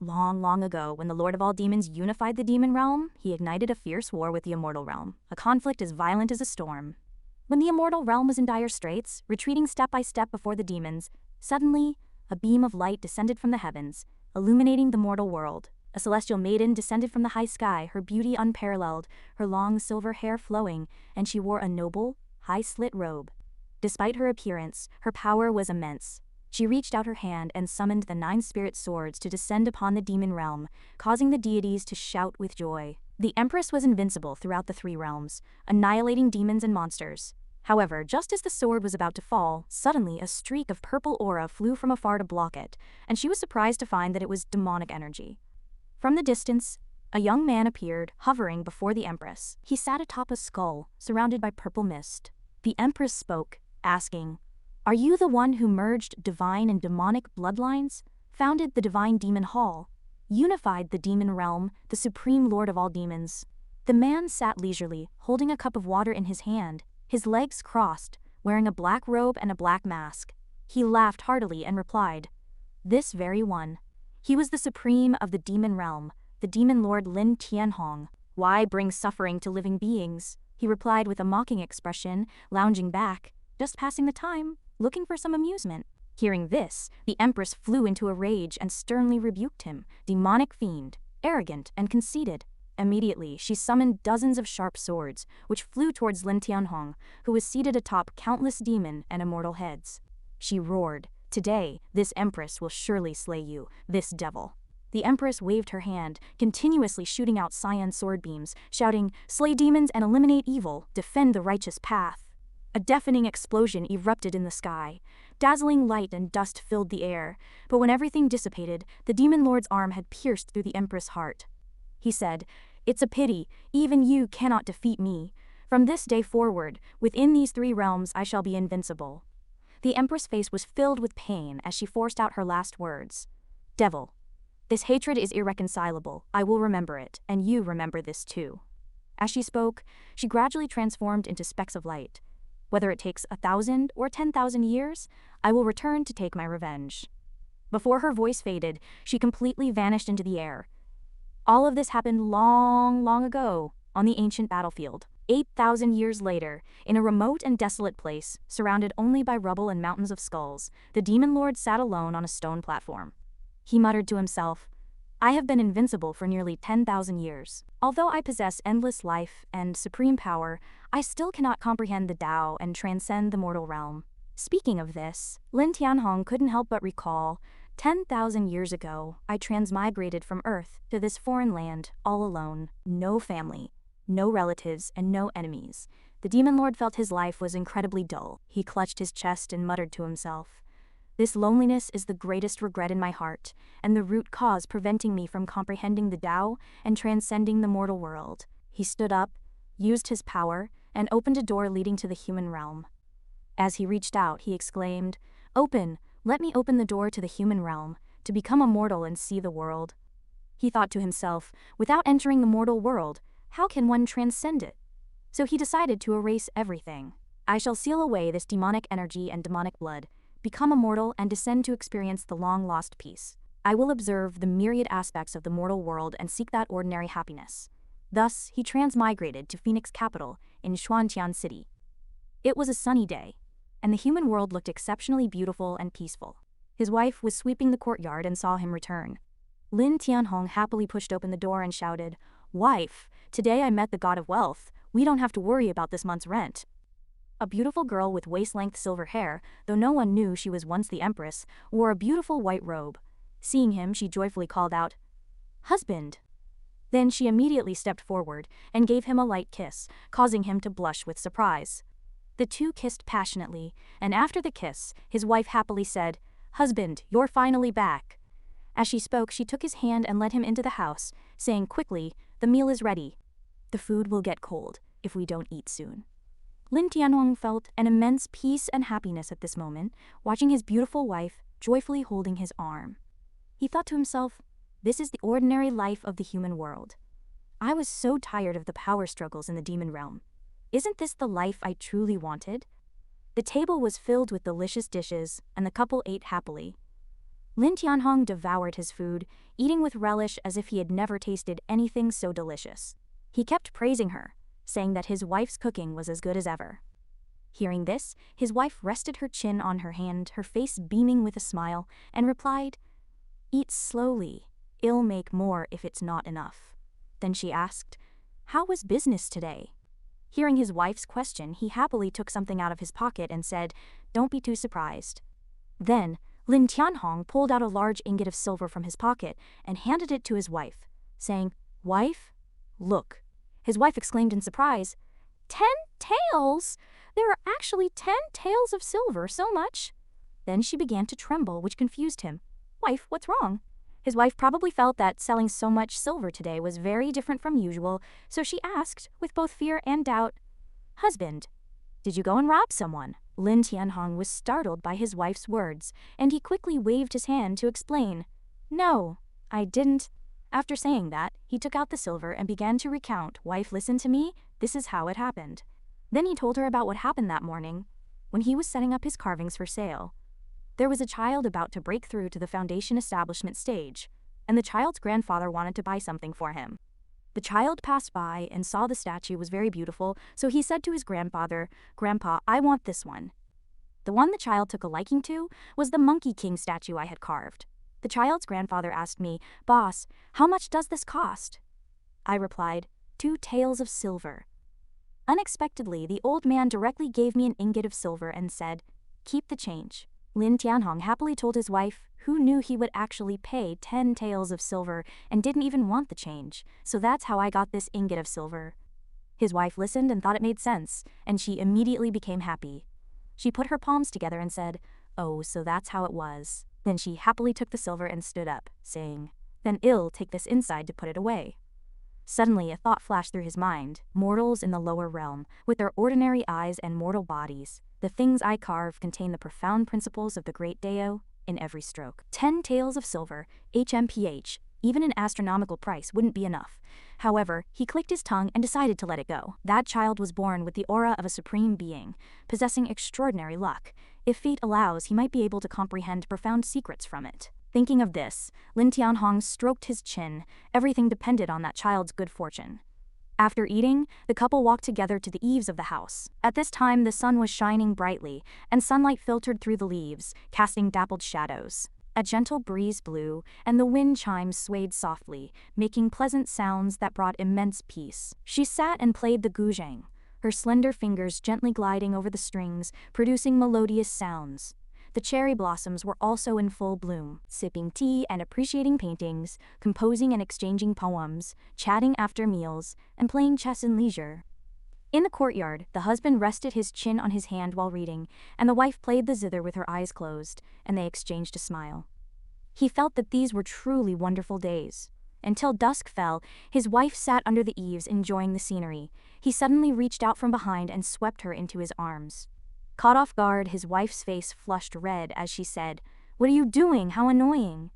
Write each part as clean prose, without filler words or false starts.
Long, long ago, when the Lord of all Demons unified the demon realm, he ignited a fierce war with the immortal realm, a conflict as violent as a storm. When the immortal realm was in dire straits, retreating step by step before the demons, suddenly, a beam of light descended from the heavens, illuminating the mortal world. A celestial maiden descended from the high sky, her beauty unparalleled, her long silver hair flowing, and she wore a noble, high-slit robe. Despite her appearance, her power was immense. She reached out her hand and summoned the 9 spirit swords to descend upon the demon realm, causing the deities to shout with joy. The Empress was invincible throughout the 3 realms, annihilating demons and monsters. However, just as the sword was about to fall, suddenly a streak of purple aura flew from afar to block it, and she was surprised to find that it was demonic energy. From the distance, a young man appeared, hovering before the Empress. He sat atop a skull, surrounded by purple mist. The Empress spoke, asking, "Are you the one who merged divine and demonic bloodlines, founded the Divine Demon Hall, unified the demon realm, the supreme lord of all demons?" The man sat leisurely, holding a cup of water in his hand, his legs crossed, wearing a black robe and a black mask. He laughed heartily and replied, "This very one." He was the supreme of the demon realm, the demon lord Lin Tianhong. "Why bring suffering to living beings?" he replied with a mocking expression, lounging back, just passing the time, looking for some amusement. Hearing this, the Empress flew into a rage and sternly rebuked him, demonic fiend, arrogant and conceited. Immediately, she summoned dozens of sharp swords, which flew towards Lin Tianhong, who was seated atop countless demon and immortal heads. She roared, "Today, this Empress will surely slay you, this devil." The Empress waved her hand, continuously shooting out cyan sword beams, shouting, "Slay demons and eliminate evil, defend the righteous path." A deafening explosion erupted in the sky. Dazzling light and dust filled the air, but when everything dissipated, the demon lord's arm had pierced through the Empress' heart. He said, "It's a pity, even you cannot defeat me. From this day forward, within these 3 realms I shall be invincible." The Empress' face was filled with pain as she forced out her last words. "Devil, this hatred is irreconcilable. I will remember it, and you remember this too." As she spoke, she gradually transformed into specks of light. "Whether it takes 1,000 or 10,000 years, I will return to take my revenge." Before her voice faded, she completely vanished into the air. All of this happened long, long ago, on the ancient battlefield. 8,000 years later, in a remote and desolate place, surrounded only by rubble and mountains of skulls, the demon lord sat alone on a stone platform. He muttered to himself, "I have been invincible for nearly 10,000 years. Although I possess endless life and supreme power, I still cannot comprehend the Tao and transcend the mortal realm." Speaking of this, Lin Tianhong couldn't help but recall, 10,000 years ago, I transmigrated from Earth to this foreign land, all alone, no family, no relatives, and no enemies. The demon lord felt his life was incredibly dull. He clutched his chest and muttered to himself, "This loneliness is the greatest regret in my heart, and the root cause preventing me from comprehending the Tao and transcending the mortal world." He stood up, used his power, and opened a door leading to the human realm. As he reached out, he exclaimed, "Open, let me open the door to the human realm, to become a mortal and see the world." He thought to himself, without entering the mortal world, how can one transcend it? So he decided to erase everything. "I shall seal away this demonic energy and demonic blood, become a mortal and descend to experience the long-lost peace. I will observe the myriad aspects of the mortal world and seek that ordinary happiness." Thus, he transmigrated to Phoenix capital in Xuantian City. It was a sunny day, and the human world looked exceptionally beautiful and peaceful. His wife was sweeping the courtyard and saw him return. Lin Tianhong happily pushed open the door and shouted, "Wife, today I met the god of wealth. We don't have to worry about this month's rent." A beautiful girl with waist-length silver hair, though no one knew she was once the Empress, wore a beautiful white robe. Seeing him, she joyfully called out, "Husband." Then she immediately stepped forward and gave him a light kiss, causing him to blush with surprise. The two kissed passionately, and after the kiss, his wife happily said, "Husband, you're finally back." As she spoke, she took his hand and led him into the house, saying quickly, "The meal is ready. The food will get cold if we don't eat soon." Lin Tianhong felt an immense peace and happiness at this moment, watching his beautiful wife joyfully holding his arm. He thought to himself, "This is the ordinary life of the human world. I was so tired of the power struggles in the demon realm. Isn't this the life I truly wanted?" The table was filled with delicious dishes, and the couple ate happily. Lin Tianhong devoured his food, eating with relish as if he had never tasted anything so delicious. He kept praising her, saying that his wife's cooking was as good as ever. Hearing this, his wife rested her chin on her hand, her face beaming with a smile, and replied, "Eat slowly. It'll make more if it's not enough." Then she asked, "How was business today?" Hearing his wife's question, he happily took something out of his pocket and said, "Don't be too surprised." Then, Lin Tianhong pulled out a large ingot of silver from his pocket and handed it to his wife, saying, "Wife, look." His wife exclaimed in surprise, "10 taels? There are actually 10 taels of silver, so much?" Then she began to tremble, which confused him. "Wife, what's wrong?" His wife probably felt that selling so much silver today was very different from usual, so she asked, with both fear and doubt, "Husband, did you go and rob someone?" Lin Tianhong was startled by his wife's words, and he quickly waved his hand to explain, "No, I didn't." After saying that, he took out the silver and began to recount, "Wife, listen to me, this is how it happened." Then he told her about what happened that morning, when he was setting up his carvings for sale. There was a child about to break through to the foundation establishment stage, and the child's grandfather wanted to buy something for him. The child passed by and saw the statue was very beautiful, so he said to his grandfather, "Grandpa, I want this one." The one the child took a liking to was the Monkey King statue I had carved. The child's grandfather asked me, "Boss, how much does this cost?" I replied, 2 taels of silver." Unexpectedly, the old man directly gave me an ingot of silver and said, "Keep the change." Lin Tianhong happily told his wife, who knew he would actually pay 10 taels of silver and didn't even want the change, "So that's how I got this ingot of silver." His wife listened and thought it made sense, and she immediately became happy. She put her palms together and said, "Oh, so that's how it was." Then she happily took the silver and stood up, saying, "Then I'll take this inside to put it away." Suddenly, a thought flashed through his mind. Mortals in the lower realm, with their ordinary eyes and mortal bodies, the things I carve contain the profound principles of the great Dao in every stroke. 10 taels of silver, HMPH, even an astronomical price wouldn't be enough. However, he clicked his tongue and decided to let it go. That child was born with the aura of a supreme being, possessing extraordinary luck. If fate allows, he might be able to comprehend profound secrets from it. Thinking of this, Lin Tianhong stroked his chin. Everything depended on that child's good fortune. After eating, the couple walked together to the eaves of the house. At this time, the sun was shining brightly, and sunlight filtered through the leaves, casting dappled shadows. A gentle breeze blew, and the wind chimes swayed softly, making pleasant sounds that brought immense peace. She sat and played the guzheng, her slender fingers gently gliding over the strings, producing melodious sounds. The cherry blossoms were also in full bloom, sipping tea and appreciating paintings, composing and exchanging poems, chatting after meals, and playing chess in leisure. In the courtyard, the husband rested his chin on his hand while reading, and the wife played the zither with her eyes closed, and they exchanged a smile. He felt that these were truly wonderful days. Until dusk fell, his wife sat under the eaves enjoying the scenery. He suddenly reached out from behind and swept her into his arms. Caught off guard, his wife's face flushed red as she said, "What are you doing? How annoying."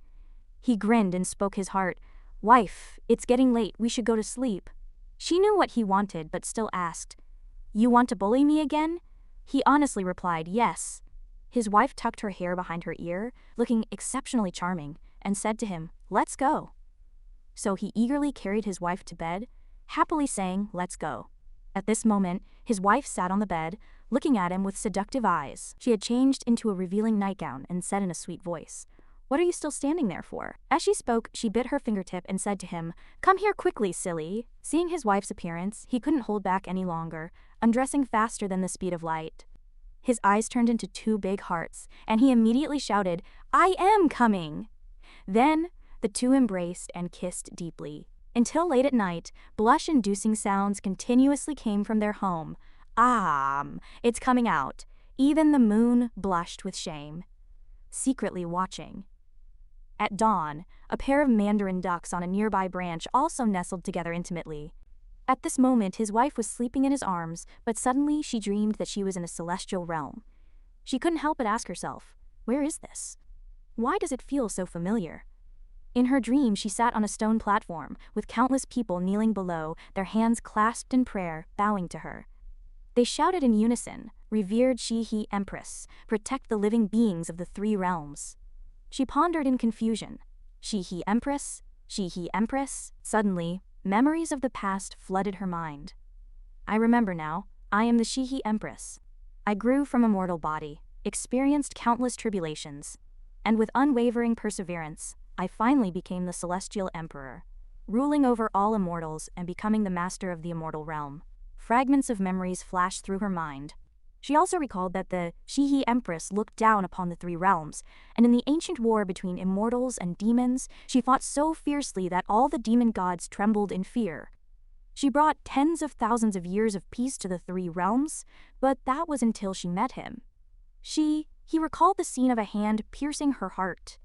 He grinned and spoke his heart, "Wife, it's getting late, we should go to sleep." She knew what he wanted but still asked, "You want to bully me again?" He honestly replied, "Yes." His wife tucked her hair behind her ear, looking exceptionally charming, and said to him, "Let's go." So he eagerly carried his wife to bed, happily saying, "Let's go." At this moment, his wife sat on the bed, looking at him with seductive eyes. She had changed into a revealing nightgown and said in a sweet voice, "What are you still standing there for?" As she spoke, she bit her fingertip and said to him, "Come here quickly, silly." Seeing his wife's appearance, he couldn't hold back any longer, undressing faster than the speed of light. His eyes turned into 2 big hearts, and he immediately shouted, "I am coming!" Then, the two embraced and kissed deeply. Until late at night, blush-inducing sounds continuously came from their home. It's coming out. Even the moon blushed with shame, secretly watching. At dawn, a pair of mandarin ducks on a nearby branch also nestled together intimately. At this moment, his wife was sleeping in his arms, but suddenly she dreamed that she was in a celestial realm. She couldn't help but ask herself, "Where is this? Why does it feel so familiar?" In her dream, she sat on a stone platform, with countless people kneeling below, their hands clasped in prayer, bowing to her. They shouted in unison, "Revered Gyani Empress, protect the living beings of the 3 realms." She pondered in confusion. She-he Empress? She-he Empress? Suddenly, memories of the past flooded her mind. I remember now. I am the She-he Empress. I grew from a mortal body, experienced countless tribulations, and with unwavering perseverance, I finally became the Celestial Emperor, ruling over all immortals and becoming the master of the immortal realm. Fragments of memories flashed through her mind. She also recalled that the She-he Empress looked down upon the three realms, and in the ancient war between immortals and demons, she fought so fiercely that all the demon gods trembled in fear. She brought tens of thousands of years of peace to the three realms, but that was until she met him. He recalled the scene of a hand piercing her heart.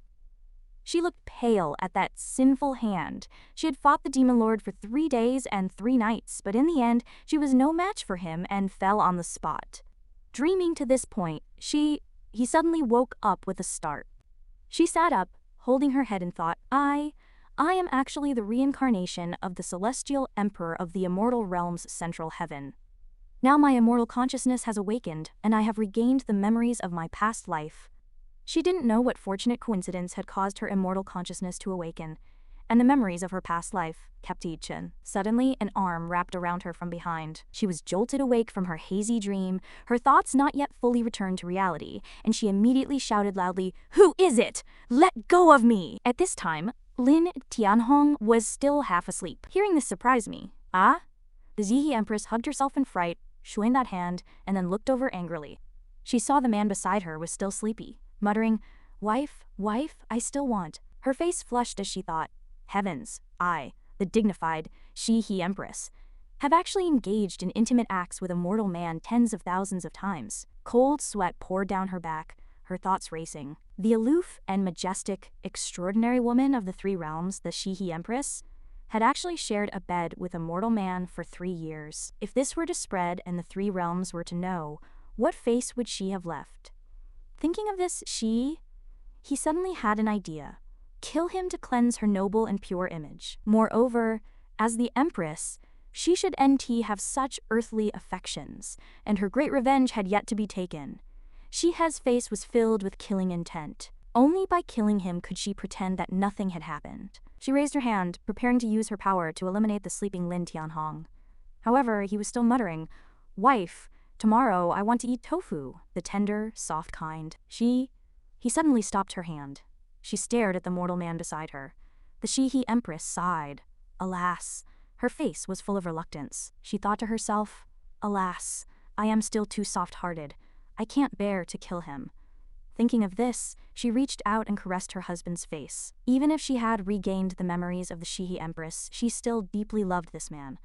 She looked pale at that sinful hand. She had fought the demon lord for 3 days and 3 nights, but in the end, she was no match for him and fell on the spot. Dreaming to this point, he suddenly woke up with a start. She sat up, holding her head and thought, I am actually the reincarnation of the Celestial Emperor of the immortal realm's central heaven. Now my immortal consciousness has awakened, and I have regained the memories of my past life. She didn't know what fortunate coincidence had caused her immortal consciousness to awaken, and the memories of her past life kept each. Suddenly, an arm wrapped around her from behind. She was jolted awake from her hazy dream, her thoughts not yet fully returned to reality, and she immediately shouted loudly, "Who is it? Let go of me!" At this time, Lin Tianhong was still half asleep. Hearing this surprised me. Ah? The She-he Empress hugged herself in fright, shooing that hand, and then looked over angrily. She saw the man beside her was still sleepy, muttering, wife, I still want." Her face flushed as she thought, heavens, I, the dignified She-he Empress, have actually engaged in intimate acts with a mortal man tens of thousands of times. Cold sweat poured down her back, her thoughts racing. The aloof and majestic, extraordinary woman of the three realms, the She-he Empress, had actually shared a bed with a mortal man for 3 years. If this were to spread and the three realms were to know, what face would she have left? Thinking of this, he suddenly had an idea. Kill him to cleanse her noble and pure image. Moreover, as the Empress, she should have such earthly affections, and her great revenge had yet to be taken. She-he's face was filled with killing intent. Only by killing him could she pretend that nothing had happened. She raised her hand, preparing to use her power to eliminate the sleeping Lin Tianhong. However, he was still muttering, "Wife, tomorrow I want to eat tofu, the tender, soft kind." He suddenly stopped her hand. She stared at the mortal man beside her. The She-he Empress sighed. Alas, her face was full of reluctance. She thought to herself, alas, I am still too soft-hearted. I can't bear to kill him. Thinking of this, she reached out and caressed her husband's face. Even if she had regained the memories of the She-he Empress, she still deeply loved this man.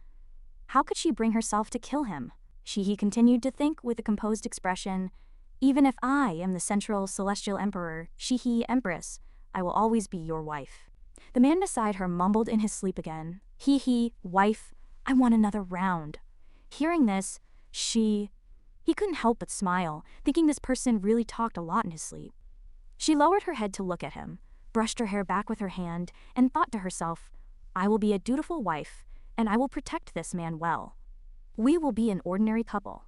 How could she bring herself to kill him? She continued to think with a composed expression, "Even if I am the central celestial emperor, She-he Empress, I will always be your wife." The man beside her mumbled in his sleep again, "Wife, I want another round." Hearing this, he couldn't help but smile, thinking this person really talked a lot in his sleep. She lowered her head to look at him, brushed her hair back with her hand, and thought to herself, I will be a dutiful wife, and I will protect this man well. We will be an ordinary couple.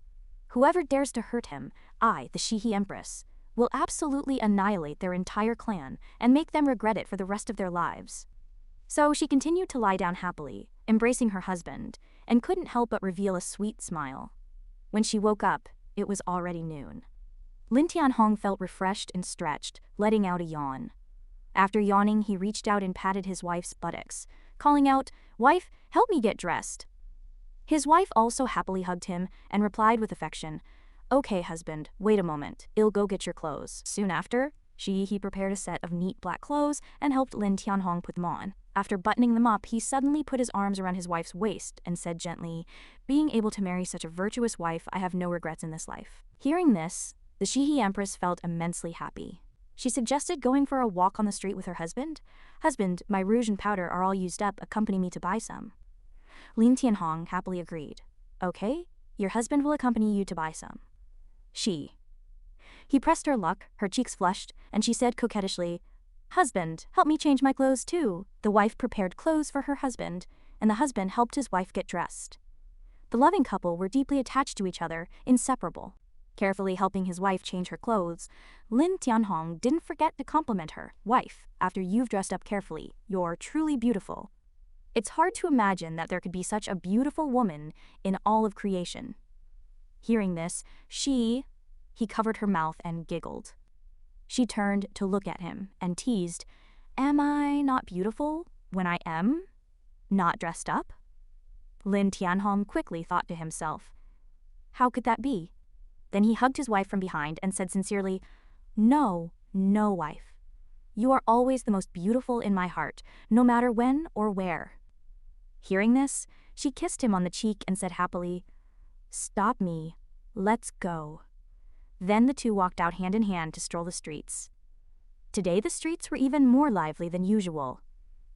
Whoever dares to hurt him, I, the She-he Empress, will absolutely annihilate their entire clan and make them regret it for the rest of their lives. So she continued to lie down happily, embracing her husband, and couldn't help but reveal a sweet smile. When she woke up, it was already noon. Lin Tianhong felt refreshed and stretched, letting out a yawn. After yawning, he reached out and patted his wife's buttocks, calling out, "Wife, help me get dressed." His wife also happily hugged him and replied with affection, "Okay, husband, wait a moment. I'll go get your clothes." Soon after, he prepared a set of neat black clothes and helped Lin Tianhong put them on. After buttoning them up, he suddenly put his arms around his wife's waist and said gently, "Being able to marry such a virtuous wife, I have no regrets in this life." Hearing this, the She-he Empress felt immensely happy. She suggested going for a walk on the street with her husband. "Husband, my rouge and powder are all used up. Accompany me to buy some." Lin Tianhong happily agreed. "Okay, your husband will accompany you to buy some." He pressed her luck, her cheeks flushed, and she said coquettishly, "Husband, help me change my clothes too." The wife prepared clothes for her husband, and the husband helped his wife get dressed. The loving couple were deeply attached to each other, inseparable. Carefully helping his wife change her clothes, Lin Tianhong didn't forget to compliment her. Wife, after you've dressed up carefully, you're truly beautiful. It's hard to imagine that there could be such a beautiful woman in all of creation. Hearing this, he covered her mouth and giggled. She turned to look at him and teased, "Am I not beautiful when I am not dressed up?" Lin Tianhong quickly thought to himself, how could that be? Then he hugged his wife from behind and said sincerely, "No, no, wife. You are always the most beautiful in my heart, no matter when or where." Hearing this, she kissed him on the cheek and said happily, "Stop me. Let's go." Then the two walked out hand in hand to stroll the streets. Today the streets were even more lively than usual,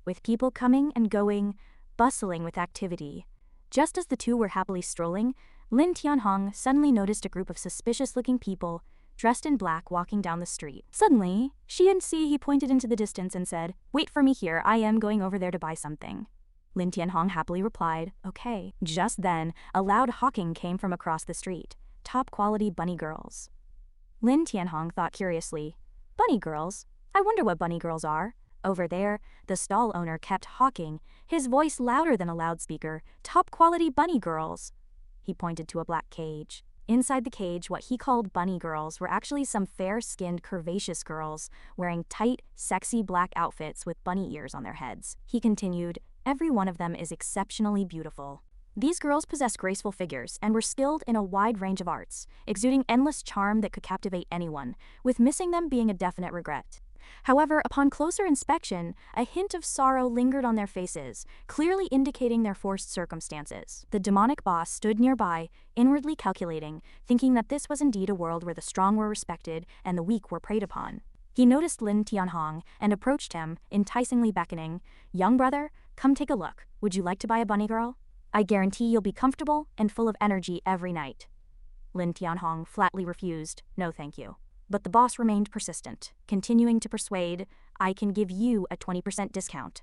with people coming and going, bustling with activity. Just as the two were happily strolling, Lin Tianhong suddenly noticed a group of suspicious-looking people dressed in black walking down the street. Suddenly, he pointed into the distance and said, "Wait for me here, I am going over there to buy something." Lin Tianhong happily replied, "Okay." Just then, a loud hawking came from across the street. Top-quality bunny girls. Lin Tianhong thought curiously, "Bunny girls? I wonder what bunny girls are." Over there, the stall owner kept hawking, his voice louder than a loudspeaker, "Top-quality bunny girls." He pointed to a black cage. Inside the cage, what he called bunny girls were actually some fair-skinned, curvaceous girls wearing tight, sexy black outfits with bunny ears on their heads. He continued, "Every one of them is exceptionally beautiful. These girls possess graceful figures and were skilled in a wide range of arts, exuding endless charm that could captivate anyone, with missing them being a definite regret. However, upon closer inspection, a hint of sorrow lingered on their faces, clearly indicating their forced circumstances." The demonic boss stood nearby, inwardly calculating, thinking that this was indeed a world where the strong were respected and the weak were preyed upon. He noticed Lin Tianhong and approached him, enticingly beckoning, "Young brother, come take a look. Would you like to buy a bunny girl? I guarantee you'll be comfortable and full of energy every night." Lin Tianhong flatly refused, "No thank you." But the boss remained persistent, continuing to persuade, "I can give you a 20% discount."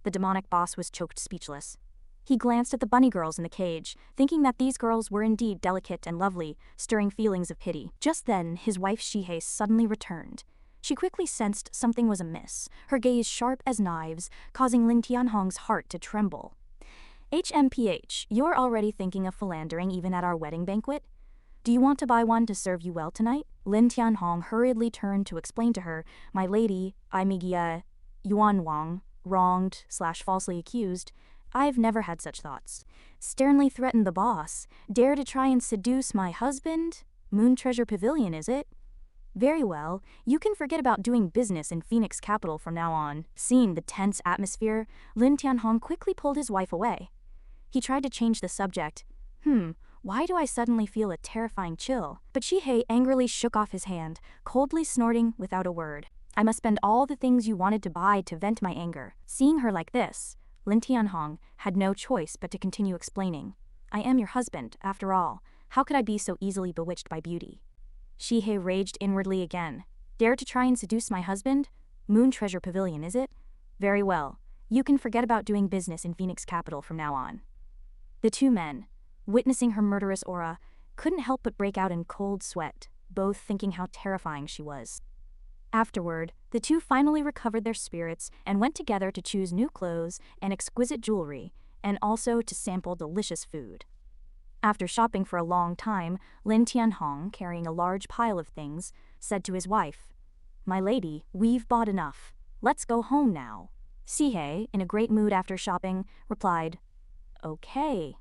The demonic boss was choked speechless. He glanced at the bunny girls in the cage, thinking that these girls were indeed delicate and lovely, stirring feelings of pity. Just then, his wife Shihei suddenly returned. She quickly sensed something was amiss, her gaze sharp as knives, causing Lin Tianhong's heart to tremble. "HMPH, you're already thinking of philandering even at our wedding banquet? Do you want to buy one to serve you well tonight?" Lin Tianhong hurriedly turned to explain to her, "My lady, I'm Yuan Wang, wronged/falsely accused. I've never had such thoughts." Sternly threatened the boss, "Dare to try and seduce my husband? Moon Treasure Pavilion, is it? Very well, you can forget about doing business in Phoenix Capital from now on." Seeing the tense atmosphere, Lin Tianhong quickly pulled his wife away. He tried to change the subject. Why do I suddenly feel a terrifying chill?" But Shihei angrily shook off his hand, coldly snorting without a word. "I must spend all the things you wanted to buy to vent my anger." Seeing her like this, Lin Tianhong had no choice but to continue explaining. "I am your husband, after all. How could I be so easily bewitched by beauty?" Shihei raged inwardly again. "Dare to try and seduce my husband? Moon Treasure Pavilion, is it? Very well, you can forget about doing business in Phoenix Capital from now on." The two men, witnessing her murderous aura, couldn't help but break out in cold sweat, both thinking how terrifying she was. Afterward, the two finally recovered their spirits and went together to choose new clothes and exquisite jewelry, and also to sample delicious food. After shopping for a long time, Lin Tianhong, carrying a large pile of things, said to his wife, "My lady, we've bought enough. Let's go home now." Shihei, in a great mood after shopping, replied, "Okay, .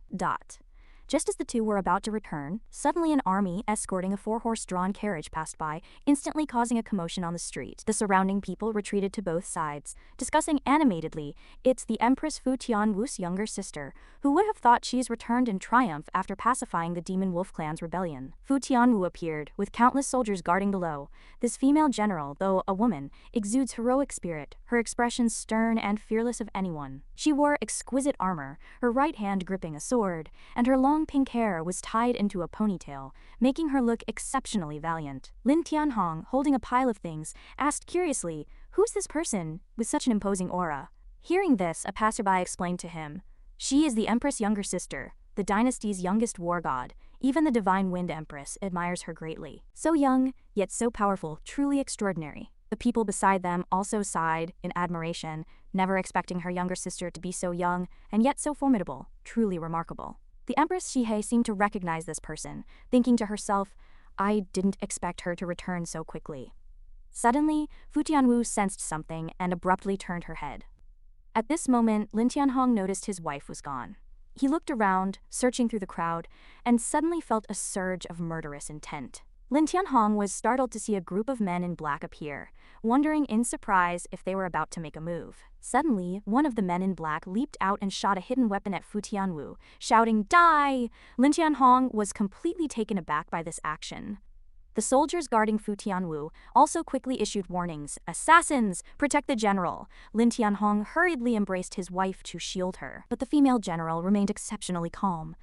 Just as the two were about to return, suddenly an army escorting a 4-horse-drawn carriage passed by, instantly causing a commotion on the street. The surrounding people retreated to both sides, discussing animatedly, "It's the Empress Fu Tianwu's younger sister. Who would have thought she's returned in triumph after pacifying the Demon Wolf Clan's rebellion?" Fu Tianwu appeared, with countless soldiers guarding below. This female general, though a woman, exudes heroic spirit, her expression stern and fearless of anyone. She wore exquisite armor, her right hand gripping a sword, and her long pink hair was tied into a ponytail, making her look exceptionally valiant. Lin Tianhong, holding a pile of things, asked curiously, "Who's this person with such an imposing aura?" Hearing this, a passerby explained to him, "She is the Empress' younger sister, the dynasty's youngest war god. Even the Divine Wind Empress admires her greatly. So young, yet so powerful, truly extraordinary. The people beside them also sighed in admiration, never expecting her younger sister to be so young and yet so formidable, truly remarkable. The Empress Shihei seemed to recognize this person, thinking to herself, I didn't expect her to return so quickly. Suddenly, Fu Tianwu sensed something and abruptly turned her head. At this moment, Lin Tianhong noticed his wife was gone. He looked around, searching through the crowd, and suddenly felt a surge of murderous intent. Lin Tianhong was startled to see a group of men in black appear, wondering in surprise if they were about to make a move. Suddenly, one of the men in black leaped out and shot a hidden weapon at Fu Tianwu, shouting, "Die!" Lin Tianhong was completely taken aback by this action. The soldiers guarding Fu Tianwu also quickly issued warnings, "Assassins! Protect the general!" Lin Tianhong hurriedly embraced his wife to shield her, but the female general remained exceptionally calm.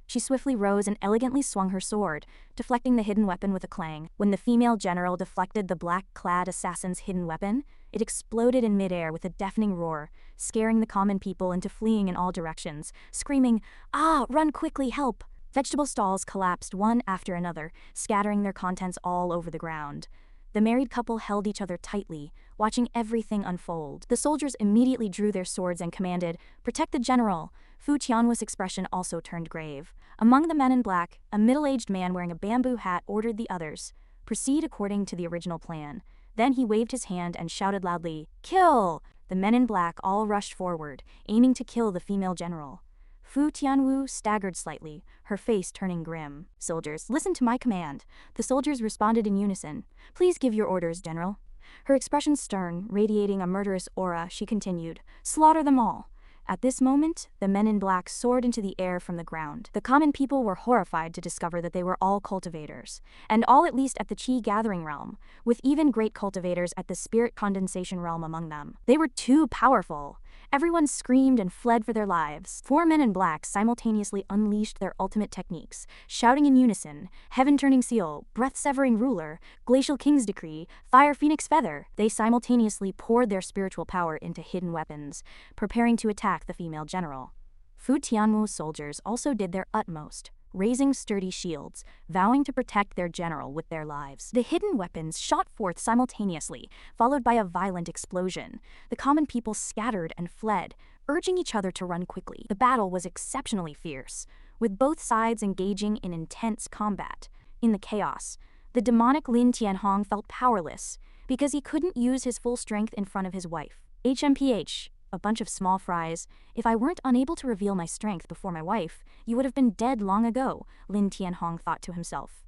She swiftly rose and elegantly swung her sword, deflecting the hidden weapon with a clang. When the female general deflected the black-clad assassin's hidden weapon, it exploded in midair with a deafening roar, scaring the common people into fleeing in all directions, screaming, "Ah, run quickly, help!" Vegetable stalls collapsed one after another, scattering their contents all over the ground. The married couple held each other tightly, watching everything unfold. The soldiers immediately drew their swords and commanded, "Protect the general!" Fu Tianwu's expression also turned grave. Among the men in black, a middle-aged man wearing a bamboo hat ordered the others, "Proceed according to the original plan." Then he waved his hand and shouted loudly, "Kill!" The men in black all rushed forward, aiming to kill the female general. Fu Tianwu staggered slightly, her face turning grim. "Soldiers, listen to my command." The soldiers responded in unison. "Please give your orders, General." Her expression stern, radiating a murderous aura, she continued, "Slaughter them all." At this moment, the men in black soared into the air from the ground. The common people were horrified to discover that they were all cultivators, and all at least at the Qi gathering realm, with even great cultivators at the spirit condensation realm among them. They were too powerful. Everyone screamed and fled for their lives. 4 men in black simultaneously unleashed their ultimate techniques, shouting in unison, "Heaven-turning seal, breath-severing ruler, glacial king's decree, fire phoenix feather." They simultaneously poured their spiritual power into hidden weapons, preparing to attack the female general. Fu Tianwu's soldiers also did their utmost, raising sturdy shields, vowing to protect their general with their lives. The hidden weapons shot forth simultaneously, followed by a violent explosion. The common people scattered and fled, urging each other to run quickly. The battle was exceptionally fierce, with both sides engaging in intense combat. In the chaos, the demonic Lin Tianhong felt powerless, because he couldn't use his full strength in front of his wife. HMPH. A bunch of small fries. If I weren't unable to reveal my strength before my wife, you would have been dead long ago, Lin Tianhong thought to himself.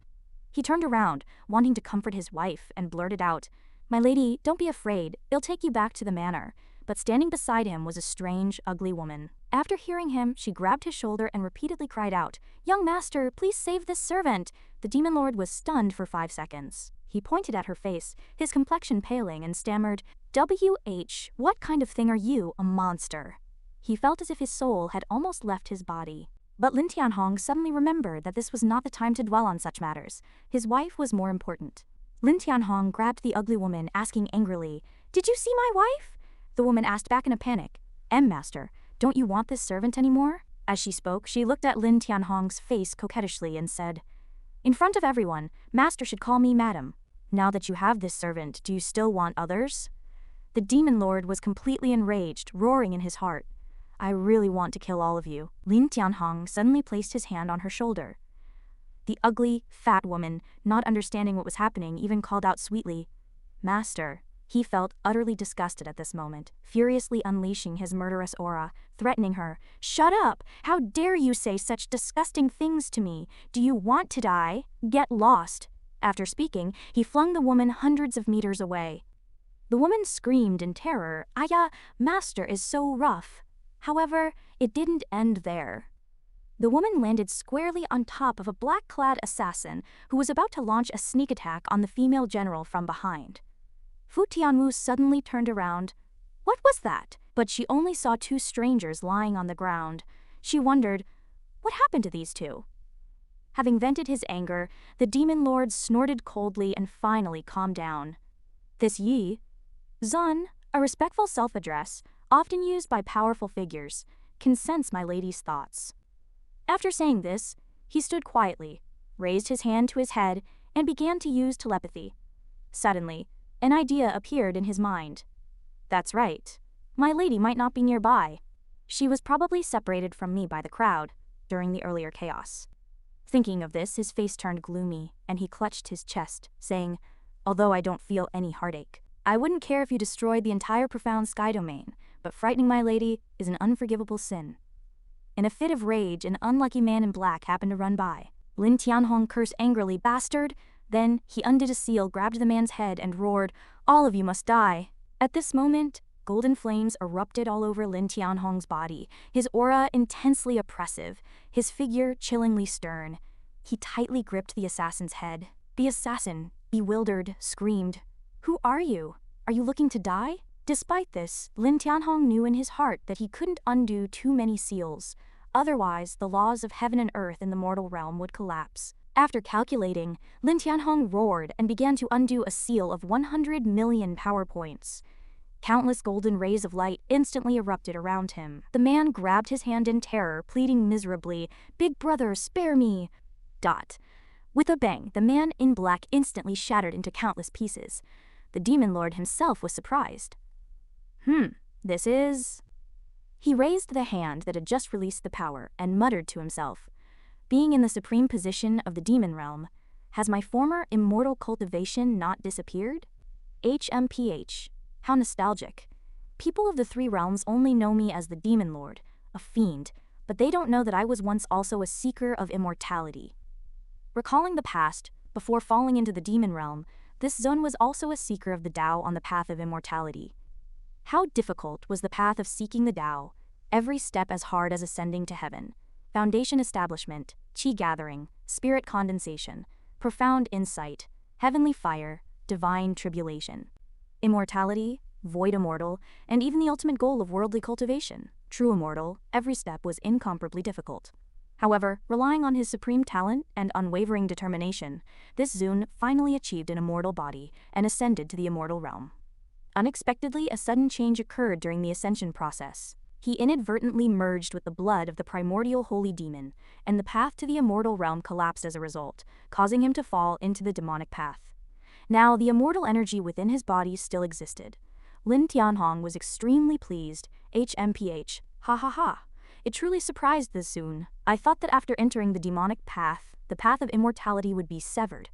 He turned around, wanting to comfort his wife, and blurted out, "My lady, don't be afraid, I'll take you back to the manor." But standing beside him was a strange, ugly woman. After hearing him, she grabbed his shoulder and repeatedly cried out, "Young master, please save this servant." The demon lord was stunned for 5 seconds. He pointed at her face, his complexion paling, and stammered, "WH, what kind of thing are you, a monster?" He felt as if his soul had almost left his body. But Lin Tianhong suddenly remembered that this was not the time to dwell on such matters. His wife was more important. Lin Tianhong grabbed the ugly woman, asking angrily, "Did you see my wife?" The woman asked back in a panic, "Master, don't you want this servant anymore?" As she spoke, she looked at Lin Tianhong's face coquettishly and said, "In front of everyone, master should call me madam. Now that you have this servant, do you still want others?" The demon lord was completely enraged, roaring in his heart, "I really want to kill all of you." Lin Tianhong suddenly placed his hand on her shoulder. The ugly, fat woman, not understanding what was happening, even called out sweetly, "Master." He felt utterly disgusted at this moment, furiously unleashing his murderous aura, threatening her, "Shut up! How dare you say such disgusting things to me? Do you want to die? Get lost!" After speaking, he flung the woman hundreds of meters away. The woman screamed in terror, "Aya, master is so rough." However, it didn't end there. The woman landed squarely on top of a black-clad assassin who was about to launch a sneak attack on the female general from behind. Fu Tianwu suddenly turned around. What was that? But she only saw 2 strangers lying on the ground. She wondered, what happened to these 2? Having vented his anger, the demon lord snorted coldly and finally calmed down. This Yi Zun, a respectful self-address, often used by powerful figures, can sense my lady's thoughts. After saying this, He stood quietly, raised his hand to his head, and began to use telepathy. Suddenly, an idea appeared in his mind. That's right. My lady might not be nearby. She was probably separated from me by the crowd during the earlier chaos. Thinking of this, his face turned gloomy, and he clutched his chest, saying, "Although I don't feel any heartache, I wouldn't care if you destroyed the entire profound sky domain, but frightening my lady is an unforgivable sin." In a fit of rage, an unlucky man in black happened to run by. Lin Tianhong cursed angrily, "Bastard!" Then he undid a seal, grabbed the man's head, and roared, "All of you must die." At this moment, golden flames erupted all over Lin Tianhong's body, his aura intensely oppressive, his figure chillingly stern. He tightly gripped the assassin's head. The assassin, bewildered, screamed, "Who are you? Are you looking to die?" Despite this, Lin Tianhong knew in his heart that he couldn't undo too many seals. Otherwise, the laws of heaven and earth in the mortal realm would collapse. After calculating, Lin Tianhong roared and began to undo a seal of 100 million power points. Countless golden rays of light instantly erupted around him. The man grabbed his hand in terror, pleading miserably, "Big brother, spare me!" With a bang, the man in black instantly shattered into countless pieces. The demon lord himself was surprised. This is... He raised the hand that had just released the power and muttered to himself, "Being in the supreme position of the demon realm, has my former immortal cultivation not disappeared? HMPH. How nostalgic. People of the three realms only know me as the demon lord, a fiend, but they don't know that I was once also a seeker of immortality." Recalling the past, before falling into the demon realm, this Zone was also a seeker of the Tao on the path of immortality. How difficult was the path of seeking the Tao, every step as hard as ascending to heaven. Foundation establishment, chi gathering, spirit condensation, profound insight, heavenly fire, divine tribulation. Immortality, void immortal, and even the ultimate goal of worldly cultivation, true immortal, every step was incomparably difficult. However, relying on his supreme talent and unwavering determination, this Zune finally achieved an immortal body and ascended to the immortal realm. Unexpectedly, a sudden change occurred during the ascension process. He inadvertently merged with the blood of the primordial holy demon, and the path to the immortal realm collapsed as a result, causing him to fall into the demonic path. Now, the immortal energy within his body still existed. Lin Tianhong was extremely pleased. HMPH. Ha ha ha. It truly surprised the Zune. I thought that after entering the demonic path, the path of immortality would be severed.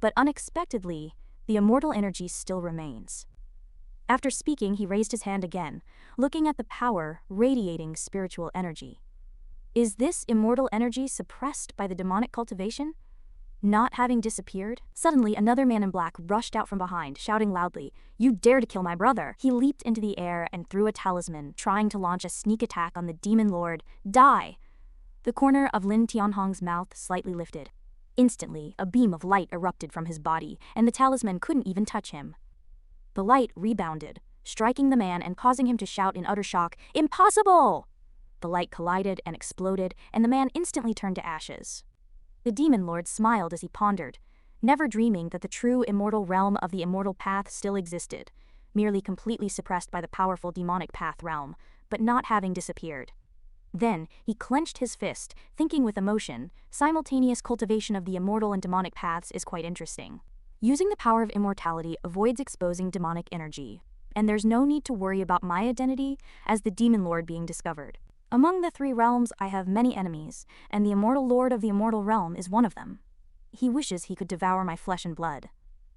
But unexpectedly, the immortal energy still remains. After speaking, he raised his hand again, looking at the power radiating spiritual energy. Is this immortal energy suppressed by the demonic cultivation? Not having disappeared? Suddenly, another man in black rushed out from behind, shouting loudly, "You dare to kill my brother!" He leaped into the air and threw a talisman, trying to launch a sneak attack on the demon lord. "Die!" The corner of Lin Tianhong's mouth slightly lifted. Instantly, a beam of light erupted from his body, and the talisman couldn't even touch him. The light rebounded, striking the man and causing him to shout in utter shock, "Impossible!" The light collided and exploded, and the man instantly turned to ashes. The demon lord smiled as he pondered, never dreaming that the true immortal realm of the immortal path still existed, merely completely suppressed by the powerful demonic path realm, but not having disappeared. Then, he clenched his fist, thinking with emotion, simultaneous cultivation of the immortal and demonic paths is quite interesting. Using the power of immortality avoids exposing demonic energy, and there's no need to worry about my identity as the demon lord being discovered. Among the three realms, I have many enemies, and the immortal lord of the immortal realm is one of them. He wishes he could devour my flesh and blood.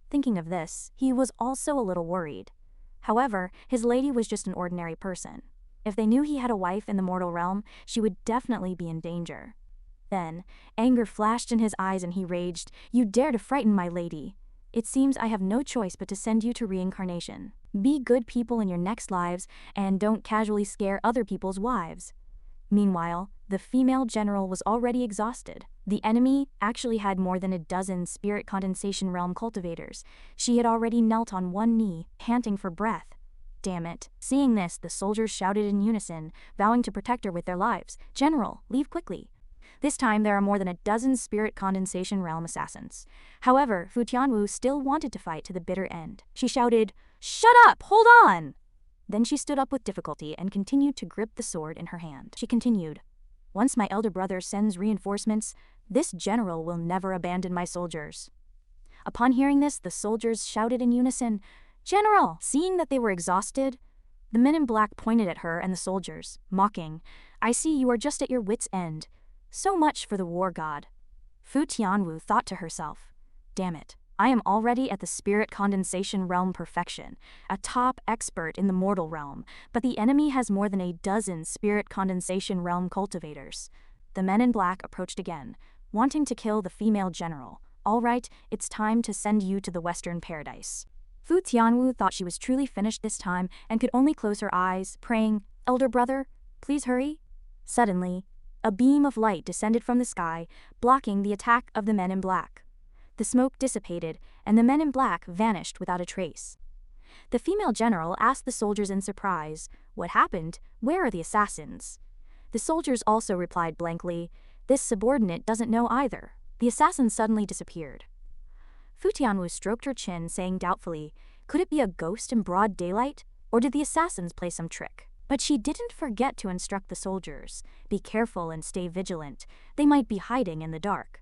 Thinking of this, he was also a little worried. However, his lady was just an ordinary person. If they knew he had a wife in the mortal realm, she would definitely be in danger. Then, anger flashed in his eyes and he raged, "You dare to frighten my lady! It seems I have no choice but to send you to reincarnation. Be good people in your next lives, and don't casually scare other people's wives." Meanwhile, the female general was already exhausted. The enemy actually had more than a dozen spirit condensation realm cultivators. She had already knelt on one knee, panting for breath. Damn it. Seeing this, the soldiers shouted in unison, vowing to protect her with their lives. "General, leave quickly." This time, there are more than a dozen spirit condensation realm assassins. However, Fu Tianwu still wanted to fight to the bitter end. She shouted, "Shut up! Hold on!" Then she stood up with difficulty and continued to grip the sword in her hand. She continued, "Once my elder brother sends reinforcements, This general will never abandon my soldiers." Upon hearing this, the soldiers shouted in unison, "General!" Seeing that they were exhausted, the men in black pointed at her and the soldiers, mocking, "I see you are just at your wits' end. So much for the war god." Fu Tianwu thought to herself, "Damn it, I am already at the spirit condensation realm perfection, a top expert in the mortal realm, but the enemy has more than a dozen spirit condensation realm cultivators." The men in black approached again, wanting to kill the female general. "All right, it's time to send you to the Western Paradise." Fu Tianwu thought she was truly finished this time and could only close her eyes, praying, "Elder brother, please hurry." Suddenly, a beam of light descended from the sky, blocking the attack of the men in black. The smoke dissipated, and the men in black vanished without a trace. The female general asked the soldiers in surprise, "What happened? Where are the assassins?" The soldiers also replied blankly, "This subordinate doesn't know either. The assassins suddenly disappeared." Fu Tianwu stroked her chin, saying doubtfully, "Could it be a ghost in broad daylight? Or did the assassins play some trick?" But she didn't forget to instruct the soldiers, "Be careful and stay vigilant. They might be hiding in the dark."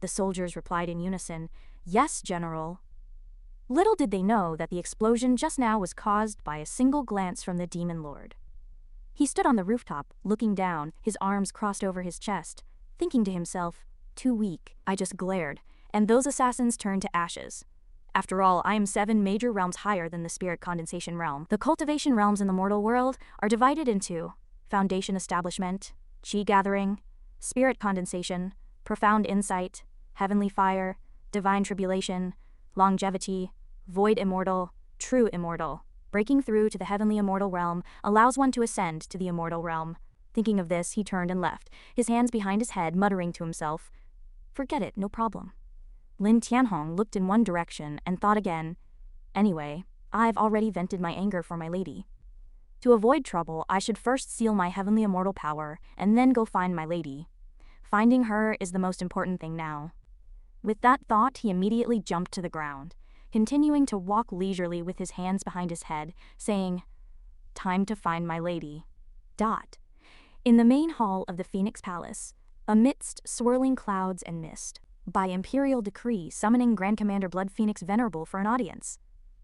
The soldiers replied in unison, "Yes, General." Little did they know that the explosion just now was caused by a single glance from the Demon Lord. He stood on the rooftop, looking down, his arms crossed over his chest, thinking to himself, "Too weak, I just glared, and those assassins turned to ashes. After all, I am 7 major realms higher than the spirit condensation realm. The cultivation realms in the mortal world are divided into foundation establishment, chi gathering, spirit condensation, profound insight, heavenly fire, divine tribulation, longevity, void immortal, true immortal. Breaking through to the heavenly immortal realm allows one to ascend to the immortal realm." Thinking of this, he turned and left, his hands behind his head, muttering to himself, "Forget it, no problem." Lin Tianhong looked in one direction and thought again, "Anyway, I've already vented my anger for my lady. To avoid trouble, I should first seal my heavenly immortal power and then go find my lady. Finding her is the most important thing now." With that thought, he immediately jumped to the ground, continuing to walk leisurely with his hands behind his head, saying, "Time to find my lady." In the main hall of the Phoenix Palace, amidst swirling clouds and mist, by imperial decree summoning Grand Commander Blood Phoenix Venerable for an audience.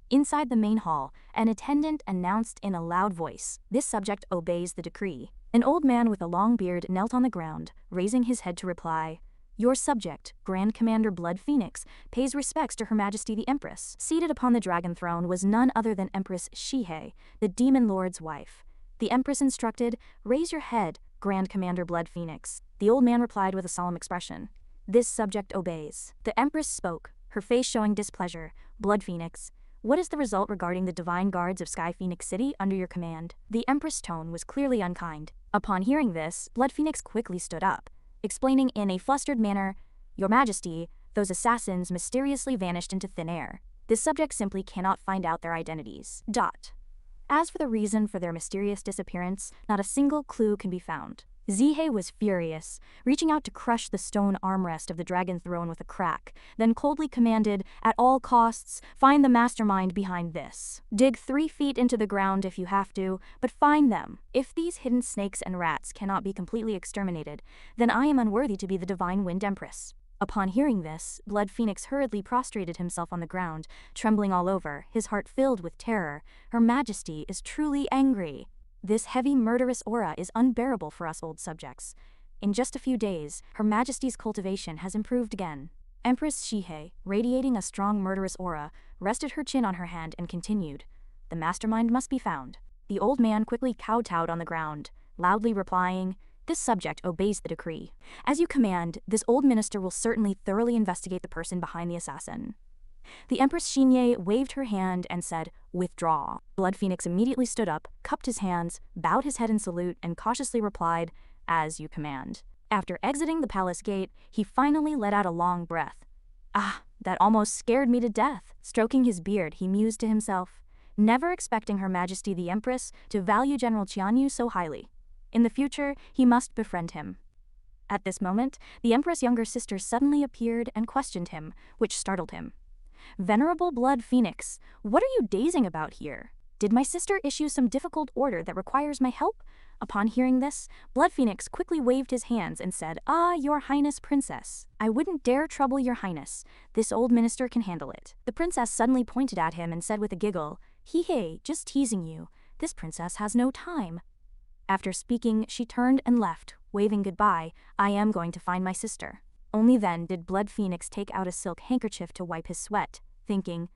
Inside the main hall, an attendant announced in a loud voice, "This subject obeys the decree." An old man with a long beard knelt on the ground, raising his head to reply, "Your subject, Grand Commander Blood Phoenix, pays respects to Her Majesty the Empress." Seated upon the dragon throne was none other than Empress Shihei, the Demon Lord's wife. The Empress instructed, "Raise your head, Grand Commander Blood Phoenix." The old man replied with a solemn expression, "This subject obeys." The Empress spoke, her face showing displeasure, "Blood Phoenix, what is the result regarding the divine guards of Sky Phoenix City under your command?" The Empress' tone was clearly unkind. Upon hearing this, Blood Phoenix quickly stood up, explaining in a flustered manner, "Your Majesty, those assassins mysteriously vanished into thin air. This subject simply cannot find out their identities. As for the reason for their mysterious disappearance, not a single clue can be found." Zihei was furious, reaching out to crush the stone armrest of the dragon throne with a crack, then coldly commanded, "At all costs, find the mastermind behind this. Dig 3 feet into the ground if you have to, but find them. If these hidden snakes and rats cannot be completely exterminated, then I am unworthy to be the Divine Wind Empress." Upon hearing this, Blood Phoenix hurriedly prostrated himself on the ground, trembling all over, his heart filled with terror. "Her Majesty is truly angry. This heavy murderous aura is unbearable for us old subjects. In just a few days, Her Majesty's cultivation has improved again." Empress Shihei, radiating a strong murderous aura, rested her chin on her hand and continued, "The mastermind must be found." The old man quickly kowtowed on the ground, loudly replying, "This subject obeys the decree. As you command, this old minister will certainly thoroughly investigate the person behind the assassin." The Empress Xinye waved her hand and said, "Withdraw." Blood Phoenix immediately stood up, cupped his hands, bowed his head in salute, and cautiously replied, "As you command." After exiting the palace gate, he finally let out a long breath. "Ah, that almost scared me to death." Stroking his beard, he mused to himself, never expecting Her Majesty the Empress to value General Qianyu so highly. In the future, he must befriend him. At this moment, the Empress' younger sister suddenly appeared and questioned him, which startled him. "Venerable Blood Phoenix, what are you dazing about here? Did my sister issue some difficult order that requires my help? Upon hearing this, Blood Phoenix quickly waved his hands and said, "Ah, your highness princess. I wouldn't dare trouble your highness. This old minister can handle it." The princess suddenly pointed at him and said with a giggle, "Hey, just teasing you. This princess has no time." After speaking, she turned and left, waving goodbye. "I am going to find my sister." Only then did Blood Phoenix take out a silk handkerchief to wipe his sweat, thinking,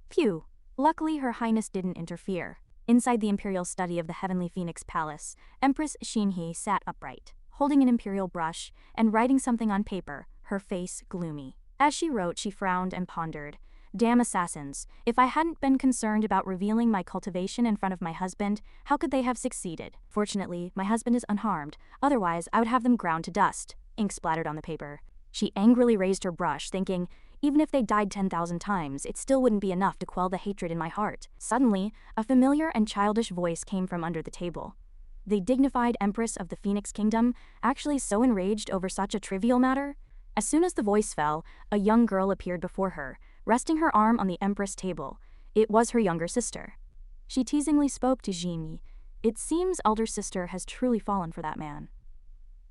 "Phew, luckily her highness didn't interfere." Inside the imperial study of the Heavenly Phoenix Palace, Empress Xinhe sat upright, holding an imperial brush and writing something on paper, her face gloomy. As she wrote, she frowned and pondered. "Damn assassins, if I hadn't been concerned about revealing my cultivation in front of my husband, how could they have succeeded? Fortunately, my husband is unharmed, otherwise I would have them ground to dust." Ink splattered on the paper. She angrily raised her brush, thinking, even if they died 10,000 times, it still wouldn't be enough to quell the hatred in my heart. Suddenly, a familiar and childish voice came from under the table. The dignified Empress of the Phoenix Kingdom, actually so enraged over such a trivial matter? As soon as the voice fell, a young girl appeared before her, resting her arm on the Empress table. It was her younger sister. She teasingly spoke to Gyani. "It seems elder sister has truly fallen for that man."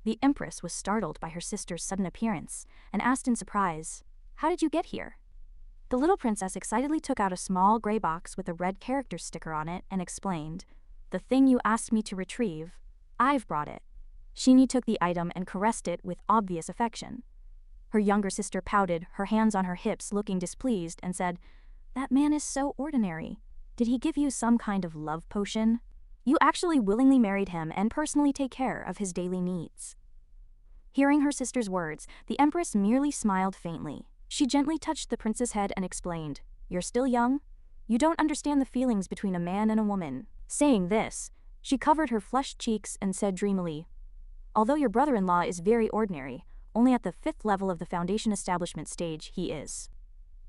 The Empress was startled by her sister's sudden appearance and asked in surprise, "How did you get here?" The little princess excitedly took out a small gray box with a red character sticker on it and explained, "The thing you asked me to retrieve, I've brought it." Gyani took the item and caressed it with obvious affection. Her younger sister pouted, her hands on her hips, looking displeased, and said, "That man is so ordinary. Did he give you some kind of love potion? You actually willingly married him and personally take care of his daily needs." Hearing her sister's words, the Empress merely smiled faintly. She gently touched the prince's head and explained, "You're still young. You don't understand the feelings between a man and a woman." Saying this, she covered her flushed cheeks and said dreamily, "Although your brother-in-law is very ordinary, only at the 5th level of the foundation establishment stage he is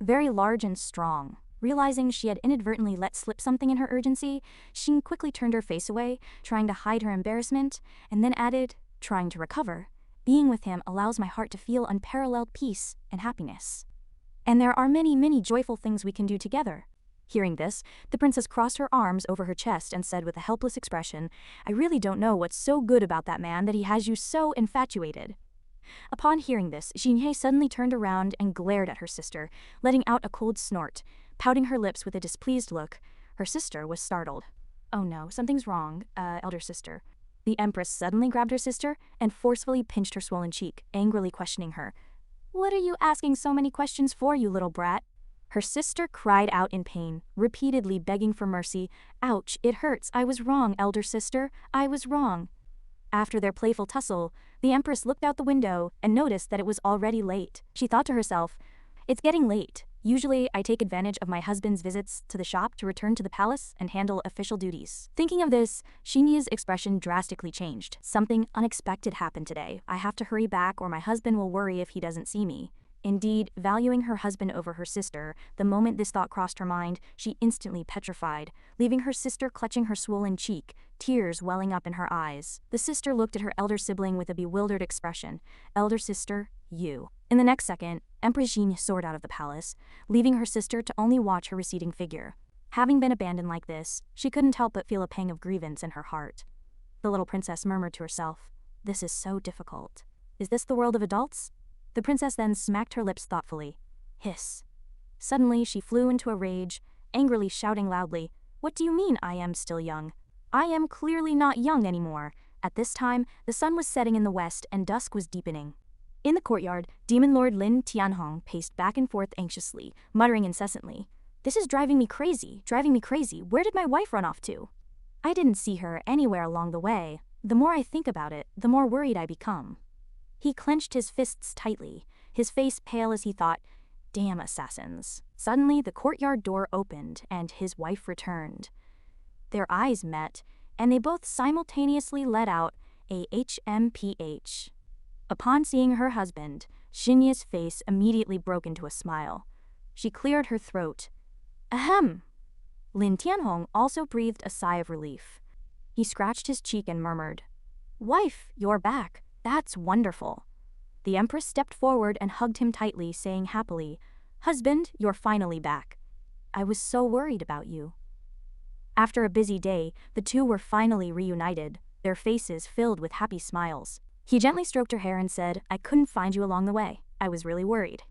very large and strong." Realizing she had inadvertently let slip something in her urgency, Xin quickly turned her face away, trying to hide her embarrassment, and then added, trying to recover, "Being with him allows my heart to feel unparalleled peace and happiness. And there are many, many joyful things we can do together." Hearing this, the princess crossed her arms over her chest and said with a helpless expression, "I really don't know what's so good about that man that he has you so infatuated." Upon hearing this, Xinhe suddenly turned around and glared at her sister, letting out a cold snort, pouting her lips with a displeased look. Her sister was startled. "Oh no, something's wrong, elder sister." The Empress suddenly grabbed her sister and forcefully pinched her swollen cheek, angrily questioning her. "What are you asking so many questions for, you little brat?" Her sister cried out in pain, repeatedly begging for mercy. "Ouch, it hurts. I was wrong, elder sister. I was wrong." After their playful tussle, the Empress looked out the window and noticed that it was already late. She thought to herself, "It's getting late. Usually, I take advantage of my husband's visits to the shop to return to the palace and handle official duties." Thinking of this, Xinye's expression drastically changed. "Something unexpected happened today. I have to hurry back or my husband will worry if he doesn't see me." Indeed, valuing her husband over her sister, the moment this thought crossed her mind, she instantly petrified, leaving her sister clutching her swollen cheek, tears welling up in her eyes. The sister looked at her elder sibling with a bewildered expression. "Elder sister, you." In the next second, Empress Xin soared out of the palace, leaving her sister to only watch her receding figure. Having been abandoned like this, she couldn't help but feel a pang of grievance in her heart. The little princess murmured to herself, "This is so difficult. Is this the world of adults?" The princess then smacked her lips thoughtfully. Hiss. Suddenly, she flew into a rage, angrily shouting loudly, "What do you mean I am still young? I am clearly not young anymore." At this time, the sun was setting in the west and dusk was deepening. In the courtyard, Demon Lord Lin Tianhong paced back and forth anxiously, muttering incessantly, "This is driving me crazy, driving me crazy. Where did my wife run off to? I didn't see her anywhere along the way. The more I think about it, the more worried I become." He clenched his fists tightly, his face pale as he thought, "Damn assassins." Suddenly, the courtyard door opened and his wife returned. Their eyes met, and they both simultaneously let out a HMPH. Upon seeing her husband, Xinye's face immediately broke into a smile. She cleared her throat. "Ahem." Lin Tianhong also breathed a sigh of relief. He scratched his cheek and murmured, "Wife, you're back. That's wonderful." The Empress stepped forward and hugged him tightly, saying happily, "Husband, you're finally back. I was so worried about you." After a busy day, the two were finally reunited. their faces filled with happy smiles. He gently stroked her hair and said, "I couldn't find you along the way. I was really worried."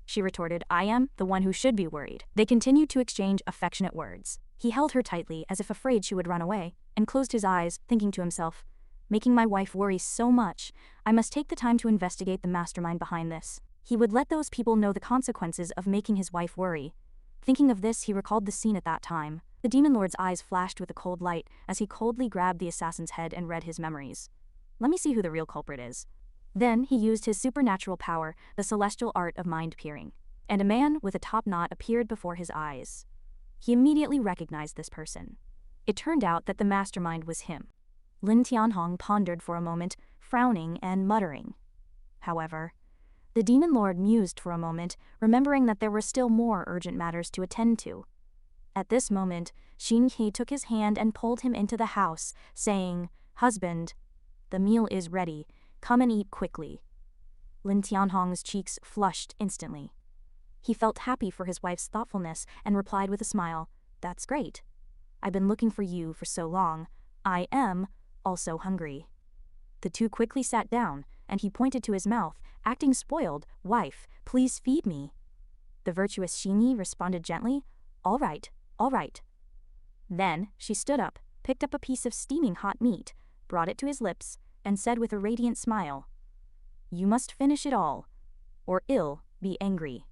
She retorted, "I am the one who should be worried." They continued to exchange affectionate words. He held her tightly as if afraid she would run away, and closed his eyes, thinking to himself, "Making my wife worry so much, I must take the time to investigate the mastermind behind this." He would let those people know the consequences of making his wife worry. Thinking of this, he recalled the scene at that time. The demon lord's eyes flashed with a cold light as he coldly grabbed the assassin's head and read his memories. Let me see who the real culprit is. Then he used his supernatural power, the celestial art of mind peering, and a man with a top knot appeared before his eyes. He immediately recognized this person. It turned out that the mastermind was him. Lin Tianhong pondered for a moment, frowning and muttering. However, the demon lord mused for a moment, remembering that there were still more urgent matters to attend to. At this moment, Xin He took his hand and pulled him into the house, saying, "Husband, the meal is ready. Come and eat quickly." Lin Tianhong's cheeks flushed instantly. He felt happy for his wife's thoughtfulness and replied with a smile, "That's great. I've been looking for you for so long. I am also hungry." The two quickly sat down, and he pointed to his mouth, acting spoiled. "Wife, please feed me." The virtuous Xinyi responded gently, "All right, all right." Then she stood up, picked up a piece of steaming hot meat, brought it to his lips, and said with a radiant smile, "You must finish it all, or ill be angry."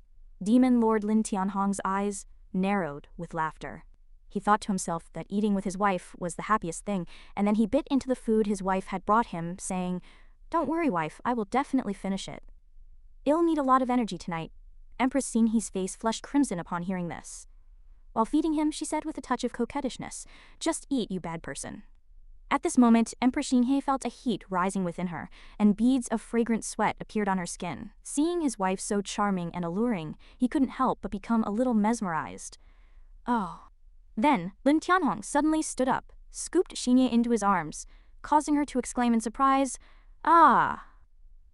Demon Lord Lin Tianhong's eyes narrowed with laughter. He thought to himself that eating with his wife was the happiest thing, and then he bit into the food his wife had brought him, saying, "Don't worry, wife, I will definitely finish it." "I'll need a lot of energy tonight." Empress Xinhe's face flushed crimson upon hearing this. While feeding him, she said with a touch of coquettishness, "Just eat, you bad person." At this moment, Empress Xinhe felt a heat rising within her, and beads of fragrant sweat appeared on her skin. Seeing his wife so charming and alluring, he couldn't help but become a little mesmerized. Oh. Then, Lin Tianhong suddenly stood up, scooped Xinhe into his arms, causing her to exclaim in surprise, "Ah!"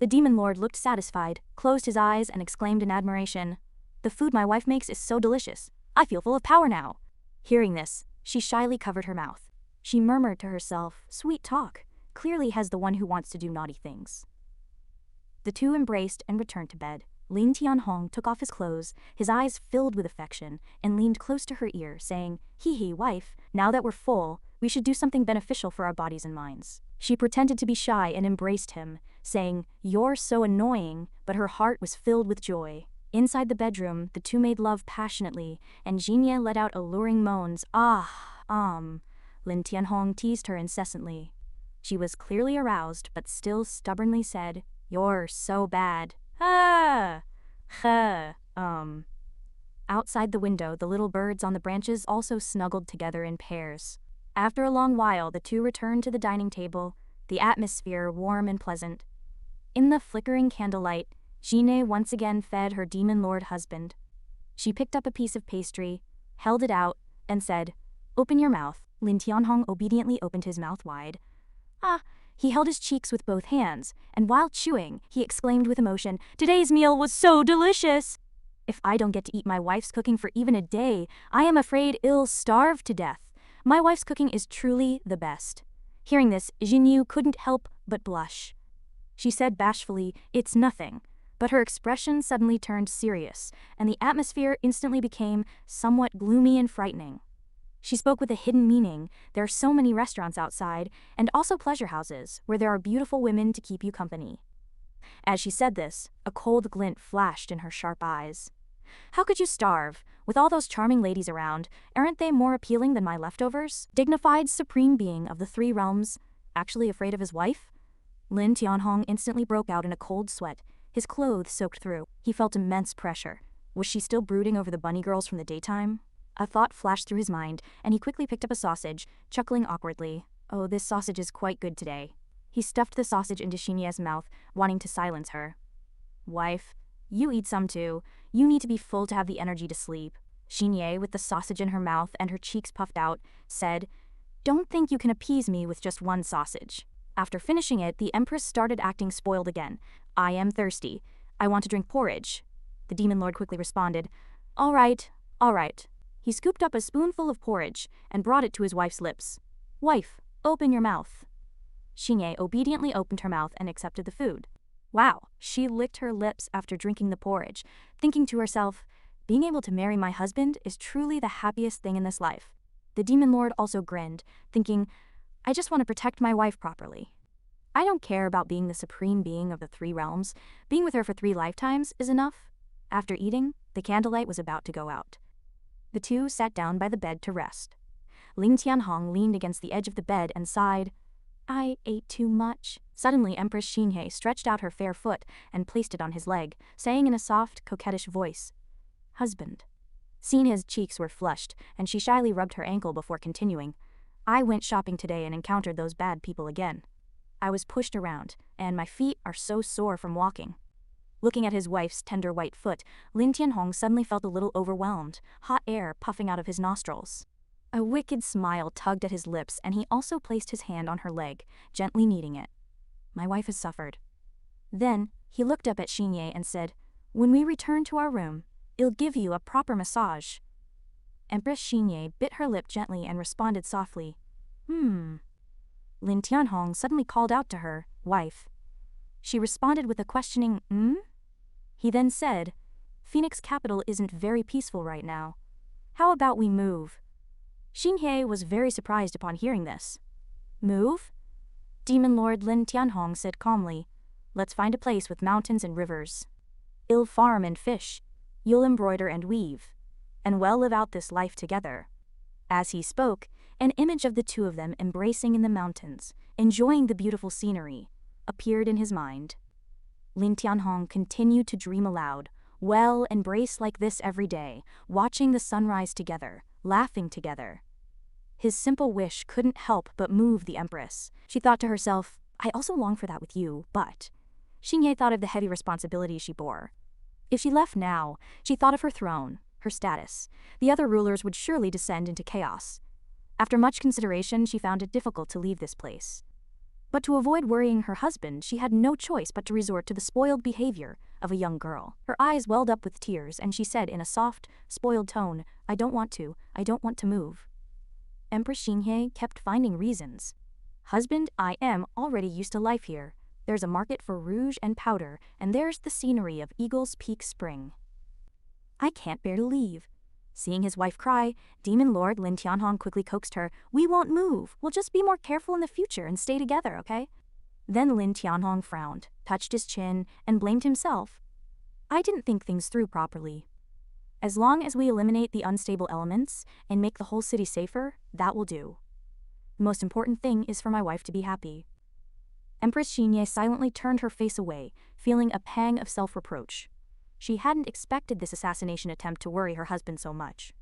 The demon lord looked satisfied, closed his eyes, and exclaimed in admiration, "The food my wife makes is so delicious. I feel full of power now." Hearing this, she shyly covered her mouth. She murmured to herself, "Sweet talk, clearly has the one who wants to do naughty things." The two embraced and returned to bed. Lin Tianhong took off his clothes, his eyes filled with affection, and leaned close to her ear, saying, "Hee, wife, now that we're full, we should do something beneficial for our bodies and minds." She pretended to be shy and embraced him, saying, "You're so annoying," but her heart was filled with joy. Inside the bedroom, the two made love passionately, and Xinye let out alluring moans, Lin Tianhong teased her incessantly. She was clearly aroused, but still stubbornly said, "You're so bad." Outside the window, the little birds on the branches also snuggled together in pairs. After a long while, the two returned to the dining table, the atmosphere warm and pleasant. In the flickering candlelight, Xinhe once again fed her demon lord husband. She picked up a piece of pastry, held it out, and said, "Open your mouth." Lin Tianhong obediently opened his mouth wide. He held his cheeks with both hands, and while chewing, he exclaimed with emotion, "Today's meal was so delicious! If I don't get to eat my wife's cooking for even a day, I am afraid I'll starve to death. My wife's cooking is truly the best." Hearing this, Jinyu couldn't help but blush. She said bashfully, "It's nothing," but her expression suddenly turned serious, and the atmosphere instantly became somewhat gloomy and frightening. She spoke with a hidden meaning. There are so many restaurants outside, and also pleasure houses, where there are beautiful women to keep you company. As she said this, a cold glint flashed in her sharp eyes. "How could you starve? With all those charming ladies around, aren't they more appealing than my leftovers?" Dignified supreme being of the three realms, actually afraid of his wife? Lin Tianhong instantly broke out in a cold sweat, his clothes soaked through. He felt immense pressure. Was she still brooding over the bunny girls from the daytime? A thought flashed through his mind, and he quickly picked up a sausage, chuckling awkwardly. "Oh, this sausage is quite good today." He stuffed the sausage into Xinye's mouth, wanting to silence her. "Wife, you eat some too. You need to be full to have the energy to sleep." Xinye, with the sausage in her mouth and her cheeks puffed out, said, "Don't think you can appease me with just one sausage." After finishing it, the Empress started acting spoiled again. "I am thirsty. I want to drink porridge." The demon lord quickly responded, All right, all right." He scooped up a spoonful of porridge and brought it to his wife's lips. "Wife, open your mouth." Xingye obediently opened her mouth and accepted the food. Wow, she licked her lips after drinking the porridge, thinking to herself, being able to marry my husband is truly the happiest thing in this life. The demon lord also grinned, thinking, I just want to protect my wife properly. I don't care about being the supreme being of the 3 realms. Being with her for 3 lifetimes is enough. After eating, the candlelight was about to go out. The two sat down by the bed to rest. Ling Tianhong leaned against the edge of the bed and sighed, I ate too much. Suddenly, Empress Xingye stretched out her fair foot and placed it on his leg, saying in a soft, coquettish voice, Husband. Xingye's cheeks were flushed, and she shyly rubbed her ankle before continuing, I went shopping today and encountered those bad people again. I was pushed around, and my feet are so sore from walking. Looking at his wife's tender white foot, Lin Tianhong suddenly felt a little overwhelmed, hot air puffing out of his nostrils. A wicked smile tugged at his lips, and he also placed his hand on her leg, gently kneading it. My wife has suffered. Then, he looked up at Xingye and said, When we return to our room, I'll give you a proper massage. Empress Xingye bit her lip gently and responded softly, Lin Tianhong suddenly called out to her, Wife. She responded with a questioning, He then said, Phoenix capital isn't very peaceful right now. How about we move? Xingye was very surprised upon hearing this. Move? Demon Lord Lin Tianhong said calmly, Let's find a place with mountains and rivers. I'll farm and fish. You'll embroider and weave. And we'll live out this life together. As he spoke, an image of the two of them embracing in the mountains, enjoying the beautiful scenery, appeared in his mind. Lin Tianhong continued to dream aloud, well embrace like this every day, watching the sunrise together, laughing together. His simple wish couldn't help but move the Empress. She thought to herself, I also long for that with you, but... Xingye thought of the heavy responsibility she bore. If she left now, she thought of her throne, her status. The other rulers would surely descend into chaos. After much consideration, she found it difficult to leave this place. But to avoid worrying her husband, she had no choice but to resort to the spoiled behavior of a young girl. Her eyes welled up with tears, and she said in a soft, spoiled tone, I don't want to move. Empress Xingye kept finding reasons. Husband, I am already used to life here. There's a market for rouge and powder, and there's the scenery of Eagle's Peak Spring. I can't bear to leave. Seeing his wife cry, Demon Lord Lin Tianhong quickly coaxed her, We won't move. We'll just be more careful in the future and stay together, okay? Then Lin Tianhong frowned, touched his chin, and blamed himself. I didn't think things through properly. As long as we eliminate the unstable elements and make the whole city safer, that will do. The most important thing is for my wife to be happy. Empress Xingye silently turned her face away, feeling a pang of self-reproach. She hadn't expected this assassination attempt to worry her husband so much.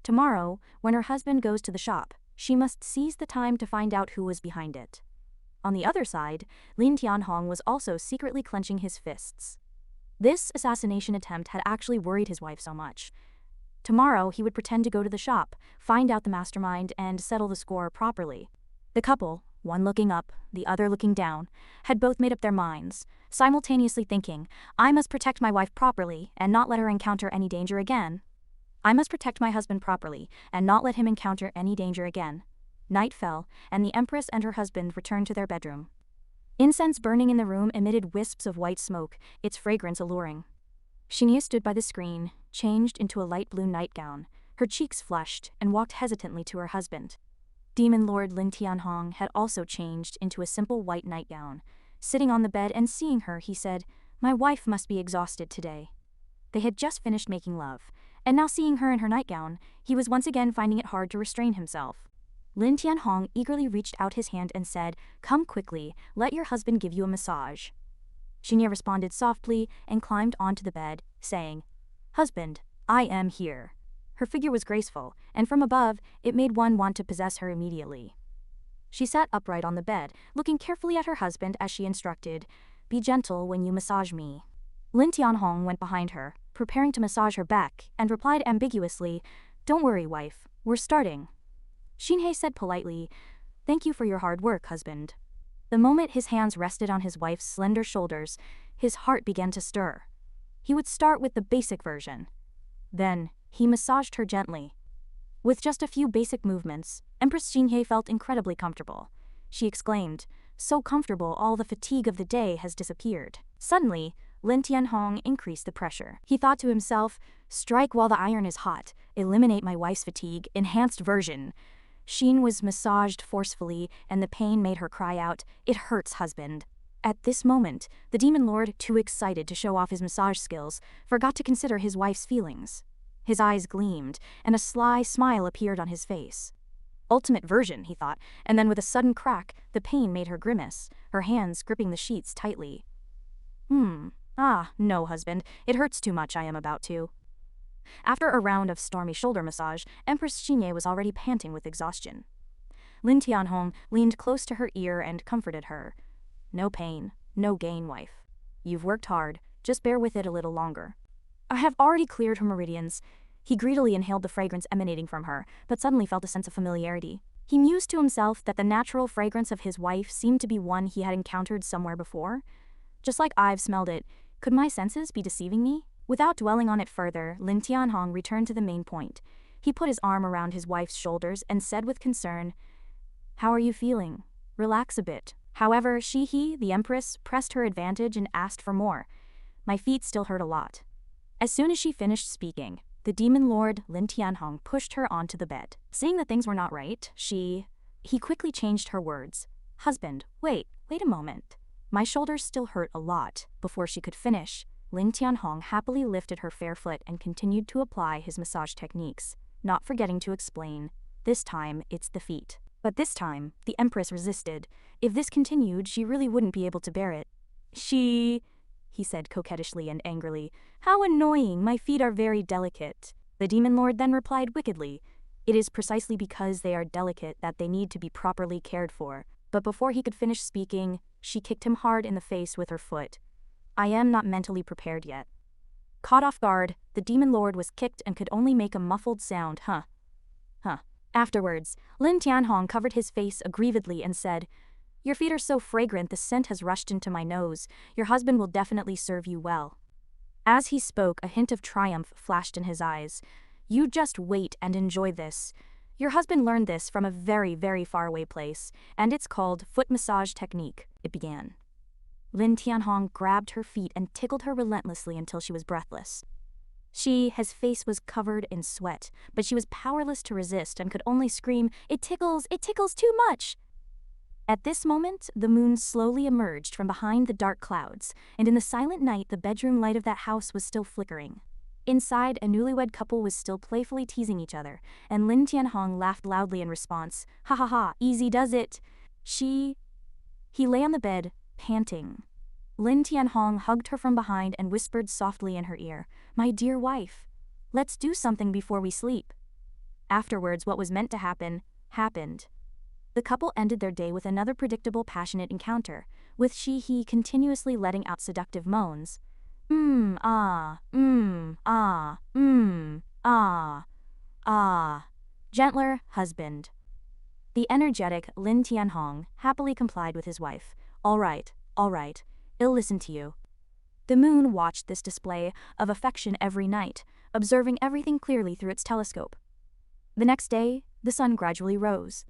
Tomorrow, when her husband goes to the shop, she must seize the time to find out who was behind it. On the other side, Lin Tianhong was also secretly clenching his fists. This assassination attempt had actually worried his wife so much. Tomorrow, he would pretend to go to the shop, find out the mastermind, and settle the score properly. The couple, one looking up, the other looking down, had both made up their minds, simultaneously thinking, I must protect my wife properly and not let her encounter any danger again. I must protect my husband properly and not let him encounter any danger again. Night fell, and the Empress and her husband returned to their bedroom. Incense burning in the room emitted wisps of white smoke, its fragrance alluring. Xingye stood by the screen, changed into a light blue nightgown, her cheeks flushed, and walked hesitantly to her husband. Demon Lord Lin Tianhong had also changed into a simple white nightgown. Sitting on the bed and seeing her, he said, My wife must be exhausted today. They had just finished making love, and now seeing her in her nightgown, he was once again finding it hard to restrain himself. Lin Tianhong eagerly reached out his hand and said, Come quickly, let your husband give you a massage. Xingye responded softly and climbed onto the bed, saying, Husband, I am here. Her figure was graceful, and from above, it made one want to possess her immediately. She sat upright on the bed, looking carefully at her husband as she instructed, Be gentle when you massage me. Lin Tianhong went behind her, preparing to massage her back, and replied ambiguously, Don't worry, wife, we're starting. Xingye said politely, Thank you for your hard work, husband. The moment his hands rested on his wife's slender shoulders, his heart began to stir. He would start with the basic version. Then, he massaged her gently. With just a few basic movements, Empress Xingye felt incredibly comfortable. She exclaimed, so comfortable all the fatigue of the day has disappeared. Suddenly, Lin Tianhong increased the pressure. He thought to himself, strike while the iron is hot, eliminate my wife's fatigue, enhanced version. Sheen was massaged forcefully, and the pain made her cry out, "It hurts, husband." At this moment, the demon lord, too excited to show off his massage skills, forgot to consider his wife's feelings. His eyes gleamed, and a sly smile appeared on his face. Ultimate version, he thought, and then with a sudden crack, the pain made her grimace, her hands gripping the sheets tightly. No, husband, it hurts too much, I am about to. After a round of stormy shoulder massage, Empress Xinye was already panting with exhaustion. Lin Tianhong leaned close to her ear and comforted her. No pain, no gain, wife. You've worked hard, just bear with it a little longer. I have already cleared her meridians. He greedily inhaled the fragrance emanating from her, but suddenly felt a sense of familiarity. He mused to himself that the natural fragrance of his wife seemed to be one he had encountered somewhere before. Just like I've smelled it, could my senses be deceiving me? Without dwelling on it further, Lin Tianhong returned to the main point. He put his arm around his wife's shoulders and said with concern, "How are you feeling? Relax a bit." However, the Empress, pressed her advantage and asked for more. My feet still hurt a lot. As soon as she finished speaking, the demon lord Lin Tianhong pushed her onto the bed. Seeing that things were not right, he quickly changed her words. "Husband, wait a moment. My shoulders still hurt a lot." Before she could finish, Lin Tianhong happily lifted her fair foot and continued to apply his massage techniques, not forgetting to explain, "This time, it's the feet." But this time, the Empress resisted. If this continued, she really wouldn't be able to bear it. He said coquettishly and angrily, "How annoying, my feet are very delicate." The demon lord then replied wickedly, "It is precisely because they are delicate that they need to be properly cared for." But before he could finish speaking, she kicked him hard in the face with her foot. "I am not mentally prepared yet." Caught off guard, the demon lord was kicked and could only make a muffled sound, huh. Afterwards, Lin Tianhong covered his face aggrievedly and said, "Your feet are so fragrant the scent has rushed into my nose. Your husband will definitely serve you well." As he spoke, a hint of triumph flashed in his eyes. "You just wait and enjoy this. Your husband learned this from a very, very faraway place, and it's called foot massage technique," it began. Lin Tianhong grabbed her feet and tickled her relentlessly until she was breathless. His face was covered in sweat, but she was powerless to resist and could only scream, it tickles too much." At this moment, the moon slowly emerged from behind the dark clouds, and in the silent night the bedroom light of that house was still flickering. Inside, a newlywed couple was still playfully teasing each other, and Lin Tianhong laughed loudly in response. "Ha ha ha, easy does it." He lay on the bed, panting. Lin Tianhong hugged her from behind and whispered softly in her ear, "My dear wife, let's do something before we sleep." Afterwards, what was meant to happen, happened. The couple ended their day with another predictable passionate encounter, with he continuously letting out seductive moans. Gentler, husband. The energetic Lin Tianhong happily complied with his wife. All right, I'll listen to you." The moon watched this display of affection every night, observing everything clearly through its telescope. The next day, the sun gradually rose.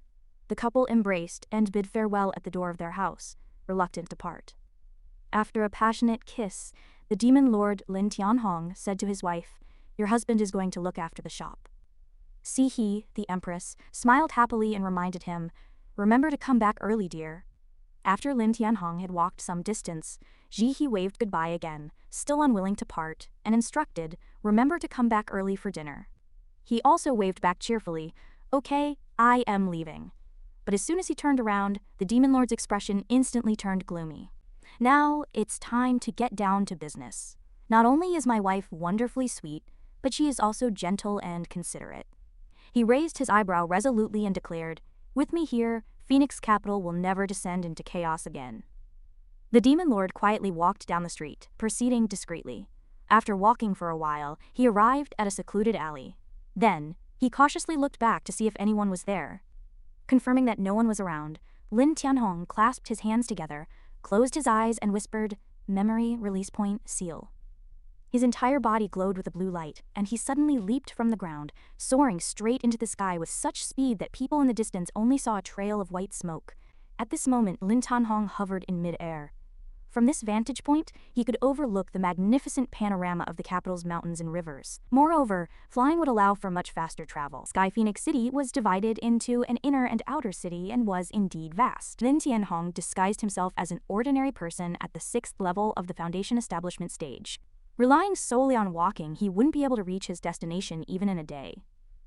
The couple embraced and bid farewell at the door of their house, reluctant to part. After a passionate kiss, the demon lord Lin Tianhong said to his wife, "Your husband is going to look after the shop." The Empress, smiled happily and reminded him, "Remember to come back early, dear." After Lin Tianhong had walked some distance, he waved goodbye again, still unwilling to part, and instructed, "Remember to come back early for dinner." He also waved back cheerfully, "Okay, I am leaving." But as soon as he turned around, the demon lord's expression instantly turned gloomy. "Now, it's time to get down to business. Not only is my wife wonderfully sweet, but she is also gentle and considerate." He raised his eyebrow resolutely and declared, "With me here, Phoenix Capital will never descend into chaos again." The demon lord quietly walked down the street, proceeding discreetly. After walking for a while, he arrived at a secluded alley. Then, he cautiously looked back to see if anyone was there. Confirming that no one was around, Lin Tianhong clasped his hands together, closed his eyes and whispered, "Memory release point seal." His entire body glowed with a blue light, and he suddenly leaped from the ground, soaring straight into the sky with such speed that people in the distance only saw a trail of white smoke. At this moment, Lin Tianhong hovered in mid-air. From this vantage point, he could overlook the magnificent panorama of the capital's mountains and rivers. Moreover, flying would allow for much faster travel. Sky Phoenix City was divided into an inner and outer city and was indeed vast. Lin Tianhong disguised himself as an ordinary person at the 6th level of the Foundation Establishment stage. Relying solely on walking, he wouldn't be able to reach his destination even in a day.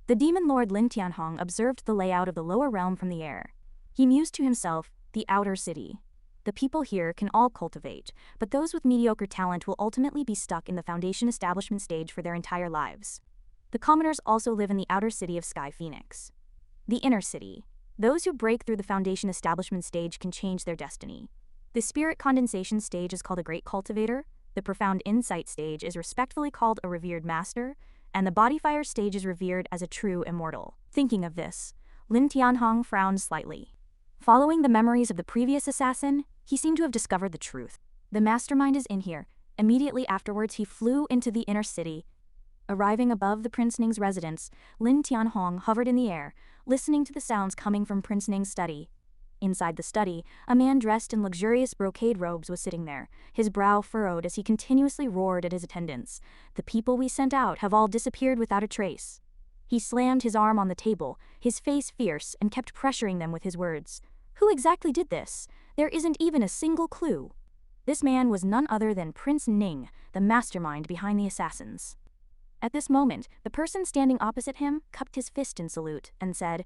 The demon lord Lin Tianhong observed the layout of the lower realm from the air. He mused to himself, the outer city. The people here can all cultivate, but those with mediocre talent will ultimately be stuck in the Foundation Establishment stage for their entire lives. The commoners also live in the outer city of Sky Phoenix. The inner city. Those who break through the Foundation Establishment stage can change their destiny. The Spirit Condensation stage is called a Great Cultivator, the Profound Insight stage is respectfully called a Revered Master, and the Body Fire stage is revered as a true immortal. Thinking of this, Lin Tianhong frowned slightly. Following the memories of the previous assassin, he seemed to have discovered the truth. The mastermind is in here. Immediately afterwards, he flew into the inner city. Arriving above the Prince Ning's residence, Lin Tianhong hovered in the air, listening to the sounds coming from Prince Ning's study. Inside the study, a man dressed in luxurious brocade robes was sitting there, his brow furrowed as he continuously roared at his attendants. "The people we sent out have all disappeared without a trace." He slammed his arm on the table, his face fierce, and kept pressuring them with his words. "Who exactly did this? There isn't even a single clue." This man was none other than Prince Ning, the mastermind behind the assassins. At this moment, the person standing opposite him cupped his fist in salute and said,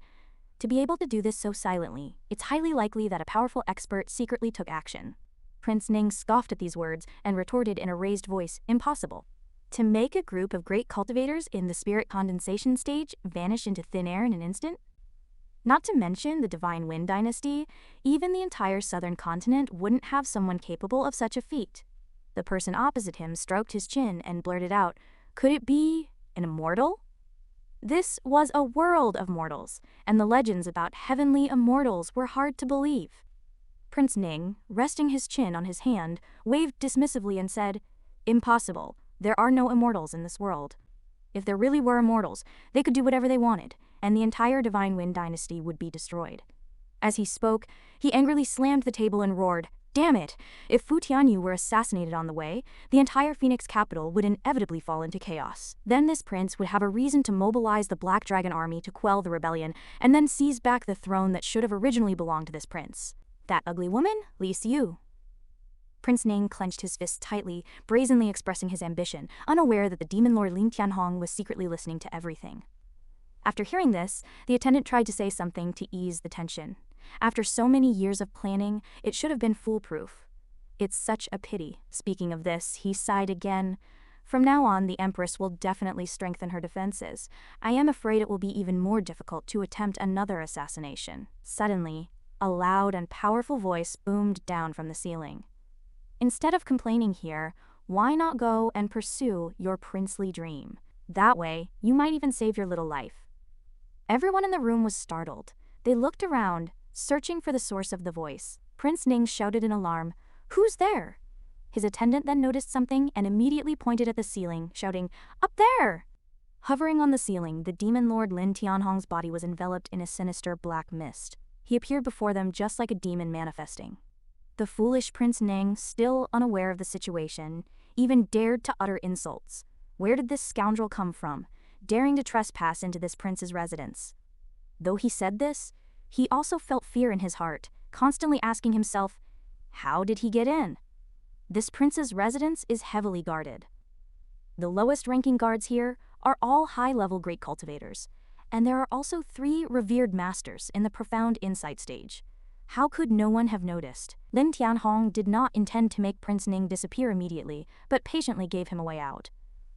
"To be able to do this so silently, it's highly likely that a powerful expert secretly took action." Prince Ning scoffed at these words and retorted in a raised voice, "Impossible. To make a group of great cultivators in the Spirit Condensation stage vanish into thin air in an instant? Not to mention the Divine Wind Dynasty, even the entire southern continent wouldn't have someone capable of such a feat." The person opposite him stroked his chin and blurted out, "Could it be an immortal?" This was a world of mortals, and the legends about heavenly immortals were hard to believe. Prince Ning, resting his chin on his hand, waved dismissively and said, "Impossible. There are no immortals in this world. If there really were immortals, they could do whatever they wanted, and the entire Divine Wind Dynasty would be destroyed." As he spoke, he angrily slammed the table and roared, "Damn it! If Fu Tianyu were assassinated on the way, the entire Phoenix capital would inevitably fall into chaos. Then this prince would have a reason to mobilize the Black Dragon army to quell the rebellion, and then seize back the throne that should have originally belonged to this prince. That ugly woman, Li Xiu." Prince Ning clenched his fists tightly, brazenly expressing his ambition, unaware that the demon lord Lin Tianhong was secretly listening to everything. After hearing this, the attendant tried to say something to ease the tension. After so many years of planning, it should have been foolproof. "It's such a pity." Speaking of this, he sighed again. "From now on, the Empress will definitely strengthen her defenses. I am afraid it will be even more difficult to attempt another assassination." Suddenly, a loud and powerful voice boomed down from the ceiling. "Instead of complaining here, why not go and pursue your princely dream? That way, you might even save your little life." Everyone in the room was startled. They looked around, searching for the source of the voice. Prince Ning shouted in alarm, "Who's there?" His attendant then noticed something and immediately pointed at the ceiling, shouting, "Up there!" Hovering on the ceiling, the demon lord Lin Tianhong's body was enveloped in a sinister black mist. He appeared before them just like a demon manifesting. The foolish Prince Ning, still unaware of the situation, even dared to utter insults. Where did this scoundrel come from, daring to trespass into this prince's residence? Though he said this, he also felt fear in his heart, constantly asking himself, how did he get in? This prince's residence is heavily guarded. The lowest-ranking guards here are all high-level great cultivators, and there are also 3 revered masters in the Profound Insight stage. How could no one have noticed? Lin Tianhong did not intend to make Prince Ning disappear immediately, but patiently gave him a way out.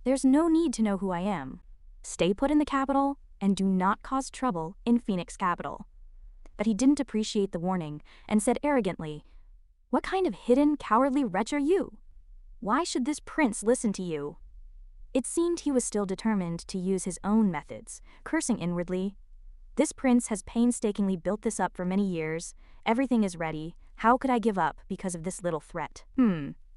"There's no need to know who I am. Stay put in the capital, and do not cause trouble in Phoenix capital." But he didn't appreciate the warning, and said arrogantly, "What kind of hidden, cowardly wretch are you? Why should this prince listen to you?" It seemed he was still determined to use his own methods, cursing inwardly, "This prince has painstakingly built this up for many years. Everything is ready. How could I give up because of this little threat?"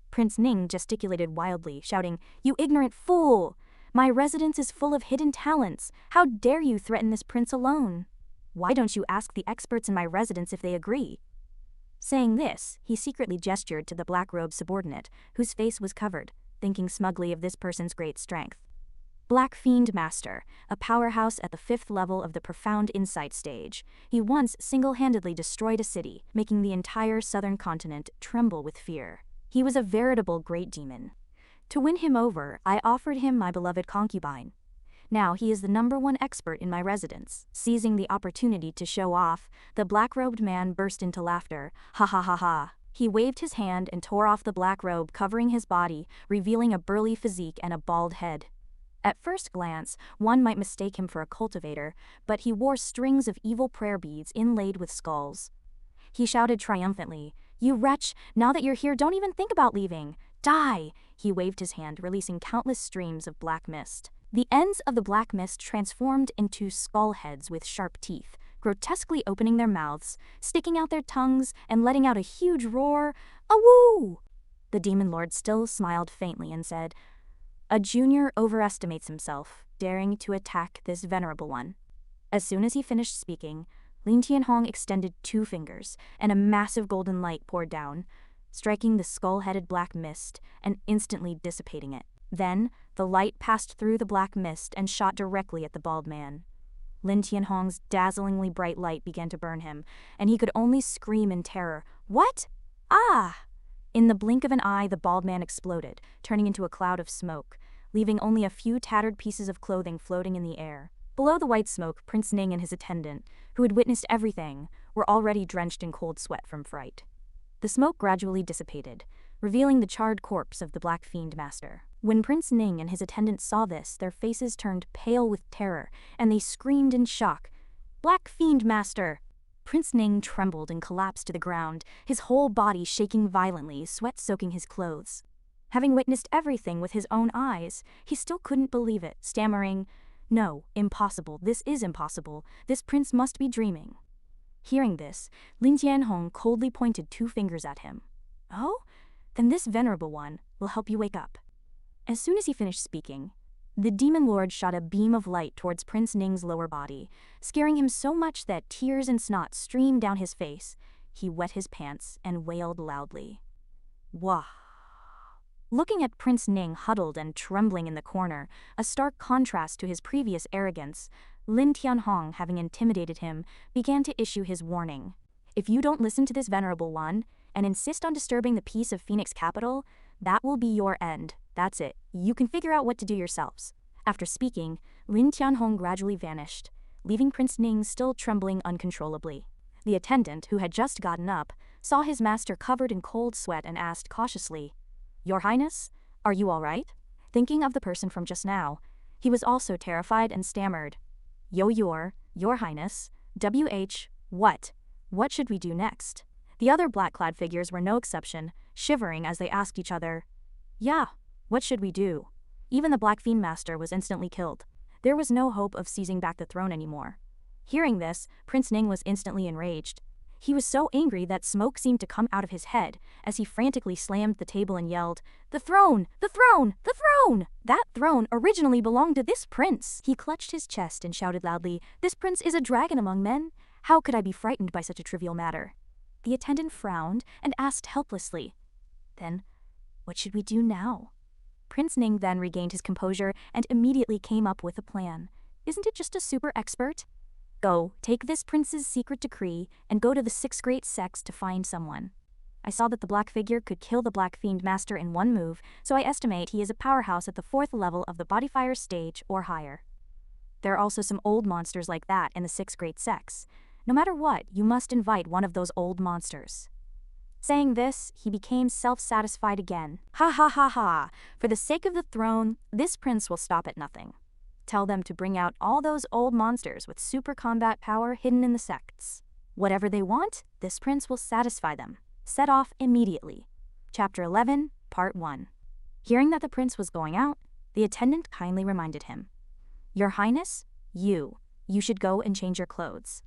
Prince Ning gesticulated wildly, shouting, "You ignorant fool! My residence is full of hidden talents. How dare you threaten this prince alone? Why don't you ask the experts in my residence if they agree? Saying this, he secretly gestured to the black-robed subordinate, whose face was covered, thinking smugly of this person's great strength. Black Fiend Master, a powerhouse at the 5th level of the Profound Insight stage, he once single-handedly destroyed a city, making the entire southern continent tremble with fear. He was a veritable great demon. To win him over, I offered him my beloved concubine. Now he is the #1 expert in my residence. Seizing the opportunity to show off, the black-robed man burst into laughter. Ha ha ha ha. He waved his hand and tore off the black robe covering his body, revealing a burly physique and a bald head. At first glance, one might mistake him for a cultivator, but he wore strings of evil prayer beads inlaid with skulls. He shouted triumphantly, "You wretch, now that you're here, don't even think about leaving. Die!" He waved his hand, releasing countless streams of black mist. The ends of the black mist transformed into skull heads with sharp teeth, grotesquely opening their mouths, sticking out their tongues, and letting out a huge roar. "Awoo!" The demon lord still smiled faintly and said, "A junior overestimates himself, daring to attack this venerable one." As soon as he finished speaking, Lin Tianhong extended 2 fingers, and a massive golden light poured down, striking the skull-headed black mist and instantly dissipating it. Then, the light passed through the black mist and shot directly at the bald man. Lin Tianhong's dazzlingly bright light began to burn him, and he could only scream in terror, "What? Ah!" In the blink of an eye, the bald man exploded, turning into a cloud of smoke, leaving only a few tattered pieces of clothing floating in the air. Below the white smoke, Prince Ning and his attendant, who had witnessed everything, were already drenched in cold sweat from fright. The smoke gradually dissipated, revealing the charred corpse of the Black Fiend Master. When Prince Ning and his attendant saw this, their faces turned pale with terror, and they screamed in shock, "Black Fiend Master!" Prince Ning trembled and collapsed to the ground, his whole body shaking violently, sweat soaking his clothes. Having witnessed everything with his own eyes, he still couldn't believe it, stammering, "No, impossible, this is impossible, this prince must be dreaming." Hearing this, Lin Tianhong coldly pointed 2 fingers at him. "Oh? Then this venerable one will help you wake up." As soon as he finished speaking, the demon lord shot a beam of light towards Prince Ning's lower body, scaring him so much that tears and snot streamed down his face. He wet his pants and wailed loudly. "Wah!" Looking at Prince Ning huddled and trembling in the corner, a stark contrast to his previous arrogance, Lin Tianhong, having intimidated him, began to issue his warning. "If you don't listen to this venerable one, and insist on disturbing the peace of Phoenix Capital, that will be your end. That's it. You can figure out what to do yourselves." After speaking, Lin Tianhong gradually vanished, leaving Prince Ning still trembling uncontrollably. The attendant, who had just gotten up, saw his master covered in cold sweat and asked cautiously, "Your Highness, are you all right?" Thinking of the person from just now, he was also terrified and stammered, Your Highness, what? What should we do next?" The other black-clad figures were no exception, shivering as they asked each other, "Yeah, what should we do?" Even the Black Fiend Master was instantly killed. There was no hope of seizing back the throne anymore. Hearing this, Prince Ning was instantly enraged. He was so angry that smoke seemed to come out of his head as he frantically slammed the table and yelled, "The throne! The throne! The throne! That throne originally belonged to this prince!" He clutched his chest and shouted loudly, "This prince is a dragon among men! How could I be frightened by such a trivial matter?" The attendant frowned and asked helplessly, "Then, what should we do now?" Prince Ning then regained his composure and immediately came up with a plan. "Isn't it just a super expert? Go, take this prince's secret decree and go to the 6 great sects to find someone. I saw that the black figure could kill the Black Fiend Master in 1 move, so I estimate he is a powerhouse at the 4th level of the Bodyfire stage or higher. There are also some old monsters like that in the 6 great sects. No matter what, you must invite one of those old monsters." Saying this, he became self-satisfied again. "Ha ha ha ha! For the sake of the throne, this prince will stop at nothing. Tell them to bring out all those old monsters with super combat power hidden in the sects. Whatever they want, this prince will satisfy them. Set off immediately." Chapter 11, Part 1. Hearing that the prince was going out, the attendant kindly reminded him, "Your Highness, you should go and change your clothes."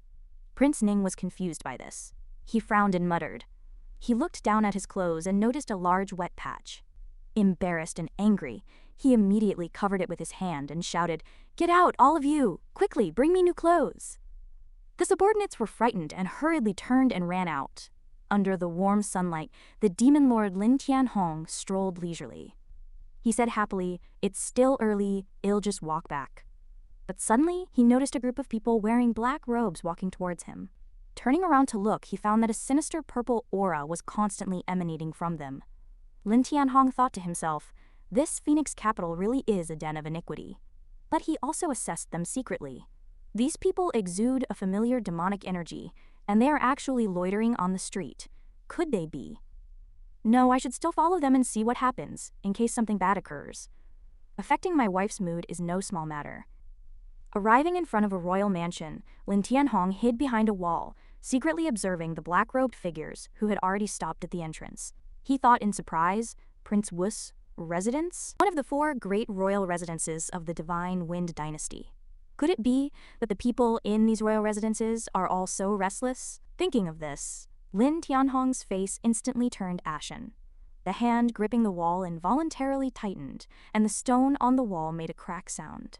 Prince Ning was confused by this. He frowned and muttered. He looked down at his clothes and noticed a large wet patch. Embarrassed and angry, he immediately covered it with his hand and shouted, "Get out, all of you! Quickly, bring me new clothes!" The subordinates were frightened and hurriedly turned and ran out. Under the warm sunlight, the demon lord Lin Tianhong strolled leisurely. He said happily, "It's still early, I'll just walk back." But suddenly, he noticed a group of people wearing black robes walking towards him. Turning around to look, he found that a sinister purple aura was constantly emanating from them. Lin Tianhong thought to himself, this Phoenix capital really is a den of iniquity. But he also assessed them secretly. These people exude a familiar demonic energy, and they are actually loitering on the street. Could they be? No, I should still follow them and see what happens, in case something bad occurs. Affecting my wife's mood is no small matter. Arriving in front of a royal mansion, Lin Tianhong hid behind a wall, secretly observing the black-robed figures who had already stopped at the entrance. He thought in surprise, Prince Wu's residence? One of the 4 great royal residences of the Divine Wind dynasty. Could it be that the people in these royal residences are all so restless? Thinking of this, Lin Tianhong's face instantly turned ashen. The hand gripping the wall involuntarily tightened, and the stone on the wall made a crack sound.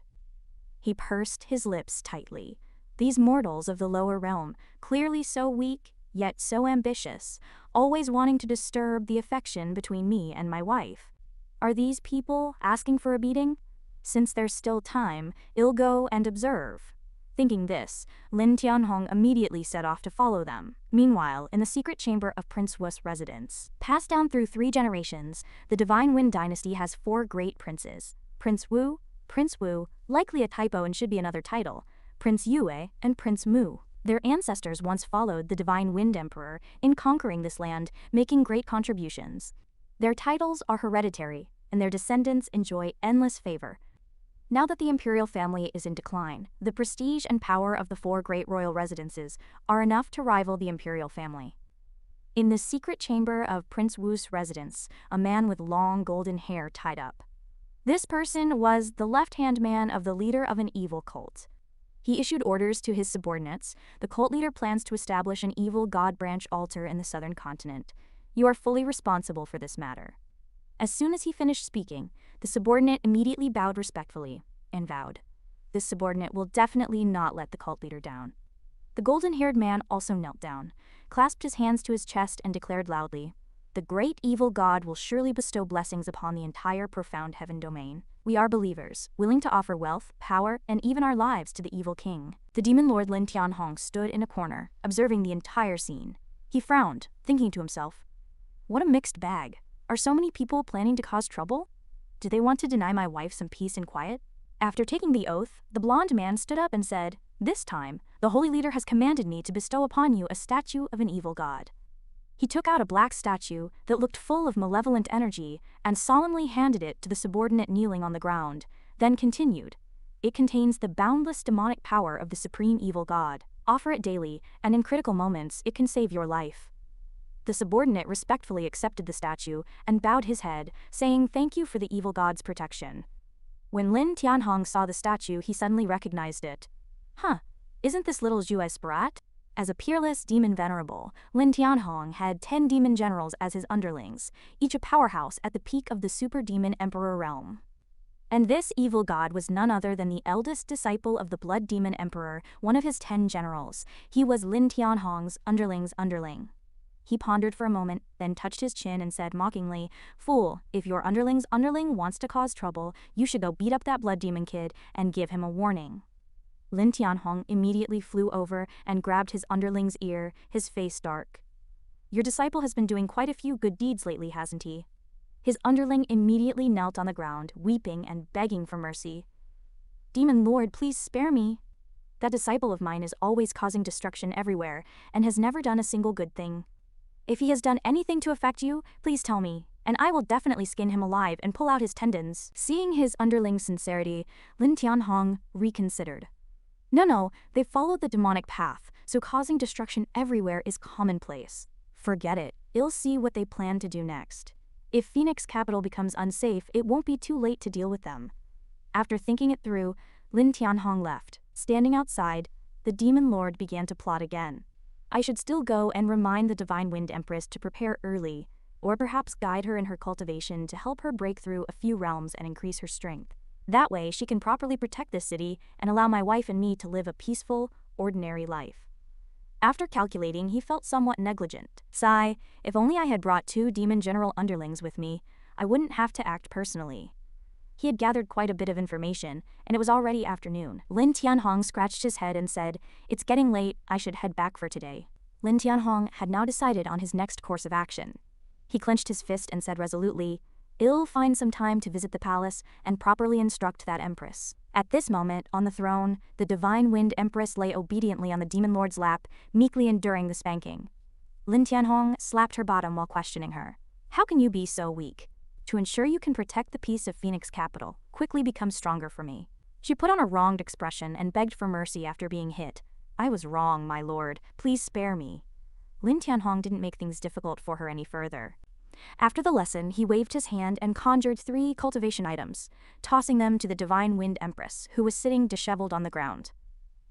He pursed his lips tightly. These mortals of the lower realm, clearly so weak, yet so ambitious, always wanting to disturb the affection between me and my wife. Are these people asking for a beating? Since there's still time, I'll go and observe. Thinking this, Lin Tianhong immediately set off to follow them. Meanwhile, in the secret chamber of Prince Wu's residence, passed down through 3 generations, the Divine Wind dynasty has 4 great princes. Prince Wu, likely a typo and should be another title, Prince Yue, and Prince Mu. Their ancestors once followed the Divine Wind Emperor in conquering this land, making great contributions. Their titles are hereditary, and their descendants enjoy endless favor. Now that the imperial family is in decline, the prestige and power of the 4 great royal residences are enough to rival the imperial family. In the secret chamber of Prince Wu's residence, a man with long golden hair tied up. This person was the left-hand man of the leader of an evil cult. He issued orders to his subordinates. The cult leader plans to establish an evil god branch altar in the southern continent. You are fully responsible for this matter. As soon as he finished speaking, the subordinate immediately bowed respectfully and vowed. This subordinate will definitely not let the cult leader down. The golden-haired man also knelt down, clasped his hands to his chest and declared loudly, "The great evil god will surely bestow blessings upon the entire profound heaven domain. We are believers, willing to offer wealth, power, and even our lives to the evil king." The demon lord Lin Tianhong stood in a corner, observing the entire scene. He frowned, thinking to himself, "What a mixed bag. Are so many people planning to cause trouble? Do they want to deny my wife some peace and quiet?" After taking the oath, the blonde man stood up and said, "This time, the holy leader has commanded me to bestow upon you a statue of an evil god." He took out a black statue that looked full of malevolent energy and solemnly handed it to the subordinate kneeling on the ground, then continued, "It contains the boundless demonic power of the supreme evil god. Offer it daily, and in critical moments it can save your life." The subordinate respectfully accepted the statue and bowed his head, saying thank you for the evil god's protection. When Lin Tianhong saw the statue, he suddenly recognized it. Isn't this little Zhu Sprat? As a peerless demon venerable, Lin Tianhong had 10 demon generals as his underlings, each a powerhouse at the peak of the super demon emperor realm. And this evil god was none other than the eldest disciple of the blood demon emperor, one of his 10 generals. He was Lin Tianhong's underling's underling. He pondered for a moment, then touched his chin and said mockingly, "Fool, if your underling's underling wants to cause trouble, you should go beat up that blood demon kid and give him a warning." Lin Tianhong immediately flew over and grabbed his underling's ear, his face dark. "Your disciple has been doing quite a few good deeds lately, hasn't he?" His underling immediately knelt on the ground, weeping and begging for mercy. "Demon Lord, please spare me. That disciple of mine is always causing destruction everywhere and has never done a single good thing. If he has done anything to affect you, please tell me, and I will definitely skin him alive and pull out his tendons." Seeing his underling's sincerity, Lin Tianhong reconsidered. No, they followed the demonic path, so causing destruction everywhere is commonplace. Forget it, I'll see what they plan to do next. If Phoenix capital becomes unsafe, it won't be too late to deal with them. After thinking it through, Lin Tianhong left. Standing outside, the demon lord began to plot again. I should still go and remind the Divine Wind Empress to prepare early, or perhaps guide her in her cultivation to help her break through a few realms and increase her strength. That way, she can properly protect this city and allow my wife and me to live a peaceful, ordinary life. After calculating, he felt somewhat negligent. Sigh, if only I had brought 2 demon general underlings with me, I wouldn't have to act personally. He had gathered quite a bit of information, and it was already afternoon. Lin Tianhong scratched his head and said, "It's getting late, I should head back for today." Lin Tianhong had now decided on his next course of action. He clenched his fist and said resolutely, "I'll find some time to visit the palace and properly instruct that empress." At this moment, on the throne, the divine wind empress lay obediently on the demon lord's lap, meekly enduring the spanking. Lin Tianhong slapped her bottom while questioning her. "How can you be so weak? To ensure you can protect the peace of Phoenix capital, quickly become stronger for me." She put on a wronged expression and begged for mercy after being hit. "I was wrong, my lord. Please spare me." Lin Tianhong didn't make things difficult for her any further. After the lesson, he waved his hand and conjured 3 cultivation items, tossing them to the divine wind empress, who was sitting disheveled on the ground.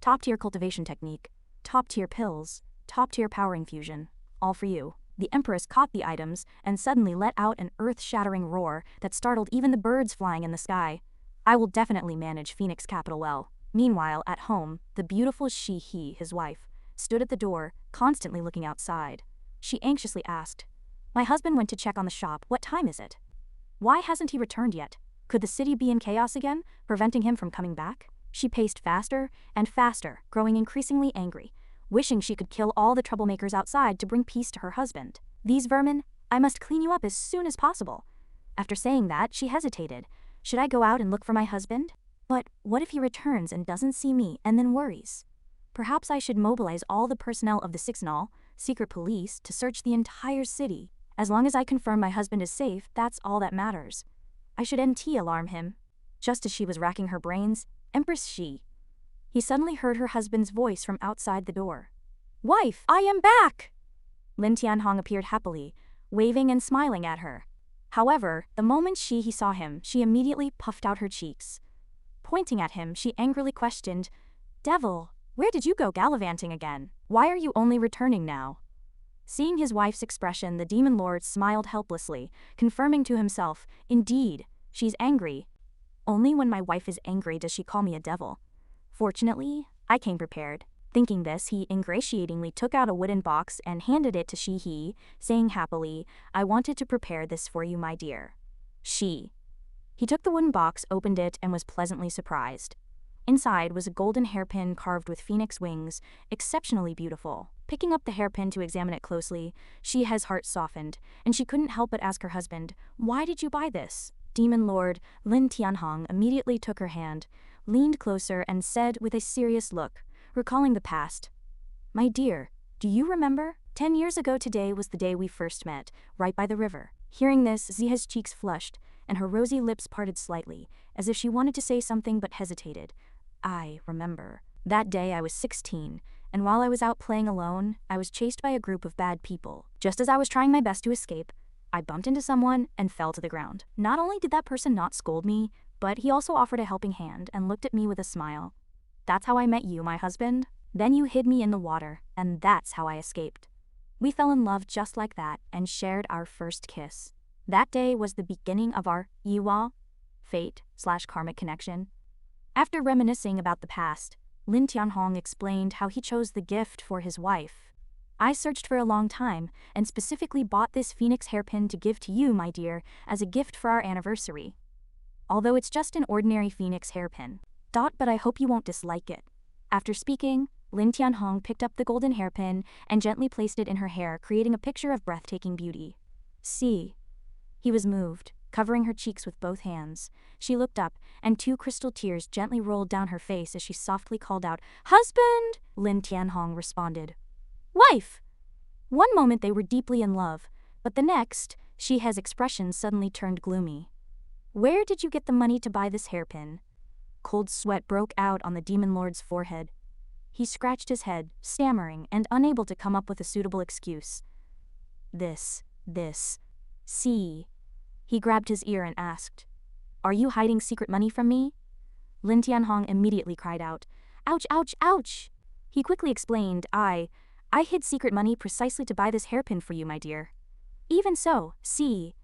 Top-tier cultivation technique, top-tier pills, top-tier power infusion, all for you. The empress caught the items and suddenly let out an earth-shattering roar that startled even the birds flying in the sky. "I will definitely manage Phoenix capital well." Meanwhile, at home, the beautiful Shi He, his wife, stood at the door, constantly looking outside. She anxiously asked, "My husband went to check on the shop. What time is it? Why hasn't he returned yet? Could the city be in chaos again, preventing him from coming back?" She paced faster and faster, growing increasingly angry, wishing she could kill all the troublemakers outside to bring peace to her husband. "These vermin, I must clean you up as soon as possible." After saying that, she hesitated. Should I go out and look for my husband? But what if he returns and doesn't see me and then worries? Perhaps I should mobilize all the personnel of the Sixnall, secret police, to search the entire city. As long as I confirm my husband is safe, that's all that matters. I should NT alarm him. Just as she was racking her brains, Empress Shi. He suddenly heard her husband's voice from outside the door. "Wife, I am back!" Lin Tianhong appeared happily, waving and smiling at her. However, the moment he saw him, she immediately puffed out her cheeks. Pointing at him, she angrily questioned, "Devil, where did you go gallivanting again? Why are you only returning now?" Seeing his wife's expression, the demon lord smiled helplessly, confirming to himself, "Indeed, she's angry. Only when my wife is angry does she call me a devil. Fortunately, I came prepared." Thinking this, he ingratiatingly took out a wooden box and handed it to Shi He, saying happily, "I wanted to prepare this for you, my dear." He took the wooden box, opened it, and was pleasantly surprised. Inside was a golden hairpin carved with phoenix wings, exceptionally beautiful. Picking up the hairpin to examine it closely, Shi's heart softened, and she couldn't help but ask her husband, "Why did you buy this?" Demon Lord Lin Tianhong immediately took her hand, leaned closer, and said with a serious look, recalling the past, "My dear, do you remember? 10 years ago today was the day we first met, right by the river." Hearing this, Ziha's cheeks flushed, and her rosy lips parted slightly, as if she wanted to say something but hesitated. "I remember. That day I was 16, and while I was out playing alone, I was chased by a group of bad people. Just as I was trying my best to escape, I bumped into someone and fell to the ground. Not only did that person not scold me, but he also offered a helping hand and looked at me with a smile. That's how I met you, my husband. Then you hid me in the water, and that's how I escaped. We fell in love just like that and shared our first kiss. That day was the beginning of our Yiwa, fate/karmic connection." After reminiscing about the past, Lin Tianhong explained how he chose the gift for his wife. "I searched for a long time and specifically bought this phoenix hairpin to give to you, my dear, as a gift for our anniversary. Although it's just an ordinary phoenix hairpin. But I hope you won't dislike it." After speaking, Lin Tianhong picked up the golden hairpin and gently placed it in her hair, creating a picture of breathtaking beauty. "See." He was moved, covering her cheeks with both hands. She looked up, and 2 crystal tears gently rolled down her face as she softly called out, "Husband!" Lin Tianhong responded, "Wife!" One moment they were deeply in love, but the next, Shi's expression suddenly turned gloomy. "Where did you get the money to buy this hairpin?" Cold sweat broke out on the demon lord's forehead. He scratched his head, stammering and unable to come up with a suitable excuse. This. See." He grabbed his ear and asked, "Are you hiding secret money from me?" Lin Tianhong immediately cried out, "Ouch, ouch, ouch!" He quickly explained, I hid secret money precisely to buy this hairpin for you, my dear." "Even so, see."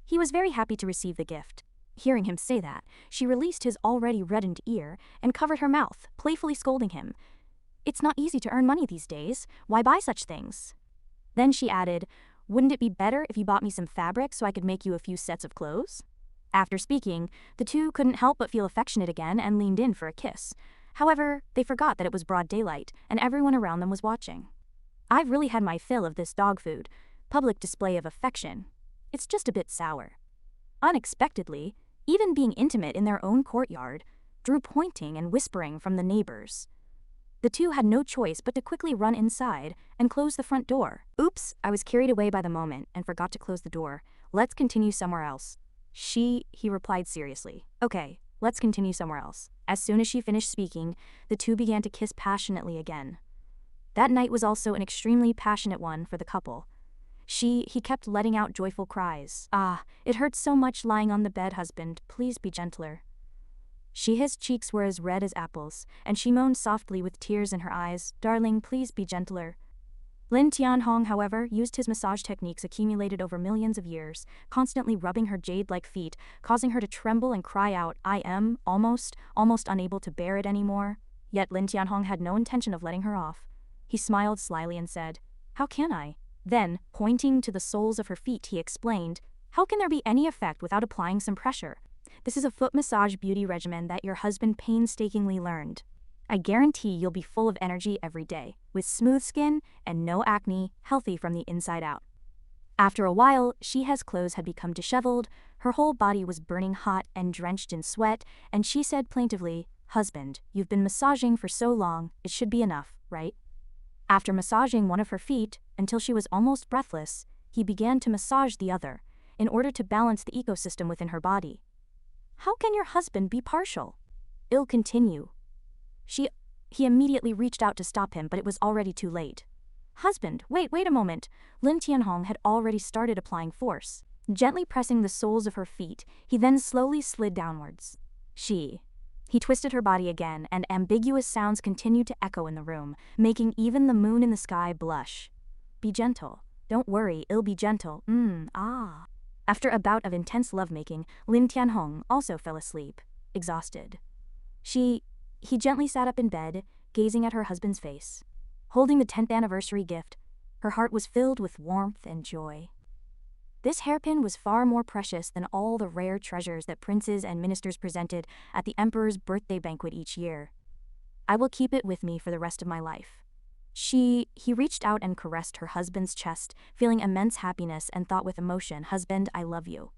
He was very happy to receive the gift. Hearing him say that, she released his already reddened ear and covered her mouth, playfully scolding him. It's not easy to earn money these days. Why buy such things? Then she added, wouldn't it be better if you bought me some fabric so I could make you a few sets of clothes? After speaking, the two couldn't help but feel affectionate again and leaned in for a kiss. However, they forgot that it was broad daylight and everyone around them was watching. I've really had my fill of this dog food. Public display of affection. It's just a bit sour. Unexpectedly, even being intimate in their own courtyard, drew pointing and whispering from the neighbors. The two had no choice but to quickly run inside and close the front door. Oops, I was carried away by the moment and forgot to close the door. Let's continue somewhere else. He replied seriously. Okay, let's continue somewhere else. As soon as she finished speaking, the two began to kiss passionately again. That night was also an extremely passionate one for the couple. He kept letting out joyful cries. Ah, it hurts so much lying on the bed, husband, please be gentler. His cheeks were as red as apples, and she moaned softly with tears in her eyes, darling, please be gentler. Lin Tianhong, however, used his massage techniques accumulated over millions of years, constantly rubbing her jade-like feet, causing her to tremble and cry out, I am almost unable to bear it anymore. Yet Lin Tianhong had no intention of letting her off. He smiled slyly and said, how can I? Then, pointing to the soles of her feet, he explained, how can there be any effect without applying some pressure? This is a foot massage beauty regimen that your husband painstakingly learned. I guarantee you'll be full of energy every day, with smooth skin and no acne, healthy from the inside out. After a while, Shihe's clothes had become disheveled, her whole body was burning hot and drenched in sweat, and she said plaintively, husband, you've been massaging for so long, it should be enough, right? After massaging one of her feet, until she was almost breathless, he began to massage the other, in order to balance the ecosystem within her body. How can your husband be partial? He'll continue. He immediately reached out to stop him, but it was already too late. Husband, wait a moment. Lin Tianhong had already started applying force. Gently pressing the soles of her feet, he then slowly slid downwards. He twisted her body again, and ambiguous sounds continued to echo in the room, making even the moon in the sky blush. Be gentle. Don't worry, it'll be gentle. After a bout of intense lovemaking, Lin Tianhong also fell asleep, exhausted. He gently sat up in bed, gazing at her husband's face. Holding the 10th anniversary gift, her heart was filled with warmth and joy. This hairpin was far more precious than all the rare treasures that princes and ministers presented at the emperor's birthday banquet each year. I will keep it with me for the rest of my life. He reached out and caressed her husband's chest, feeling immense happiness and thought with emotion, husband, I love you.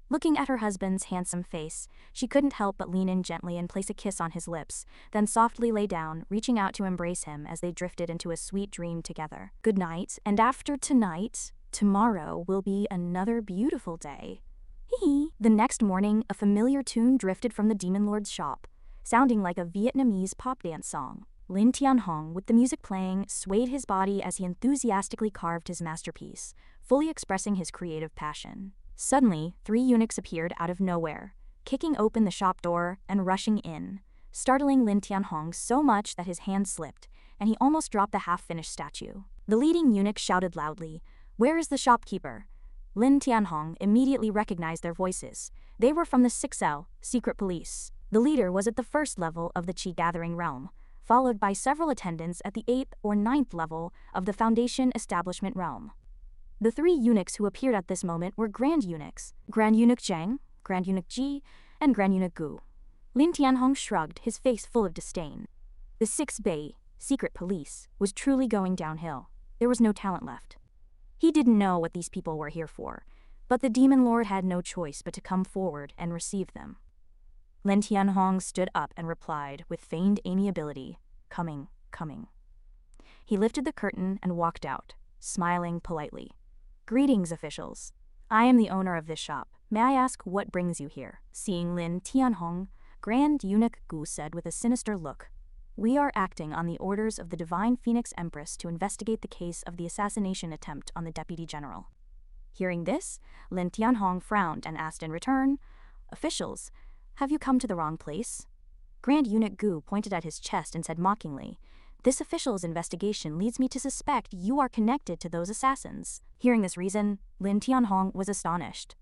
Looking at her husband's handsome face, she couldn't help but lean in gently and place a kiss on his lips, then softly lay down, reaching out to embrace him as they drifted into a sweet dream together. Good night, and after tonight, tomorrow will be another beautiful day. The next morning, a familiar tune drifted from the Demon Lord's shop, sounding like a Vietnamese pop dance song. Lin Tianhong, with the music playing, swayed his body as he enthusiastically carved his masterpiece, fully expressing his creative passion. Suddenly, 3 eunuchs appeared out of nowhere, kicking open the shop door and rushing in, startling Lin Tianhong so much that his hand slipped, and he almost dropped the half-finished statue. The leading eunuch shouted loudly, "Where is the shopkeeper?" Lin Tianhong immediately recognized their voices. They were from the 6L, secret police. The leader was at the 1st level of the Qi Gathering realm, followed by several attendants at the 8th or 9th level of the Foundation Establishment realm. The 3 eunuchs who appeared at this moment were Grand Eunuchs, Grand Eunuch Zhang, Grand Eunuch Ji, and Grand Eunuch Gu. Lin Tianhong shrugged, his face full of disdain. The 6th Bay, secret police, was truly going downhill. There was no talent left. He didn't know what these people were here for, but the Demon Lord had no choice but to come forward and receive them. Lin Tianhong stood up and replied with feigned amiability, "Coming." He lifted the curtain and walked out, smiling politely. "Greetings, officials. I am the owner of this shop. May I ask what brings you here?" Seeing Lin Tianhong, Grand Eunuch Gu said with a sinister look, "We are acting on the orders of the Divine Phoenix Empress to investigate the case of the assassination attempt on the Deputy General." Hearing this, Lin Tianhong frowned and asked in return, "Officials, have you come to the wrong place?" Grand Eunuch Gu pointed at his chest and said mockingly, "This official's investigation leads me to suspect you are connected to those assassins." Hearing this reason, Lin Tianhong was astonished.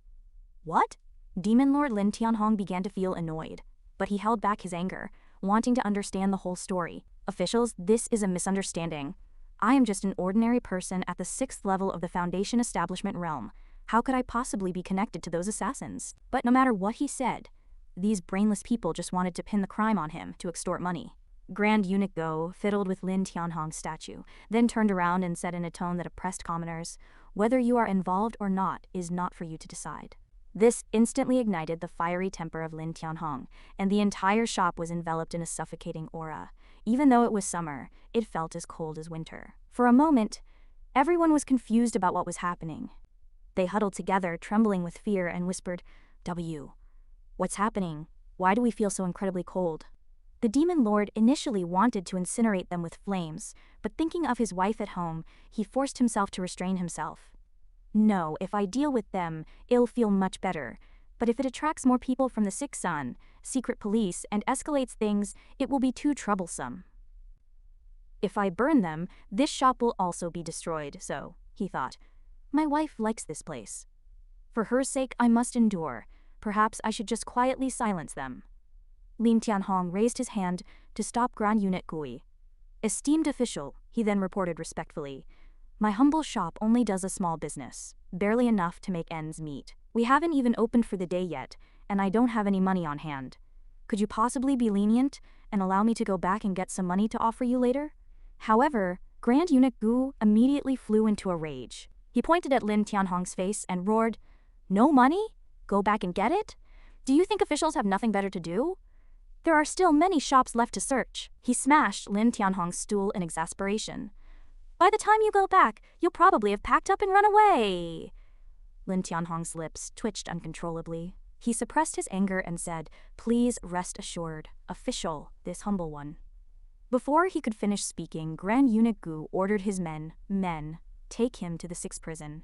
"What?" Demon Lord Lin Tianhong began to feel annoyed, but he held back his anger, wanting to understand the whole story. Officials, this is a misunderstanding. I am just an ordinary person at the 6th level of the Foundation Establishment realm. How could I possibly be connected to those assassins? But no matter what he said, these brainless people just wanted to pin the crime on him to extort money. Grand Eunuch Go fiddled with Lin Tianhong's statue, then turned around and said in a tone that oppressed commoners, "Whether you are involved or not is not for you to decide." This instantly ignited the fiery temper of Lin Tianhong, and the entire shop was enveloped in a suffocating aura. Even though it was summer, it felt as cold as winter. For a moment, everyone was confused about what was happening. They huddled together, trembling with fear, and whispered, "What's happening? Why do we feel so incredibly cold?" The demon lord initially wanted to incinerate them with flames, but thinking of his wife at home, he forced himself to restrain himself. "No, if I deal with them, it'll feel much better. But if it attracts more people from the Sixth Sun, secret police, and escalates things, it will be too troublesome. If I burn them, this shop will also be destroyed, so," he thought, "my wife likes this place. For her sake, I must endure. Perhaps I should just quietly silence them." Lin Tianhong raised his hand to stop Grand Eunuch Gui. "Esteemed official," he then reported respectfully, "my humble shop only does a small business, barely enough to make ends meet. We haven't even opened for the day yet, and I don't have any money on hand. Could you possibly be lenient and allow me to go back and get some money to offer you later?" However, Grand Eunuch Gu immediately flew into a rage. He pointed at Lin Tianhong's face and roared, "No money? Go back and get it? Do you think officials have nothing better to do? There are still many shops left to search." He smashed Lin Tianhong's stool in exasperation. "By the time you go back, you'll probably have packed up and run away." Lin Tianhong's lips twitched uncontrollably. He suppressed his anger and said, "Please rest assured, official, this humble one." Before he could finish speaking, Grand Eunuch Gu ordered his men, take him to the 6th prison.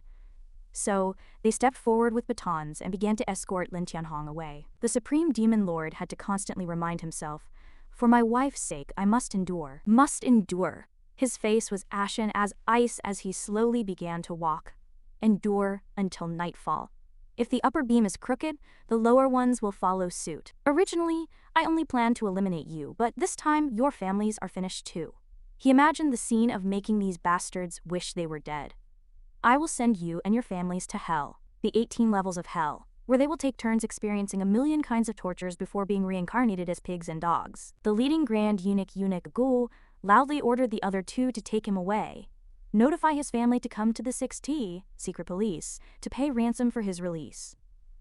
So, they stepped forward with batons and began to escort Lin Tianhong away. The Supreme Demon Lord had to constantly remind himself, "For my wife's sake, I must endure. Must endure." His face was ashen as ice as he slowly began to walk. Endure until nightfall. If the upper beam is crooked, the lower ones will follow suit. Originally, I only planned to eliminate you, but this time your families are finished too. He imagined the scene of making these bastards wish they were dead. "I will send you and your families to hell, the 18 levels of hell, where they will take turns experiencing a million kinds of tortures before being reincarnated as pigs and dogs." The leading Grand Eunuch Gu loudly ordered the other two to take him away. Notify his family to come to the 6T, secret police, to pay ransom for his release.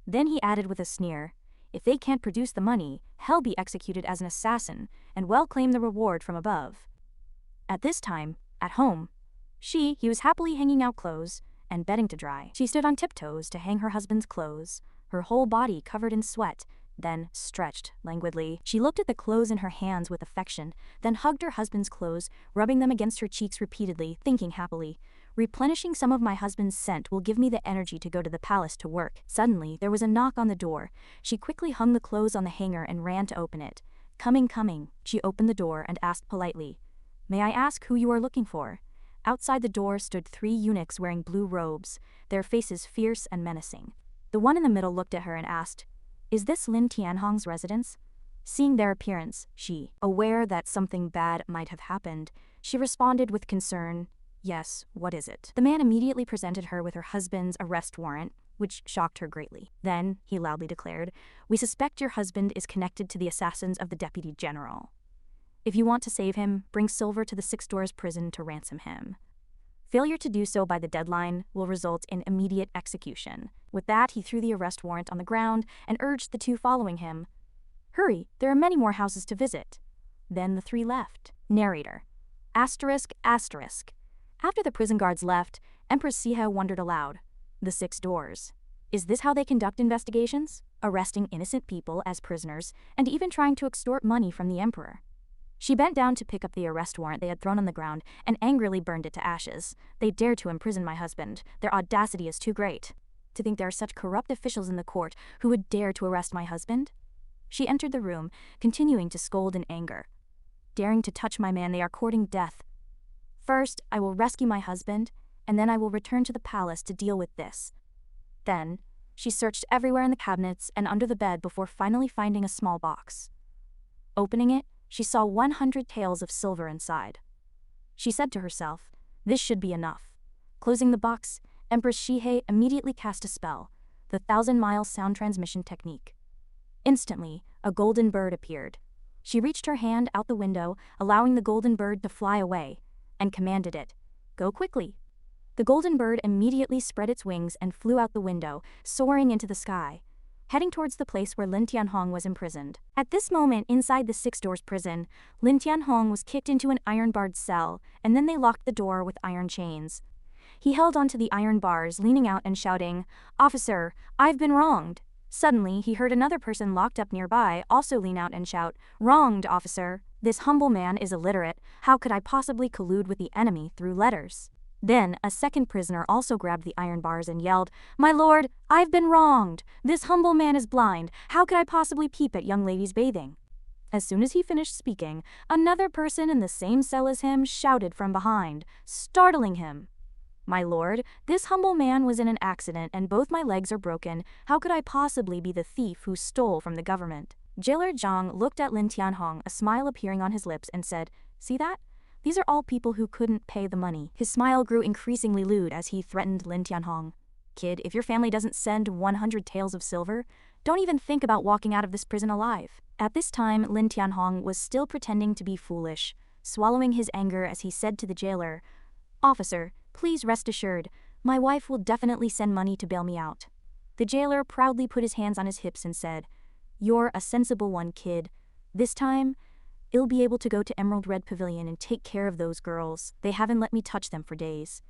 Then he added with a sneer, "If they can't produce the money, he'll be executed as an assassin and well claim the reward from above." At this time, at home, he was happily hanging out clothes and bedding to dry. She stood on tiptoes to hang her husband's clothes, her whole body covered in sweat, then stretched languidly. She looked at the clothes in her hands with affection, then hugged her husband's clothes, rubbing them against her cheeks repeatedly, thinking happily, "Replenishing some of my husband's scent will give me the energy to go to the palace to work." Suddenly, there was a knock on the door. She quickly hung the clothes on the hanger and ran to open it. Coming." She opened the door and asked politely, "May I ask who you are looking for?" Outside the door stood 3 eunuchs wearing blue robes, their faces fierce and menacing. The one in the middle looked at her and asked, "Is this Lin Tianhong's residence?" Seeing their appearance, she, aware that something bad might have happened, she responded with concern, "Yes, what is it?" The man immediately presented her with her husband's arrest warrant, which shocked her greatly. Then, he loudly declared, "We suspect your husband is connected to the assassins of the Deputy General. If you want to save him, bring silver to the 6 Doors prison to ransom him. Failure to do so by the deadline will result in immediate execution." With that, he threw the arrest warrant on the ground and urged the 2 following him, "Hurry, there are many more houses to visit." Then the 3 left. Narrator. ****. After the prison guards left, Empress Sihe wondered aloud, "The 6 Doors. Is this how they conduct investigations? Arresting innocent people as prisoners and even trying to extort money from the emperor?" She bent down to pick up the arrest warrant they had thrown on the ground and angrily burned it to ashes. "They dare to imprison my husband. Their audacity is too great. To think there are such corrupt officials in the court who would dare to arrest my husband?" She entered the room, continuing to scold in anger. "Daring to touch my man, they are courting death. First, I will rescue my husband, and then I will return to the palace to deal with this." Then, she searched everywhere in the cabinets and under the bed before finally finding a small box. Opening it, she saw 100 taels of silver inside. She said to herself, "This should be enough." Closing the box, Empress Shihei immediately cast a spell, the 1,000-mile sound transmission technique. Instantly, a golden bird appeared. She reached her hand out the window, allowing the golden bird to fly away, and commanded it, "Go quickly." The golden bird immediately spread its wings and flew out the window, soaring into the sky, heading towards the place where Lin Tianhong was imprisoned. At this moment, inside the Six Doors prison, Lin Tianhong was kicked into an iron-barred cell, and then they locked the door with iron chains. He held onto the iron bars, leaning out and shouting, "Officer, I've been wronged." Suddenly, he heard another person locked up nearby also lean out and shout, "Wronged, officer. This humble man is illiterate. How could I possibly collude with the enemy through letters?" Then, a second prisoner also grabbed the iron bars and yelled, "My lord, I've been wronged. This humble man is blind. How could I possibly peep at young ladies bathing?" As soon as he finished speaking, another person in the same cell as him shouted from behind, startling him, "My lord, this humble man was in an accident and both my legs are broken. How could I possibly be the thief who stole from the government?" Jailer Zhang looked at Lin Tianhong, a smile appearing on his lips, and said, "See that? These are all people who couldn't pay the money." His smile grew increasingly lewd as he threatened Lin Tianhong. "Kid, if your family doesn't send 100 taels of silver, don't even think about walking out of this prison alive." At this time, Lin Tianhong was still pretending to be foolish, swallowing his anger as he said to the jailer, "Officer, please rest assured, my wife will definitely send money to bail me out." The jailer proudly put his hands on his hips and said, "You're a sensible one, kid. This time, you'll be able to go to Emerald Red Pavilion and take care of those girls. They haven't let me touch them for days."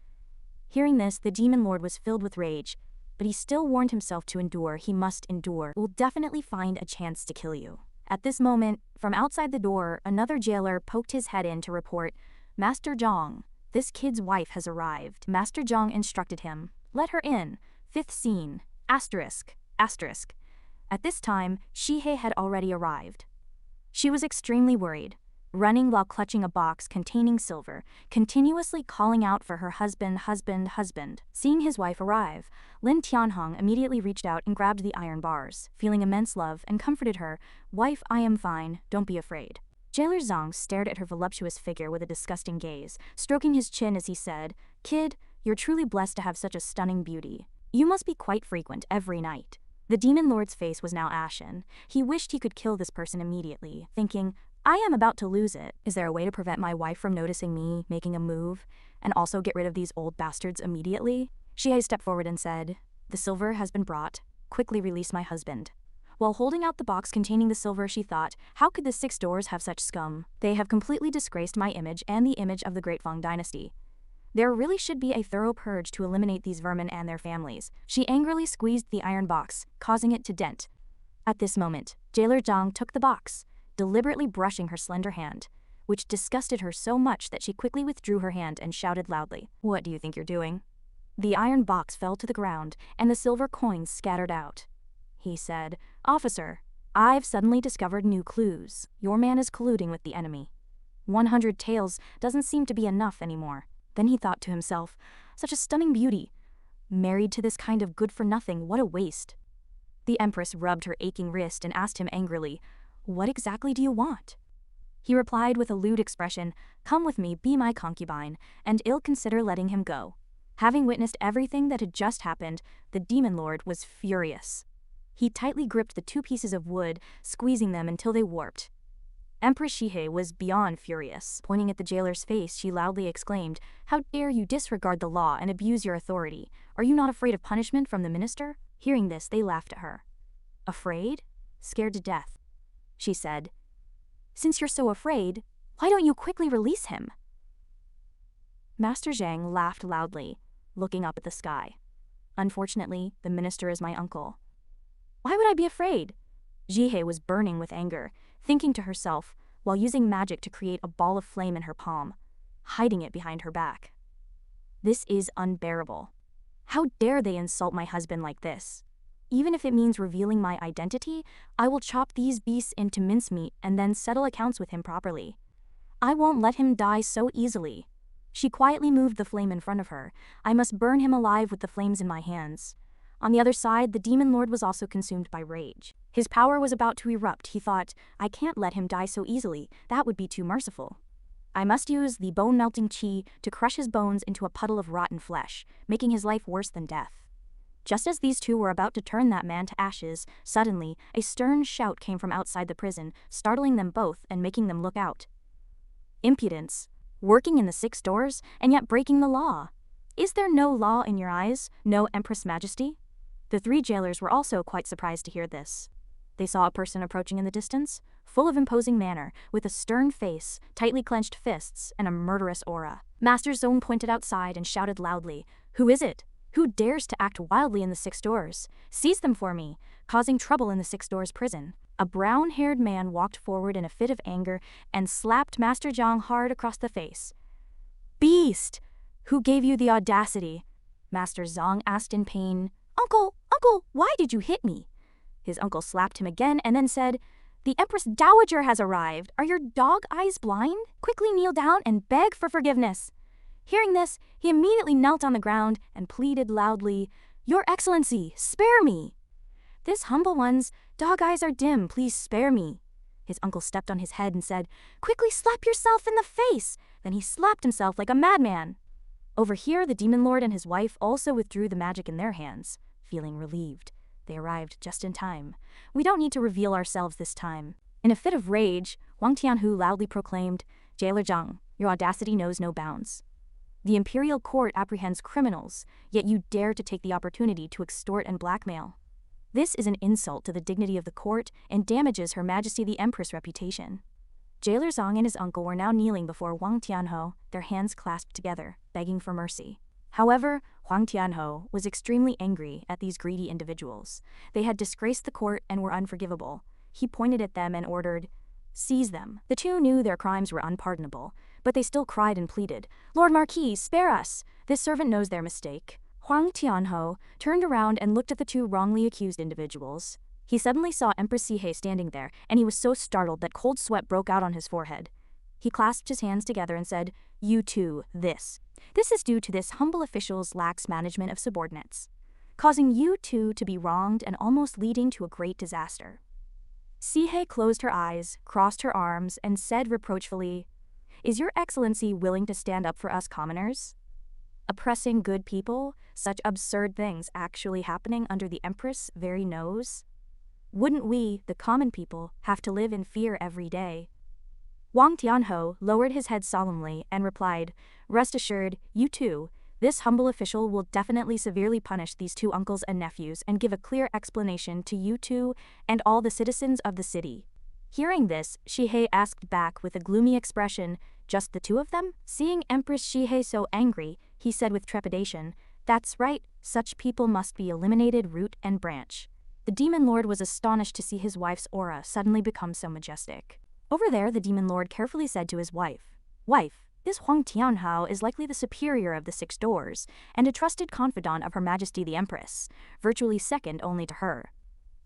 Hearing this, the demon lord was filled with rage, but he still warned himself to endure. He must endure. "We'll definitely find a chance to kill you." At this moment, from outside the door, another jailer poked his head in to report, "Master Zhang, this kid's wife has arrived." Master Zhang instructed him, "Let her in. 5th scene, asterisk, asterisk." At this time, Shihei had already arrived. She was extremely worried, running while clutching a box containing silver, continuously calling out for her husband, husband, husband. Seeing his wife arrive, Lin Tianhong immediately reached out and grabbed the iron bars, feeling immense love, and comforted her, "Wife, I am fine, don't be afraid." Jailer Zhang stared at her voluptuous figure with a disgusting gaze, stroking his chin as he said, "Kid, you're truly blessed to have such a stunning beauty. You must be quite frequent every night." The demon lord's face was now ashen. He wished he could kill this person immediately, thinking, "I am about to lose it. Is there a way to prevent my wife from noticing me making a move, and also get rid of these old bastards immediately?" Shihei stepped forward and said, "The silver has been brought. Quickly release my husband." While holding out the box containing the silver, she thought, "How could the 6 Doors have such scum? They have completely disgraced my image and the image of the Great Feng dynasty. There really should be a thorough purge to eliminate these vermin and their families." She angrily squeezed the iron box, causing it to dent. At this moment, Jailer Zhang took the box, deliberately brushing her slender hand, which disgusted her so much that she quickly withdrew her hand and shouted loudly, "What do you think you're doing?" The iron box fell to the ground, and the silver coins scattered out. He said, "Officer, I've suddenly discovered new clues. Your man is colluding with the enemy. 100 taels doesn't seem to be enough anymore." Then he thought to himself, "Such a stunning beauty. Married to this kind of good-for-nothing, what a waste." The Empress rubbed her aching wrist and asked him angrily, "What exactly do you want?" He replied with a lewd expression, "Come with me, be my concubine, and I'll consider letting him go." Having witnessed everything that had just happened, the demon lord was furious. He tightly gripped the 2 pieces of wood, squeezing them until they warped. Empress Shihei was beyond furious. Pointing at the jailer's face, she loudly exclaimed, "How dare you disregard the law and abuse your authority? Are you not afraid of punishment from the minister?" Hearing this, they laughed at her. "Afraid? Scared to death," she said. "Since you're so afraid, why don't you quickly release him?" Master Zhang laughed loudly, looking up at the sky. "Unfortunately, the minister is my uncle." "Why would I be afraid?" Jihei was burning with anger, thinking to herself, while using magic to create a ball of flame in her palm, hiding it behind her back. "This is unbearable. How dare they insult my husband like this? Even if it means revealing my identity, I will chop these beasts into mincemeat and then settle accounts with him properly. I won't let him die so easily." She quietly moved the flame in front of her. "I must burn him alive with the flames in my hands. On the other side, the demon lord was also consumed by rage. His power was about to erupt. He thought, I can't let him die so easily. That would be too merciful. I must use the bone-melting chi to crush his bones into a puddle of rotten flesh, making his life worse than death. Just as these two were about to turn that man to ashes, suddenly, a stern shout came from outside the prison, startling them both and making them look out. Impudence! Working in the 6 doors, and yet breaking the law! Is there no law in your eyes, no Empress Majesty? The 3 jailers were also quite surprised to hear this. They saw a person approaching in the distance, full of imposing manner, with a stern face, tightly clenched fists, and a murderous aura. Master Zong pointed outside and shouted loudly, Who is it? Who dares to act wildly in the 6 doors? Seize them for me, causing trouble in the 6 doors prison. A brown-haired man walked forward in a fit of anger and slapped Master Zhang hard across the face. Beast! Who gave you the audacity? Master Zong asked in pain. Uncle, why did you hit me? His uncle slapped him again and then said, The Empress Dowager has arrived. Are your dog eyes blind? Quickly kneel down and beg for forgiveness. Hearing this, he immediately knelt on the ground and pleaded loudly, Your Excellency, spare me! This humble one's dog eyes are dim, please spare me. His uncle stepped on his head and said, Quickly slap yourself in the face! Then he slapped himself like a madman. Over here, the demon lord and his wife also withdrew the magic in their hands, feeling relieved. They arrived just in time. We don't need to reveal ourselves this time. In a fit of rage, Wang Tianhu loudly proclaimed, Jailer Zhang, your audacity knows no bounds. The imperial court apprehends criminals, yet you dare to take the opportunity to extort and blackmail. This is an insult to the dignity of the court and damages Her Majesty the Empress' reputation. Jailer Zhang and his uncle were now kneeling before Wang Tianhu, their hands clasped together, begging for mercy. However, Wang Tianhu was extremely angry at these greedy individuals. They had disgraced the court and were unforgivable. He pointed at them and ordered, Seize them. The 2 knew their crimes were unpardonable, but they still cried and pleaded, Lord Marquis, spare us! This servant knows their mistake. Wang Tianhu turned around and looked at the 2 wrongly accused individuals. He suddenly saw Empress Sihei standing there, and he was so startled that cold sweat broke out on his forehead. He clasped his hands together and said, You too, this. This is due to this humble official's lax management of subordinates, causing you 2 to be wronged and almost leading to a great disaster. Sihei closed her eyes, crossed her arms, and said reproachfully, Is your excellency willing to stand up for us commoners? Oppressing good people, such absurd things actually happening under the Empress' very nose? Wouldn't we, the common people, have to live in fear every day? Wang Tianhu lowered his head solemnly and replied, Rest assured, you too, this humble official will definitely severely punish these 2 uncles and nephews and give a clear explanation to you 2 and all the citizens of the city. Hearing this, Shihei asked back with a gloomy expression, Just the 2 of them? Seeing Empress Shihei so angry, he said with trepidation, That's right, such people must be eliminated root and branch. The demon lord was astonished to see his wife's aura suddenly become so majestic. Over there, the demon lord carefully said to his wife, Wife, this Wang Tianhu is likely the superior of the 6 doors, and a trusted confidant of Her Majesty the Empress, virtually second only to her.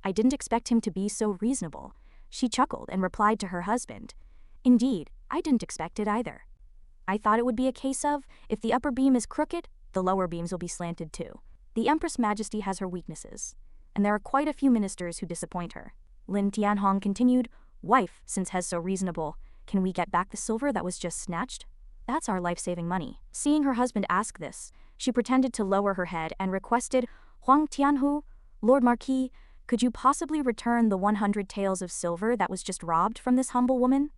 I didn't expect him to be so reasonable. She chuckled and replied to her husband, Indeed, I didn't expect it either. I thought it would be a case of, if the upper beam is crooked, the lower beams will be slanted too. The Empress Majesty has her weaknesses, and there are quite a few ministers who disappoint her. Lin Tianhong continued, Wife, since He's so reasonable, can we get back the silver that was just snatched? That's our life-saving money. Seeing her husband ask this, she pretended to lower her head and requested, Wang Tianhu, Lord Marquis, could you possibly return the 100 taels of silver that was just robbed from this humble woman?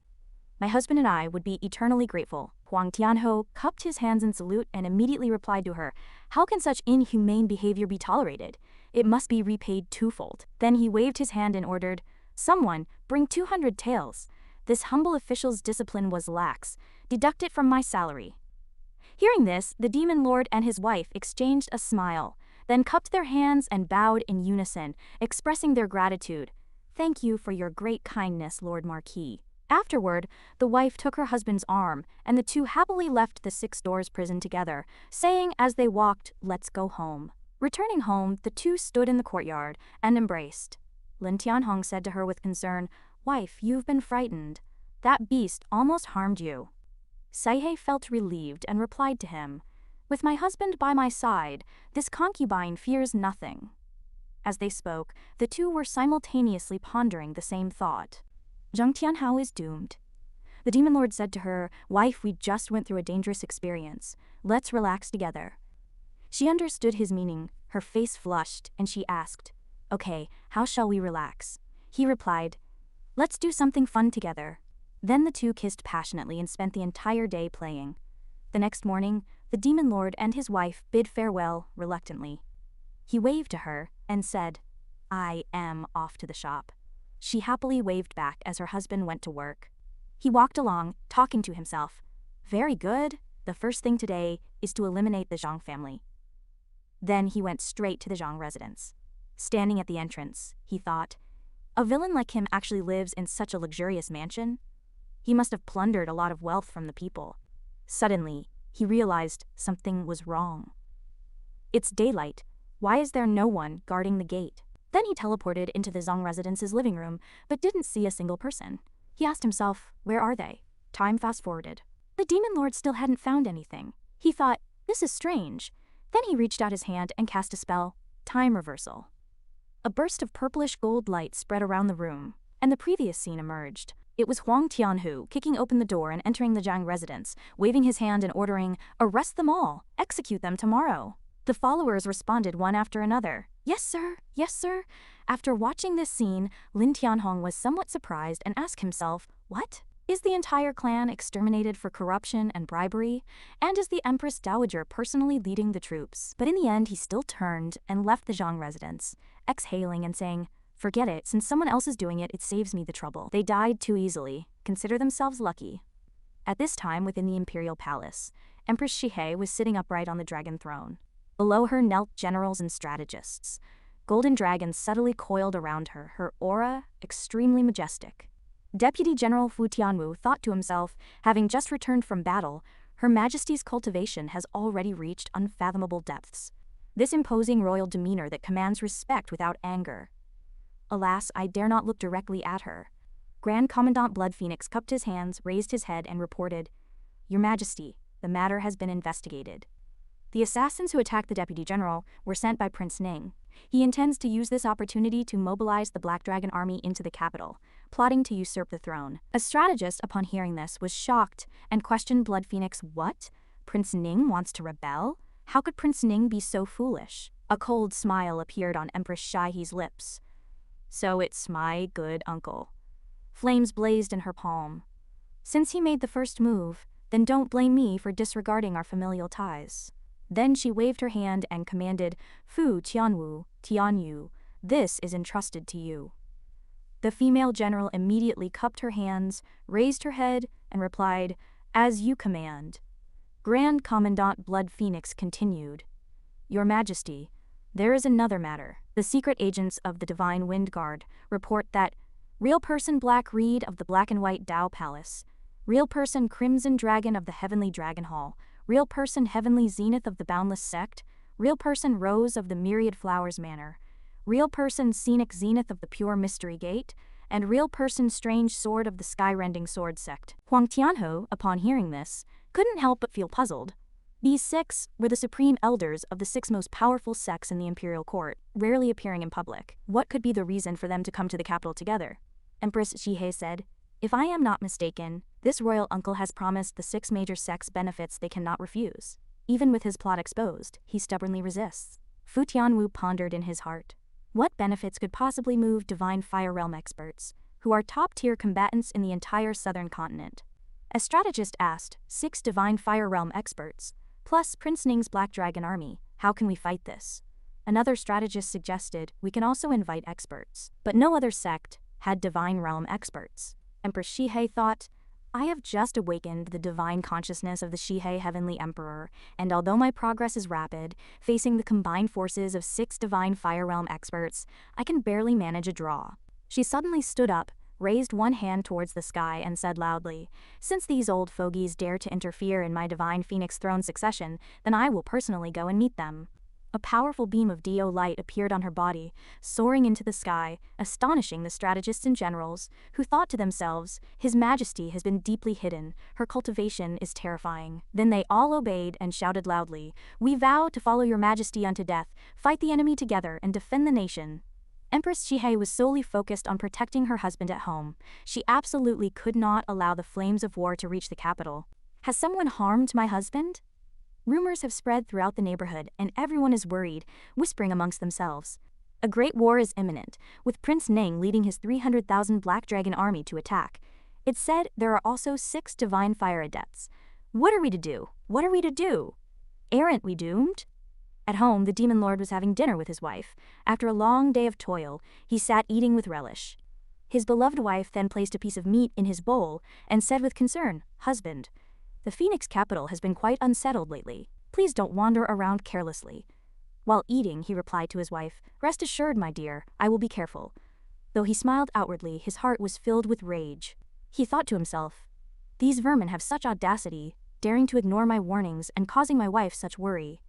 My husband and I would be eternally grateful. Wang Tianhu cupped his hands in salute and immediately replied to her, How can such inhumane behavior be tolerated? It must be repaid 2-fold. Then he waved his hand and ordered, Someone, bring 200 taels. This humble official's discipline was lax. Deduct it from my salary. Hearing this, the demon lord and his wife exchanged a smile, then cupped their hands and bowed in unison, expressing their gratitude. Thank you for your great kindness, Lord Marquis. Afterward, the wife took her husband's arm, and the 2 happily left the 6 doors prison together, saying as they walked, Let's go home. Returning home, the 2 stood in the courtyard and embraced. Lin Tianhong said to her with concern, Wife, you've been frightened. That beast almost harmed you. Saihei felt relieved and replied to him, With my husband by my side, this concubine fears nothing. As they spoke, the two were simultaneously pondering the same thought. Zhang Tianhao is doomed. The demon lord said to her, "Wife, we just went through a dangerous experience. Let's relax together." She understood his meaning, her face flushed, and she asked, "Okay, how shall we relax?" He replied, "Let's do something fun together." Then the two kissed passionately and spent the entire day playing. The next morning, the demon lord and his wife bid farewell reluctantly. He waved to her and said, "I am off to the shop." She happily waved back as her husband went to work. He walked along, talking to himself. Very good, the first thing today is to eliminate the Zhang family. Then he went straight to the Zhang residence. Standing at the entrance, he thought, a villain like him actually lives in such a luxurious mansion? He must have plundered a lot of wealth from the people. Suddenly, he realized something was wrong. It's daylight. Why is there no one guarding the gate? Then he teleported into the Zhang residence's living room, but didn't see a single person. He asked himself, where are they? Time fast-forwarded. The demon lord still hadn't found anything. He thought, this is strange. Then he reached out his hand and cast a spell, time reversal. A burst of purplish gold light spread around the room, and the previous scene emerged. It was Huang Tianhu kicking open the door and entering the Zhang residence, waving his hand and ordering, "Arrest them all! Execute them tomorrow!" The followers responded one after another, "Yes, sir! Yes, sir!" After watching this scene, Lin Tianhong was somewhat surprised and asked himself, what? Is the entire clan exterminated for corruption and bribery? And is the Empress Dowager personally leading the troops? But in the end, he still turned and left the Zhang residence, exhaling and saying, "Forget it, since someone else is doing it, it saves me the trouble. They died too easily. Consider themselves lucky." At this time, within the imperial palace, Empress Shihei was sitting upright on the dragon throne. Below her knelt generals and strategists. Golden dragons subtly coiled around her, her aura extremely majestic. Deputy General Fu Tianwu thought to himself, having just returned from battle, Her Majesty's cultivation has already reached unfathomable depths. This imposing royal demeanor that commands respect without anger. Alas, I dare not look directly at her. Grand Commandant Blood Phoenix cupped his hands, raised his head, and reported, "Your Majesty, the matter has been investigated. The assassins who attacked the Deputy General were sent by Prince Ning. He intends to use this opportunity to mobilize the Black Dragon army into the capital, plotting to usurp the throne." A strategist, upon hearing this, was shocked and questioned Blood Phoenix. What? Prince Ning wants to rebel? How could Prince Ning be so foolish? A cold smile appeared on Empress Shaihe's lips. "So it's my good uncle." Flames blazed in her palm. "Since he made the first move, then don't blame me for disregarding our familial ties." Then she waved her hand and commanded, "Fu Tianyu, this is entrusted to you." The female general immediately cupped her hands, raised her head, and replied, "As you command." Grand Commandant Blood Phoenix continued, "Your Majesty, there is another matter. The secret agents of the Divine Wind Guard report that real person Black Reed of the Black and White Dao Palace, real person Crimson Dragon of the Heavenly Dragon Hall, real person Heavenly Zenith of the Boundless Sect, real person Rose of the Myriad Flowers Manor, real person Scenic Zenith of the Pure Mystery Gate, and real person Strange Sword of the Skyrending Sword Sect." Huang Tianhu, upon hearing this, couldn't help but feel puzzled. These six were the supreme elders of the six most powerful sects in the imperial court, rarely appearing in public. What could be the reason for them to come to the capital together? Empress Shihei said, "If I am not mistaken, this royal uncle has promised the six major sects benefits they cannot refuse. Even with his plot exposed, he stubbornly resists." Fu Tianwu pondered in his heart. What benefits could possibly move Divine Fire Realm experts, who are top-tier combatants in the entire southern continent? A strategist asked, 6 Divine Fire Realm experts, plus Prince Ning's Black Dragon army, how can we fight this? Another strategist suggested, we can also invite experts. But no other sect had Divine Realm experts. Empress Shihei thought, I have just awakened the divine consciousness of the Shihei Heavenly Emperor, and although my progress is rapid, facing the combined forces of 6 Divine Fire Realm experts, I can barely manage a draw. She suddenly stood up, raised one hand towards the sky, and said loudly, "Since these old fogies dare to interfere in my Divine Phoenix throne succession, then I will personally go and meet them." A powerful beam of Dio light appeared on her body, soaring into the sky, astonishing the strategists and generals, who thought to themselves, His Majesty has been deeply hidden, her cultivation is terrifying. Then they all obeyed and shouted loudly, "We vow to follow your Majesty unto death, fight the enemy together and defend the nation." Empress Chihei was solely focused on protecting her husband at home. She absolutely could not allow the flames of war to reach the capital. "Has someone harmed my husband?" Rumors have spread throughout the neighborhood, and everyone is worried, whispering amongst themselves. A great war is imminent, with Prince Ning leading his 300,000 Black Dragon army to attack. It's said there are also 6 divine fire adepts. What are we to do? What are we to do? Aren't we doomed? At home, the demon lord was having dinner with his wife. After a long day of toil, he sat eating with relish. His beloved wife then placed a piece of meat in his bowl and said with concern, "Husband, the Phoenix capital has been quite unsettled lately. Please don't wander around carelessly." While eating, he replied to his wife, "Rest assured, my dear, I will be careful." Though he smiled outwardly, his heart was filled with rage. He thought to himself, "These vermin have such audacity, daring to ignore my warnings and causing my wife such worry.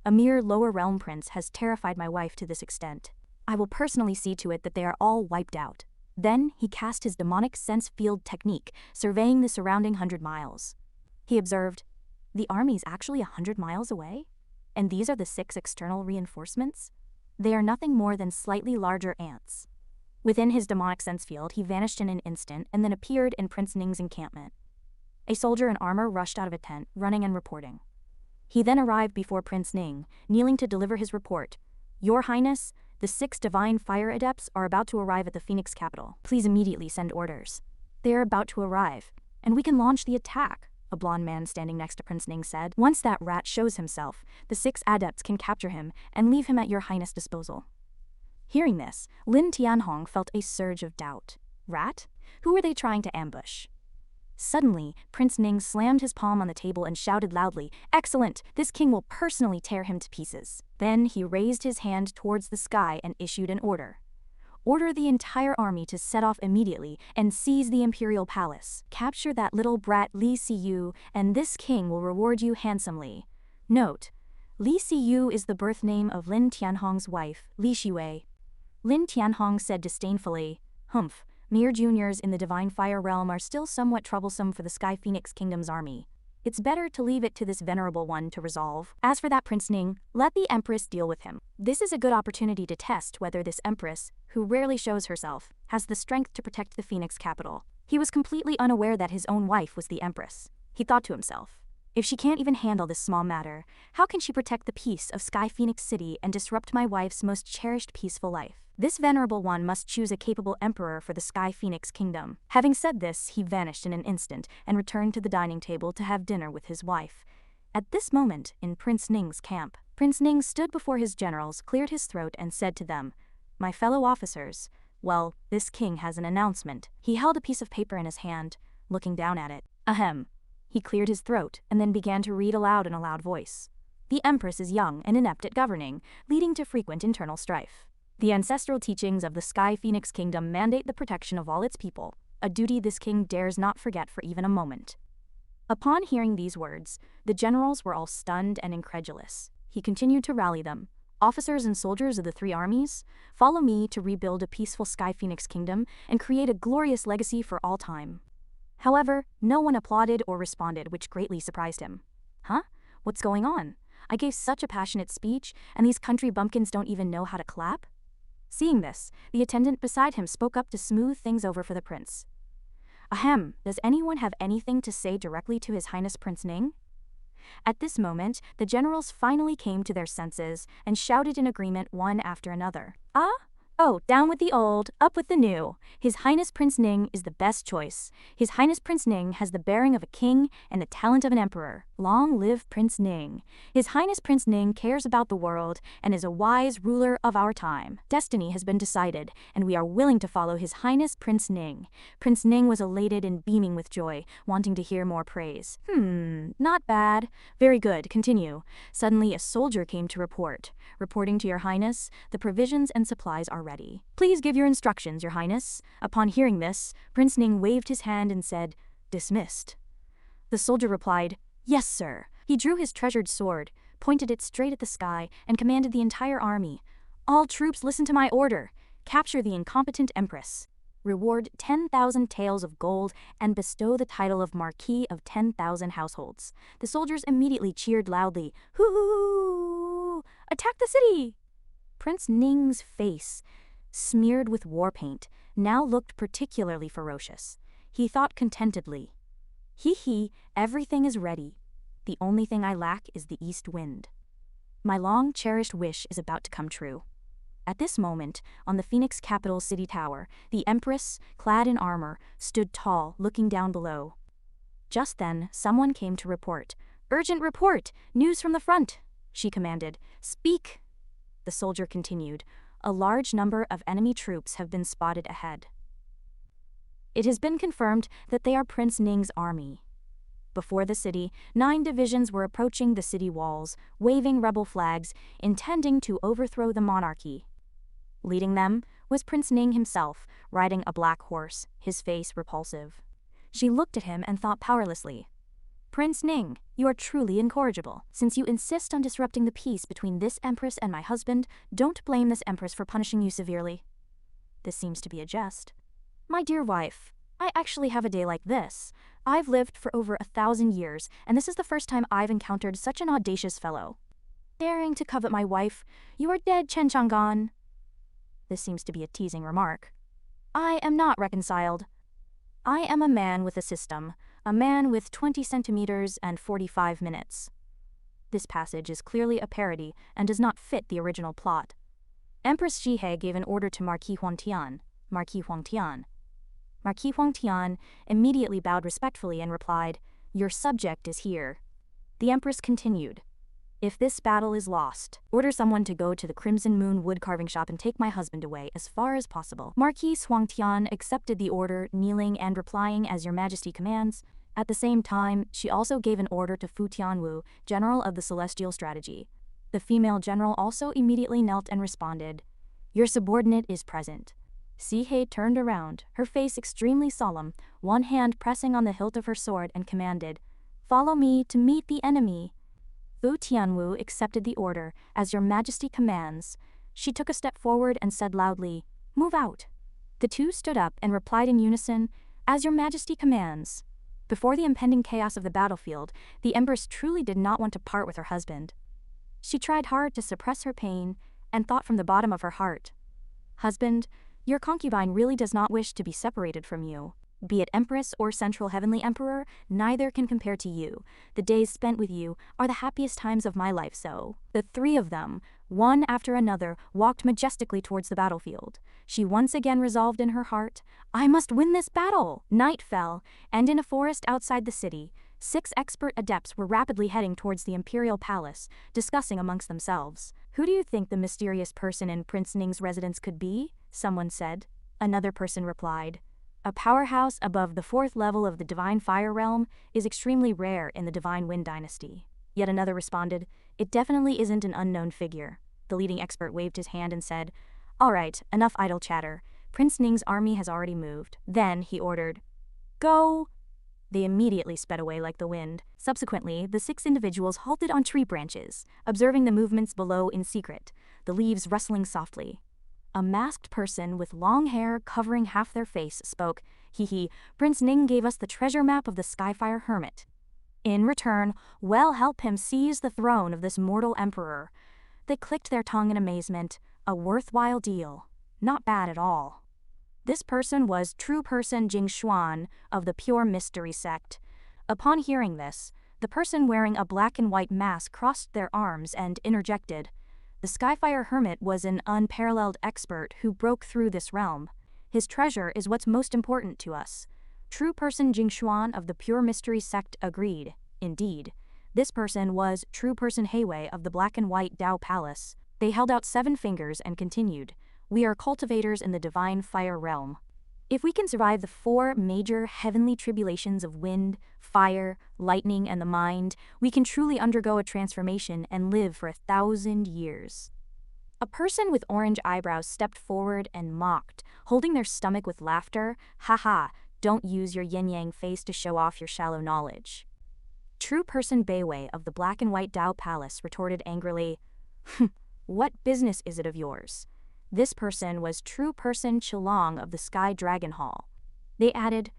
A mere lower realm prince has terrified my wife to this extent. I will personally see to it that they are all wiped out." Then he cast his demonic sense field technique, surveying the surrounding 100 miles. He observed, "The army is actually 100 miles away? And these are the 6 external reinforcements? They are nothing more than slightly larger ants." Within his demonic sense field, he vanished in an instant and then appeared in Prince Ning's encampment. A soldier in armor rushed out of a tent, running and reporting. He then arrived before Prince Ning, kneeling to deliver his report. "Your Highness, the 6 divine fire adepts are about to arrive at the Phoenix capital. Please immediately send orders." "They are about to arrive, and we can launch the attack," a blond man standing next to Prince Ning said. "Once that rat shows himself, the 6 adepts can capture him and leave him at your Highness' disposal." Hearing this, Lin Tianhong felt a surge of doubt. Rat? Who were they trying to ambush? Suddenly, Prince Ning slammed his palm on the table and shouted loudly, "Excellent! This king will personally tear him to pieces." Then he raised his hand towards the sky and issued an order. "Order the entire army to set off immediately and seize the imperial palace. Capture that little brat Li Siyu, and this king will reward you handsomely." Note: Li Siyu is the birth name of Lin Tianhong's wife, Li Shiwei. Lin Tianhong said disdainfully, "Humph, mere juniors in the divine fire realm are still somewhat troublesome for the Sky Phoenix Kingdom's army. It's better to leave it to this venerable one to resolve. As for that Prince Ning, let the Empress deal with him." This is a good opportunity to test whether this Empress, who rarely shows herself, has the strength to protect the Phoenix capital. He was completely unaware that his own wife was the Empress. He thought to himself, "If she can't even handle this small matter, how can she protect the peace of Sky Phoenix City and disrupt my wife's most cherished peaceful life? This venerable one must choose a capable emperor for the Sky Phoenix Kingdom." Having said this, he vanished in an instant and returned to the dining table to have dinner with his wife. At this moment, in Prince Ning's camp, Prince Ning stood before his generals, cleared his throat, and said to them, "My fellow officers, well, this king has an announcement." He held a piece of paper in his hand, looking down at it. Ahem. He cleared his throat and then began to read aloud in a loud voice. "The Empress is young and inept at governing, leading to frequent internal strife. The ancestral teachings of the Sky Phoenix Kingdom mandate the protection of all its people, a duty this king dares not forget for even a moment." Upon hearing these words, the generals were all stunned and incredulous. He continued to rally them. "Officers and soldiers of the 3 armies, follow me to rebuild a peaceful Sky Phoenix Kingdom and create a glorious legacy for all time." However, no one applauded or responded, which greatly surprised him. "Huh? What's going on? I gave such a passionate speech, and these country bumpkins don't even know how to clap?" Seeing this, the attendant beside him spoke up to smooth things over for the prince. "Ahem, does anyone have anything to say directly to His Highness Prince Ning?" At this moment, the generals finally came to their senses and shouted in agreement one after another. "Ah? Oh, down with the old, up with the new. His Highness Prince Ning is the best choice. His Highness Prince Ning has the bearing of a king and the talent of an emperor. Long live Prince Ning. His Highness Prince Ning cares about the world and is a wise ruler of our time. Destiny has been decided, and we are willing to follow His Highness Prince Ning." Prince Ning was elated and beaming with joy, wanting to hear more praise. Not bad. Very good, continue." Suddenly a soldier came to report. "Reporting to your Highness, the provisions and supplies are ready. Please give your instructions, your Highness." Upon hearing this, Prince Ning waved his hand and said, "Dismissed." The soldier replied, "Yes, sir." He drew his treasured sword, pointed it straight at the sky, and commanded the entire army. All troops listen to my order. Capture the incompetent empress. Reward 10,000 taels of gold and bestow the title of Marquis of 10,000 households. The soldiers immediately cheered loudly. Hoo! Attack the city! Prince Ning's face, smeared with war paint, now looked particularly ferocious. He thought contentedly, Hee, everything is ready. The only thing I lack is the east wind. My long-cherished wish is about to come true. At this moment, on the Phoenix capital city tower, the Empress, clad in armor, stood tall, looking down below. Just then, someone came to report. Urgent report! News from the front! She commanded. Speak! The soldier continued. A large number of enemy troops have been spotted ahead. It has been confirmed that they are Prince Ning's army. Before the city, 9 divisions were approaching the city walls, waving rebel flags, intending to overthrow the monarchy. Leading them was Prince Ning himself, riding a black horse, his face repulsive. She looked at him and thought powerlessly, Prince Ning, you are truly incorrigible. Since you insist on disrupting the peace between this empress and my husband, don't blame this empress for punishing you severely. This seems to be a jest. My dear wife, I actually have a day like this. I've lived for over 1,000 years, and this is the first time I've encountered such an audacious fellow. Daring to covet my wife, you are dead, Chen Chang'an. This seems to be a teasing remark. I am not reconciled. I am a man with a system, a man with 20 centimeters and 45 minutes. This passage is clearly a parody and does not fit the original plot. Empress Jihe gave an order to Marquis Huangtian. Marquis Huangtian immediately bowed respectfully and replied, Your subject is here. The Empress continued, If this battle is lost, order someone to go to the Crimson Moon wood carving shop and take my husband away as far as possible. Marquis Huangtian accepted the order, kneeling and replying as Your Majesty commands. At the same time, she also gave an order to Fu Tianwu, General of the Celestial Strategy. The female general also immediately knelt and responded, Your subordinate is present. Jihe turned around, her face extremely solemn, one hand pressing on the hilt of her sword, and commanded, Follow me to meet the enemy. Fu Tianwu accepted the order, as Your Majesty commands. She took a step forward and said loudly, Move out. The two stood up and replied in unison, As Your Majesty commands. Before the impending chaos of the battlefield, the Empress truly did not want to part with her husband. She tried hard to suppress her pain and thought from the bottom of her heart, Husband, your concubine really does not wish to be separated from you. Be it Empress or Central Heavenly Emperor, neither can compare to you. The days spent with you are the happiest times of my life. So the 3 of them, one after another, walked majestically towards the battlefield. She once again resolved in her heart, I must win this battle! Night fell, and in a forest outside the city, 6 expert adepts were rapidly heading towards the imperial palace, discussing amongst themselves. Who do you think the mysterious person in Prince Ning's residence could be? Someone said. Another person replied, A powerhouse above the 4th level of the Divine Fire Realm is extremely rare in the Divine Wind Dynasty. Yet another responded, It definitely isn't an unknown figure. The leading expert waved his hand and said, All right, enough idle chatter. Prince Ning's army has already moved. Then he ordered, Go! They immediately sped away like the wind. Subsequently, the 6 individuals halted on tree branches, observing the movements below in secret, the leaves rustling softly. A masked person with long hair covering half their face spoke, Prince Ning gave us the treasure map of the Skyfire Hermit. In return, we'll help him seize the throne of this mortal emperor. They clicked their tongue in amazement. A worthwhile deal. Not bad at all. This person was True Person Jing Xuan of the Pure Mystery sect. Upon hearing this, the person wearing a black and white mask crossed their arms and interjected, The Skyfire Hermit was an unparalleled expert who broke through this realm. His treasure is what's most important to us. True Person Jing Xuan of the Pure Mystery sect agreed. Indeed, this person was True Person Heiwei of the Black and White Dao Palace. They held out 7 fingers and continued, We are cultivators in the Divine Fire Realm. If we can survive the 4 major heavenly tribulations of wind, fire, lightning, and the mind, we can truly undergo a transformation and live for 1,000 years. A person with orange eyebrows stepped forward and mocked, holding their stomach with laughter. Haha, don't use your yin-yang face to show off your shallow knowledge. True Person Beiwei of the Black and White Dao Palace retorted angrily, "What business is it of yours?" This person was True Person Qilong of the Sky Dragon Hall. They added,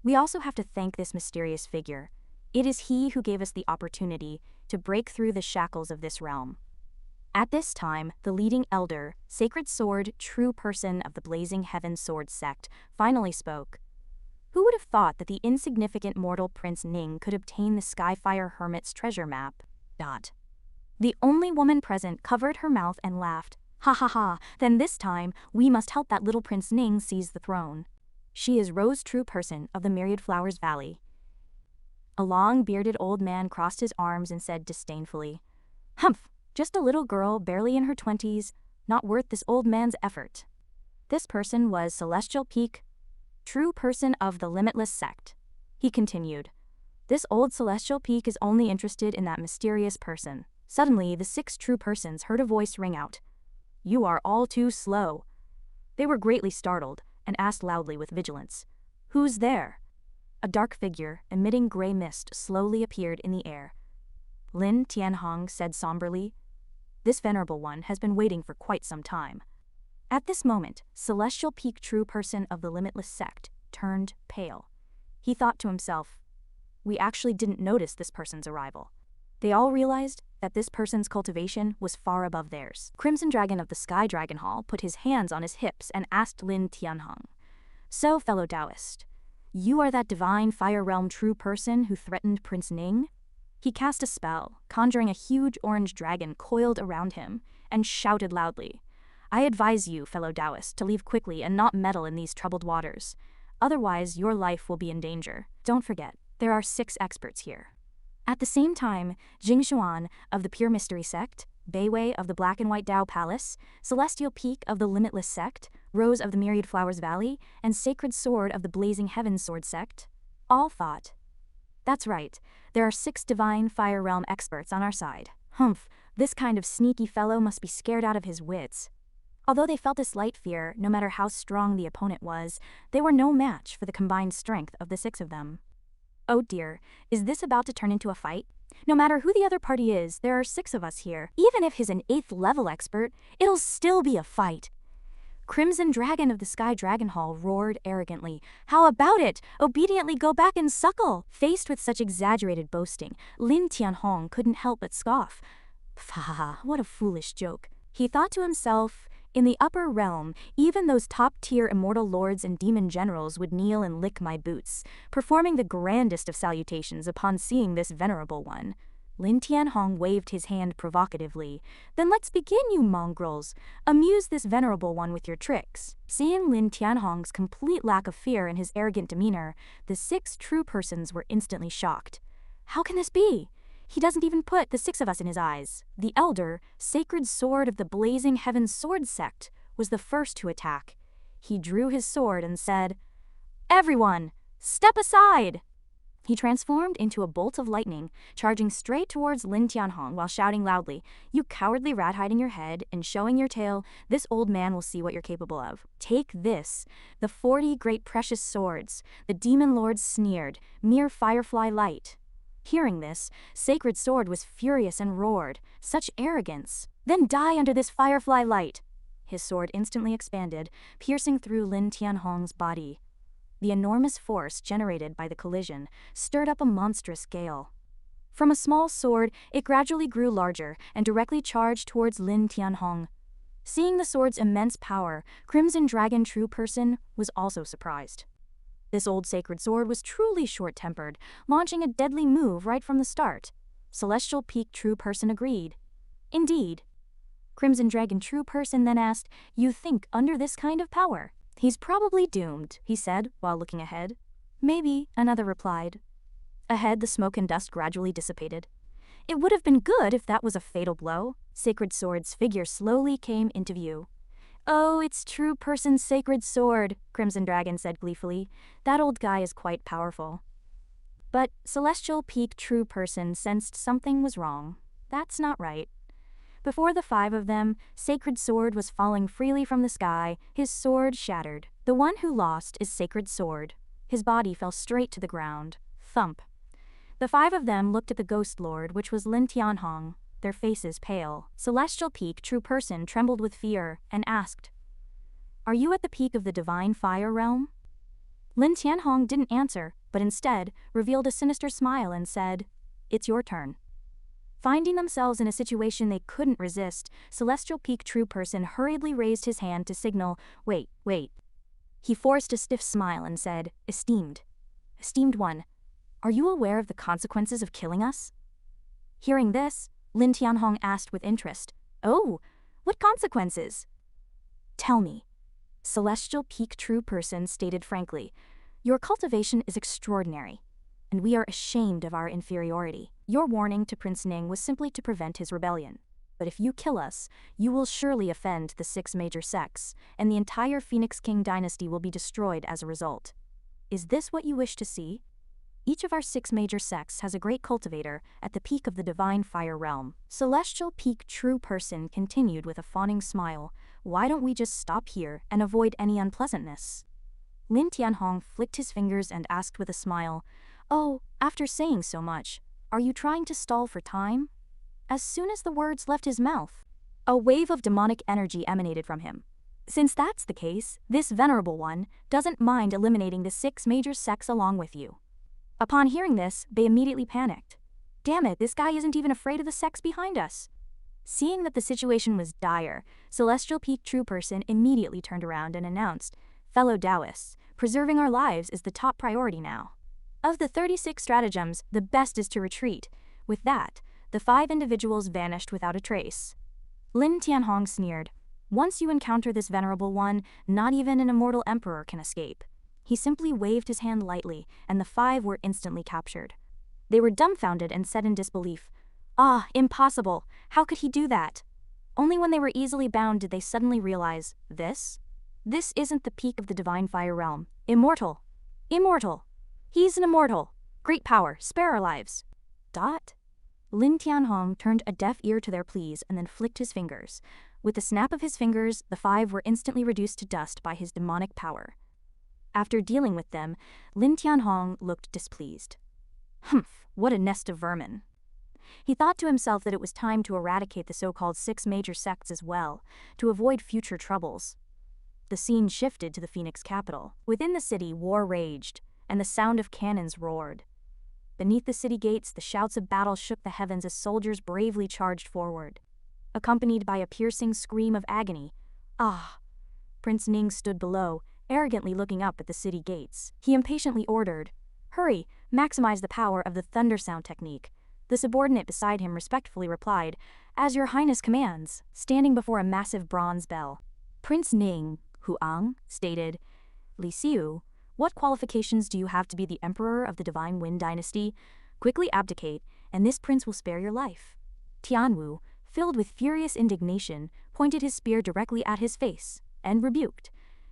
"We also have to thank this mysterious figure. It is he who gave us the opportunity to break through the shackles of this realm." At this time, the leading elder, Sacred Sword True Person of the Blazing Heaven Sword Sect, finally spoke. Who would have thought that the insignificant mortal Prince Ning could obtain the Skyfire Hermit's treasure map? The only woman present covered her mouth and laughed. "Ha ha ha, then this time, we must help that little Prince Ning seize the throne. She is Rose True Person of the Myriad Flowers Valley." A long-bearded old man crossed his arms and said disdainfully, "Humph, just a little girl barely in her 20s, not worth this old man's effort." This person was Celestial Peak, True Person of the Limitless Sect. He continued, "This old Celestial Peak is only interested in that mysterious person." Suddenly, the 6 true persons heard a voice ring out, "You are all too slow." They were greatly startled and asked loudly with vigilance, "Who's there?" A dark figure, emitting gray mist, slowly appeared in the air. Lin Tianhong said somberly, "This venerable one has been waiting for quite some time." At this moment, Celestial Peak True Person of the Limitless Sect turned pale. He thought to himself, "We actually didn't notice this person's arrival." They all realized that this person's cultivation was far above theirs. Crimson Dragon of the Sky Dragon Hall put his hands on his hips and asked Lin Tianhong, "So, fellow Taoist, you are that divine Fire Realm True Person who threatened Prince Ning?" He cast a spell, conjuring a huge orange dragon coiled around him, and shouted loudly, "I advise you, fellow Taoist, to leave quickly and not meddle in these troubled waters. Otherwise, your life will be in danger. Don't forget, there are 6 experts here." At the same time, Jing Xuan of the Pure Mystery Sect, Beiwei of the Black and White Dao Palace, Celestial Peak of the Limitless Sect, Rose of the Myriad Flowers Valley, and Sacred Sword of the Blazing Heaven Sword Sect, all thought, "That's right, there are 6 divine Fire Realm experts on our side. Humph, this kind of sneaky fellow must be scared out of his wits." Although they felt a slight fear, no matter how strong the opponent was, they were no match for the combined strength of the 6 of them. Oh dear, is this about to turn into a fight? No matter who the other party is, there are 6 of us here. Even if he's an 8th level expert, it'll still be a fight. Crimson Dragon of the Sky Dragon Hall roared arrogantly, "How about it? Obediently go back and suckle!" Faced with such exaggerated boasting, Lin Tianhong couldn't help but scoff. "Pah, what a foolish joke." He thought to himself, in the upper realm, even those top-tier immortal lords and demon generals would kneel and lick my boots, performing the grandest of salutations upon seeing this venerable one. Lin Tianhong waved his hand provocatively. "Then let's begin, you mongrels. Amuse this venerable one with your tricks." Seeing Lin Tianhong's complete lack of fear and his arrogant demeanor, the 6 true persons were instantly shocked. "How can this be? He doesn't even put the 6 of us in his eyes." The elder, Sacred Sword of the Blazing Heaven Sword Sect, was the first to attack. He drew his sword and said, "Everyone, step aside!" He transformed into a bolt of lightning, charging straight towards Lin Tianhong while shouting loudly, "You cowardly rat hiding your head and showing your tail, this old man will see what you're capable of. Take this, the 40 great precious swords." The demon lords sneered, "Mere firefly light." Hearing this, Sacred Sword was furious and roared, "Such arrogance! Then die under this firefly light!" His sword instantly expanded, piercing through Lin Tianhong's body. The enormous force generated by the collision stirred up a monstrous gale. From a small sword, it gradually grew larger and directly charged towards Lin Tianhong. Seeing the sword's immense power, Crimson Dragon True Person was also surprised. This old sacred sword was truly short-tempered, launching a deadly move right from the start. Celestial Peak True Person agreed. "Indeed." Crimson Dragon True Person then asked, "You think under this kind of power?" "He's probably doomed," he said, while looking ahead. "Maybe," another replied. Ahead, the smoke and dust gradually dissipated. "It would have been good if that was a fatal blow." Sacred Sword's figure slowly came into view. "Oh, it's True Person's Sacred Sword," Crimson Dragon said gleefully. "That old guy is quite powerful." But Celestial Peak True Person sensed something was wrong. That's not right. Before the 5 of them, Sacred Sword was falling freely from the sky, his sword shattered. The one who lost is Sacred Sword. His body fell straight to the ground. Thump. The five of them looked at the Ghost Lord, which was Lin Tianhong, their faces pale. Celestial Peak, true person, trembled with fear and asked, "Are you at the peak of the divine fire realm?" Lin Tianhong didn't answer, but instead revealed a sinister smile and said, "It's your turn." Finding themselves in a situation they couldn't resist, Celestial Peak true person hurriedly raised his hand to signal, wait. He forced a stiff smile and said, Esteemed one, are you aware of the consequences of killing us?" Hearing this, Lin Tianhong asked with interest, "Oh, what consequences?" "Tell me." Celestial Peak true person stated frankly, "Your cultivation is extraordinary, and we are ashamed of our inferiority. Your warning to Prince Ning was simply to prevent his rebellion. But if you kill us, you will surely offend the 6 major sects, and the entire Phoenix King dynasty will be destroyed as a result. Is this what you wish to see? Each of our 6 major sects has a great cultivator at the peak of the divine fire realm." Celestial Peak true person continued with a fawning smile, "Why don't we just stop here and avoid any unpleasantness?" Lin Tianhong flicked his fingers and asked with a smile, "Oh, after saying so much, are you trying to stall for time?" As soon as the words left his mouth, a wave of demonic energy emanated from him. "Since that's the case, this venerable one doesn't mind eliminating the 6 major sects along with you." Upon hearing this, they immediately panicked. "Damn it, this guy isn't even afraid of the sects behind us." Seeing that the situation was dire, Celestial Peak true person immediately turned around and announced, "Fellow Taoists, preserving our lives is the top priority now. Of the 36 stratagems, the best is to retreat." With that, the 5 individuals vanished without a trace. Lin Tianhong sneered, "Once you encounter this venerable one, not even an immortal emperor can escape." He simply waved his hand lightly, and the 5 were instantly captured. They were dumbfounded and said in disbelief, "Ah, impossible! How could he do that?" Only when they were easily bound did they suddenly realize, This isn't the peak of the divine fire realm. Immortal! He's an immortal! Great power, spare our lives! Lin Tianhong turned a deaf ear to their pleas and then flicked his fingers. With the snap of his fingers, the 5 were instantly reduced to dust by his demonic power. After dealing with them, Lin Tianhong looked displeased. Humph, what a nest of vermin. He thought to himself that it was time to eradicate the so-called 6 major sects as well, to avoid future troubles. The scene shifted to the Phoenix capital. Within the city, war raged, and the sound of cannons roared. Beneath the city gates, the shouts of battle shook the heavens as soldiers bravely charged forward, accompanied by a piercing scream of agony. "Ah!" Prince Ning stood below, arrogantly looking up at the city gates. He impatiently ordered, "Hurry, maximize the power of the thunder sound technique." The subordinate beside him respectfully replied, "As your highness commands," standing before a massive bronze bell. Prince Ning, Huang, stated, "Li Xiu, what qualifications do you have to be the emperor of the Divine Wind Dynasty? Quickly abdicate, and this prince will spare your life." Tianwu, filled with furious indignation, pointed his spear directly at his face, and rebuked,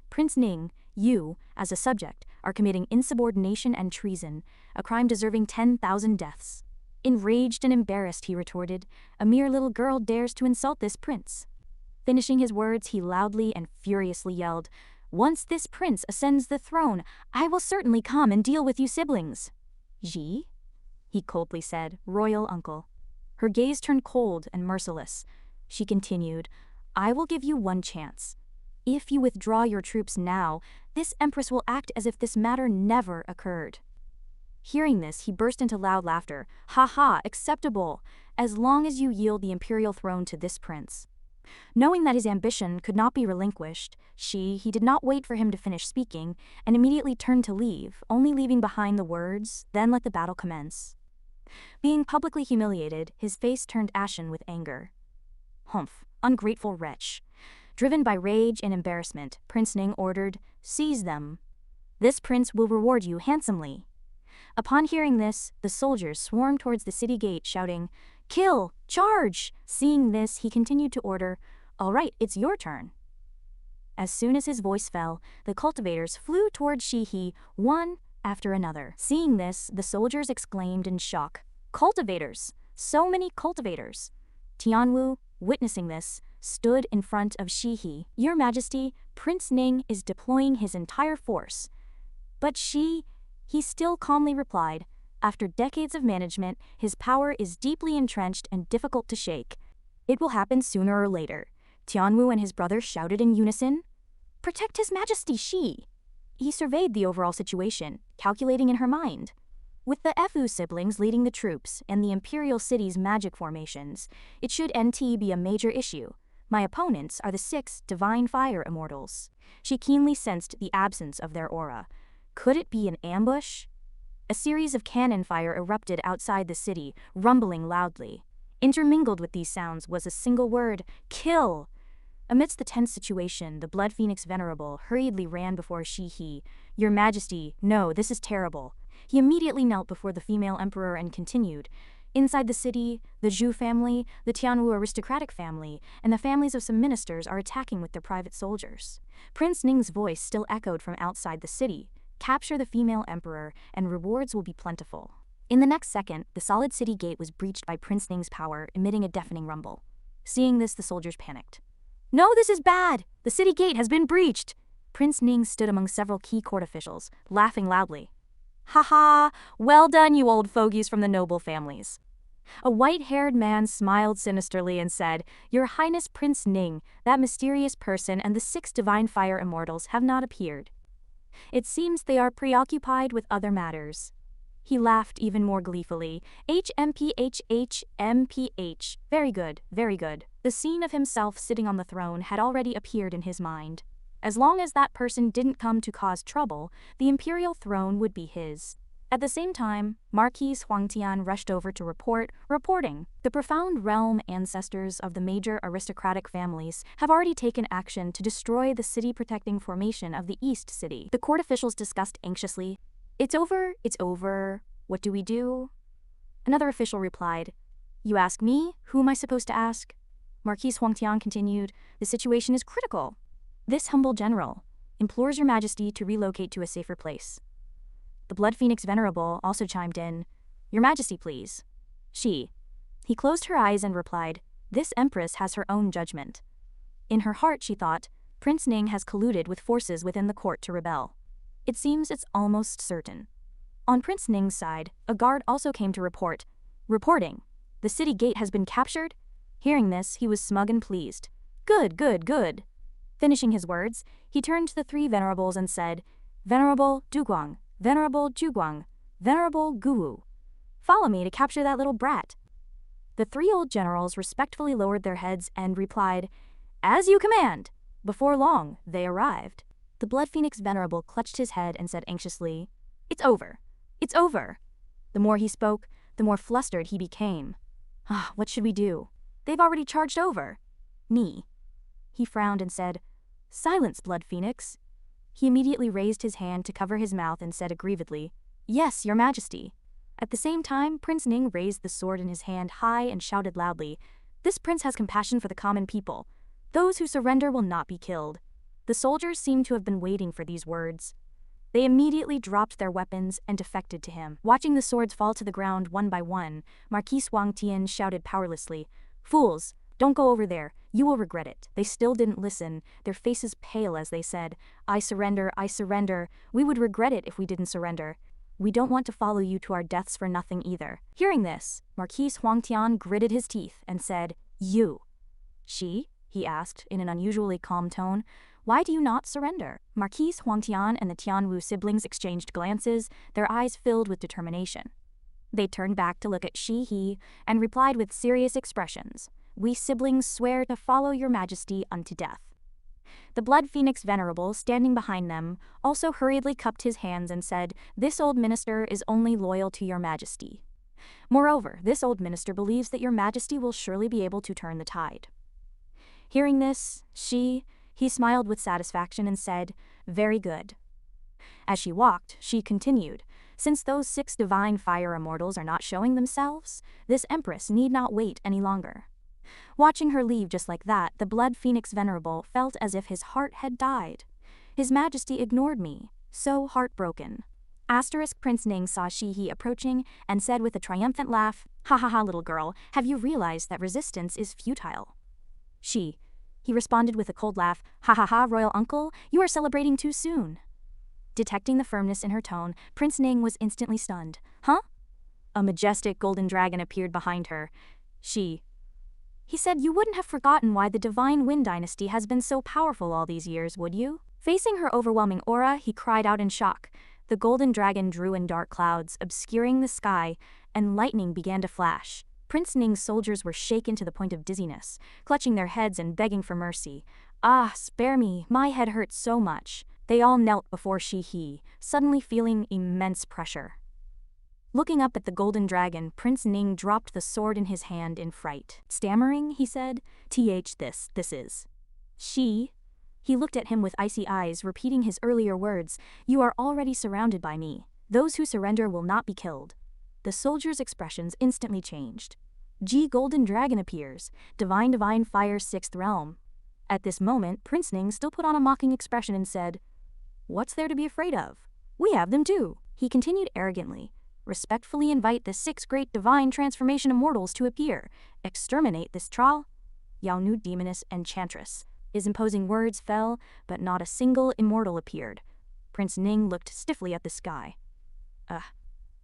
"Prince Ning, you, as a subject, are committing insubordination and treason, a crime deserving 10,000 deaths." Enraged and embarrassed, he retorted, "A mere little girl dares to insult this prince." Finishing his words, he loudly and furiously yelled, "Once this prince ascends the throne, I will certainly come and deal with you siblings." "Ji?" he coldly said, "Royal uncle." Her gaze turned cold and merciless. She continued, "I will give you one chance. If you withdraw your troops now, this empress will act as if this matter never occurred." Hearing this, he burst into loud laughter. "Ha ha, acceptable, as long as you yield the imperial throne to this prince." Knowing that his ambition could not be relinquished, he did not wait for him to finish speaking, and immediately turned to leave, only leaving behind the words, "Then let the battle commence." Being publicly humiliated, his face turned ashen with anger. "Humph, ungrateful wretch." Driven by rage and embarrassment, Prince Ning ordered, "Seize them. This prince will reward you handsomely." Upon hearing this, the soldiers swarmed towards the city gate, shouting, "Kill! Charge!" Seeing this, he continued to order, "All right, it's your turn." As soon as his voice fell, the cultivators flew towards Shihi, one after another. Seeing this, the soldiers exclaimed in shock, "Cultivators! So many cultivators!" Tianwu, witnessing this, stood in front of Shihi. "Your Majesty, Prince Ning is deploying his entire force." But he still calmly replied, After decades of management, his power is deeply entrenched and difficult to shake. It will happen sooner or later. Tianwu and his brother shouted in unison. Protect His Majesty Shi! He surveyed the overall situation, calculating in her mind. With the Fu siblings leading the troops and the Imperial City's magic formations, it should be a major issue. My opponents are the 6 Divine Fire Immortals. She keenly sensed the absence of their aura. Could it be an ambush? A series of cannon fire erupted outside the city, rumbling loudly. Intermingled with these sounds was a single word, kill! Amidst the tense situation, the Blood Phoenix Venerable hurriedly ran before Shi-He. Your Majesty, no, this is terrible. He immediately knelt before the female emperor and continued. Inside the city, the Zhu family, the Tianwu aristocratic family, and the families of some ministers are attacking with their private soldiers. Prince Ning's voice still echoed from outside the city. Capture the female emperor, and rewards will be plentiful. In the next second, the solid city gate was breached by Prince Ning's power, emitting a deafening rumble. Seeing this, the soldiers panicked. No, this is bad! The city gate has been breached! Prince Ning stood among several key court officials, laughing loudly. Ha ha! Well done, you old fogies from the noble families. A white-haired man smiled sinisterly and said, Your Highness Prince Ning, that mysterious person and the 6 Divine Fire Immortals have not appeared. It seems they are preoccupied with other matters. He laughed even more gleefully. HMPH. Very good, very good. The scene of himself sitting on the throne had already appeared in his mind. As long as that person didn't come to cause trouble, the imperial throne would be his. At the same time, Marquise Huangtian rushed over to reporting. The profound realm ancestors of the major aristocratic families have already taken action to destroy the city-protecting formation of the East City. The court officials discussed anxiously. It's over. What do we do? Another official replied. You ask me? Who am I supposed to ask? Marquise Huangtian continued. The situation is critical. This humble general implores your majesty to relocate to a safer place. The Blood Phoenix Venerable also chimed in. Your Majesty, please. He closed her eyes and replied, This empress has her own judgment. In her heart, she thought, Prince Ning has colluded with forces within the court to rebel. It seems it's almost certain. On Prince Ning's side, a guard also came to reporting. The city gate has been captured? Hearing this, he was smug and pleased. Good. Finishing his words, he turned to the 3 venerables and said, Venerable Duguang, Venerable Zhuguang, Venerable Guwu. Follow me to capture that little brat. The 3 old generals respectfully lowered their heads and replied, As you command. Before long, they arrived. The Blood Phoenix Venerable clutched his head and said anxiously, It's over. The more he spoke, the more flustered he became. What should we do? They've already charged over. Me. He frowned and said, Silence, Blood Phoenix. He immediately raised his hand to cover his mouth and said aggrievedly, Yes, your majesty. At the same time, Prince Ning raised the sword in his hand high and shouted loudly, This prince has compassion for the common people. Those who surrender will not be killed. The soldiers seemed to have been waiting for these words. They immediately dropped their weapons and defected to him. Watching the swords fall to the ground one by one, Marquise Huangtian shouted powerlessly, Fools! Don't go over there. You will regret it. They still didn't listen, their faces pale as they said, I surrender. We would regret it if we didn't surrender. We don't want to follow you to our deaths for nothing either. Hearing this, Marquise Huangtian gritted his teeth and said, You. She? He asked in an unusually calm tone. Why do you not surrender? Marquise Huangtian and the Tianwu siblings exchanged glances, their eyes filled with determination. They turned back to look at Shi-He and replied with serious expressions. We siblings swear to follow your majesty unto death. The Blood Phoenix Venerable, standing behind them, also hurriedly cupped his hands and said, This old minister is only loyal to your majesty. Moreover, this old minister believes that your majesty will surely be able to turn the tide. Hearing this, he smiled with satisfaction and said, Very good. As she walked, she continued, Since those 6 divine fire immortals are not showing themselves, this empress need not wait any longer. Watching her leave just like that, the Blood Phoenix Venerable felt as if his heart had died. His majesty ignored me, so heartbroken. Prince Ning saw Shi-He approaching and said with a triumphant laugh, Ha, little girl, have you realized that resistance is futile? He responded with a cold laugh, Ha, royal uncle, you are celebrating too soon. Detecting the firmness in her tone, Prince Ning was instantly stunned. Huh? A majestic golden dragon appeared behind her. He said, "You wouldn't have forgotten why the Divine Wind Dynasty has been so powerful all these years, would you?" Facing her overwhelming aura, he cried out in shock. The golden dragon drew in dark clouds, obscuring the sky, and lightning began to flash. Prince Ning's soldiers were shaken to the point of dizziness, clutching their heads and begging for mercy. "Ah, spare me, my head hurts so much." They all knelt before he, suddenly feeling immense pressure. Looking up at the golden dragon, Prince Ning dropped the sword in his hand in fright. Stammering, he said, this is. He looked at him with icy eyes, repeating his earlier words, "You are already surrounded by me. Those who surrender will not be killed." The soldiers' expressions instantly changed. Golden dragon appears. Divine fire 6th realm. At this moment, Prince Ning still put on a mocking expression and said, "What's there to be afraid of? We have them too." He continued arrogantly, "Respectfully invite the 6 great divine transformation immortals to appear. Exterminate this Yao Nu demoness enchantress." His imposing words fell, but not a single immortal appeared. Prince Ning looked stiffly at the sky.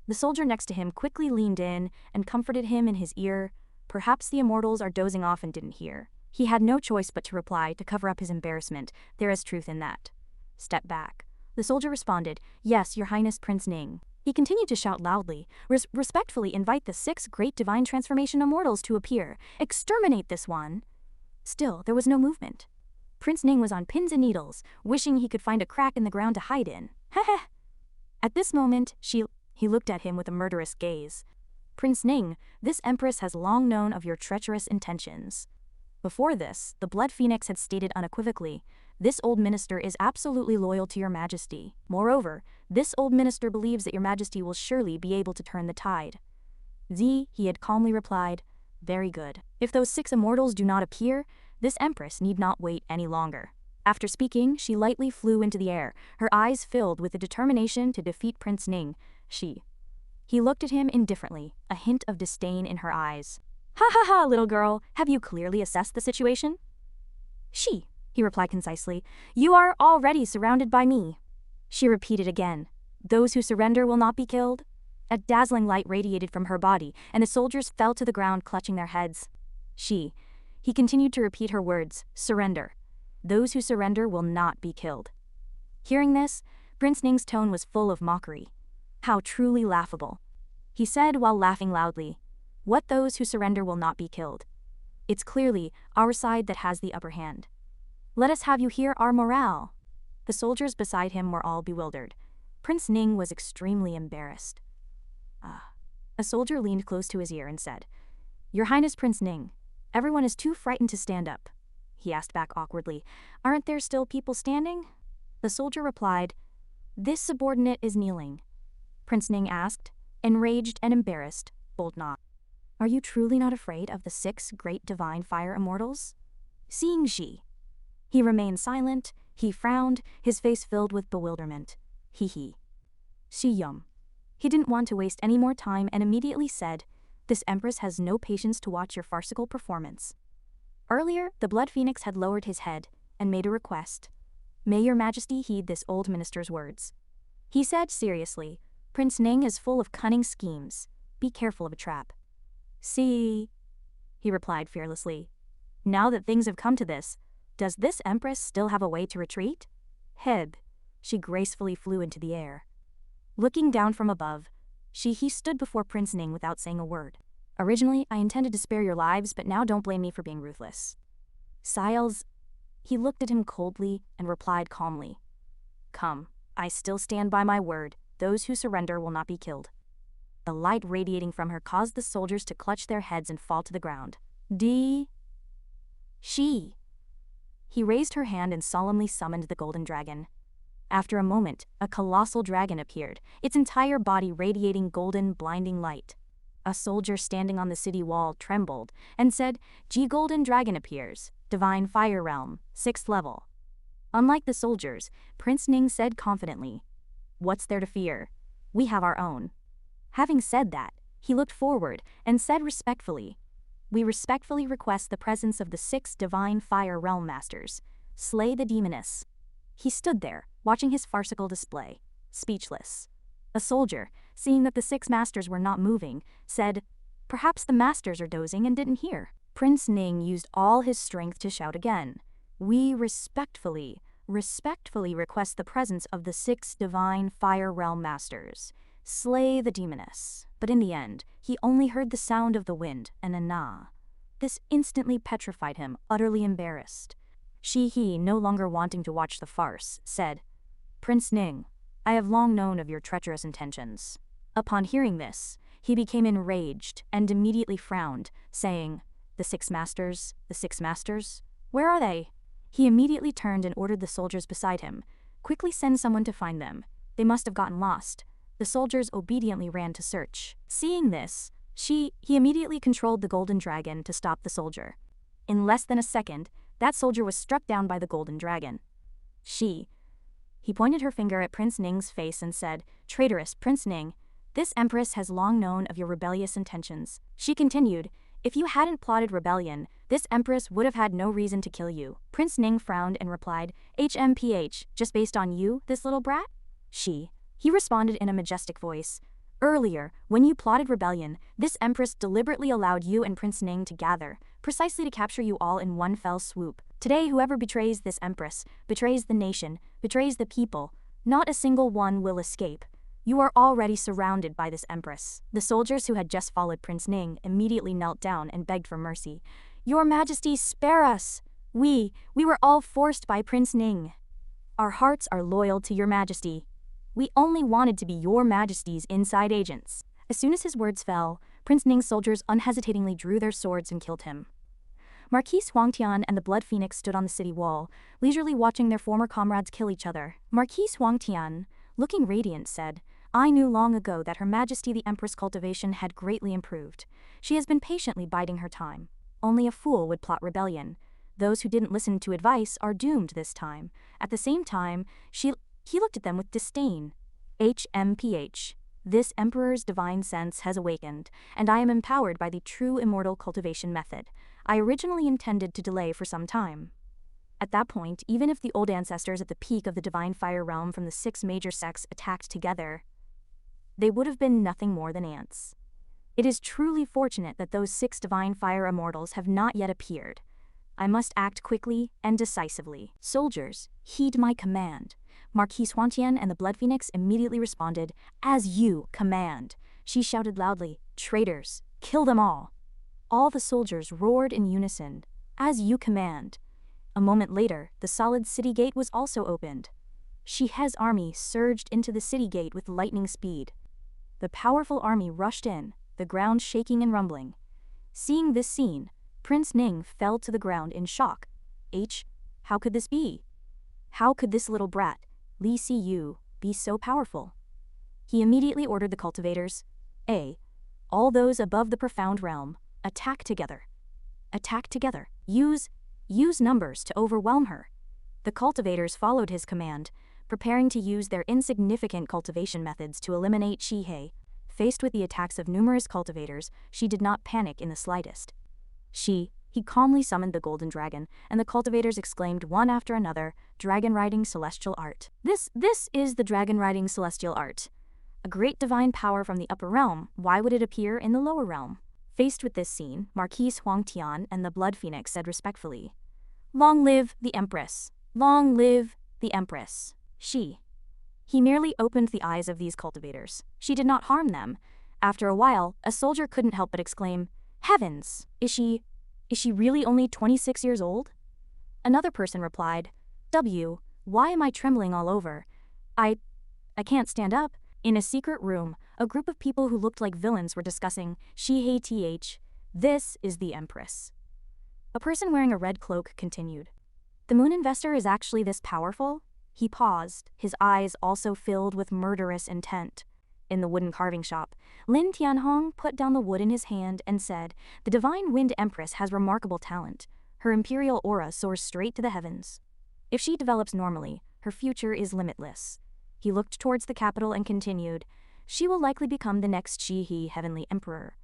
The soldier next to him quickly leaned in and comforted him in his ear. Perhaps the immortals are dozing off and didn't hear. He had no choice but to reply to cover up his embarrassment. "There is truth in that." "Step back." The soldier responded, "Yes, Your Highness Prince Ning." He continued to shout loudly, "Respectfully invite the 6 great divine transformation immortals to appear. Exterminate this one." Still, there was no movement. Prince Ning was on pins and needles, wishing he could find a crack in the ground to hide in. Heh. At this moment, he looked at him with a murderous gaze. "Prince Ning, this empress has long known of your treacherous intentions." Before this, the Blood Phoenix had stated unequivocally, "This old minister is absolutely loyal to your majesty. Moreover, this old minister believes that your majesty will surely be able to turn the tide." He had calmly replied, "Very good. If those 6 immortals do not appear, this empress need not wait any longer." After speaking, she lightly flew into the air, her eyes filled with the determination to defeat Prince Ning. He looked at him indifferently, a hint of disdain in her eyes. Ha, little girl, have you clearly assessed the situation?" He replied concisely, "You are already surrounded by me." She repeated again, "Those who surrender will not be killed." A dazzling light radiated from her body, and the soldiers fell to the ground clutching their heads. He continued to repeat her words, "Surrender. Those who surrender will not be killed." Hearing this, Prince Ning's tone was full of mockery. How truly laughable. He said while laughing loudly, "What those who surrender will not be killed? It's clearly our side that has the upper hand. Let us have you hear our morale." The soldiers beside him were all bewildered. Prince Ning was extremely embarrassed. A soldier leaned close to his ear and said, "Your Highness Prince Ning, everyone is too frightened to stand up." He asked back awkwardly, "Aren't there still people standing?" The soldier replied, "This subordinate is kneeling." Prince Ning asked, enraged and embarrassed, "Bold not. Are you truly not afraid of the 6 great divine fire immortals?" Seeing he remained silent. He frowned, his face filled with bewilderment. He didn't want to waste any more time and immediately said, "This empress has no patience to watch your farcical performance." Earlier, the Blood Phoenix had lowered his head and made a request. "May your majesty heed this old minister's words." He said seriously, "Prince Ning is full of cunning schemes. Be careful of a trap." He replied fearlessly, "Now that things have come to this, does this empress still have a way to retreat?" She gracefully flew into the air. Looking down from above, he stood before Prince Ning without saying a word. "Originally, I intended to spare your lives, but now don't blame me for being ruthless." He looked at him coldly and replied calmly, "Come, I still stand by my word. Those who surrender will not be killed." The light radiating from her caused the soldiers to clutch their heads and fall to the ground. He raised her hand and solemnly summoned the golden dragon. After a moment, a colossal dragon appeared, its entire body radiating golden, blinding light. A soldier standing on the city wall trembled and said, "Golden dragon appears. Divine fire realm, 6th level." Unlike the soldiers, Prince Ning said confidently, "What's there to fear? We have our own." Having said that, he looked forward and said respectfully, "We respectfully request the presence of the 6 divine fire realm masters. Slay the demoness." He stood there, watching his farcical display, speechless. A soldier, seeing that the 6 masters were not moving, said, "Perhaps the masters are dozing and didn't hear." Prince Ning used all his strength to shout again, "We respectfully request the presence of the 6 divine fire realm masters. Slay the demoness." But in the end, he only heard the sound of the wind and a na. This instantly petrified him, utterly embarrassed. He, no longer wanting to watch the farce, said, "Prince Ning, I have long known of your treacherous intentions." Upon hearing this, he became enraged and immediately frowned, saying, the 6 masters, where are they?" He immediately turned and ordered the soldiers beside him, "Quickly send someone to find them. They must have gotten lost." The soldiers obediently ran to search. Seeing this, he immediately controlled the golden dragon to stop the soldier. In less than a second, that soldier was struck down by the golden dragon. He pointed her finger at Prince Ning's face and said, "Traitorous Prince Ning, this empress has long known of your rebellious intentions." She continued, "If you hadn't plotted rebellion, this empress would have had no reason to kill you." Prince Ning frowned and replied, "HMPH, just based on you, this little brat?" He responded in a majestic voice, "Earlier, when you plotted rebellion, this empress deliberately allowed you and Prince Ning to gather, precisely to capture you all in one fell swoop. Today, whoever betrays this empress, betrays the nation, betrays the people. Not a single one will escape. You are already surrounded by this empress." The soldiers who had just followed Prince Ning immediately knelt down and begged for mercy. "Your Majesty, spare us! We were all forced by Prince Ning. Our hearts are loyal to your Majesty. We only wanted to be your Majesty's inside agents." As soon as his words fell, Prince Ning's soldiers unhesitatingly drew their swords and killed him. Marquise Huangtian and the Blood Phoenix stood on the city wall, leisurely watching their former comrades kill each other. Marquise Huangtian, looking radiant, said, "I knew long ago that Her Majesty the Empress cultivation had greatly improved. She has been patiently biding her time. Only a fool would plot rebellion. Those who didn't listen to advice are doomed this time." At the same time, he looked at them with disdain. "HMPH. This Emperor's divine sense has awakened, and I am empowered by the true immortal cultivation method. I originally intended to delay for some time." At that point, even if the old ancestors at the peak of the divine fire realm from the 6 major sects attacked together, they would have been nothing more than ants. It is truly fortunate that those 6 divine fire immortals have not yet appeared. I must act quickly and decisively. "Soldiers, heed my command." Marquise Huangtian and the Blood Phoenix immediately responded, "As you command." She shouted loudly, "Traitors, kill them all." All the soldiers roared in unison, "As you command." A moment later, the solid city gate was also opened. Shihe's army surged into the city gate with lightning speed. The powerful army rushed in, the ground shaking and rumbling. Seeing this scene, Prince Ning fell to the ground in shock. How could this be? How could this little brat, Li Siyu, be so powerful? He immediately ordered the cultivators, all those above the profound realm, attack together. Attack together. Use numbers to overwhelm her. The cultivators followed his command, preparing to use their insignificant cultivation methods to eliminate Shihe. Faced with the attacks of numerous cultivators, she did not panic in the slightest. He calmly summoned the golden dragon, and the cultivators exclaimed one after another, "Dragon riding celestial art. This is the dragon riding celestial art. A great divine power from the upper realm, why would it appear in the lower realm?" Faced with this scene, Marquise Huangtian and the Blood Phoenix said respectfully, "Long live the Empress! Long live the Empress!" He merely opened the eyes of these cultivators. She did not harm them. After a while, a soldier couldn't help but exclaim, "Heavens! Is she really only 26 years old?" Another person replied, "Why am I trembling all over? I can't stand up." In a secret room, a group of people who looked like villains were discussing, "This is the Empress." A person wearing a red cloak continued, "The moon investor is actually this powerful?" He paused, his eyes also filled with murderous intent. In the wooden carving shop, Lin Tianhong put down the wood in his hand and said, "The Divine Wind Empress has remarkable talent. Her imperial aura soars straight to the heavens. If she develops normally, her future is limitless." He looked towards the capital and continued, "She will likely become the next Shihe Heavenly Emperor."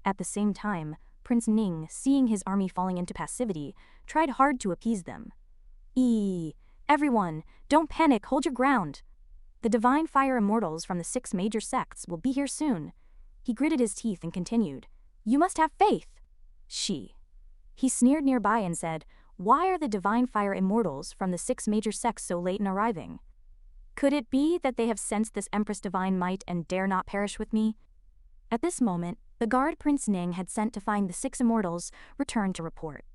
At the same time, Prince Ning, seeing his army falling into passivity, tried hard to appease them. "Everyone, don't panic, hold your ground." The divine fire immortals from the 6 major sects will be here soon. He gritted his teeth and continued. You must have faith. He sneered nearby and said, why are the divine fire immortals from the 6 major sects so late in arriving? Could it be that they have sensed this Empress divine might and dare not perish with me? At this moment, the guard Prince Ning had sent to find the 6 immortals returned to report.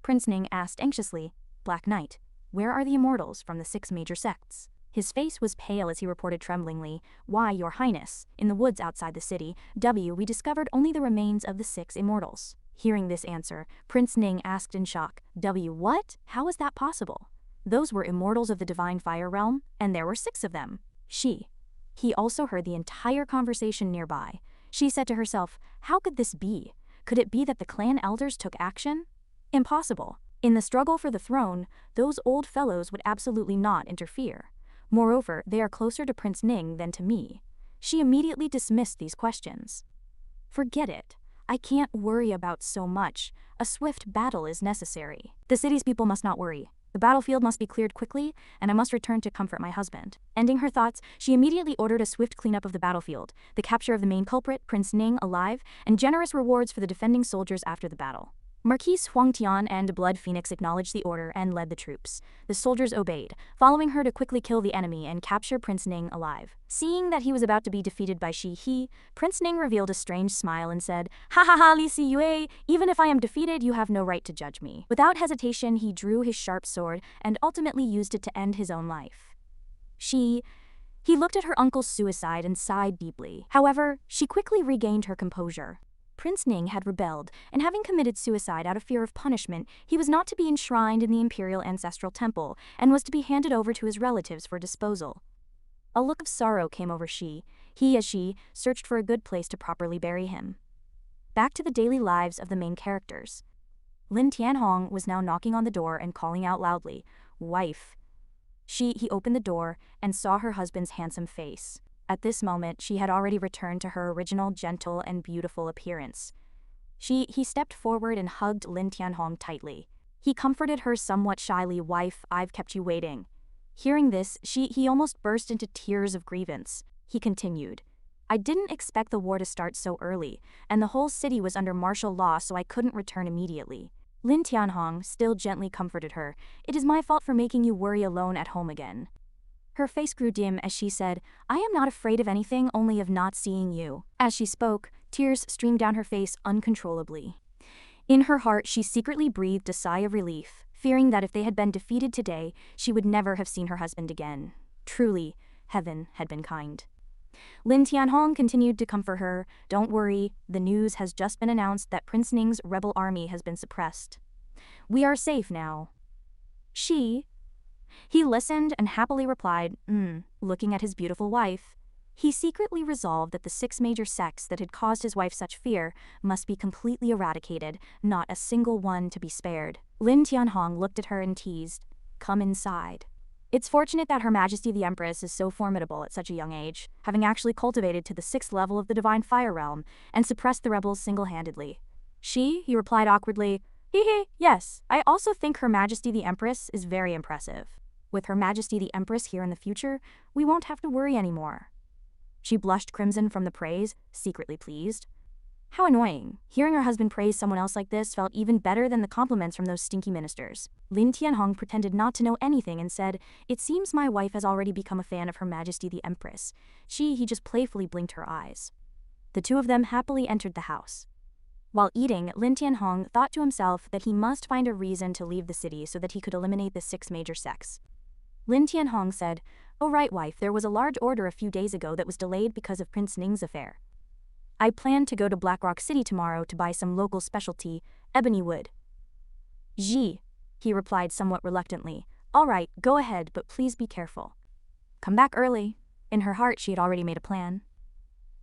Prince Ning asked anxiously, Black Knight, where are the immortals from the 6 major sects? His face was pale as he reported tremblingly, why, your highness, in the woods outside the city, we discovered only the remains of the 6 immortals. Hearing this answer, Prince Ning asked in shock, what? How is that possible? Those were immortals of the divine fire realm, and there were 6 of them. He also heard the entire conversation nearby. She said to herself, how could this be? Could it be that the clan elders took action? Impossible. In the struggle for the throne, those old fellows would absolutely not interfere. Moreover, they are closer to Prince Ning than to me. She immediately dismissed these questions. Forget it. I can't worry about so much. A swift battle is necessary. The city's people must not worry. The battlefield must be cleared quickly, and I must return to comfort my husband. Ending her thoughts, she immediately ordered a swift cleanup of the battlefield, the capture of the main culprit, Prince Ning, alive, and generous rewards for the defending soldiers after the battle. Marquise Huangtian and Blood Phoenix acknowledged the order and led the troops. The soldiers obeyed, following her to quickly kill the enemy and capture Prince Ning alive. Seeing that he was about to be defeated by Prince Ning revealed a strange smile and said, Ha ha ha, Li Si Yue, even if I am defeated, you have no right to judge me. Without hesitation, he drew his sharp sword and ultimately used it to end his own life. He looked at her uncle's suicide and sighed deeply. However, she quickly regained her composure. Prince Ning had rebelled, and having committed suicide out of fear of punishment, he was not to be enshrined in the imperial ancestral temple, and was to be handed over to his relatives for disposal. A look of sorrow came over she searched for a good place to properly bury him. Back to the daily lives of the main characters. Lin Tianhong was now knocking on the door and calling out loudly, Wife. He opened the door and saw her husband's handsome face. At this moment, she had already returned to her original gentle and beautiful appearance. He stepped forward and hugged Lin Tianhong tightly. He comforted her somewhat shyly, Wife, I've kept you waiting. Hearing this, he almost burst into tears of grievance. He continued, I didn't expect the war to start so early, and the whole city was under martial law, so I couldn't return immediately. Lin Tianhong still gently comforted her. It is my fault for making you worry alone at home again. Her face grew dim as she said, I am not afraid of anything, only of not seeing you. As she spoke, tears streamed down her face uncontrollably. In her heart, she secretly breathed a sigh of relief, fearing that if they had been defeated today, she would never have seen her husband again. Truly, heaven had been kind. Lin Tianhong continued to comfort her, Don't worry, the news has just been announced that Prince Ning's rebel army has been suppressed. We are safe now. He listened and happily replied, looking at his beautiful wife. He secretly resolved that the 6 major sects that had caused his wife such fear must be completely eradicated, not a single one to be spared. Lin Tianhong looked at her and teased, Come inside. It's fortunate that Her Majesty the Empress is so formidable at such a young age, having actually cultivated to the 6th level of the Divine Fire Realm and suppressed the rebels single-handedly. He replied awkwardly, yes, I also think Her Majesty the Empress is very impressive. With Her Majesty the Empress here in the future, we won't have to worry anymore. She blushed crimson from the praise, secretly pleased. How annoying. Hearing her husband praise someone else like this felt even better than the compliments from those stinky ministers. Lin Tianhong pretended not to know anything and said, It seems my wife has already become a fan of Her Majesty the Empress. He just playfully blinked her eyes. The two of them happily entered the house. While eating, Lin Tianhong thought to himself that he must find a reason to leave the city so that he could eliminate the 6 major sects. Lin Tianhong said, Oh right, wife, there was a large order a few days ago that was delayed because of Prince Ning's affair. I plan to go to Blackrock City tomorrow to buy some local specialty, ebony wood. He replied somewhat reluctantly, All right, go ahead, but please be careful. Come back early. In her heart, she had already made a plan.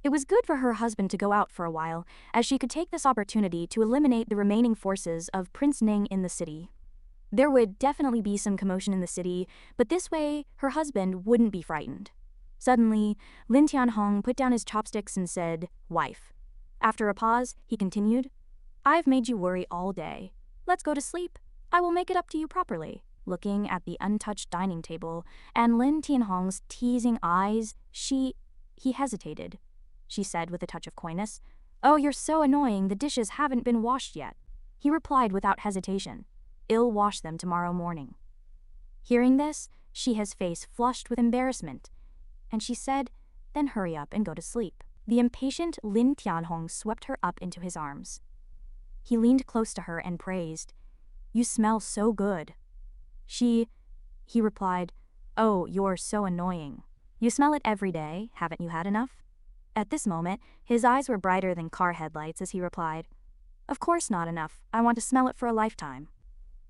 It was good for her husband to go out for a while, as she could take this opportunity to eliminate the remaining forces of Prince Ning in the city. There would definitely be some commotion in the city, but this way, her husband wouldn't be frightened. Suddenly, Lin Tianhong put down his chopsticks and said, Wife. After a pause, he continued, I've made you worry all day. Let's go to sleep. I will make it up to you properly. looking at the untouched dining table, and Lin Tianhong's teasing eyes, he hesitated. She said with a touch of coyness, "Oh, you're so annoying, the dishes haven't been washed yet." He replied without hesitation, "I'll wash them tomorrow morning." Hearing this, his face flushed with embarrassment, and she said, "Then hurry up and go to sleep." The impatient Lin Tianhong swept her up into his arms. He leaned close to her and praised, "You smell so good." He replied, "Oh, you're so annoying. You smell it every day, haven't you had enough?" At this moment, his eyes were brighter than car headlights as he replied, "Of course not enough, I want to smell it for a lifetime."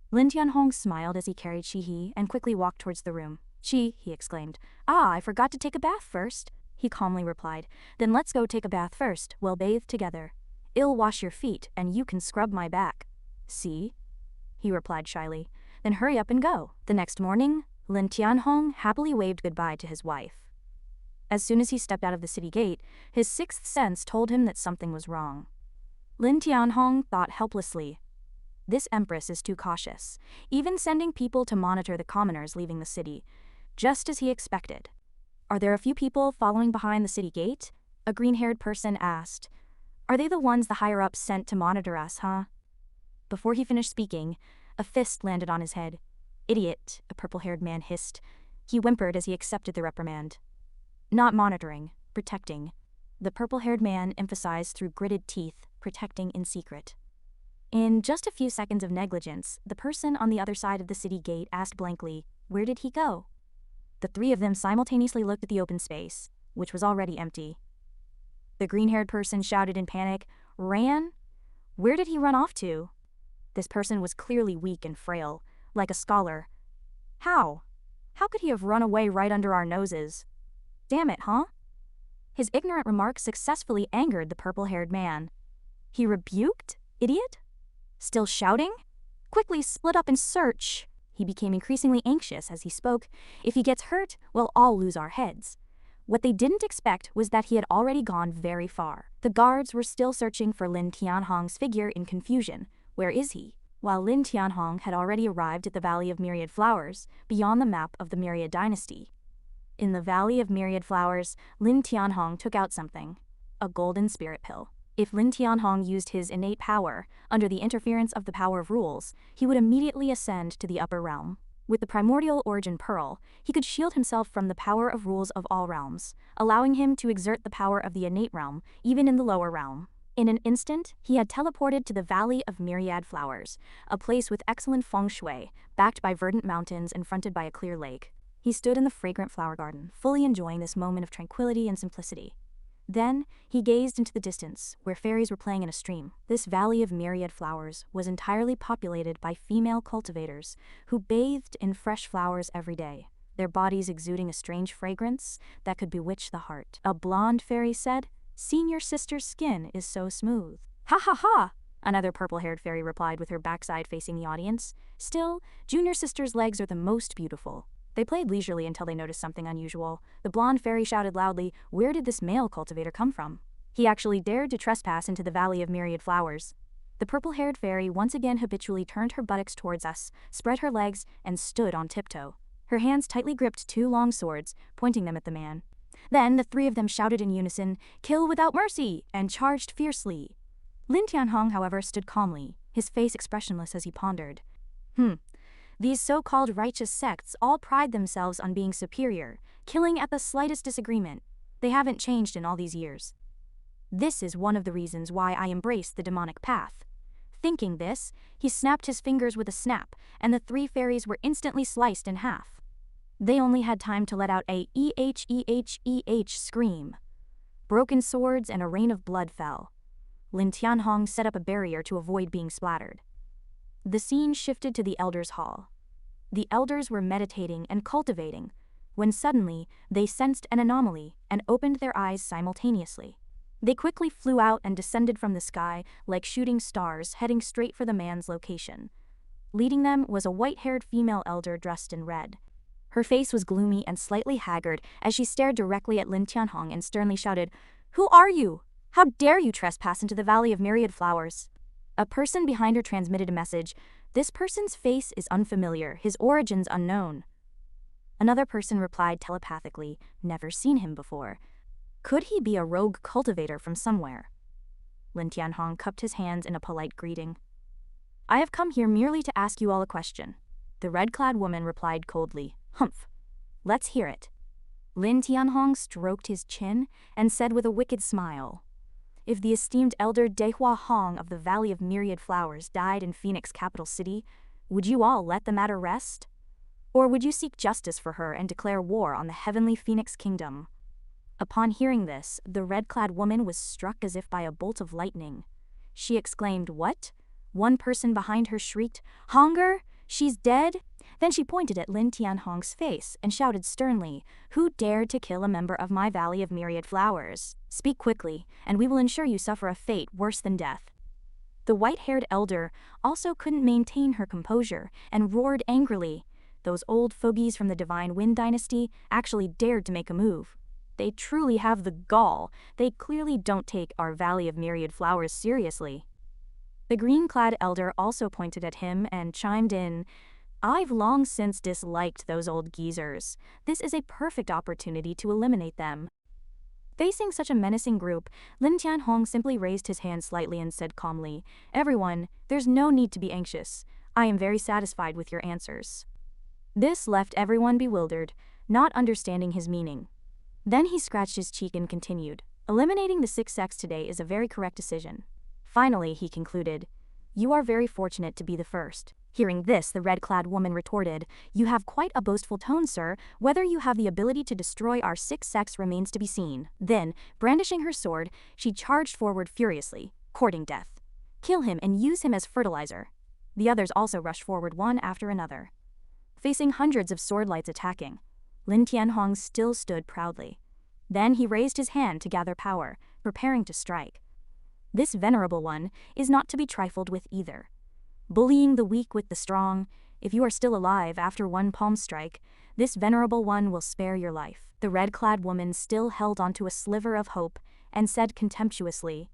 Lin Tianhong smiled as he carried Shi and quickly walked towards the room. "He exclaimed, "Ah, I forgot to take a bath first." He calmly replied, "Then let's go take a bath first, we'll bathe together. I'll wash your feet and you can scrub my back." "See?" he replied shyly. "Then hurry up and go." The next morning, Lin Tianhong happily waved goodbye to his wife. As soon as he stepped out of the city gate, his sixth sense told him that something was wrong. Lin Tianhong thought helplessly, "This empress is too cautious, even sending people to monitor the commoners leaving the city, just as he expected." "Are there a few people following behind the city gate?" a green-haired person asked. "Are they the ones the higher-ups sent to monitor us, huh?" Before he finished speaking, a fist landed on his head. "Idiot," a purple-haired man hissed. He whimpered as he accepted the reprimand. "Not monitoring, protecting," the purple-haired man emphasized through gritted teeth, "protecting in secret." In just a few seconds of negligence, the person on the other side of the city gate asked blankly, "Where did he go?" The three of them simultaneously looked at the open space, which was already empty. The green-haired person shouted in panic, "Ran? Where did he run off to?" This person was clearly weak and frail, like a scholar. How could he have run away right under our noses? Damn it, huh?" His ignorant remark successfully angered the purple-haired man. He rebuked, "Idiot? Still shouting? Quickly split up and search." He became increasingly anxious as he spoke. "If he gets hurt, we'll all lose our heads." What they didn't expect was that he had already gone very far. The guards were still searching for Lin Tianhong's figure in confusion. Where is he? While Lin Tianhong had already arrived at the Valley of Myriad Flowers, beyond the map of the Myriad Dynasty. In the Valley of Myriad Flowers, Lin Tianhong took out something, a golden spirit pill. If Lin Tianhong used his innate power, under the interference of the power of rules, he would immediately ascend to the upper realm. With the primordial origin pearl, he could shield himself from the power of rules of all realms, allowing him to exert the power of the innate realm, even in the lower realm. In an instant, he had teleported to the Valley of Myriad Flowers, a place with excellent feng shui, backed by verdant mountains and fronted by a clear lake. He stood in the fragrant flower garden, fully enjoying this moment of tranquility and simplicity. Then, he gazed into the distance, where fairies were playing in a stream. This Valley of Myriad Flowers was entirely populated by female cultivators, who bathed in fresh flowers every day, their bodies exuding a strange fragrance that could bewitch the heart. A blonde fairy said, "Senior sister's skin is so smooth." "Ha ha ha!" another purple-haired fairy replied with her backside facing the audience. "Still, junior sister's legs are the most beautiful." They played leisurely until they noticed something unusual. The blonde fairy shouted loudly, "Where did this male cultivator come from? He actually dared to trespass into the Valley of Myriad Flowers." The purple-haired fairy once again habitually turned her buttocks towards us, spread her legs, and stood on tiptoe. Her hands tightly gripped two long swords, pointing them at the man. Then the three of them shouted in unison, "Kill without mercy!" and charged fiercely. Lin Tianhong, however, stood calmly, his face expressionless as he pondered. These so-called righteous sects all pride themselves on being superior, killing at the slightest disagreement. They haven't changed in all these years. This is one of the reasons why I embrace the demonic path. Thinking this, he snapped his fingers with a snap, and the three fairies were instantly sliced in half. They only had time to let out a "eh-eh-eh-eh" scream. Broken swords and a rain of blood fell. Lin Tianhong set up a barrier to avoid being splattered. The scene shifted to the elders' hall. The elders were meditating and cultivating, when suddenly they sensed an anomaly and opened their eyes simultaneously. They quickly flew out and descended from the sky like shooting stars, heading straight for the man's location. Leading them was a white-haired female elder dressed in red. Her face was gloomy and slightly haggard as she stared directly at Lin Tianhong and sternly shouted, "Who are you? How dare you trespass into the Valley of Myriad Flowers?" A person behind her transmitted a message, This person's face is unfamiliar, his origins unknown. Another person replied telepathically, never seen him before. Could he be a rogue cultivator from somewhere? Lin Tianhong cupped his hands in a polite greeting. I have come here merely to ask you all a question. The red-clad woman replied coldly. Humph. Let's hear it. Lin Tianhong stroked his chin and said with a wicked smile. If the esteemed elder Dehua Hong of the Valley of Myriad Flowers died in Phoenix capital city, would you all let the matter rest? Or would you seek justice for her and declare war on the heavenly Phoenix kingdom? Upon hearing this, the red-clad woman was struck as if by a bolt of lightning. She exclaimed, What? One person behind her shrieked, Honger? She's dead? Then she pointed at Lin Tianhong's face and shouted sternly, Who dared to kill a member of my Valley of Myriad Flowers? Speak quickly, and we will ensure you suffer a fate worse than death. The white-haired elder also couldn't maintain her composure and roared angrily. Those old fogies from the Divine Wind dynasty actually dared to make a move. They truly have the gall. They clearly don't take our Valley of Myriad Flowers seriously. The green-clad elder also pointed at him and chimed in, I've long since disliked those old geezers. This is a perfect opportunity to eliminate them. Facing such a menacing group, Lin Tianhong simply raised his hand slightly and said calmly, Everyone, there's no need to be anxious. I am very satisfied with your answers. This left everyone bewildered, not understanding his meaning. Then he scratched his cheek and continued, Eliminating the 6 sects today is a very correct decision. Finally, he concluded, You are very fortunate to be the first. Hearing this, the red-clad woman retorted, You have quite a boastful tone, sir. Whether you have the ability to destroy our 6 sects remains to be seen. Then, brandishing her sword, she charged forward furiously, courting death. Kill him and use him as fertilizer. The others also rushed forward one after another. Facing hundreds of swordlights attacking, Lin Tianhong still stood proudly. Then he raised his hand to gather power, preparing to strike. This venerable one is not to be trifled with either. Bullying the weak with the strong, if you are still alive after one palm strike, this venerable one will spare your life. The red-clad woman still held onto a sliver of hope and said contemptuously,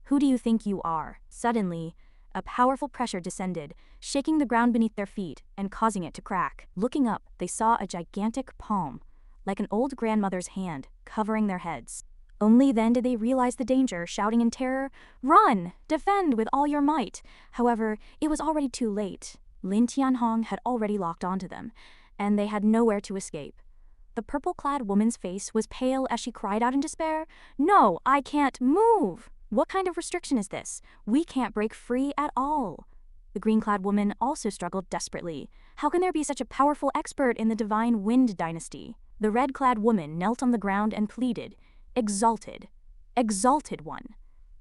Who do you think you are? Suddenly, a powerful pressure descended, shaking the ground beneath their feet and causing it to crack. Looking up, they saw a gigantic palm, like an old grandmother's hand, covering their heads. Only then did they realize the danger, shouting in terror, Run! Defend with all your might! However, it was already too late. Lin Tianhong had already locked onto them, and they had nowhere to escape. The purple-clad woman's face was pale as she cried out in despair, No, I can't move! What kind of restriction is this? We can't break free at all. The green-clad woman also struggled desperately. How can there be such a powerful expert in the Divine Wind dynasty? The red-clad woman knelt on the ground and pleaded, Exalted, exalted one.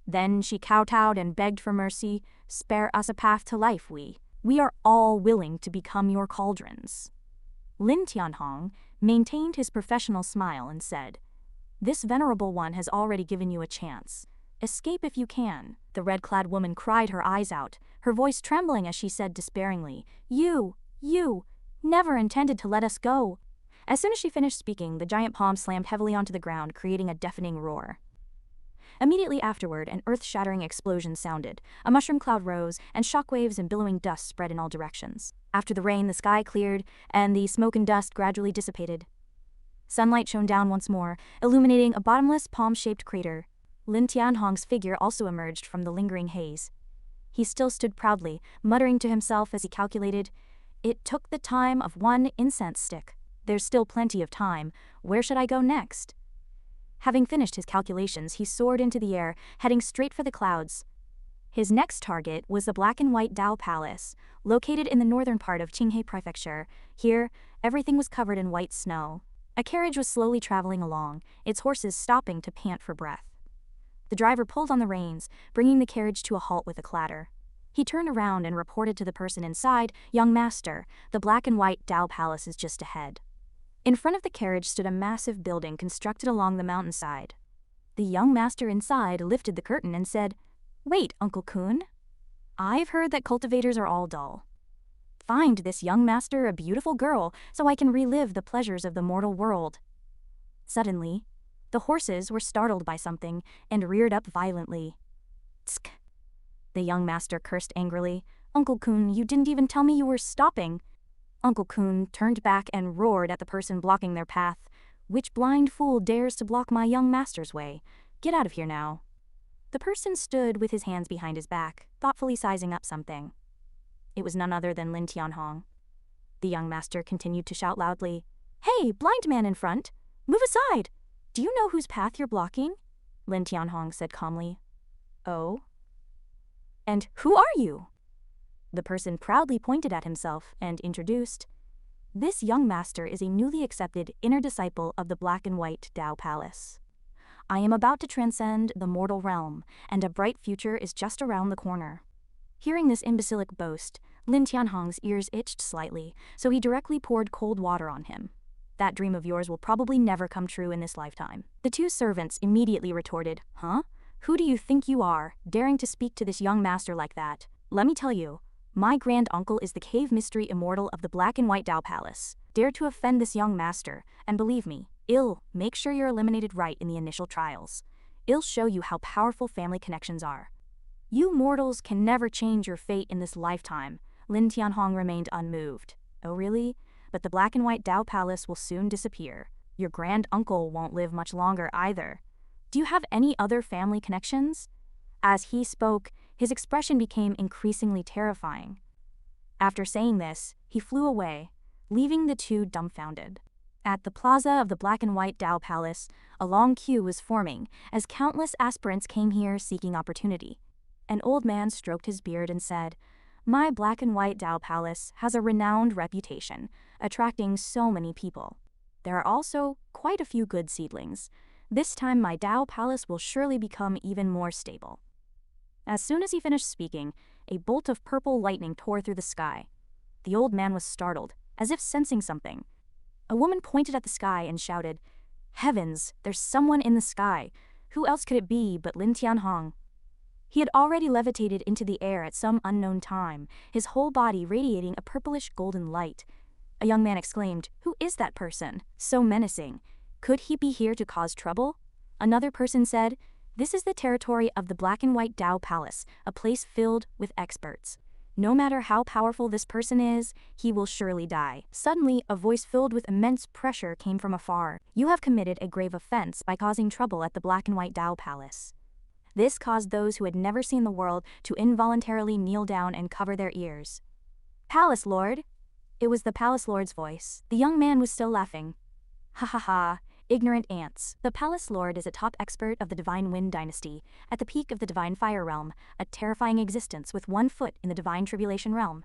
Then she kowtowed and begged for mercy, Spare us a path to life, we are all willing to become your cauldrons. Lin Tianhong maintained his professional smile and said, This venerable one has already given you a chance. Escape if you can. The red-clad woman cried her eyes out, her voice trembling as she said despairingly, You never intended to let us go. As soon as she finished speaking, the giant palm slammed heavily onto the ground, creating a deafening roar. Immediately afterward, an earth-shattering explosion sounded. A mushroom cloud rose, and shockwaves and billowing dust spread in all directions. After the rain, the sky cleared, and the smoke and dust gradually dissipated. Sunlight shone down once more, illuminating a bottomless, palm-shaped crater. Lin Tianhong's figure also emerged from the lingering haze. He still stood proudly, muttering to himself as he calculated, It took the time of one incense stick. There's still plenty of time. Where should I go next? Having finished his calculations, he soared into the air, heading straight for the clouds. His next target was the black and white Dao Palace, located in the northern part of Qinghai Prefecture. Here, everything was covered in white snow. A carriage was slowly traveling along, its horses stopping to pant for breath. The driver pulled on the reins, bringing the carriage to a halt with a clatter. He turned around and reported to the person inside, Young master, the black and white Dao Palace is just ahead. In front of the carriage stood a massive building constructed along the mountainside. The young master inside lifted the curtain and said, Wait, Uncle Kun. I've heard that cultivators are all dull. Find this young master a beautiful girl so I can relive the pleasures of the mortal world. Suddenly, the horses were startled by something and reared up violently. Tsk! The young master cursed angrily. Uncle Kun, you didn't even tell me you were stopping. Uncle Kun turned back and roared at the person blocking their path. Which blind fool dares to block my young master's way? Get out of here now. The person stood with his hands behind his back, thoughtfully sizing up something. It was none other than Lin Tianhong. The young master continued to shout loudly, "Hey, blind man in front! Move aside! Do you know whose path you're blocking?" Lin Tianhong said calmly. "Oh? And who are you?" The person proudly pointed at himself and introduced, "This young master is a newly accepted inner disciple of the Black and White Tao Palace. I am about to transcend the mortal realm, and a bright future is just around the corner." Hearing this imbecilic boast, Lin Tianhong's ears itched slightly, so he directly poured cold water on him. "That dream of yours will probably never come true in this lifetime." The two servants immediately retorted, "Huh? Who do you think you are, daring to speak to this young master like that? Let me tell you, my grand uncle is the cave mystery immortal of the Black and White Tao Palace. Dare to offend this young master, and believe me, I'll make sure you're eliminated right in the initial trials. I'll show you how powerful family connections are. You mortals can never change your fate in this lifetime." Lin Tianhong remained unmoved. "Oh really? But the Black and White Tao Palace will soon disappear. Your grand uncle won't live much longer either. Do you have any other family connections?" As he spoke, his expression became increasingly terrifying. After saying this, he flew away, leaving the two dumbfounded. At the plaza of the Black and White Tao Palace, a long queue was forming as countless aspirants came here seeking opportunity. An old man stroked his beard and said, "My Black and White Tao Palace has a renowned reputation, attracting so many people. There are also quite a few good seedlings. This time my Tao Palace will surely become even more stable." As soon as he finished speaking, a bolt of purple lightning tore through the sky. The old man was startled, as if sensing something. A woman pointed at the sky and shouted, "Heavens, there's someone in the sky. Who else could it be but Lin Tianhong?" He had already levitated into the air at some unknown time, his whole body radiating a purplish golden light. A young man exclaimed, "Who is that person? So menacing. Could he be here to cause trouble?" Another person said, "This is the territory of the Black and White Tao Palace, a place filled with experts. No matter how powerful this person is, he will surely die." Suddenly, a voice filled with immense pressure came from afar. "You have committed a grave offense by causing trouble at the Black and White Tao Palace." This caused those who had never seen the world to involuntarily kneel down and cover their ears. "Palace Lord?" It was the Palace Lord's voice. The young man was still laughing. "Ha ha ha, ignorant ants. The Palace Lord is a top expert of the Divine Wind Dynasty, at the peak of the Divine Fire Realm, a terrifying existence with one foot in the Divine Tribulation Realm."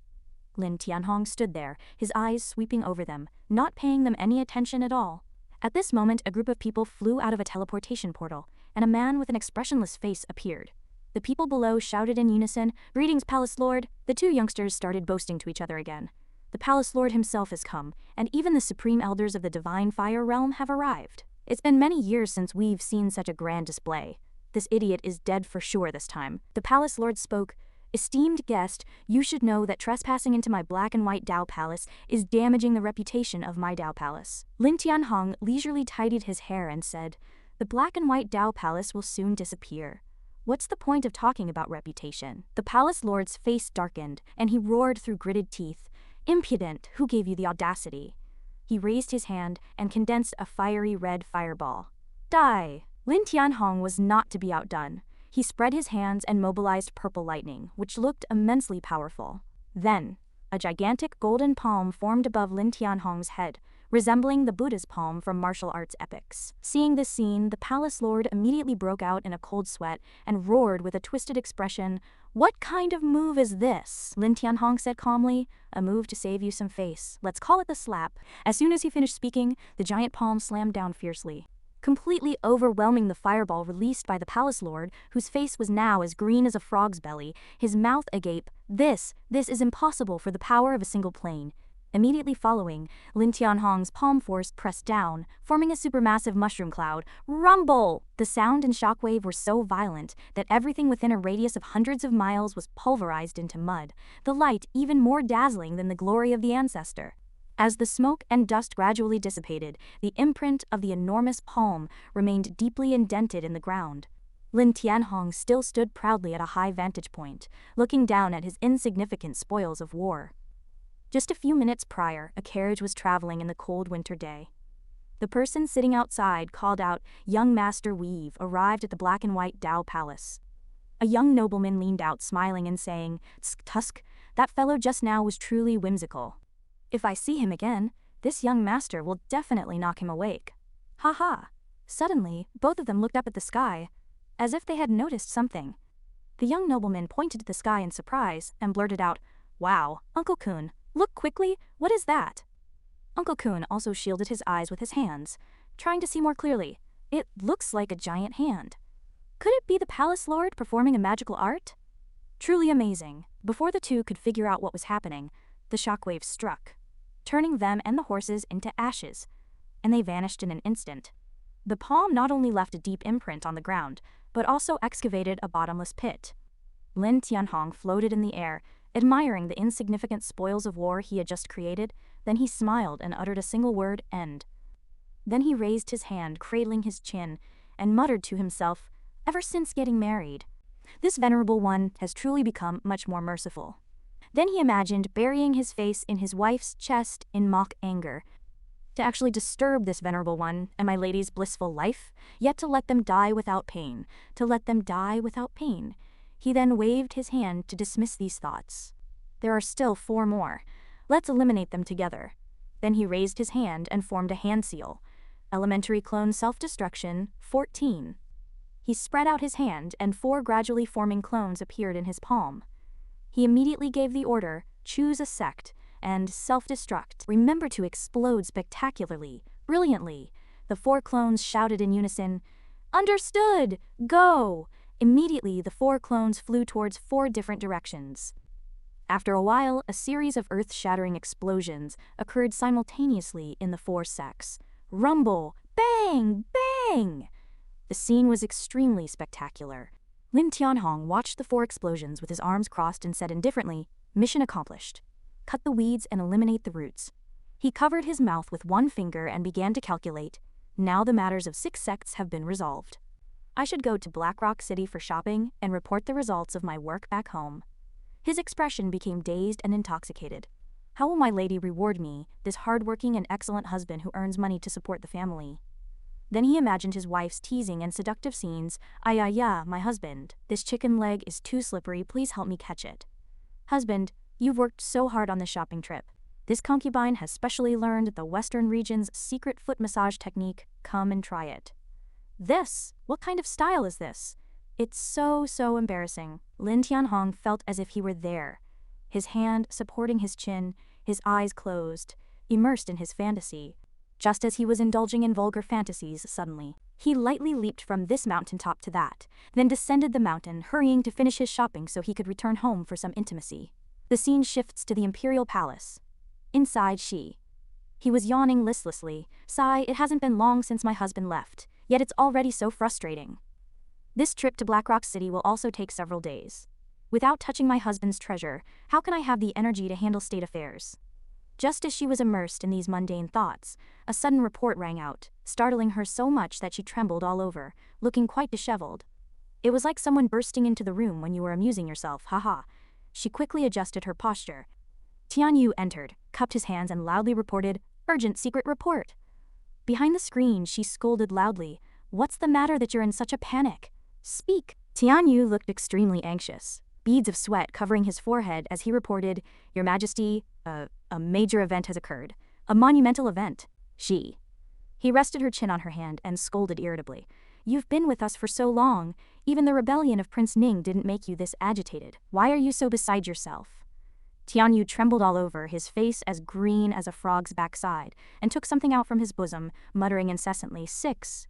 Lin Tianhong stood there, his eyes sweeping over them, not paying them any attention at all. At this moment, a group of people flew out of a teleportation portal, and a man with an expressionless face appeared. The people below shouted in unison, "Greetings, Palace Lord." The two youngsters started boasting to each other again. "The Palace Lord himself has come, and even the Supreme Elders of the Divine Fire Realm have arrived. It's been many years since we've seen such a grand display. This idiot is dead for sure this time." The Palace Lord spoke, "Esteemed guest, you should know that trespassing into my Black and White Tao Palace is damaging the reputation of my Tao Palace." Lin Tianhong leisurely tidied his hair and said, "The Black and White Tao Palace will soon disappear. What's the point of talking about reputation?" The Palace Lord's face darkened, and he roared through gritted teeth, "Impudent, who gave you the audacity?" He raised his hand and condensed a fiery red fireball. "Die!" Lin Tianhong was not to be outdone. He spread his hands and mobilized purple lightning, which looked immensely powerful. Then, a gigantic golden palm formed above Lin Tianhong's head, resembling the Buddha's palm from martial arts epics. Seeing this scene, the Palace Lord immediately broke out in a cold sweat and roared with a twisted expression, "What kind of move is this?" Lin Tianhong said calmly, "A move to save you some face. Let's call it the slap." As soon as he finished speaking, the giant palm slammed down fiercely, completely overwhelming the fireball released by the Palace Lord, whose face was now as green as a frog's belly, his mouth agape. This is impossible for the power of a single plane." Immediately following, Lin Tianhong's palm force pressed down, forming a supermassive mushroom cloud. Rumble! The sound and shockwave were so violent that everything within a radius of hundreds of miles was pulverized into mud, the light even more dazzling than the glory of the ancestor. As the smoke and dust gradually dissipated, the imprint of the enormous palm remained deeply indented in the ground. Lin Tianhong still stood proudly at a high vantage point, looking down at his insignificant spoils of war. Just a few minutes prior, a carriage was traveling in the cold winter day. The person sitting outside called out, "Young Master Weave arrived at the black and white Dao Palace." A young nobleman leaned out smiling and saying, "Tusk, that fellow just now was truly whimsical. If I see him again, this young master will definitely knock him awake." Ha ha. Suddenly, both of them looked up at the sky, as if they had noticed something. The young nobleman pointed to the sky in surprise and blurted out, "Wow, Uncle Kun, look quickly, what is that?" Uncle Kun also shielded his eyes with his hands, trying to see more clearly. It looks like a giant hand. Could it be the palace lord performing a magical art? Truly amazing. Before the two could figure out what was happening, the shockwave struck, turning them and the horses into ashes, and they vanished in an instant. The palm not only left a deep imprint on the ground, but also excavated a bottomless pit. Lin Tianhong floated in the air, admiring the insignificant spoils of war he had just created. Then he smiled and uttered a single word, "End." Then he raised his hand, cradling his chin, and muttered to himself, "Ever since getting married, this venerable one has truly become much more merciful." Then he imagined burying his face in his wife's chest in mock anger. To actually disturb this venerable one and my lady's blissful life, yet to let them die without pain, to let them die without pain. He then waved his hand to dismiss these thoughts. There are still 4 more. Let's eliminate them together. Then he raised his hand and formed a hand seal. Elementary clone self-destruction, 14. He spread out his hand and 4 gradually forming clones appeared in his palm. He immediately gave the order, "Choose a sect," and self-destruct. Remember to explode spectacularly, brilliantly. The 4 clones shouted in unison, "Understood! Go!" Immediately, the 4 clones flew towards 4 different directions. After a while, a series of earth-shattering explosions occurred simultaneously in the 4 sects. Rumble! Bang! Bang! The scene was extremely spectacular. Lin Tianhong watched the 4 explosions with his arms crossed and said indifferently, "Mission accomplished. Cut the weeds and eliminate the roots." He covered his mouth with 1 finger and began to calculate. Now the matters of 6 sects have been resolved. I should go to Blackrock City for shopping and report the results of my work back home. His expression became dazed and intoxicated. How will my lady reward me, this hard-working and excellent husband who earns money to support the family? Then he imagined his wife's teasing and seductive scenes. "Yeah, my husband, this chicken leg is too slippery, please help me catch it. Husband, you've worked so hard on this shopping trip. This concubine has specially learned the Western region's secret foot massage technique, come and try it." "This? What kind of style is this? It's so embarrassing." Lin Tianhong felt as if he were there, his hand supporting his chin, his eyes closed, immersed in his fantasy. Just as he was indulging in vulgar fantasies, suddenly, he lightly leaped from this mountaintop to that, then descended the mountain, hurrying to finish his shopping so he could return home for some intimacy. The scene shifts to the imperial palace. Inside He was yawning listlessly. "Sigh, it hasn't been long since my husband left, yet it's already so frustrating. This trip to Blackrock City will also take several days. Without touching my husband's treasure, how can I have the energy to handle state affairs?" Just as she was immersed in these mundane thoughts, a sudden report rang out, startling her so much that she trembled all over, looking quite disheveled. It was like someone bursting into the room when you were amusing yourself, haha. She quickly adjusted her posture. Tian Yu entered, cupped his hands and loudly reported, "Urgent secret report." Behind the screen, she scolded loudly, "What's the matter that you're in such a panic? Speak." Tian Yu looked extremely anxious, beads of sweat covering his forehead as he reported, "Your Majesty, a major event has occurred. A monumental event." He rested her chin on her hand and scolded irritably, "You've been with us for so long. Even the rebellion of Prince Ning didn't make you this agitated. Why are you so beside yourself?" Tian Yu trembled all over, his face as green as a frog's backside, and took something out from his bosom, muttering incessantly, "Six.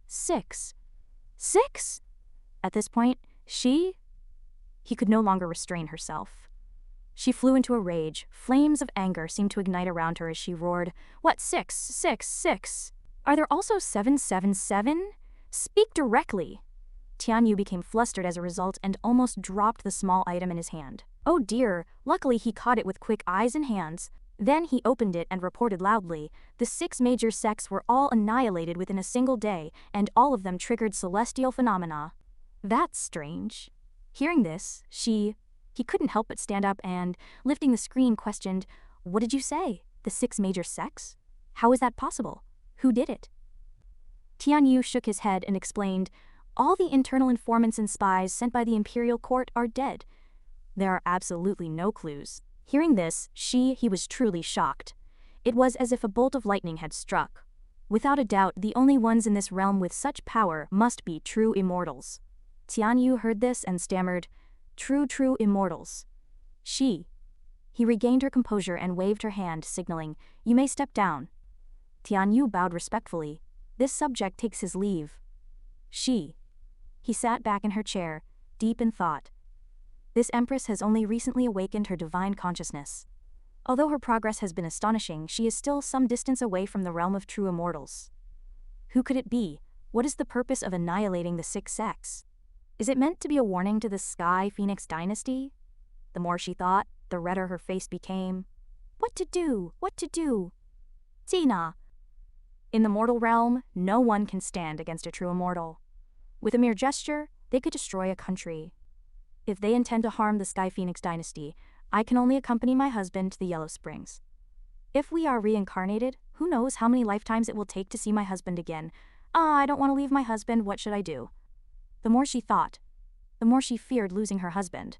At this point, he could no longer restrain herself. She flew into a rage. Flames of anger seemed to ignite around her as she roared, "What 6? Are there also 777? Speak directly." Tian Yu became flustered as a result and almost dropped the small item in his hand. Oh dear, luckily he caught it with quick eyes and hands. Then he opened it and reported loudly, "The 6 major sects were all annihilated within a single day, and all of them triggered celestial phenomena." That's strange. Hearing this, he couldn't help but stand up and, lifting the screen, questioned, "What did you say? The 6 major sects? How is that possible? Who did it?" Tian Yu shook his head and explained, "All the internal informants and spies sent by the imperial court are dead. There are absolutely no clues." Hearing this, he was truly shocked. It was as if a bolt of lightning had struck. Without a doubt, the only ones in this realm with such power must be true immortals. Tian Yu heard this and stammered, True immortals. He regained her composure and waved her hand, signaling, "You may step down." Tian Yu bowed respectfully. This subject takes his leave. He sat back in her chair, deep in thought. This empress has only recently awakened her divine consciousness. Although her progress has been astonishing, she is still some distance away from the realm of true immortals. Who could it be? What is the purpose of annihilating the 6 sects? Is it meant to be a warning to the Sky Phoenix dynasty? The more she thought, the redder her face became. What to do? Tina. In the mortal realm, no one can stand against a true immortal. With a mere gesture, they could destroy a country. If they intend to harm the Sky Phoenix dynasty, I can only accompany my husband to the Yellow Springs. If we are reincarnated, who knows how many lifetimes it will take to see my husband again. I don't want to leave my husband, what should I do? The more she thought, the more she feared losing her husband.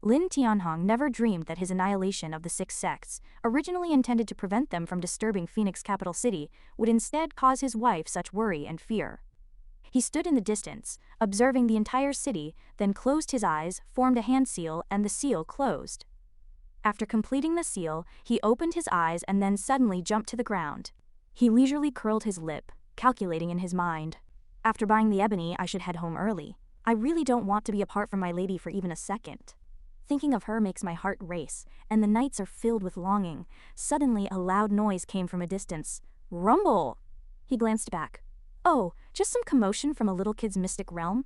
Lin Tianhong never dreamed that his annihilation of the 6 sects, originally intended to prevent them from disturbing Phoenix capital city, would instead cause his wife such worry and fear. He stood in the distance, observing the entire city, then closed his eyes, formed a hand seal, and the seal closed. After completing the seal, he opened his eyes and then suddenly jumped to the ground. He leisurely curled his lip, calculating in his mind. After buying the ebony, I should head home early. I really don't want to be apart from my lady for even a second. Thinking of her makes my heart race, and the nights are filled with longing. Suddenly, a loud noise came from a distance. Rumble! He glanced back. Oh, just some commotion from a little kid's mystic realm?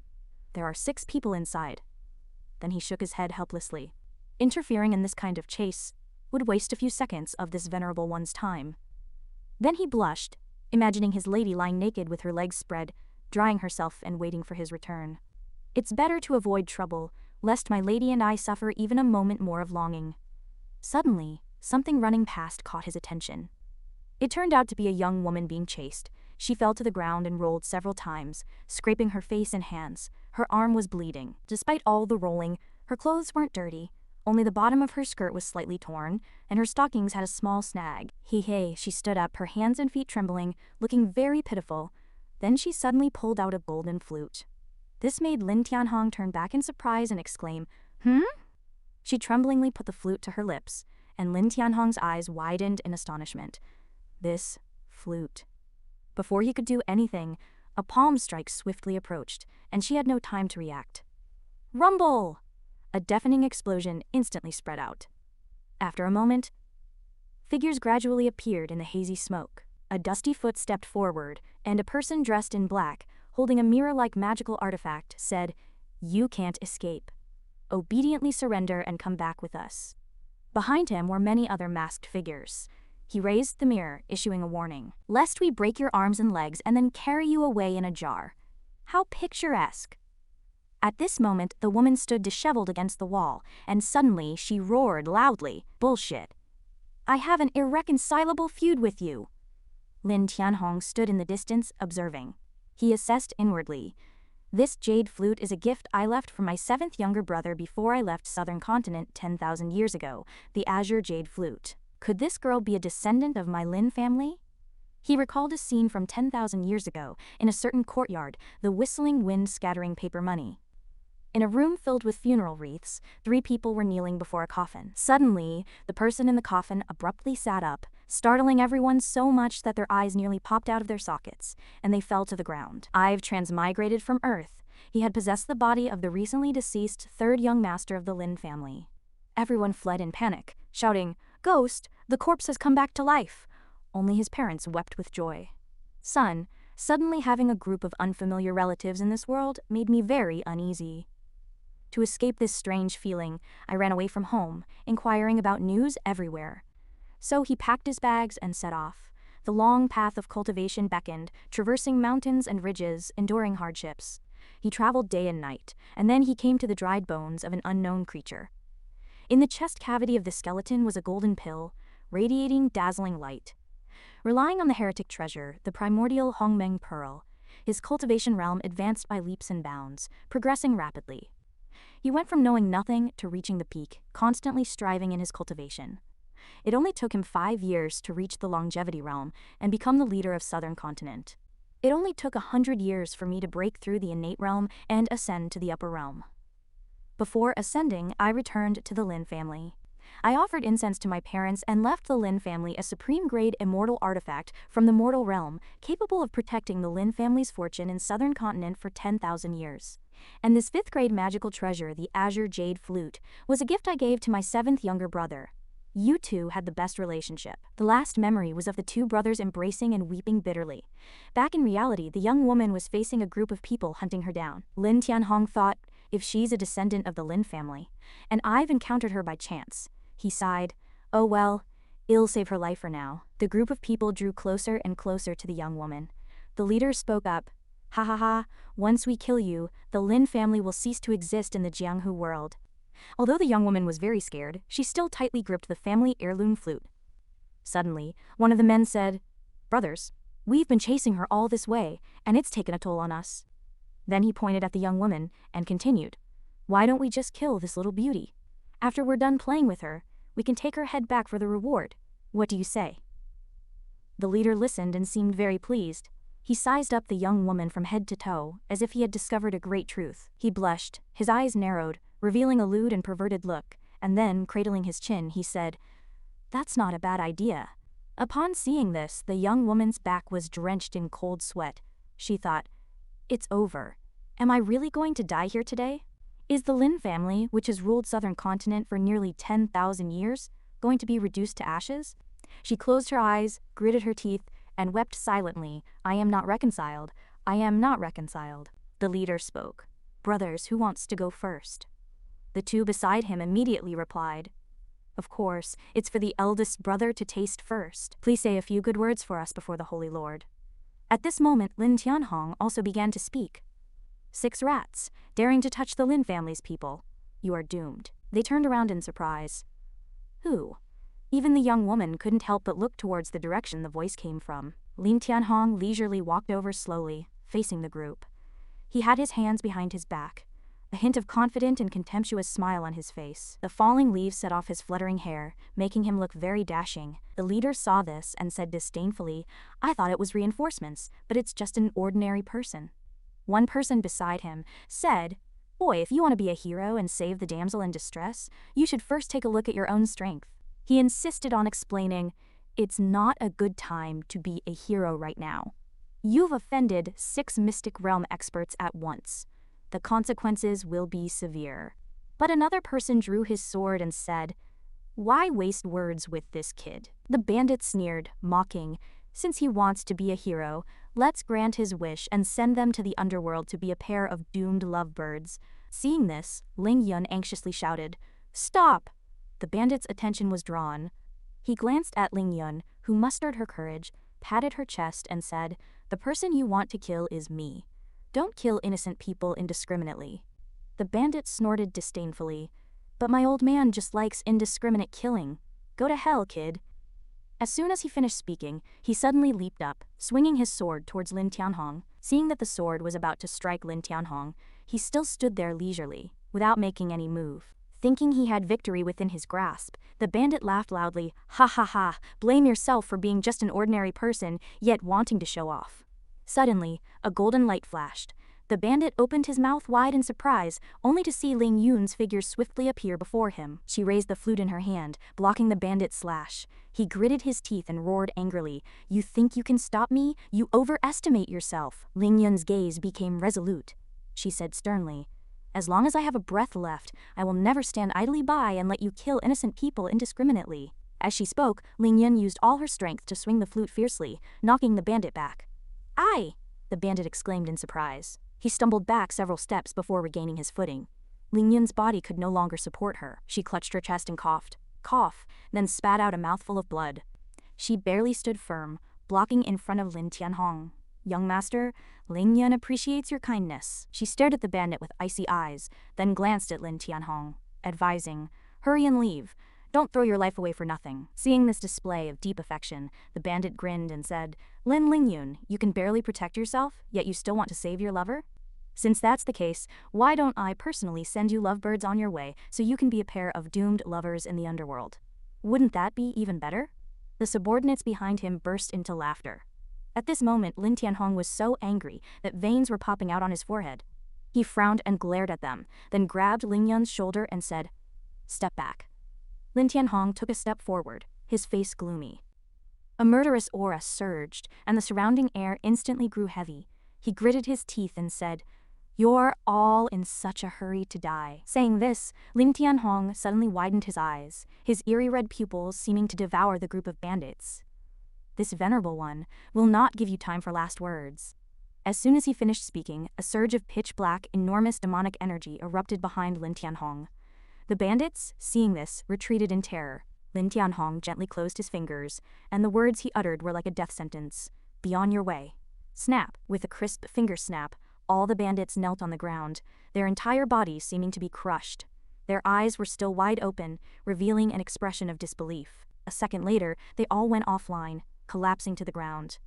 There are 6 people inside. Then he shook his head helplessly. Interfering in this kind of chase would waste a few seconds of this venerable one's time. Then he blushed, imagining his lady lying naked with her legs spread, drying herself and waiting for his return. It's better to avoid trouble, lest my lady and I suffer even a moment more of longing. Suddenly, something running past caught his attention. It turned out to be a young woman being chased. She fell to the ground and rolled several times, scraping her face and hands. Her arm was bleeding. Despite all the rolling, her clothes weren't dirty. Only the bottom of her skirt was slightly torn, and her stockings had a small snag. She stood up, her hands and feet trembling, looking very pitiful. Then she suddenly pulled out a golden flute. This made Lin Tianhong turn back in surprise and exclaim, She tremblingly put the flute to her lips, and Lin Tianhong's eyes widened in astonishment. This flute. Before he could do anything, a palm strike swiftly approached, and she had no time to react. Rumble! A deafening explosion instantly spread out. After a moment, figures gradually appeared in the hazy smoke. A dusty foot stepped forward, and a person dressed in black, holding a mirror-like magical artifact, said, "You can't escape. Obediently surrender and come back with us." Behind him were many other masked figures. He raised the mirror, issuing a warning. "Lest we break your arms and legs and then carry you away in a jar." How picturesque. At this moment, the woman stood disheveled against the wall, and suddenly she roared loudly, "Bullshit. I have an irreconcilable feud with you." Lin Tianhong stood in the distance, observing. He assessed inwardly. This jade flute is a gift I left for my 7th younger brother before I left Southern Continent 10,000 years ago, the azure jade flute. Could this girl be a descendant of my Lin family? He recalled a scene from 10,000 years ago, in a certain courtyard, the whistling wind scattering paper money. In a room filled with funeral wreaths, 3 people were kneeling before a coffin. Suddenly, the person in the coffin abruptly sat up, startling everyone so much that their eyes nearly popped out of their sockets, and they fell to the ground. I've transmigrated from Earth. He had possessed the body of the recently deceased 3rd young master of the Lin family. Everyone fled in panic, shouting, "Ghost, the corpse has come back to life." Only his parents wept with joy. Son, suddenly having a group of unfamiliar relatives in this world made me very uneasy. To escape this strange feeling, I ran away from home, inquiring about news everywhere. So he packed his bags and set off. The long path of cultivation beckoned, traversing mountains and ridges, enduring hardships. He traveled day and night, and then he came to the dried bones of an unknown creature. In the chest cavity of the skeleton was a golden pill, radiating dazzling light. Relying on the heretic treasure, the primordial Hongmeng pearl, his cultivation realm advanced by leaps and bounds, progressing rapidly. He went from knowing nothing to reaching the peak, constantly striving in his cultivation. It only took him 5 years to reach the longevity realm and become the leader of Southern Continent. It only took 100 years for me to break through the innate realm and ascend to the upper realm. Before ascending, I returned to the Lin family. I offered incense to my parents and left the Lin family a supreme-grade immortal artifact from the mortal realm, capable of protecting the Lin family's fortune in Southern Continent for 10,000 years. And this 5th-grade magical treasure, the Azure Jade Flute, was a gift I gave to my 7th younger brother. You two had the best relationship. The last memory was of the 2 brothers embracing and weeping bitterly. Back in reality, the young woman was facing a group of people hunting her down. Lin Tianhong thought, if she's a descendant of the Lin family, and I've encountered her by chance. He sighed. Oh well, it'll save her life for now. The group of people drew closer and closer to the young woman. The leader spoke up. Ha ha ha, once we kill you, the Lin family will cease to exist in the Jianghu world. Although the young woman was very scared, she still tightly gripped the family heirloom flute. Suddenly, one of the men said, Brothers, we've been chasing her all this way, and it's taken a toll on us. Then he pointed at the young woman and continued, Why don't we just kill this little beauty? After we're done playing with her, we can take her head back for the reward. What do you say? The leader listened and seemed very pleased. He sized up the young woman from head to toe, as if he had discovered a great truth. He blushed, his eyes narrowed, revealing a lewd and perverted look, and then, cradling his chin, he said, That's not a bad idea. Upon seeing this, the young woman's back was drenched in cold sweat. She thought, It's over. Am I really going to die here today? Is the Lin family, which has ruled Southern Continent for nearly 10,000 years, going to be reduced to ashes? She closed her eyes, gritted her teeth, and wept silently. I am not reconciled. I am not reconciled. The leader spoke. Brothers, who wants to go first? The 2 beside him immediately replied, Of course, it's for the eldest brother to taste first. Please say a few good words for us before the Holy Lord. At this moment, Lin Tianhong also began to speak. 6 rats, daring to touch the Lin family's people. You are doomed. They turned around in surprise. Who? Even the young woman couldn't help but look towards the direction the voice came from. Lin Tianhong leisurely walked over slowly, facing the group. He had his hands behind his back, a hint of confident and contemptuous smile on his face. The falling leaves set off his fluttering hair, making him look very dashing. The leader saw this and said disdainfully, I thought it was reinforcements, but it's just an ordinary person. One person beside him said, Boy, if you want to be a hero and save the damsel in distress, you should first take a look at your own strength. He insisted on explaining, It's not a good time to be a hero right now. You've offended 6 Mystic Realm experts at once. The consequences will be severe. But another person drew his sword and said, Why waste words with this kid? The bandit sneered, mocking, Since he wants to be a hero, let's grant his wish and send them to the underworld to be a pair of doomed lovebirds. Seeing this, Ling Yun anxiously shouted, Stop! The bandit's attention was drawn. He glanced at Ling Yun, who mustered her courage, patted her chest and said, The person you want to kill is me. Don't kill innocent people indiscriminately. The bandit snorted disdainfully. But my old man just likes indiscriminate killing. Go to hell, kid. As soon as he finished speaking, he suddenly leaped up, swinging his sword towards Lin Tianhong. Seeing that the sword was about to strike Lin Tianhong, he still stood there leisurely, without making any move. Thinking he had victory within his grasp, the bandit laughed loudly. Ha ha ha, blame yourself for being just an ordinary person, yet wanting to show off. Suddenly, a golden light flashed. The bandit opened his mouth wide in surprise, only to see Ling Yun's figure swiftly appear before him. She raised the flute in her hand, blocking the bandit's slash. He gritted his teeth and roared angrily, You think you can stop me? You overestimate yourself. Ling Yun's gaze became resolute. She said sternly, As long as I have a breath left, I will never stand idly by and let you kill innocent people indiscriminately. As she spoke, Ling Yun used all her strength to swing the flute fiercely, knocking the bandit back. Aye! The bandit exclaimed in surprise. He stumbled back several steps before regaining his footing. Ling Yun's body could no longer support her. She clutched her chest and coughed, then spat out a mouthful of blood. She barely stood firm, blocking in front of Lin Tianhong. "Young master, Ling Yun appreciates your kindness." She stared at the bandit with icy eyes, then glanced at Lin Tianhong, advising, "Hurry and leave. Don't throw your life away for nothing." Seeing this display of deep affection, the bandit grinned and said, Ling Yun, you can barely protect yourself, yet you still want to save your lover? Since that's the case, why don't I personally send you lovebirds on your way so you can be a pair of doomed lovers in the underworld? Wouldn't that be even better? The subordinates behind him burst into laughter. At this moment, Lin Tianhong was so angry that veins were popping out on his forehead. He frowned and glared at them, then grabbed Ling Yun's shoulder and said, "Step back." Lin Tianhong took a step forward, his face gloomy. A murderous aura surged, and the surrounding air instantly grew heavy. He gritted his teeth and said, "You're all in such a hurry to die." Saying this, Lin Tianhong suddenly widened his eyes, his eerie red pupils seeming to devour the group of bandits. "This venerable one will not give you time for last words." As soon as he finished speaking, a surge of pitch-black, enormous demonic energy erupted behind Lin Tianhong. The bandits, seeing this, retreated in terror. Lin Tianhong gently closed his fingers, and the words he uttered were like a death sentence. "Be on your way." Snap! With a crisp finger snap, all the bandits knelt on the ground, their entire bodies seeming to be crushed. Their eyes were still wide open, revealing an expression of disbelief. A second later, they all went offline, collapsing to the ground.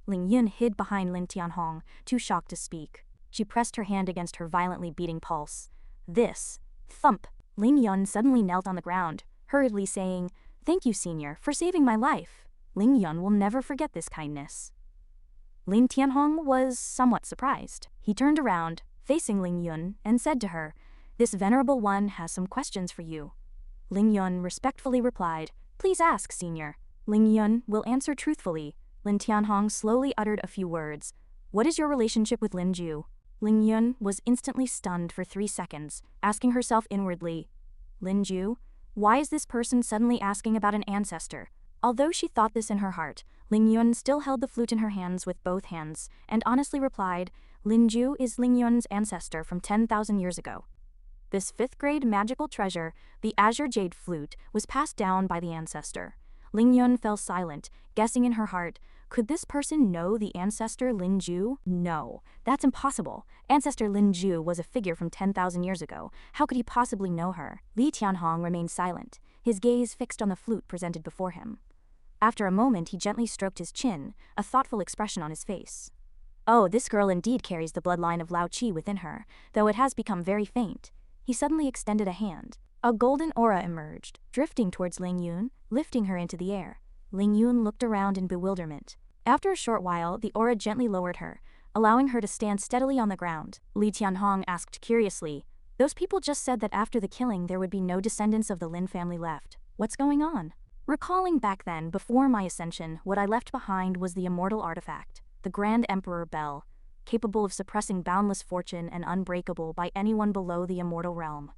Ling Yun hid behind Lin Tianhong, too shocked to speak. She pressed her hand against her violently beating pulse. This. Thump! Ling Yun suddenly knelt on the ground, hurriedly saying, "Thank you, senior, for saving my life. Ling Yun will never forget this kindness." Lin Tianhong was somewhat surprised. He turned around, facing Ling Yun, and said to her, "This venerable one has some questions for you." Ling Yun respectfully replied, "Please ask, senior." Ling Yun will answer truthfully. Lin Tianhong slowly uttered a few words. "What is your relationship with Lin Ju?" Ling Yun was instantly stunned for 3 seconds, asking herself inwardly, "Lin Ju? Why is this person suddenly asking about an ancestor?" Although she thought this in her heart, Ling Yun still held the flute in her hands with both hands, and honestly replied, "Lin Ju is Ling Yun's ancestor from 10,000 years ago. This 5th-grade magical treasure, the azure jade flute, was passed down by the ancestor." Ling Yun fell silent, guessing in her heart, could this person know the ancestor Lin Ju? No, that's impossible. Ancestor Lin Ju was a figure from 10,000 years ago. How could he possibly know her? Li Tianhong remained silent, his gaze fixed on the flute presented before him. After a moment, he gently stroked his chin, a thoughtful expression on his face. "Oh, this girl indeed carries the bloodline of Lao Qi within her, though it has become very faint." He suddenly extended a hand. A golden aura emerged, drifting towards Ling Yun, lifting her into the air. Ling Yun looked around in bewilderment. After a short while, the aura gently lowered her, allowing her to stand steadily on the ground. Li Tianhong asked curiously, "Those people just said that after the killing there would be no descendants of the Lin family left. What's going on?" Recalling back then, before my ascension, what I left behind was the immortal artifact, the Grand Emperor Bell, capable of suppressing boundless fortune and unbreakable by anyone below the immortal realm.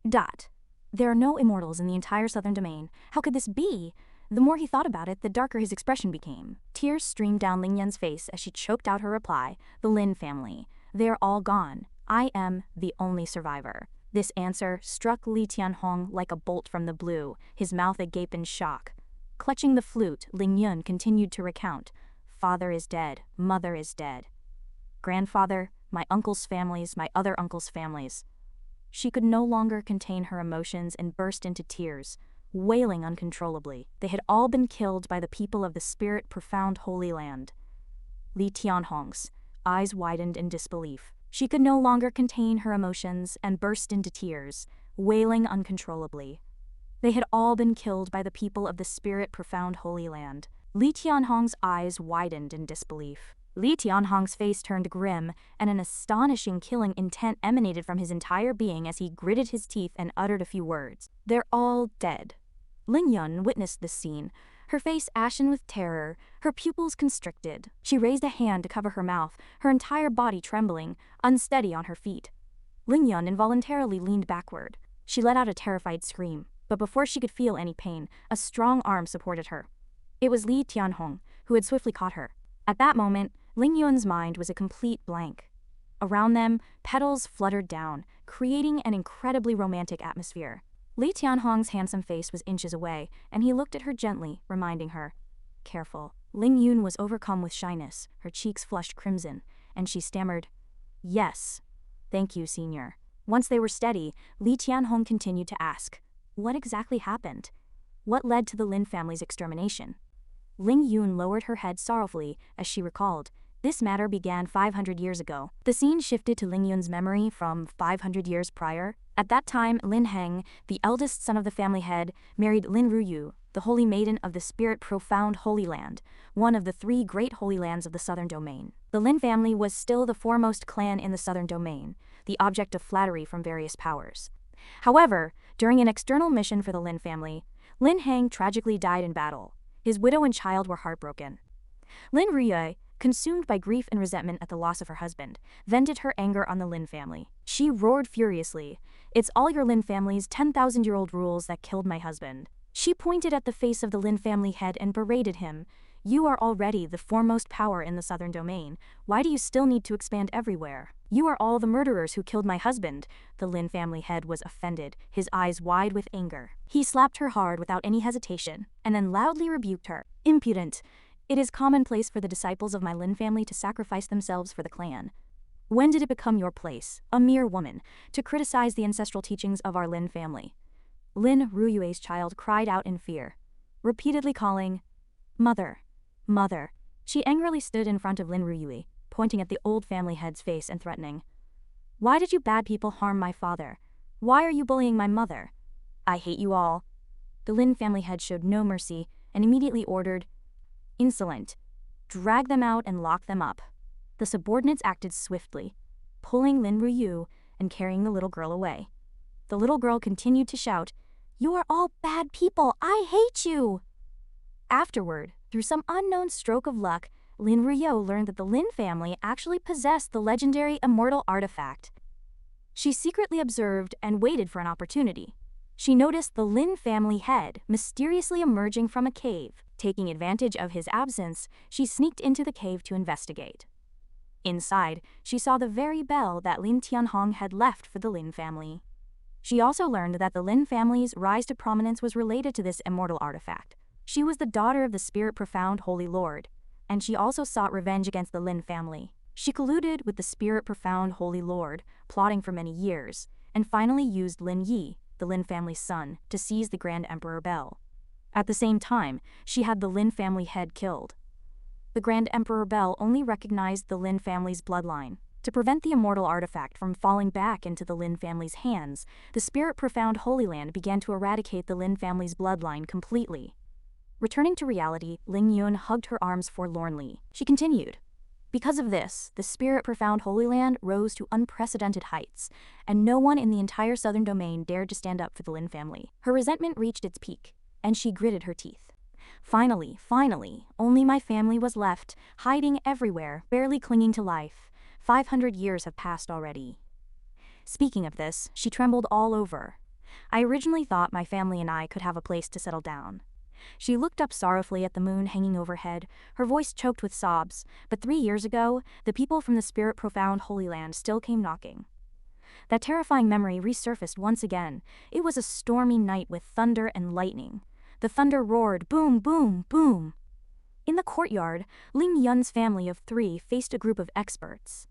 There are no immortals in the entire southern domain. How could this be? The more he thought about it, the darker his expression became. Tears streamed down Ling Yun's face as she choked out her reply, "The Lin family. They're all gone. I am the only survivor." This answer struck Li Tianhong like a bolt from the blue, his mouth agape in shock. Clutching the flute, Ling Yun continued to recount, "Father is dead, mother is dead. Grandfather, my uncle's families, my other uncle's families." She could no longer contain her emotions and burst into tears, wailing uncontrollably. They had all been killed by the people of the Spirit Profound Holy Land. Li Tianhong's eyes widened in disbelief. She could no longer contain her emotions and burst into tears, wailing uncontrollably. They had all been killed by the people of the Spirit Profound Holy Land. Li Tianhong's eyes widened in disbelief. Li Tianhong's face turned grim, and an astonishing killing intent emanated from his entire being as he gritted his teeth and uttered a few words. "They're all dead." Ling Yun witnessed this scene, her face ashen with terror, her pupils constricted. She raised a hand to cover her mouth, her entire body trembling, unsteady on her feet. Ling Yun involuntarily leaned backward. She let out a terrified scream, but before she could feel any pain, a strong arm supported her. It was Li Tianhong, who had swiftly caught her. At that moment, Ling Yun's mind was a complete blank. Around them, petals fluttered down, creating an incredibly romantic atmosphere. Li Tianhong's handsome face was inches away, and he looked at her gently, reminding her, "Careful." Ling Yun was overcome with shyness, her cheeks flushed crimson, and she stammered, "Yes. Thank you, senior." Once they were steady, Li Tianhong continued to ask, "What exactly happened? What led to the Lin family's extermination?" Ling Yun lowered her head sorrowfully as she recalled, "This matter began 500 years ago." The scene shifted to Ling Yun's memory from 500 years prior. At that time, Lin Heng, the eldest son of the family head, married Lin Ruyu, the holy maiden of the spirit-profound Holy Land, one of the 3 great holy lands of the Southern Domain. The Lin family was still the foremost clan in the Southern Domain, the object of flattery from various powers. However, during an external mission for the Lin family, Lin Heng tragically died in battle. His widow and child were heartbroken. Lin Ruyu, consumed by grief and resentment at the loss of her husband, vented her anger on the Lin family. She roared furiously, "It's all your Lin family's 10,000-year-old rules that killed my husband." She pointed at the face of the Lin family head and berated him. "You are already the foremost power in the Southern Domain. Why do you still need to expand everywhere? You are all the murderers who killed my husband." The Lin family head was offended, his eyes wide with anger. He slapped her hard without any hesitation, and then loudly rebuked her. "Impudent! It is commonplace for the disciples of my Lin family to sacrifice themselves for the clan. When did it become your place, a mere woman, to criticize the ancestral teachings of our Lin family?" Lin Ruyue's child cried out in fear, repeatedly calling, "Mother, mother." She angrily stood in front of Lin Ruyue, pointing at the old family head's face and threatening, "Why did you bad people harm my father? Why are you bullying my mother? I hate you all." The Lin family head showed no mercy and immediately ordered, "Insolent! Drag them out and lock them up." The subordinates acted swiftly, pulling Lin Ruyu and carrying the little girl away. The little girl continued to shout, "You are all bad people! I hate you!" Afterward, through some unknown stroke of luck, Lin Ruyu learned that the Lin family actually possessed the legendary immortal artifact. She secretly observed and waited for an opportunity. She noticed the Lin family head mysteriously emerging from a cave. Taking advantage of his absence, she sneaked into the cave to investigate. Inside, she saw the very bell that Lin Tianhong had left for the Lin family. She also learned that the Lin family's rise to prominence was related to this immortal artifact. She was the daughter of the spirit-profound Holy Lord, and she also sought revenge against the Lin family. She colluded with the spirit-profound Holy Lord, plotting for many years, and finally used Lin Yi, the Lin family's son, to seize the Grand Emperor Bell. At the same time, she had the Lin family head killed. The Grand Emperor Bell only recognized the Lin family's bloodline. To prevent the immortal artifact from falling back into the Lin family's hands, the spirit-profound Holy Land began to eradicate the Lin family's bloodline completely. Returning to reality, Ling Yun hugged her arms forlornly. She continued, "Because of this, the spirit-profound Holy Land rose to unprecedented heights, and no one in the entire Southern Domain dared to stand up for the Lin family." Her resentment reached its peak, and she gritted her teeth. Finally, only my family was left, hiding everywhere, barely clinging to life. 500 years have passed already." Speaking of this, she trembled all over. "I originally thought my family and I could have a place to settle down." She looked up sorrowfully at the moon hanging overhead, her voice choked with sobs, but 3 years ago, the people from the spirit-profound Holy Land still came knocking. That terrifying memory resurfaced once again. It was a stormy night with thunder and lightning. The thunder roared, boom, boom, boom. In the courtyard, Ling Yun's family of 3 faced a group of experts.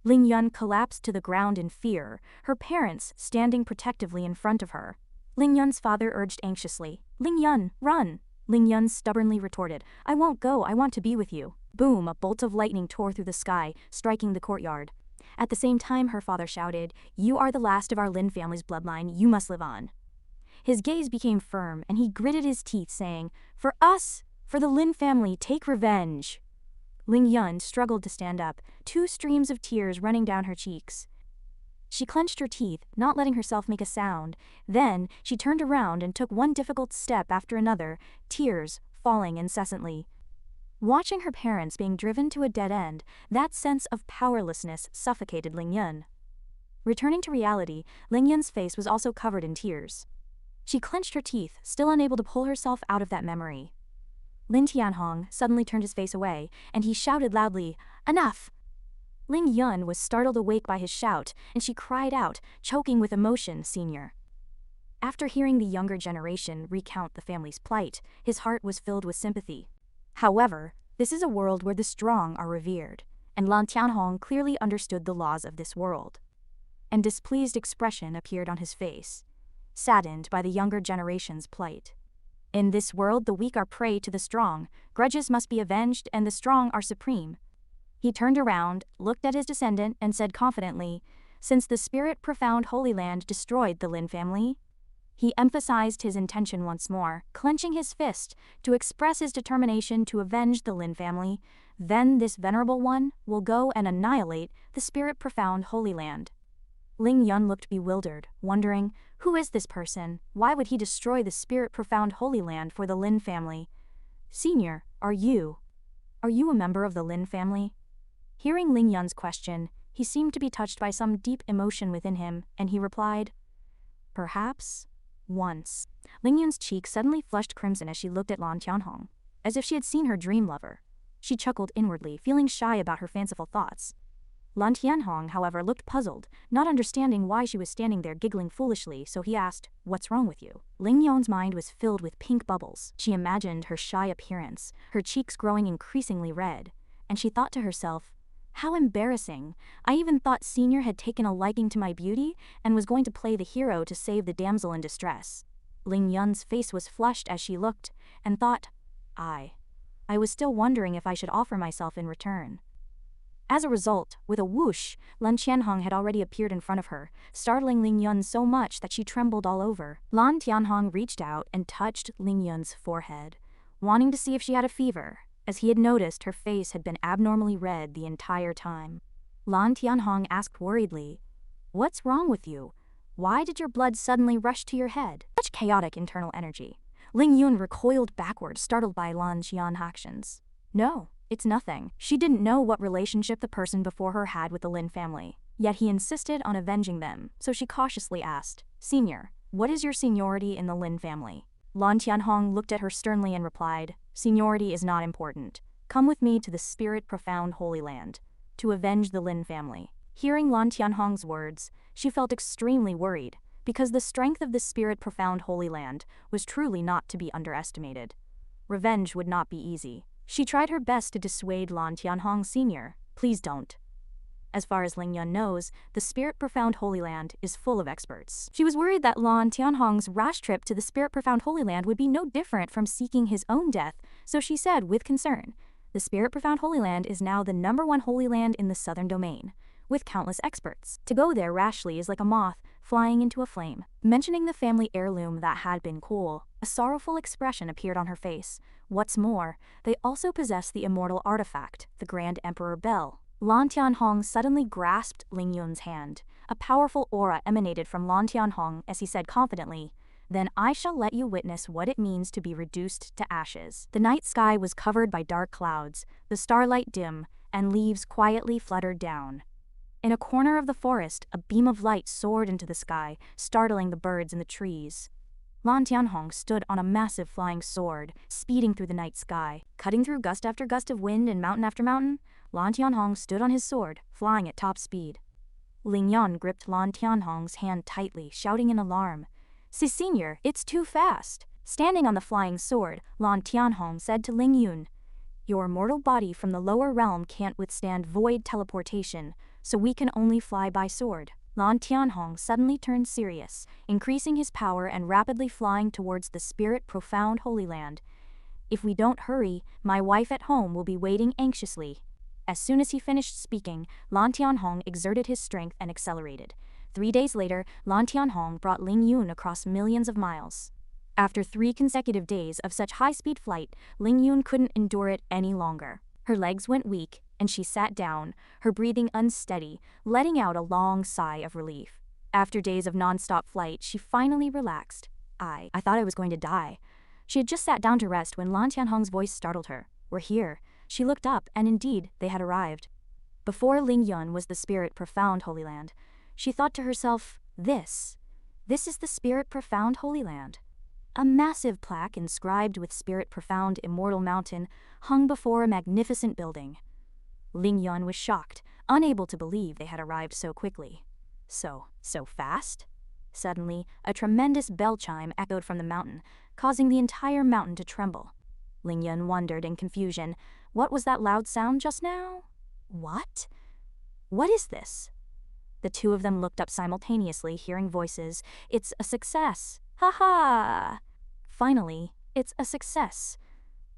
Ling Yun collapsed to the ground in fear, her parents standing protectively in front of her. Ling Yun's father urged anxiously, "Ling Yun, run!" Ling Yun stubbornly retorted, "I won't go, I want to be with you." Boom, a bolt of lightning tore through the sky, striking the courtyard. At the same time, her father shouted, "You are the last of our Lin family's bloodline, you must live on." His gaze became firm, and he gritted his teeth, saying, "For us, for the Lin family, take revenge." Ling Yun struggled to stand up, 2 streams of tears running down her cheeks. She clenched her teeth, not letting herself make a sound. Then, she turned around and took one difficult step after another, tears falling incessantly. Watching her parents being driven to a dead end, that sense of powerlessness suffocated Ling Yun. Returning to reality, Ling Yun's face was also covered in tears. She clenched her teeth, still unable to pull herself out of that memory. Lin Tianhong suddenly turned his face away, and he shouted loudly, "Enough!" Ling Yun was startled awake by his shout, and she cried out, choking with emotion, "Senior." After hearing the younger generation recount the family's plight, his heart was filled with sympathy. However, this is a world where the strong are revered, and Lan Tianhong clearly understood the laws of this world. An displeased expression appeared on his face, saddened by the younger generation's plight. In this world, the weak are prey to the strong, grudges must be avenged, and the strong are supreme. He turned around, looked at his descendant, and said confidently, "Since the spirit profound Holy Land destroyed the Lin family," he emphasized his intention once more, clenching his fist to express his determination to avenge the Lin family, "then this venerable one will go and annihilate the spirit profound Holy Land." Ling Yun looked bewildered, wondering, who is this person? Why would he destroy the spirit profound Holy Land for the Lin family? "Senior, are you a member of the Lin family?" Hearing Ling Yun's question, he seemed to be touched by some deep emotion within him, and he replied, "Perhaps once." Ling Yun's cheek suddenly flushed crimson as she looked at Lan Tianhong, as if she had seen her dream lover. She chuckled inwardly, feeling shy about her fanciful thoughts. Lan Tianhong, however, looked puzzled, not understanding why she was standing there giggling foolishly, so he asked, "What's wrong with you?" Ling Yun's mind was filled with pink bubbles. She imagined her shy appearance, her cheeks growing increasingly red, and she thought to herself, "How embarrassing. I even thought Senior had taken a liking to my beauty and was going to play the hero to save the damsel in distress." Ling Yun's face was flushed as she looked, and thought, I was still wondering if I should offer myself in return." As a result, with a whoosh, Lan Tianhong had already appeared in front of her, startling Ling Yun so much that she trembled all over. Lan Tianhong reached out and touched Ling Yun's forehead, wanting to see if she had a fever, as he had noticed her face had been abnormally red the entire time. Lan Tianhong asked worriedly, "What's wrong with you? Why did your blood suddenly rush to your head?" Such chaotic internal energy. Ling Yun recoiled backward, startled by Lan Tianhong's actions. "No, it's nothing." She didn't know what relationship the person before her had with the Lin family, yet he insisted on avenging them, so she cautiously asked, "Senior, what is your seniority in the Lin family?" Lan Tianhong looked at her sternly and replied, "Seniority is not important. Come with me to the spirit profound Holy Land, to avenge the Lin family." Hearing Lan Tianhong's words, she felt extremely worried, because the strength of the spirit profound Holy Land was truly not to be underestimated. Revenge would not be easy. She tried her best to dissuade Lan Tianhong Sr. "Please don't. As far as Ling Yun knows, the Spirit Profound Holy Land is full of experts." She was worried that Lan Tianhong's rash trip to the Spirit Profound Holy Land would be no different from seeking his own death, so she said with concern, "The Spirit Profound Holy Land is now the #1 holy land in the southern domain, with countless experts. To go there rashly is like a moth flying into a flame." Mentioning the family heirloom that had been cool, a sorrowful expression appeared on her face. What's more, they also possess the immortal artifact, the Grand Emperor Bell. Lan Tianhong suddenly grasped Ling Yun's hand. A powerful aura emanated from Lan Tianhong as he said confidently, "Then I shall let you witness what it means to be reduced to ashes." The night sky was covered by dark clouds, the starlight dim, and leaves quietly fluttered down. In a corner of the forest, a beam of light soared into the sky, startling the birds in the trees. Lan Tianhong stood on a massive flying sword, speeding through the night sky. Cutting through gust after gust of wind and mountain after mountain, Lan Tianhong stood on his sword, flying at top speed. Ling Yun gripped Lan Tianhong's hand tightly, shouting in alarm, Senior, it's too fast." Standing on the flying sword, Lan Tianhong said to Ling Yun, "Your mortal body from the lower realm can't withstand void teleportation, so we can only fly by sword." Lan Tianhong suddenly turned serious, increasing his power and rapidly flying towards the Spirit Profound Holy Land. "If we don't hurry, my wife at home will be waiting anxiously." As soon as he finished speaking, Lan Tianhong exerted his strength and accelerated. 3 days later, Lan Tianhong brought Ling Yun across millions of miles. After 3 consecutive days of such high-speed flight, Ling Yun couldn't endure it any longer. Her legs went weak, and she sat down, her breathing unsteady, letting out a long sigh of relief. After days of non-stop flight, she finally relaxed. I thought I was going to die." She had just sat down to rest when Lan Tianhong's voice startled her. "We're here." She looked up, and indeed, they had arrived. Before Ling Yun was the Spirit Profound Holy Land. She thought to herself, This is the Spirit Profound Holy Land." A massive plaque inscribed with Spirit Profound Immortal Mountain hung before a magnificent building. Ling Yun was shocked, unable to believe they had arrived so quickly. So fast? Suddenly, a tremendous bell chime echoed from the mountain, causing the entire mountain to tremble. Ling Yun wondered in confusion, what was that loud sound just now? What? What is this? The two of them looked up simultaneously, hearing voices. It's a success. Ha ha! Finally, it's a success.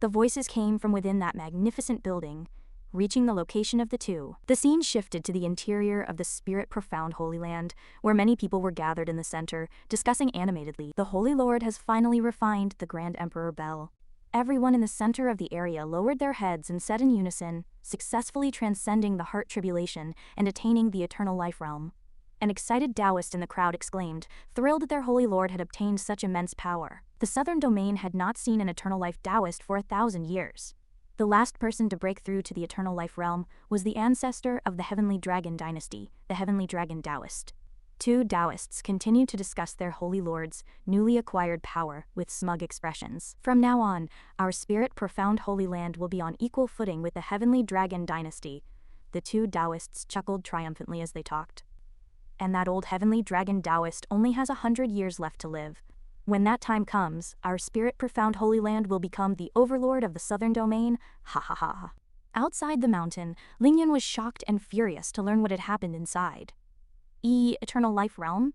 The voices came from within that magnificent building, reaching the location of the two. The scene shifted to the interior of the spirit-profound Holy Land, where many people were gathered in the center, discussing animatedly. The Holy Lord has finally refined the Grand Emperor Bel. Everyone in the center of the area lowered their heads and said in unison, successfully transcending the heart tribulation and attaining the eternal life realm. An excited Taoist in the crowd exclaimed, thrilled that their Holy Lord had obtained such immense power. The southern domain had not seen an eternal life Taoist for 1,000 years. The last person to break through to the eternal life realm was the ancestor of the Heavenly Dragon dynasty, the Heavenly Dragon Taoist. Two Taoists continued to discuss their Holy Lord's newly acquired power with smug expressions. From now on, our spirit-profound Holy Land will be on equal footing with the Heavenly Dragon dynasty. The two Taoists chuckled triumphantly as they talked. And that old Heavenly Dragon Taoist only has 100 years left to live. When that time comes, our spirit-profound Holy Land will become the overlord of the southern domain. Ha ha ha. Outside the mountain, Lingyun was shocked and furious to learn what had happened inside. Eternal life realm?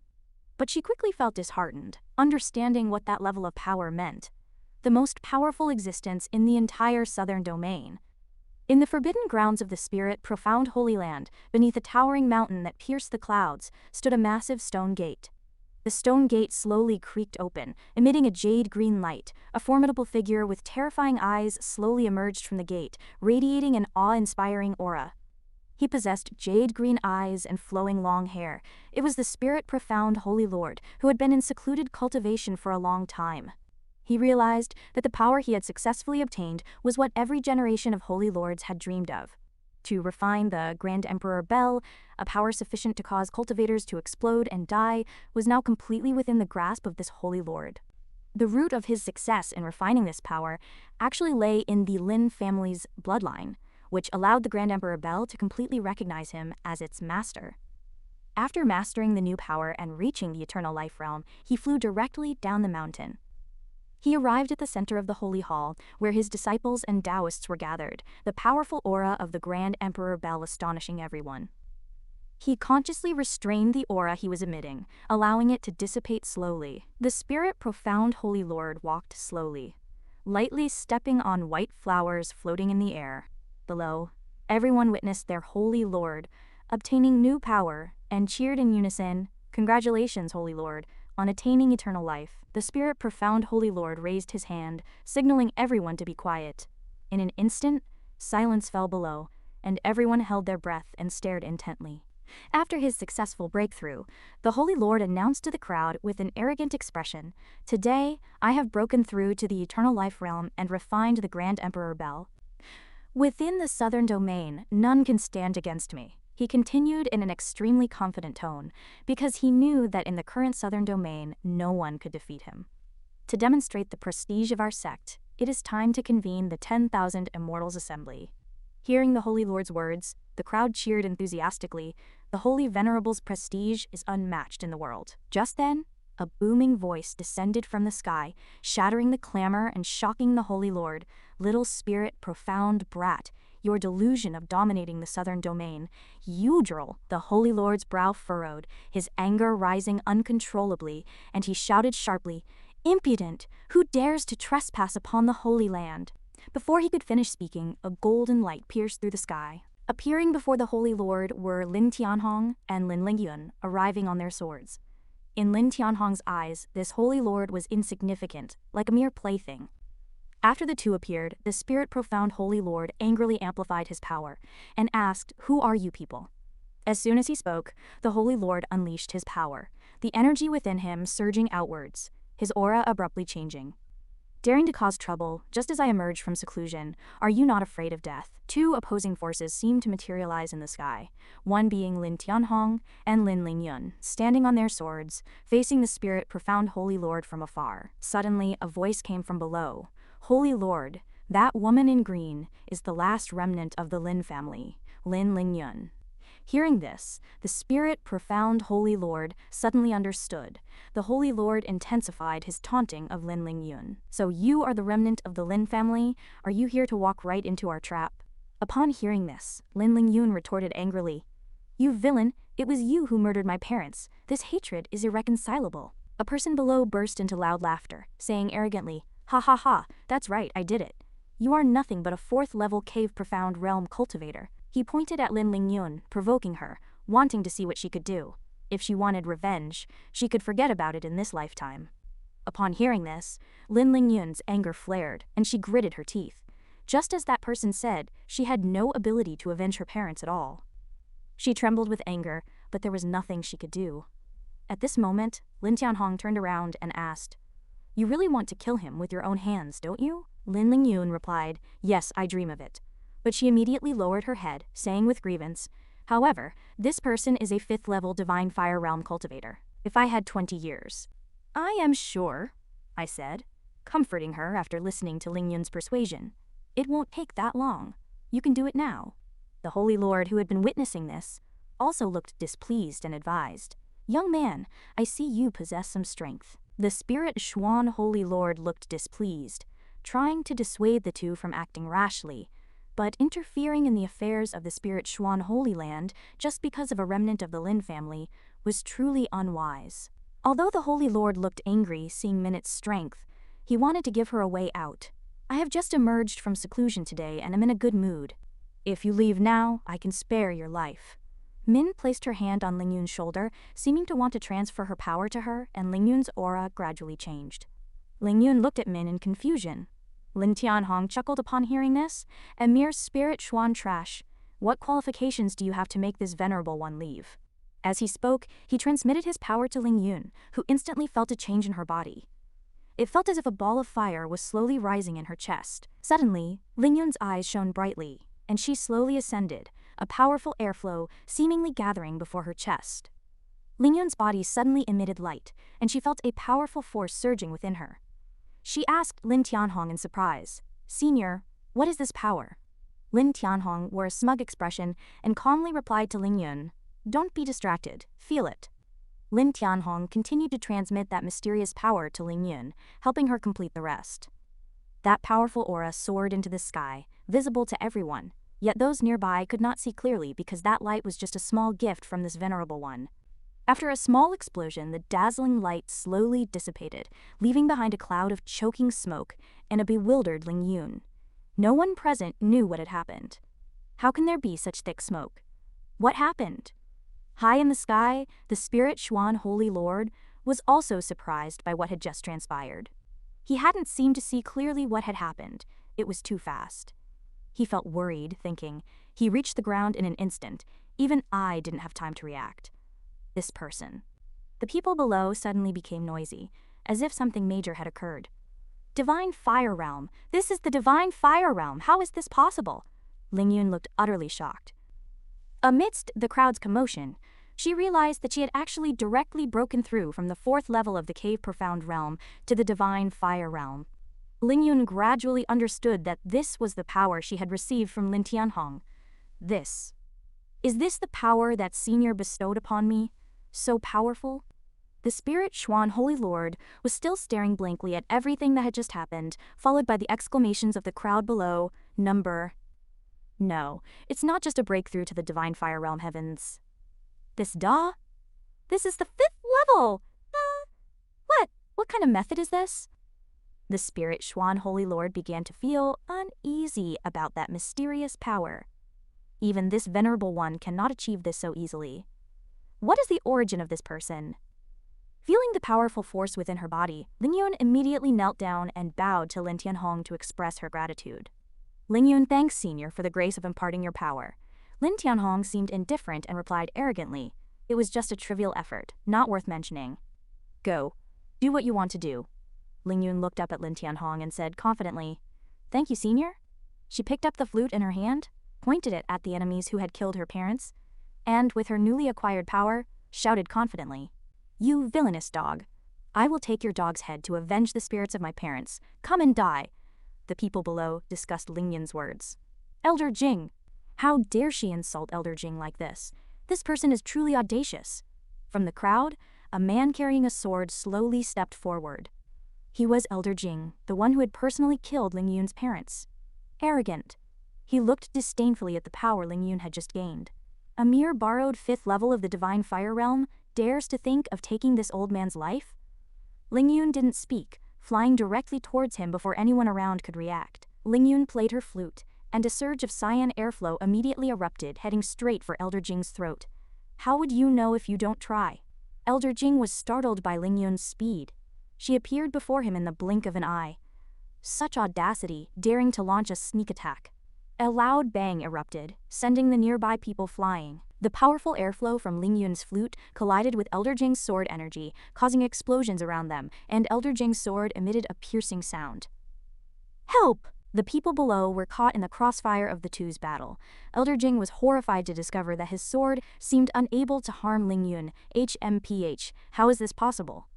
But she quickly felt disheartened, understanding what that level of power meant. The most powerful existence in the entire southern domain. In the forbidden grounds of the spirit-profound Holy Land, beneath a towering mountain that pierced the clouds, stood a massive stone gate. The stone gate slowly creaked open, emitting a jade-green light. A formidable figure with terrifying eyes slowly emerged from the gate, radiating an awe-inspiring aura. He possessed jade-green eyes and flowing long hair. It was the spirit-profound Holy Lord, who had been in secluded cultivation for a long time. He realized that the power he had successfully obtained was what every generation of Holy Lords had dreamed of. To refine the Grand Emperor Bel, a power sufficient to cause cultivators to explode and die, was now completely within the grasp of this Holy Lord. The root of his success in refining this power actually lay in the Lin family's bloodline, which allowed the Grand Emperor Bel to completely recognize him as its master. After mastering the new power and reaching the eternal life realm, he flew directly down the mountain. He arrived at the center of the Holy Hall, where his disciples and Taoists were gathered, the powerful aura of the Grand Emperor Bel astonishing everyone. He consciously restrained the aura he was emitting, allowing it to dissipate slowly. The spirit-profound Holy Lord walked slowly, lightly stepping on white flowers floating in the air. Below, everyone witnessed their Holy Lord obtaining new power and cheered in unison, "Congratulations, Holy Lord, on attaining eternal life." The spirit-profound Holy Lord raised his hand, signaling everyone to be quiet. In an instant, silence fell below, and everyone held their breath and stared intently. After his successful breakthrough, the Holy Lord announced to the crowd with an arrogant expression, "Today, I have broken through to the eternal life realm and refined the Grand Emperor Bel. Within the southern domain, none can stand against me," he continued in an extremely confident tone, because he knew that in the current southern domain, no one could defeat him. To demonstrate the prestige of our sect, it is time to convene the 10,000 Immortals Assembly. Hearing the Holy Lord's words, the crowd cheered enthusiastically. The Holy Venerable's prestige is unmatched in the world. Just then, a booming voice descended from the sky, shattering the clamor and shocking the Holy Lord. "Little spirit, profound brat, your delusion of dominating the southern domain. Yudril!" The Holy Lord's brow furrowed, his anger rising uncontrollably, and he shouted sharply, "Impudent! Who dares to trespass upon the Holy Land?" Before he could finish speaking, a golden light pierced through the sky. Appearing before the Holy Lord were Lin Tianhong and Lin Lingyun, arriving on their swords. In Lin Tianhong's eyes, this Holy Lord was insignificant, like a mere plaything. After the two appeared, the spirit-profound Holy Lord angrily amplified his power and asked, "Who are you people?" As soon as he spoke, the Holy Lord unleashed his power, the energy within him surging outwards, his aura abruptly changing. "Daring to cause trouble, just as I emerged from seclusion, are you not afraid of death?" Two opposing forces seemed to materialize in the sky, one being Lin Tianhong and Lin Lingyun, standing on their swords, facing the spirit-profound Holy Lord from afar. Suddenly, a voice came from below. "Holy Lord, that woman in green is the last remnant of the Lin family, Lin Lingyun." Hearing this, the spirit-profound Holy Lord suddenly understood. The Holy Lord intensified his taunting of Lin Lingyun. "So you are the remnant of the Lin family? Are you here to walk right into our trap?" Upon hearing this, Lin Lingyun retorted angrily, "You villain, it was you who murdered my parents. This hatred is irreconcilable." A person below burst into loud laughter, saying arrogantly, "Ha ha ha, that's right, I did it. You are nothing but a 4th-level cave profound realm cultivator." He pointed at Lin Lingyun, provoking her, wanting to see what she could do. If she wanted revenge, she could forget about it in this lifetime. Upon hearing this, Lin Lingyun's anger flared, and she gritted her teeth. Just as that person said, she had no ability to avenge her parents at all. She trembled with anger, but there was nothing she could do. At this moment, Lin Tianhong turned around and asked, "You really want to kill him with your own hands, don't you?" Lin Lingyun replied, "Yes, I dream of it." But she immediately lowered her head, saying with grievance, "However, this person is a 5th-level Divine Fire Realm cultivator. If I had 20 years. "I am sure," I said, comforting her after listening to Lingyun's persuasion. "It won't take that long. You can do it now." The Holy Lord, who had been witnessing this, also looked displeased and advised, "Young man, I see you possess some strength." The Spirit Xuan Holy Lord looked displeased, trying to dissuade the two from acting rashly, but interfering in the affairs of the Spirit Xuan Holy Land just because of a remnant of the Lin family was truly unwise. Although the Holy Lord looked angry seeing Minut's strength, he wanted to give her a way out. "I have just emerged from seclusion today and am in a good mood. If you leave now, I can spare your life." Min placed her hand on Lingyun's shoulder, seeming to want to transfer her power to her, and Lingyun's aura gradually changed. Lingyun looked at Min in confusion. Lin Tianhong chuckled upon hearing this, "A mere spirit Xuan trash. What qualifications do you have to make this venerable one leave?" As he spoke, he transmitted his power to Lingyun, who instantly felt a change in her body. It felt as if a ball of fire was slowly rising in her chest. Suddenly, Lingyun's eyes shone brightly, and she slowly ascended, a powerful airflow seemingly gathering before her chest. Lingyun's body suddenly emitted light, and she felt a powerful force surging within her. She asked Lin Tianhong in surprise, "Senior, what is this power?" Lin Tianhong wore a smug expression and calmly replied to Lingyun, "Don't be distracted, feel it." Lin Tianhong continued to transmit that mysterious power to Lingyun, helping her complete the rest. That powerful aura soared into the sky, visible to everyone, yet those nearby could not see clearly because that light was just a small gift from this venerable one. After a small explosion, the dazzling light slowly dissipated, leaving behind a cloud of choking smoke and a bewildered Lingyun. No one present knew what had happened. How can there be such thick smoke? What happened? High in the sky, the Spirit Xuan Holy Lord was also surprised by what had just transpired. He hadn't seemed to see clearly what had happened. It was too fast. He felt worried, thinking, he reached the ground in an instant. Even I didn't have time to react. This person. The people below suddenly became noisy, as if something major had occurred. "Divine Fire Realm! This is the Divine Fire Realm! How is this possible?" Lingyun looked utterly shocked. Amidst the crowd's commotion, she realized that she had actually directly broken through from the 4th level of the Cave Profound Realm to the Divine Fire Realm. Lingyun gradually understood that this was the power she had received from Lin Tianhong. Is this the power that Senior bestowed upon me? So powerful? The Spirit Xuan Holy Lord was still staring blankly at everything that had just happened, followed by the exclamations of the crowd below, No, it's not just a breakthrough to the Divine Fire Realm heavens. This is the 5th level! What kind of method is this? The Spirit Xuan Holy Lord began to feel uneasy about that mysterious power. Even this venerable one cannot achieve this so easily. What is the origin of this person? Feeling the powerful force within her body, Lingyun immediately knelt down and bowed to Lin Tianhong to express her gratitude. "Lingyun thanks Senior for the grace of imparting your power." Lin Tianhong seemed indifferent and replied arrogantly, "It was just a trivial effort, not worth mentioning." "Go. Do what you want to do." Lingyun looked up at Lin Tianhong and said confidently, "Thank you, Senior." She picked up the flute in her hand, pointed it at the enemies who had killed her parents, and, with her newly acquired power, shouted confidently, "You villainous dog! I will take your dog's head to avenge the spirits of my parents. Come and die." The people below discussed Lingyun's words. "Elder Jing! How dare she insult Elder Jing like this? This person is truly audacious." From the crowd, a man carrying a sword slowly stepped forward. He was Elder Jing, the one who had personally killed Lingyun's parents. Arrogant. He looked disdainfully at the power Ling Yun had just gained. A mere borrowed 5th level of the Divine Fire Realm dares to think of taking this old man's life? Ling Yun didn't speak, flying directly towards him before anyone around could react. Ling Yun played her flute, and a surge of cyan airflow immediately erupted, heading straight for Elder Jing's throat. How would you know if you don't try? Elder Jing was startled by Ling Yun's speed. She appeared before him in the blink of an eye. Such audacity, daring to launch a sneak attack. A loud bang erupted, sending the nearby people flying. The powerful airflow from Ling Yun's flute collided with Elder Jing's sword energy, causing explosions around them, and Elder Jing's sword emitted a piercing sound. Help! The people below were caught in the crossfire of the two's battle. Elder Jing was horrified to discover that his sword seemed unable to harm Ling Yun. HMPH, how is this possible?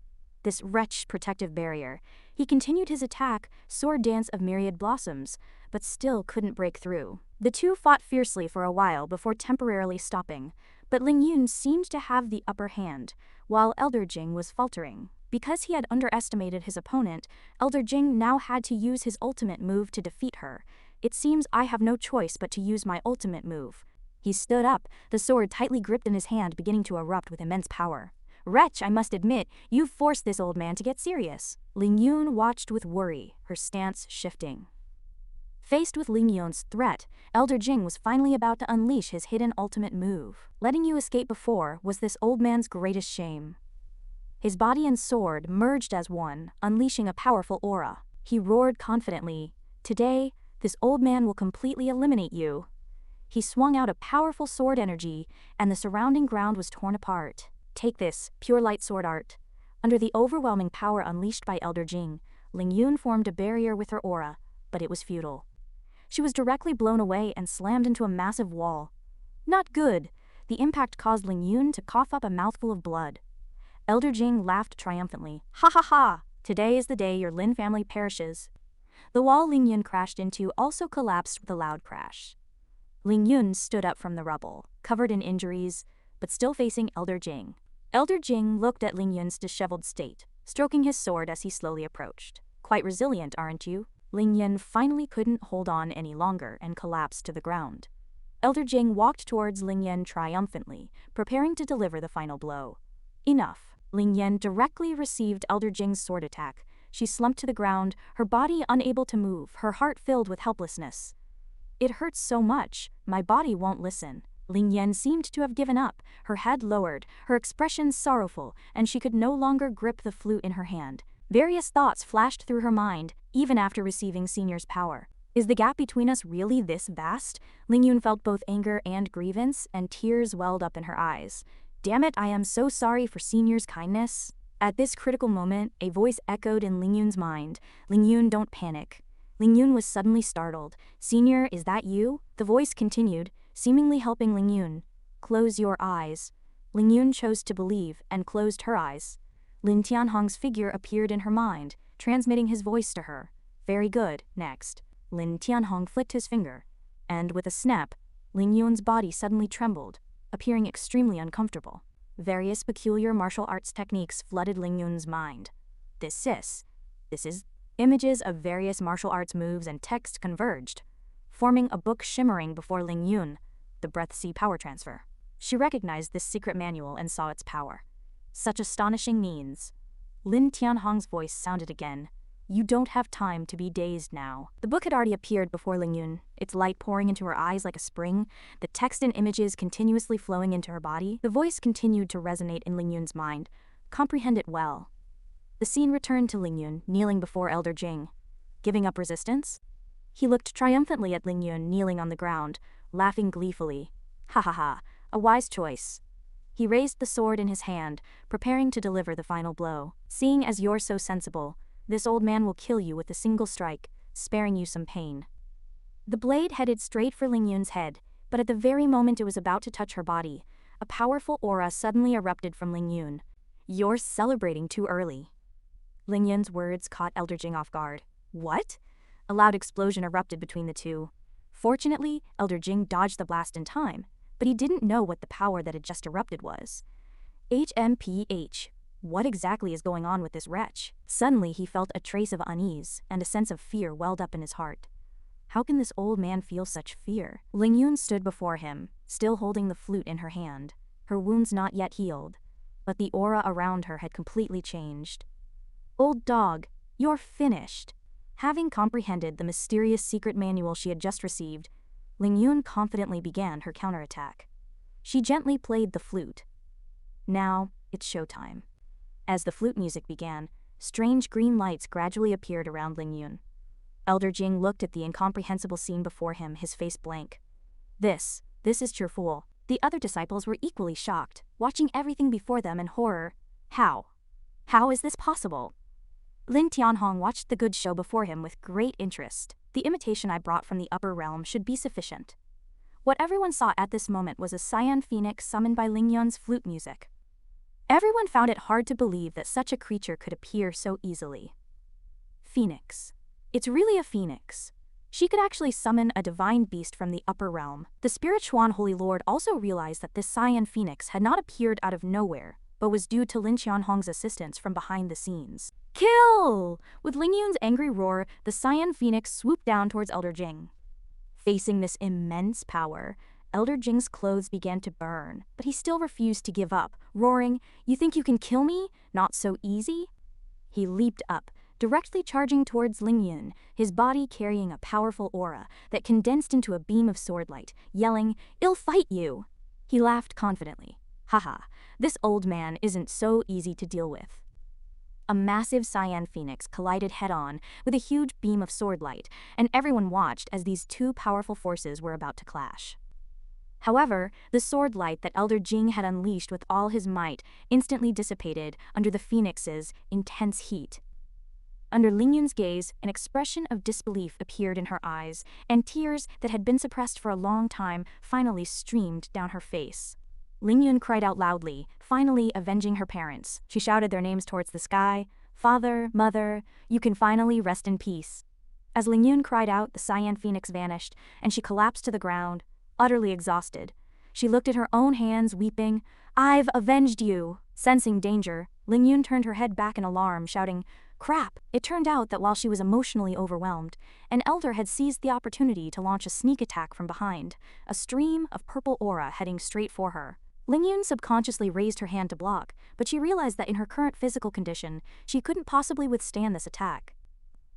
This wretched protective barrier. He continued his attack, sword dance of myriad blossoms, but still couldn't break through. The two fought fiercely for a while before temporarily stopping, but Ling Yun seemed to have the upper hand, while Elder Jing was faltering. Because he had underestimated his opponent, Elder Jing now had to use his ultimate move to defeat her. It seems I have no choice but to use my ultimate move. He stood up, the sword tightly gripped in his hand beginning to erupt with immense power. Wretch, I must admit, you've forced this old man to get serious. Ling Yun watched with worry, her stance shifting. Faced with Ling Yun's threat, Elder Jing was finally about to unleash his hidden ultimate move. Letting you escape before was this old man's greatest shame. His body and sword merged as one, unleashing a powerful aura. He roared confidently, "Today, this old man will completely eliminate you." He swung out a powerful sword energy, and the surrounding ground was torn apart. Take this, pure light sword art. Under the overwhelming power unleashed by Elder Jing, Ling Yun formed a barrier with her aura, but it was futile. She was directly blown away and slammed into a massive wall. Not good. The impact caused Ling Yun to cough up a mouthful of blood. Elder Jing laughed triumphantly. Ha ha ha! Today is the day your Lin family perishes. The wall Ling Yun crashed into also collapsed with a loud crash. Ling Yun stood up from the rubble, covered in injuries, but still facing Elder Jing. Elder Jing looked at Ling Yun's disheveled state, stroking his sword as he slowly approached. Quite resilient, aren't you? Ling Yun finally couldn't hold on any longer and collapsed to the ground. Elder Jing walked towards Ling Yun triumphantly, preparing to deliver the final blow. Enough. Ling Yun directly received Elder Jing's sword attack. She slumped to the ground, her body unable to move, her heart filled with helplessness. It hurts so much, my body won't listen. Ling Yun seemed to have given up, her head lowered, her expression sorrowful, and she could no longer grip the flute in her hand. Various thoughts flashed through her mind, even after receiving Senior's power. Is the gap between us really this vast? Ling Yun felt both anger and grievance, and tears welled up in her eyes. Damn it, I am so sorry for Senior's kindness. At this critical moment, a voice echoed in Ling Yun's mind. Ling Yun, don't panic. Ling Yun was suddenly startled. Senior, is that you? The voice continued, seemingly helping Ling Yun. Close your eyes. Ling Yun chose to believe and closed her eyes. Lin Tianhong's figure appeared in her mind, transmitting his voice to her. Very good, next. Lin Tianhong flicked his finger, and with a snap, Ling Yun's body suddenly trembled, appearing extremely uncomfortable. Various peculiar martial arts techniques flooded Ling Yun's mind. This is images of various martial arts moves and text converged, forming a book shimmering before Ling Yun, the Breath Sea Power Transfer. She recognized this secret manual and saw its power. Such astonishing means. Lin Tianhong's voice sounded again. You don't have time to be dazed now. The book had already appeared before Ling Yun, its light pouring into her eyes like a spring, the text and images continuously flowing into her body. The voice continued to resonate in Ling Yun's mind. Comprehend it well. The scene returned to Ling Yun, kneeling before Elder Jing. Giving up resistance? He looked triumphantly at Ling Yun kneeling on the ground, laughing gleefully. Ha ha ha, a wise choice. He raised the sword in his hand, preparing to deliver the final blow. Seeing as you're so sensible, this old man will kill you with a single strike, sparing you some pain. The blade headed straight for Ling Yun's head, but at the very moment it was about to touch her body, a powerful aura suddenly erupted from Ling Yun. You're celebrating too early. Ling Yun's words caught Elder Jing off guard. What? A loud explosion erupted between the two. Fortunately, Elder Jing dodged the blast in time, but he didn't know what the power that had just erupted was. HMPH. What exactly is going on with this wretch? Suddenly he felt a trace of unease, and a sense of fear welled up in his heart. How can this old man feel such fear? Ling Yun stood before him, still holding the flute in her hand, her wounds not yet healed, but the aura around her had completely changed. Old dog, you're finished. Having comprehended the mysterious secret manual she had just received, Ling Yun confidently began her counterattack. She gently played the flute. Now, it's showtime. As the flute music began, strange green lights gradually appeared around Ling Yun. Elder Jing looked at the incomprehensible scene before him, his face blank. This is cheerful. The other disciples were equally shocked, watching everything before them in horror. How? How is this possible? Lin Tianhong watched the good show before him with great interest. The imitation I brought from the upper realm should be sufficient. What everyone saw at this moment was a cyan phoenix summoned by Ling Yun's flute music. Everyone found it hard to believe that such a creature could appear so easily. Phoenix. It's really a phoenix. She could actually summon a divine beast from the upper realm. The spirit Xuan Holy Lord also realized that this cyan phoenix had not appeared out of nowhere, but was due to Lin Tianhong's assistance from behind the scenes. Kill! With Ling Yun's angry roar, the cyan phoenix swooped down towards Elder Jing. Facing this immense power, Elder Jing's clothes began to burn, but he still refused to give up, roaring, "You think you can kill me? Not so easy?" He leaped up, directly charging towards Ling Yun, his body carrying a powerful aura that condensed into a beam of swordlight, yelling, "I'll fight you!" He laughed confidently. Haha, this old man isn't so easy to deal with. A massive cyan phoenix collided head-on with a huge beam of swordlight, and everyone watched as these two powerful forces were about to clash. However, the swordlight that Elder Jing had unleashed with all his might instantly dissipated under the phoenix's intense heat. Under Ling Yun's gaze, an expression of disbelief appeared in her eyes, and tears that had been suppressed for a long time finally streamed down her face. Ling Yun cried out loudly, finally avenging her parents. She shouted their names towards the sky. "Father, mother, you can finally rest in peace." As Ling Yun cried out, the cyan phoenix vanished, and she collapsed to the ground, utterly exhausted. She looked at her own hands, weeping, "I've avenged you." Sensing danger, Ling Yun turned her head back in alarm, shouting, "Crap!" It turned out that while she was emotionally overwhelmed, an elder had seized the opportunity to launch a sneak attack from behind, a stream of purple aura heading straight for her. Ling Yun subconsciously raised her hand to block, but she realized that in her current physical condition, she couldn't possibly withstand this attack.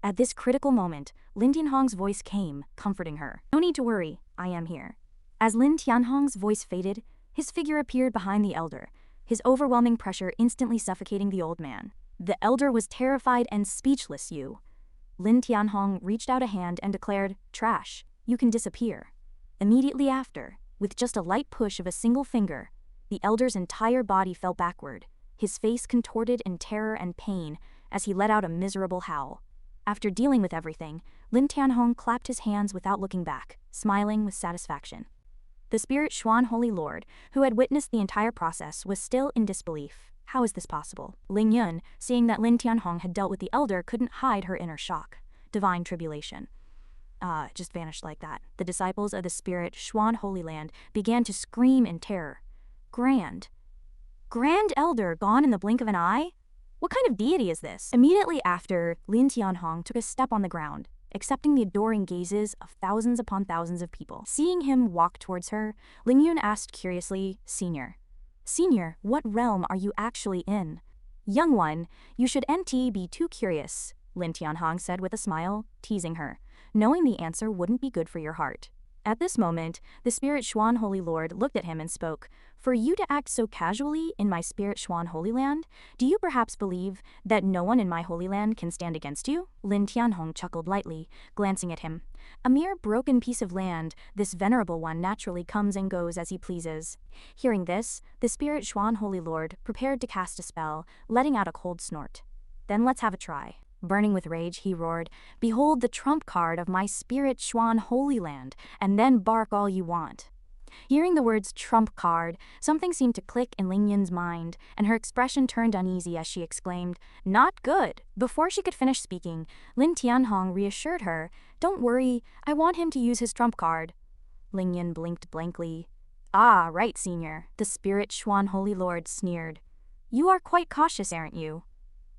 At this critical moment, Lin Tianhong's voice came, comforting her. "No need to worry, I am here." As Lin Tianhong's voice faded, his figure appeared behind the elder, his overwhelming pressure instantly suffocating the old man. The elder was terrified and speechless. Lin Tianhong reached out a hand and declared, "Trash, you can disappear." Immediately after, with just a light push of a single finger, the elder's entire body fell backward, his face contorted in terror and pain as he let out a miserable howl. After dealing with everything, Lin Tianhong clapped his hands without looking back, smiling with satisfaction. The spirit Xuan Holy Lord, who had witnessed the entire process, was still in disbelief. How is this possible? Ling Yun, seeing that Lin Tianhong had dealt with the elder, couldn't hide her inner shock. Divine tribulation. It just vanished like that. The disciples of the spirit Xuan Holy Land began to scream in terror. Grand Elder gone in the blink of an eye? What kind of deity is this? Immediately after, Lin Tianhong took a step on the ground, accepting the adoring gazes of thousands upon thousands of people. Seeing him walk towards her, Ling Yun asked curiously, Senior, what realm are you actually in?" "Young one, you shouldn't be too curious," Lin Tianhong said with a smile, teasing her, knowing the answer wouldn't be good for your heart. At this moment, the spirit Xuan Holy Lord looked at him and spoke, "For you to act so casually in my spirit Xuan Holy Land, do you perhaps believe that no one in my Holy Land can stand against you?" Lin Tianhong chuckled lightly, glancing at him. "A mere broken piece of land, this venerable one naturally comes and goes as he pleases." Hearing this, the spirit Xuan Holy Lord prepared to cast a spell, letting out a cold snort. "Then let's have a try." Burning with rage, he roared, "Behold the trump card of my spirit Xuan Holy Land, and then bark all you want." Hearing the words trump card, something seemed to click in Ling Yun's mind, and her expression turned uneasy as she exclaimed, "Not good." Before she could finish speaking, Lin Tianhong reassured her, "Don't worry, I want him to use his trump card." Ling Yun blinked blankly. "Ah, right, Senior," the spirit Xuan Holy Lord sneered. "You are quite cautious, aren't you?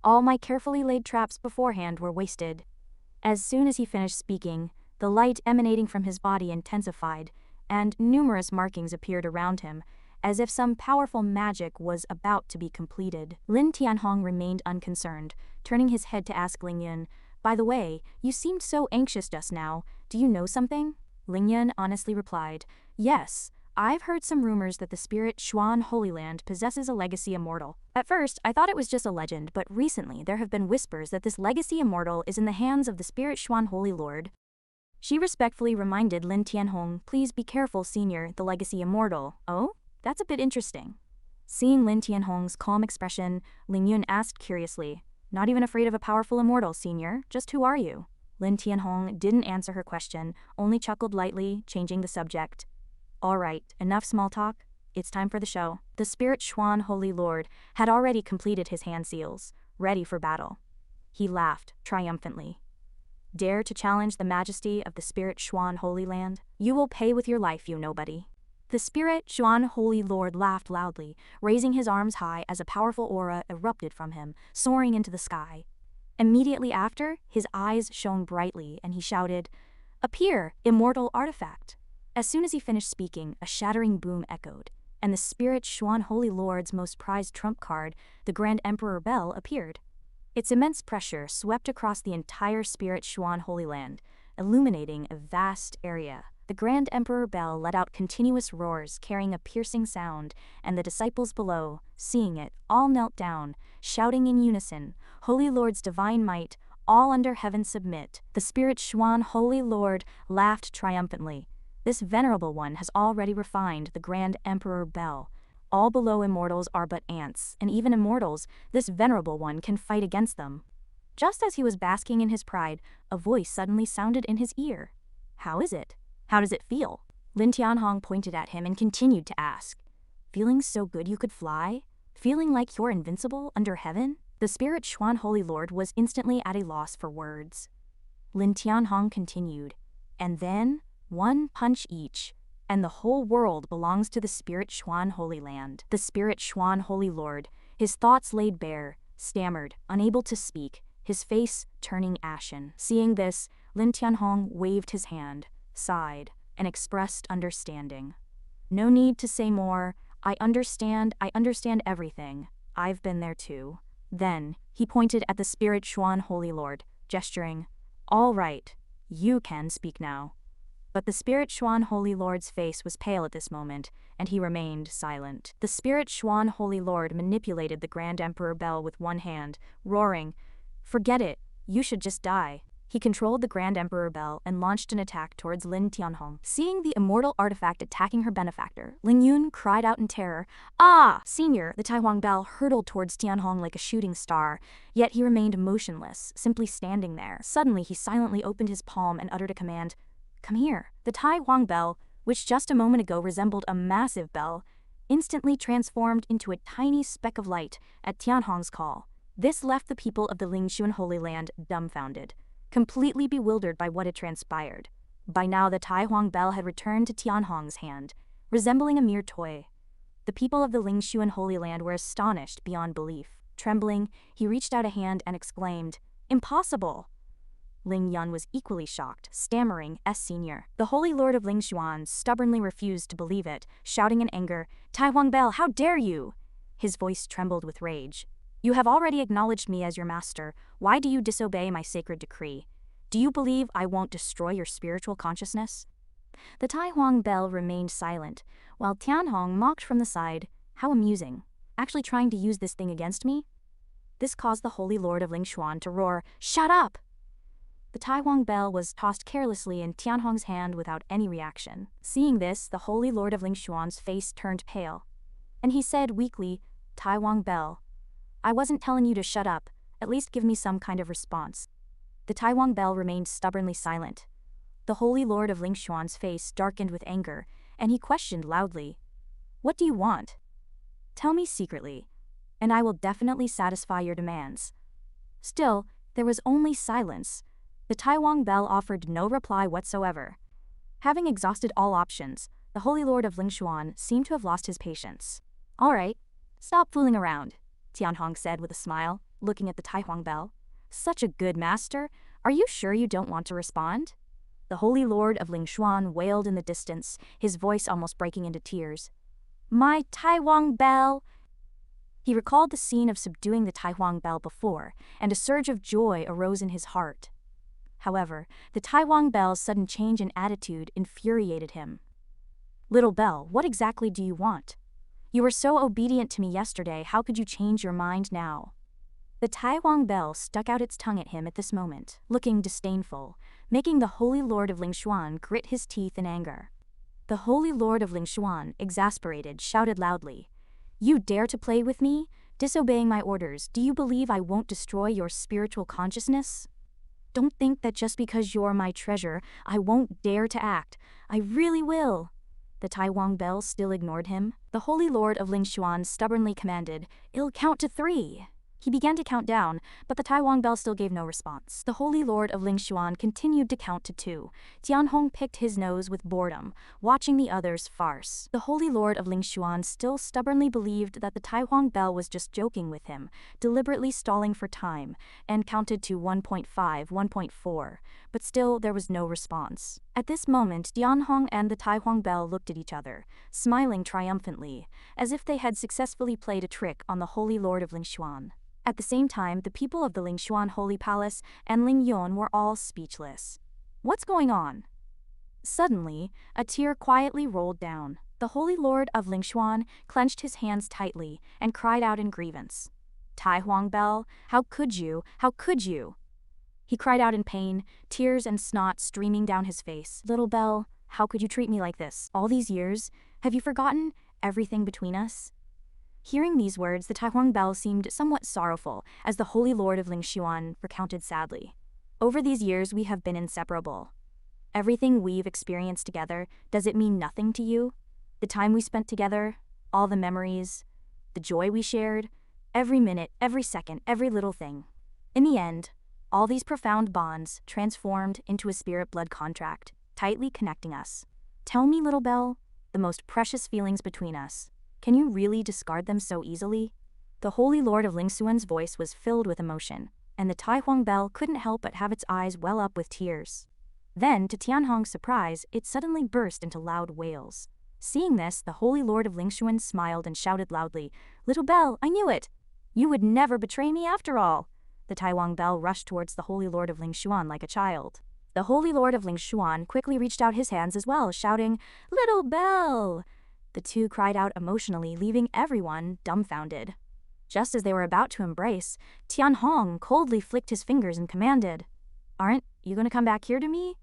All my carefully laid traps beforehand were wasted." As soon as he finished speaking, The light emanating from his body intensified, and numerous markings appeared around him, as if some powerful magic was about to be completed. Lin Tianhong remained unconcerned, turning his head to ask Ling Yun, "By the way, you seemed so anxious just now. Do you know something?" Ling Yun honestly replied, "Yes, I've heard some rumors that the spirit Xuan Holy Land possesses a legacy immortal. At first, I thought it was just a legend, but recently there have been whispers that this legacy immortal is in the hands of the spirit Xuan Holy Lord." She respectfully reminded Lin Tianhong, "Please be careful, senior, the legacy immortal." "Oh? That's a bit interesting." Seeing Lin Tianhong's calm expression, Ling Yun asked curiously, "Not even afraid of a powerful immortal, senior? Just who are you?" Lin Tianhong didn't answer her question, only chuckled lightly, changing the subject. "All right, enough small talk. It's time for the show." The spirit Xuan Holy Lord had already completed his hand seals, ready for battle. He laughed triumphantly. "Dare to challenge the majesty of the spirit Xuan Holy Land? You will pay with your life, you nobody." The spirit Xuan Holy Lord laughed loudly, raising his arms high as a powerful aura erupted from him, soaring into the sky. Immediately after, his eyes shone brightly and he shouted, "Appear, immortal artifact!" As soon as he finished speaking, a shattering boom echoed, and the spirit Xuan Holy Lord's most prized trump card, the Grand Emperor Bell, appeared. Its immense pressure swept across the entire spirit Xuan Holy Land, illuminating a vast area. The Grand Emperor Bell let out continuous roars carrying a piercing sound, and the disciples below, seeing it, all knelt down, shouting in unison, "Holy Lord's divine might, all under heaven submit." The spirit Xuan Holy Lord laughed triumphantly. "This venerable one has already refined the Grand Emperor Bell. All below immortals are but ants, and even immortals, this venerable one can fight against them." Just as he was basking in his pride, a voice suddenly sounded in his ear. "How is it? How does it feel?" Lin Tianhong pointed at him and continued to ask, "Feeling so good you could fly? Feeling like you're invincible under heaven?" The spirit Xuan Holy Lord was instantly at a loss for words. Lin Tianhong continued, "And then, one punch each, and the whole world belongs to the spirit Xuan Holy Land." The spirit Xuan Holy Lord, his thoughts laid bare, stammered, unable to speak, his face turning ashen. Seeing this, Lin Tianhong waved his hand, sighed, and expressed understanding. "No need to say more. I understand everything. I've been there too." Then, he pointed at the spirit Xuan Holy Lord, gesturing, "All right, you can speak now." But the spirit Xuan Holy Lord's face was pale at this moment, and he remained silent. The spirit Xuan Holy Lord manipulated the Grand Emperor Bell with one hand, roaring, "Forget it, you should just die." He controlled the Grand Emperor Bell and launched an attack towards Lin Tianhong. Seeing the immortal artifact attacking her benefactor, Ling Yun cried out in terror, "Ah!" Senior, the Taihuang Bell hurtled towards Tianhong like a shooting star, yet he remained motionless, simply standing there. Suddenly he silently opened his palm and uttered a command, "Come here." The Tai Huang Bell, which just a moment ago resembled a massive bell, instantly transformed into a tiny speck of light at Tianhong's call. This left the people of the Lingxuan Holy Land dumbfounded, completely bewildered by what had transpired. By now the Tai Huang Bell had returned to Tianhong's hand, resembling a mere toy. The people of the Lingxuan Holy Land were astonished beyond belief. Trembling, he reached out a hand and exclaimed, "Impossible!" Ling Yun was equally shocked, stammering, "Senior." The Holy Lord of Lingxuan stubbornly refused to believe it, shouting in anger, "Tai Huang Bell, how dare you!" His voice trembled with rage. "You have already acknowledged me as your master. Why do you disobey my sacred decree? Do you believe I won't destroy your spiritual consciousness?" The Tai Huang Bell remained silent, while Tianhong mocked from the side, "How amusing. Actually trying to use this thing against me?" This caused the Holy Lord of Lingxuan to roar, "Shut up!" The Tai Huang Bell was tossed carelessly in Tianhong's hand without any reaction. Seeing this, the Holy Lord of Lingxuan's face turned pale, and he said weakly, "Tai Huang Bell, I wasn't telling you to shut up, at least give me some kind of response." The Tai Huang Bell remained stubbornly silent. The Holy Lord of Lingxuan's face darkened with anger, and he questioned loudly, "What do you want? Tell me secretly, and I will definitely satisfy your demands." Still, there was only silence. The Tai Huang Bell offered no reply whatsoever. Having exhausted all options, the Holy Lord of Lingxuan seemed to have lost his patience. "All right, stop fooling around," Tianhong said with a smile, looking at the Tai Huang Bell. "Such a good master. Are you sure you don't want to respond?" The Holy Lord of Lingshuan wailed in the distance, his voice almost breaking into tears. "My Taihuang bell!" He recalled the scene of subduing the Taihuang bell before, and a surge of joy arose in his heart. However, the Taihuang bell's sudden change in attitude infuriated him. "Little bell, what exactly do you want? You were so obedient to me yesterday, how could you change your mind now?" The Taihuang bell stuck out its tongue at him at this moment, looking disdainful, making the Holy Lord of Lingshuan grit his teeth in anger. The Holy Lord of Lingshuan, exasperated, shouted loudly, "You dare to play with me? Disobeying my orders, do you believe I won't destroy your spiritual consciousness? Don't think that just because you're my treasure, I won't dare to act. I really will." The Taihuang bell still ignored him. The Holy Lord of Lingshuan stubbornly commanded, "I'll count to 3. He began to count down, but the Taihuang bell still gave no response. The Holy Lord of Lingshuan continued to count to 2. Tianhong picked his nose with boredom, watching the others farce. The Holy Lord of Lingshuan still stubbornly believed that the Taihuang bell was just joking with him, deliberately stalling for time, and counted to 1.5, 1.4, but still there was no response. At this moment, Tianhong and the Taihuang bell looked at each other, smiling triumphantly, as if they had successfully played a trick on the Holy Lord of Lingshuan. At the same time, the people of the Lingshuan Holy Palace and Lingyon were all speechless. What's going on? Suddenly, a tear quietly rolled down. The Holy Lord of Lingshuan clenched his hands tightly and cried out in grievance. "Taihuang bell, how could you? How could you?" He cried out in pain, tears and snot streaming down his face. "Little bell, how could you treat me like this? All these years, have you forgotten everything between us?" Hearing these words, the Taihuang bell seemed somewhat sorrowful, as the Holy Lord of Lingshuan recounted sadly. "Over these years we have been inseparable. Everything we've experienced together, does it mean nothing to you? The time we spent together, all the memories, the joy we shared, every minute, every second, every little thing. In the end, all these profound bonds transformed into a spirit-blood contract, tightly connecting us. Tell me, little bell, the most precious feelings between us. Can you really discard them so easily?" The Holy Lord of Lingshuan's voice was filled with emotion, and the Taihuang bell couldn't help but have its eyes well up with tears. Then, to Tianhong's surprise, it suddenly burst into loud wails. Seeing this, the Holy Lord of Lingshuan smiled and shouted loudly, "Little bell, I knew it! You would never betray me after all!" The Taihuang bell rushed towards the Holy Lord of Lingshuan like a child. The Holy Lord of Lingshuan quickly reached out his hands as well, shouting, "Little bell!" The two cried out emotionally, leaving everyone dumbfounded. Just as they were about to embrace, Tianhong coldly flicked his fingers and commanded, "Aren't you going to come back here to me?"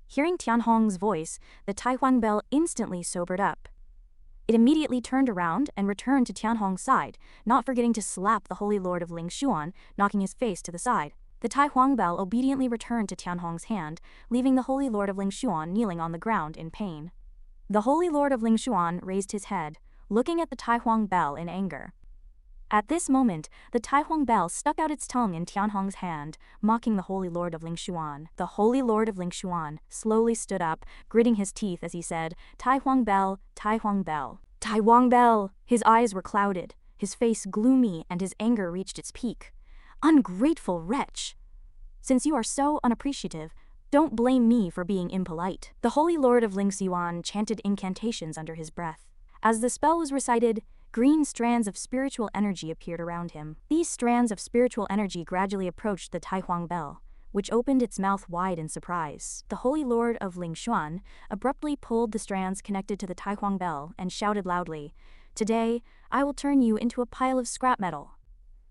Hearing Tianhong's voice, the Taihuang bell instantly sobered up. It immediately turned around and returned to Tianhong's side, not forgetting to slap the Holy Lord of Lingshuan, knocking his face to the side. The Taihuang bell obediently returned to Tianhong's hand, leaving the Holy Lord of Lingshuan kneeling on the ground in pain. The Holy Lord of Lingshuan raised his head, looking at the Taihuang bell in anger. At this moment, the Taihuang bell stuck out its tongue in Tianhong's hand, mocking the Holy Lord of Lingshuan. The Holy Lord of Lingshuan slowly stood up, gritting his teeth as he said, "Taihuang bell, Taihuang bell, Taihuang bell!" His eyes were clouded, his face gloomy, and his anger reached its peak. "Ungrateful wretch! Since you are so unappreciative, don't blame me for being impolite." The Holy Lord of Lingshuan chanted incantations under his breath. As the spell was recited, green strands of spiritual energy appeared around him. These strands of spiritual energy gradually approached the Taihuang bell, which opened its mouth wide in surprise. The Holy Lord of Lingshuan abruptly pulled the strands connected to the Taihuang bell and shouted loudly, "Today, I will turn you into a pile of scrap metal."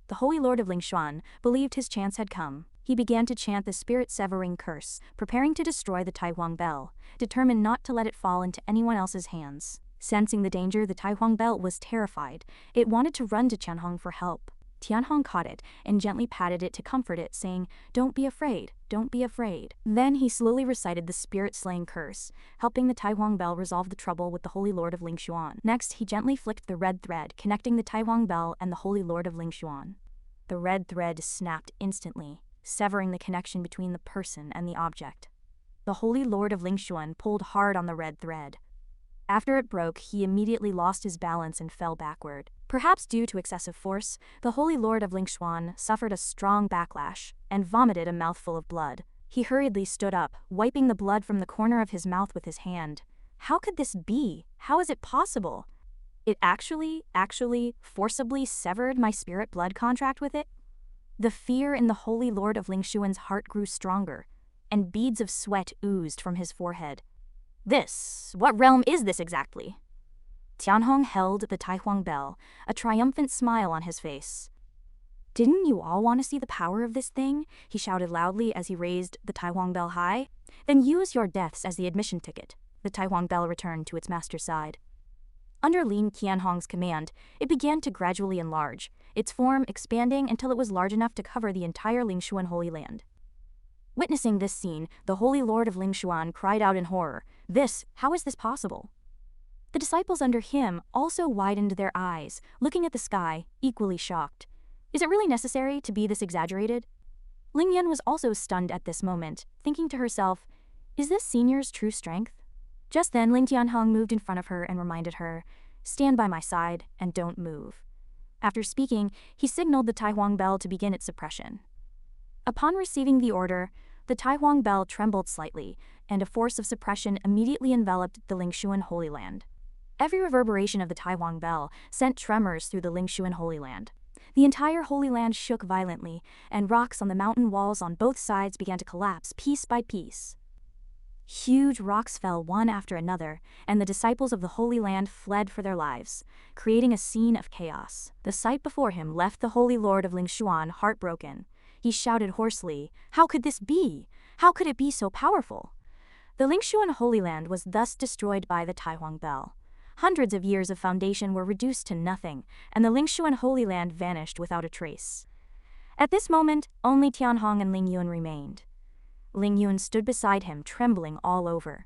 The Holy Lord of Lingshuan believed his chance had come. He began to chant the spirit-severing curse, preparing to destroy the Taihuang bell, determined not to let it fall into anyone else's hands. Sensing the danger, the Taihuang bell was terrified. It wanted to run to Tianhong for help. Tianhong caught it and gently patted it to comfort it, saying, "Don't be afraid, don't be afraid." Then he slowly recited the spirit-slaying curse, helping the Taihuang bell resolve the trouble with the Holy Lord of Lingshuan. Next, he gently flicked the red thread connecting the Taihuang bell and the Holy Lord of Lingshuan. The red thread snapped instantly, severing the connection between the person and the object. The Holy Lord of Lingshuan pulled hard on the red thread. After it broke, he immediately lost his balance and fell backward. Perhaps due to excessive force, the Holy Lord of Lingshuan suffered a strong backlash and vomited a mouthful of blood. He hurriedly stood up, wiping the blood from the corner of his mouth with his hand. How could this be? How is it possible? It actually forcibly severed my spirit blood contract with it? The fear in the Holy Lord of Lingshuan's heart grew stronger, and beads of sweat oozed from his forehead. What realm is this exactly? Tianhong held the Taihuang bell, a triumphant smile on his face. Didn't you all want to see the power of this thing? He shouted loudly as he raised the Taihuang bell high. Then use your deaths as the admission ticket. The Taihuang bell returned to its master's side. Under Lin Qianhong's command, it began to gradually enlarge, its form expanding until it was large enough to cover the entire Lingshuan Holy Land. Witnessing this scene, the Holy Lord of Lingshuan cried out in horror, How is this possible? The disciples under him also widened their eyes, looking at the sky, equally shocked. Is it really necessary to be this exaggerated? Ling Yun was also stunned at this moment, thinking to herself, is this senior's true strength? Just then, Ling Tianhong moved in front of her and reminded her, stand by my side and don't move. After speaking, he signaled the Taihuang bell to begin its suppression. Upon receiving the order, the Taihuang bell trembled slightly, and a force of suppression immediately enveloped the Lingshuan Holy Land. Every reverberation of the Taihuang bell sent tremors through the Lingshuan Holy Land. The entire Holy Land shook violently, and rocks on the mountain walls on both sides began to collapse piece by piece. Huge rocks fell one after another, and the disciples of the Holy Land fled for their lives, creating a scene of chaos. The sight before him left the Holy Lord of Lingshuan heartbroken. He shouted hoarsely, how could this be? How could it be so powerful? The Lingshuan Holy Land was thus destroyed by the Taihuang bell. Hundreds of years of foundation were reduced to nothing, and the Lingshuan Holy Land vanished without a trace. At this moment, only Tianhong and Ling Yun remained. Ling Yun stood beside him, trembling all over.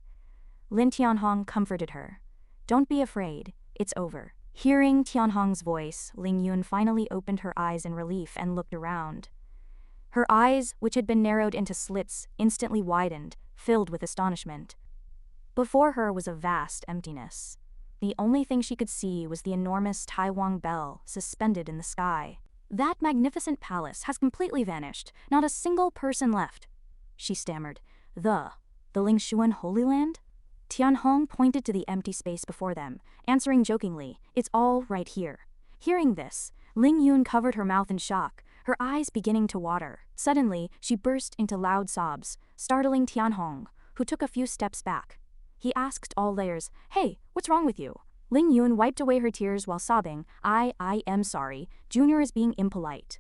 Lin Tianhong comforted her. Don't be afraid, it's over. Hearing Tianhong's voice, Ling Yun finally opened her eyes in relief and looked around. Her eyes, which had been narrowed into slits, instantly widened, filled with astonishment. Before her was a vast emptiness. The only thing she could see was the enormous Taihuang bell suspended in the sky. That magnificent palace has completely vanished, not a single person left, she stammered. The Lingshuan Holy Land? Tianhong pointed to the empty space before them, answering jokingly, it's all right here. Hearing this, Ling Yun covered her mouth in shock, her eyes beginning to water. Suddenly, she burst into loud sobs, startling Tianhong, who took a few steps back. He asked all layers, hey, what's wrong with you? Ling Yun wiped away her tears while sobbing, I am sorry, Junior is being impolite.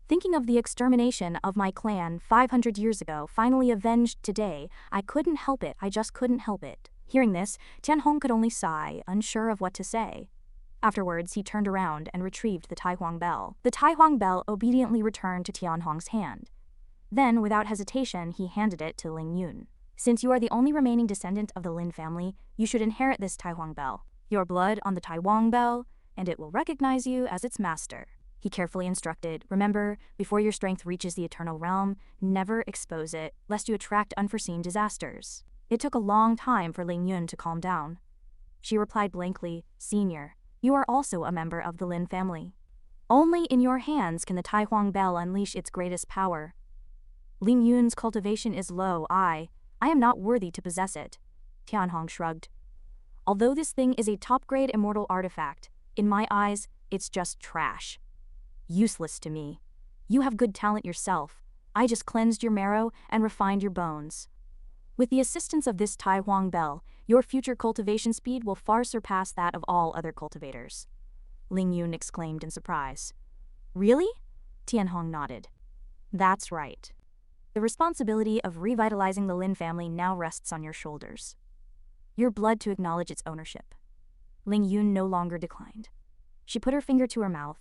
Thinking of the extermination of my clan 500 years ago, finally avenged today, I couldn't help it, I just couldn't help it. Hearing this, Tianhong could only sigh, unsure of what to say. Afterwards, he turned around and retrieved the Taihuang bell. The Taihuang bell obediently returned to Tianhong's hand. Then, without hesitation, he handed it to Ling Yun. Since you are the only remaining descendant of the Lin family, you should inherit this Taihuang bell. Your blood on the Taihuang bell, and it will recognize you as its master. He carefully instructed, remember, before your strength reaches the eternal realm, never expose it, lest you attract unforeseen disasters. It took a long time for Ling Yun to calm down. She replied blankly, Senior, you are also a member of the Lin family. Only in your hands can the Taihuang bell unleash its greatest power. Ling Yun's cultivation is low, I am not worthy to possess it. Tianhong shrugged. Although this thing is a top-grade immortal artifact, in my eyes, it's just trash. Useless to me. You have good talent yourself. I just cleansed your marrow and refined your bones. With the assistance of this Taihuang bell, your future cultivation speed will far surpass that of all other cultivators. Ling Yun exclaimed in surprise. Really? Tianhong nodded. That's right. The responsibility of revitalizing the Lin family now rests on your shoulders. Your blood to acknowledge its ownership. Ling Yun no longer declined. She put her finger to her mouth,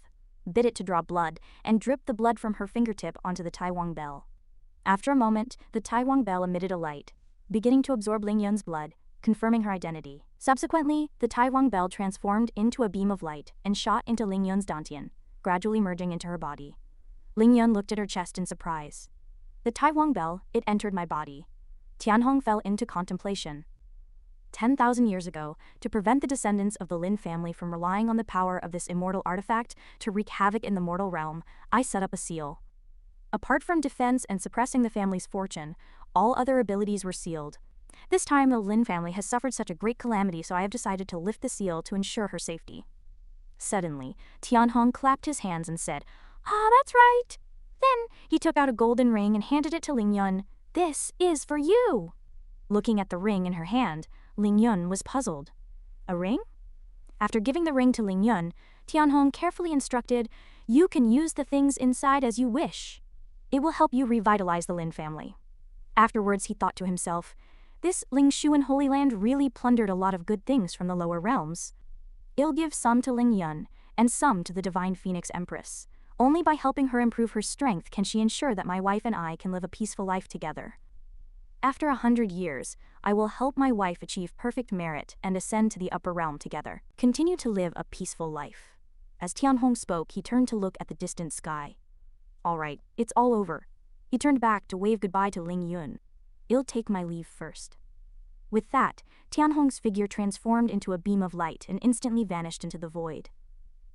bit it to draw blood, and dripped the blood from her fingertip onto the Taihuang bell. After a moment, the Taihuang bell emitted a light, beginning to absorb Ling Yun's blood, confirming her identity. Subsequently, the Taihuang bell transformed into a beam of light and shot into Ling Yun's dantian, gradually merging into her body. Ling Yun looked at her chest in surprise. The Taihuang bell, it entered my body. Tianhong fell into contemplation. 10,000 years ago, to prevent the descendants of the Lin family from relying on the power of this immortal artifact to wreak havoc in the mortal realm, I set up a seal. Apart from defense and suppressing the family's fortune, All other abilities were sealed. This time, the Lin family has suffered such a great calamity, so I have decided to lift the seal to ensure her safety. Suddenly, Tianhong clapped his hands and said, "Ah, that's right." Then, he took out a golden ring and handed it to Ling Yun. "This is for you." Looking at the ring in her hand, Ling Yun was puzzled. A ring? After giving the ring to Ling Yun, Tianhong carefully instructed, "You can use the things inside as you wish. It will help you revitalize the Lin family." Afterwards, he thought to himself, "This Ling Xuan Holy Land really plundered a lot of good things from the lower realms. I'll give some to Ling Yun, and some to the Divine Phoenix Empress. Only by helping her improve her strength can she ensure that my wife and I can live a peaceful life together. After 100 years, I will help my wife achieve perfect merit and ascend to the upper realm together. Continue to live a peaceful life." As Tianhong spoke, he turned to look at the distant sky. "All right, it's all over." He turned back to wave goodbye to Ling Yun. "I'll take my leave first." With that, Tianhong's figure transformed into a beam of light and instantly vanished into the void.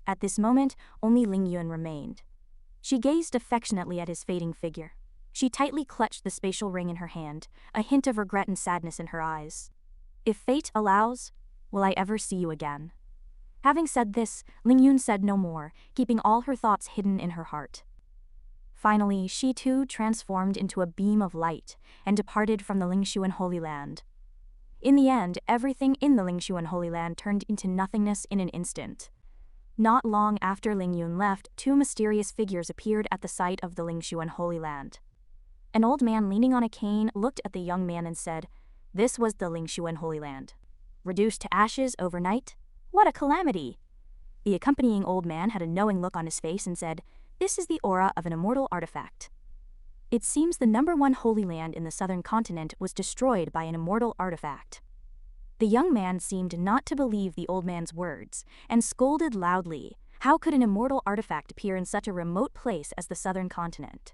At this moment, only Ling Yun remained. She gazed affectionately at his fading figure. She tightly clutched the spatial ring in her hand, a hint of regret and sadness in her eyes. "If fate allows, will I ever see you again?" Having said this, Ling Yun said no more, keeping all her thoughts hidden in her heart. Finally, she too transformed into a beam of light and departed from the Lingshuan Holy Land. In the end, everything in the Lingshuan Holy Land turned into nothingness in an instant. Not long after Ling Yun left, two mysterious figures appeared at the site of the Lingshuan Holy Land. An old man leaning on a cane looked at the young man and said, "This was the Lingshuan Holy Land. Reduced to ashes overnight? What a calamity!" The accompanying old man had a knowing look on his face and said, "This is the aura of an immortal artifact. It seems the #1 holy land in the southern continent was destroyed by an immortal artifact." The young man seemed not to believe the old man's words, and scolded loudly. How could an immortal artifact appear in such a remote place as the southern continent?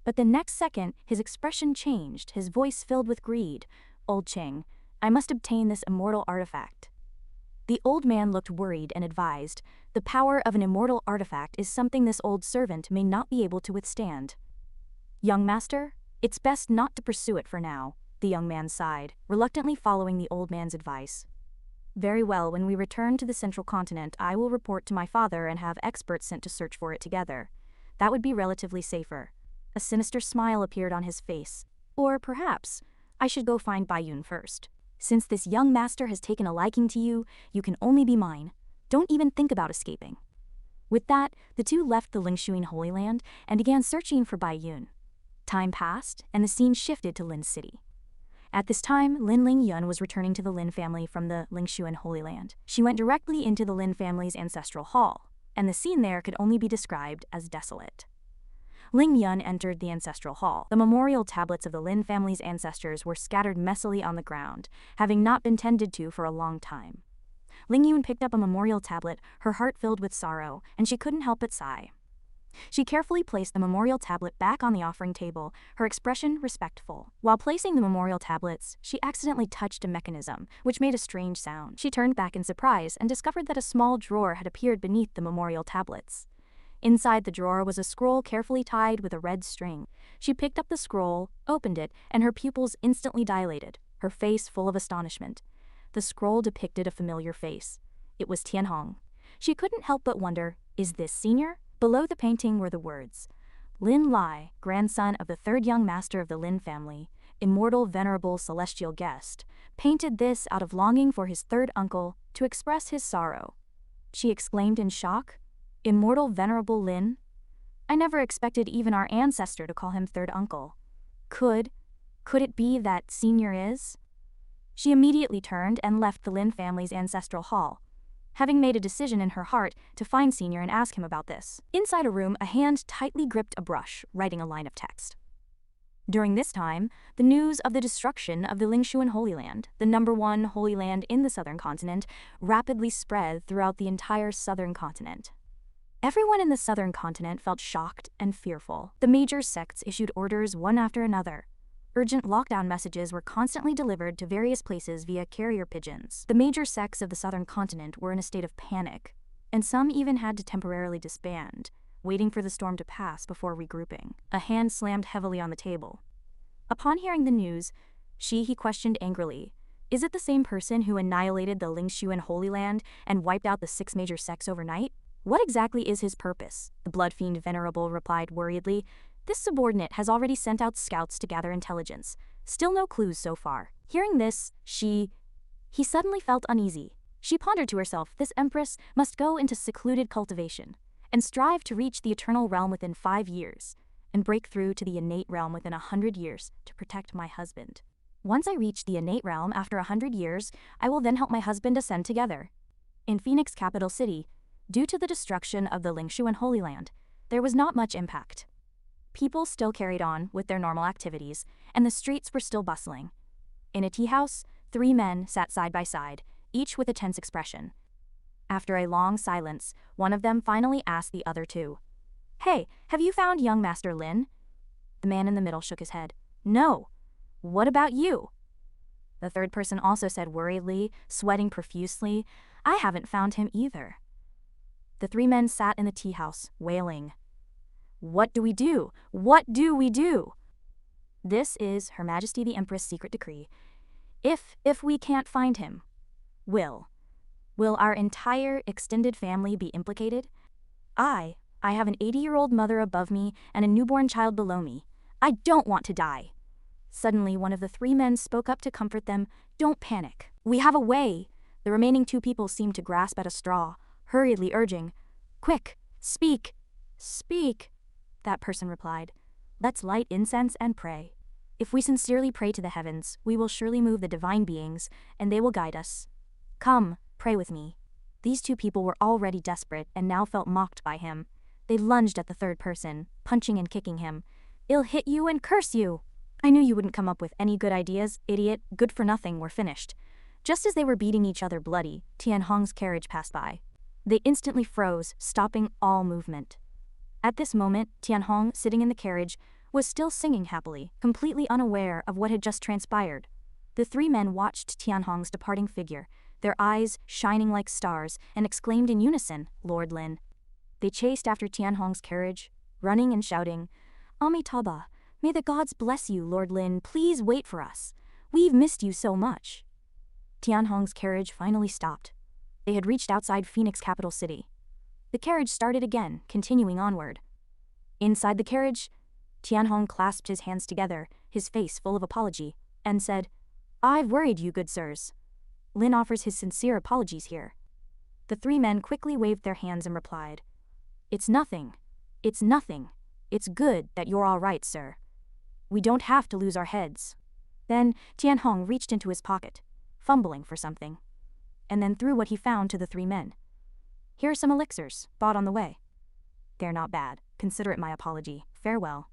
But the next second, his expression changed, his voice filled with greed. "Old Cheng, I must obtain this immortal artifact." The old man looked worried and advised, "The power of an immortal artifact is something this old servant may not be able to withstand." "Young master, it's best not to pursue it for now," the young man sighed, reluctantly following the old man's advice. "Very well, when we return to the central continent, I will report to my father and have experts sent to search for it together. That would be relatively safer." A sinister smile appeared on his face. "Or perhaps, I should go find Baiyun first. Since this young master has taken a liking to you, you can only be mine. Don't even think about escaping." With that, the two left the Lingshuan Holy Land and began searching for Baiyun. Time passed, and the scene shifted to Lin's city. At this time, Ling Yun was returning to the Lin family from the Lingshuan Holy Land. She went directly into the Lin family's ancestral hall, and the scene there could only be described as desolate. Ling Yun entered the ancestral hall. The memorial tablets of the Lin family's ancestors were scattered messily on the ground, having not been tended to for a long time. Ling Yun picked up a memorial tablet, her heart filled with sorrow, and she couldn't help but sigh. She carefully placed the memorial tablet back on the offering table, her expression respectful. While placing the memorial tablets, she accidentally touched a mechanism, which made a strange sound. She turned back in surprise and discovered that a small drawer had appeared beneath the memorial tablets. Inside the drawer was a scroll carefully tied with a red string. She picked up the scroll, opened it, and her pupils instantly dilated, her face full of astonishment. The scroll depicted a familiar face. It was Tianhong. She couldn't help but wonder, is this senior? Below the painting were the words, "Lin Lai, grandson of the third young master of the Lin family, immortal venerable celestial guest, painted this out of longing for his third uncle to express his sorrow." She exclaimed in shock, "Immortal venerable Lin? I never expected even our ancestor to call him third uncle. Could it be that senior is?" She immediately turned and left the Lin family's ancestral hall, having made a decision in her heart to find Senior and ask him about this. Inside a room, a hand tightly gripped a brush, writing a line of text. During this time, the news of the destruction of the Lingshuan Holy Land, the #1 holy land in the southern continent, rapidly spread throughout the entire southern continent. Everyone in the southern continent felt shocked and fearful. The major sects issued orders one after another. Urgent lockdown messages were constantly delivered to various places via carrier pigeons. The major sects of the southern continent were in a state of panic, and some even had to temporarily disband, waiting for the storm to pass before regrouping. A hand slammed heavily on the table. Upon hearing the news, he questioned angrily. Is it the same person who annihilated the Lingshuan Holy Land and wiped out the 6 major sects overnight? What exactly is his purpose? The blood fiend Venerable replied worriedly. This subordinate has already sent out scouts to gather intelligence. Still no clues so far. Hearing this, he suddenly felt uneasy. She pondered to herself, this empress must go into secluded cultivation and strive to reach the eternal realm within 5 years and break through to the innate realm within 100 years to protect my husband. Once I reach the innate realm after 100 years, I will then help my husband ascend together. In Phoenix capital city, due to the destruction of the Lingshuan Holy Land, there was not much impact. People still carried on with their normal activities, and the streets were still bustling. In a tea house, 3 men sat side by side, each with a tense expression. After a long silence, one of them finally asked the other 2. Hey, have you found young Master Lin? The man in the middle shook his head. No. What about you? The third person also said worriedly, sweating profusely, I haven't found him either. The 3 men sat in the tea house, wailing. What do we do? What do we do? This is Her Majesty the Empress' secret decree. If we can't find him, will our entire extended family be implicated? I have an 80-year-old mother above me and a newborn child below me. I don't want to die. Suddenly, one of the 3 men spoke up to comfort them. Don't panic. We have a way. The remaining 2 people seemed to grasp at a straw, hurriedly urging, Quick, speak, speak. That person replied, Let's light incense and pray. If we sincerely pray to the heavens, we will surely move the divine beings, and they will guide us. Come, pray with me. These 2 people were already desperate and now felt mocked by him. They lunged at the third person, punching and kicking him. I'll hit you and curse you. I knew you wouldn't come up with any good ideas, idiot. Good for nothing were finished. Just as they were beating each other bloody, Tianhong's carriage passed by. They instantly froze, stopping all movement. At this moment, Tianhong, sitting in the carriage, was still singing happily, completely unaware of what had just transpired. The 3 men watched Tianhong's departing figure, their eyes shining like stars, and exclaimed in unison, Lord Lin. They chased after Tianhong's carriage, running and shouting, Amitabha, may the gods bless you, Lord Lin, please wait for us. We've missed you so much. Tianhong's carriage finally stopped. They had reached outside Phoenix capital city. The carriage started again, continuing onward. Inside the carriage, Tianhong clasped his hands together, his face full of apology, and said, I've worried you, good sirs. Lin offers his sincere apologies here. The 3 men quickly waved their hands and replied, It's nothing. It's nothing. It's good that you're all right, sir. We don't have to lose our heads. Then Tianhong reached into his pocket, fumbling for something, and then threw what he found to the 3 men. Here are some elixirs, bought on the way. They're not bad. Consider it my apology. Farewell.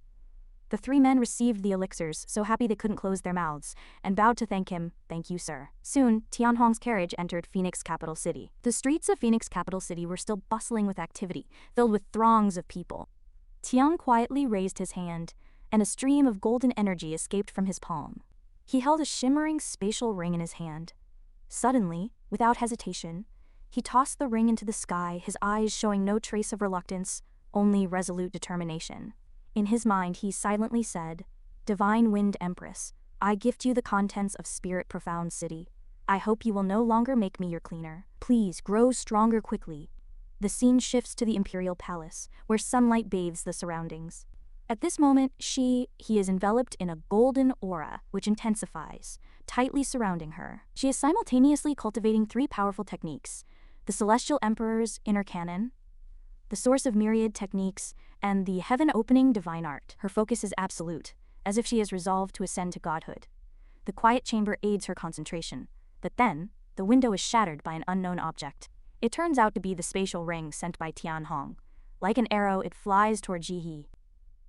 The 3 men received the elixirs, so happy they couldn't close their mouths, and bowed to thank him. Thank you, sir. Soon, Tianhong's carriage entered Phoenix capital city. The streets of Phoenix capital city were still bustling with activity, filled with throngs of people. Tian quietly raised his hand, and a stream of golden energy escaped from his palm. He held a shimmering spatial ring in his hand. Suddenly, without hesitation, he tossed the ring into the sky, his eyes showing no trace of reluctance, only resolute determination. In his mind, he silently said, Divine Wind Empress, I gift you the contents of Spirit Profound City. I hope you will no longer make me your cleaner. Please grow stronger quickly. The scene shifts to the Imperial Palace, where sunlight bathes the surroundings. At this moment, he is enveloped in a golden aura, which intensifies, tightly surrounding her. She is simultaneously cultivating 3 powerful techniques: the Celestial Emperor's inner canon, the Source of Myriad techniques, and the heaven-opening divine art. Her focus is absolute, as if she is resolved to ascend to godhood. The quiet chamber aids her concentration, but then, the window is shattered by an unknown object. It turns out to be the spatial ring sent by Tianhong. Like an arrow, it flies toward Jihe.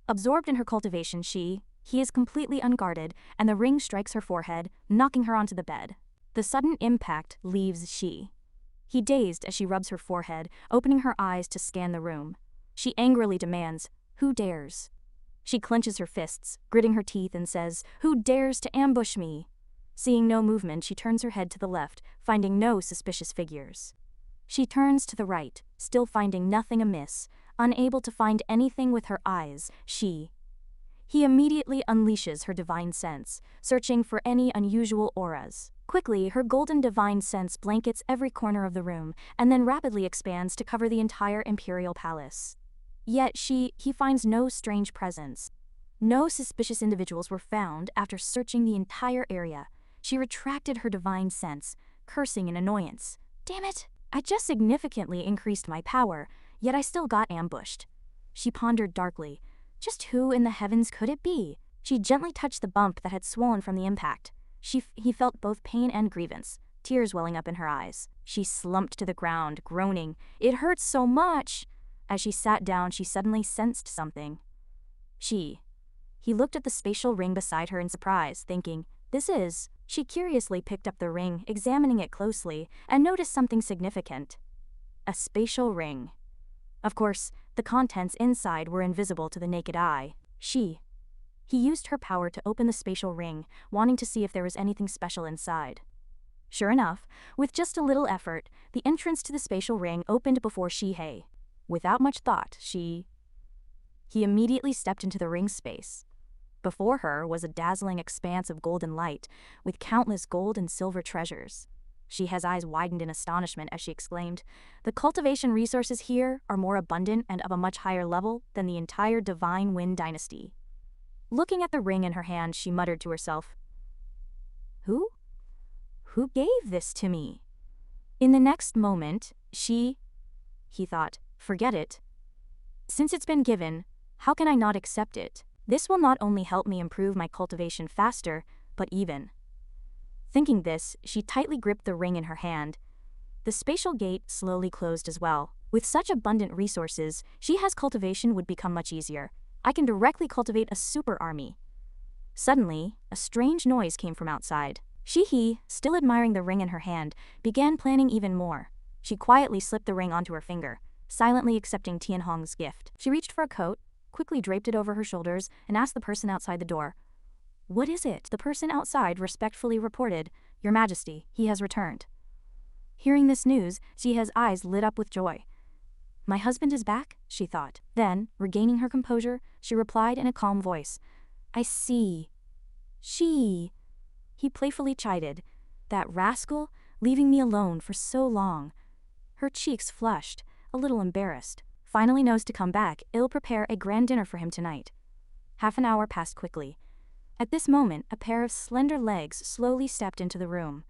Absorbed in her cultivation, he is completely unguarded, and the ring strikes her forehead, knocking her onto the bed. The sudden impact leaves he dazed as she rubs her forehead, opening her eyes to scan the room. She angrily demands, Who dares? She clenches her fists, gritting her teeth, and says, Who dares to ambush me? Seeing no movement, she turns her head to the left, finding no suspicious figures. She turns to the right, still finding nothing amiss, unable to find anything with her eyes. He He immediately unleashes her divine sense, searching for any unusual auras. Quickly, her golden divine sense blankets every corner of the room, and then rapidly expands to cover the entire imperial palace. Yet he finds no strange presence. No suspicious individuals were found after searching the entire area. She retracted her divine sense, cursing in annoyance. Damn it! I just significantly increased my power, yet I still got ambushed. She pondered darkly. Just who in the heavens could it be? She gently touched the bump that had swollen from the impact. He felt both pain and grievance, tears welling up in her eyes. She slumped to the ground, groaning. It hurts so much! As she sat down, she suddenly sensed something. He looked at the spatial ring beside her in surprise, thinking, "This is..." She curiously picked up the ring, examining it closely, and noticed something significant. A spatial ring. Of course, the contents inside were invisible to the naked eye. He used her power to open the spatial ring, wanting to see if there was anything special inside. Sure enough, with just a little effort, the entrance to the spatial ring opened before Shihei. Without much thought, he immediately stepped into the ring's space. Before her was a dazzling expanse of golden light, with countless gold and silver treasures. Shihei's eyes widened in astonishment as she exclaimed, "The cultivation resources here are more abundant and of a much higher level than the entire Divine Wind dynasty." Looking at the ring in her hand, she muttered to herself, Who gave this to me?" In the next moment, he thought, "Forget it. Since it's been given, how can I not accept it? This will not only help me improve my cultivation faster, but even..." Thinking this, she tightly gripped the ring in her hand. The spatial gate slowly closed as well. With such abundant resources, Shihei's cultivation would become much easier. I can directly cultivate a super army. Suddenly, a strange noise came from outside. Shihei, still admiring the ring in her hand, began planning even more. She quietly slipped the ring onto her finger, silently accepting Tianhong's gift. She reached for a coat, quickly draped it over her shoulders, and asked the person outside the door, "What is it?" The person outside respectfully reported, "Your Majesty, he has returned." Hearing this news, Shihei's eyes lit up with joy. "My husband is back?" she thought. Then, regaining her composure, she replied in a calm voice, "I see." He playfully chided, "That rascal, leaving me alone for so long." Her cheeks flushed, a little embarrassed. Finally knows to come back, I'll prepare a grand dinner for him tonight. Half an hour passed quickly. At this moment, a pair of slender legs slowly stepped into the room.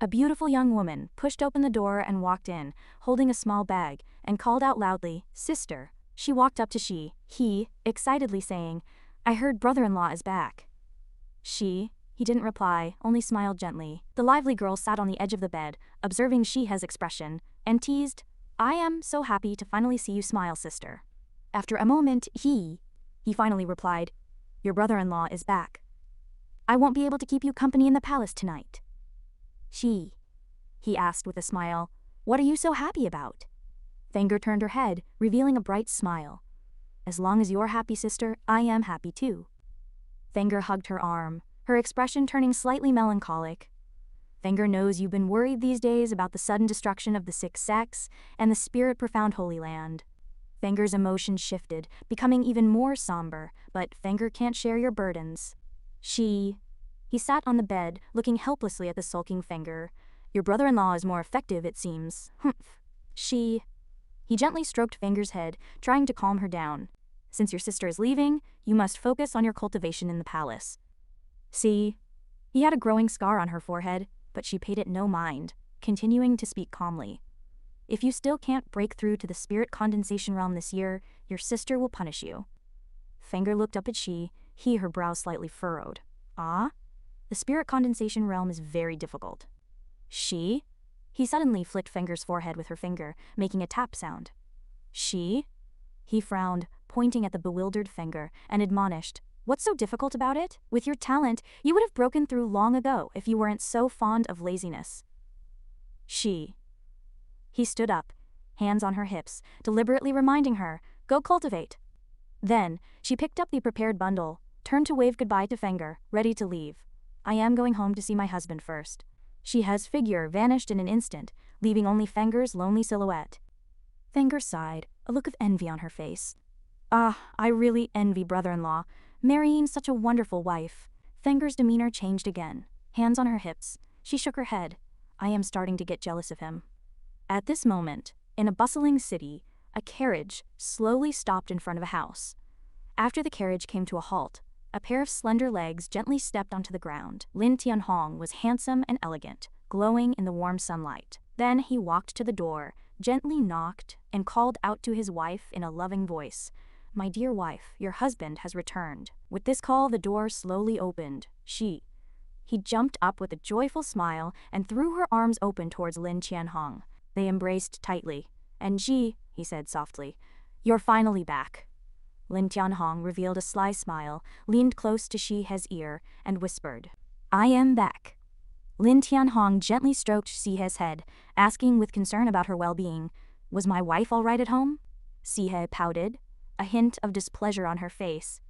A beautiful young woman pushed open the door and walked in, holding a small bag, and called out loudly, "Sister." She walked up to he, excitedly saying, "I heard brother-in-law is back." He didn't reply, only smiled gently. The lively girl sat on the edge of the bed, observing Shihei's expression, and teased, "I am so happy to finally see you smile, sister." After a moment, he finally replied, "Your brother-in-law is back. I won't be able to keep you company in the palace tonight." He asked with a smile, "What are you so happy about?" Fenger turned her head, revealing a bright smile. "As long as you're happy, sister, I am happy too." Fenger hugged her arm, her expression turning slightly melancholic. "Fenger knows you've been worried these days about the sudden destruction of the Six Sects and the spirit-profound Holy Land." Fenger's emotions shifted, becoming even more somber, but Fenger can't share your burdens. He sat on the bed, looking helplessly at the sulking Fenger. "Your brother-in-law is more effective, it seems." "Humph." He gently stroked Fenger's head, trying to calm her down. "Since your sister is leaving, you must focus on your cultivation in the palace." He had a growing scar on her forehead, but she paid it no mind, continuing to speak calmly. "If you still can't break through to the spirit condensation realm this year, your sister will punish you." Fenger looked up at her brow slightly furrowed. "Ah? The spirit condensation realm is very difficult." He suddenly flicked Fenger's forehead with her finger, making a tap sound. He frowned, pointing at the bewildered Fenger, and admonished, "What's so difficult about it? With your talent, you would have broken through long ago if you weren't so fond of laziness." He stood up, hands on her hips, deliberately reminding her, "Go cultivate." Then, she picked up the prepared bundle, turned to wave goodbye to Fenger, ready to leave. "I am going home to see my husband first." Shihei's figure vanished in an instant, leaving only Fenger's lonely silhouette. Fenger sighed, a look of envy on her face. "Ah, I really envy brother-in-law. Marrying such a wonderful wife. Fenger's demeanor changed again. Hands on her hips, she shook her head. I am starting to get jealous of him. At this moment, in a bustling city, a carriage slowly stopped in front of a house. After the carriage came to a halt, a pair of slender legs gently stepped onto the ground. Lin Tianhong was handsome and elegant, glowing in the warm sunlight. Then he walked to the door, gently knocked, and called out to his wife in a loving voice. My dear wife, your husband has returned. With this call, the door slowly opened. He jumped up with a joyful smile and threw her arms open towards Lin Tianhong. They embraced tightly. And he said softly, you're finally back. Lin Tianhong revealed a sly smile, leaned close to Shihe's ear, and whispered, I am back. Lin Tianhong gently stroked Shihe's head, asking with concern about her well-being, was my wife all right at home? Shihe pouted, a hint of displeasure on her face,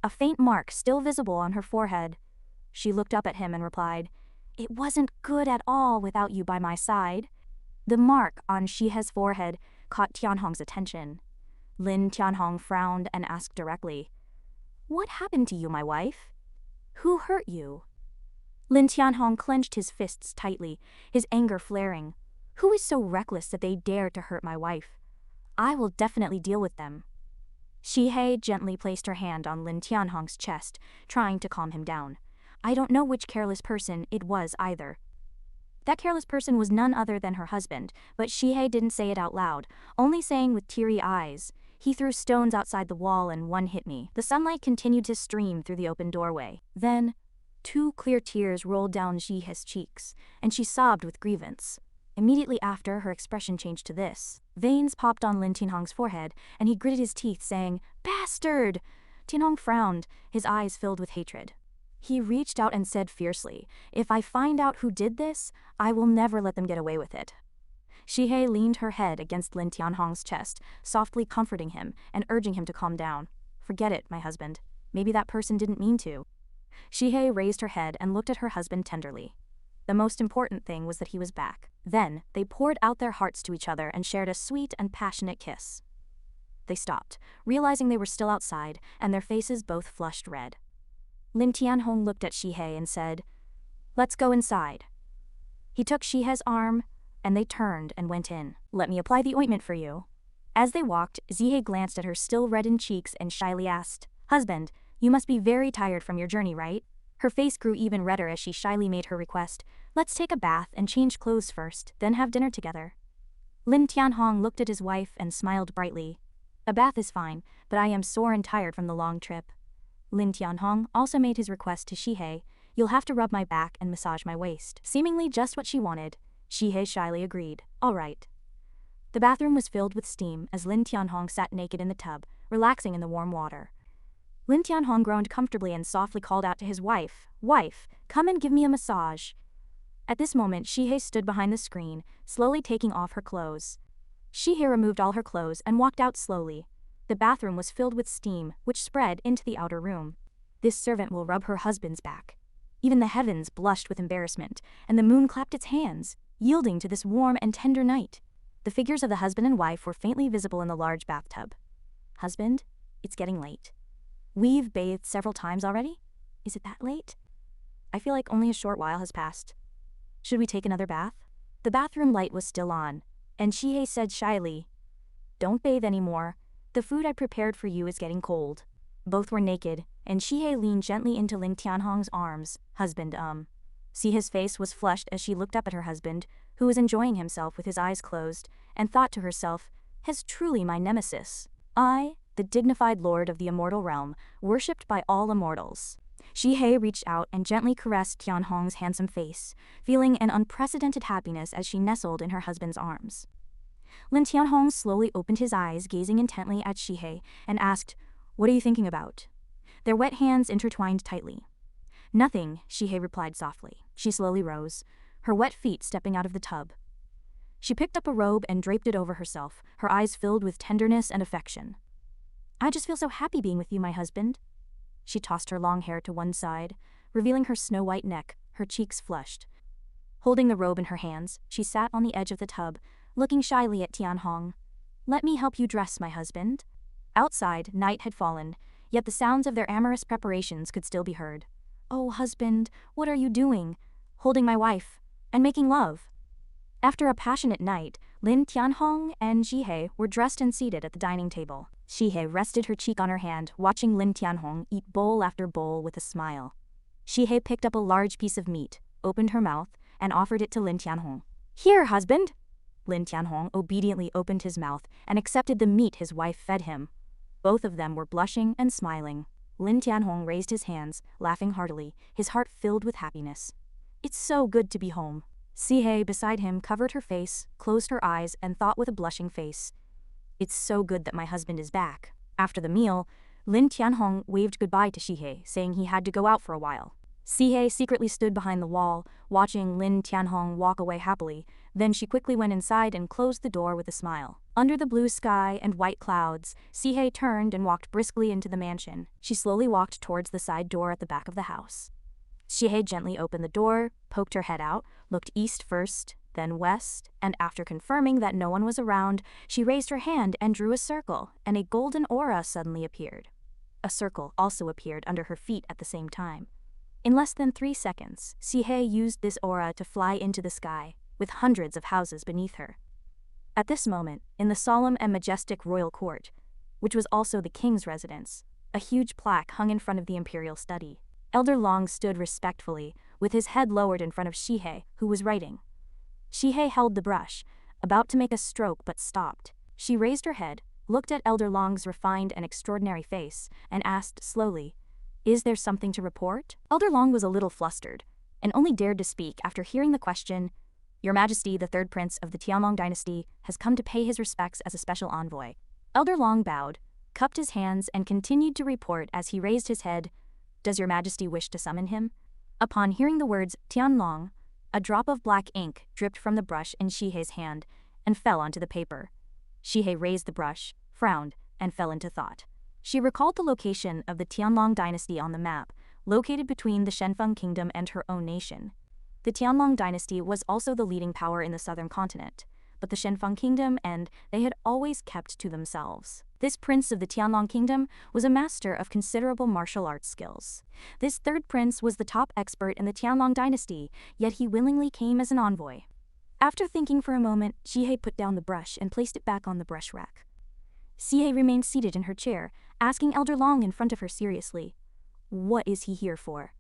a faint mark still visible on her forehead. She looked up at him and replied, it wasn't good at all without you by my side. The mark on Shihe's forehead caught Tianhong's attention. Lin Tianhong frowned and asked directly, what happened to you, my wife? Who hurt you? Lin Tianhong clenched his fists tightly, his anger flaring. Who is so reckless that they dare to hurt my wife? I will definitely deal with them. Shihe gently placed her hand on Lin Tianhong's chest, trying to calm him down. I don't know which careless person it was either. That careless person was none other than her husband, but Shihe didn't say it out loud, only saying with teary eyes, he threw stones outside the wall and one hit me. The sunlight continued to stream through the open doorway. Then, 2 clear tears rolled down Shihe's cheeks, and she sobbed with grievance. Immediately after, her expression changed to this. Veins popped on Lin Tianhong's forehead, and he gritted his teeth, saying, Bastard! Tianhong frowned, his eyes filled with hatred. He reached out and said fiercely, if I find out who did this, I will never let them get away with it. Shihe leaned her head against Lin Tianhong's chest, softly comforting him and urging him to calm down. Forget it, my husband. Maybe that person didn't mean to. Shihe raised her head and looked at her husband tenderly. The most important thing was that he was back. Then, they poured out their hearts to each other and shared a sweet and passionate kiss. They stopped, realizing they were still outside, and their faces both flushed red. Lin Tianhong looked at Shihe and said, let's go inside. He took Shihe's arm, and they turned and went in. Let me apply the ointment for you. As they walked, Zihe glanced at her still reddened cheeks and shyly asked, husband, you must be very tired from your journey, right? Her face grew even redder as she shyly made her request, let's take a bath and change clothes first, then have dinner together. Lin Tianhong looked at his wife and smiled brightly. A bath is fine, but I am sore and tired from the long trip. Lin Tianhong also made his request to Shihe, you'll have to rub my back and massage my waist. Seemingly just what she wanted, Shihe shyly agreed, all right. The bathroom was filled with steam as Lin Tianhong sat naked in the tub, relaxing in the warm water. Lin Tianhong groaned comfortably and softly called out to his wife, Wife, come and give me a massage. At this moment, Shihe stood behind the screen, slowly taking off her clothes. Shihe removed all her clothes and walked out slowly. The bathroom was filled with steam, which spread into the outer room. This servant will rub her husband's back. Even the heavens blushed with embarrassment, and the moon clapped its hands, yielding to this warm and tender night. The figures of the husband and wife were faintly visible in the large bathtub. Husband, it's getting late. We've bathed several times already? Is it that late? I feel like only a short while has passed. Should we take another bath? The bathroom light was still on, and Shihe said shyly, don't bathe anymore. The food I prepared for you is getting cold. Both were naked, and Shihe leaned gently into Lin Tianhong's arms. Husband, See, his face was flushed as she looked up at her husband, who was enjoying himself with his eyes closed, and thought to herself, has truly my nemesis. I, the dignified lord of the immortal realm, worshipped by all immortals. Shihe reached out and gently caressed Tianhong's handsome face, feeling an unprecedented happiness as she nestled in her husband's arms. Lin Tianhong slowly opened his eyes, gazing intently at Shihe, and asked, what are you thinking about? Their wet hands intertwined tightly. Nothing, Shihe replied softly. She slowly rose, her wet feet stepping out of the tub. She picked up a robe and draped it over herself, her eyes filled with tenderness and affection. I just feel so happy being with you, my husband. She tossed her long hair to one side, revealing her snow-white neck, her cheeks flushed. Holding the robe in her hands, she sat on the edge of the tub, looking shyly at Tianhong. Let me help you dress, my husband. Outside, night had fallen, yet the sounds of their amorous preparations could still be heard. "Oh, husband, what are you doing? Holding my wife, and making love." After a passionate night, Lin Tianhong and Zhihe were dressed and seated at the dining table. Zhihe rested her cheek on her hand, watching Lin Tianhong eat bowl after bowl with a smile. Zhihe picked up a large piece of meat, opened her mouth, and offered it to Lin Tianhong. "Here, husband." Lin Tianhong obediently opened his mouth and accepted the meat his wife fed him. Both of them were blushing and smiling. Lin Tianhong raised his hands, laughing heartily, his heart filled with happiness. "It's so good to be home." Zhihe beside him covered her face, closed her eyes, and thought with a blushing face, "It's so good that my husband is back." After the meal, Lin Tianhong waved goodbye to Zhihe, saying he had to go out for a while. Zhihe secretly stood behind the wall, watching Lin Tianhong walk away happily. Then she quickly went inside and closed the door with a smile. Under the blue sky and white clouds, Zhihe turned and walked briskly into the mansion. She slowly walked towards the side door at the back of the house. Zhihe gently opened the door, poked her head out, looked east first, then west, and after confirming that no one was around, she raised her hand and drew a circle, and a golden aura suddenly appeared. A circle also appeared under her feet at the same time. In less than 3 seconds, Zhihe used this aura to fly into the sky, with hundreds of houses beneath her. At this moment, in the solemn and majestic royal court, which was also the king's residence, a huge plaque hung in front of the imperial study. Elder Long stood respectfully, with his head lowered in front of Zhihe, who was writing. Zhihe held the brush, about to make a stroke but stopped. She raised her head, looked at Elder Long's refined and extraordinary face, and asked slowly, "Is there something to report?" Elder Long was a little flustered, and only dared to speak after hearing the question, "Your Majesty, the third prince of the Tianlong dynasty, has come to pay his respects as a special envoy." Elder Long bowed, cupped his hands, and continued to report as he raised his head, "Does your Majesty wish to summon him?" Upon hearing the words Tianlong, a drop of black ink dripped from the brush in Zhihe's hand and fell onto the paper. Zhihe raised the brush, frowned, and fell into thought. She recalled the location of the Tianlong dynasty on the map, located between the Shenfeng kingdom and her own nation. The Tianlong dynasty was also the leading power in the southern continent, but the Shenfeng kingdom and they had always kept to themselves. This prince of the Tianlong kingdom was a master of considerable martial arts skills. This third prince was the top expert in the Tianlong dynasty, yet he willingly came as an envoy. After thinking for a moment, Zhihe put down the brush and placed it back on the brush rack. Zhihe remained seated in her chair, asking Elder Long in front of her seriously, "What is he here for?"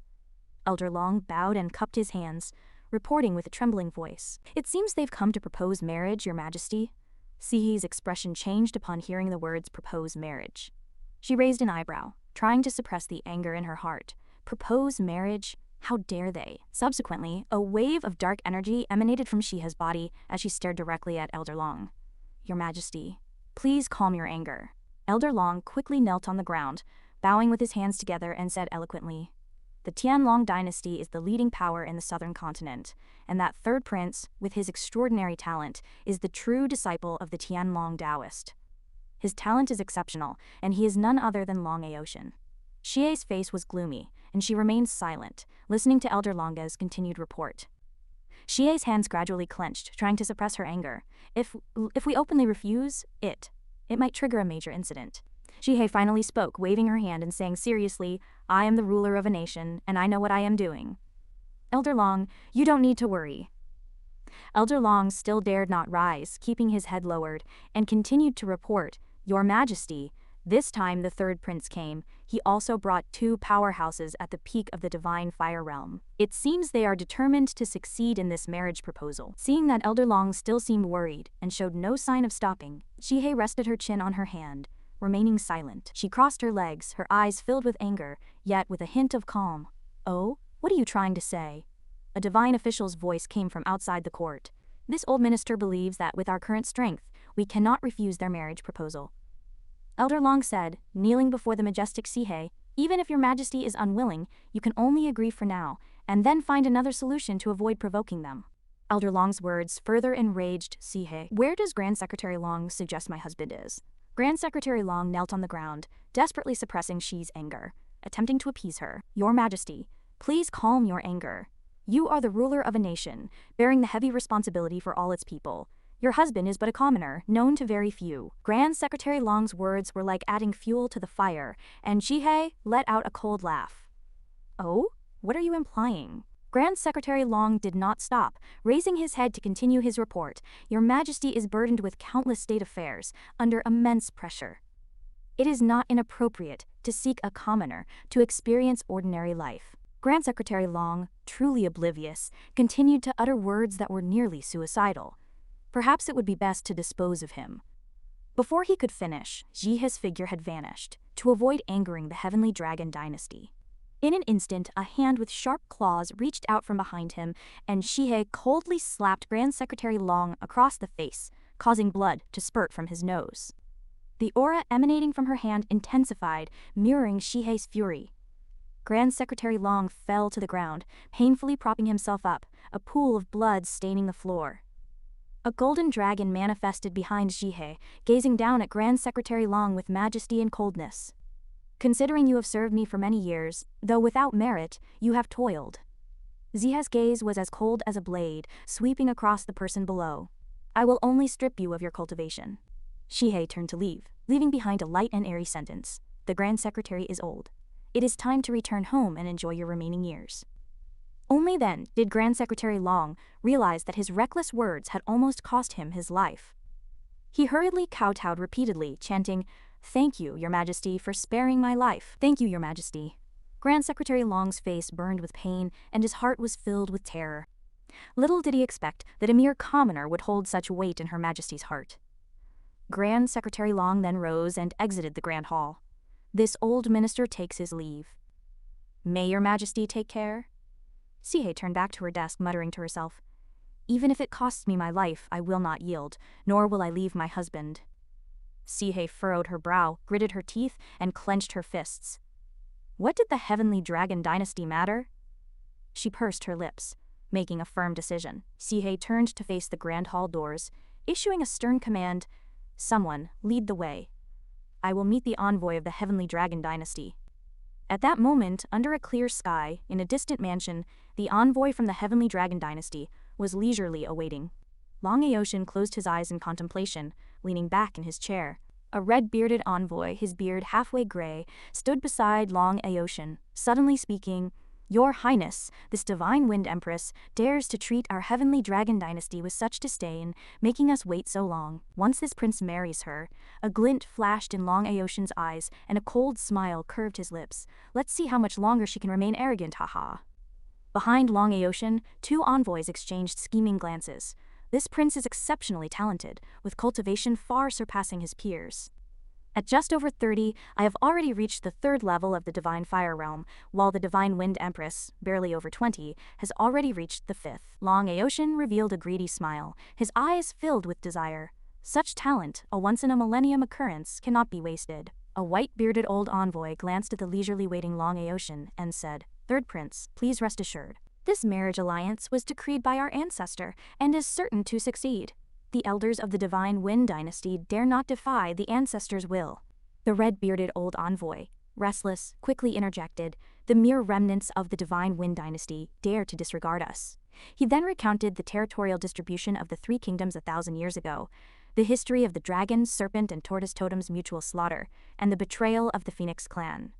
Elder Long bowed and cupped his hands, reporting with a trembling voice, "It seems they've come to propose marriage, Your Majesty." Zhihe's expression changed upon hearing the words propose marriage. She raised an eyebrow, trying to suppress the anger in her heart. Propose marriage? How dare they? Subsequently, a wave of dark energy emanated from Zhihe's body as she stared directly at Elder Long. "Your Majesty, please calm your anger." Elder Long quickly knelt on the ground, bowing with his hands together, and said eloquently, "The Tianlong dynasty is the leading power in the southern continent, and that third prince, with his extraordinary talent, is the true disciple of the Tianlong Taoist. His talent is exceptional, and he is none other than Long Aotian." Zhihe's face was gloomy, and she remained silent, listening to Elder Long's continued report. Zhihe's hands gradually clenched, trying to suppress her anger. If we openly refuse, it might trigger a major incident." Zhihe finally spoke, waving her hand and saying seriously, "I am the ruler of a nation, and I know what I am doing." "Elder Long, you don't need to worry." Elder Long still dared not rise, keeping his head lowered, and continued to report, "Your Majesty, this time the third prince came. He also brought 2 powerhouses at the peak of the divine fire realm. It seems they are determined to succeed in this marriage proposal." Seeing that Elder Long still seemed worried and showed no sign of stopping, Zhihe rested her chin on her hand, remaining silent. She crossed her legs, her eyes filled with anger, yet with a hint of calm. "Oh, what are you trying to say?" A divine official's voice came from outside the court. "This old minister believes that with our current strength, we cannot refuse their marriage proposal." Elder Long said, kneeling before the majestic Zhihe, "Even if your Majesty is unwilling, you can only agree for now, and then find another solution to avoid provoking them." Elder Long's words further enraged Zhihe. "Where does Grand Secretary Long suggest my husband is?" Grand Secretary Long knelt on the ground, desperately suppressing Shi's anger, attempting to appease her. "Your Majesty, please calm your anger. You are the ruler of a nation, bearing the heavy responsibility for all its people. Your husband is but a commoner, known to very few. Grand Secretary Long's words were like adding fuel to the fire, and Jihye let out a cold laugh. Oh? What are you implying? Grand Secretary Long did not stop, raising his head to continue his report. Your Majesty is burdened with countless state affairs, under immense pressure. It is not inappropriate to seek a commoner to experience ordinary life. Grand Secretary Long, truly oblivious, continued to utter words that were nearly suicidal. Perhaps it would be best to dispose of him. Before he could finish, Jihye's figure had vanished, to avoid angering the Heavenly Dragon Dynasty. In an instant, a hand with sharp claws reached out from behind him, and Jihye coldly slapped Grand Secretary Long across the face, causing blood to spurt from his nose. The aura emanating from her hand intensified, mirroring Jihye's fury. Grand Secretary Long fell to the ground, painfully propping himself up, a pool of blood staining the floor. A golden dragon manifested behind Jihye, gazing down at Grand Secretary Long with majesty and coldness. Considering you have served me for many years, though without merit, you have toiled. Jihye's gaze was as cold as a blade, sweeping across the person below. I will only strip you of your cultivation. Jihye turned to leave, leaving behind a light and airy sentence. The Grand Secretary is old. It is time to return home and enjoy your remaining years. Only then did Grand Secretary Long realize that his reckless words had almost cost him his life. He hurriedly kowtowed repeatedly, chanting, "Thank you, Your Majesty, for sparing my life. Thank you, Your Majesty." Grand Secretary Long's face burned with pain, and his heart was filled with terror. Little did he expect that a mere commoner would hold such weight in Her Majesty's heart. Grand Secretary Long then rose and exited the Grand Hall. This old minister takes his leave. May Your Majesty take care? Jihye turned back to her desk, muttering to herself, "Even if it costs me my life, I will not yield, nor will I leave my husband." Jihye furrowed her brow, gritted her teeth, and clenched her fists. What did the Heavenly Dragon Dynasty matter? She pursed her lips, making a firm decision. Jihye turned to face the Grand Hall doors, issuing a stern command, "Someone, lead the way. I will meet the envoy of the Heavenly Dragon Dynasty." At that moment, under a clear sky, in a distant mansion, the envoy from the Heavenly Dragon Dynasty was leisurely awaiting. Long Aoshin closed his eyes in contemplation, leaning back in his chair. A red-bearded envoy, his beard halfway gray, stood beside Long Aoshin, suddenly speaking, "Your Highness, this divine Wind Empress, dares to treat our Heavenly Dragon Dynasty with such disdain, making us wait so long. Once this prince marries her," a glint flashed in Long Aoshin's eyes, and a cold smile curved his lips. "Let's see how much longer she can remain arrogant, haha." Behind Long Aoshin, two envoys exchanged scheming glances. This prince is exceptionally talented, with cultivation far surpassing his peers. At just over 30, I have already reached the 3rd level of the Divine Fire Realm, while the Divine Wind Empress, barely over 20, has already reached the 5th. Long Aoshin revealed a greedy smile, his eyes filled with desire. Such talent, a once-in-a-millennium occurrence, cannot be wasted. A white-bearded old envoy glanced at the leisurely waiting Long Aoshin and said, "Third Prince, please rest assured. This marriage alliance was decreed by our ancestor and is certain to succeed. The elders of the Divine Wind Dynasty dare not defy the ancestor's will." The red-bearded old envoy, restless, quickly interjected, "The mere remnants of the Divine Wind Dynasty dare to disregard us." He then recounted the territorial distribution of the 3 kingdoms 1,000 years ago, the history of the dragon, serpent, and tortoise totems' mutual slaughter, and the betrayal of the Phoenix clan.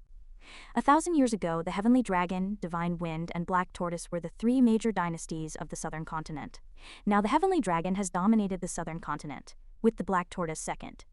1,000 years ago, the Heavenly Dragon, Divine Wind, and Black Tortoise were the 3 major dynasties of the southern continent. Now the Heavenly Dragon has dominated the southern continent, with the Black Tortoise second.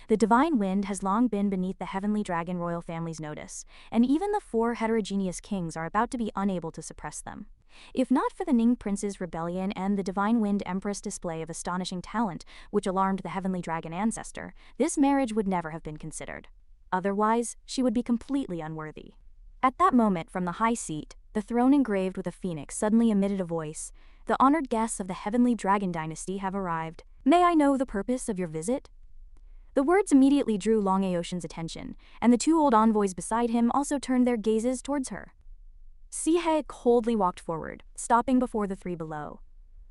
The Divine Wind has long been beneath the Heavenly Dragon royal family's notice, and even the 4 heterogeneous kings are about to be unable to suppress them. If not for the Ning Prince's rebellion and the Divine Wind Empress' display of astonishing talent, which alarmed the Heavenly Dragon ancestor, this marriage would never have been considered. Otherwise, she would be completely unworthy. At that moment, from the high seat, the throne engraved with a phoenix suddenly emitted a voice. "The honored guests of the Heavenly Dragon Dynasty have arrived. May I know the purpose of your visit?" The words immediately drew Long Aoshin's attention, and the 2 old envoys beside him also turned their gazes towards her. Jihye coldly walked forward, stopping before the 3 below.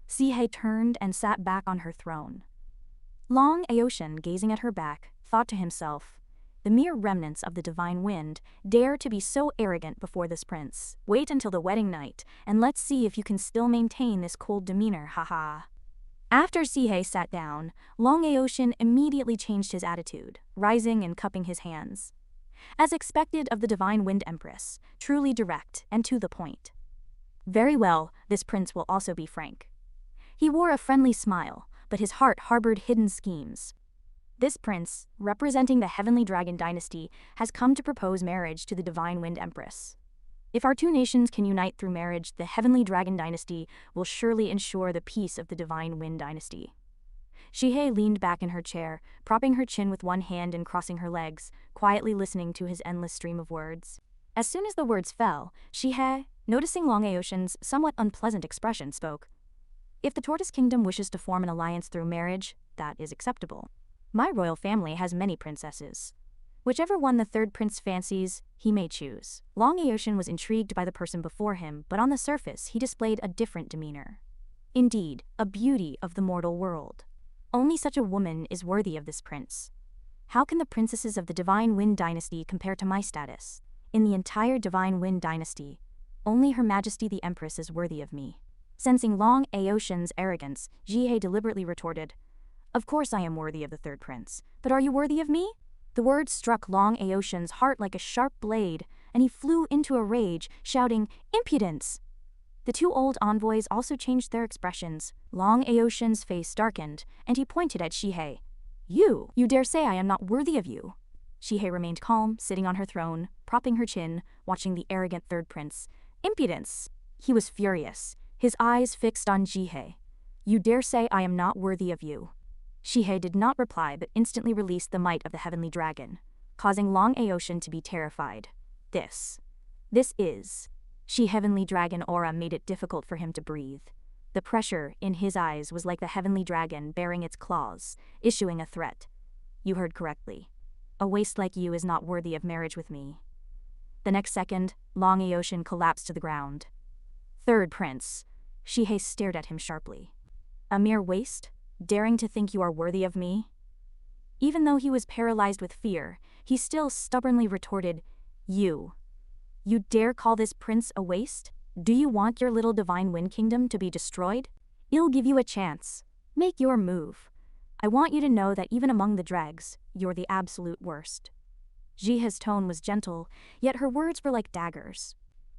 Jihye turned and sat back on her throne. Long Aoshin, gazing at her back, thought to himself, "The mere remnants of the Divine Wind dare to be so arrogant before this prince. Wait until the wedding night, and let's see if you can still maintain this cold demeanor, haha." After Sihei sat down, Long Aotian immediately changed his attitude, rising and cupping his hands. As expected of the Divine Wind Empress, truly direct and to the point. Very well, this prince will also be frank. He wore a friendly smile, but his heart harbored hidden schemes. This prince, representing the Heavenly Dragon dynasty, has come to propose marriage to the Divine Wind Empress. If our two nations can unite through marriage, the Heavenly Dragon dynasty will surely ensure the peace of the Divine Wind dynasty. Shihei leaned back in her chair, propping her chin with one hand and crossing her legs, quietly listening to his endless stream of words. As soon as the words fell, Shihei, noticing Long Aotian's somewhat unpleasant expression, spoke. If the Tortoise Kingdom wishes to form an alliance through marriage, that is acceptable. My royal family has many princesses. Whichever one the third prince fancies, he may choose. Long Aotian was intrigued by the person before him, but on the surface he displayed a different demeanor. Indeed, a beauty of the mortal world. Only such a woman is worthy of this prince. How can the princesses of the Divine Wind dynasty compare to my status? In the entire Divine Wind dynasty, only Her Majesty the Empress is worthy of me. Sensing Long Aotian's arrogance, Jihei deliberately retorted, Of course I am worthy of the third prince, but are you worthy of me? The words struck Long Aotian's heart like a sharp blade, and he flew into a rage, shouting, Impudence! The two old envoys also changed their expressions. Long Aotian's face darkened, and he pointed at Shihei. You dare say I am not worthy of you. Shihei remained calm, sitting on her throne, propping her chin, watching the arrogant third prince. Impudence! He was furious, his eyes fixed on Jihei. You dare say I am not worthy of you. Shihei did not reply but instantly released the might of the Heavenly Dragon, causing Long Aotian to be terrified. This is... She Heavenly Dragon aura made it difficult for him to breathe. The pressure in his eyes was like the Heavenly Dragon baring its claws, issuing a threat. You heard correctly. A waste like you is not worthy of marriage with me. The next second, Long Aotian collapsed to the ground. Third prince. Shihei stared at him sharply. A mere waste? Daring to think you are worthy of me? Even though he was paralyzed with fear, he still stubbornly retorted, You dare call this prince a waste? Do you want your little Divine Wind Kingdom to be destroyed? I'll give you a chance. Make your move. I want you to know that even among the dregs, you're the absolute worst. Jihei's tone was gentle, yet her words were like daggers.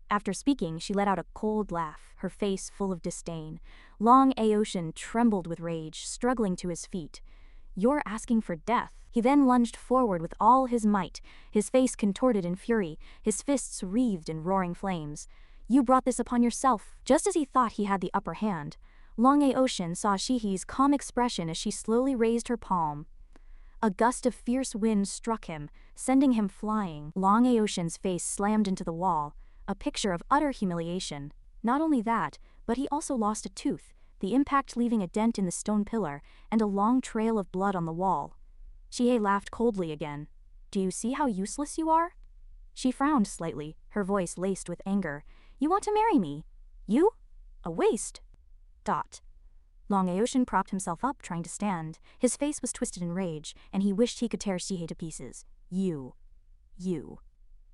After speaking, she let out a cold laugh, her face full of disdain. Long Aotian trembled with rage, struggling to his feet. You're asking for death. He then lunged forward with all his might, his face contorted in fury, his fists wreathed in roaring flames. You brought this upon yourself. Just as he thought he had the upper hand, Long Aotian saw Shihei's calm expression as she slowly raised her palm. A gust of fierce wind struck him, sending him flying. Long Aotian's face slammed into the wall, a picture of utter humiliation. Not only that, but he also lost a tooth, the impact leaving a dent in the stone pillar and a long trail of blood on the wall. Shihei laughed coldly again. Do you see how useless you are? She frowned slightly, her voice laced with anger. You want to marry me? You? A waste. Long Aotian propped himself up, trying to stand. His face was twisted in rage, and he wished he could tear Shihei to pieces. You.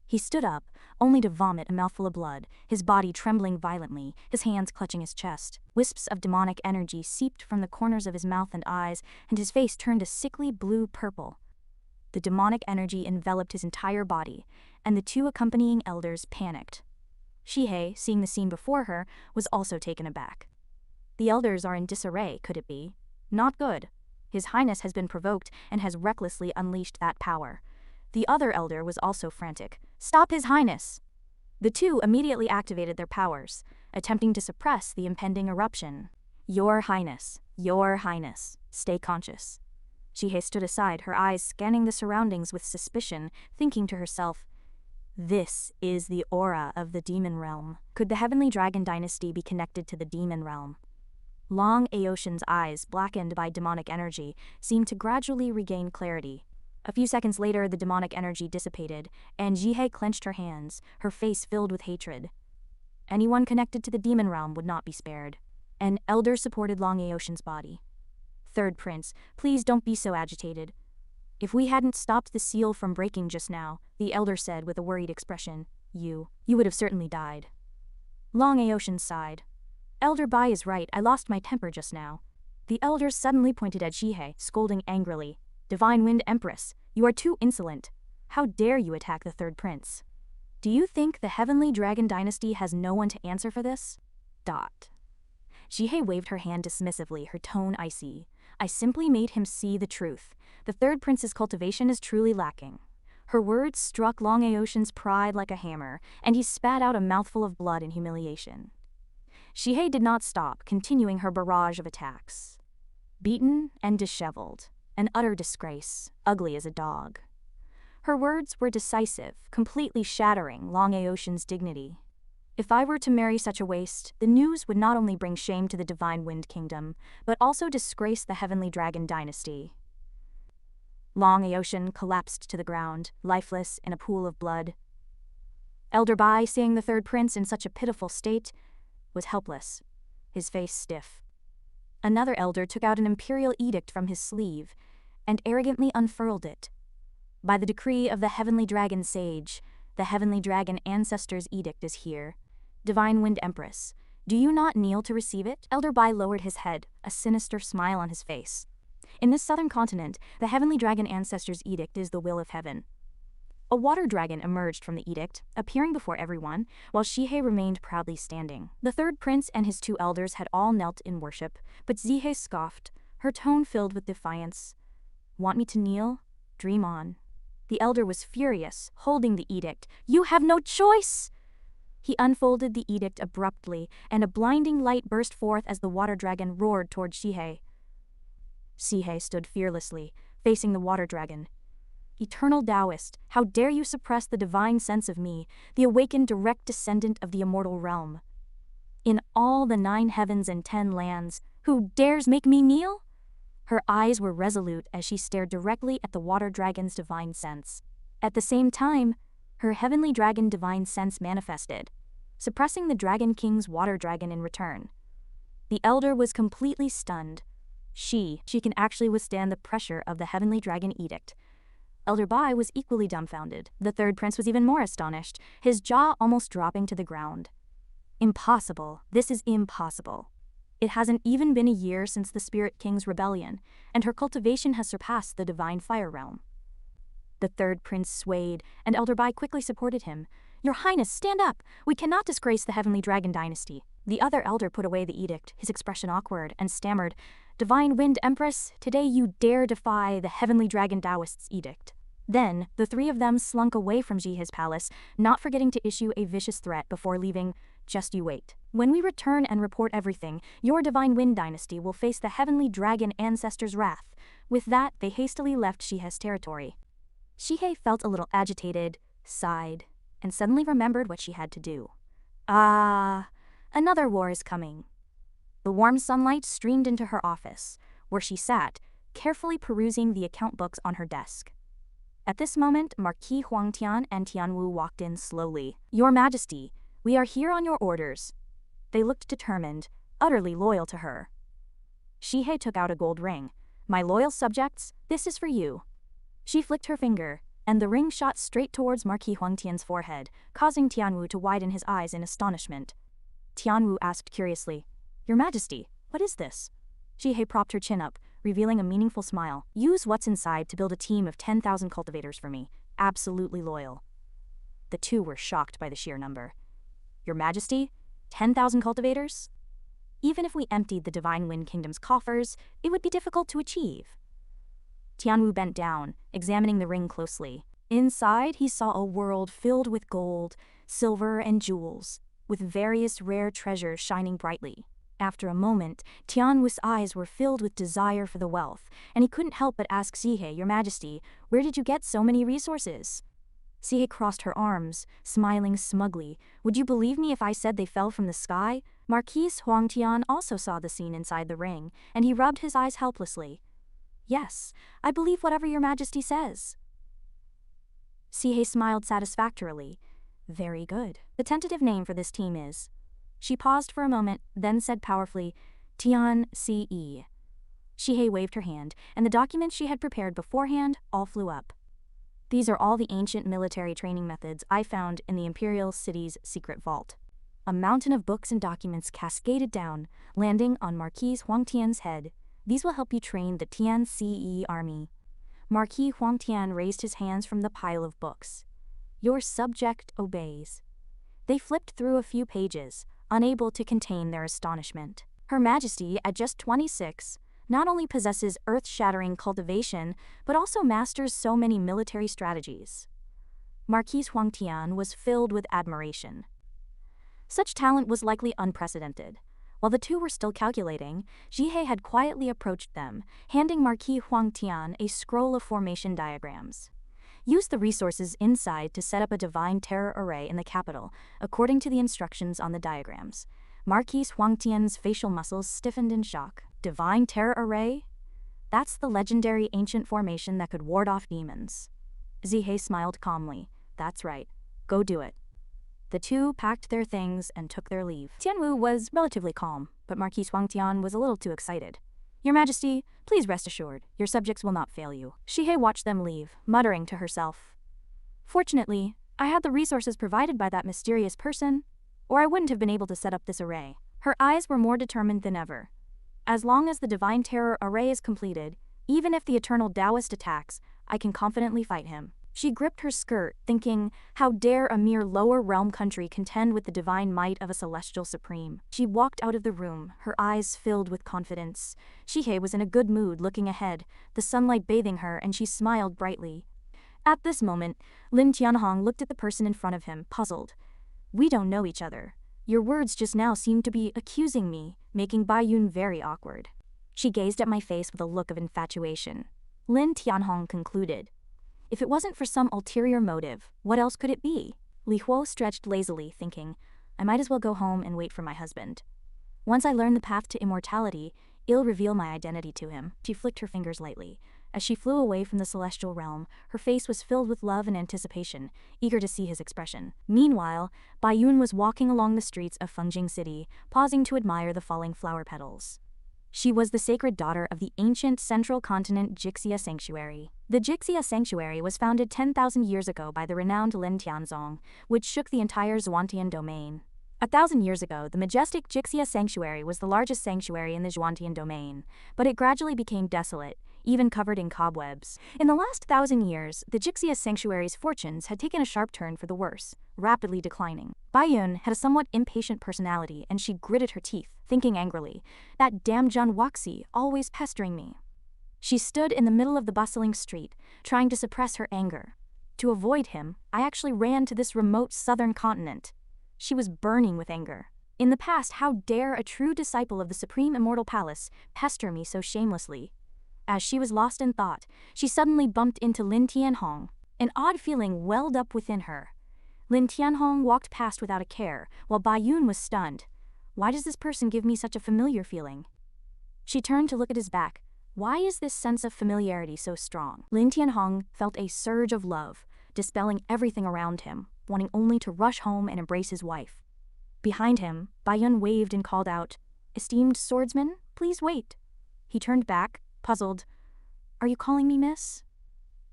He stood up, only to vomit a mouthful of blood, his body trembling violently, his hands clutching his chest. Wisps of demonic energy seeped from the corners of his mouth and eyes, and his face turned a sickly blue-purple. The demonic energy enveloped his entire body, and the two accompanying elders panicked. Shihei, seeing the scene before her, was also taken aback. The elders are in disarray, could it be? Not good. His Highness has been provoked and has recklessly unleashed that power. The other elder was also frantic. Stop His Highness! The two immediately activated their powers, attempting to suppress the impending eruption. Your Highness, stay conscious. Shihei stood aside, her eyes scanning the surroundings with suspicion, thinking to herself, This is the aura of the demon realm. Could the Heavenly Dragon dynasty be connected to the demon realm? Long Aotian's eyes, blackened by demonic energy, seemed to gradually regain clarity. A few seconds later, the demonic energy dissipated, and Jihei clenched her hands, her face filled with hatred. Anyone connected to the demon realm would not be spared. An elder supported Long Aotian's body. Third Prince, please don't be so agitated. If we hadn't stopped the seal from breaking just now, the elder said with a worried expression, you would have certainly died. Long Aotian sighed. Elder Bai is right, I lost my temper just now. The elders suddenly pointed at Shihei, scolding angrily. Divine Wind Empress, you are too insolent. How dare you attack the third prince? Do you think the Heavenly Dragon Dynasty has no one to answer for this? Shihei waved her hand dismissively, her tone icy. I simply made him see the truth. The third prince's cultivation is truly lacking. Her words struck Long Aoshin's pride like a hammer, and he spat out a mouthful of blood in humiliation. Shihei did not stop, continuing her barrage of attacks. Beaten and disheveled, an utter disgrace, ugly as a dog. Her words were decisive, completely shattering Long Aoshin's dignity. If I were to marry such a waste, the news would not only bring shame to the Divine Wind Kingdom, but also disgrace the Heavenly Dragon Dynasty. Long Aoshin collapsed to the ground, lifeless in a pool of blood. Elder Bai, seeing the third prince in such a pitiful state, was helpless, his face stiff. Another elder took out an imperial edict from his sleeve and arrogantly unfurled it. By the decree of the Heavenly Dragon Sage, the Heavenly Dragon Ancestor's edict is here. Divine Wind Empress, do you not kneel to receive it? Elder Bai lowered his head, a sinister smile on his face. In this southern continent, the Heavenly Dragon Ancestor's edict is the will of heaven. A water dragon emerged from the edict, appearing before everyone, while Shihei remained proudly standing. The third prince and his two elders had all knelt in worship, but Shihei scoffed, her tone filled with defiance. Want me to kneel? Dream on. The elder was furious, holding the edict. You have no choice! He unfolded the edict abruptly, and a blinding light burst forth as the water dragon roared toward Shihei. Shihei stood fearlessly, facing the water dragon. Eternal Taoist, how dare you suppress the divine sense of me, the awakened direct descendant of the immortal realm? In all the 9 heavens and 10 lands, who dares make me kneel? Her eyes were resolute as she stared directly at the water dragon's divine sense. At the same time, her heavenly dragon divine sense manifested, suppressing the Dragon King's water dragon in return. The elder was completely stunned. She can actually withstand the pressure of the Heavenly Dragon Edict. Elder Bai was equally dumbfounded. The third prince was even more astonished, his jaw almost dropping to the ground. Impossible. This is impossible. It hasn't even been a year since the Spirit King's rebellion, and her cultivation has surpassed the Divine Fire Realm. The third prince swayed, and Elder Bai quickly supported him. Your Highness, stand up! We cannot disgrace the Heavenly Dragon Dynasty. The other elder put away the edict, his expression awkward, and stammered, Divine Wind Empress, today you dare defy the Heavenly Dragon Taoist's edict. Then, the 3 of them slunk away from Jihei's palace, not forgetting to issue a vicious threat before leaving. Just you wait. When we return and report everything, your Divine Wind Dynasty will face the Heavenly Dragon Ancestor's wrath. With that, they hastily left Shihei's territory. Shihei felt a little agitated, sighed, and suddenly remembered what she had to do. Another war is coming. The warm sunlight streamed into her office, where she sat, carefully perusing the account books on her desk. At this moment, Marquis Huangtian and Tianwu walked in slowly. Your Majesty, we are here on your orders. They looked determined, utterly loyal to her. Shihei took out a gold ring. My loyal subjects, this is for you. She flicked her finger, and the ring shot straight towards Marquis Huangtian's forehead, causing Tianwu to widen his eyes in astonishment. Tianwu asked curiously, Your Majesty, what is this? Shihei propped her chin up, revealing a meaningful smile. Use what's inside to build a team of 10,000 cultivators for me. Absolutely loyal. The two were shocked by the sheer number. Your Majesty, 10,000 cultivators? Even if we emptied the Divine Wind Kingdom's coffers, it would be difficult to achieve. Tianwu bent down, examining the ring closely. Inside, he saw a world filled with gold, silver, and jewels, with various rare treasures shining brightly. After a moment, Tianwu's eyes were filled with desire for the wealth, and he couldn't help but ask Shihei, Your Majesty, where did you get so many resources? Shihei crossed her arms, smiling smugly. Would you believe me if I said they fell from the sky? Marquis Huangtian also saw the scene inside the ring, and he rubbed his eyes helplessly. Yes, I believe whatever Your Majesty says. Shihei smiled satisfactorily. Very good. The tentative name for this team is... She paused for a moment, then said powerfully, Tian Ce. Shihei waved her hand, and the documents she had prepared beforehand all flew up. These are all the ancient military training methods I found in the Imperial City's secret vault. A mountain of books and documents cascaded down, landing on Marquis Huangtian's head. These will help you train the Tiance army. Marquis Huangtian raised his hands from the pile of books. Your subject obeys. They flipped through a few pages, unable to contain their astonishment. Her Majesty, at just 26, not only possesses earth-shattering cultivation, but also masters so many military strategies. Marquis Huangtian was filled with admiration. Such talent was likely unprecedented. While the two were still calculating, Jihei had quietly approached them, handing Marquis Huangtian a scroll of formation diagrams. Use the resources inside to set up a divine terror array in the capital, according to the instructions on the diagrams. Marquis Huangtian's facial muscles stiffened in shock. Divine terror array? That's the legendary ancient formation that could ward off demons. Zihei smiled calmly. That's right. Go do it. The two packed their things and took their leave. Tianwu was relatively calm, but Marquis Huangtian was a little too excited. Your Majesty, please rest assured, your subjects will not fail you. Zihei watched them leave, muttering to herself. Fortunately, I had the resources provided by that mysterious person, or I wouldn't have been able to set up this array. Her eyes were more determined than ever. As long as the divine terror array is completed, even if the eternal Taoist attacks, I can confidently fight him. She gripped her skirt, thinking, how dare a mere lower realm country contend with the divine might of a celestial supreme. She walked out of the room, her eyes filled with confidence. Zihei was in a good mood, looking ahead, the sunlight bathing her, and she smiled brightly. At this moment, Lin Tianhong looked at the person in front of him, puzzled. We don't know each other. Your words just now seemed to be accusing me, making Bai Yun very awkward. She gazed at my face with a look of infatuation. Lin Tianhong concluded. If it wasn't for some ulterior motive, what else could it be? Li Huo stretched lazily, thinking, I might as well go home and wait for my husband. Once I learn the path to immortality, I'll reveal my identity to him. She flicked her fingers lightly. As she flew away from the celestial realm, her face was filled with love and anticipation, eager to see his expression. Meanwhile, Bai Yun was walking along the streets of Fengjing City, pausing to admire the falling flower petals. She was the sacred daughter of the ancient Central Continent Jixia Sanctuary. The Jixia Sanctuary was founded 10,000 years ago by the renowned Lin Tianzong, which shook the entire Zhuantian domain. 1,000 years ago, the majestic Jixia Sanctuary was the largest sanctuary in the Zhuantian domain, but it gradually became desolate, even covered in cobwebs. In the last 1,000 years, the Jixia Sanctuary's fortunes had taken a sharp turn for the worse, rapidly declining. Bai Yun had a somewhat impatient personality, and she gritted her teeth, thinking angrily, that damn Zhan Wuxi, always pestering me. She stood in the middle of the bustling street, trying to suppress her anger. To avoid him, I actually ran to this remote southern continent. She was burning with anger. In the past, how dare a true disciple of the Supreme Immortal Palace pester me so shamelessly? As she was lost in thought, she suddenly bumped into Lin Tianhong. An odd feeling welled up within her. Lin Tianhong walked past without a care, while Bai Yun was stunned. Why does this person give me such a familiar feeling? She turned to look at his back. Why is this sense of familiarity so strong? Lin Tianhong felt a surge of love, dispelling everything around him, wanting only to rush home and embrace his wife. Behind him, Bai Yun waved and called out, Esteemed swordsman, please wait. He turned back, puzzled. Are you calling me miss?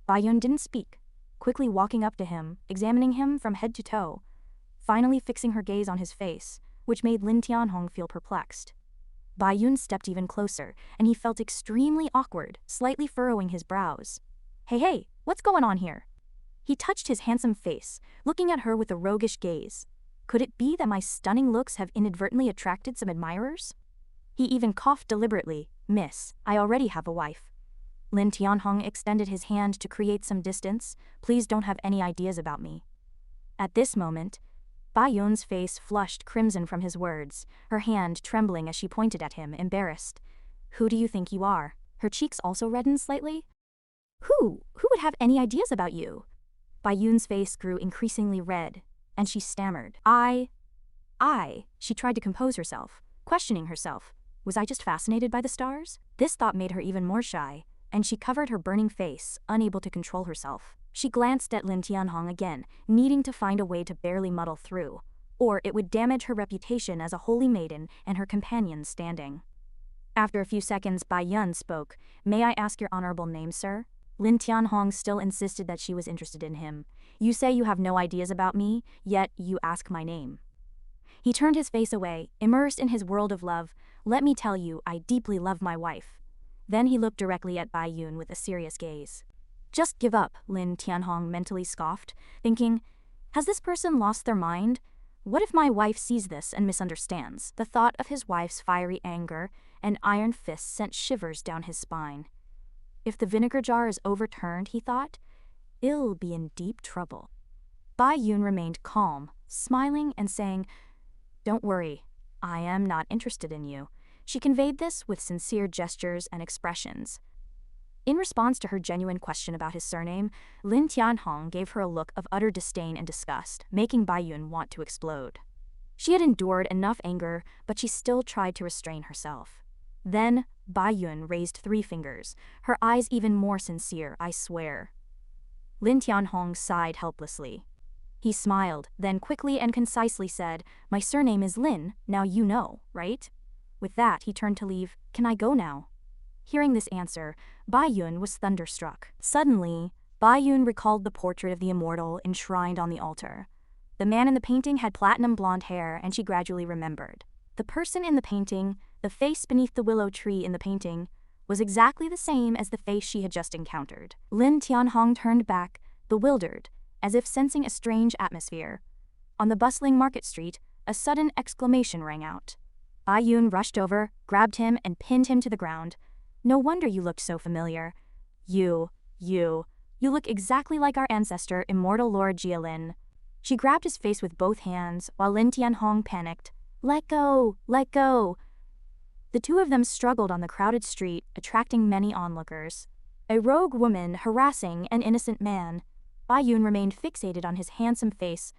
Bai Yun didn't speak, quickly walking up to him, examining him from head to toe, finally fixing her gaze on his face, which made Lin Tianhong feel perplexed. Bai Yun stepped even closer, and he felt extremely awkward, slightly furrowing his brows. Hey, what's going on here? He touched his handsome face, looking at her with a roguish gaze. Could it be that my stunning looks have inadvertently attracted some admirers? He even coughed deliberately. Miss, I already have a wife. Lin Tianhong extended his hand to create some distance. Please don't have any ideas about me. At this moment, Bai Yun's face flushed crimson from his words, her hand trembling as she pointed at him, embarrassed. Who do you think you are? Her cheeks also reddened slightly. Who would have any ideas about you? Bai Yun's face grew increasingly red, and she stammered. I. She tried to compose herself, questioning herself. Was I just fascinated by the stars? This thought made her even more shy, and she covered her burning face, unable to control herself. She glanced at Lin Tianhong again, needing to find a way to barely muddle through, or it would damage her reputation as a holy maiden and her companion's standing. After a few seconds, Bai Yun spoke. May I ask your honorable name, sir? Lin Tianhong still insisted that she was interested in him. You say you have no ideas about me, yet you ask my name. He turned his face away, immersed in his world of love. Let me tell you, I deeply love my wife. Then he looked directly at Bai Yun with a serious gaze. Just give up, Lin Tianhong mentally scoffed, thinking, has this person lost their mind? What if my wife sees this and misunderstands? The thought of his wife's fiery anger and iron fists sent shivers down his spine. If the vinegar jar is overturned, he thought, he'll be in deep trouble. Bai Yun remained calm, smiling and saying, don't worry, I am not interested in you. She conveyed this with sincere gestures and expressions. In response to her genuine question about his surname, Lin Tianhong gave her a look of utter disdain and disgust, making Bai Yun want to explode. She had endured enough anger, but she still tried to restrain herself. Then, Bai Yun raised 3 fingers, her eyes even more sincere, I swear. Lin Tianhong sighed helplessly. He smiled, then quickly and concisely said, my surname is Lin, now you know, right? With that, he turned to leave. Can I go now? Hearing this answer, Bai Yun was thunderstruck. Suddenly, Bai Yun recalled the portrait of the immortal enshrined on the altar. The man in the painting had platinum blonde hair, and she gradually remembered. The person in the painting, the face beneath the willow tree in the painting, was exactly the same as the face she had just encountered. Lin Tianhong turned back, bewildered, as if sensing a strange atmosphere. On the bustling market street, a sudden exclamation rang out. Bai Yun rushed over, grabbed him, and pinned him to the ground. No wonder you looked so familiar. You look exactly like our ancestor, immortal Lord Jialin. She grabbed his face with both hands, while Lin Tianhong panicked. Let go! Let go! The two of them struggled on the crowded street, attracting many onlookers. A rogue woman harassing an innocent man. Bai Yun remained fixated on his handsome face,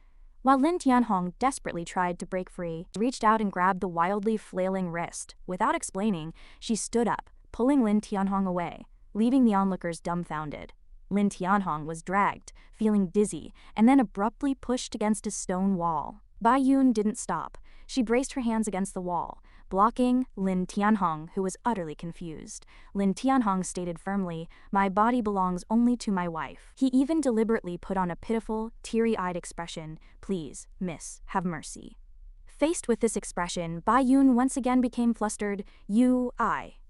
while Lin Tianhong desperately tried to break free. She reached out and grabbed the wildly flailing wrist. Without explaining, she stood up, pulling Lin Tianhong away, leaving the onlookers dumbfounded. Lin Tianhong was dragged, feeling dizzy, and then abruptly pushed against a stone wall. Bai Yun didn't stop. She braced her hands against the wall, blocking Lin Tianhong, who was utterly confused. Lin Tianhong stated firmly, my body belongs only to my wife. He even deliberately put on a pitiful, teary-eyed expression, please, miss, have mercy. Faced with this expression, Bai Yun once again became flustered.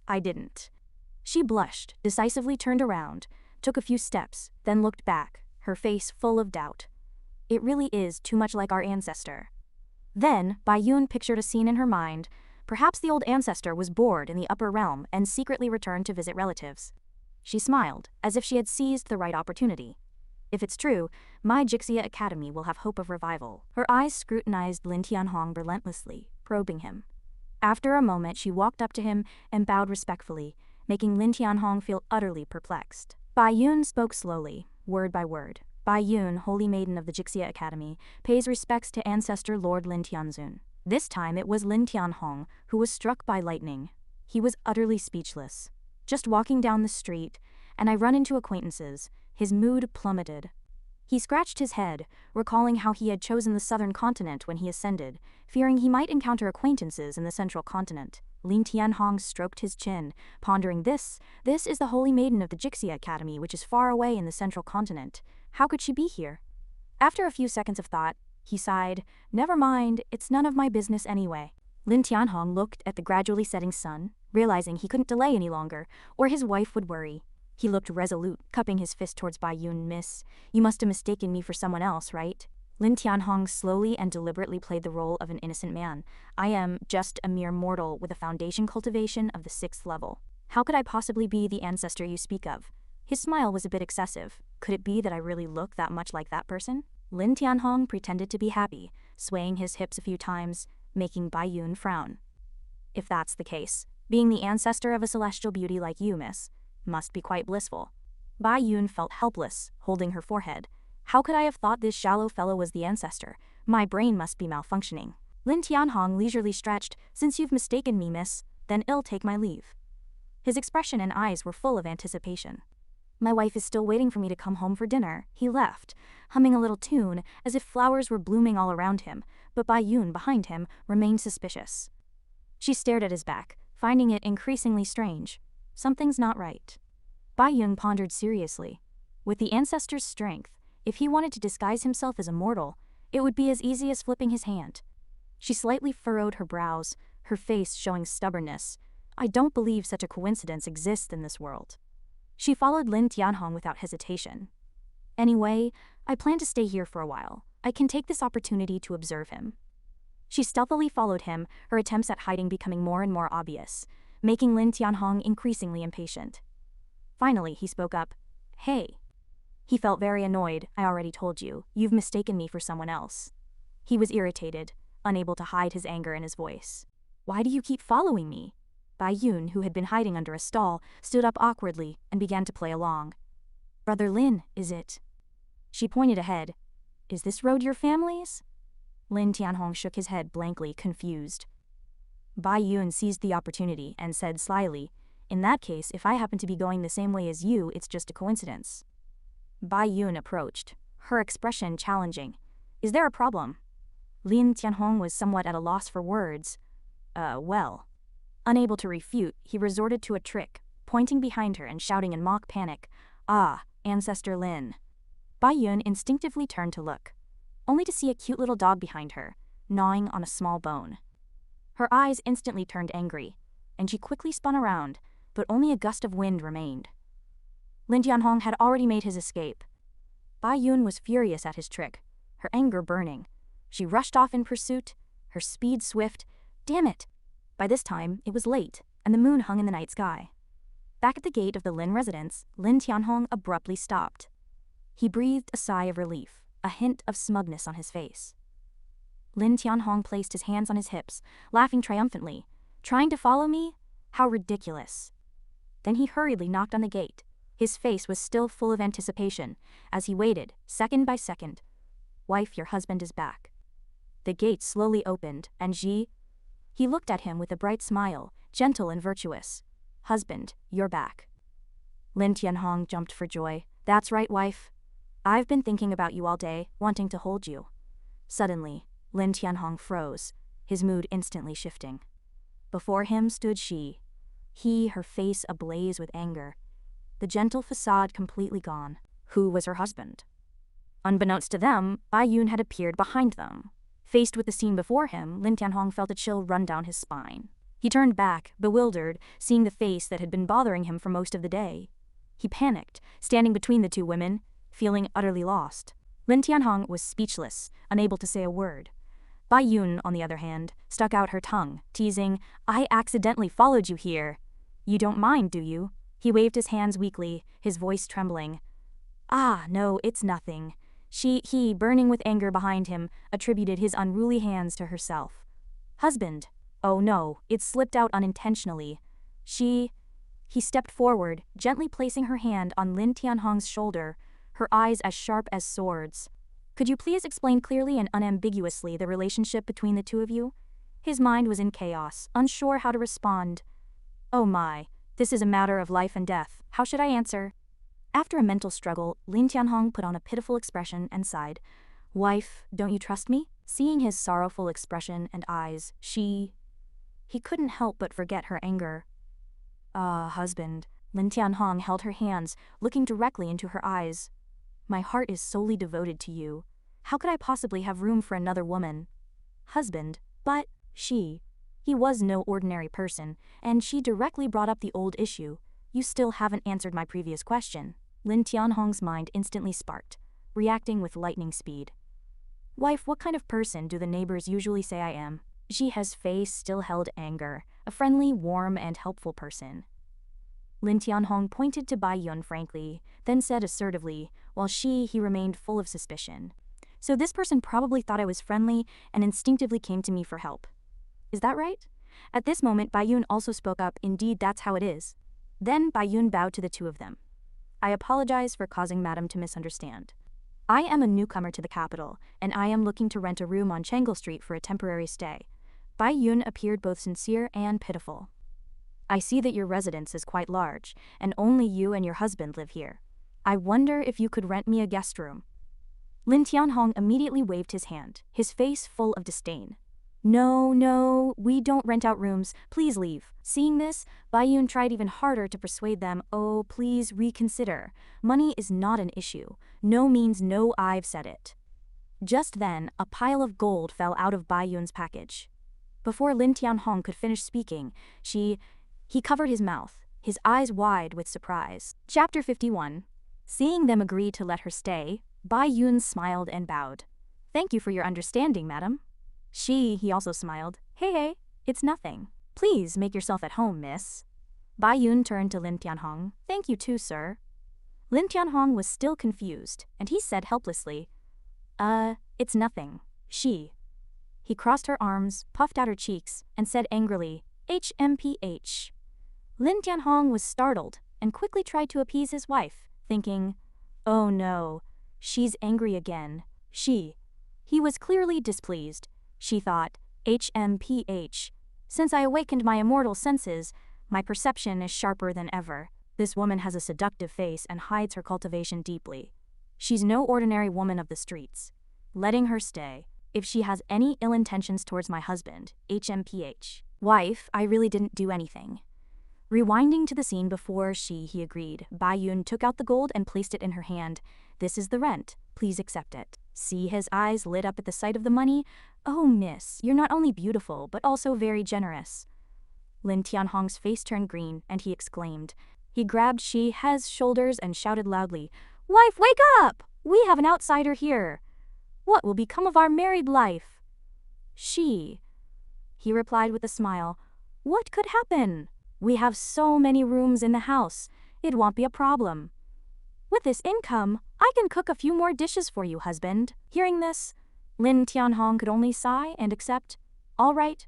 I didn't. She blushed, decisively turned around, took a few steps, then looked back, her face full of doubt. It really is too much like our ancestor. Then, Bai Yun pictured a scene in her mind. Perhaps the old ancestor was bored in the upper realm and secretly returned to visit relatives. She smiled, as if she had seized the right opportunity. If it's true, my Jixia Academy will have hope of revival. Her eyes scrutinized Lin Tianhong relentlessly, probing him. After a moment, she walked up to him and bowed respectfully, making Lin Tianhong feel utterly perplexed. Bai Yun spoke slowly, word by word. Bai Yun, Holy Maiden of the Jixia Academy, pays respects to ancestor Lord Lin Tianzun. This time it was Lin Tianhong who was struck by lightning. He was utterly speechless. Just walking down the street, and I run into acquaintances, his mood plummeted. He scratched his head, recalling how he had chosen the southern continent when he ascended, fearing he might encounter acquaintances in the central continent. Lin Tianhong stroked his chin, pondering this is the Holy Maiden of the Jixia Academy, which is far away in the central continent. How could she be here? After a few seconds of thought, he sighed, never mind, it's none of my business anyway. Lin Tianhong looked at the gradually setting sun, realizing he couldn't delay any longer, or his wife would worry. He looked resolute, cupping his fist towards Bai Yun. Miss, you must have mistaken me for someone else, right? Lin Tianhong slowly and deliberately played the role of an innocent man. I am just a mere mortal with a foundation cultivation of the 6th level. How could I possibly be the ancestor you speak of? His smile was a bit excessive. Could it be that I really look that much like that person? Lin Tianhong pretended to be happy, swaying his hips a few times, making Bai Yun frown. If that's the case, being the ancestor of a celestial beauty like you, miss, must be quite blissful. Bai Yun felt helpless, holding her forehead. How could I have thought this shallow fellow was the ancestor? My brain must be malfunctioning. Lin Tianhong leisurely stretched. Since you've mistaken me, miss, then I'll take my leave. His expression and eyes were full of anticipation. My wife is still waiting for me to come home for dinner. He left, humming a little tune, as if flowers were blooming all around him, but Bai Yun, behind him, remained suspicious. She stared at his back, finding it increasingly strange. Something's not right. Bai Yun pondered seriously. With the ancestor's strength, if he wanted to disguise himself as a mortal, it would be as easy as flipping his hand. She slightly furrowed her brows, her face showing stubbornness. I don't believe such a coincidence exists in this world. She followed Lin Tianhong without hesitation. Anyway, I plan to stay here for a while. I can take this opportunity to observe him. She stealthily followed him, her attempts at hiding becoming more and more obvious, making Lin Tianhong increasingly impatient. Finally, he spoke up. Hey. He felt very annoyed. I already told you, you've mistaken me for someone else. He was irritated, unable to hide his anger in his voice. Why do you keep following me? Bai Yun, who had been hiding under a stall, stood up awkwardly and began to play along. Brother Lin, is it? She pointed ahead. Is this road your family's? Lin Tianhong shook his head blankly, confused. Bai Yun seized the opportunity and said slyly, in that case, if I happen to be going the same way as you, it's just a coincidence. Bai Yun approached, her expression challenging. Is there a problem? Lin Tianhong was somewhat at a loss for words. Well. Unable to refute, he resorted to a trick, pointing behind her and shouting in mock panic, Ah, Ancestor Lin. Bai Yun instinctively turned to look, only to see a cute little dog behind her, gnawing on a small bone. Her eyes instantly turned angry, and she quickly spun around, but only a gust of wind remained. Lin Tianhong had already made his escape. Bai Yun was furious at his trick, her anger burning. She rushed off in pursuit, her speed swift. Damn it! By this time, it was late, and the moon hung in the night sky. Back at the gate of the Lin residence, Lin Tianhong abruptly stopped. He breathed a sigh of relief, a hint of smugness on his face. Lin Tianhong placed his hands on his hips, laughing triumphantly. Trying to follow me? How ridiculous. Then he hurriedly knocked on the gate. His face was still full of anticipation, as he waited, second by second. Wife, your husband is back. The gate slowly opened, and He looked at him with a bright smile, gentle and virtuous. Husband, you're back. Lin Tianhong jumped for joy. That's right, wife. I've been thinking about you all day, wanting to hold you. Suddenly, Lin Tianhong froze, his mood instantly shifting. Before him stood she. He, her face ablaze with anger. The gentle facade completely gone. Who was her husband? Unbeknownst to them, Bai Yun had appeared behind them. Faced with the scene before him, Lin Tianhong felt a chill run down his spine. He turned back, bewildered, seeing the face that had been bothering him for most of the day. He panicked, standing between the two women, feeling utterly lost. Lin Tianhong was speechless, unable to say a word. Bai Yun, on the other hand, stuck out her tongue, teasing, I accidentally followed you here. You don't mind, do you? He waved his hands weakly, his voice trembling. Ah, no, it's nothing. He, burning with anger behind him, attributed his unruly hands to herself. Husband. Oh no, it slipped out unintentionally. He stepped forward, gently placing her hand on Lin Tianhong's shoulder, her eyes as sharp as swords. Could you please explain clearly and unambiguously the relationship between the two of you? His mind was in chaos, unsure how to respond. Oh my, this is a matter of life and death. How should I answer? After a mental struggle, Lin Tianhong put on a pitiful expression and sighed. Wife, don't you trust me? Seeing his sorrowful expression and eyes, he couldn't help but forget her anger. Husband. Lin Tianhong held her hands, looking directly into her eyes. My heart is solely devoted to you. How could I possibly have room for another woman? Husband. But he was no ordinary person, and she directly brought up the old issue. You still haven't answered my previous question. Lin Tianhong's mind instantly sparked, reacting with lightning speed. Wife, what kind of person do the neighbors usually say I am? His face still held anger, a friendly, warm, and helpful person. Lin Tianhong pointed to Bai Yun frankly, then said assertively, while he remained full of suspicion. So this person probably thought I was friendly and instinctively came to me for help. Is that right? At this moment, Bai Yun also spoke up. Indeed, that's how it is. Then Bai Yun bowed to the two of them. I apologize for causing Madam to misunderstand. I am a newcomer to the capital, and I am looking to rent a room on Changle Street for a temporary stay. Bai Yun appeared both sincere and pitiful. I see that your residence is quite large, and only you and your husband live here. I wonder if you could rent me a guest room. Lin Tianhong immediately waved his hand, his face full of disdain. No, we don't rent out rooms. Please leave. Seeing this, Bai Yun tried even harder to persuade them. Oh, please reconsider. Money is not an issue. No means no, I've said it. Just then, a pile of gold fell out of Bai Yun's package. Before Lin Tianhong could finish speaking, he He covered his mouth, his eyes wide with surprise. Chapter 51. Seeing them agree to let her stay, Bai Yun smiled and bowed. Thank you for your understanding, madam. He also smiled. Hey, it's nothing. Please make yourself at home, miss. Bai Yun turned to Lin Tianhong. Thank you too, sir. Lin Tianhong was still confused, and he said helplessly, it's nothing. He crossed her arms, puffed out her cheeks, and said angrily, HMPH. Lin Tianhong was startled and quickly tried to appease his wife, thinking, oh no, she's angry again. He was clearly displeased. She thought, HMPH. Since I awakened my immortal senses, my perception is sharper than ever. This woman has a seductive face and hides her cultivation deeply. She's no ordinary woman of the streets. Letting her stay. If she has any ill intentions towards my husband, HMPH. Wife, I really didn't do anything. Rewinding to the scene before he agreed, Bai Yun took out the gold and placed it in her hand. This is the rent. Please accept it. See, his eyes lit up at the sight of the money. Oh, miss, you're not only beautiful, but also very generous. Lin Tianhong's face turned green, and he exclaimed. He grabbed He's shoulders and shouted loudly, Wife, wake up! We have an outsider here. What will become of our married life? He replied with a smile. What could happen? We have so many rooms in the house. It won't be a problem. With this income, I can cook a few more dishes for you, husband. Hearing this, Lin Tianhong could only sigh and accept. All right.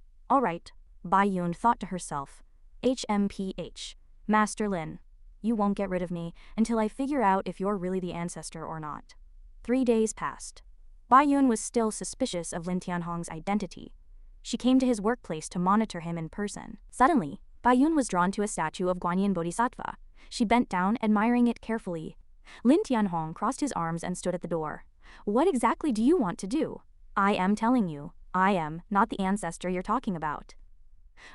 Bai Yun thought to herself. HMPH. Master Lin, you won't get rid of me until I figure out if you're really the ancestor or not. 3 days passed. Bai Yun was still suspicious of Lin Tianhong's identity. She came to his workplace to monitor him in person. Suddenly, Bai Yun was drawn to a statue of Guanyin Bodhisattva. She bent down, admiring it carefully. Lin Tianhong crossed his arms and stood at the door. What exactly do you want to do? I am telling you, I am not the ancestor you're talking about.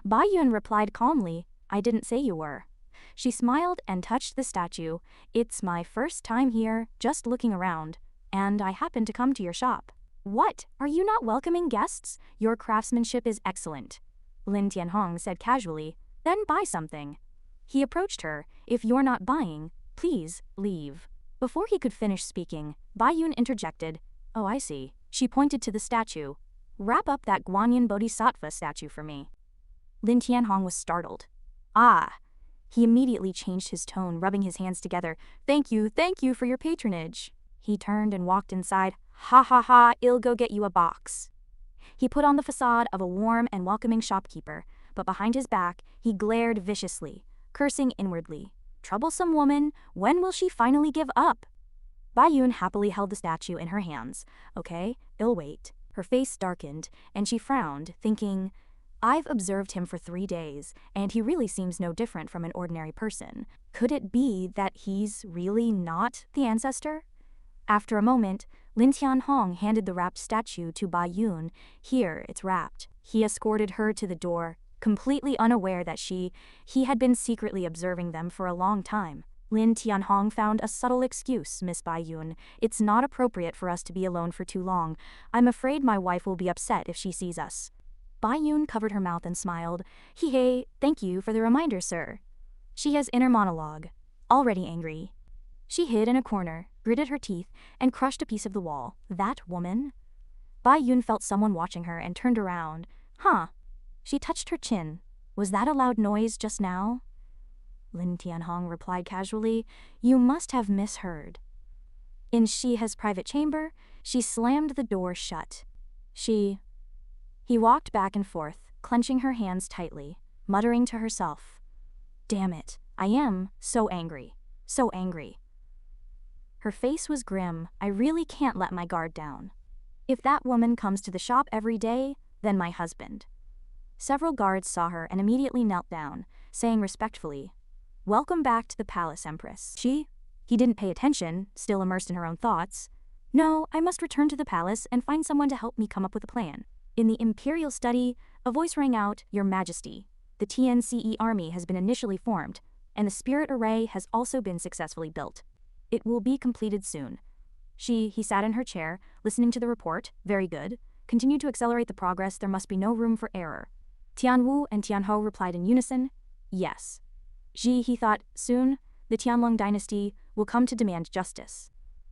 Bai Yun replied calmly, I didn't say you were. She smiled and touched the statue. It's my first time here, just looking around, and I happened to come to your shop. What? Are you not welcoming guests? Your craftsmanship is excellent. Lin Tianhong said casually, then buy something. He approached her. If you're not buying, please leave. Before he could finish speaking, Bai Yun interjected. Oh, I see. She pointed to the statue. Wrap up that Guanyin Bodhisattva statue for me. Lin Tianhong was startled. Ah. He immediately changed his tone, rubbing his hands together. Thank you for your patronage. He turned and walked inside. Ha, I'll go get you a box. He put on the facade of a warm and welcoming shopkeeper, but behind his back, he glared viciously, cursing inwardly. Troublesome woman, when will she finally give up? Bai Yun happily held the statue in her hands. Okay, I'll wait. Her face darkened, and she frowned, thinking, I've observed him for 3 days, and he really seems no different from an ordinary person. Could it be that he's really not the ancestor? After a moment, Lin Tianhong handed the wrapped statue to Bai Yun. Here, it's wrapped. He escorted her to the door, completely unaware that he had been secretly observing them for a long time. Lin Tianhong found a subtle excuse, Miss Bai Yun. It's not appropriate for us to be alone for too long. I'm afraid my wife will be upset if she sees us. Bai Yun covered her mouth and smiled. Hey, thank you for the reminder, sir. She has inner monologue. Already angry. She hid in a corner, gritted her teeth, and crushed a piece of the wall. That woman? Bai Yun felt someone watching her and turned around. Huh. She touched her chin. Was that a loud noise just now? Lin Tianhong replied casually. You must have misheard. In Shihe's private chamber, she slammed the door shut. He walked back and forth, clenching her hands tightly, muttering to herself. Damn it, I am so angry. So angry. Her face was grim. I really can't let my guard down. If that woman comes to the shop every day, then my husband. Several guards saw her and immediately knelt down, saying respectfully, Welcome back to the palace, Empress. He didn't pay attention, still immersed in her own thoughts. No, I must return to the palace and find someone to help me come up with a plan. In the imperial study, a voice rang out, Your Majesty. The TNCE army has been initially formed, and the spirit array has also been successfully built. It will be completed soon. He sat in her chair, listening to the report. Very good. Continue to accelerate the progress. There must be no room for error. Tianwu and Tianhou replied in unison. Yes. He thought, soon, the Tianlong dynasty will come to demand justice.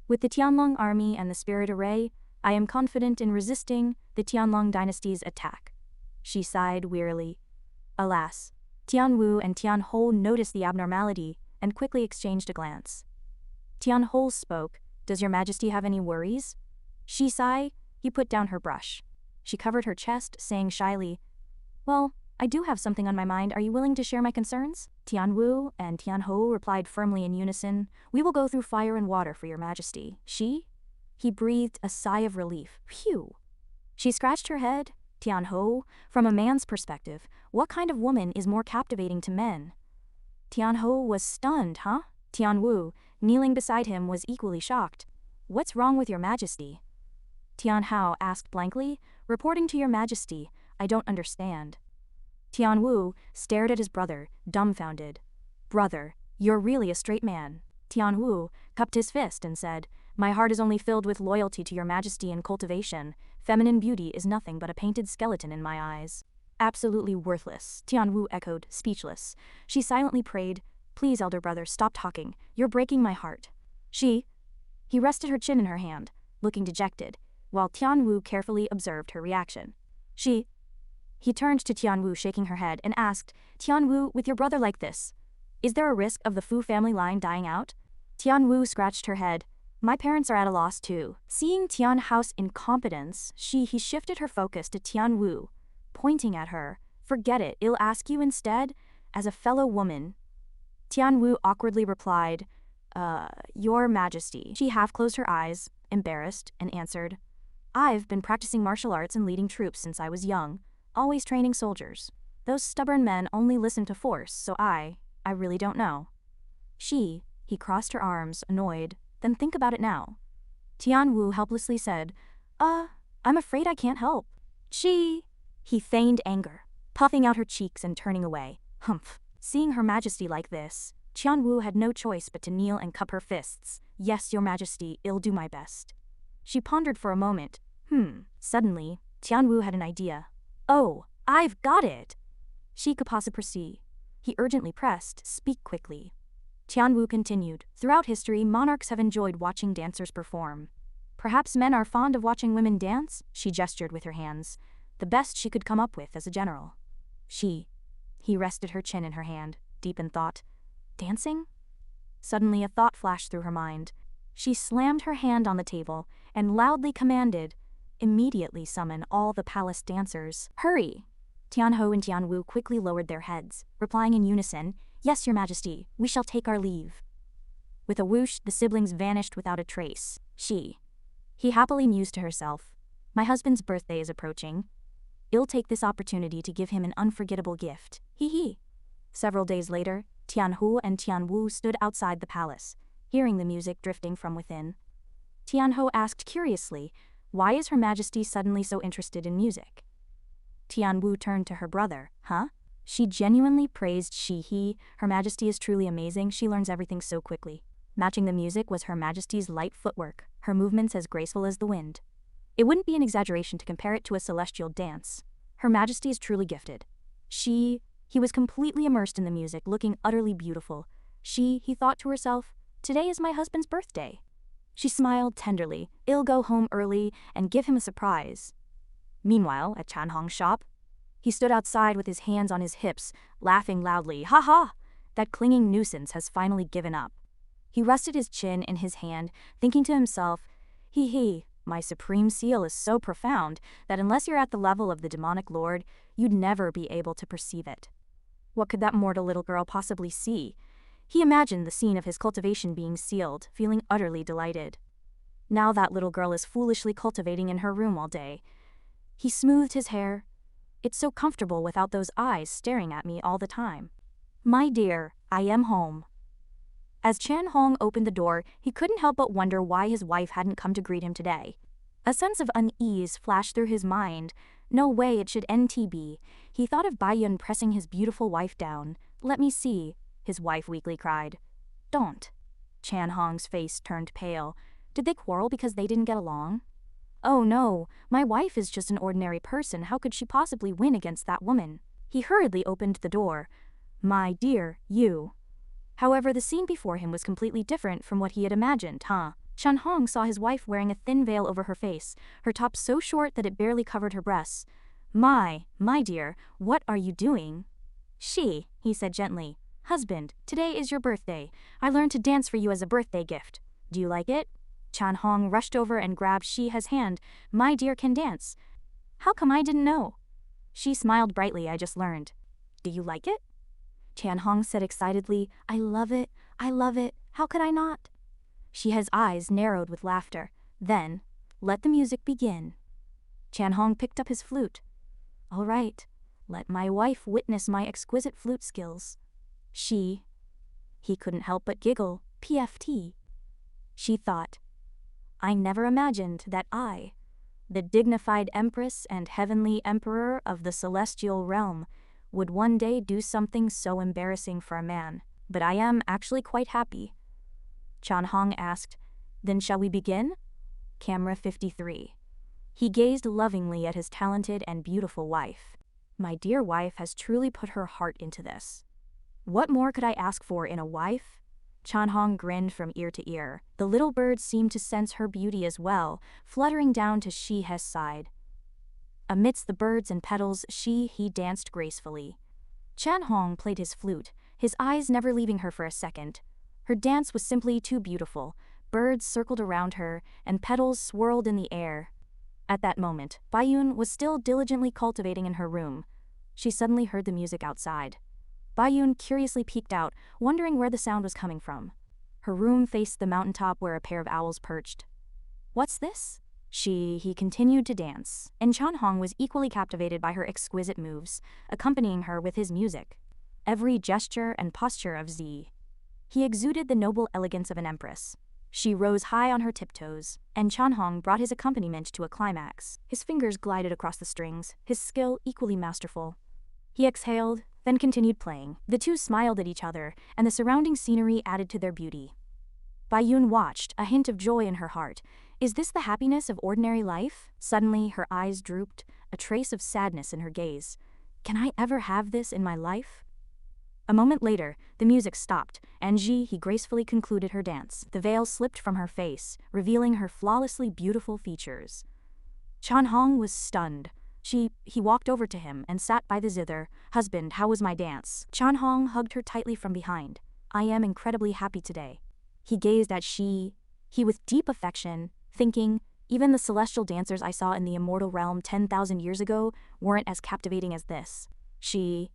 With the Tianlong army and the spirit array, I am confident in resisting the Tianlong dynasty's attack. She sighed wearily. Alas. Tian Wu and Tian Ho noticed the abnormality and quickly exchanged a glance. Tian Ho spoke, "Does your majesty have any worries?" She sighed. He put down her brush. She covered her chest, saying shyly, "Well, I do have something on my mind. Are you willing to share my concerns?" Tian Wu and Tian Ho replied firmly in unison, "We will go through fire and water for your majesty." He breathed a sigh of relief. Phew. She scratched her head. Tian Ho, from a man's perspective, what kind of woman is more captivating to men? Tian Ho was stunned, huh? Tian Wu, kneeling beside him, was equally shocked. "What's wrong with your majesty?" Tian Hao asked blankly, "Reporting to your majesty, I don't understand." Tian Wu stared at his brother, dumbfounded. "Brother, you're really a straight man." Tian Wu cupped his fist and said, "My heart is only filled with loyalty to your majesty and cultivation. Feminine beauty is nothing but a painted skeleton in my eyes." "Absolutely worthless," Tian Wu echoed, speechless. She silently prayed, "Please, elder brother, stop talking. You're breaking my heart." He rested her chin in her hand, looking dejected, while Tian Wu carefully observed her reaction. He turned to Tian Wu, shaking her head, and asked, "Tian Wu, with your brother like this, is there a risk of the Fu family line dying out?" Tian Wu scratched her head. "My parents are at a loss too." Seeing Tian Hao's incompetence, he shifted her focus to Tian Wu, pointing at her. "Forget it, I'll ask you instead, as a fellow woman." Tian Wu awkwardly replied, "Your majesty." She half closed her eyes, embarrassed, and answered, "I've been practicing martial arts and leading troops since I was young, always training soldiers. Those stubborn men only listen to force, so I really don't know." He crossed her arms, annoyed. "Then think about it now." Tian Wu helplessly said, I'm afraid I can't help." He feigned anger, puffing out her cheeks and turning away. Humph. Seeing her majesty like this, Tian Wu had no choice but to kneel and cup her fists. "Yes, your majesty, I'll do my best." She pondered for a moment. Suddenly, Tian Wu had an idea. "Oh, I've got it!" She could possibly proceed. He urgently pressed, "Speak quickly." Tian Wu continued, "Throughout history, monarchs have enjoyed watching dancers perform. Perhaps men are fond of watching women dance?" She gestured with her hands, the best she could come up with as a general. He rested her chin in her hand, deep in thought. Dancing? Suddenly a thought flashed through her mind. She slammed her hand on the table and loudly commanded, "Immediately summon all the palace dancers. Hurry!" Tian Ho and Tian Wu quickly lowered their heads, replying in unison, "Yes, your majesty, we shall take our leave." With a whoosh, the siblings vanished without a trace. He happily mused to herself, "My husband's birthday is approaching. I'll take this opportunity to give him an unforgettable gift." Several days later, Tian Ho and Tian Wu stood outside the palace, hearing the music drifting from within. Tian Ho asked curiously, "Why is her majesty suddenly so interested in music?" Tian Wu turned to her brother. "Huh?" She genuinely praised her majesty is truly amazing. She learns everything so quickly. Matching the music was her majesty's light footwork, her movements as graceful as the wind. It wouldn't be an exaggeration to compare it to a celestial dance. Her majesty is truly gifted. He was completely immersed in the music, looking utterly beautiful. He thought to herself, "Today is my husband's birthday." She smiled tenderly. "I'll go home early and give him a surprise." Meanwhile, at Chan Hong's shop, he stood outside with his hands on his hips, laughing loudly. "Ha ha! That clinging nuisance has finally given up." He rested his chin in his hand, thinking to himself, my supreme seal is so profound that unless you're at the level of the demonic lord, you'd never be able to perceive it. What could that mortal little girl possibly see? He imagined the scene of his cultivation being sealed, feeling utterly delighted. Now that little girl is foolishly cultivating in her room all day. He smoothed his hair. "It's so comfortable without those eyes staring at me all the time." "My dear, I am home." As Chan Hong opened the door, he couldn't help but wonder why his wife hadn't come to greet him today. A sense of unease flashed through his mind. No way it should be. He thought of Bai Yun pressing his beautiful wife down. "Let me see," his wife weakly cried. "Don't." Chan Hong's face turned pale. Did they quarrel because they didn't get along? "Oh no, my wife is just an ordinary person. How could she possibly win against that woman?" He hurriedly opened the door. My dear, you. However, the scene before him was completely different from what he had imagined, huh? Chan Hong saw his wife wearing a thin veil over her face, her top so short that it barely covered her breasts. My dear, what are you doing? He said gently. Husband, today is your birthday. I learned to dance for you as a birthday gift. Do you like it? Chan Hong rushed over and grabbed Shihe's hand. My dear can dance. How come I didn't know? She smiled brightly. I just learned. Do you like it? Chan Hong said excitedly. I love it. I love it. How could I not? Shihe's eyes narrowed with laughter. Then, let the music begin. Chan Hong picked up his flute. All right, let my wife witness my exquisite flute skills. He couldn't help but giggle. PFT. She thought, I never imagined that I, the dignified Empress and Heavenly Emperor of the Celestial Realm, would one day do something so embarrassing for a man. But I am actually quite happy. Chan Hong asked, Then shall we begin? Camera 53. He gazed lovingly at his talented and beautiful wife. My dear wife has truly put her heart into this. What more could I ask for in a wife? Chan Hong grinned from ear to ear. The little bird seemed to sense her beauty as well, fluttering down to Shihe's side. Amidst the birds and petals, he danced gracefully. Chan Hong played his flute, his eyes never leaving her for a second. Her dance was simply too beautiful. Birds circled around her, and petals swirled in the air. At that moment, Baiyun was still diligently cultivating in her room. She suddenly heard the music outside. Baiyun curiously peeked out, wondering where the sound was coming from. Her room faced the mountaintop where a pair of owls perched. What's this? He continued to dance, and Chan Hong was equally captivated by her exquisite moves, accompanying her with his music. Every gesture and posture of He exuded the noble elegance of an empress. She rose high on her tiptoes, and Chan Hong brought his accompaniment to a climax. His fingers glided across the strings, his skill equally masterful. He exhaled, then continued playing. The two smiled at each other, and the surrounding scenery added to their beauty. Baiyun watched, a hint of joy in her heart. Is this the happiness of ordinary life? Suddenly, her eyes drooped, a trace of sadness in her gaze. Can I ever have this in my life? A moment later, the music stopped, and he gracefully concluded her dance. The veil slipped from her face, revealing her flawlessly beautiful features. Chan Hong was stunned. He walked over to him and sat by the zither. Husband, how was my dance? Chan Hong hugged her tightly from behind. I am incredibly happy today. He gazed at he with deep affection, thinking, even the celestial dancers I saw in the immortal realm 10,000 years ago weren't as captivating as this. He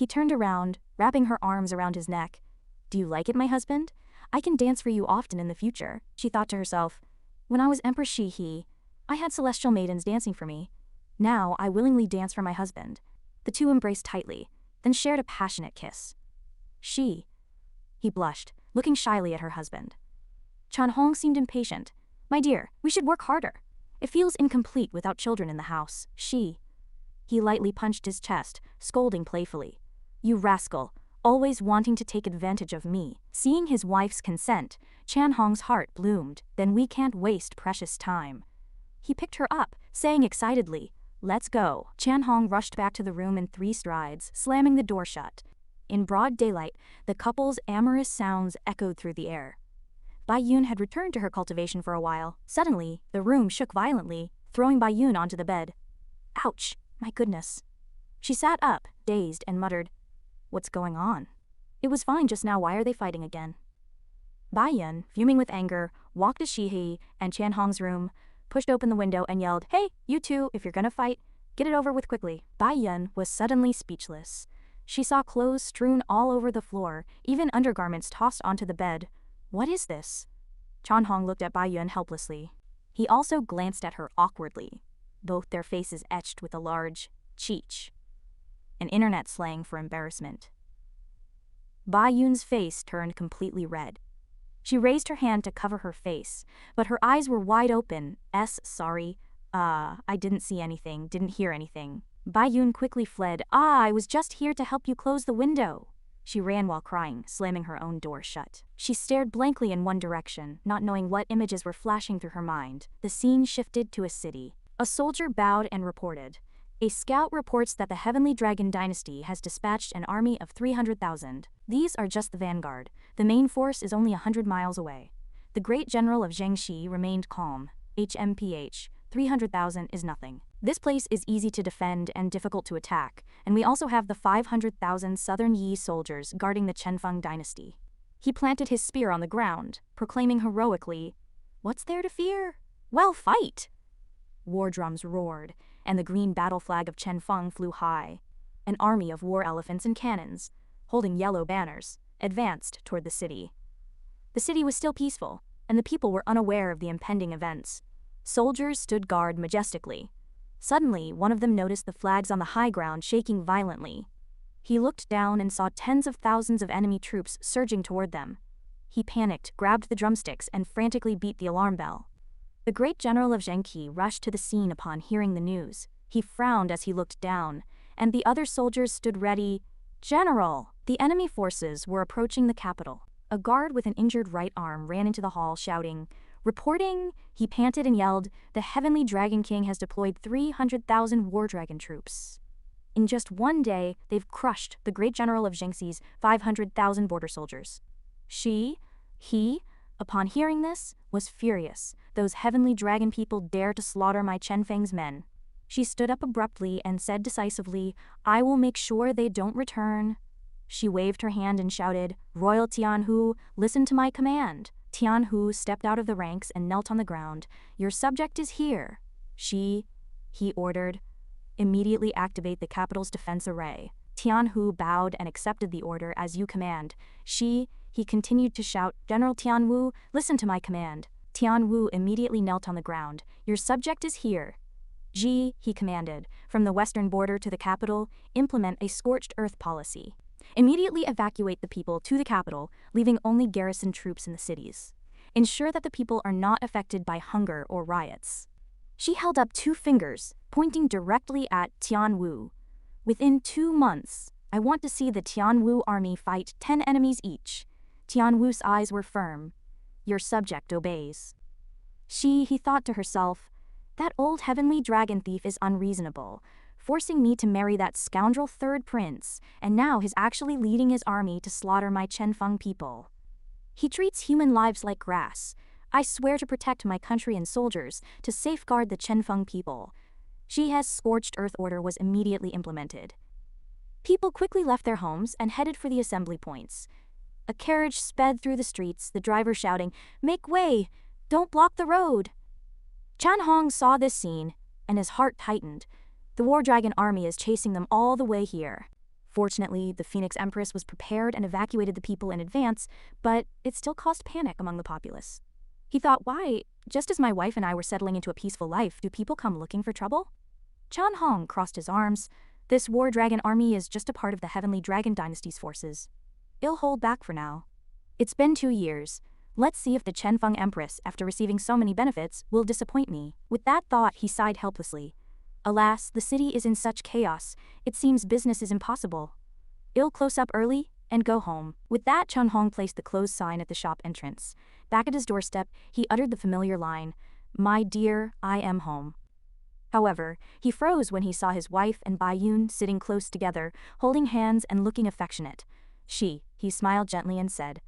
turned around, wrapping her arms around his neck. Do you like it, my husband? I can dance for you often in the future, she thought to herself. When I was Empress I had celestial maidens dancing for me. Now I willingly dance for my husband. The two embraced tightly, then shared a passionate kiss. He blushed, looking shyly at her husband. Chan Hong seemed impatient. My dear, we should work harder. It feels incomplete without children in the house. He lightly punched his chest, scolding playfully. You rascal, always wanting to take advantage of me. Seeing his wife's consent, Chan Hong's heart bloomed. Then we can't waste precious time. He picked her up, saying excitedly, Let's go. Chan Hong rushed back to the room in 3 strides, slamming the door shut. In broad daylight, the couple's amorous sounds echoed through the air. Baiyun had returned to her cultivation for a while. Suddenly, the room shook violently, throwing Baiyun onto the bed. Ouch, my goodness. She sat up, dazed, and muttered, What's going on? It was fine just now, why are they fighting again? Baiyun, fuming with anger, walked to Shihe and Chan Hong's room, pushed open the window and yelled, Hey, you two, if you're gonna fight, get it over with quickly. Baiyun was suddenly speechless. She saw clothes strewn all over the floor, even undergarments tossed onto the bed. What is this? Chan Hong looked at Baiyun helplessly. He also glanced at her awkwardly, both their faces etched with a large cheech, an internet slang for embarrassment. Baiyun's face turned completely red. She raised her hand to cover her face, but her eyes were wide open. Sorry. I didn't see anything, didn't hear anything. Baiyun quickly fled. I was just here to help you close the window. She ran while crying, slamming her own door shut. She stared blankly in one direction, not knowing what images were flashing through her mind. The scene shifted to a city. A soldier bowed and reported, A scout reports that the Heavenly Dragon Dynasty has dispatched an army of 300,000. These are just the vanguard. The main force is only 100 miles away. The great general of Jiangxi remained calm. HMPH, 300,000 is nothing. This place is easy to defend and difficult to attack, and we also have the 500,000 southern Yi soldiers guarding the Chenfeng dynasty. He planted his spear on the ground, proclaiming heroically, "What's there to fear? Well, fight!" War drums roared, and the green battle flag of Chenfeng flew high. An army of war elephants and cannons, holding yellow banners, advanced toward the city. The city was still peaceful, and the people were unaware of the impending events. Soldiers stood guard majestically. Suddenly, one of them noticed the flags on the high ground shaking violently. He looked down and saw tens of thousands of enemy troops surging toward them. He panicked, grabbed the drumsticks, and frantically beat the alarm bell. The great general of Jiangxi rushed to the scene upon hearing the news. He frowned as he looked down, and the other soldiers stood ready. "General!" The enemy forces were approaching the capital. A guard with an injured right arm ran into the hall, shouting, "Reporting!" He panted and yelled, "The Heavenly Dragon King has deployed 300,000 war dragon troops. In just one day, they've crushed the great general of Jiangxi's 500,000 border soldiers." He, upon hearing this, was furious. Those Heavenly Dragon people dare to slaughter my Chenfeng's men. She stood up abruptly and said decisively, "I will make sure they don't return." She waved her hand and shouted, "Royal Tianhu, listen to my command." Tianhu stepped out of the ranks and knelt on the ground. "Your subject is here." He ordered, "Immediately activate the capital's defense array." Tianhu bowed and accepted the order. "As you command." He continued to shout, "General Tianwu, listen to my command." Tianwu immediately knelt on the ground. "Your subject is here." He commanded, "From the western border to the capital, implement a scorched earth policy. Immediately evacuate the people to the capital, leaving only garrison troops in the cities. Ensure that the people are not affected by hunger or riots." She held up two fingers, pointing directly at Tianwu. "Within 2 months, I want to see the Tianwu army fight 10 enemies each." Tianwu's eyes were firm. "Your subject obeys." He thought to herself, "That old heavenly dragon thief is unreasonable, forcing me to marry that scoundrel third prince, and now he's actually leading his army to slaughter my Chenfeng people. He treats human lives like grass. I swear to protect my country and soldiers, to safeguard the Chenfeng people." His scorched earth order was immediately implemented. People quickly left their homes and headed for the assembly points. A carriage sped through the streets, the driver shouting, "Make way! Don't block the road!" Chan Hong saw this scene, and his heart tightened. The War Dragon army is chasing them all the way here. Fortunately, the Phoenix Empress was prepared and evacuated the people in advance, but it still caused panic among the populace. He thought, why, just as my wife and I were settling into a peaceful life, do people come looking for trouble? Chan Hong crossed his arms. This War Dragon army is just a part of the Heavenly Dragon Dynasty's forces. It'll hold back for now. It's been 2 years. Let's see if the Chenfeng Empress, after receiving so many benefits, will disappoint me. With that thought, he sighed helplessly. Alas, the city is in such chaos, it seems business is impossible. I'll close up early and go home. With that, Chan Hong placed the closed sign at the shop entrance. Back at his doorstep, he uttered the familiar line, "My dear, I am home." However, he froze when he saw his wife and Bai Yun sitting close together, holding hands and looking affectionate. He smiled gently and said,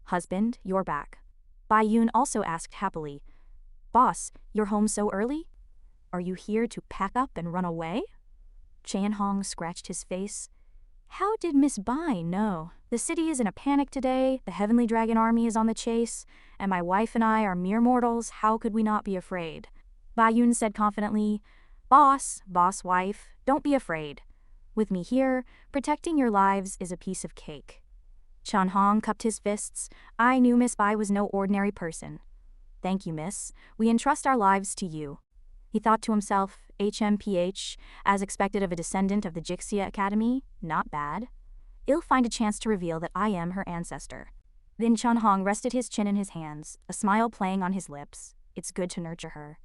"Husband, you're back." Bai Yun also asked happily, "Boss, you're home so early? Are you here to pack up and run away?" Chan Hong scratched his face. How did Miss Bai know? The city is in a panic today, the Heavenly Dragon army is on the chase, and my wife and I are mere mortals, how could we not be afraid? Bai Yun said confidently, boss, wife, don't be afraid. With me here, protecting your lives is a piece of cake." Chan Hong cupped his fists. "I knew Miss Bai was no ordinary person." "Thank you, miss. We entrust our lives to you." He thought to himself, HMPH, as expected of a descendant of the Jixia Academy, not bad. I'll find a chance to reveal that I am her ancestor. Then Chan Hong rested his chin in his hands, a smile playing on his lips. It's good to nurture her.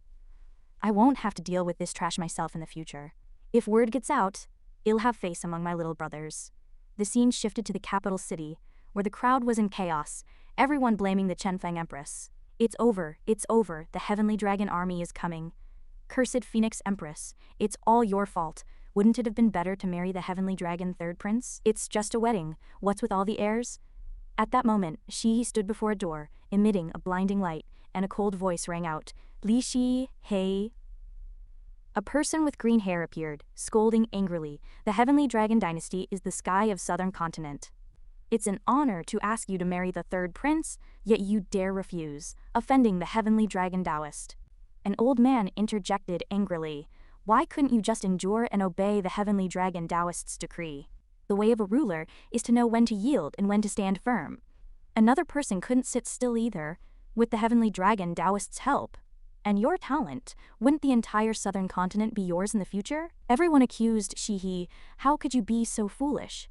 I won't have to deal with this trash myself in the future. If word gets out, I'll have face among my little brothers. The scene shifted to the capital city, where the crowd was in chaos, everyone blaming the Chenfeng Empress. It's over, the Heavenly Dragon army is coming." Cursed Phoenix Empress, it's all your fault. Wouldn't it have been better to marry the heavenly dragon third prince? It's just a wedding, what's with all the airs? At that moment, he stood before a door, emitting a blinding light, and a cold voice rang out, Li Shi, hey. A person with green hair appeared, scolding angrily. The heavenly dragon dynasty is the sky of southern continent. It's an honor to ask you to marry the third prince, yet you dare refuse, offending the heavenly dragon Taoist. An old man interjected angrily. Why couldn't you just endure and obey the heavenly dragon Taoist's decree? The way of a ruler is to know when to yield and when to stand firm. Another person couldn't sit still either, with the heavenly dragon Taoist's help. And your talent, wouldn't the entire southern continent be yours in the future? Everyone accused Shihi, how could you be so foolish?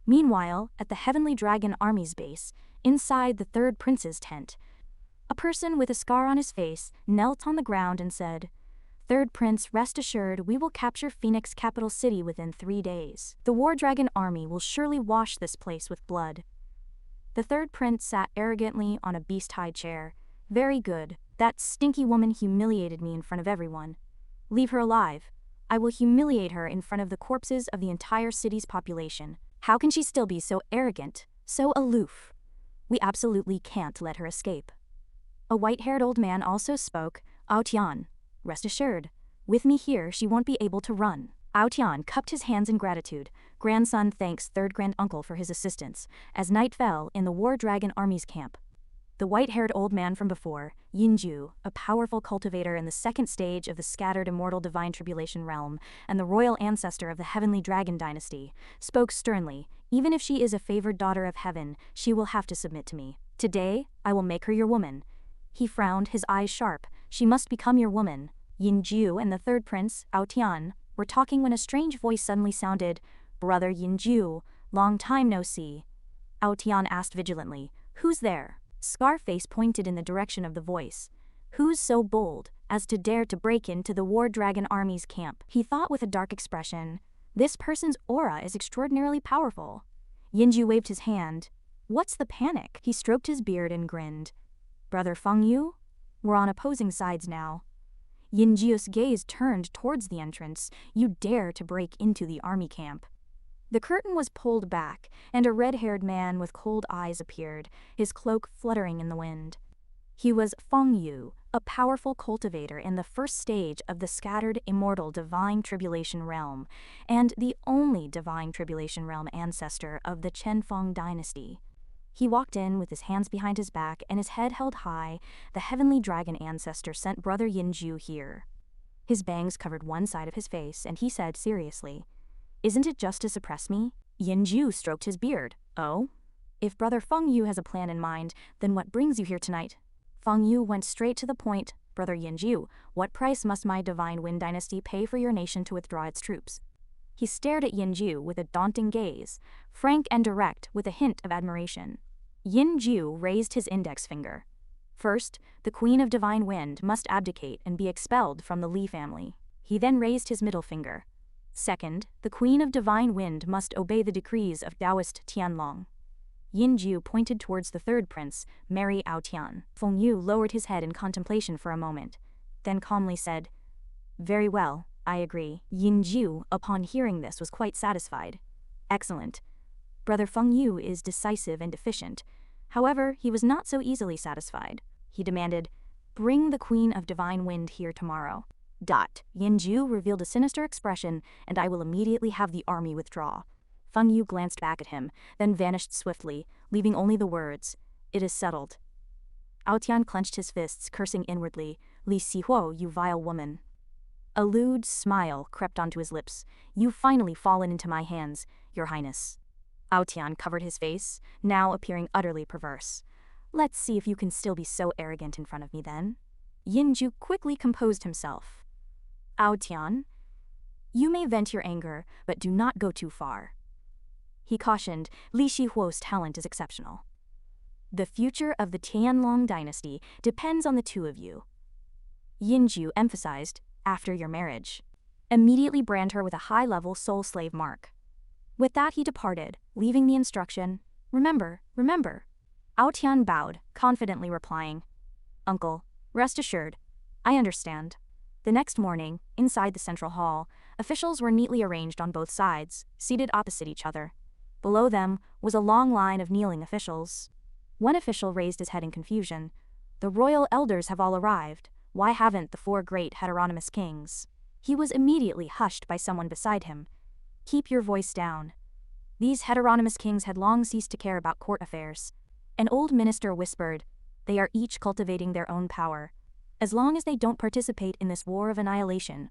Meanwhile, at the heavenly dragon army's base, inside the third prince's tent, a person with a scar on his face knelt on the ground and said, Third Prince, rest assured we will capture Phoenix capital city within 3 days. The war dragon army will surely wash this place with blood. The third prince sat arrogantly on a beast-hide chair. Very good. That stinky woman humiliated me in front of everyone. Leave her alive. I will humiliate her in front of the corpses of the entire city's population. How can she still be so arrogant, so aloof? We absolutely can't let her escape. A white-haired old man also spoke, Ao Tian. Rest assured, with me here she won't be able to run. Ao Tian cupped his hands in gratitude. Grandson thanks third grand-uncle for his assistance, as night fell in the war dragon army's camp. The white-haired old man from before, Yinju, a powerful cultivator in the second stage of the scattered immortal divine tribulation realm, and the royal ancestor of the heavenly dragon dynasty, spoke sternly, even if she is a favored daughter of heaven, she will have to submit to me. Today, I will make her your woman. He frowned, his eyes sharp. She must become your woman. Yinju and the third prince, Ao Tian, were talking when a strange voice suddenly sounded, Brother Yinju, long time no see. Ao Tian asked vigilantly, Who's there? Scarface pointed in the direction of the voice. Who's so bold as to dare to break into the war dragon army's camp? He thought with a dark expression. This person's aura is extraordinarily powerful. Yinju waved his hand. What's the panic? He stroked his beard and grinned. Brother Feng Yu? We're on opposing sides now. Yinju's gaze turned towards the entrance. You dare to break into the army camp. The curtain was pulled back, and a red-haired man with cold eyes appeared, his cloak fluttering in the wind. He was Feng Yu, a powerful cultivator in the first stage of the scattered immortal divine tribulation realm, and the only divine tribulation realm ancestor of the Qianfeng dynasty. He walked in with his hands behind his back and his head held high. The heavenly dragon ancestor sent Brother Yinju here. His bangs covered one side of his face, and he said seriously, Isn't it just to suppress me? Yinju stroked his beard. Oh? If Brother Feng Yu has a plan in mind, then what brings you here tonight? Feng Yu went straight to the point. Brother Yinju, what price must my divine Wind dynasty pay for your nation to withdraw its troops? He stared at Yinju with a daunting gaze, frank and direct with a hint of admiration. Yinju raised his index finger. First, the Queen of Divine Wind must abdicate and be expelled from the Li family. He then raised his middle finger. Second, the Queen of Divine Wind must obey the decrees of Taoist Tianlong. Yinju pointed towards the third prince, marry Ao Tian. Feng Yu lowered his head in contemplation for a moment, then calmly said, Very well, I agree. Yinju, upon hearing this, was quite satisfied. Excellent. Brother Feng Yu is decisive and efficient. However, he was not so easily satisfied. He demanded, Bring the Queen of Divine Wind here tomorrow. Yinju revealed a sinister expression, and I will immediately have the army withdraw. Feng Yu glanced back at him, then vanished swiftly, leaving only the words, It is settled. Ao Tian clenched his fists, cursing inwardly, Li Sihuo, you vile woman. A lewd smile crept onto his lips. You've finally fallen into my hands, Your Highness. Ao Tian covered his face, now appearing utterly perverse. Let's see if you can still be so arrogant in front of me then. Yinju quickly composed himself. Ao Tian, you may vent your anger, but do not go too far. He cautioned, Li Shihuo's talent is exceptional. The future of the Tianlong dynasty depends on the two of you. Yinju emphasized, after your marriage. Immediately brand her with a high-level soul slave mark. With that he departed, leaving the instruction, Remember, remember. Ao Tian bowed, confidently replying, Uncle, rest assured, I understand. The next morning, inside the central hall, officials were neatly arranged on both sides, seated opposite each other. Below them was a long line of kneeling officials. One official raised his head in confusion. The royal elders have all arrived. Why haven't the 4 great heteronymous kings? He was immediately hushed by someone beside him. Keep your voice down. These heteronymous kings had long ceased to care about court affairs. An old minister whispered, they are each cultivating their own power. As long as they don't participate in this war of annihilation,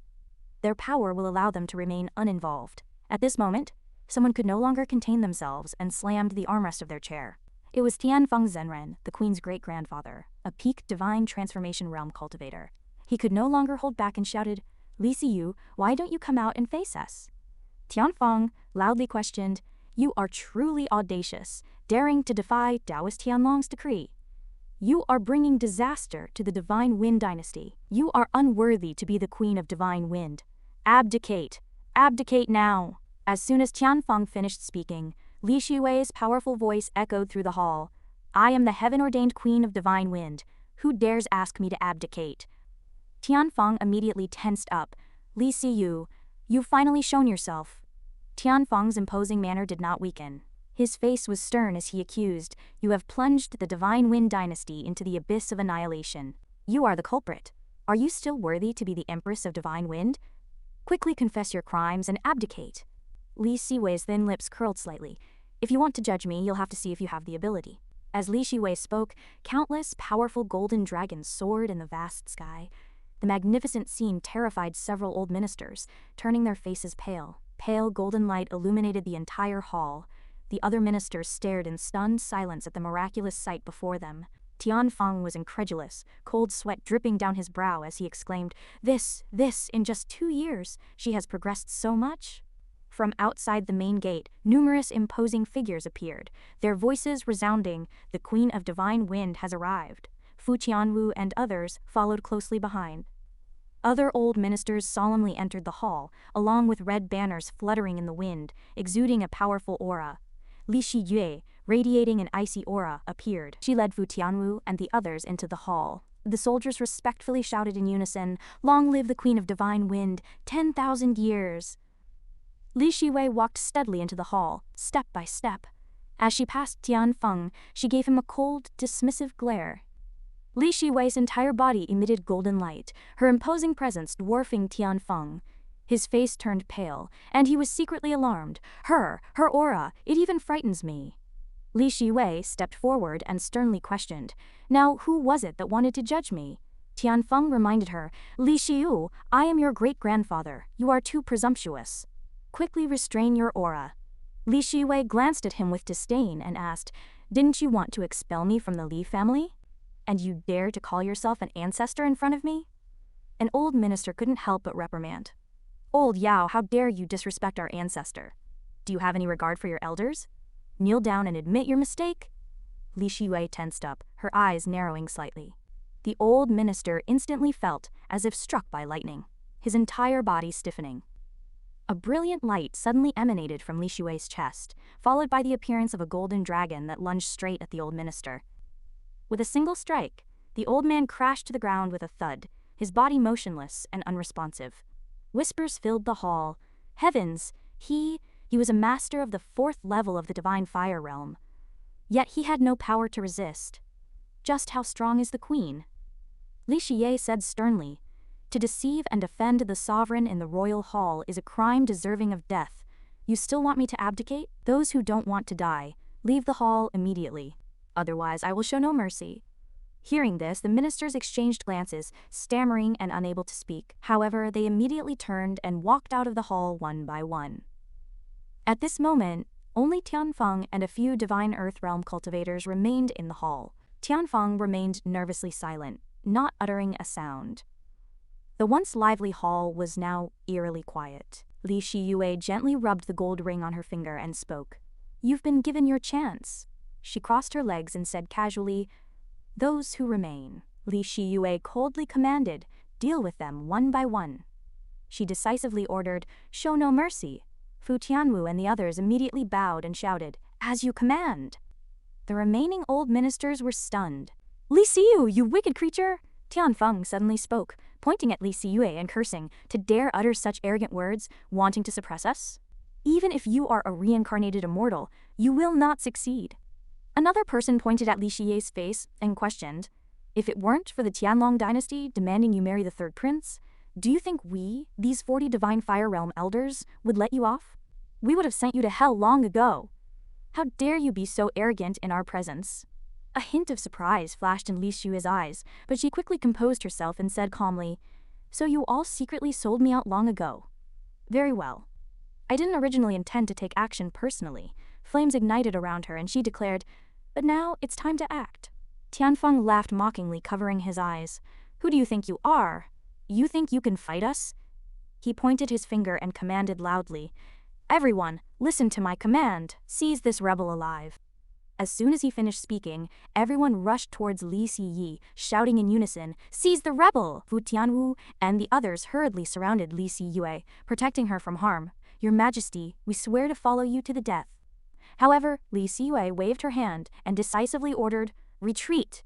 their power will allow them to remain uninvolved. At this moment, someone could no longer contain themselves and slammed the armrest of their chair. It was Tianfeng Zhenren, the queen's great-grandfather, a peak divine transformation realm cultivator. He could no longer hold back and shouted, Li Siyu, why don't you come out and face us? Tianfeng loudly questioned, you are truly audacious, daring to defy Taoist Tianlong's decree. You are bringing disaster to the Divine Wind dynasty. You are unworthy to be the queen of Divine Wind. Abdicate. Abdicate now. As soon as Tianfeng finished speaking, Li Shiwei's powerful voice echoed through the hall. I am the heaven-ordained queen of Divine Wind. Who dares ask me to abdicate? Tianfeng immediately tensed up. Li Siyu, you've finally shown yourself. Tianfeng's imposing manner did not weaken. His face was stern as he accused, you have plunged the Divine Wind dynasty into the abyss of annihilation. You are the culprit. Are you still worthy to be the Empress of Divine Wind? Quickly confess your crimes and abdicate. Li Shiwei's thin lips curled slightly. If you want to judge me, you'll have to see if you have the ability. As Li Shiwei spoke, countless powerful golden dragons soared in the vast sky. The magnificent scene terrified several old ministers, turning their faces pale. Pale golden light illuminated the entire hall. The other ministers stared in stunned silence at the miraculous sight before them. Tianfeng was incredulous, cold sweat dripping down his brow as he exclaimed, This, in just 2 years, she has progressed so much? From outside the main gate, numerous imposing figures appeared, their voices resounding, the Queen of Divine Wind has arrived. Fu Qianwu and others followed closely behind. Other old ministers solemnly entered the hall, along with red banners fluttering in the wind, exuding a powerful aura. Li Shiyue, radiating an icy aura, appeared. She led Fu Tianwu and the others into the hall. The soldiers respectfully shouted in unison, Long live the Queen of Divine Wind, 10,000 years! Li Shiwei walked steadily into the hall, step by step. As she passed Tianfeng, she gave him a cold, dismissive glare. Li Shiwei's entire body emitted golden light, her imposing presence dwarfing Tianfeng. His face turned pale, and he was secretly alarmed. Her aura, it even frightens me. Li Shiwei stepped forward and sternly questioned, Now, who was it that wanted to judge me? Tianfeng reminded her, Li Shiyu, I am your great-grandfather. You are too presumptuous. Quickly restrain your aura. Li Shiwei glanced at him with disdain and asked, Didn't you want to expel me from the Li family? And you dare to call yourself an ancestor in front of me? An old minister couldn't help but reprimand. Old Yao, how dare you disrespect our ancestor? Do you have any regard for your elders? Kneel down and admit your mistake? Li Shiwei tensed up, her eyes narrowing slightly. The old minister instantly felt as if struck by lightning, his entire body stiffening. A brilliant light suddenly emanated from Li Shiwei's chest, followed by the appearance of a golden dragon that lunged straight at the old minister. With a single strike, the old man crashed to the ground with a thud, his body motionless and unresponsive. Whispers filled the hall. Heavens, he was a master of the 4th level of the Divine Fire Realm. Yet he had no power to resist. Just how strong is the queen? Li Shiye said sternly, To deceive and offend the sovereign in the royal hall is a crime deserving of death. You still want me to abdicate? Those who don't want to die, leave the hall immediately. Otherwise I will show no mercy. Hearing this, the ministers exchanged glances, stammering and unable to speak. However, they immediately turned and walked out of the hall one by one. At this moment, only Tianfeng and a few Divine Earth Realm cultivators remained in the hall. Tianfeng remained nervously silent, not uttering a sound. The once lively hall was now eerily quiet. Li Shiyue gently rubbed the gold ring on her finger and spoke. You've been given your chance. She crossed her legs and said casually, Those who remain, Li Shiyue coldly commanded, deal with them one by one. She decisively ordered, Show no mercy. Fu Tianwu and the others immediately bowed and shouted, As you command. The remaining old ministers were stunned. Li Siyu, you wicked creature! Tianfeng suddenly spoke, pointing at Li Siyue and cursing, to dare utter such arrogant words, wanting to suppress us? Even if you are a reincarnated immortal, you will not succeed. Another person pointed at Li Siyue's face and questioned, if it weren't for the Tianlong dynasty demanding you marry the third prince, do you think we, these 40 divine fire realm elders, would let you off? We would have sent you to hell long ago. How dare you be so arrogant in our presence? A hint of surprise flashed in Li Siyue's eyes, but she quickly composed herself and said calmly, so you all secretly sold me out long ago. Very well. I didn't originally intend to take action personally. Flames ignited around her and she declared, but now it's time to act. Tianfeng laughed mockingly, covering his eyes. Who do you think you are? You think you can fight us? He pointed his finger and commanded loudly, everyone, listen to my command, seize this rebel alive. As soon as he finished speaking, everyone rushed towards Li Siyi, shouting in unison, seize the rebel! Fu Tianwu and the others hurriedly surrounded Li Siyue, protecting her from harm. Your Majesty, we swear to follow you to the death. However, Li Siyue waved her hand and decisively ordered, retreat.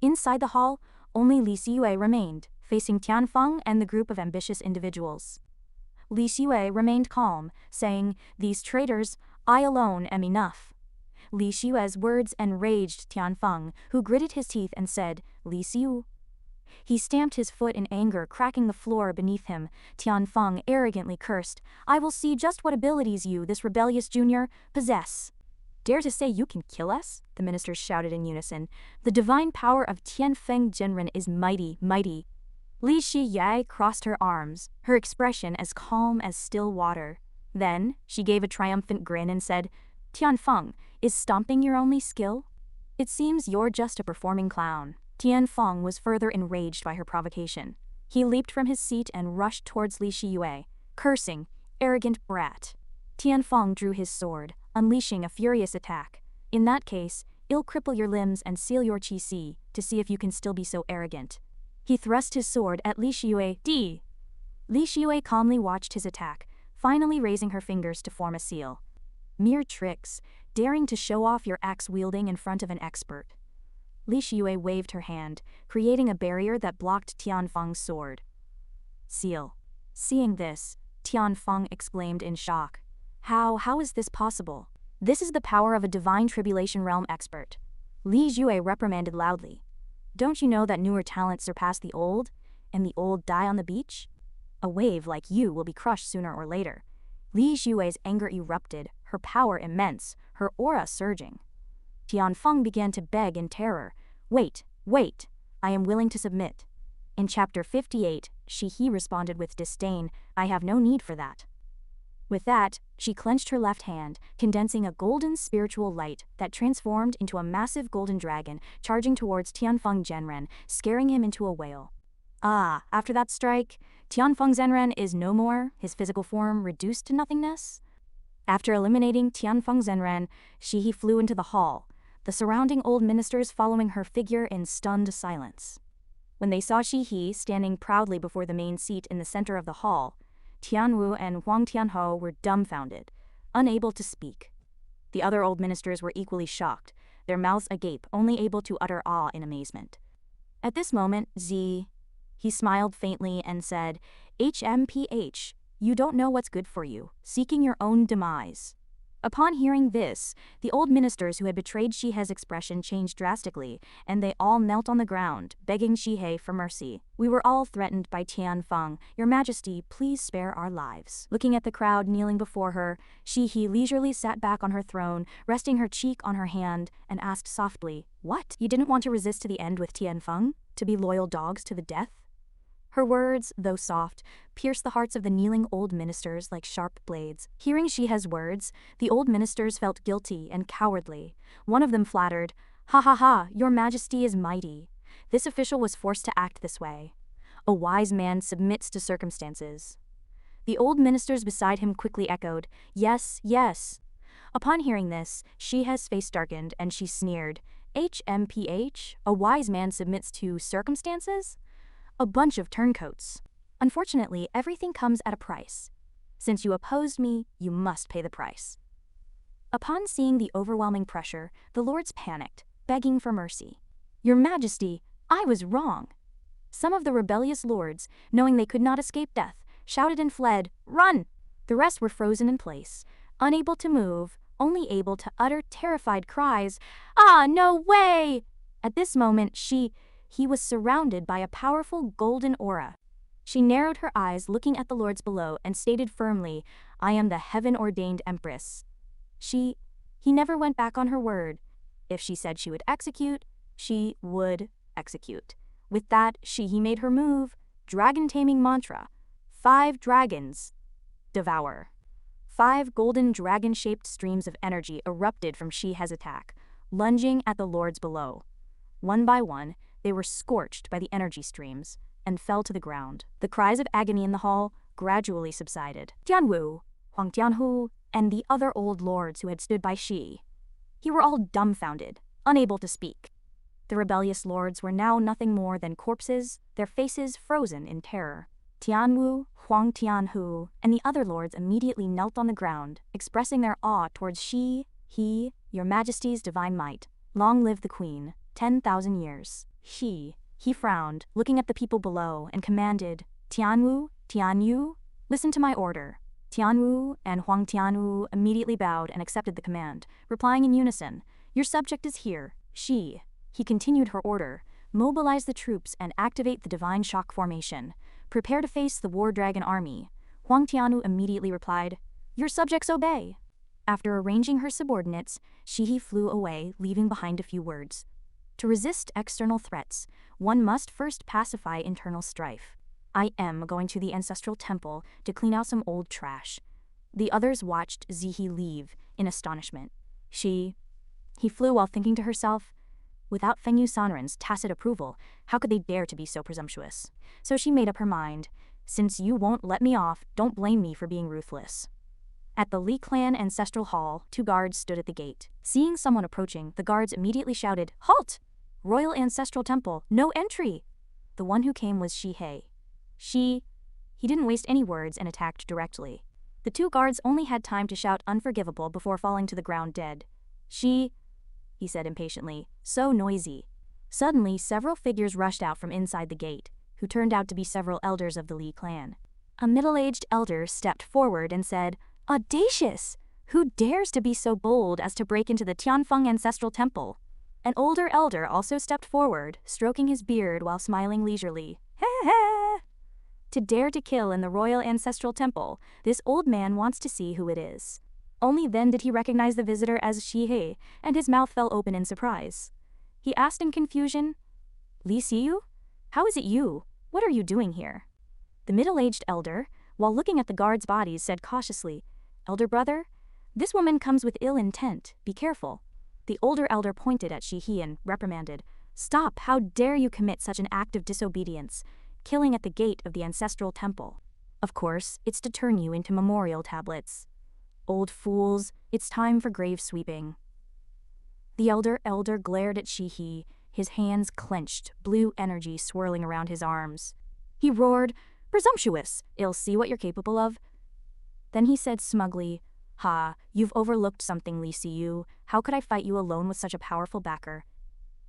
Inside the hall, only Li Siyue remained, facing Tianfeng and the group of ambitious individuals. Li Siyue remained calm, saying, these traitors, I alone am enough. Li Siyue's words enraged Tianfeng, who gritted his teeth and said, Li Siyu. He stamped his foot in anger, cracking the floor beneath him. Tianfeng arrogantly cursed, I will see just what abilities you, this rebellious junior, possess. Dare to say you can kill us? The ministers shouted in unison. The divine power of Tianfeng Genren is mighty, mighty. Li Siyue crossed her arms, her expression as calm as still water. Then, she gave a triumphant grin and said, Tianfeng, is stomping your only skill? It seems you're just a performing clown. Tianfeng was further enraged by her provocation. He leaped from his seat and rushed towards Li Siyue, cursing, arrogant brat. Tianfeng drew his sword, unleashing a furious attack. In that case, I'll cripple your limbs and seal your qi to see if you can still be so arrogant. He thrust his sword at Li Siyue. D. Li Siyue calmly watched his attack, finally raising her fingers to form a seal. Mere tricks, daring to show off your axe wielding in front of an expert. Li Siyue waved her hand, creating a barrier that blocked Tianfeng's sword. Seal. Seeing this, Tianfeng exclaimed in shock. How is this possible? This is the power of a divine tribulation realm expert. Li Siyue reprimanded loudly. Don't you know that newer talents surpass the old, and the old die on the beach? A wave like you will be crushed sooner or later. Li Siyue's anger erupted, her power immense, her aura surging. Tianfeng began to beg in terror. Wait, I am willing to submit. In chapter 58, he responded with disdain, I have no need for that. With that, she clenched her left hand, condensing a golden spiritual light that transformed into a massive golden dragon, charging towards Tianfeng Genren, scaring him into a wail. After that strike, Tianfeng Genren is no more, his physical form reduced to nothingness? After eliminating Tianfeng Genren, he flew into the hall, the surrounding old ministers following her figure in stunned silence. When they saw Shi standing proudly before the main seat in the center of the hall, Tianwu and Huang Tianhou were dumbfounded, unable to speak. The other old ministers were equally shocked, their mouths agape, only able to utter awe in amazement. At this moment, he smiled faintly and said, HMPH, you don't know what's good for you, seeking your own demise. Upon hearing this, the old ministers who had betrayed Shihe's expression changed drastically, and they all knelt on the ground, begging Shihe for mercy. We were all threatened by Tianfeng. Your Majesty, please spare our lives. Looking at the crowd kneeling before her, Shihe leisurely sat back on her throne, resting her cheek on her hand, and asked softly, What? You didn't want to resist to the end with Tianfeng? To be loyal dogs to the death? Her words, though soft, pierced the hearts of the kneeling old ministers like sharp blades. Hearing Shihe's words, the old ministers felt guilty and cowardly. One of them flattered, Ha, your Majesty is mighty. This official was forced to act this way. A wise man submits to circumstances. The old ministers beside him quickly echoed, Yes. Upon hearing this, Shihe's face darkened and she sneered, HMPH, a wise man submits to circumstances? A bunch of turncoats. Unfortunately, everything comes at a price. Since you opposed me, you must pay the price. Upon seeing the overwhelming pressure, the lords panicked, begging for mercy. Your Majesty, I was wrong. Some of the rebellious lords, knowing they could not escape death, shouted and fled, "Run!" The rest were frozen in place, unable to move, only able to utter terrified cries, "Ah, no way!" At this moment he was surrounded by a powerful golden aura. She narrowed her eyes, looking at the lords below, and stated firmly, "I am the heaven-ordained empress." He never went back on her word. If she said she would execute, she would execute. With that, he made her move. Dragon taming mantra. 5 dragons. Devour. 5 golden dragon-shaped streams of energy erupted from Shihe's attack, lunging at the lords below. One by one, they were scorched by the energy streams and fell to the ground. The cries of agony in the hall gradually subsided. Tianwu, Huang Tianhu, and the other old lords who had stood by he were all dumbfounded, unable to speak. The rebellious lords were now nothing more than corpses, their faces frozen in terror. Tianwu, Huang Tianhu, and the other lords immediately knelt on the ground, expressing their awe towards Your Majesty's divine might. Long live the Queen, 10,000 years. He frowned, looking at the people below, and commanded, Tianwu, Tianyu, listen to my order. Tianwu and Huang Tianwu immediately bowed and accepted the command, replying in unison, Your subject is here. He continued her order, mobilize the troops and activate the divine shock formation. Prepare to face the war dragon army. Huang Tianwu immediately replied, Your subjects obey. After arranging her subordinates, he flew away, leaving behind a few words. To resist external threats, one must first pacify internal strife. I am going to the ancestral temple to clean out some old trash. The others watched Zihi leave in astonishment. He flew while thinking to herself, without Fengyu Sanren's tacit approval, how could they dare to be so presumptuous? So she made up her mind, since you won't let me off, don't blame me for being ruthless. At the Li clan ancestral hall, 2 guards stood at the gate. Seeing someone approaching, the guards immediately shouted, Halt! Royal Ancestral Temple, no entry! The one who came was Shihe. He didn't waste any words and attacked directly. The 2 guards only had time to shout unforgivable before falling to the ground dead. He said impatiently, so noisy. Suddenly, several figures rushed out from inside the gate, who turned out to be several elders of the Li clan. A middle-aged elder stepped forward and said, Audacious! Who dares to be so bold as to break into the Tianfeng Ancestral Temple? An older elder also stepped forward, stroking his beard while smiling leisurely. Heh. To dare to kill in the Royal Ancestral Temple, this old man wants to see who it is. Only then did he recognize the visitor as Shihe, and his mouth fell open in surprise. He asked in confusion, Li Xiyu? How is it you? What are you doing here? The middle-aged elder, while looking at the guards' bodies, said cautiously, Elder brother, this woman comes with ill intent, be careful. The older elder pointed at Shihe and reprimanded, Stop, how dare you commit such an act of disobedience, killing at the gate of the ancestral temple. Of course, it's to turn you into memorial tablets. Old fools, it's time for grave sweeping. The elder glared at Shihe, his hands clenched, blue energy swirling around his arms. He roared, Presumptuous, I'll see what you're capable of. Then he said smugly, Ha, you've overlooked something, Li Xiyu. How could I fight you alone with such a powerful backer?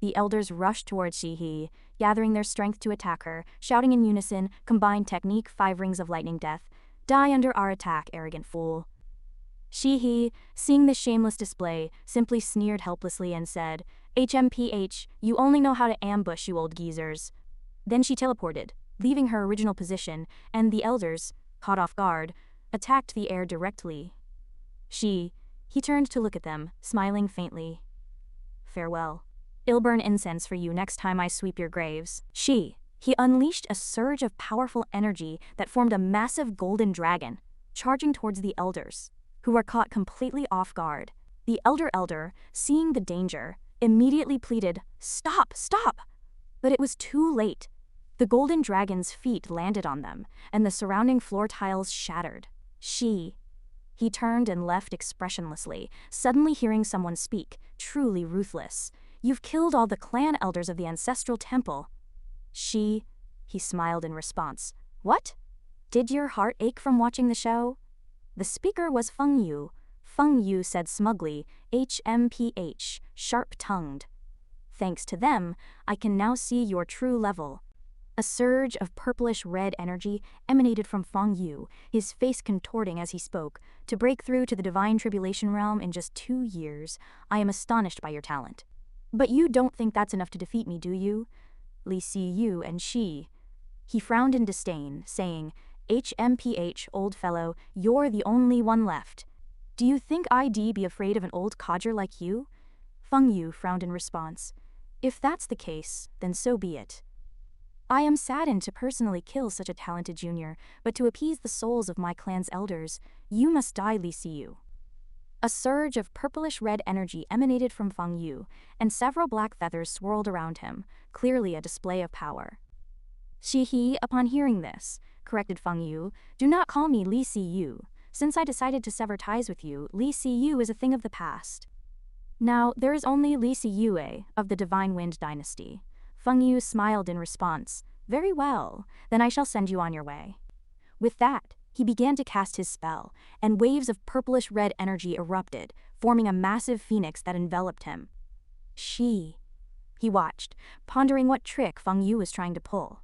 The elders rushed towards Shihe, gathering their strength to attack her, shouting in unison, Combined technique, 5 rings of lightning death. Die under our attack, arrogant fool. Shihe, seeing this shameless display, simply sneered helplessly and said, HMPH, you only know how to ambush, you old geezers. Then she teleported, leaving her original position, and the elders, caught off guard, attacked the air directly. He turned to look at them, smiling faintly. Farewell. I'll burn incense for you next time I sweep your graves. He unleashed a surge of powerful energy that formed a massive golden dragon, charging towards the elders, who were caught completely off guard. The elder, seeing the danger, immediately pleaded, Stop! But it was too late. The golden dragon's feet landed on them, and the surrounding floor tiles shattered. He turned and left expressionlessly, suddenly hearing someone speak, truly ruthless. You've killed all the clan elders of the ancestral temple. He smiled in response. What? Did your heart ache from watching the show? The speaker was Feng Yu. Feng Yu said smugly, HMPH, sharp-tongued. Thanks to them, I can now see your true level. A surge of purplish-red energy emanated from Feng Yu, his face contorting as he spoke. To break through to the divine tribulation realm in just 2 years, I am astonished by your talent. But you don't think that's enough to defeat me, do you? Li Si Yu and she. He frowned in disdain, saying, HMPH, old fellow, you're the only one left. Do you think I'd be afraid of an old codger like you? Feng Yu frowned in response. If that's the case, then so be it. I am saddened to personally kill such a talented junior, but to appease the souls of my clan's elders, you must die, Li Si Yu. A surge of purplish-red energy emanated from Feng Yu, and several black feathers swirled around him, clearly a display of power. He, upon hearing this, corrected Feng Yu, do not call me Li Si Yu. Since I decided to sever ties with you, Li Si Yu is a thing of the past. Now, there is only Li Si Yue of the Divine Wind dynasty. Feng Yu smiled in response. Very well, then I shall send you on your way. With that, he began to cast his spell, and waves of purplish-red energy erupted, forming a massive phoenix that enveloped him. He watched, pondering what trick Feng Yu was trying to pull.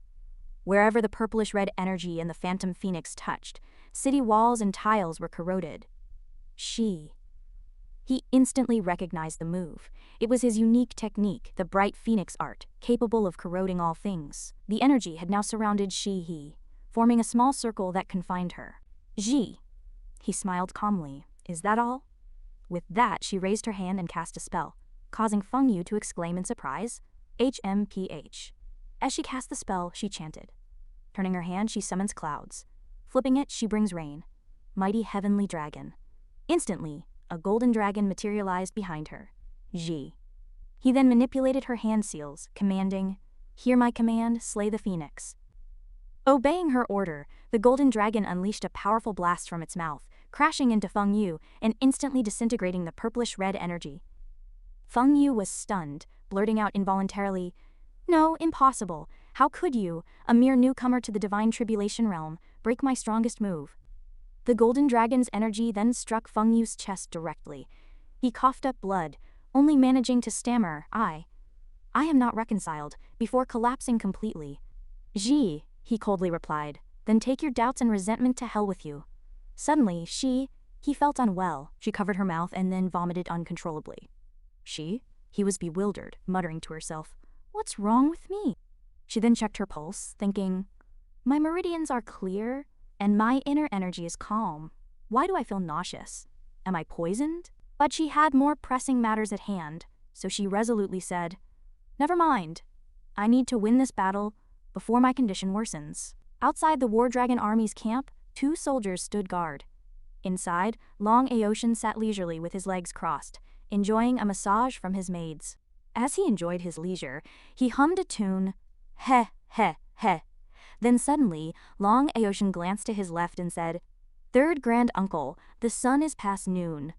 Wherever the purplish-red energy and the phantom phoenix touched, city walls and tiles were corroded. He instantly recognized the move. It was his unique technique, the bright phoenix art, capable of corroding all things. The energy had now surrounded He, forming a small circle that confined her. He smiled calmly. Is that all? With that, she raised her hand and cast a spell, causing Feng Yu to exclaim in surprise, HMPH. As she cast the spell, she chanted. Turning her hand, she summons clouds. Flipping it, she brings rain. Mighty heavenly dragon. Instantly, a golden dragon materialized behind her. He then manipulated her hand seals, commanding, Hear my command, slay the phoenix. Obeying her order, the golden dragon unleashed a powerful blast from its mouth, crashing into Feng Yu and instantly disintegrating the purplish-red energy. Feng Yu was stunned, blurting out involuntarily, No, impossible. How could you, a mere newcomer to the divine tribulation realm, break my strongest move? The golden dragon's energy then struck Feng Yu's chest directly. He coughed up blood, only managing to stammer, I am not reconciled, before collapsing completely. He coldly replied, Then take your doubts and resentment to hell with you. Suddenly, he felt unwell. She covered her mouth and then vomited uncontrollably. He was bewildered, muttering to herself, What's wrong with me? She then checked her pulse, thinking, My meridians are clear, and my inner energy is calm. Why do I feel nauseous? Am I poisoned? But she had more pressing matters at hand, so she resolutely said, Never mind. I need to win this battle before my condition worsens. Outside the War Dragon Army's camp, 2 soldiers stood guard. Inside, Long Aoshin sat leisurely with his legs crossed, enjoying a massage from his maids. As he enjoyed his leisure, he hummed a tune, Heh, heh, heh. Then suddenly, Long Aoshin glanced to his left and said, Third Grand Uncle, the sun is past noon.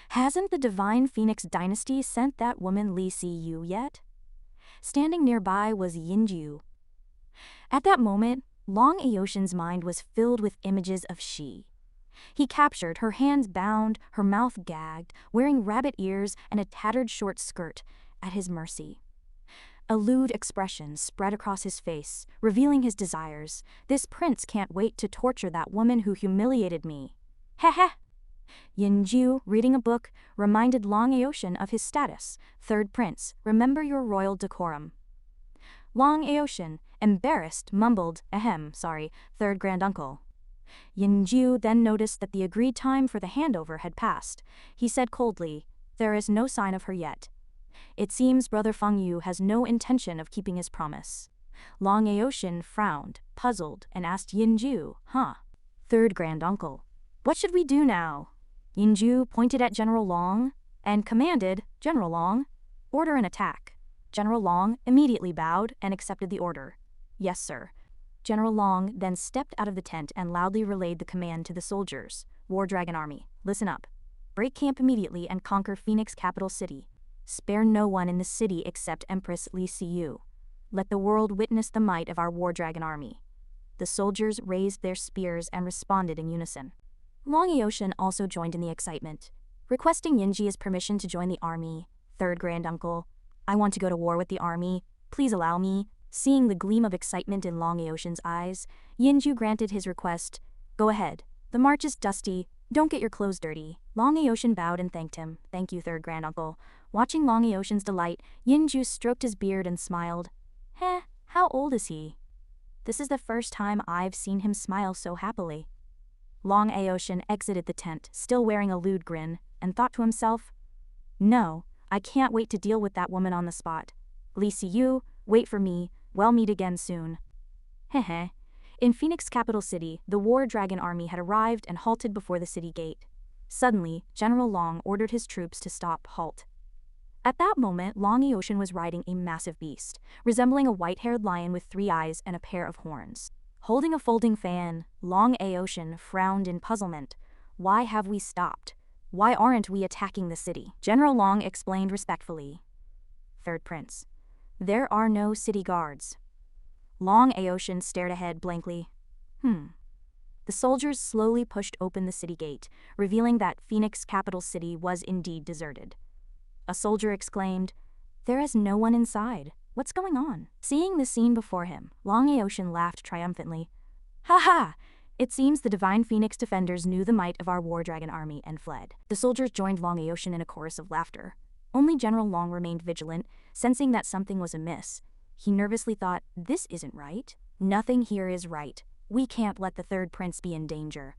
Hasn't the Divine Phoenix Dynasty sent that woman Li Si Yu yet? Standing nearby was Yinju. At that moment, Long Aoshin's mind was filled with images of He captured, her hands bound, her mouth gagged, wearing rabbit ears and a tattered short skirt, at his mercy. A lewd expression spread across his face, revealing his desires. This prince can't wait to torture that woman who humiliated me. Heh heh. Yinju, reading a book, reminded Long Aoshin of his status. Third prince, remember your royal decorum. Long Aoshin, embarrassed, mumbled, sorry, third grand uncle. Yinju then noticed that the agreed time for the handover had passed. He said coldly, There is no sign of her yet. It seems Brother Feng Yu has no intention of keeping his promise. Long Aoshin frowned, puzzled, and asked Yinju, Third grand uncle, what should we do now? Yinju pointed at General Long and commanded, General Long, order an attack. General Long immediately bowed and accepted the order. Yes, sir. General Long then stepped out of the tent and loudly relayed the command to the soldiers. War Dragon Army, listen up. Break camp immediately and conquer Phoenix capital city. Spare no one in the city except Empress Li Si Yu. Let the world witness the might of our War Dragon Army. The soldiers raised their spears and responded in unison. Long Aoshin also joined in the excitement, requesting Yinji's permission to join the army. Third Grand Uncle, I want to go to war with the army. Please allow me. Seeing the gleam of excitement in Long Aotian's eyes, Yinju granted his request. Go ahead. The march is dusty. Don't get your clothes dirty. Long Aotian bowed and thanked him. Thank you, third granduncle. Watching Long Aotian's delight, Yinju stroked his beard and smiled. Heh, how old is he? This is the first time I've seen him smile so happily. Long Aotian exited the tent, still wearing a lewd grin, and thought to himself, no, I can't wait to deal with that woman on the spot. Li Siyu, wait for me. We'll meet again soon. Hehe. In Phoenix capital city, the War Dragon army had arrived and halted before the city gate. Suddenly, General Long ordered his troops to stop, halt. At that moment, Long Aotian was riding a massive beast, resembling a white-haired lion with 3 eyes and a pair of horns. Holding a folding fan, Long Aotian frowned in puzzlement. Why have we stopped? Why aren't we attacking the city? General Long explained respectfully. Third Prince. There are no city guards. Long Aotian stared ahead blankly. The soldiers slowly pushed open the city gate, revealing that Phoenix capital city was indeed deserted. A soldier exclaimed, there is no one inside. What's going on? Seeing the scene before him, Long Aotian laughed triumphantly. Ha ha! It seems the Divine Phoenix defenders knew the might of our War Dragon army and fled. The soldiers joined Long Aotian in a chorus of laughter. Only General Long remained vigilant, sensing that something was amiss. He nervously thought, this isn't right. Nothing here is right. We can't let the third prince be in danger.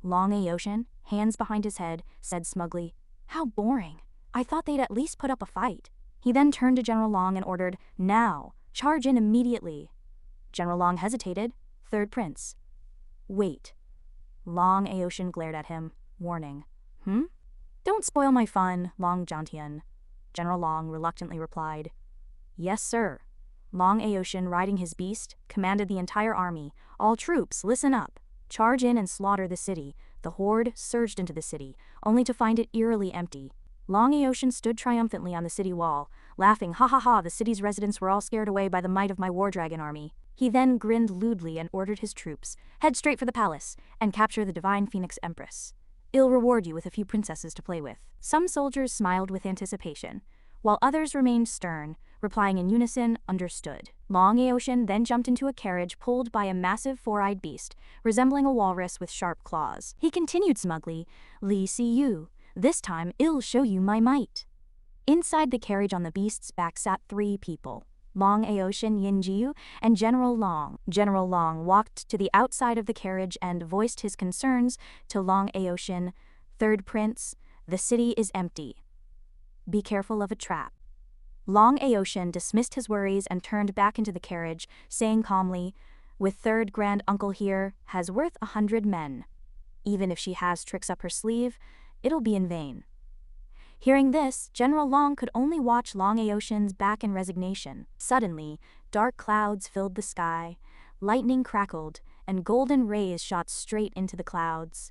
Long Aotian, hands behind his head, said smugly, how boring. I thought they'd at least put up a fight. He then turned to General Long and ordered, now, charge in immediately. General Long hesitated. Third Prince. Wait. Long Aotian glared at him, warning. Don't spoil my fun, Long Jantian. General Long reluctantly replied. Yes, sir. Long Aotian, riding his beast, commanded the entire army. All troops, listen up. Charge in and slaughter the city. The horde surged into the city, only to find it eerily empty. Long Aotian stood triumphantly on the city wall, laughing, ha ha ha, the city's residents were all scared away by the might of my War Dragon army. He then grinned lewdly and ordered his troops, head straight for the palace, and capture the Divine Phoenix Empress. I'll reward you with a few princesses to play with. Some soldiers smiled with anticipation, while others remained stern, replying in unison, understood. Long Aotian then jumped into a carriage pulled by a massive 4-eyed beast, resembling a walrus with sharp claws. He continued smugly, Li Siyu, this time I'll show you my might. Inside the carriage on the beast's back sat 3 people. Long Aotian, Yinjiu, and General Long. General Long walked to the outside of the carriage and voiced his concerns to Long Aotian. Third Prince, the city is empty. Be careful of a trap. Long Aotian dismissed his worries and turned back into the carriage, saying calmly, with third grand uncle here, has worth 100 men. Even if she has tricks up her sleeve, it'll be in vain. Hearing this, General Long could only watch Long Aotian's back in resignation. Suddenly, dark clouds filled the sky, lightning crackled, and golden rays shot straight into the clouds.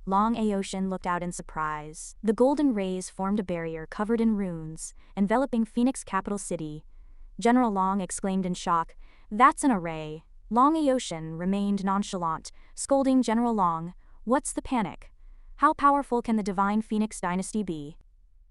Long Aotian looked out in surprise. The golden rays formed a barrier covered in runes, enveloping Phoenix capital city. General Long exclaimed in shock, that's an array. Long Aotian remained nonchalant, scolding General Long, what's the panic? How powerful can the Divine Phoenix dynasty be?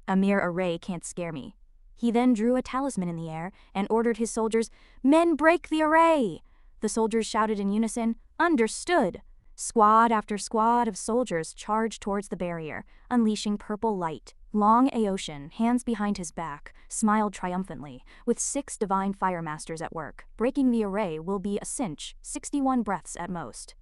A mere array can't scare me. He then drew a talisman in the air and ordered his soldiers, men break the array! The soldiers shouted in unison, understood! Squad after squad of soldiers charged towards the barrier, unleashing purple light. Long Aotian, hands behind his back, smiled triumphantly, with 6 divine fire masters at work. Breaking the array will be a cinch, 61 breaths at most.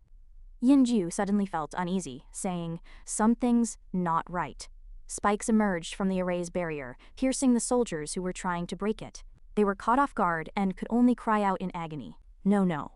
Yinju suddenly felt uneasy, saying, something's not right. Spikes emerged from the array's barrier, piercing the soldiers who were trying to break it. They were caught off guard and could only cry out in agony. No.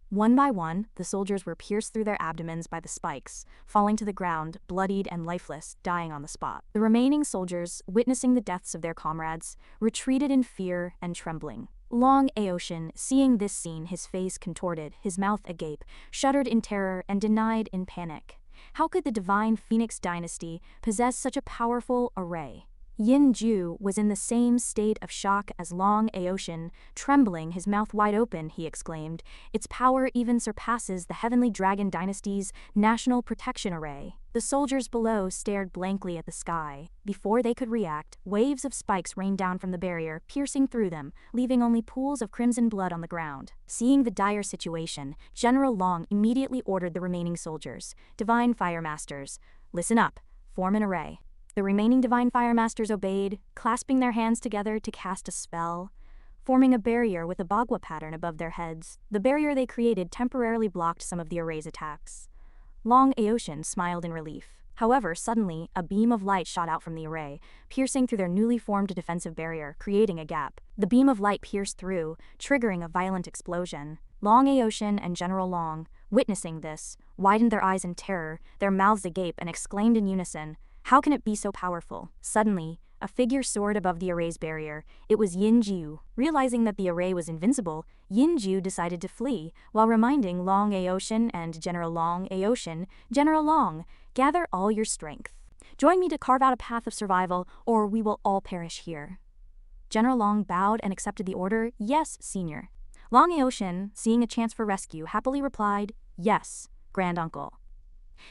One by one, the soldiers were pierced through their abdomens by the spikes, falling to the ground, bloodied and lifeless, dying on the spot. The remaining soldiers, witnessing the deaths of their comrades, retreated in fear and trembling. Long Aotian, seeing this scene, his face contorted, his mouth agape, shuddered in terror and denied in panic. How could the Divine Phoenix dynasty possess such a powerful array? Yin Ju was in the same state of shock as Long Aotian, trembling, his mouth wide open, he exclaimed. Its power even surpasses the Heavenly Dragon Dynasty's National Protection Array. The soldiers below stared blankly at the sky. Before they could react, waves of spikes rained down from the barrier, piercing through them, leaving only pools of crimson blood on the ground. Seeing the dire situation, General Long immediately ordered the remaining soldiers, Divine Fire Masters, "Listen up, form an array." The remaining Divine Fire Masters obeyed, clasping their hands together to cast a spell, forming a barrier with a Bagua pattern above their heads. The barrier they created temporarily blocked some of the array's attacks. Long Aotian smiled in relief. However, suddenly, a beam of light shot out from the array, piercing through their newly formed defensive barrier, creating a gap. The beam of light pierced through, triggering a violent explosion. Long Aotian and General Long, witnessing this, widened their eyes in terror, their mouths agape, and exclaimed in unison, "How can it be so powerful?" Suddenly, a figure soared above the array's barrier. It was Yin Ju. Realizing that the array was invincible, Yin Ju decided to flee, while reminding Long Aotian and General Long Aotian, "General Long, gather all your strength. Join me to carve out a path of survival, or we will all perish here." General Long bowed and accepted the order. "Yes, Senior." Long Aotian, seeing a chance for rescue, happily replied, "Yes, Grand Uncle."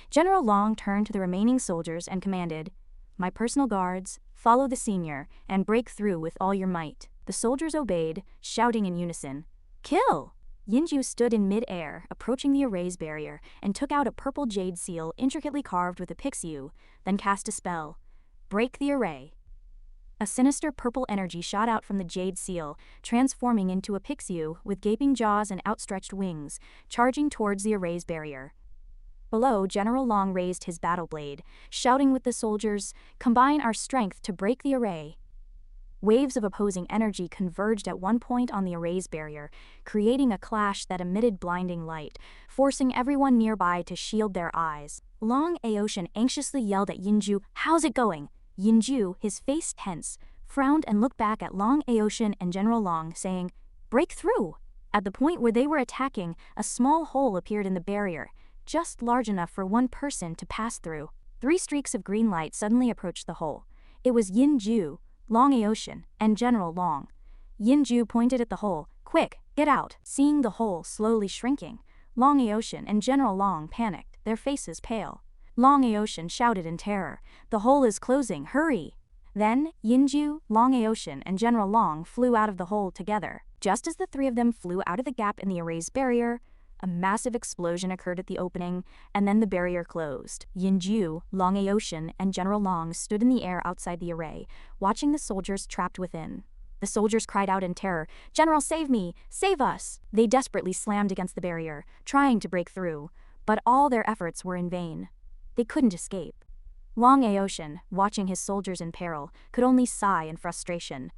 General Long turned to the remaining soldiers and commanded, "My personal guards, follow the senior and break through with all your might." The soldiers obeyed, shouting in unison, "Kill!" Yinju stood in mid-air, approaching the array's barrier, and took out a purple jade seal intricately carved with a pixiu, then cast a spell, "Break the array." A sinister purple energy shot out from the jade seal, transforming into a pixiu with gaping jaws and outstretched wings, charging towards the array's barrier. Below, General Long raised his battle blade, shouting with the soldiers, "Combine our strength to break the array." Waves of opposing energy converged at one point on the array's barrier, creating a clash that emitted blinding light, forcing everyone nearby to shield their eyes. Long Aotian anxiously yelled at Yinju, "How's it going?" Yinju, his face tense, frowned and looked back at Long Aotian and General Long, saying, "Break through!" At the point where they were attacking, a small hole appeared in the barrier, just large enough for one person to pass through. 3 streaks of green light suddenly approached the hole. It was Yinju, Long Aotian, and General Long. Yinju pointed at the hole, "Quick, get out!" Seeing the hole slowly shrinking, Long Aotian and General Long panicked, their faces pale. Long Aotian shouted in terror, "The hole is closing, hurry!" Then, Yinju, Long Aotian, and General Long flew out of the hole together. Just as the 3 of them flew out of the gap in the array's barrier, a massive explosion occurred at the opening, and then the barrier closed. Yinju, Long Aotian, and General Long stood in the air outside the array, watching the soldiers trapped within. The soldiers cried out in terror, "General, save me! Save us!" They desperately slammed against the barrier, trying to break through, but all their efforts were in vain. They couldn't escape. Long Aotian, watching his soldiers in peril, could only sigh in frustration.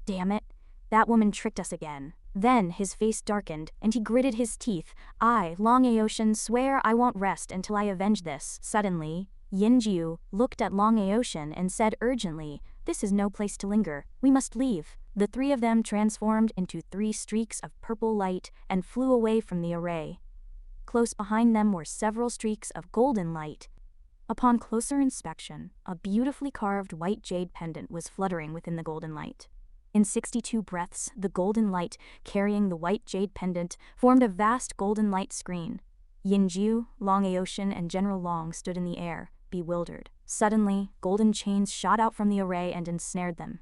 "Damn it, that woman tricked us again." Then his face darkened, and he gritted his teeth. "I, Long Aotian, swear I won't rest until I avenge this." Suddenly, Yinju looked at Long Aotian and said urgently, "This is no place to linger. We must leave." The 3 of them transformed into 3 streaks of purple light and flew away from the array. Close behind them were several streaks of golden light. Upon closer inspection, a beautifully carved white jade pendant was fluttering within the golden light. In 62 breaths, the golden light, carrying the white jade pendant, formed a vast golden light screen. Yinju, Long Aotian, and General Long stood in the air, bewildered. Suddenly, golden chains shot out from the array and ensnared them.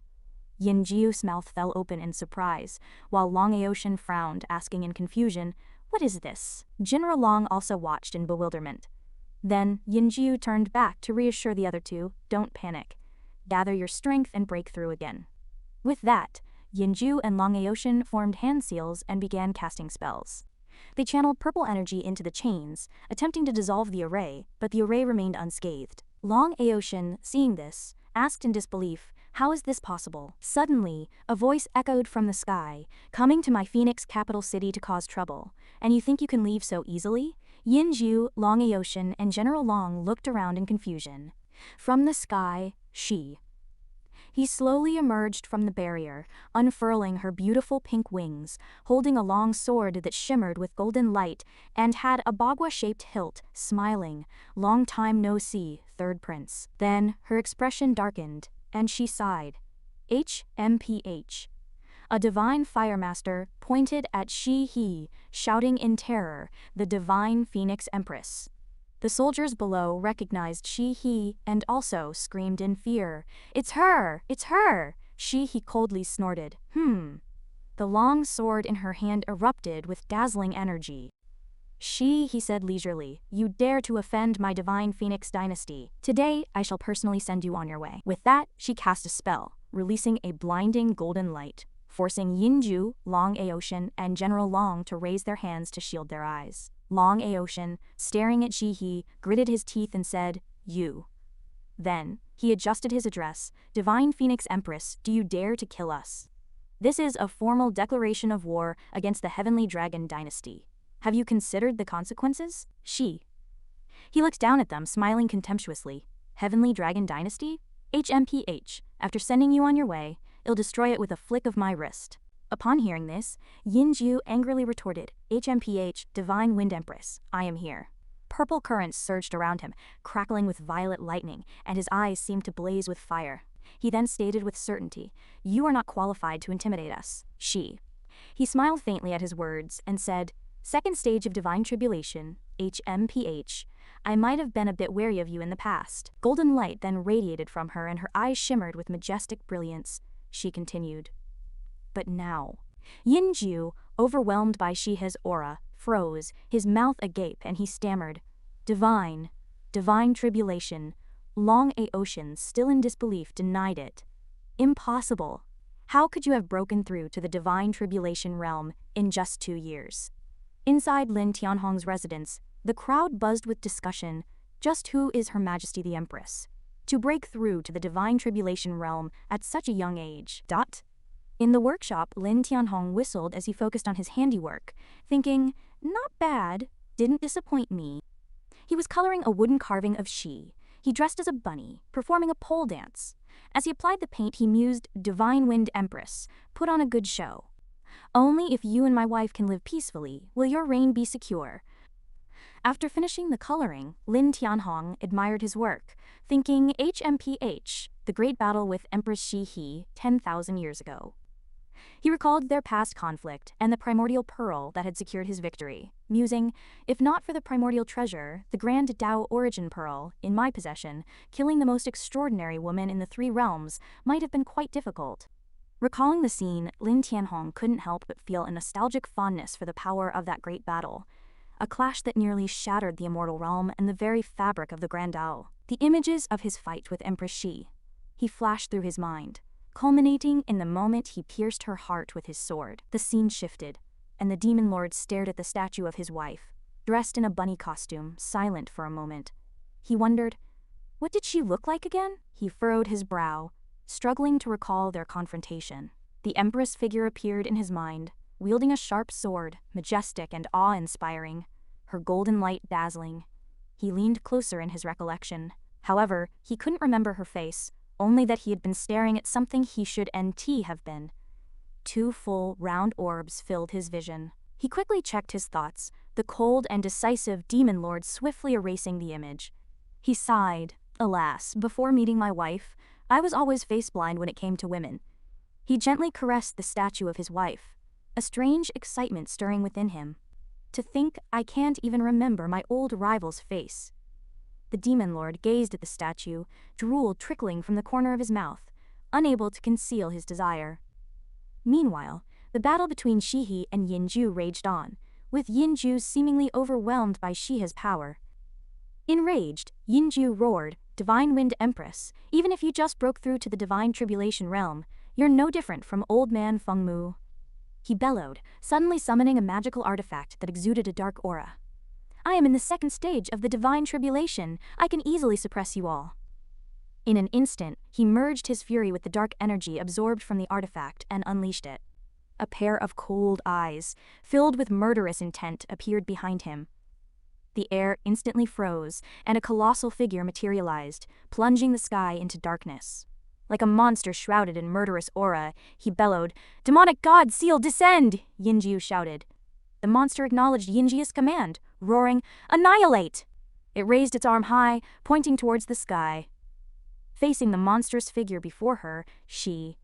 Yinju's mouth fell open in surprise, while Long Aotian frowned, asking in confusion, "What is this?" General Long also watched in bewilderment. Then, Yinju turned back to reassure the other 2, "Don't panic. Gather your strength and break through again." With that, Yinju and Long Aotian formed hand seals and began casting spells. They channeled purple energy into the chains, attempting to dissolve the array, but the array remained unscathed. Long Aotian, seeing this, asked in disbelief, "How is this possible?" Suddenly, a voice echoed from the sky, "Coming to my Phoenix capital city to cause trouble, and you think you can leave so easily?" Yinju, Long Aotian, and General Long looked around in confusion. From the sky, He slowly emerged from the barrier, unfurling her beautiful pink wings, holding a long sword that shimmered with golden light and had a bagua-shaped hilt, smiling, "Long time no see, third prince." Then her expression darkened. and she sighed. HMPH. A divine firemaster pointed at Shi-He, shouting in terror, the divine Phoenix Empress. The soldiers below recognized Shi-He and also screamed in fear. It's her! It's her! Shi-He coldly snorted. The long sword in her hand erupted with dazzling energy. He said leisurely, you dare to offend my divine Phoenix dynasty. Today, I shall personally send you on your way. With that, she cast a spell, releasing a blinding golden light, forcing Yinju, Long Aotian, and General Long to raise their hands to shield their eyes. Long Aotian, staring at Shi-He, gritted his teeth and said, You. Then, he adjusted his address, Divine Phoenix Empress, do you dare to kill us? This is a formal declaration of war against the Heavenly Dragon dynasty. Have you considered the consequences? He looked down at them, smiling contemptuously. Heavenly Dragon dynasty? HMPH. After sending you on your way, I'll destroy it with a flick of my wrist. Upon hearing this, Yinju angrily retorted, HMPH, Divine Wind Empress, I am here. Purple currents surged around him, crackling with violet lightning, and his eyes seemed to blaze with fire. He then stated with certainty, You are not qualified to intimidate us. He smiled faintly at his words and said, Second stage of divine tribulation, HMPH. I might have been a bit wary of you in the past. Golden light then radiated from her and her eyes shimmered with majestic brilliance. She continued. But now, Yinju, overwhelmed by Shihe's aura, froze, his mouth agape, and he stammered, Divine tribulation. Long Aotian, still in disbelief, denied it. Impossible. How could you have broken through to the divine tribulation realm in just 2 years? Inside Lin Tianhong's residence, the crowd buzzed with discussion. Just who is Her Majesty the Empress? To break through to the divine tribulation realm at such a young age. In the workshop, Lin Tianhong whistled as he focused on his handiwork, thinking, not bad, didn't disappoint me. He was coloring a wooden carving of Shi. He dressed as a bunny, performing a pole dance. As he applied the paint, he mused, Divine Wind Empress, put on a good show. Only if you and my wife can live peacefully will your reign be secure. After finishing the coloring, Lin Tianhong admired his work, thinking HMPH, the great battle with Empress Shi-He 10,000 years ago. He recalled their past conflict and the primordial pearl that had secured his victory, musing, if not for the primordial treasure, the grand Dao origin pearl, in my possession, killing the most extraordinary woman in the 3 realms might have been quite difficult. Recalling the scene, Lin Tianhong couldn't help but feel a nostalgic fondness for the power of that great battle, a clash that nearly shattered the immortal realm and the very fabric of the Grand Dao. The images of his fight with Empress Shi, he flashed through his mind, culminating in the moment he pierced her heart with his sword. The scene shifted, and the demon lord stared at the statue of his wife, dressed in a bunny costume, silent for a moment. He wondered, what did she look like again? He furrowed his brow, struggling to recall their confrontation. The Empress figure appeared in his mind, wielding a sharp sword, majestic and awe-inspiring, her golden light dazzling. He leaned closer in his recollection. However, he couldn't remember her face, only that he had been staring at something he should have been. 2 full, round orbs filled his vision. He quickly checked his thoughts, the cold and decisive demon lord swiftly erasing the image. He sighed, alas, before meeting my wife, I was always face-blind when it came to women. He gently caressed the statue of his wife, a strange excitement stirring within him. To think I can't even remember my old rival's face. The demon lord gazed at the statue, drool trickling from the corner of his mouth, unable to conceal his desire. Meanwhile, the battle between Shi-He and Yinju raged on, with Yinju seemingly overwhelmed by Shihe's power. Enraged, Yinju roared, Divine Wind Empress, even if you just broke through to the divine tribulation realm, you're no different from old man Fengmu. He bellowed, suddenly summoning a magical artifact that exuded a dark aura. I am in the 2nd stage of the divine tribulation. I can easily suppress you all. In an instant, he merged his fury with the dark energy absorbed from the artifact and unleashed it. A pair of cold eyes, filled with murderous intent, appeared behind him. The air instantly froze, and a colossal figure materialized, plunging the sky into darkness. Like a monster shrouded in murderous aura, he bellowed, Demonic god, seal, descend! Yinju shouted. The monster acknowledged Yinji's command, roaring, Annihilate! It raised its arm high, pointing towards the sky. Facing the monstrous figure before her, he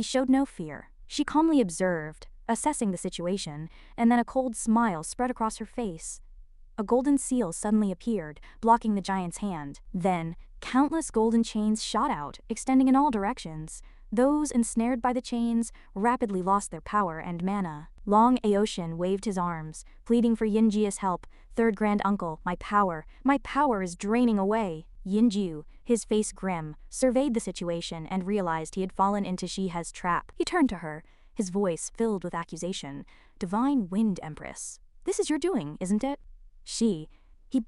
showed no fear. She calmly observed, assessing the situation, and then a cold smile spread across her face. A golden seal suddenly appeared, blocking the giant's hand. Then, countless golden chains shot out, extending in all directions. Those ensnared by the chains rapidly lost their power and mana. Long Aoshin waved his arms, pleading for Yinjia's help. "Third Grand Uncle, my power is draining away." Yinjiu, his face grim, surveyed the situation and realized he had fallen into Shihe's trap. He turned to her, his voice filled with accusation. "Divine Wind Empress, this is your doing, isn't it?" He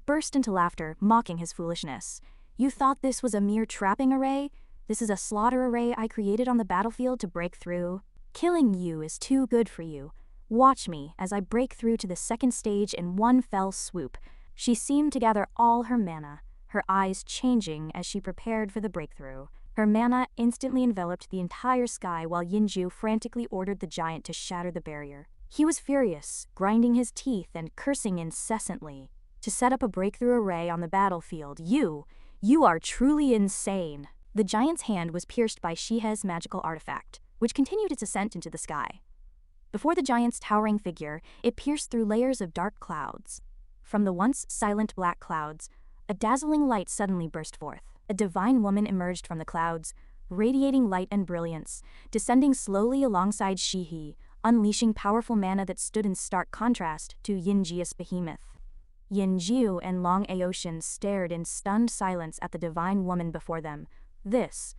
burst into laughter, mocking his foolishness. "You thought this was a mere trapping array? This is a slaughter array I created on the battlefield to break through. Killing you is too good for you. Watch me as I break through to the second stage in one fell swoop." She seemed to gather all her mana, her eyes changing as she prepared for the breakthrough. Her mana instantly enveloped the entire sky while Yinju frantically ordered the giant to shatter the barrier. He was furious, grinding his teeth and cursing incessantly. "To set up a breakthrough array on the battlefield, you are truly insane." The giant's hand was pierced by Shihe's magical artifact, which continued its ascent into the sky. Before the giant's towering figure, it pierced through layers of dark clouds. From the once silent black clouds, a dazzling light suddenly burst forth. A divine woman emerged from the clouds, radiating light and brilliance, descending slowly alongside Shihe, unleashing powerful mana that stood in stark contrast to Yinjia's behemoth. Yinjiu and Long Aoshin stared in stunned silence at the divine woman before them. This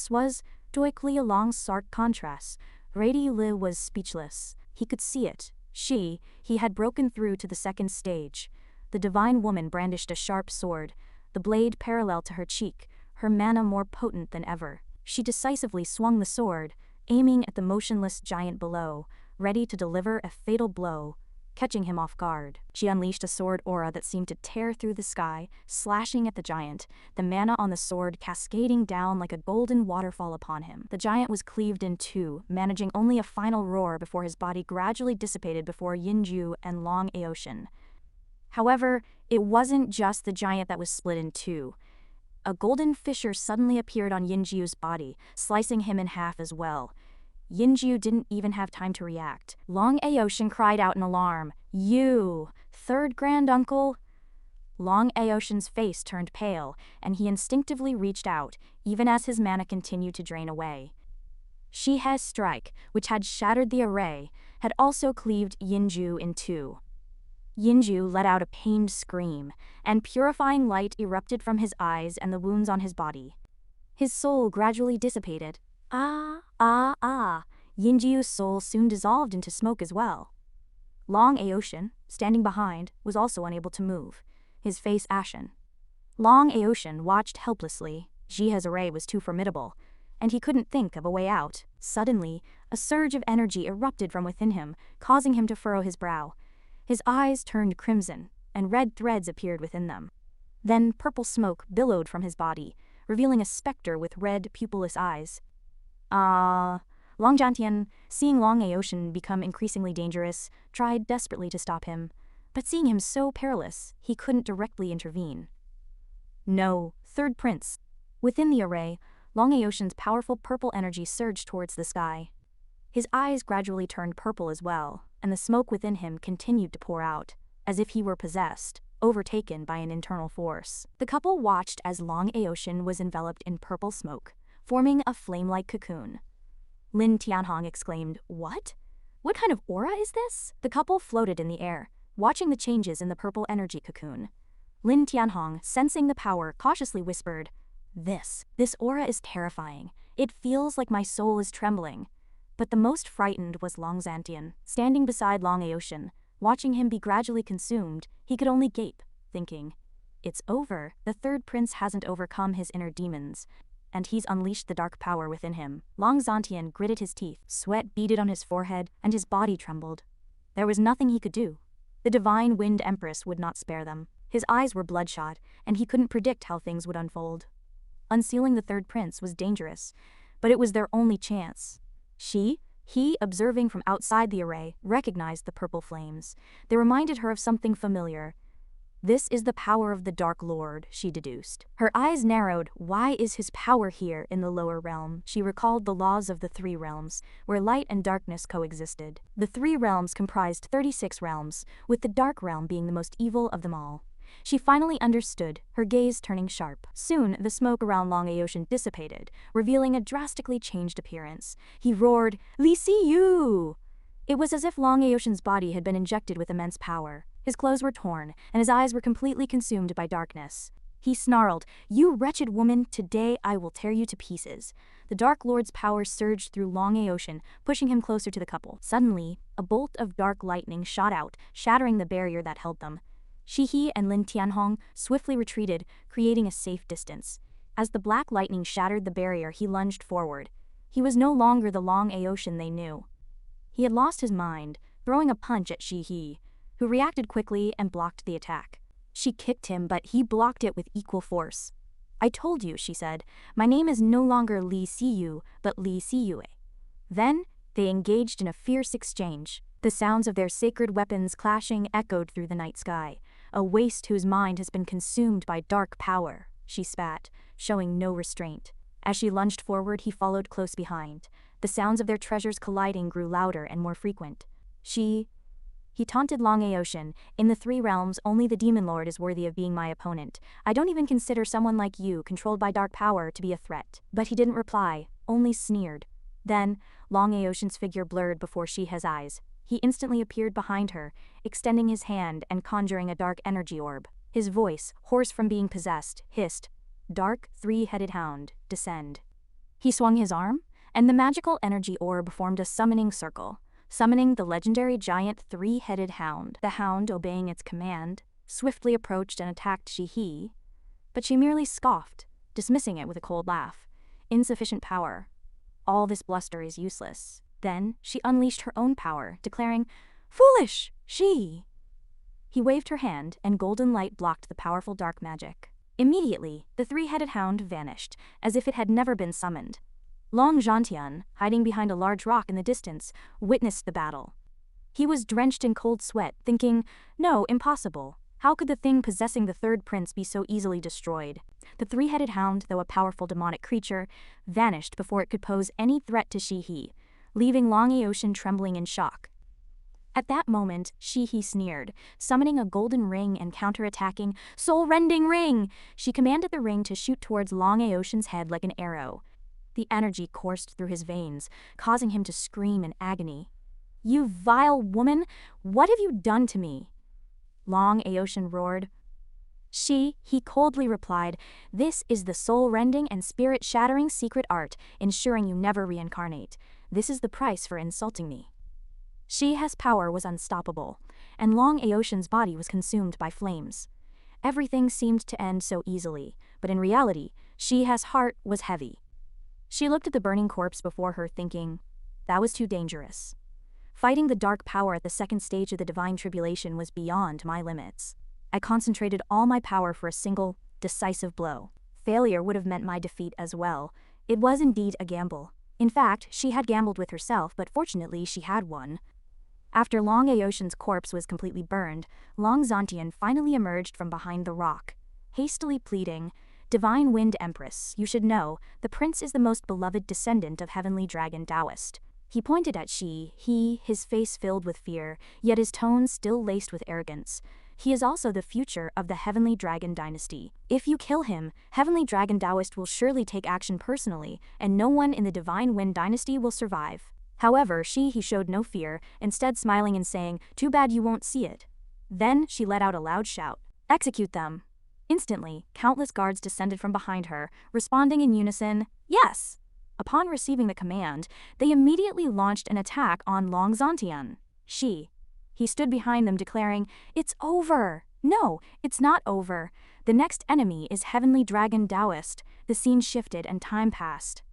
was directly along stark contrast. Rady Li was speechless. He could see it. He had broken through to the second stage. The divine woman brandished a sharp sword, the blade parallel to her cheek, her mana more potent than ever. She decisively swung the sword, aiming at the motionless giant below, ready to deliver a fatal blow, catching him off guard. She unleashed a sword aura that seemed to tear through the sky, slashing at the giant, the mana on the sword cascading down like a golden waterfall upon him. The giant was cleaved in two, managing only a final roar before his body gradually dissipated before Yinju and Long Aoshin. However, it wasn't just the giant that was split in two. A golden fissure suddenly appeared on Yinjiu's body, slicing him in half as well. Yinjiu didn't even have time to react. Long Aoshin cried out in alarm. "You, Third Grand Uncle?" Long Aoshin's face turned pale, and he instinctively reached out, even as his mana continued to drain away. Shihe's strike, which had shattered the array, had also cleaved Yinjiu in two. Yinju let out a pained scream, and purifying light erupted from his eyes and the wounds on his body. His soul gradually dissipated. Yinjiu's soul soon dissolved into smoke as well. Long Aoshin, standing behind, was also unable to move, his face ashen. Long Aoshin watched helplessly. Shihe's array was too formidable, and he couldn't think of a way out. Suddenly, a surge of energy erupted from within him, causing him to furrow his brow. His eyes turned crimson, and red threads appeared within them. Then purple smoke billowed from his body, revealing a specter with red, pupilless eyes. Long Jantian, seeing Long Aoshin become increasingly dangerous, tried desperately to stop him, but seeing him so perilous, he couldn't directly intervene. "No, Third Prince." Within the array, Long Aoshin's powerful purple energy surged towards the sky. His eyes gradually turned purple as well, and the smoke within him continued to pour out, as if he were possessed, overtaken by an internal force. The couple watched as Long Aoshin was enveloped in purple smoke, forming a flame-like cocoon. Lin Tianhong exclaimed, "What? What kind of aura is this?" The couple floated in the air, watching the changes in the purple energy cocoon. Lin Tianhong, sensing the power, cautiously whispered, This aura is terrifying. It feels like my soul is trembling." But the most frightened was Long Zantian, standing beside Long Aoshin. Watching him be gradually consumed, he could only gape, thinking, "It's over. The Third Prince hasn't overcome his inner demons, and he's unleashed the dark power within him." Long Zantian gritted his teeth, sweat beaded on his forehead, and his body trembled. There was nothing he could do. The Divine Wind Empress would not spare them. His eyes were bloodshot, and he couldn't predict how things would unfold. Unsealing the Third Prince was dangerous, but it was their only chance. He, observing from outside the array, recognized the purple flames. They reminded her of something familiar. This is the power of the Dark Lord, she deduced. Her eyes narrowed. Why is his power here in the lower realm? She recalled the laws of the three realms, where light and darkness coexisted. The three realms comprised 36 realms, with the Dark Realm being the most evil of them all. She finally understood, her gaze turning sharp. Soon, the smoke around Long Aocean dissipated, revealing a drastically changed appearance. He roared, "Li Si Yu!" It was as if Long Aocean's body had been injected with immense power. His clothes were torn, and his eyes were completely consumed by darkness. He snarled, "You wretched woman, today I will tear you to pieces." The Dark Lord's power surged through Long Aocean, pushing him closer to the couple. Suddenly, a bolt of dark lightning shot out, shattering the barrier that held them. Shihi and Lin Tianhong swiftly retreated, creating a safe distance. As the black lightning shattered the barrier, he lunged forward. He was no longer the Long Aocean they knew. He had lost his mind, throwing a punch at Shihi, who reacted quickly and blocked the attack. She kicked him, but he blocked it with equal force. "I told you," she said, "my name is no longer Li Si Yu, but Li Si Yue." Then, they engaged in a fierce exchange. The sounds of their sacred weapons clashing echoed through the night sky. "A waste whose mind has been consumed by dark power," she spat, showing no restraint. As she lunged forward, he followed close behind. The sounds of their treasures colliding grew louder and more frequent. He taunted Long Aocean, "In the three realms, only the Demon Lord is worthy of being my opponent. I don't even consider someone like you, controlled by dark power, to be a threat." But he didn't reply, only sneered. Then, Long Aocean's figure blurred before Shihe's eyes. He instantly appeared behind her, extending his hand and conjuring a dark energy orb. His voice, hoarse from being possessed, hissed, "Dark, three-headed hound, descend." He swung his arm, and the magical energy orb formed a summoning circle, summoning the legendary giant three-headed hound. The hound, obeying its command, swiftly approached and attacked Shihi, but she merely scoffed, dismissing it with a cold laugh. "Insufficient power. All this bluster is useless." Then, she unleashed her own power, declaring, "Foolish, she!" He waved her hand, and golden light blocked the powerful dark magic. Immediately, the three-headed hound vanished, as if it had never been summoned. Long Zhantian, hiding behind a large rock in the distance, witnessed the battle. He was drenched in cold sweat, thinking, "No, impossible. How could the thing possessing the third prince be so easily destroyed?" The three-headed hound, though a powerful demonic creature, vanished before it could pose any threat to Shihi, leaving Long Aocean trembling in shock. At that moment, Shihi sneered, summoning a golden ring and counterattacking, "Soul-rending ring!" She commanded the ring to shoot towards Long Aocean's head like an arrow. The energy coursed through his veins, causing him to scream in agony. "You vile woman! What have you done to me?" Long Aocean roared. He coldly replied, "This is the soul-rending and spirit-shattering secret art, ensuring you never reincarnate. This is the price for insulting me." Shihe's power was unstoppable, and Long Aocean's body was consumed by flames. Everything seemed to end so easily, but in reality, Shihe's heart was heavy. She looked at the burning corpse before her, thinking, that was too dangerous. Fighting the dark power at the second stage of the divine tribulation was beyond my limits. I concentrated all my power for a single, decisive blow. Failure would have meant my defeat as well. It was indeed a gamble. In fact, she had gambled with herself, but fortunately she had won. After Long Aocean's corpse was completely burned, Long Zhantian finally emerged from behind the rock, hastily pleading, "Divine Wind Empress, you should know, the prince is the most beloved descendant of Heavenly Dragon Taoist." He pointed at his face filled with fear, yet his tones still laced with arrogance. "He is also the future of the Heavenly Dragon Dynasty. If you kill him, Heavenly Dragon Taoist will surely take action personally, and no one in the Divine Wind Dynasty will survive." However, he showed no fear, instead smiling and saying, "Too bad you won't see it." Then she let out a loud shout, "Execute them!" Instantly, countless guards descended from behind her, responding in unison, "Yes!" Upon receiving the command, they immediately launched an attack on Long Zhantian. He stood behind them, declaring, "It's over!" "No, it's not over. The next enemy is Heavenly Dragon Taoist." The scene shifted and time passed.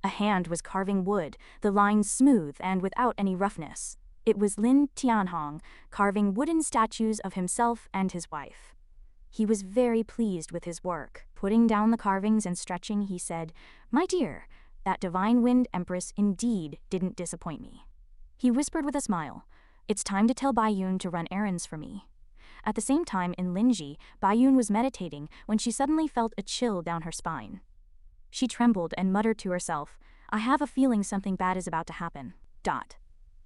A hand was carving wood, the lines smooth and without any roughness. It was Lin Tianhong, carving wooden statues of himself and his wife. He was very pleased with his work. Putting down the carvings and stretching, he said, "My dear, that Divine Wind Empress indeed didn't disappoint me." He whispered with a smile, "It's time to tell Baiyun to run errands for me." At the same time in Linji, Baiyun was meditating when she suddenly felt a chill down her spine. She trembled and muttered to herself, "I have a feeling something bad is about to happen."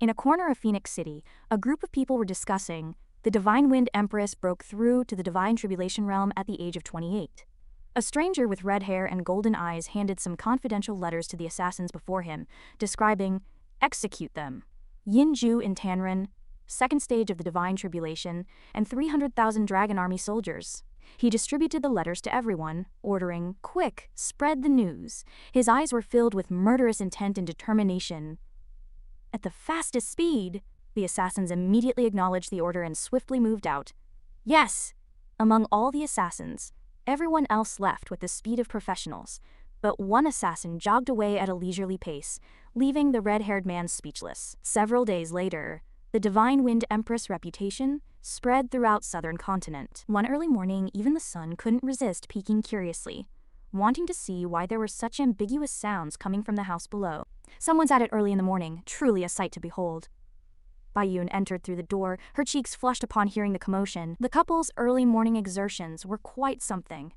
In a corner of Phoenix City, a group of people were discussing, the Divine Wind Empress broke through to the Divine Tribulation Realm at the age of 28. A stranger with red hair and golden eyes handed some confidential letters to the assassins before him, describing, "Execute them. Yinju in Tanren, second stage of the Divine Tribulation, and 300,000 Dragon Army soldiers." He distributed the letters to everyone, ordering, "Quick, spread the news." His eyes were filled with murderous intent and determination. At the fastest speed, the assassins immediately acknowledged the order and swiftly moved out. Yes! Among all the assassins, everyone else left with the speed of professionals, but one assassin jogged away at a leisurely pace, leaving the red-haired man speechless. Several days later, the Divine Wind Empress reputation spread throughout southern continent. One early morning, even the sun couldn't resist peeking curiously, wanting to see why there were such ambiguous sounds coming from the house below. Someone's at it early in the morning, truly a sight to behold. Baiyun entered through the door, her cheeks flushed upon hearing the commotion. The couple's early morning exertions were quite something.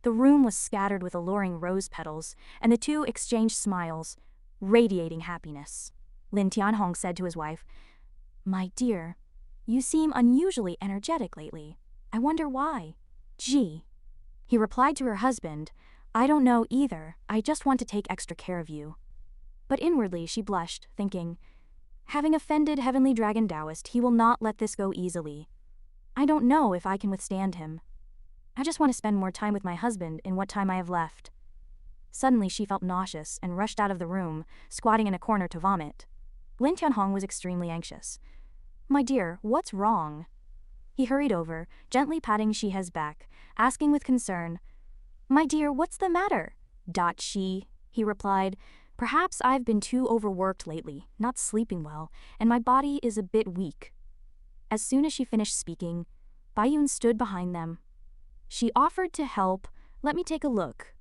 The room was scattered with alluring rose petals, and the two exchanged smiles, radiating happiness. Lin Tianhong said to his wife, "My dear, you seem unusually energetic lately. I wonder why." "Gee." He replied to her husband, "I don't know either. I just want to take extra care of you." But inwardly she blushed, thinking, having offended Heavenly Dragon Taoist, he will not let this go easily. I don't know if I can withstand him. I just want to spend more time with my husband in what time I have left. Suddenly she felt nauseous and rushed out of the room, squatting in a corner to vomit. Lin Tianhong was extremely anxious. "My dear, what's wrong?" He hurried over, gently patting Shihe's back, asking with concern, "My dear, what's the matter?" She, he replied, "Perhaps I've been too overworked lately, not sleeping well, and my body is a bit weak." As soon as she finished speaking, Baiyun stood behind them. She offered to help. "Let me take a look."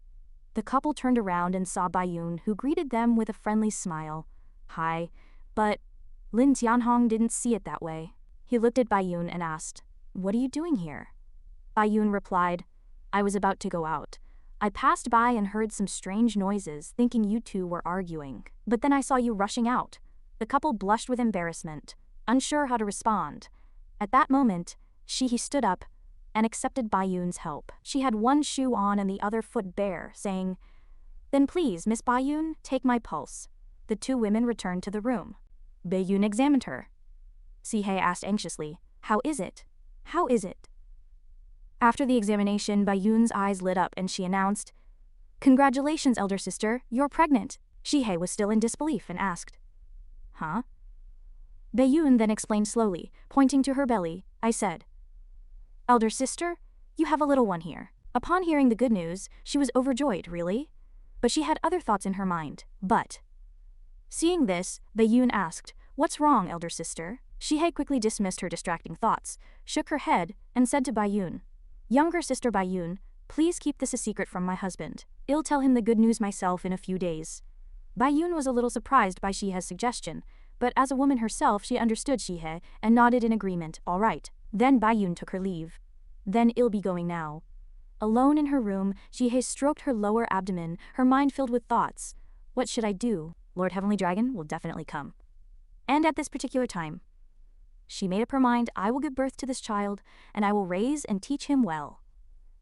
The couple turned around and saw Baiyun, who greeted them with a friendly smile. "Hi," but Lin Tianhong didn't see it that way. He looked at Baiyun and asked, "What are you doing here?" Baiyun replied, "I was about to go out. I passed by and heard some strange noises, thinking you two were arguing. But then I saw you rushing out." The couple blushed with embarrassment, unsure how to respond. At that moment, he stood up and accepted Baiyun's help. She had one shoe on and the other foot bare, saying, "Then please, Miss Baiyun, take my pulse." The two women returned to the room. Baiyun examined her. Sihe asked anxiously, "How is it? How is it?" After the examination, Baiyun's eyes lit up and she announced, "Congratulations, elder sister, you're pregnant." Shihe was still in disbelief and asked, "Huh?" Baiyun then explained slowly, pointing to her belly, "I said, elder sister, you have a little one here." Upon hearing the good news, she was overjoyed, really. But she had other thoughts in her mind. Seeing this, Baiyun asked, "What's wrong, elder sister?" Shihe quickly dismissed her distracting thoughts, shook her head, and said to Baiyun, "Younger sister Baiyun, please keep this a secret from my husband. I'll tell him the good news myself in a few days." Baiyun was a little surprised by Shihe's suggestion, but as a woman herself she understood Shihe and nodded in agreement, "All right." Then Baiyun took her leave. "Then I'll be going now." Alone in her room, Shihe stroked her lower abdomen, her mind filled with thoughts. What should I do? Lord Heavenly Dragon will definitely come. And at this particular time, she made up her mind, I will give birth to this child, and I will raise and teach him well.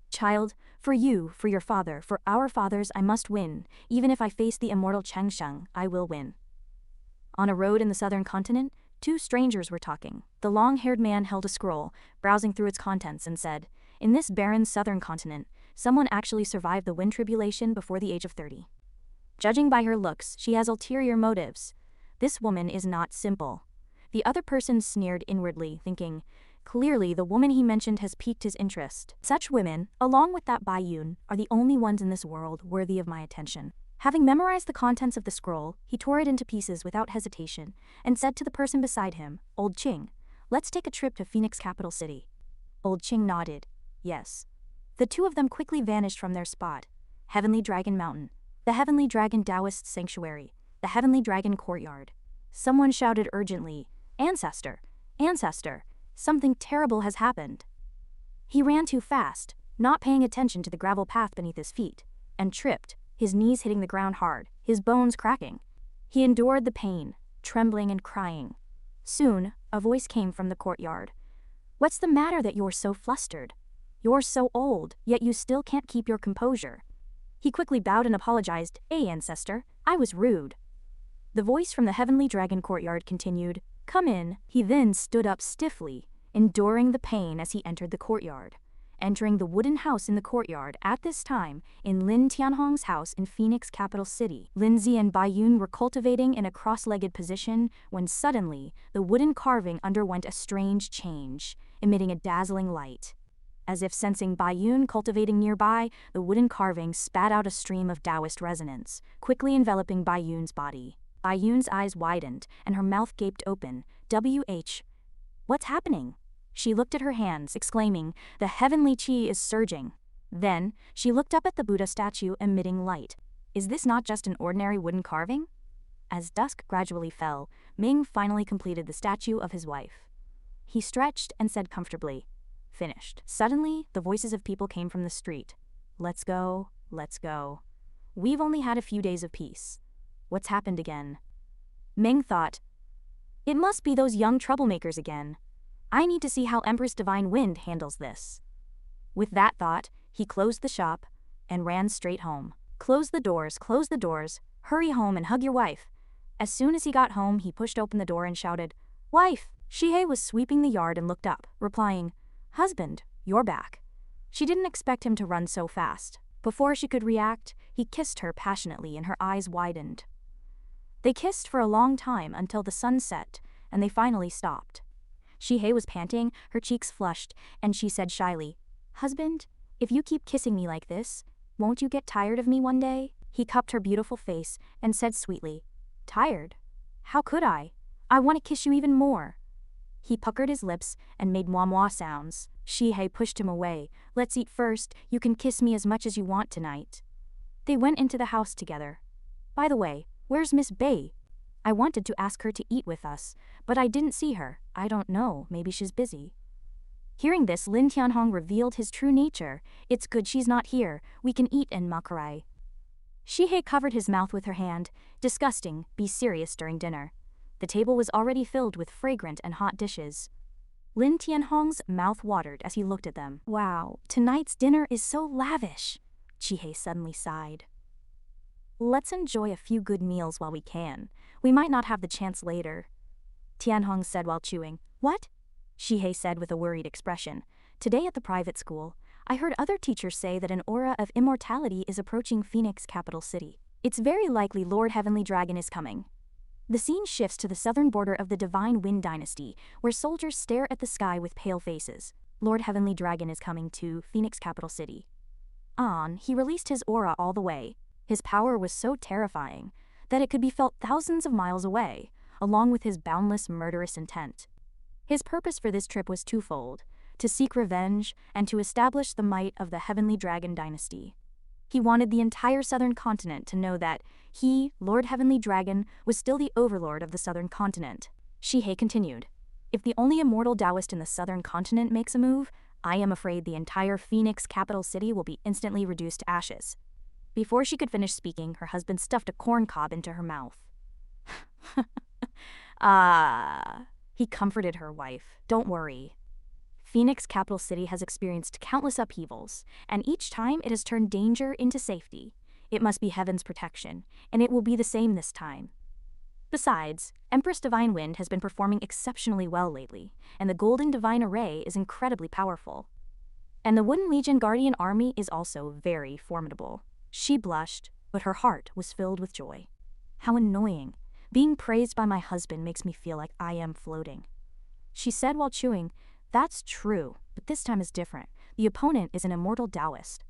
Child, for you, for your father, for our fathers, I must win. Even if I face the immortal Changsheng, I will win. On a road in the southern continent, two strangers were talking. The long-haired man held a scroll, browsing through its contents, and said, "In this barren southern continent, someone actually survived the wind tribulation before the age of 30. Judging by her looks, she has ulterior motives. This woman is not simple." The other person sneered inwardly, thinking, clearly the woman he mentioned has piqued his interest. Such women, along with that Baiyun, are the only ones in this world worthy of my attention. Having memorized the contents of the scroll, he tore it into pieces without hesitation, and said to the person beside him, "Old Qing, let's take a trip to Phoenix capital city." Old Qing nodded, "Yes." The two of them quickly vanished from their spot. Heavenly Dragon Mountain, the Heavenly Dragon Taoist Sanctuary, the Heavenly Dragon Courtyard. Someone shouted urgently, "Ancestor! Ancestor! Something terrible has happened." He ran too fast, not paying attention to the gravel path beneath his feet, and tripped, his knees hitting the ground hard, his bones cracking. He endured the pain, trembling and crying. Soon, a voice came from the courtyard. "What's the matter that you're so flustered? You're so old, yet you still can't keep your composure." He quickly bowed and apologized. "Hey, ancestor, I was rude." The voice from the heavenly dragon courtyard continued, "Come in." He then stood up stiffly, enduring the pain as he entered the courtyard. Entering the wooden house in the courtyard at this time, in Lin Tianhong's house in Phoenix capital city, Lindsay and Baiyun were cultivating in a cross-legged position when suddenly, the wooden carving underwent a strange change, emitting a dazzling light. As if sensing Baiyun cultivating nearby, the wooden carving spat out a stream of Taoist resonance, quickly enveloping Baiyun's body. Baiyun's eyes widened, and her mouth gaped open. What's happening?" She looked at her hands, exclaiming, "The heavenly qi is surging." Then, she looked up at the Buddha statue emitting light. "Is this not just an ordinary wooden carving?" As dusk gradually fell, Ming finally completed the statue of his wife. He stretched and said comfortably, "Finished." Suddenly, the voices of people came from the street. "Let's go, let's go. We've only had a few days of peace. What's happened again?" Ming thought, "It must be those young troublemakers again. I need to see how Empress Divine Wind handles this." With that thought, he closed the shop and ran straight home. Close the doors, hurry home and hug your wife." As soon as he got home, he pushed open the door and shouted, "Wife!" Shihei was sweeping the yard and looked up, replying, "Husband, you're back." She didn't expect him to run so fast. Before she could react, he kissed her passionately and her eyes widened. They kissed for a long time until the sun set, and they finally stopped. Shihei was panting, her cheeks flushed, and she said shyly, "Husband, if you keep kissing me like this, won't you get tired of me one day?" He cupped her beautiful face and said sweetly, "Tired? How could I? I want to kiss you even more." He puckered his lips and made moi-moi sounds. Shihei pushed him away. "Let's eat first. You can kiss me as much as you want tonight." They went into the house together. "By the way, where's Miss Bei? I wanted to ask her to eat with us, but I didn't see her. I don't know, maybe she's busy." Hearing this, Lin Tianhong revealed his true nature. "It's good she's not here. We can eat in Makurai." Shihei covered his mouth with her hand. "Disgusting, be serious during dinner." The table was already filled with fragrant and hot dishes. Lin Tianhong's mouth watered as he looked at them. "Wow, tonight's dinner is so lavish." Shihei suddenly sighed. "Let's enjoy a few good meals while we can. We might not have the chance later," Tianhong said while chewing. "What?" Shihei said with a worried expression. "Today at the private school, I heard other teachers say that an aura of immortality is approaching Phoenix capital city. It's very likely Lord Heavenly Dragon is coming." The scene shifts to the southern border of the Divine Wind Dynasty, where soldiers stare at the sky with pale faces. Lord Heavenly Dragon is coming to Phoenix capital city. He released his aura all the way. His power was so terrifying that it could be felt thousands of miles away, along with his boundless murderous intent. His purpose for this trip was twofold: to seek revenge and to establish the might of the Heavenly Dragon Dynasty. He wanted the entire southern continent to know that he, Lord Heavenly Dragon, was still the overlord of the southern continent. Shihei continued, "If the only immortal Taoist in the southern continent makes a move, I am afraid the entire Phoenix capital city will be instantly reduced to ashes." Before she could finish speaking, her husband stuffed a corn cob into her mouth. He comforted her wife. "Don't worry. Phoenix capital city has experienced countless upheavals, and each time it has turned danger into safety. It must be heaven's protection, and it will be the same this time. Besides, Empress Divine Wind has been performing exceptionally well lately, and the Golden Divine Array is incredibly powerful. And the Wooden Legion Guardian Army is also very formidable." She blushed, but her heart was filled with joy. "How annoying. Being praised by my husband makes me feel like I am floating." She said while chewing, "That's true, but this time is different. The opponent is an immortal Taoist."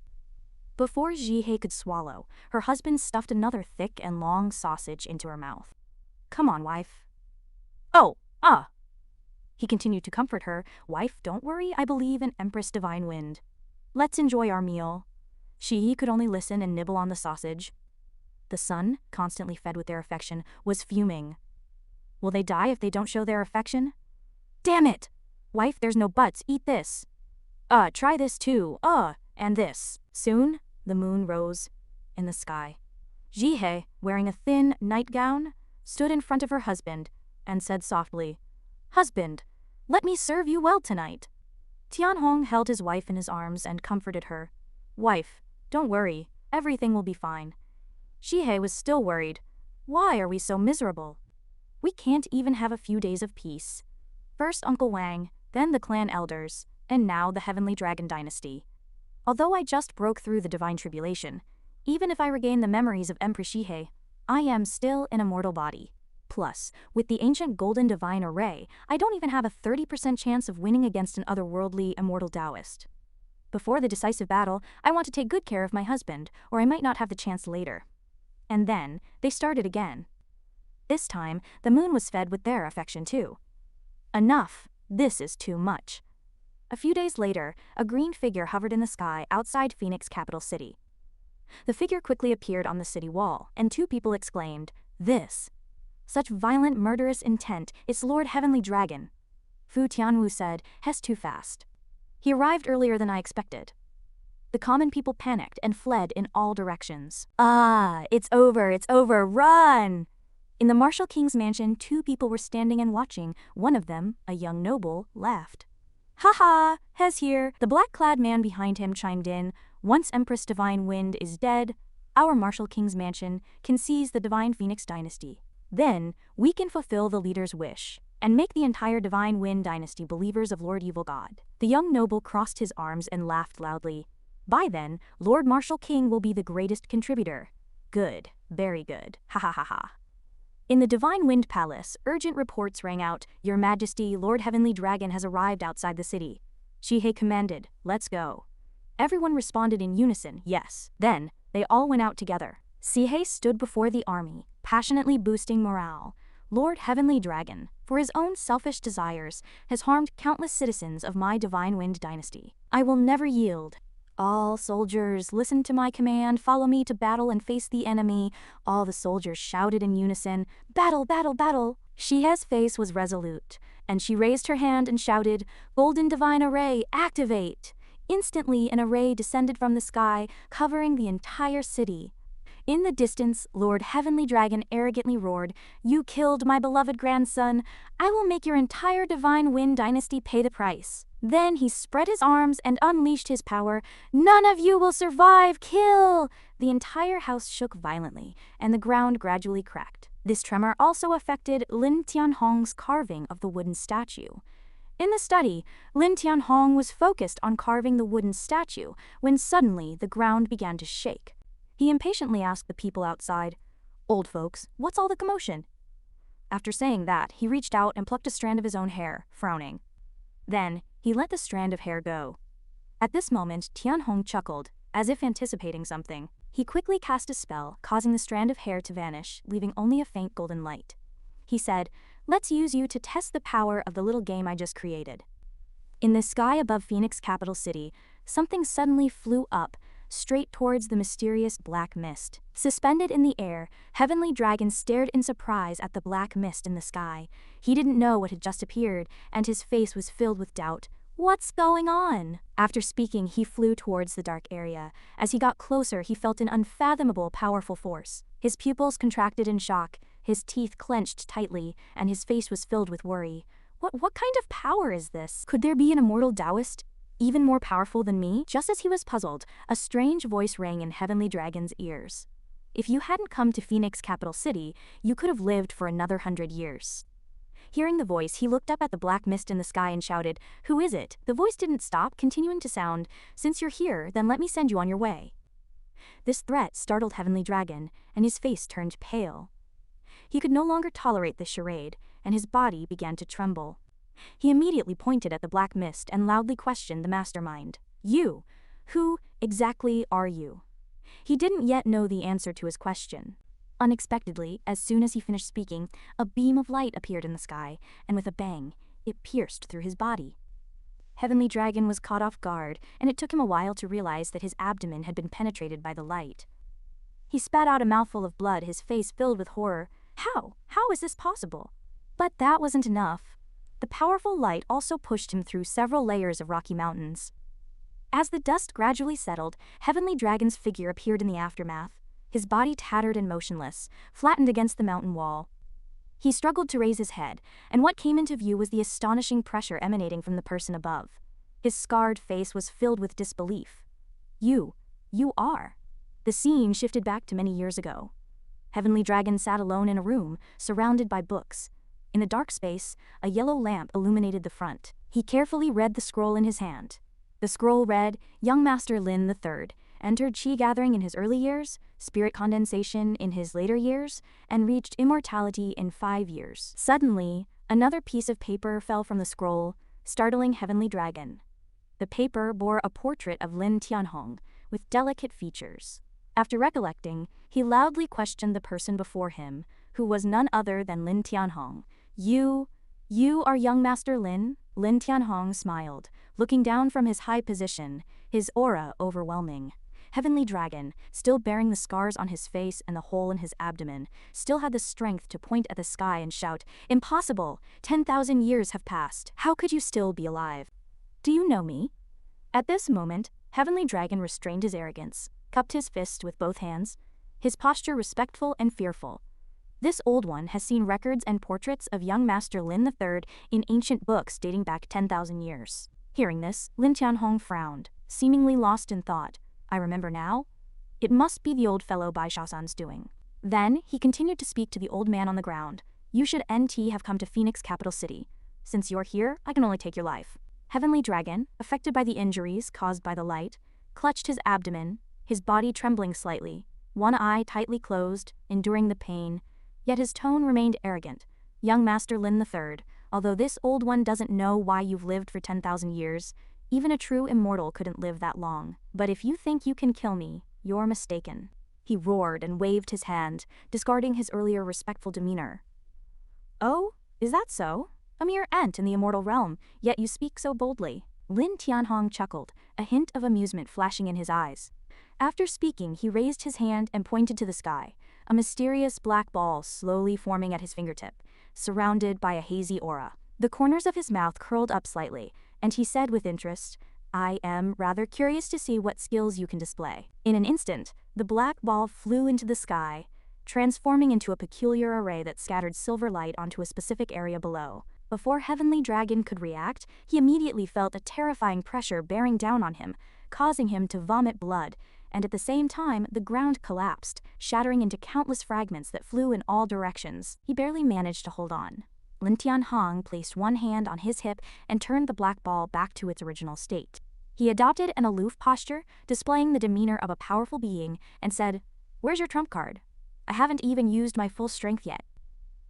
Before Shihei could swallow, her husband stuffed another thick and long sausage into her mouth. "Come on, wife." He continued to comfort her. "Wife, don't worry, I believe in Empress Divine Wind. Let's enjoy our meal." Shihei could only listen and nibble on the sausage. The son, constantly fed with their affection, was fuming. Will they die if they don't show their affection? "Damn it! Wife, there's no buts, eat this." Try this too, and this. Soon, the moon rose in the sky. Jihye, wearing a thin nightgown, stood in front of her husband and said softly, "Husband, let me serve you well tonight." Tianhong held his wife in his arms and comforted her. "Wife, don't worry, everything will be fine." Jihye was still worried. "Why are we so miserable? We can't even have a few days of peace. First Uncle Wang, then the clan elders, and now the Heavenly Dragon Dynasty. Although I just broke through the divine tribulation, even if I regain the memories of Empress Jihye, I am still in a mortal body. Plus, with the ancient golden divine array, I don't even have a 30% chance of winning against an otherworldly immortal Taoist. Before the decisive battle, I want to take good care of my husband, or I might not have the chance later." And then, they started again. This time, the moon was fed with their affection too. "Enough, this is too much." A few days later, a green figure hovered in the sky outside Phoenix capital city. The figure quickly appeared on the city wall, and two people exclaimed, "This! Such violent murderous intent, it's Lord Heavenly Dragon." Fu Tianwu said, "He's too fast. He arrived earlier than I expected." The common people panicked and fled in all directions. It's over, run! In the Martial King's mansion, two people were standing and watching. One of them, a young noble, laughed. "Ha, Hez here." The black-clad man behind him chimed in, "Once Empress Divine Wind is dead, our Martial King's mansion can seize the Divine Phoenix Dynasty. Then, we can fulfill the leader's wish and make the entire Divine Wind Dynasty believers of Lord Evil God." The young noble crossed his arms and laughed loudly. "By then, Lord Martial King will be the greatest contributor." "Good, very good, ha. In the Divine Wind Palace, urgent reports rang out, "Your Majesty, Lord Heavenly Dragon has arrived outside the city." Jihye commanded, "Let's go." Everyone responded in unison, yes. Then, they all went out together. Jihye stood before the army, passionately boosting morale. "Lord Heavenly Dragon, for his own selfish desires, has harmed countless citizens of my Divine Wind Dynasty. I will never yield. All soldiers, listen to my command, follow me to battle and face the enemy." All the soldiers shouted in unison, "Battle, battle, battle!" Jihye's face was resolute, and she raised her hand and shouted, "Golden Divine Array, activate!" Instantly, an array descended from the sky, covering the entire city. In the distance, Lord Heavenly Dragon arrogantly roared, "You killed my beloved grandson. I will make your entire Divine Wind Dynasty pay the price." Then he spread his arms and unleashed his power. "None of you will survive! Kill!" The entire house shook violently, and the ground gradually cracked. This tremor also affected Lin Tianhong's carving of the wooden statue. In the study, Lin Tianhong was focused on carving the wooden statue when suddenly the ground began to shake. He impatiently asked the people outside, "Old folks, what's all the commotion?" After saying that, he reached out and plucked a strand of his own hair, frowning. Then, he let the strand of hair go. At this moment, Tianhong chuckled, as if anticipating something. He quickly cast a spell, causing the strand of hair to vanish, leaving only a faint golden light. He said, "Let's use you to test the power of the little game I just created." In the sky above Phoenix capital city, something suddenly flew up, straight towards the mysterious black mist. Suspended in the air, Heavenly Dragon stared in surprise at the black mist in the sky. He didn't know what had just appeared, and his face was filled with doubt. "What's going on?" After speaking, he flew towards the dark area. As he got closer, he felt an unfathomable, powerful force. His pupils contracted in shock, his teeth clenched tightly, and his face was filled with worry. What kind of power is this? Could there be an immortal Taoist even more powerful than me? Just as he was puzzled, a strange voice rang in Heavenly Dragon's ears. "If you hadn't come to Phoenix capital city, you could have lived for another 100 years. Hearing the voice, he looked up at the black mist in the sky and shouted, "Who is it?" The voice didn't stop, continuing to sound, "Since you're here, then let me send you on your way." This threat startled Heavenly Dragon, and his face turned pale. He could no longer tolerate this charade, and his body began to tremble. He immediately pointed at the black mist and loudly questioned the mastermind. "You, who exactly are you?" He didn't yet know the answer to his question. Unexpectedly, as soon as he finished speaking, a beam of light appeared in the sky, and with a bang, it pierced through his body. Heavenly Dragon was caught off guard, and it took him a while to realize that his abdomen had been penetrated by the light. He spat out a mouthful of blood, his face filled with horror. How is this possible? But that wasn't enough. The powerful light also pushed him through several layers of rocky mountains. As the dust gradually settled, Heavenly Dragon's figure appeared in the aftermath, his body tattered and motionless, flattened against the mountain wall. He struggled to raise his head, and what came into view was the astonishing pressure emanating from the person above. His scarred face was filled with disbelief. You are. The scene shifted back to many years ago. Heavenly Dragon sat alone in a room, surrounded by books. In the dark space, a yellow lamp illuminated the front. He carefully read the scroll in his hand. The scroll read, Young Master Lin III, entered Qi gathering in his early years, spirit condensation in his later years, and reached immortality in 5 years. Suddenly, another piece of paper fell from the scroll, startling Heavenly Dragon. The paper bore a portrait of Lin Tianhong, with delicate features. After recollecting, he loudly questioned the person before him, who was none other than Lin Tianhong. You are young Master Lin? Lin Tianhong smiled, looking down from his high position, his aura overwhelming. Heavenly Dragon, still bearing the scars on his face and the hole in his abdomen, still had the strength to point at the sky and shout, Impossible! 10,000 years have passed. How could you still be alive? Do you know me? At this moment, Heavenly Dragon restrained his arrogance, cupped his fists with both hands, his posture respectful and fearful. This old one has seen records and portraits of young Master Lin III in ancient books dating back 10,000 years. Hearing this, Lin Tianhong frowned, seemingly lost in thought. I remember now. It must be the old fellow Bai Shaosan's doing. Then, he continued to speak to the old man on the ground. You should have come to Phoenix capital city. Since you're here, I can only take your life. Heavenly Dragon, affected by the injuries caused by the light, clutched his abdomen, his body trembling slightly, one eye tightly closed, enduring the pain, yet his tone remained arrogant. Young Master Lin III, although this old one doesn't know why you've lived for 10,000 years, even a true immortal couldn't live that long. But if you think you can kill me, you're mistaken. He roared and waved his hand, discarding his earlier respectful demeanor. Oh, is that so? A mere ant in the immortal realm, yet you speak so boldly. Lin Tianhong chuckled, a hint of amusement flashing in his eyes. After speaking, he raised his hand and pointed to the sky, a mysterious black ball slowly forming at his fingertip, surrounded by a hazy aura. The corners of his mouth curled up slightly, and he said with interest, I am rather curious to see what skills you can display. In an instant, the black ball flew into the sky, transforming into a peculiar array that scattered silver light onto a specific area below. Before Heavenly Dragon could react, he immediately felt a terrifying pressure bearing down on him, causing him to vomit blood, and at the same time, the ground collapsed, shattering into countless fragments that flew in all directions. He barely managed to hold on. Lin Tianhong placed one hand on his hip and turned the black ball back to its original state. He adopted an aloof posture, displaying the demeanor of a powerful being, and said, Where's your trump card? I haven't even used my full strength yet.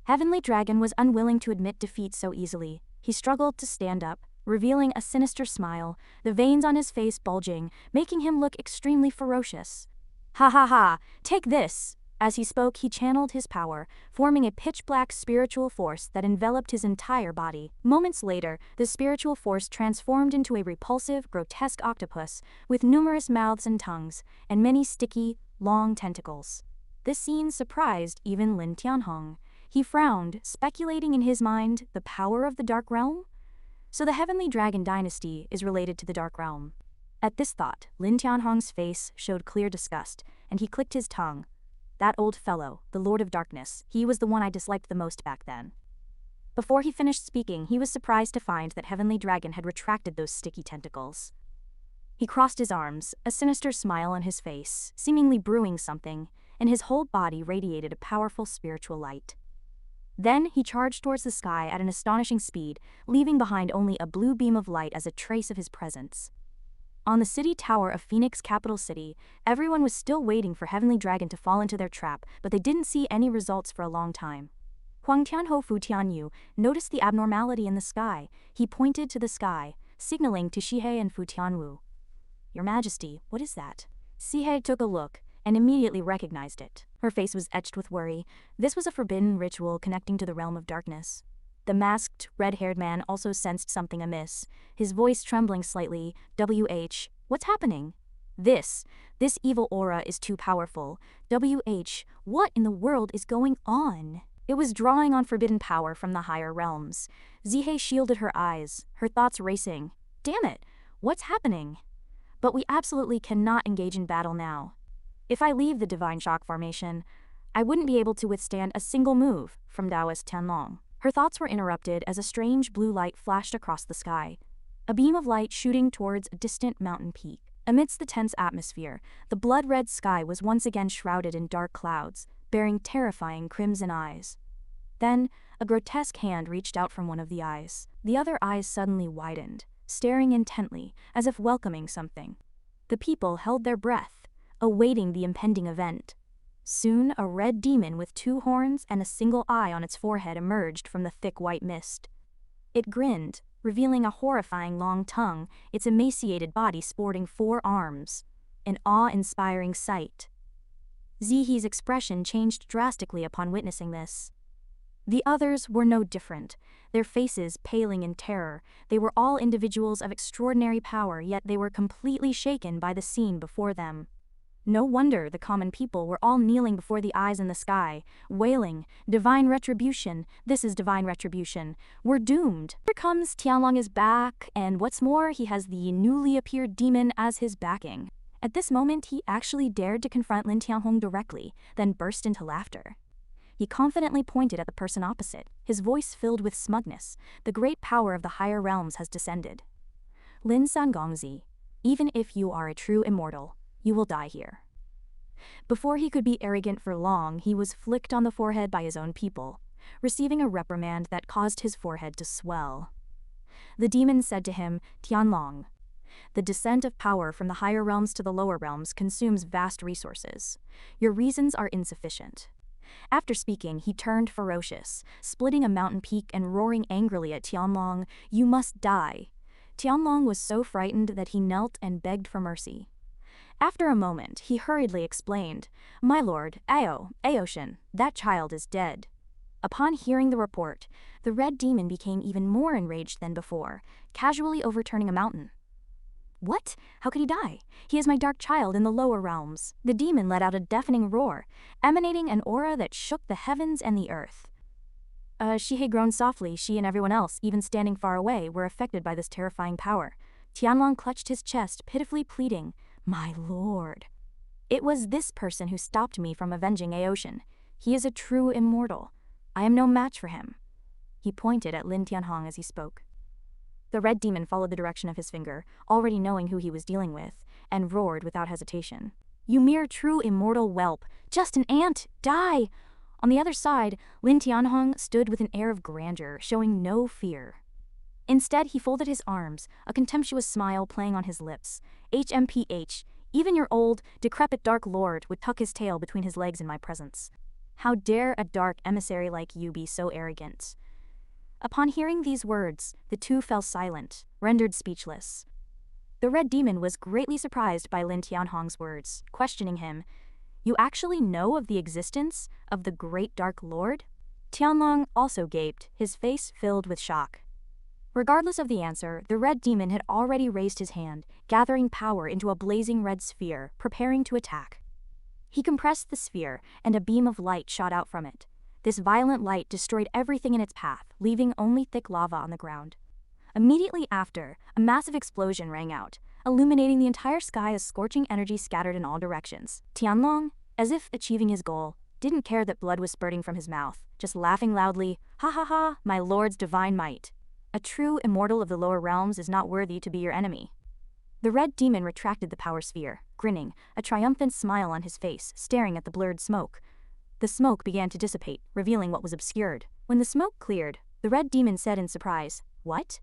Heavenly Dragon was unwilling to admit defeat so easily. He struggled to stand up, revealing a sinister smile, the veins on his face bulging, making him look extremely ferocious. Ha ha ha, take this! As he spoke, he channeled his power, forming a pitch-black spiritual force that enveloped his entire body. Moments later, the spiritual force transformed into a repulsive, grotesque octopus with numerous mouths and tongues, and many sticky, long tentacles. This scene surprised even Lin Tianhong. He frowned, speculating in his mind the power of the Dark Realm? So the Heavenly Dragon dynasty is related to the Dark Realm. At this thought, Lin Tianhong's face showed clear disgust, and he clicked his tongue. That old fellow, the Lord of Darkness, he was the one I disliked the most back then. Before he finished speaking, he was surprised to find that Heavenly Dragon had retracted those sticky tentacles. He crossed his arms, a sinister smile on his face, seemingly brewing something, and his whole body radiated a powerful spiritual light. Then he charged towards the sky at an astonishing speed, leaving behind only a blue beam of light as a trace of his presence. On the city tower of Phoenix capital city, everyone was still waiting for Heavenly Dragon to fall into their trap, but they didn't see any results for a long time. Huang Tianhou Fu Tianyu noticed the abnormality in the sky. He pointed to the sky, signaling to Shihei and Fu Tianwu. Your Majesty, what is that? Shihei took a look and immediately recognized it. Her face was etched with worry. This was a forbidden ritual connecting to the realm of darkness. The masked, red-haired man also sensed something amiss, his voice trembling slightly. What's happening? This evil aura is too powerful. What in the world is going on? It was drawing on forbidden power from the higher realms. Zihei shielded her eyes, her thoughts racing. Damn it, what's happening? but we absolutely cannot engage in battle now. If I leave the divine shock formation, I wouldn't be able to withstand a single move from Taoist Tianlong. Her thoughts were interrupted as a strange blue light flashed across the sky, a beam of light shooting towards a distant mountain peak. Amidst the tense atmosphere, the blood-red sky was once again shrouded in dark clouds, bearing terrifying crimson eyes. Then, a grotesque hand reached out from one of the eyes. The other eyes suddenly widened, staring intently, as if welcoming something. The people held their breath, awaiting the impending event. Soon, a red demon with 2 horns and a single eye on its forehead emerged from the thick white mist. It grinned, revealing a horrifying long tongue, its emaciated body sporting 4 arms. An awe-inspiring sight. Zihi's expression changed drastically upon witnessing this. The others were no different, their faces paling in terror. They were all individuals of extraordinary power, yet they were completely shaken by the scene before them. No wonder the common people were all kneeling before the eyes in the sky, wailing, "Divine retribution, this is divine retribution. We're doomed." Here comes Tianlong is back, and what's more, he has the newly appeared demon as his backing. At this moment, he actually dared to confront Lin Tianhong directly, then burst into laughter. He confidently pointed at the person opposite, his voice filled with smugness. The great power of the higher realms has descended. Lin Sangongzi, even if you are a true immortal, you will die here. Before he could be arrogant for long, he was flicked on the forehead by his own people, receiving a reprimand that caused his forehead to swell. The demon said to him, "Tianlong, the descent of power from the higher realms to the lower realms consumes vast resources. Your reasons are insufficient." After speaking, he turned ferocious, splitting a mountain peak and roaring angrily at Tianlong, "You must die." Tianlong was so frightened that he knelt and begged for mercy. After a moment, he hurriedly explained, "My lord, Aoshin, that child is dead." Upon hearing the report, the red demon became even more enraged than before, casually overturning a mountain. "What? How could he die? He is my dark child in the lower realms." The demon let out a deafening roar, emanating an aura that shook the heavens and the earth. She had groaned softly. She and everyone else, even standing far away, were affected by this terrifying power. Tianlong clutched his chest, pitifully pleading, "My lord." "It was this person who stopped me from avenging Aoshin. He is a true immortal. I am no match for him." He pointed at Lin Tianhong as he spoke. The red demon followed the direction of his finger, already knowing who he was dealing with, and roared without hesitation, "You mere true immortal whelp, just an ant, die!" On the other side, Lin Tianhong stood with an air of grandeur, showing no fear. Instead, he folded his arms, a contemptuous smile playing on his lips. "HMPH, even your old, decrepit dark lord would tuck his tail between his legs in my presence. How dare a dark emissary like you be so arrogant?" Upon hearing these words, the two fell silent, rendered speechless. The red demon was greatly surprised by Lin Tianhong's words, questioning him, "You actually know of the existence of the great dark lord?" Tianlong also gaped, his face filled with shock. Regardless of the answer, the red demon had already raised his hand, gathering power into a blazing red sphere, preparing to attack. He compressed the sphere, and a beam of light shot out from it. This violent light destroyed everything in its path, leaving only thick lava on the ground. Immediately after, a massive explosion rang out, illuminating the entire sky as scorching energy scattered in all directions. Tianlong, as if achieving his goal, didn't care that blood was spurting from his mouth, just laughing loudly, "Ha ha ha, my lord's divine might. A true immortal of the lower realms is not worthy to be your enemy." The red demon retracted the power sphere, grinning, a triumphant smile on his face, staring at the blurred smoke. The smoke began to dissipate, revealing what was obscured. When the smoke cleared, the red demon said in surprise, "What?"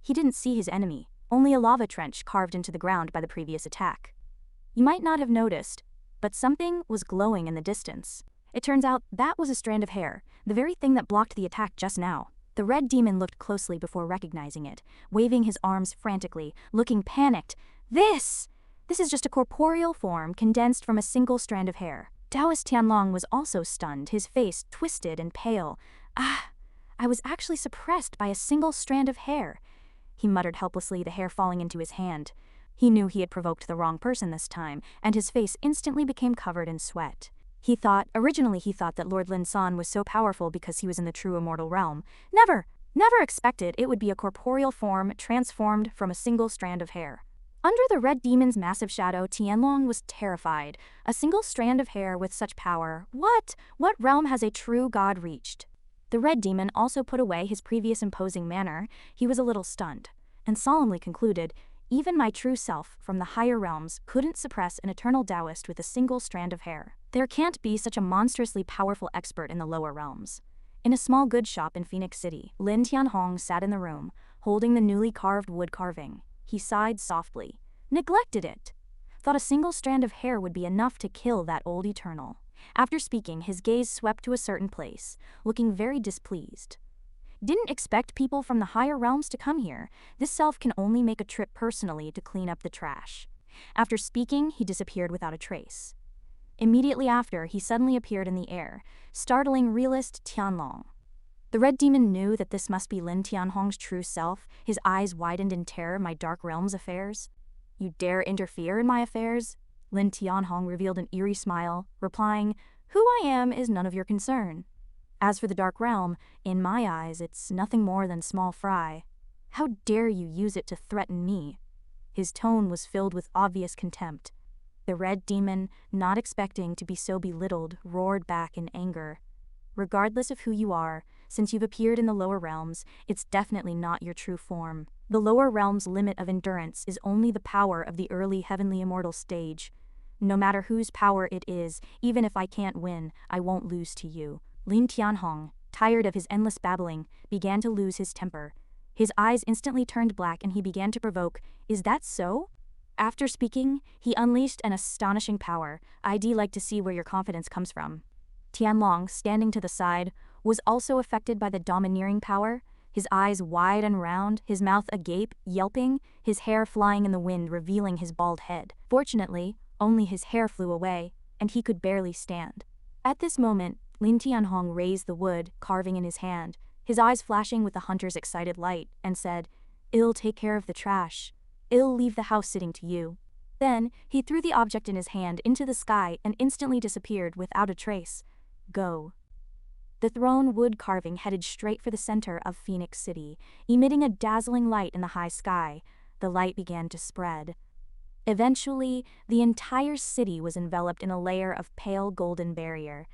He didn't see his enemy, only a lava trench carved into the ground by the previous attack. You might not have noticed, but something was glowing in the distance. It turns out that was a strand of hair, the very thing that blocked the attack just now. The red demon looked closely before recognizing it, waving his arms frantically, looking panicked. This is just a corporeal form condensed from a single strand of hair." Taoist Tianlong was also stunned, his face twisted and pale. I was actually suppressed by a single strand of hair," he muttered helplessly, the hair falling into his hand. He knew he had provoked the wrong person this time, and his face instantly became covered in sweat. Originally he thought that Lord Lin San was so powerful because he was in the true immortal realm. Never expected it would be a corporeal form transformed from a single strand of hair. Under the red demon's massive shadow, Tianlong was terrified. A single strand of hair with such power. What? What realm has a true god reached? The red demon also put away his previous imposing manner. He was a little stunned, and solemnly concluded, even my true self from the higher realms couldn't suppress an eternal Taoist with a single strand of hair. There can't be such a monstrously powerful expert in the lower realms. In a small goods shop in Phoenix City, Lin Tianhong sat in the room, holding the newly carved wood carving. He sighed softly. Neglected it. Thought a single strand of hair would be enough to kill that old eternal. After speaking, his gaze swept to a certain place, looking very displeased. Didn't expect people from the higher realms to come here. This self can only make a trip personally to clean up the trash. After speaking, he disappeared without a trace. Immediately after, he suddenly appeared in the air, startling realist Tianlong. The red demon knew that this must be Lin Tianhong's true self. His eyes widened in terror. My dark realm's affairs? You dare interfere in my affairs? Lin Tianhong revealed an eerie smile, replying, Who I am is none of your concern. As for the dark realm, in my eyes it's nothing more than small fry. How dare you use it to threaten me? His tone was filled with obvious contempt. The red demon, not expecting to be so belittled, roared back in anger. Regardless of who you are, since you've appeared in the lower realms, it's definitely not your true form. The lower realm's limit of endurance is only the power of the early heavenly immortal stage. No matter whose power it is, even if I can't win, I won't lose to you. Lin Tianhong, tired of his endless babbling, began to lose his temper. His eyes instantly turned black and he began to provoke, Is that so? After speaking, he unleashed an astonishing power. I'd like to see where your confidence comes from. Tianlong, standing to the side, was also affected by the domineering power. His eyes wide and round, his mouth agape, yelping, his hair flying in the wind, revealing his bald head. Fortunately, only his hair flew away, and he could barely stand. At this moment, Lin Tianhong raised the wood, carving in his hand, his eyes flashing with the hunter's excited light, and said, I'll take care of the trash. I'll leave the house sitting to you. Then, he threw the object in his hand into the sky and instantly disappeared without a trace. Go. The thrown wood carving headed straight for the center of Phoenix City, emitting a dazzling light in the high sky. The light began to spread. Eventually, the entire city was enveloped in a layer of pale golden barrier.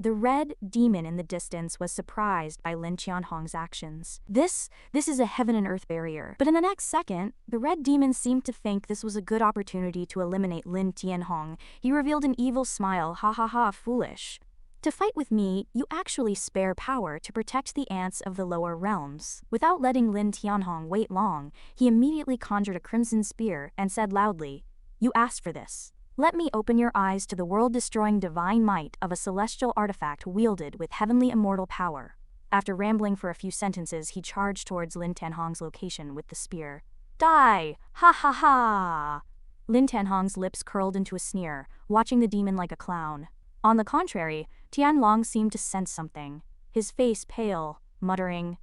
The red demon in the distance was surprised by Lin Tianhong's actions. This is a heaven and earth barrier. But in the next second, the red demon seemed to think this was a good opportunity to eliminate Lin Tianhong. He revealed an evil smile, ha ha ha, foolish. To fight with me, you actually spare power to protect the ants of the lower realms. Without letting Lin Tianhong wait long, he immediately conjured a crimson spear and said loudly, You asked for this. Let me open your eyes to the world-destroying divine might of a celestial artifact wielded with heavenly immortal power. After rambling for a few sentences, he charged towards Lin Tianhong's location with the spear. Die! Ha ha ha! Lin Tianhong's lips curled into a sneer, watching the demon like a clown. On the contrary, Tianlong seemed to sense something, his face pale, muttering,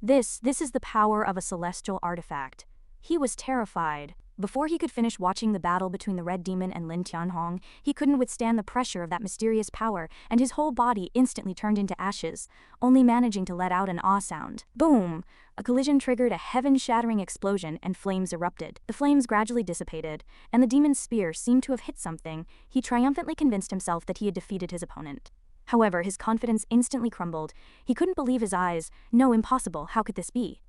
This is the power of a celestial artifact. He was terrified. Before he could finish watching the battle between the red demon and Lin Tianhong, he couldn't withstand the pressure of that mysterious power, and his whole body instantly turned into ashes, only managing to let out an awe sound. Boom! A collision triggered a heaven-shattering explosion and flames erupted. The flames gradually dissipated, and the demon's spear seemed to have hit something. He triumphantly convinced himself that he had defeated his opponent. However, his confidence instantly crumbled. He couldn't believe his eyes. No, impossible, how could this be?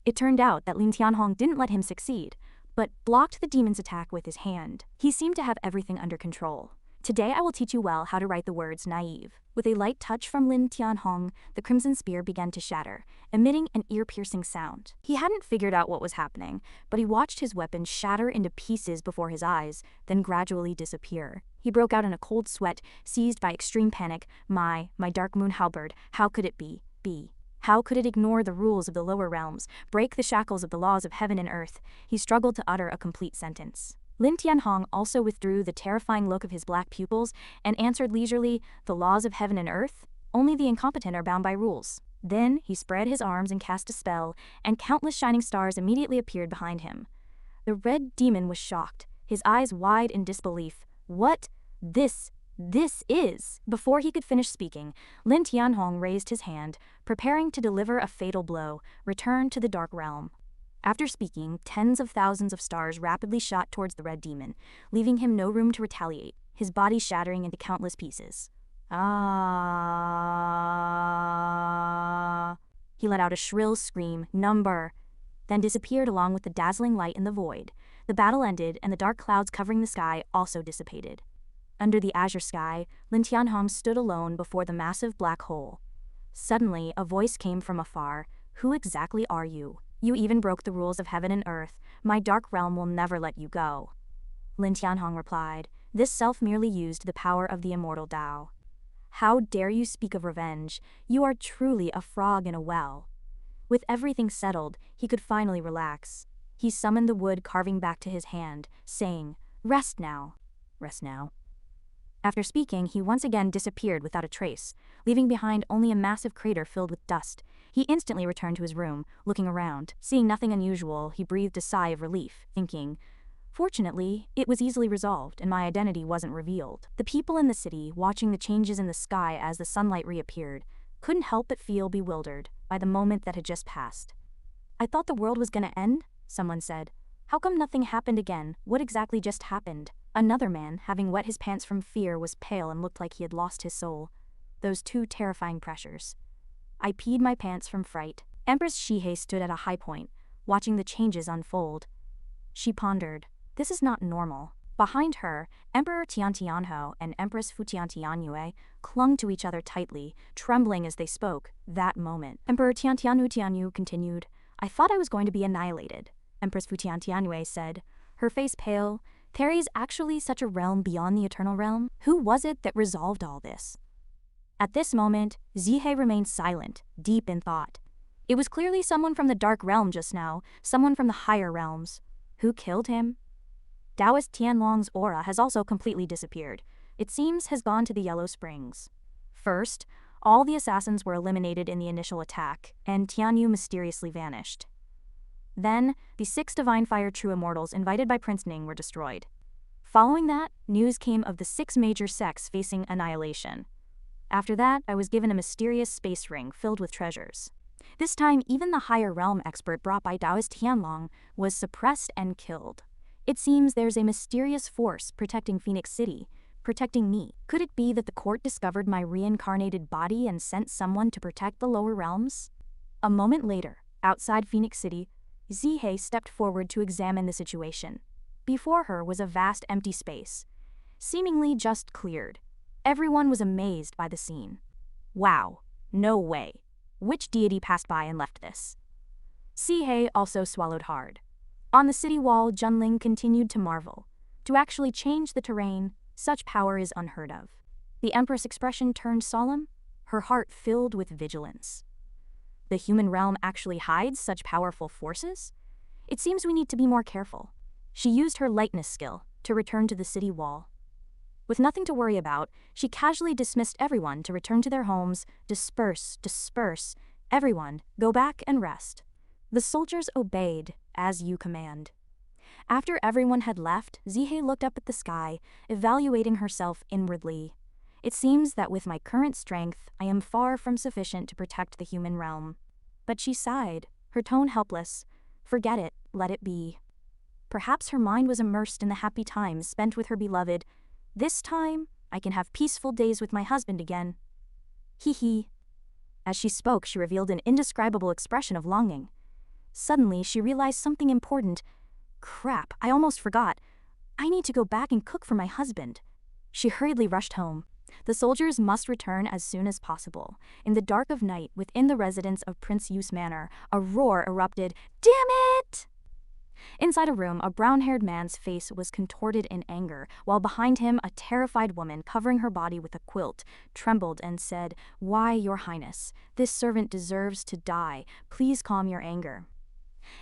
It turned out that Lin Tianhong didn't let him succeed, but blocked the demon's attack with his hand. He seemed to have everything under control. Today I will teach you well how to write the words naive. With a light touch from Lin Tianhong, the crimson spear began to shatter, emitting an ear-piercing sound. He hadn't figured out what was happening, but he watched his weapon shatter into pieces before his eyes, then gradually disappear. He broke out in a cold sweat, seized by extreme panic. My dark moon halberd, how could it be? How could it ignore the rules of the lower realms, break the shackles of the laws of heaven and earth? He struggled to utter a complete sentence. Lin Tianhong also withdrew the terrifying look of his black pupils and answered leisurely, The laws of heaven and earth? Only the incompetent are bound by rules. Then he spread his arms and cast a spell, and countless shining stars immediately appeared behind him. The red demon was shocked, his eyes wide in disbelief. What? This is. Before he could finish speaking, Lin Tianhong raised his hand, preparing to deliver a fatal blow, Return to the dark realm. After speaking, tens of thousands of stars rapidly shot towards the red demon, leaving him no room to retaliate, his body shattering into countless pieces. Ah! He let out a shrill scream, "Number!" then disappeared along with the dazzling light in the void. The battle ended, and the dark clouds covering the sky also dissipated. Under the azure sky, Lin Tianhong stood alone before the massive black hole. Suddenly, a voice came from afar. "Who exactly are you? You even broke the rules of heaven and earth. My dark realm will never let you go." Lin Tianhong replied, "This self merely used the power of the immortal Tao. How dare you speak of revenge? You are truly a frog in a well." With everything settled, he could finally relax. He summoned the wood carving back to his hand, saying, "Rest now. Rest now." After speaking, he once again disappeared without a trace, leaving behind only a massive crater filled with dust. He instantly returned to his room, looking around. Seeing nothing unusual, he breathed a sigh of relief, thinking, "Fortunately, it was easily resolved and my identity wasn't revealed." The people in the city, watching the changes in the sky as the sunlight reappeared, couldn't help but feel bewildered by the moment that had just passed. "I thought the world was gonna end," someone said. "How come nothing happened again? What exactly just happened?" Another man, having wet his pants from fear, was pale and looked like he had lost his soul. Those two terrifying pressures. "I peed my pants from fright." Empress Shihei stood at a high point, watching the changes unfold. She pondered, "This is not normal." Behind her, Emperor Tiantianho and Empress Futiantianyue clung to each other tightly, trembling as they spoke. That moment, Emperor Tiantianyu continued, "I thought I was going to be annihilated." Empress Futiantianyue said, her face pale, "There is actually such a realm beyond the eternal realm? Who was it that resolved all this?" At this moment, Zihei remained silent, deep in thought. It was clearly someone from the dark realm just now, someone from the higher realms. Who killed him? Taoist Tianlong's aura has also completely disappeared. It seems has gone to the Yellow Springs. First, all the assassins were eliminated in the initial attack, and Tianyu mysteriously vanished. Then, the 6 Divine Fire True Immortals invited by Prince Ning were destroyed. Following that, news came of the 6 major sects facing annihilation. After that, I was given a mysterious space ring filled with treasures. This time, even the higher realm expert brought by Taoist Tianlong was suppressed and killed. It seems there's a mysterious force protecting Phoenix City, protecting me. Could it be that the court discovered my reincarnated body and sent someone to protect the lower realms? A moment later, outside Phoenix City, Zihei stepped forward to examine the situation. Before her was a vast empty space, seemingly just cleared. Everyone was amazed by the scene. Wow, no way. Which deity passed by and left this? Zihei also swallowed hard. On the city wall, Junling continued to marvel. To actually change the terrain, such power is unheard of. The Empress' expression turned solemn, her heart filled with vigilance. The human realm actually hides such powerful forces? It seems we need to be more careful. She used her lightness skill to return to the city wall. With nothing to worry about, she casually dismissed everyone to return to their homes. Disperse, disperse. Everyone, go back and rest. The soldiers obeyed, as you command. After everyone had left, Zihei looked up at the sky, evaluating herself inwardly. It seems that with my current strength, I am far from sufficient to protect the human realm. But she sighed, her tone helpless. Forget it, let it be. Perhaps her mind was immersed in the happy times spent with her beloved. This time, I can have peaceful days with my husband again. Hee hee. As she spoke, she revealed an indescribable expression of longing. Suddenly, she realized something important. Crap, I almost forgot. I need to go back and cook for my husband. She hurriedly rushed home. The soldiers must return as soon as possible. In the dark of night, within the residence of Prince Yu's manor, a roar erupted. Damn it! Inside a room, a brown-haired man's face was contorted in anger, while behind him a terrified woman, covering her body with a quilt, trembled and said, "Why, your highness, this servant deserves to die. Please calm your anger."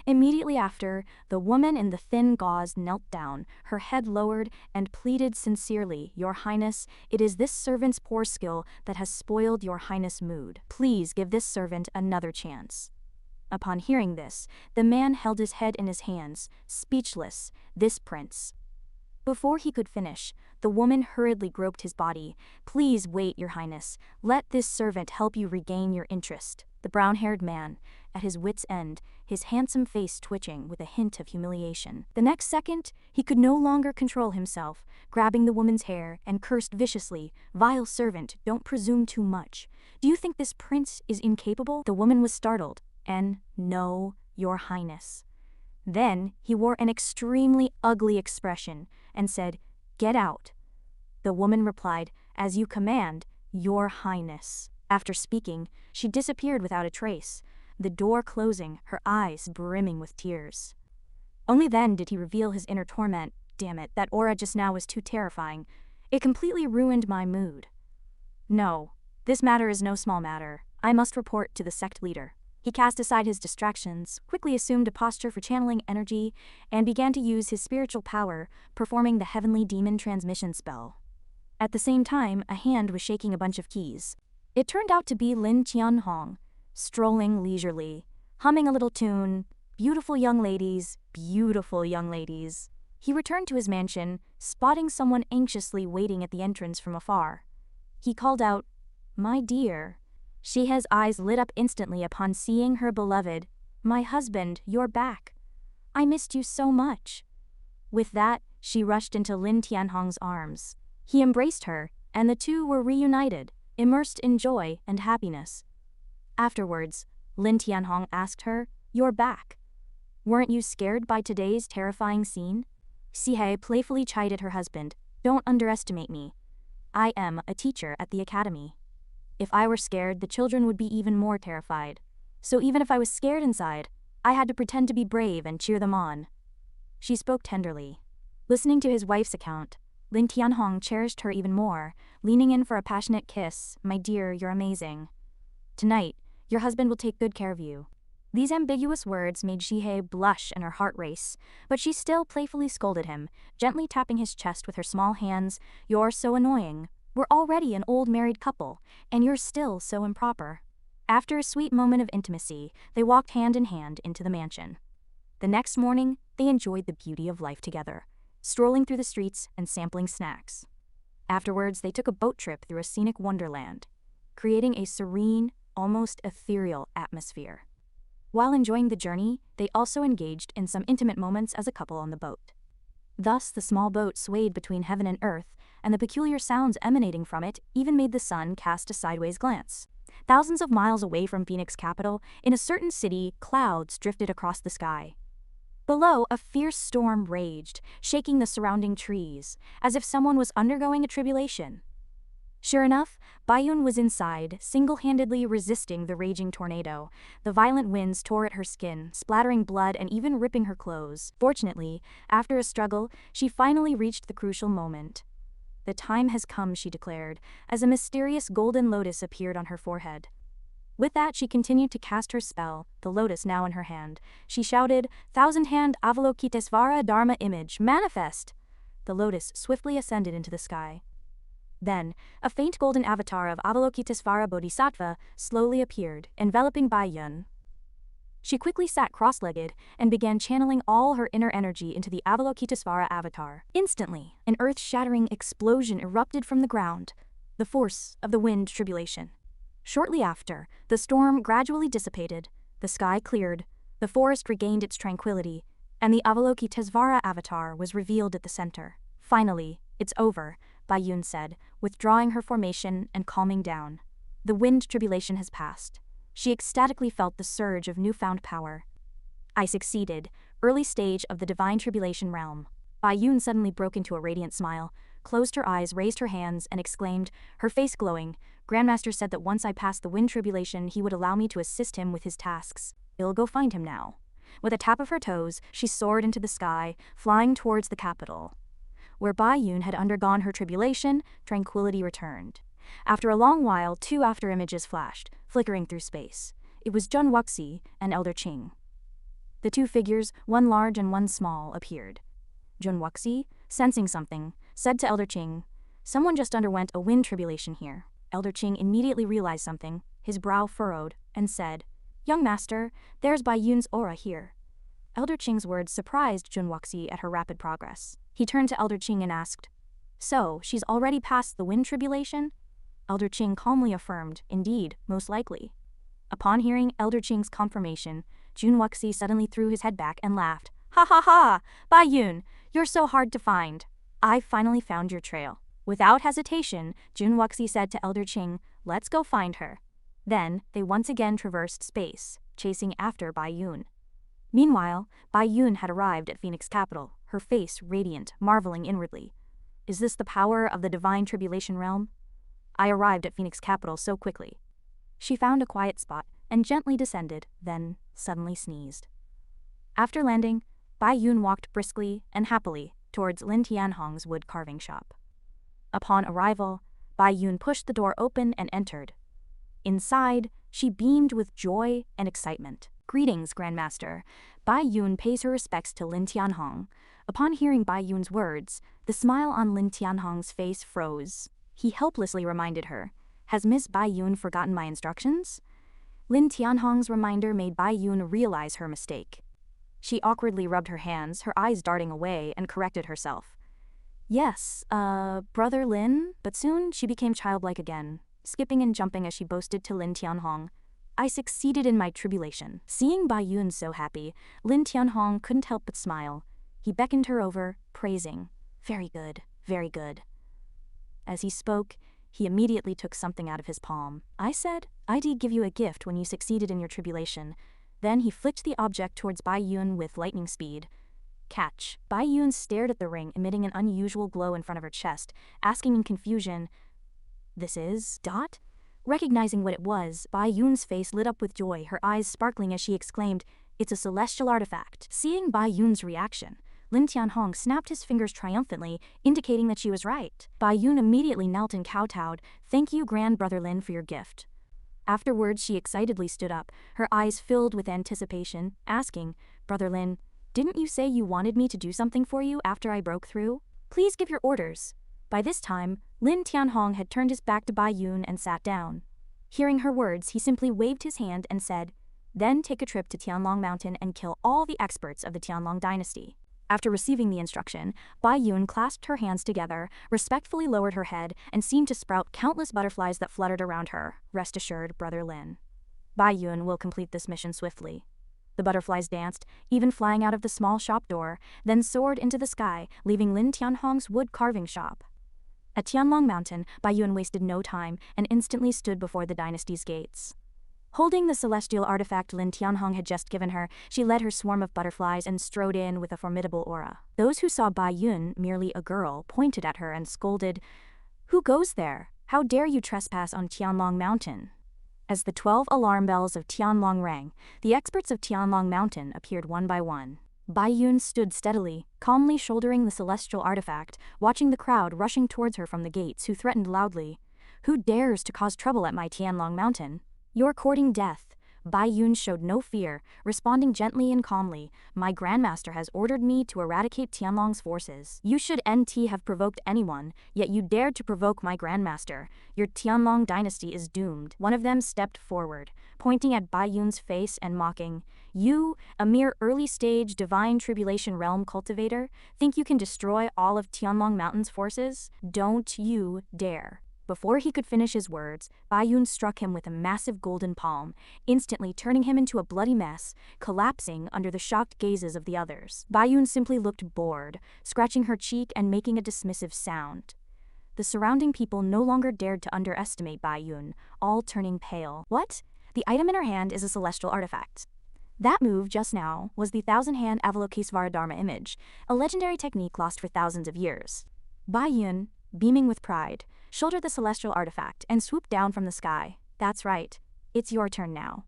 Immediately after, the woman in the thin gauze knelt down, her head lowered, and pleaded sincerely, "Your highness, it is this servant's poor skill that has spoiled your highness' mood. Please give this servant another chance." Upon hearing this, the man held his head in his hands, speechless. This prince. Before he could finish, the woman hurriedly groped his body. "Please wait, your highness. Let this servant help you regain your interest." the brown-haired man, at his wit's end, his handsome face twitching with a hint of humiliation. The next second, he could no longer control himself, grabbing the woman's hair and cursed viciously, "Vile servant, don't presume too much. Do you think this prince is incapable?" The woman was startled, and, "No, your highness." Then he wore an extremely ugly expression and said, "Get out." The woman replied, "As you command, your highness." After speaking, she disappeared without a trace, the door closing, her eyes brimming with tears. Only then did he reveal his inner torment. "Damn it, that aura just now was too terrifying. It completely ruined my mood. No, this matter is no small matter. I must report to the sect leader." He cast aside his distractions, quickly assumed a posture for channeling energy, and began to use his spiritual power, performing the heavenly demon transmission spell. At the same time, a hand was shaking a bunch of keys. It turned out to be Lin Tianhong, strolling leisurely, humming a little tune, beautiful young ladies, beautiful young ladies. He returned to his mansion, spotting someone anxiously waiting at the entrance from afar. He called out, "My dear." Shihe's eyes lit up instantly upon seeing her beloved. "My husband, you're back. I missed you so much." With that, she rushed into Lin Tianhong's arms. He embraced her, and the two were reunited, immersed in joy and happiness. Afterwards, Lin Tianhong asked her, "You're back. Weren't you scared by today's terrifying scene?" Shihe playfully chided her husband, "Don't underestimate me. I am a teacher at the academy. If I were scared, the children would be even more terrified. So even if I was scared inside, I had to pretend to be brave and cheer them on." She spoke tenderly. Listening to his wife's account, Lin Tianhong cherished her even more, leaning in for a passionate kiss. "My dear, you're amazing. Tonight, your husband will take good care of you." These ambiguous words made Shihe blush and her heart race, but she still playfully scolded him, gently tapping his chest with her small hands. "You're so annoying. We're already an old married couple, and you're still so improper." After a sweet moment of intimacy, they walked hand in hand into the mansion. The next morning, they enjoyed the beauty of life together, strolling through the streets and sampling snacks. Afterwards, they took a boat trip through a scenic wonderland, creating a serene, almost ethereal atmosphere. While enjoying the journey, they also engaged in some intimate moments as a couple on the boat. Thus, the small boat swayed between heaven and earth, and the peculiar sounds emanating from it even made the sun cast a sideways glance. Thousands of miles away from Phoenix capital, in a certain city, clouds drifted across the sky. Below, a fierce storm raged, shaking the surrounding trees, as if someone was undergoing a tribulation. Sure enough, Bayun was inside, single-handedly resisting the raging tornado. The violent winds tore at her skin, splattering blood and even ripping her clothes. Fortunately, after a struggle, she finally reached the crucial moment. "The time has come," she declared, as a mysterious golden lotus appeared on her forehead. With that, she continued to cast her spell, the lotus now in her hand. She shouted, "Thousand-hand Avalokitesvara Dharma image, manifest!" The lotus swiftly ascended into the sky. Then, a faint golden avatar of Avalokitesvara Bodhisattva slowly appeared, enveloping Bayun. She quickly sat cross-legged and began channeling all her inner energy into the Avalokitesvara avatar. Instantly, an earth-shattering explosion erupted from the ground, the force of the wind tribulation. Shortly after, the storm gradually dissipated, the sky cleared, the forest regained its tranquility, and the Avalokitesvara avatar was revealed at the center. "Finally, it's over," Bayun said, withdrawing her formation and calming down. "The wind tribulation has passed." She ecstatically felt the surge of newfound power. "I succeeded, early stage of the divine tribulation realm." Bayun suddenly broke into a radiant smile, closed her eyes, raised her hands, and exclaimed, her face glowing, "Grandmaster said that once I passed the wind tribulation, he would allow me to assist him with his tasks. I'll go find him now." With a tap of her toes, she soared into the sky, flying towards the capital. Where Bayun had undergone her tribulation, tranquility returned. After a long while, two after-images flashed, flickering through space. It was Jun Wuxi and Elder Qing. The two figures, one large and one small, appeared. Jun Wuxi, sensing something, said to Elder Qing, "Someone just underwent a wind tribulation here." Elder Qing immediately realized something, his brow furrowed, and said, "Young master, there's Bayun's aura here." Elder Qing's words surprised Jun Wuxi at her rapid progress. He turned to Elder Qing and asked, "So, she's already passed the wind tribulation?" Elder Qing calmly affirmed, "Indeed, most likely." Upon hearing Elder Qing's confirmation, Jun Wuxi suddenly threw his head back and laughed. Ha ha ha! Bai Yun, you're so hard to find. I finally found your trail. Without hesitation, Jun Wuxi said to Elder Qing, let's go find her. Then, they once again traversed space, chasing after Bai Yun. Meanwhile, Bai Yun had arrived at Phoenix Capital, her face radiant, marveling inwardly. Is this the power of the divine tribulation realm? I arrived at Phoenix Capital so quickly. She found a quiet spot and gently descended, then suddenly sneezed. After landing, Bai Yun walked briskly and happily towards Lin Tianhong's wood carving shop. Upon arrival, Bai Yun pushed the door open and entered. Inside, she beamed with joy and excitement. Greetings, Grandmaster. Bai Yun pays her respects to Lin Tianhong. Upon hearing Bai Yun's words, the smile on Lin Tianhong's face froze. He helplessly reminded her, has Miss Bai Yun forgotten my instructions? Lin Tianhong's reminder made Bai Yun realize her mistake. She awkwardly rubbed her hands, her eyes darting away, and corrected herself. Yes, Brother Lin, but soon she became childlike again, skipping and jumping as she boasted to Lin Tianhong. I succeeded in my tribulation. Seeing Bai Yun so happy, Lin Tianhong couldn't help but smile. He beckoned her over, praising, very good, very good. As he spoke, he immediately took something out of his palm. I said, I did give you a gift when you succeeded in your tribulation. Then he flicked the object towards Bai Yun with lightning speed. Catch. Bai Yun stared at the ring, emitting an unusual glow in front of her chest, asking in confusion, this is... dot? Recognizing what it was, Bai Yun's face lit up with joy, her eyes sparkling as she exclaimed, it's a celestial artifact. Seeing Bai Yun's reaction, Lin Tianhong snapped his fingers triumphantly, indicating that she was right. Bai Yun immediately knelt and kowtowed, thank you, Grand Brother Lin, for your gift. Afterwards, she excitedly stood up, her eyes filled with anticipation, asking, Brother Lin, didn't you say you wanted me to do something for you after I broke through? Please give your orders. By this time, Lin Tianhong had turned his back to Bai Yun and sat down. Hearing her words, he simply waved his hand and said, then take a trip to Tianlong Mountain and kill all the experts of the Tianlong dynasty. After receiving the instruction, Bai Yun clasped her hands together, respectfully lowered her head, and seemed to sprout countless butterflies that fluttered around her. Rest assured, Brother Lin. Bai Yun will complete this mission swiftly. The butterflies danced, even flying out of the small shop door, then soared into the sky, leaving Lin Tianhong's wood carving shop. At Tianlong Mountain, Bai Yun wasted no time and instantly stood before the dynasty's gates. Holding the celestial artifact Lin Tianhong had just given her, she led her swarm of butterflies and strode in with a formidable aura. Those who saw Bai Yun, merely a girl, pointed at her and scolded, who goes there? How dare you trespass on Tianlong Mountain? As the 12 alarm bells of Tianlong rang, the experts of Tianlong Mountain appeared one by one. Bai Yun stood steadily, calmly shouldering the celestial artifact, watching the crowd rushing towards her from the gates, who threatened loudly, who dares to cause trouble at my Tianlong Mountain? You're courting death. Bai Yun showed no fear, responding gently and calmly, my Grandmaster has ordered me to eradicate Tianlong's forces. You should NT have provoked anyone, yet you dared to provoke my Grandmaster. Your Tianlong dynasty is doomed. One of them stepped forward, pointing at Bai Yun's face and mocking, you, a mere early-stage divine tribulation realm cultivator, think you can destroy all of Tianlong Mountain's forces? Don't you dare. Before he could finish his words, Bai Yun struck him with a massive golden palm, instantly turning him into a bloody mess, collapsing under the shocked gazes of the others. Bai Yun simply looked bored, scratching her cheek and making a dismissive sound. The surrounding people no longer dared to underestimate Bai Yun, all turning pale. What? The item in her hand is a celestial artifact. That move just now was the thousand-hand Avalokitesvara Dharma image, a legendary technique lost for thousands of years. Bai Yun, beaming with pride, shouldered the celestial artifact and swooped down from the sky. That's right. It's your turn now.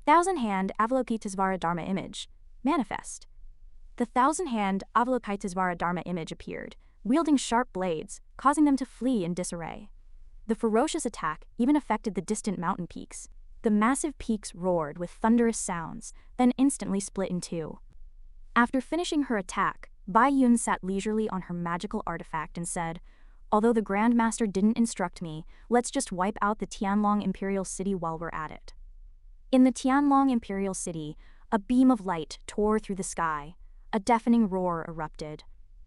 Thousand-hand Avalokitesvara Dharma image. Manifest. The thousand-hand Avalokitesvara Dharma image appeared, wielding sharp blades, causing them to flee in disarray. The ferocious attack even affected the distant mountain peaks. The massive peaks roared with thunderous sounds, then instantly split in two. After finishing her attack, Bai Yun sat leisurely on her magical artifact and said, although the Grandmaster didn't instruct me, let's just wipe out the Tianlong Imperial City while we're at it. In the Tianlong Imperial City, a beam of light tore through the sky. A deafening roar erupted.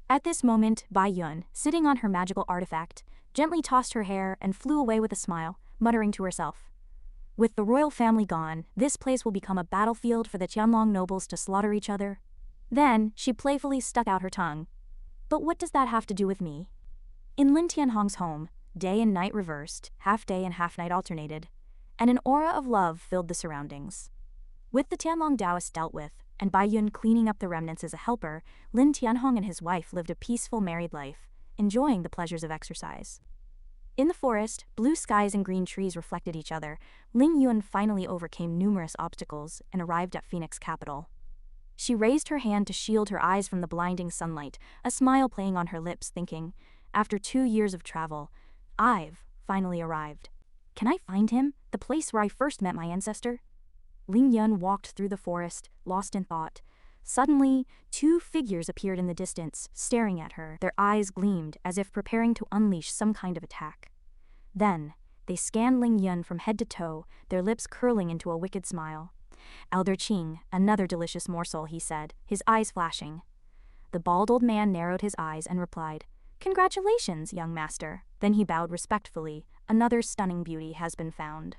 At this moment, Bai Yun, sitting on her magical artifact, gently tossed her hair and flew away with a smile, muttering to herself, With the royal family gone, this place will become a battlefield for the Tianlong nobles to slaughter each other. Then, she playfully stuck out her tongue. But what does that have to do with me? In Lin Tianhong's home, day and night reversed, half day and half night alternated, and an aura of love filled the surroundings. With the Tianlong Taoist dealt with, and Bai Yun cleaning up the remnants as a helper, Lin Tianhong and his wife lived a peaceful married life, enjoying the pleasures of exercise. In the forest, blue skies and green trees reflected each other. Ling Yun finally overcame numerous obstacles and arrived at Phoenix capital. She raised her hand to shield her eyes from the blinding sunlight, a smile playing on her lips, thinking, after 2 years of travel, I've finally arrived. Can I find him, the place where I first met my ancestor? Ling Yun walked through the forest, lost in thought. Suddenly, 2 figures appeared in the distance, staring at her. Their eyes gleamed, as if preparing to unleash some kind of attack. Then, they scanned Ling Yun from head to toe, their lips curling into a wicked smile. Elder Qing, another delicious morsel, he said, his eyes flashing. The bald old man narrowed his eyes and replied, Congratulations, young master. Then he bowed respectfully. Another stunning beauty has been found.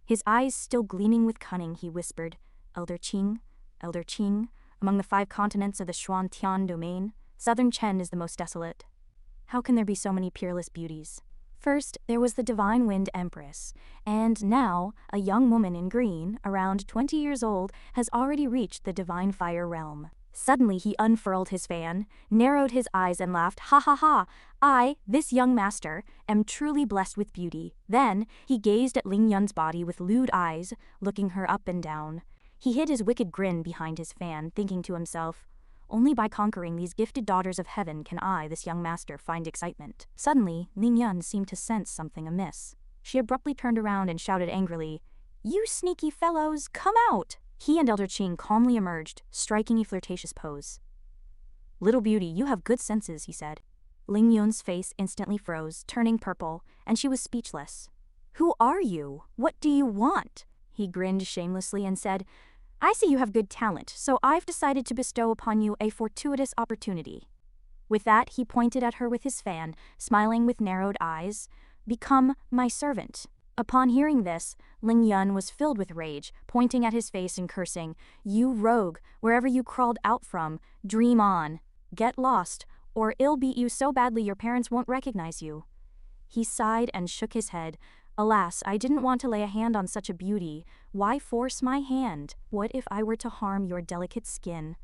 His eyes still gleaming with cunning, he whispered, Elder Qing, among the 5 continents of the Xuan-Tian domain, southern Chen is the most desolate. How can there be so many peerless beauties? First, there was the Divine Wind Empress, and now, a young woman in green, around 20 years old, has already reached the Divine Fire realm. Suddenly he unfurled his fan, narrowed his eyes and laughed, Ha ha ha, I, this young master, am truly blessed with beauty. Then, he gazed at Ling Yun's body with lewd eyes, looking her up and down. He hid his wicked grin behind his fan, thinking to himself, only by conquering these gifted daughters of heaven can I, this young master, find excitement. Suddenly, Ling Yun seemed to sense something amiss. She abruptly turned around and shouted angrily, You sneaky fellows, come out! He and Elder Qing calmly emerged, striking a flirtatious pose. Little beauty, you have good senses, he said. Ling Yun's face instantly froze, turning purple, and she was speechless. Who are you? What do you want? He grinned shamelessly and said, I see you have good talent, so I've decided to bestow upon you a fortuitous opportunity. With that, he pointed at her with his fan, smiling with narrowed eyes. Become my servant. Upon hearing this, Ling Yun was filled with rage, pointing at his face and cursing, You rogue, wherever you crawled out from, dream on. Get lost, or I'll beat you so badly your parents won't recognize you. He sighed and shook his head. Alas, I didn't want to lay a hand on such a beauty. Why force my hand? What if I were to harm your delicate skin?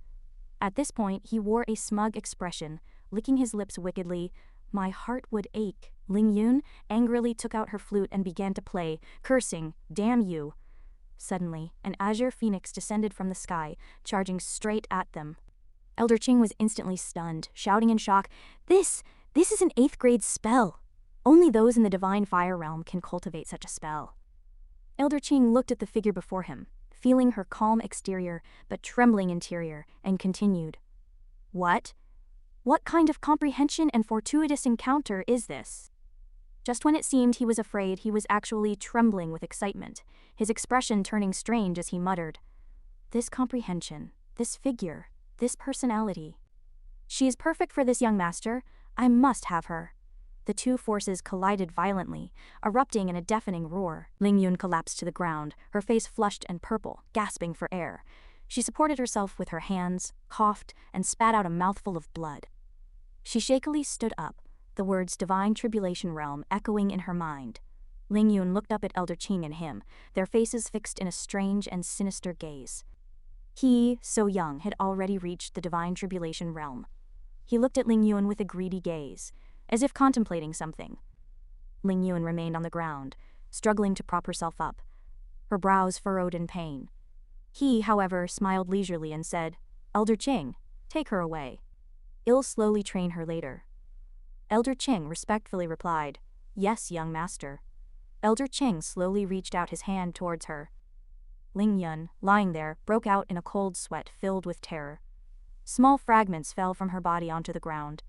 At this point, he wore a smug expression, licking his lips wickedly. My heart would ache. Ling Yun angrily took out her flute and began to play, cursing, Damn you. Suddenly, an azure phoenix descended from the sky, charging straight at them. Elder Qing was instantly stunned, shouting in shock, This is an 8th grade spell. Only those in the Divine Fire realm can cultivate such a spell. Elder Qing looked at the figure before him, feeling her calm exterior but trembling interior, and continued, What? What kind of comprehension and fortuitous encounter is this? Just when it seemed he was afraid, he was actually trembling with excitement, his expression turning strange as he muttered, This comprehension, this figure, this personality. She is perfect for this young master. I must have her. The 2 forces collided violently, erupting in a deafening roar. Ling Yun collapsed to the ground, her face flushed and purple, gasping for air. She supported herself with her hands, coughed, and spat out a mouthful of blood. She shakily stood up, the words Divine Tribulation Realm echoing in her mind. Ling Yun looked up at Elder Qing and him, their faces fixed in a strange and sinister gaze. He, so young, had already reached the Divine Tribulation Realm. He looked at Ling Yun with a greedy gaze, as if contemplating something. Ling Yun remained on the ground, struggling to prop herself up, her brows furrowed in pain. He, however, smiled leisurely and said, Elder Qing, take her away. I'll slowly train her later. Elder Qing respectfully replied, Yes, young master. Elder Qing slowly reached out his hand towards her. Ling Yun, lying there, broke out in a cold sweat filled with terror. Small fragments fell from her body onto the ground.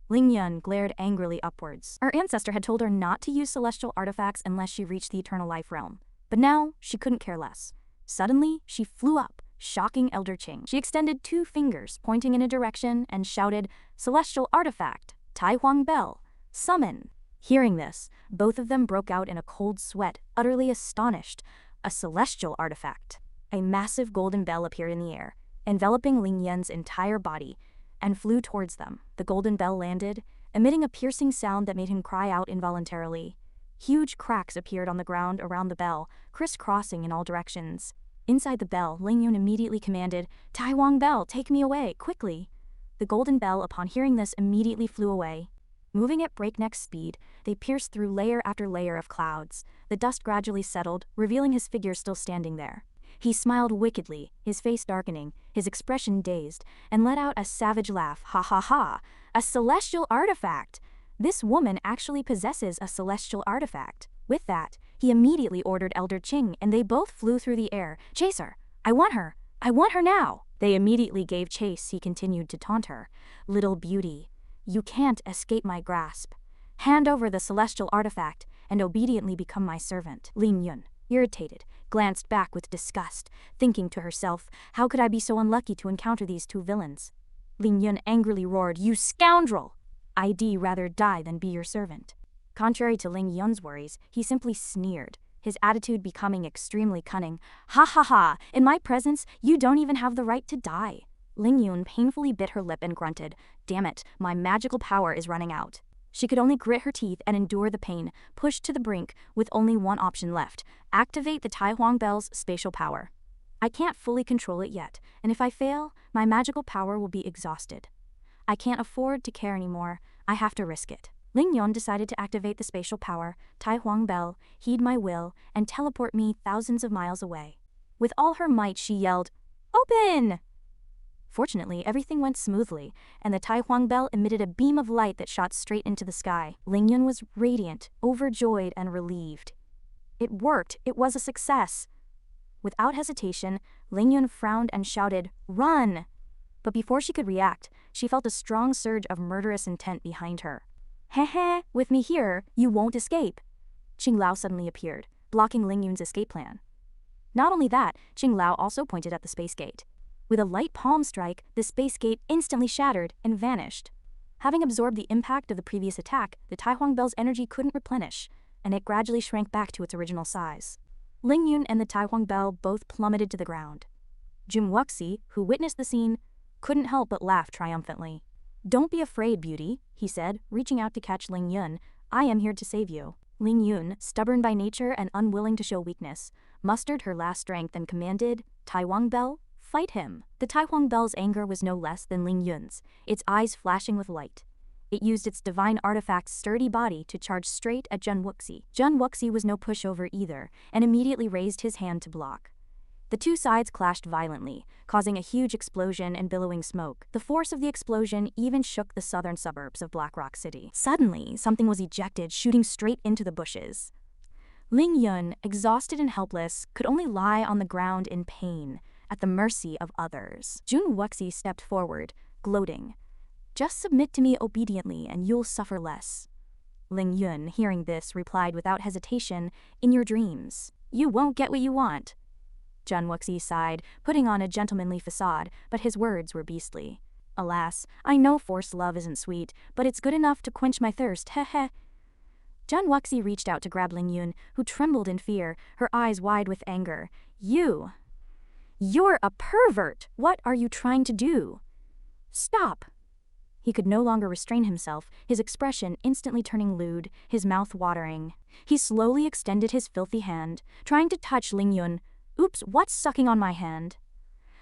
Ling Yun glared angrily upwards. Her ancestor had told her not to use celestial artifacts unless she reached the eternal life realm. But now, she couldn't care less. Suddenly, she flew up, shocking Elder Qing. She extended 2 fingers, pointing in a direction, and shouted, Celestial artifact, Tai Huang Bell, summon. Hearing this, both of them broke out in a cold sweat, utterly astonished. A celestial artifact. A massive golden bell appeared in the air, enveloping Ling Yun's entire body, and flew towards them. The golden bell landed, emitting a piercing sound that made him cry out involuntarily. Huge cracks appeared on the ground around the bell, crisscrossing in all directions. Inside the bell, Ling Yun immediately commanded, "Tai Huang Bell, take me away, quickly!" The golden bell, upon hearing this, immediately flew away. Moving at breakneck speed, they pierced through layer after layer of clouds. The dust gradually settled, revealing his figure still standing there. He smiled wickedly, his face darkening, his expression dazed, and let out a savage laugh. "Ha ha ha! A celestial artifact! This woman actually possesses a celestial artifact." With that, he immediately ordered Elder Qing, and they both flew through the air. "Chase her! I want her! I want her now!" They immediately gave chase. He continued to taunt her. "Little beauty, you can't escape my grasp. Hand over the celestial artifact and obediently become my servant." Ling Yun, irritated, glanced back with disgust, thinking to herself, how could I be so unlucky to encounter these two villains? Ling Yun angrily roared, "You scoundrel! I'd rather die than be your servant." Contrary to Ling Yun's worries, he simply sneered, his attitude becoming extremely cunning. "Ha ha ha! In my presence, you don't even have the right to die." Ling Yun painfully bit her lip and grunted, "Damn it, my magical power is running out." She could only grit her teeth and endure the pain, pushed to the brink, with only one option left: activate the Tai Huang Bell's spatial power. "I can't fully control it yet, and if I fail, my magical power will be exhausted. I can't afford to care anymore, I have to risk it." Ling Yun decided to activate the spatial power. "Tai Huang Bell, heed my will, and teleport me thousands of miles away." With all her might she yelled, "Open!" Fortunately, everything went smoothly, and the Tai Huang Bell emitted a beam of light that shot straight into the sky. Ling Yun was radiant, overjoyed, and relieved. It worked. It was a success. Without hesitation, Ling Yun frowned and shouted, "Run!" But before she could react, she felt a strong surge of murderous intent behind her. "Heh, with me here, you won't escape." Qing Lao suddenly appeared, blocking Ling Yun's escape plan. Not only that, Qing Lao also pointed at the space gate. With a light palm strike, the space gate instantly shattered and vanished. Having absorbed the impact of the previous attack, the Tai Huang Bell's energy couldn't replenish, and it gradually shrank back to its original size. Ling Yun and the Tai Huang Bell both plummeted to the ground. Jun Wuxi, who witnessed the scene, couldn't help but laugh triumphantly. "Don't be afraid, beauty," he said, reaching out to catch Ling Yun. "I am here to save you." Ling Yun, stubborn by nature and unwilling to show weakness, mustered her last strength and commanded, "Tai Huang Bell, fight him." The Tai Huang Bell's anger was no less than Ling Yun's, its eyes flashing with light. It used its divine artifact's sturdy body to charge straight at Jun Wuxi. Jun Wuxi was no pushover either, and immediately raised his hand to block. The two sides clashed violently, causing a huge explosion and billowing smoke. The force of the explosion even shook the southern suburbs of Black Rock City. Suddenly, something was ejected, shooting straight into the bushes. Ling Yun, exhausted and helpless, could only lie on the ground in pain, at the mercy of others. Jun Wuxi stepped forward, gloating. "Just submit to me obediently and you'll suffer less." Ling Yun, hearing this, replied without hesitation, "In your dreams. You won't get what you want." Jun Wuxi sighed, putting on a gentlemanly facade, but his words were beastly. "Alas, I know forced love isn't sweet, but it's good enough to quench my thirst, heh." Jun Wuxi reached out to grab Ling Yun, who trembled in fear, her eyes wide with anger. You're a pervert! What are you trying to do? Stop!" He could no longer restrain himself, his expression instantly turning lewd, his mouth watering. He slowly extended his filthy hand, trying to touch Ling Yun. "Oops, what's sucking on my hand?"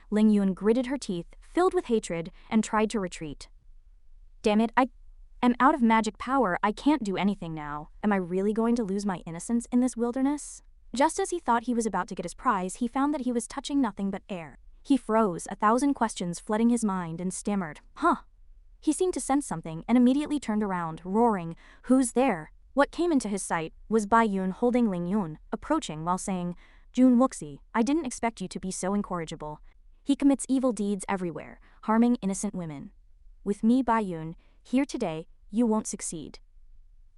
Ling Yun gritted her teeth, filled with hatred, and tried to retreat. "Damn it, I am out of magic power. I can't do anything now. Am I really going to lose my innocence in this wilderness?" Just as he thought he was about to get his prize, he found that he was touching nothing but air. He froze, 1,000 questions flooding his mind, and stammered, "Huh." He seemed to sense something and immediately turned around, roaring, "Who's there?" What came into his sight was Bai Yun holding Ling Yun, approaching while saying, "Jun Wuxi, I didn't expect you to be so incorrigible. He commits evil deeds everywhere, harming innocent women. With me, Bai Yun, here today, you won't succeed."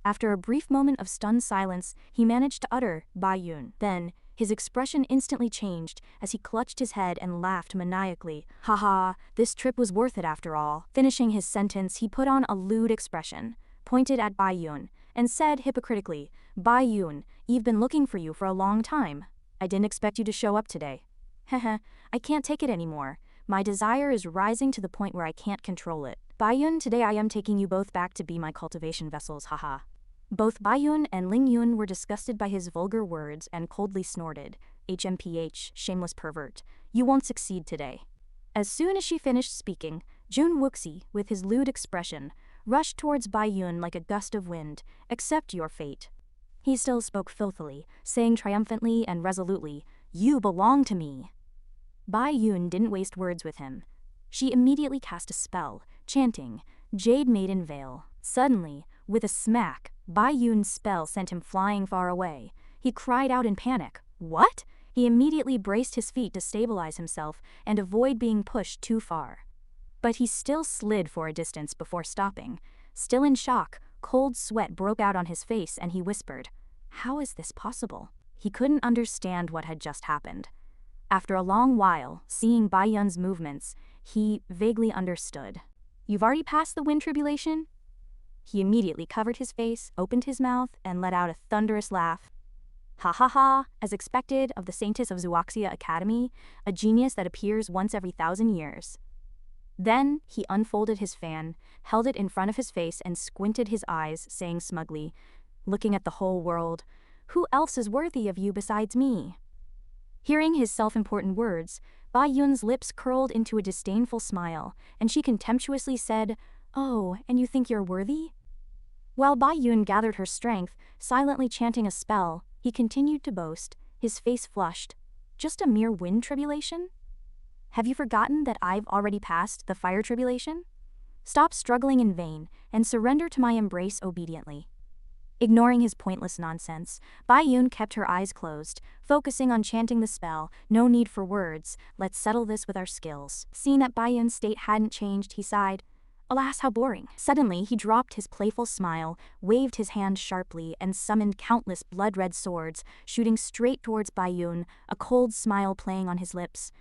After a brief moment of stunned silence, he managed to utter, "Bai Yun." Then, his expression instantly changed as he clutched his head and laughed maniacally. "Haha, this trip was worth it after all." Finishing his sentence, he put on a lewd expression, pointed at Bai Yun, and said hypocritically, "Bai Yun, you've been looking for you for a long time." I didn't expect you to show up today. Heh, I can't take it anymore. My desire is rising to the point where I can't control it. Baiyun, today I am taking you both back to be my cultivation vessels, haha. Both Baiyun and Ling Yun were disgusted by his vulgar words and coldly snorted. HMPH, shameless pervert. You won't succeed today. As soon as she finished speaking, Jun Wuxi, with his lewd expression, rushed towards Baiyun like a gust of wind. Accept your fate. He still spoke filthily, saying triumphantly and resolutely, You belong to me. Baiyun didn't waste words with him. She immediately cast a spell, chanting, Jade Maiden Veil. Suddenly, with a smack, Baiyun's spell sent him flying far away. He cried out in panic, What? He immediately braced his feet to stabilize himself and avoid being pushed too far. But he still slid for a distance before stopping. Still in shock, cold sweat broke out on his face and he whispered, How is this possible? He couldn't understand what had just happened. After a long while, seeing Baiyun's movements, he vaguely understood. You've already passed the wind tribulation? He immediately covered his face, opened his mouth, and let out a thunderous laugh. Ha ha ha, as expected of the Saintess of Zhuoxia Academy, a genius that appears once every 1,000 years. Then he unfolded his fan, held it in front of his face and squinted his eyes, saying smugly, Looking at the whole world, who else is worthy of you besides me? Hearing his self-important words, Baiyun's lips curled into a disdainful smile, and she contemptuously said, Oh, and you think you're worthy? While Baiyun gathered her strength, silently chanting a spell, he continued to boast, his face flushed. Just a mere wind tribulation? Have you forgotten that I've already passed the fire tribulation? Stop struggling in vain and surrender to my embrace obediently. Ignoring his pointless nonsense, Baiyun kept her eyes closed, focusing on chanting the spell. No need for words, let's settle this with our skills. Seeing that Baiyun's state hadn't changed, he sighed. Alas, how boring. Suddenly, he dropped his playful smile, waved his hand sharply, and summoned countless blood-red swords, shooting straight towards Baiyun, a cold smile playing on his lips.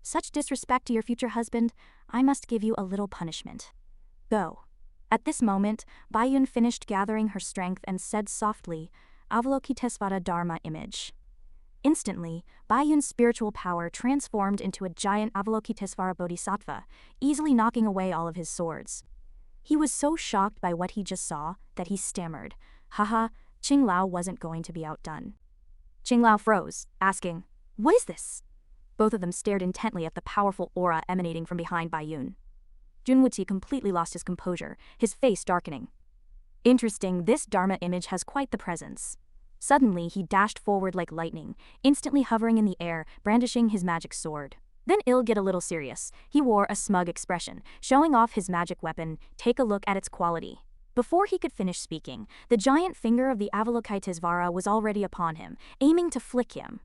Such disrespect to your future husband, I must give you a little punishment. Go. At this moment, Baiyun finished gathering her strength and said softly, Avalokitesvara Dharma image. Instantly, Baiyun's spiritual power transformed into a giant Avalokitesvara Bodhisattva, easily knocking away all of his swords. He was so shocked by what he just saw that he stammered, Haha, Qinglao wasn't going to be outdone. Qinglao froze, asking, What is this? Both of them stared intently at the powerful aura emanating from behind Baiyun. Junwuzi completely lost his composure, his face darkening. Interesting, this Dharma image has quite the presence. Suddenly, he dashed forward like lightning, instantly hovering in the air, brandishing his magic sword. Then it'll get a little serious. He wore a smug expression, showing off his magic weapon. Take a look at its quality. Before he could finish speaking, the giant finger of the Avalokitesvara was already upon him, aiming to flick him.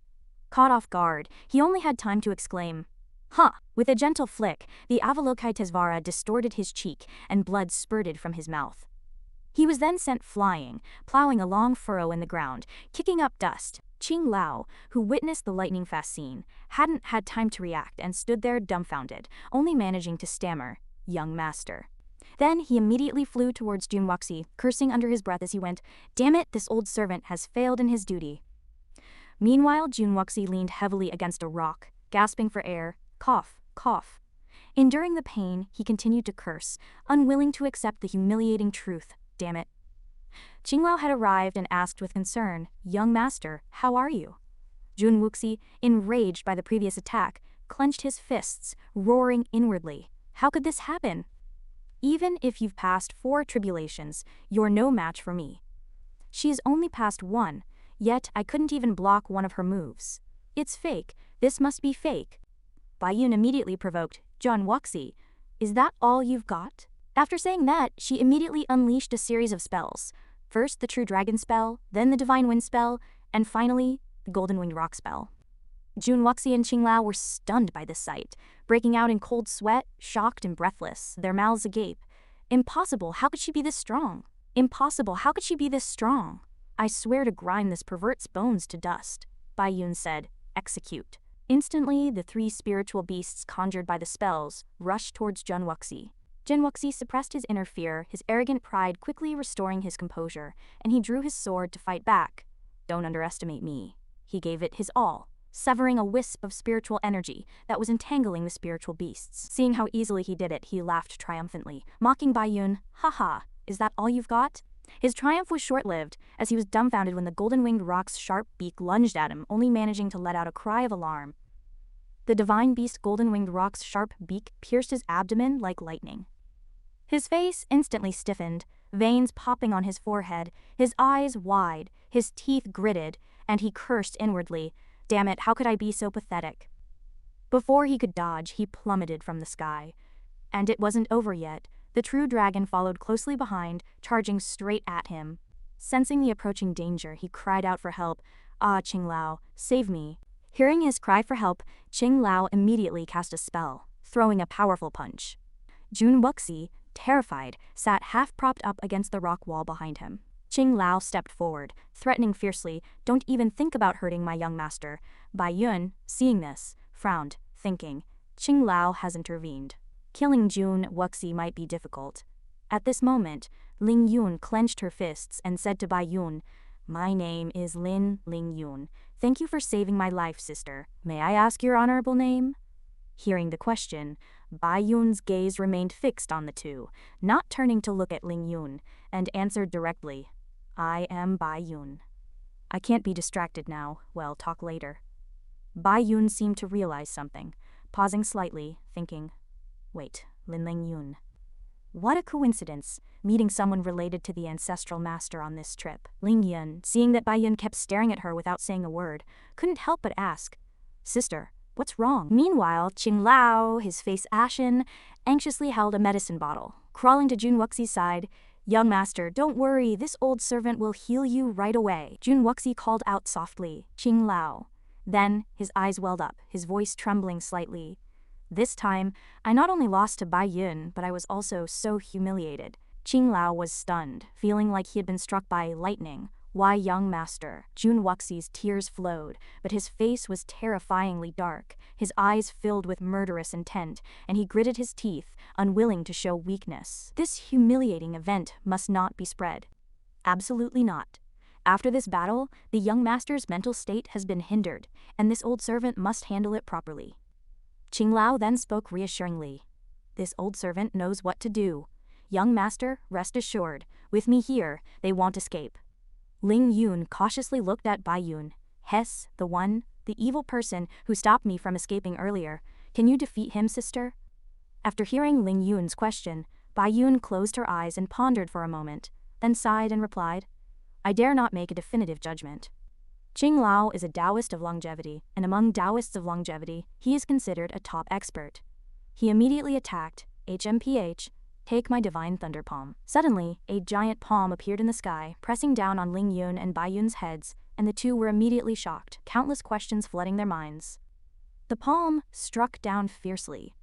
Caught off guard, he only had time to exclaim, Huh! With a gentle flick, the Avalokitesvara distorted his cheek, and blood spurted from his mouth. He was then sent flying, plowing a long furrow in the ground, kicking up dust. Qinglao, who witnessed the lightning-fast scene, hadn't had time to react and stood there dumbfounded, only managing to stammer, Young master. Then he immediately flew towards Junwuxi, cursing under his breath as he went, Damn it, this old servant has failed in his duty. Meanwhile, Junwuxi leaned heavily against a rock, gasping for air, cough, cough. Enduring the pain, he continued to curse, unwilling to accept the humiliating truth. Damn it. Qinglao had arrived and asked with concern, Young master, how are you? Junwuxi, enraged by the previous attack, clenched his fists, roaring inwardly. How could this happen? Even if you've passed 4 tribulations, you're no match for me. She's only passed 1, yet I couldn't even block one of her moves. It's fake. This must be fake. Baiyun immediately provoked, Junwuxi, is that all you've got? After saying that, she immediately unleashed a series of spells. First the True Dragon spell, then the Divine Wind spell, and finally, the Golden Winged Rock spell. Junwuxi and Qinglao were stunned by this sight, breaking out in cold sweat, shocked and breathless, their mouths agape. Impossible, how could she be this strong? Impossible, how could she be this strong? I swear to grind this pervert's bones to dust. Baiyun said, Execute. Instantly, the 3 spiritual beasts conjured by the spells rushed towards Junwuxi. Junwuxi suppressed his inner fear, his arrogant pride quickly restoring his composure, and he drew his sword to fight back. Don't underestimate me. He gave it his all. severing a wisp of spiritual energy that was entangling the spiritual beasts. Seeing how easily he did it, he laughed triumphantly, mocking Bai Yun. "Haha, is that all you've got?" His triumph was short-lived, as he was dumbfounded when the golden-winged rock's sharp beak lunged at him, only managing to let out a cry of alarm. The divine beast golden-winged rock's sharp beak pierced his abdomen like lightning. His face instantly stiffened, veins popping on his forehead, his eyes wide, his teeth gritted, and he cursed inwardly. Damn it, how could I be so pathetic? Before he could dodge, he plummeted from the sky. And it wasn't over yet. The true dragon followed closely behind, charging straight at him. Sensing the approaching danger, he cried out for help. "Ah, Qinglao, save me." Hearing his cry for help, Qinglao immediately cast a spell, throwing a powerful punch. Jun Wuxi, terrified, sat half-propped up against the rock wall behind him. Qinglao stepped forward, threatening fiercely, "Don't even think about hurting my young master." Bai Yun, seeing this, frowned, thinking, Qinglao has intervened. Killing Jun Wuxi might be difficult. At this moment, Ling Yun clenched her fists and said to Bai Yun, "My name is Ling Yun. Thank you for saving my life, sister. May I ask your honorable name?" Hearing the question, Bai Yun's gaze remained fixed on the two, not turning to look at Ling Yun, and answered directly, "I am Bai Yun." "I can't be distracted now. Well, talk later." Bai Yun seemed to realize something, pausing slightly, thinking, "Wait, Ling Yun. What a coincidence, meeting someone related to the ancestral master on this trip." Ling Yun, seeing that Bai Yun kept staring at her without saying a word, couldn't help but ask, "Sister, what's wrong?" Meanwhile, Qinglao, his face ashen, anxiously held a medicine bottle. Crawling to Jun Wuxi's side, "Young master, don't worry, this old servant will heal you right away." Jun Wuxi called out softly, "Qinglao." Then, his eyes welled up, his voice trembling slightly. "This time, I not only lost to Bai Yun, but I was also so humiliated." Qinglao was stunned, feeling like he had been struck by lightning. "Why, young master?" Jun Wuxi's tears flowed, but his face was terrifyingly dark, his eyes filled with murderous intent, and he gritted his teeth, unwilling to show weakness. This humiliating event must not be spread. Absolutely not. After this battle, the young master's mental state has been hindered, and this old servant must handle it properly. Qinglao then spoke reassuringly. "This old servant knows what to do. Young master, rest assured, with me here, they won't escape." Ling Yun cautiously looked at Bai Yun. "Hess, the evil person who stopped me from escaping earlier. Can you defeat him, sister?" After hearing Ling Yun's question, Bai Yun closed her eyes and pondered for a moment, then sighed and replied, "I dare not make a definitive judgment." Qinglao is a Taoist of longevity, and among Taoists of longevity, he is considered a top expert. He immediately attacked, "HMPH, take my divine thunder palm." Suddenly, a giant palm appeared in the sky, pressing down on Ling Yun and Bai Yun's heads, and the two were immediately shocked, countless questions flooding their minds. The palm struck down fiercely.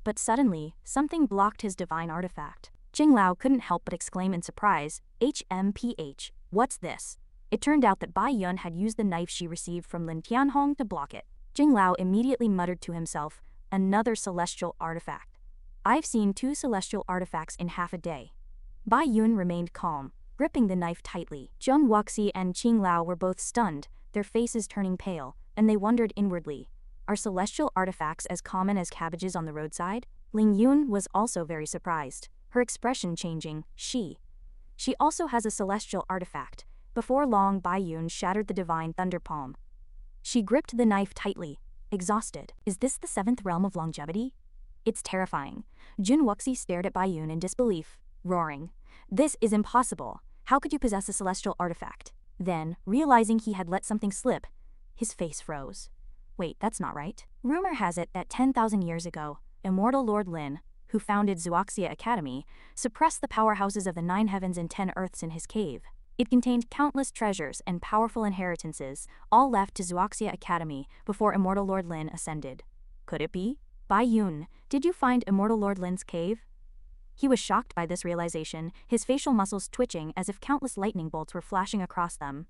But suddenly, something blocked his divine artifact. Qinglao couldn't help but exclaim in surprise, "HMPH, what's this?" It turned out that Bai Yun had used the knife she received from Lin Tianhong to block it. Qinglao immediately muttered to himself, "Another celestial artifact. I've seen 2 celestial artifacts in half a day." Bai Yun remained calm, gripping the knife tightly. Jun Wuxi and Qinglao were both stunned, their faces turning pale, and they wondered inwardly, are celestial artifacts as common as cabbages on the roadside? Ling Yun was also very surprised, her expression changing. She also has a celestial artifact. Before long, Bai Yun shattered the divine thunder palm. She gripped the knife tightly, exhausted. Is this the 7th realm of longevity? It's terrifying. Jun Wuxi stared at Bai Yun in disbelief, roaring, "This is impossible. How could you possess a celestial artifact?" Then, realizing he had let something slip, his face froze. Wait, that's not right. Rumor has it that 10,000 years ago, immortal Lord Lin, who founded Zhuoxia Academy, suppressed the powerhouses of the 9 heavens and 10 earths in his cave. It contained countless treasures and powerful inheritances, all left to Zhuoxia Academy before immortal Lord Lin ascended. Could it be? Bai Yun, did you find immortal Lord Lin's cave? He was shocked by this realization, his facial muscles twitching as if countless lightning bolts were flashing across them.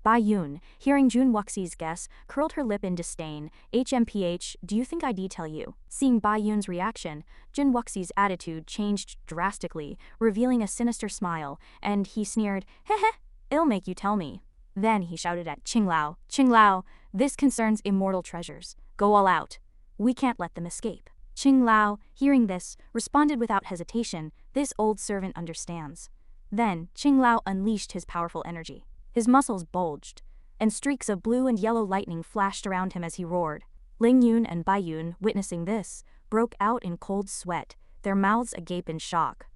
Bai Yun, hearing Jun Wuxi's guess, curled her lip in disdain. "HMPH, do you think I'd tell you?" Seeing Bai Yun's reaction, Jun Wuxi's attitude changed drastically, revealing a sinister smile, and he sneered, "Heh heh, it'll make you tell me." Then he shouted at Qinglao, "Qinglao, This concerns immortal treasures. Go all out. We can't let them escape. Qing Lao, hearing this, responded without hesitation. This old servant understands. Then, Qing Lao unleashed his powerful energy. His muscles bulged, and streaks of blue and yellow lightning flashed around him as he roared. Ling Yun and Bai Yun, witnessing this, broke out in cold sweat, their mouths agape in shock.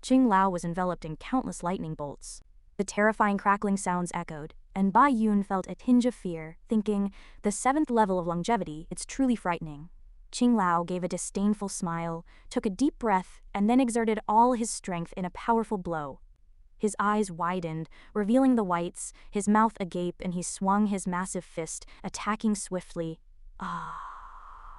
Qing Lao was enveloped in countless lightning bolts. The terrifying crackling sounds echoed, and Bai Yun felt a tinge of fear, thinking, the 7th level of longevity, it's truly frightening. Qing Lao gave a disdainful smile, took a deep breath, and then exerted all his strength in a powerful blow. His eyes widened, revealing the whites, his mouth agape, and he swung his massive fist, attacking swiftly. Ah!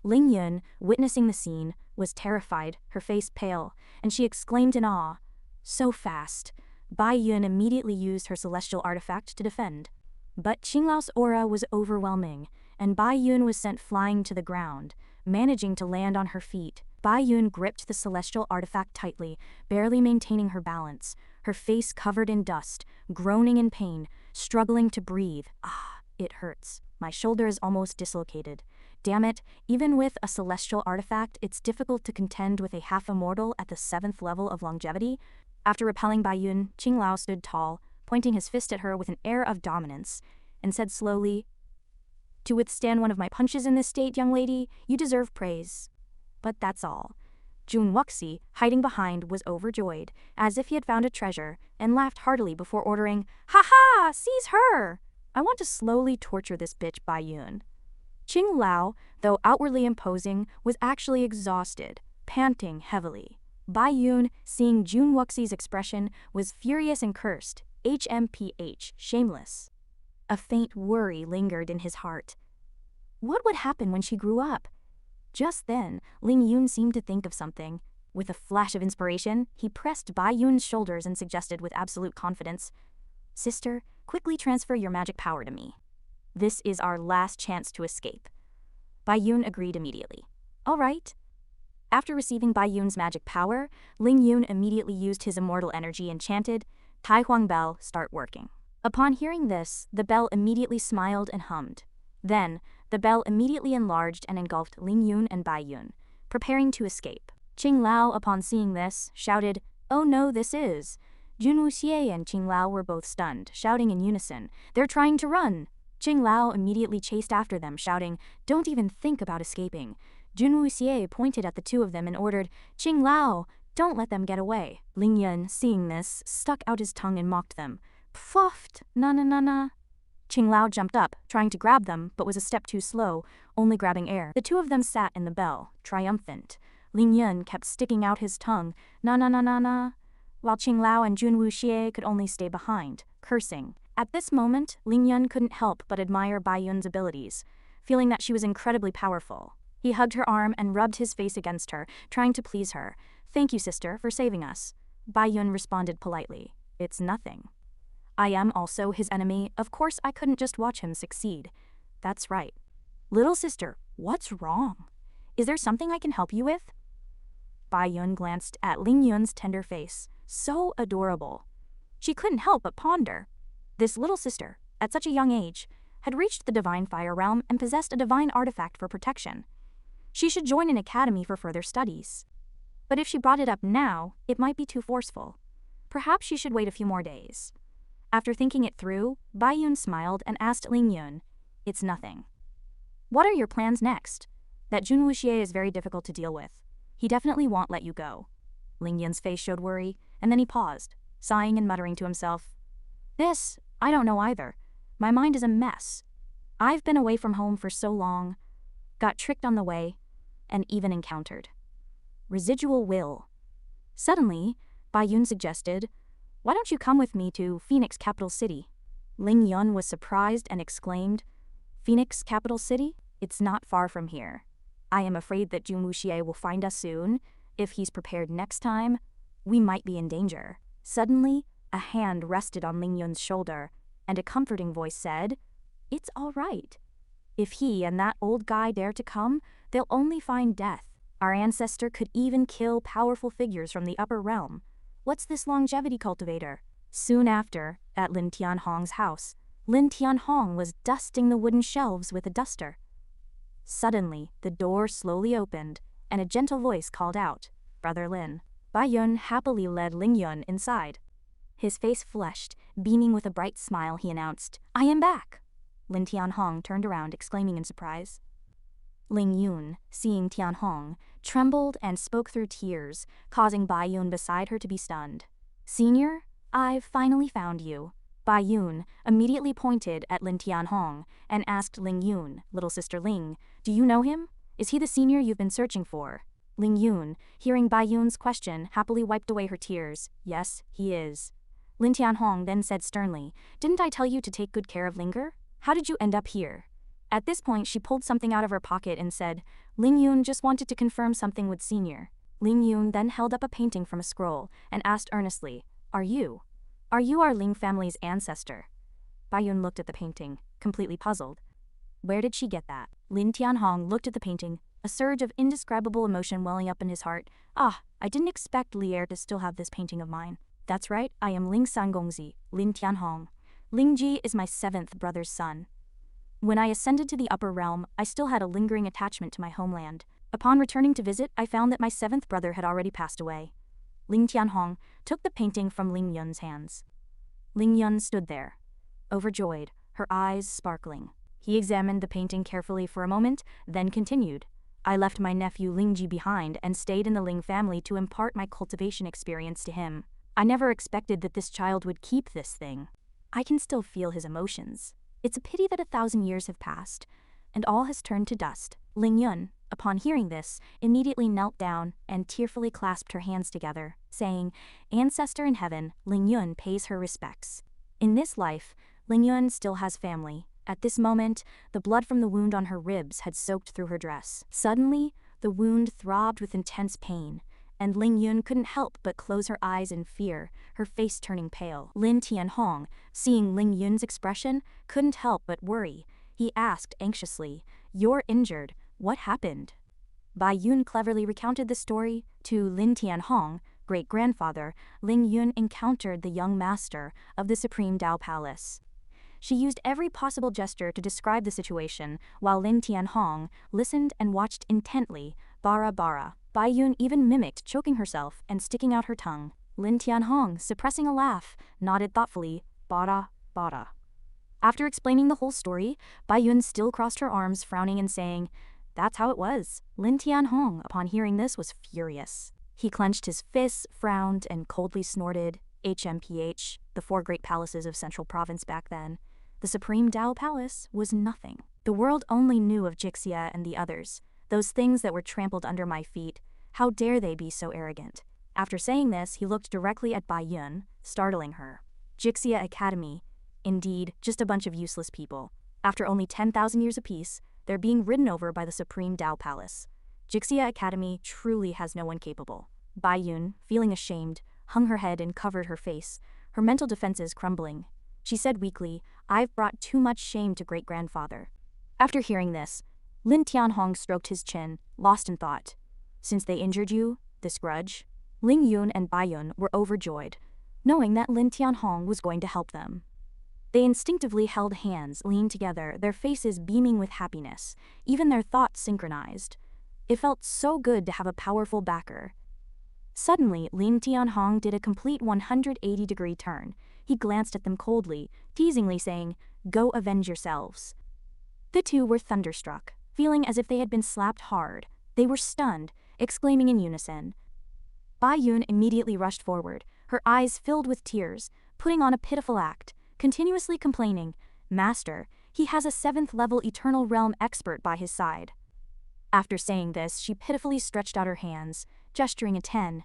Ling Yun, witnessing the scene, was terrified, her face pale, and she exclaimed in awe, so fast. Bai Yun immediately used her celestial artifact to defend. But Qing Lao's aura was overwhelming, and Bai Yun was sent flying to the ground, managing to land on her feet. Bai Yun gripped the celestial artifact tightly, barely maintaining her balance, her face covered in dust, groaning in pain, struggling to breathe. Ah, it hurts. My shoulder is almost dislocated. Damn it, even with a celestial artifact, it's difficult to contend with a half-immortal at the 7th level of longevity. After repelling Bai Yun, Qing Lao stood tall, pointing his fist at her with an air of dominance, and said slowly, to withstand one of my punches in this state, young lady, you deserve praise. But that's all. Jun Wuxi, hiding behind, was overjoyed, as if he had found a treasure, and laughed heartily before ordering, "Ha ha! Seize her! I want to slowly torture this bitch Bai Yun." Qing Lao, though outwardly imposing, was actually exhausted, panting heavily. Bai Yun, seeing Jun Wuxi's expression, was furious and cursed, HMPH, shameless. A faint worry lingered in his heart. What would happen when she grew up? Just then, Ling Yun seemed to think of something. With a flash of inspiration, he pressed Bai Yun's shoulders and suggested with absolute confidence, "Sister, quickly transfer your magic power to me. This is our last chance to escape." Bai Yun agreed immediately. All right. After receiving Bai Yun's magic power, Ling Yun immediately used his immortal energy and chanted, "Tai Huang Bell, start working." Upon hearing this, the bell immediately smiled and hummed. Then, the bell immediately enlarged and engulfed Ling Yun and Bai Yun, preparing to escape. Qing Lao, upon seeing this, shouted, "Oh no, this is." Jun Wuxie and Qing Lao were both stunned, shouting in unison, "They're trying to run!" Qing Lao immediately chased after them, shouting, "Don't even think about escaping." Jun Wuxie pointed at the two of them and ordered, "Qing Lao, don't let them get away." Ling Yun, seeing this, stuck out his tongue and mocked them. "Pfoft, na. Qing Lao jumped up, trying to grab them, but was a step too slow, only grabbing air. The two of them sat in the bell, triumphant. Ling Yun kept sticking out his tongue, na, while Qing Lao and Jun Wuxie could only stay behind, cursing. At this moment, Ling Yun couldn't help but admire Bai Yun's abilities, feeling that she was incredibly powerful. He hugged her arm and rubbed his face against her, trying to please her. "Thank you, sister, for saving us." Bai Yun responded politely, "It's nothing. I am also his enemy. Of course I couldn't just watch him succeed." "That's right." "Little sister, what's wrong? Is there something I can help you with?" Bai Yun glanced at Ling Yun's tender face. So adorable. She couldn't help but ponder. This little sister, at such a young age, had reached the divine fire realm and possessed a divine artifact for protection. She should join an academy for further studies. But if she brought it up now, it might be too forceful. Perhaps she should wait a few more days. After thinking it through, Bai Yun smiled and asked Ling Yun, "It's nothing. What are your plans next?" "That Jun Wuxie is very difficult to deal with. He definitely won't let you go." Ling Yun's face showed worry, and then he paused, sighing and muttering to himself, "This, I don't know either. My mind is a mess. I've been away from home for so long, got tricked on the way, and even encountered residual will." Suddenly, Bai Yun suggested, "Why don't you come with me to Phoenix Capital City?" Ling Yun was surprised and exclaimed, "Phoenix Capital City? It's not far from here. I am afraid that Jun Wuxie will find us soon. If he's prepared next time, we might be in danger." Suddenly, a hand rested on Ling Yun's shoulder, and a comforting voice said, "It's all right. If he and that old guy dare to come, they'll only find death. Our ancestor could even kill powerful figures from the upper realm. What's this longevity cultivator?" Soon after, at Lin Tianhong's house, Lin Tianhong was dusting the wooden shelves with a duster. Suddenly, the door slowly opened, and a gentle voice called out, "Brother Lin." Bai Yun happily led Ling Yun inside. His face flushed, beaming with a bright smile, he announced, "I am back." Lin Tianhong turned around, exclaiming in surprise. Ling Yun, seeing Tianhong, trembled and spoke through tears, causing Bai Yun beside her to be stunned. "Senior, I've finally found you." Bai Yun immediately pointed at Lin Tianhong and asked Ling Yun, "Little sister Ling, do you know him? Is he the senior you've been searching for?" Ling Yun, hearing Bai Yun's question, happily wiped away her tears. "Yes, he is." Lin Tianhong then said sternly, "Didn't I tell you to take good care of Linger? How did you end up here?" At this point, she pulled something out of her pocket and said, "Ling Yun just wanted to confirm something with senior." Ling Yun then held up a painting from a scroll and asked earnestly, Are you our Ling family's ancestor?" Bai Yun looked at the painting, completely puzzled. Where did she get that? Lin Tianhong looked at the painting, a surge of indescribable emotion welling up in his heart. "Ah, I didn't expect Lier to still have this painting of mine. That's right, I am Ling Sangongzi, Lin Tianhong. Ling Ji is my 7th brother's son. When I ascended to the upper realm, I still had a lingering attachment to my homeland. Upon returning to visit, I found that my 7th brother had already passed away." Ling Tianhong took the painting from Ling Yun's hands. Ling Yun stood there, overjoyed, her eyes sparkling. He examined the painting carefully for a moment, then continued, "I left my nephew Ling Ji behind and stayed in the Ling family to impart my cultivation experience to him. I never expected that this child would keep this thing. I can still feel his emotions. It's a pity that 1,000 years have passed, and all has turned to dust." Ling Yun, upon hearing this, immediately knelt down and tearfully clasped her hands together, saying, "Ancestor in heaven, Ling Yun pays her respects." In this life, Ling Yun still has family. At this moment, the blood from the wound on her ribs had soaked through her dress. Suddenly, the wound throbbed with intense pain, and Ling Yun couldn't help but close her eyes in fear, her face turning pale. Lin Tianhong, seeing Ling Yun's expression, couldn't help but worry. He asked anxiously, "You're injured. What happened?" Bai Yun cleverly recounted the story to Lin Tianhong. Great-grandfather, Ling Yun encountered the young master of the Supreme Tao Palace. She used every possible gesture to describe the situation, while Lin Tianhong listened and watched intently. Bara bara. Bai Yun even mimicked choking herself and sticking out her tongue. Lin Tianhong, suppressing a laugh, nodded thoughtfully. Bara bara. After explaining the whole story, Bai Yun still crossed her arms, frowning and saying, "That's how it was." Lin Tianhong, upon hearing this, was furious. He clenched his fists, frowned, and coldly snorted. HMPH, the 4 great palaces of Central Province back then. The Supreme Tao Palace was nothing. The world only knew of Jixia and the others, those things that were trampled under my feet. How dare they be so arrogant? After saying this, he looked directly at Bai Yun, startling her. Jixia Academy. Indeed, just a bunch of useless people. After only 10,000 years apiece, they're being ridden over by the Supreme Tao Palace. Jixia Academy truly has no one capable. Bai Yun, feeling ashamed, hung her head and covered her face, her mental defenses crumbling. She said weakly, "I've brought too much shame to great-grandfather." After hearing this, Lin Tianhong stroked his chin, lost in thought. Since they injured you, this grudge? Ling Yun and Bai Yun were overjoyed, knowing that Lin Tianhong was going to help them. They instinctively held hands, leaned together, their faces beaming with happiness, even their thoughts synchronized. It felt so good to have a powerful backer. Suddenly, Lin Tianhong did a complete 180-degree turn. He glanced at them coldly, teasingly saying, "Go avenge yourselves." The two were thunderstruck, feeling as if they had been slapped hard. They were stunned, exclaiming in unison. Bai Yun immediately rushed forward, her eyes filled with tears, putting on a pitiful act, continuously complaining, "Master, he has a 7th-level Eternal Realm expert by his side." After saying this, she pitifully stretched out her hands, gesturing a 10.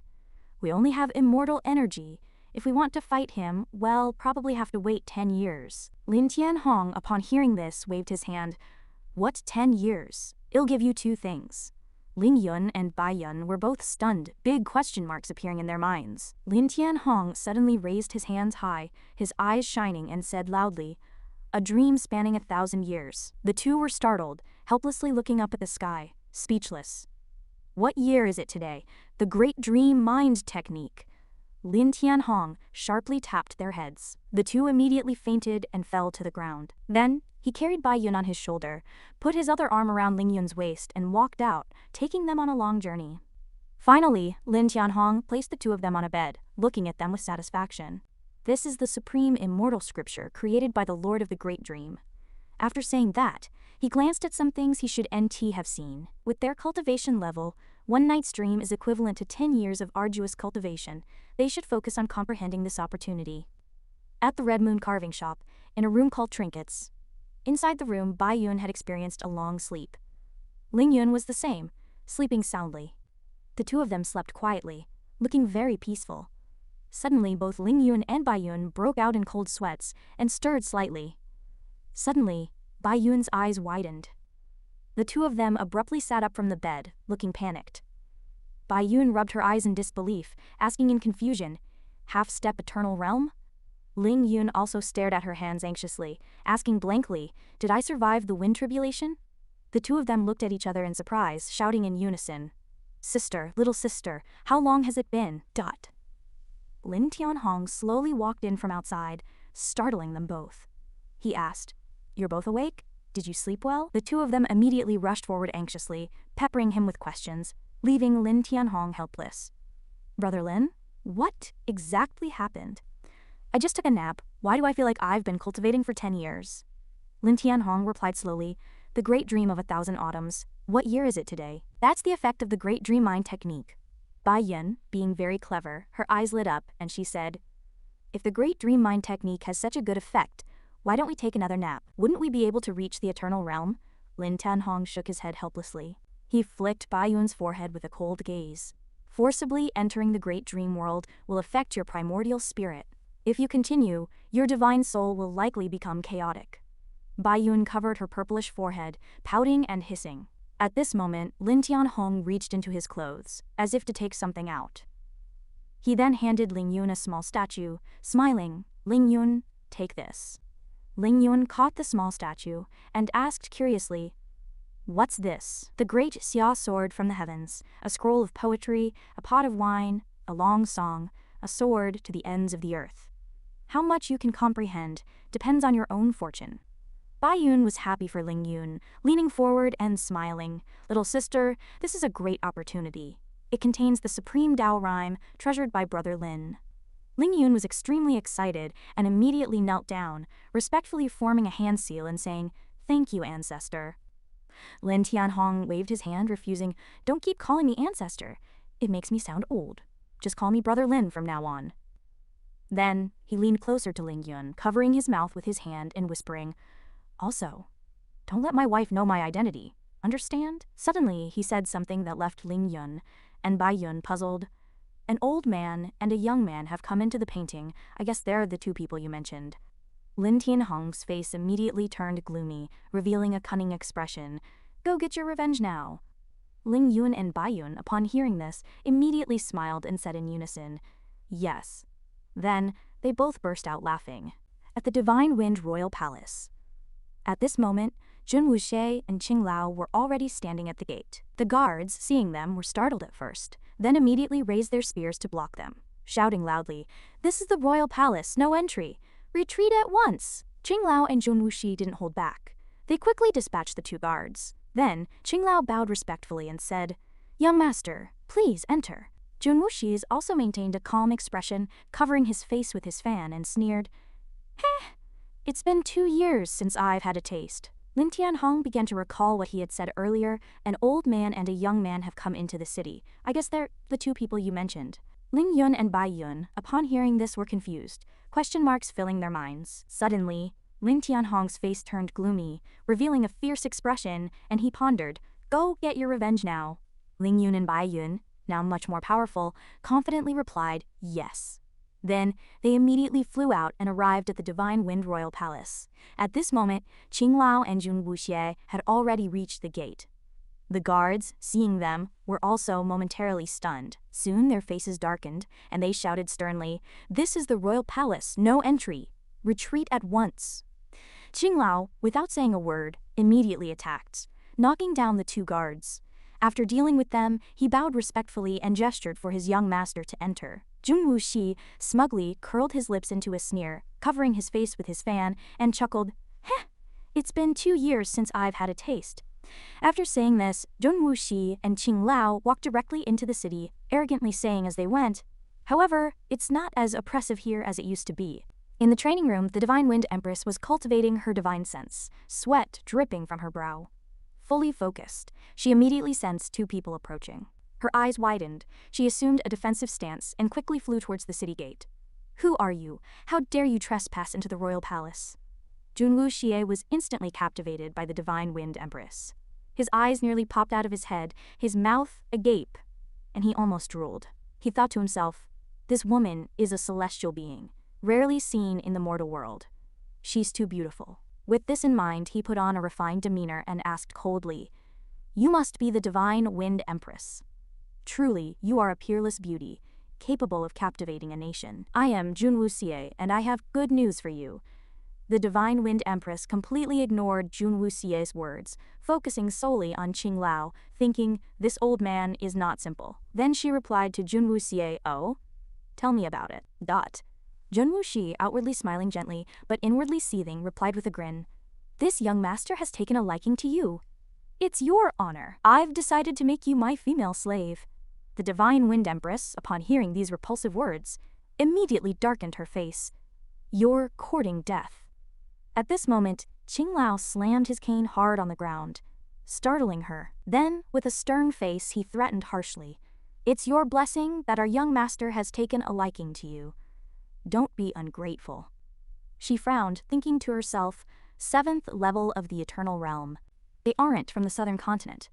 "We only have immortal energy. If we want to fight him, well, probably have to wait 10 years. Lin Tianhong, upon hearing this, waved his hand. "What 10 years? It'll give you 2 things." Ling Yun and Bai Yun were both stunned, big question marks appearing in their minds. Lin Tianhong suddenly raised his hands high, his eyes shining, and said loudly, "A dream spanning 1,000 years." The two were startled, helplessly looking up at the sky, speechless. "What year is it today? The Great Dream Mind Technique." Lin Tianhong sharply tapped their heads. The two immediately fainted and fell to the ground. Then, he carried Bai Yun on his shoulder, put his other arm around Ling Yun's waist and walked out, taking them on a long journey. Finally, Lin Tianhong placed the two of them on a bed, looking at them with satisfaction. This is the supreme immortal scripture created by the Lord of the Great Dream. After saying that, he glanced at some things he should have seen. With their cultivation level, one night's dream is equivalent to 10 years of arduous cultivation. They should focus on comprehending this opportunity. At the Red Moon carving shop, in a room called Trinkets. Inside the room, Bai Yun had experienced a long sleep. Ling Yun was the same, sleeping soundly. The two of them slept quietly, looking very peaceful. Suddenly, both Ling Yun and Bai Yun broke out in cold sweats and stirred slightly. Suddenly, Bai Yun's eyes widened. The two of them abruptly sat up from the bed, looking panicked. Bai Yun rubbed her eyes in disbelief, asking in confusion, "Half-step eternal realm?" Ling Yun also stared at her hands anxiously, asking blankly, "Did I survive the wind tribulation?" The two of them looked at each other in surprise, shouting in unison, "Sister, little sister, how long has it been?" Lin Tianhong slowly walked in from outside, startling them both. He asked, "You're both awake? Did you sleep well?" The two of them immediately rushed forward anxiously, peppering him with questions, leaving Lin Tianhong helpless. "Brother Lin, what exactly happened?" "I just took a nap. Why do I feel like I've been cultivating for 10 years? Lin Tianhong replied slowly, "The great dream of 1,000 autumns. What year is it today?" "That's the effect of the great dream mind technique." Bai Yun, being very clever, her eyes lit up, and she said, "If the great dream mind technique has such a good effect, why don't we take another nap? Wouldn't we be able to reach the eternal realm?" Lin Tianhong shook his head helplessly. He flicked Bai Yun's forehead with a cold gaze. "Forcibly entering the great dream world will affect your primordial spirit. If you continue, your divine soul will likely become chaotic." Bai Yun covered her purplish forehead, pouting and hissing. At this moment, Lin Tianhong reached into his clothes, as if to take something out. He then handed Ling Yun a small statue, smiling, "Ling Yun, take this." Ling Yun caught the small statue and asked curiously, "What's this?" "The great Xia sword from the heavens, a scroll of poetry, a pot of wine, a long song, a sword to the ends of the earth. How much you can comprehend depends on your own fortune." Bai Yun was happy for Ling Yun, leaning forward and smiling, "Little sister, this is a great opportunity. It contains the supreme Tao rhyme treasured by Brother Lin." Ling Yun was extremely excited and immediately knelt down, respectfully forming a hand seal and saying, "Thank you, ancestor." Lin Tianhong waved his hand, refusing, "Don't keep calling me ancestor. It makes me sound old. Just call me Brother Lin from now on." Then, he leaned closer to Ling Yun, covering his mouth with his hand and whispering, "Also, don't let my wife know my identity. Understand?" Suddenly, he said something that left Ling Yun and Bai Yun puzzled. "An old man and a young man have come into the painting. I guess they're the two people you mentioned." Lin Tianhong's face immediately turned gloomy, revealing a cunning expression. "Go get your revenge now." Ling Yun and Bai Yun, upon hearing this, immediately smiled and said in unison, "Yes." Then, they both burst out laughing. At the Divine Wind Royal Palace. At this moment, Jun Wuxie and Qing Lao were already standing at the gate. The guards, seeing them, were startled at first, then immediately raised their spears to block them, shouting loudly, "This is the royal palace, no entry! Retreat at once!" Qing Lao and Jun Wuxie didn't hold back. They quickly dispatched the two guards. Then, Qing Lao bowed respectfully and said, "Young master, please enter." Jun Wuxie also maintained a calm expression, covering his face with his fan, and sneered, "Heh! It's been 2 years since I've had a taste." Lin Tianhong began to recall what he had said earlier. An old man and a young man have come into the city. I guess they're the two people you mentioned. Ling Yun and Bai Yun, upon hearing this, were confused, question marks filling their minds. Suddenly, Lin Tianhong's face turned gloomy, revealing a fierce expression, and he pondered, "Go get your revenge now." Ling Yun and Bai Yun, now much more powerful, confidently replied, "Yes." Then, they immediately flew out and arrived at the Divine Wind Royal Palace. At this moment, Qing Lao and Jun Wuxie had already reached the gate. The guards, seeing them, were also momentarily stunned. Soon their faces darkened, and they shouted sternly, "This is the Royal Palace, no entry! Retreat at once!" Qing Lao, without saying a word, immediately attacked, knocking down the two guards. After dealing with them, he bowed respectfully and gestured for his young master to enter. Junwoo Shi smugly curled his lips into a sneer, covering his face with his fan, and chuckled, "Heh, it's been 2 years since I've had a taste." After saying this, Junwoo Shi and Qing Lao walked directly into the city, arrogantly saying as they went, "However, it's not as oppressive here as it used to be." In the training room, the Divine Wind Empress was cultivating her divine sense, sweat dripping from her brow. Fully focused, she immediately sensed 2 people approaching. Her eyes widened, she assumed a defensive stance and quickly flew towards the city gate. "Who are you? How dare you trespass into the royal palace?" Junwoo Xie was instantly captivated by the Divine Wind Empress. His eyes nearly popped out of his head, his mouth agape, and he almost drooled. He thought to himself, "This woman is a celestial being, rarely seen in the mortal world. She's too beautiful." With this in mind, he put on a refined demeanor and asked coldly, "You must be the Divine Wind Empress. Truly, you are a peerless beauty, capable of captivating a nation." "I am Junwoo Xie, and I have good news for you." The Divine Wind Empress completely ignored Junwoo Xie's words, focusing solely on Qing Lao, thinking, "This old man is not simple." Then she replied to Junwoo Xie, "Oh? Tell me about it." Junwoo Shi, outwardly smiling gently, but inwardly seething, replied with a grin, "This young master has taken a liking to you. It's your honor. I've decided to make you my female slave." The Divine Wind Empress, upon hearing these repulsive words, immediately darkened her face. "You're courting death." At this moment, Qing Lao slammed his cane hard on the ground, startling her. Then, with a stern face, he threatened harshly, "It's your blessing that our young master has taken a liking to you. Don't be ungrateful." She frowned, thinking to herself, 7th level of the Eternal Realm. They aren't from the southern continent.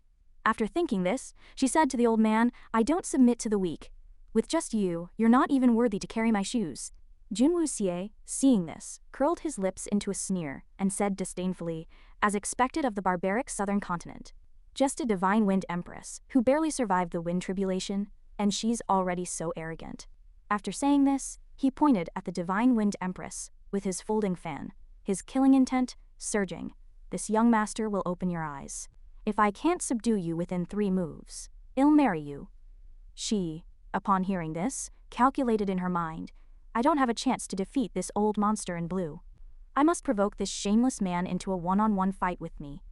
After thinking this, she said to the old man, "I don't submit to the weak. With just you, you're not even worthy to carry my shoes." Junwoo Xie, seeing this, curled his lips into a sneer and said disdainfully, as expected of the barbaric southern continent, "Just a Divine Wind Empress, who barely survived the wind tribulation, and she's already so arrogant." After saying this, he pointed at the Divine Wind Empress with his folding fan, his killing intent surging. "This young master will open your eyes. If I can't subdue you within 3 moves, I'll marry you." She, upon hearing this, calculated in her mind, "I don't have a chance to defeat this old monster in blue. I must provoke this shameless man into a one-on-one fight with me.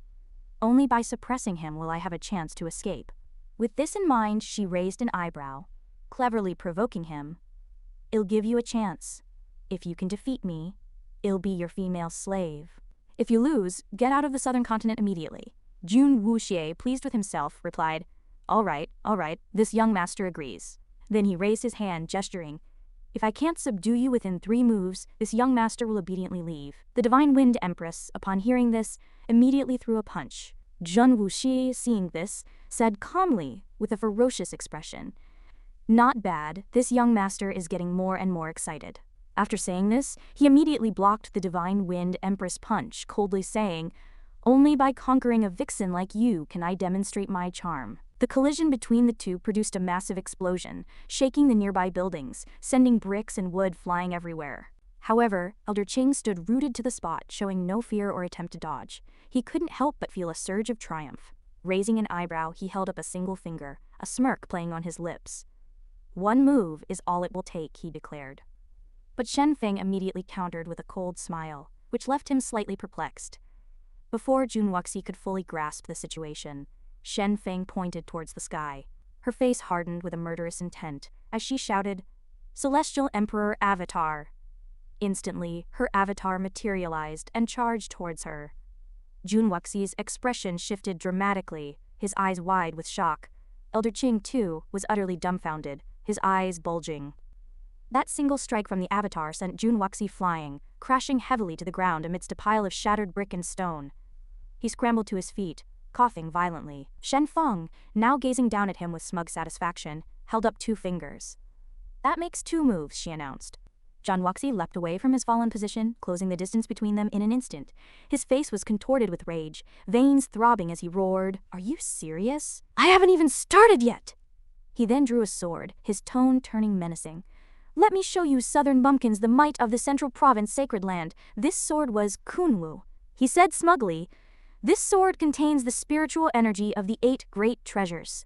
Only by suppressing him will I have a chance to escape." With this in mind, she raised an eyebrow, cleverly provoking him. "I'll give you a chance. If you can defeat me, I'll be your female slave. If you lose, get out of the southern continent immediately." Junwoo Xie, pleased with himself, replied, all right, this young master agrees." Then he raised his hand, gesturing, "If I can't subdue you within 3 moves, this young master will obediently leave." The Divine Wind Empress, upon hearing this, immediately threw a punch. Junwoo Xie, seeing this, said calmly, with a ferocious expression, "Not bad, this young master is getting more and more excited." After saying this, he immediately blocked the Divine Wind Empress punch, coldly saying, "Only by conquering a vixen like you can I demonstrate my charm." The collision between the two produced a massive explosion, shaking the nearby buildings, sending bricks and wood flying everywhere. However, Elder Qing stood rooted to the spot, showing no fear or attempt to dodge. He couldn't help but feel a surge of triumph. Raising an eyebrow, he held up a single finger, a smirk playing on his lips. "1 move is all it will take," he declared. But Shen Feng immediately countered with a cold smile, which left him slightly perplexed. Before Junwoo Xie could fully grasp the situation, Shen Feng pointed towards the sky. Her face hardened with a murderous intent as she shouted, "Celestial Emperor Avatar!" Instantly, her avatar materialized and charged towards her. Junwoo Xie's expression shifted dramatically, his eyes wide with shock. Elder Qing, too, was utterly dumbfounded, his eyes bulging. That single strike from the avatar sent Junwoo Xie flying, crashing heavily to the ground amidst a pile of shattered brick and stone. He scrambled to his feet, coughing violently. Shen Feng, now gazing down at him with smug satisfaction, held up 2 fingers. "That makes 2 moves," she announced. Junwoo Xie leapt away from his fallen position, closing the distance between them in an instant. His face was contorted with rage, veins throbbing as he roared, "Are you serious? I haven't even started yet!" He then drew a sword, his tone turning menacing. "Let me show you southern bumpkins the might of the central province sacred land." This sword was Kunwu. He said smugly, "This sword contains the spiritual energy of the 8 great treasures."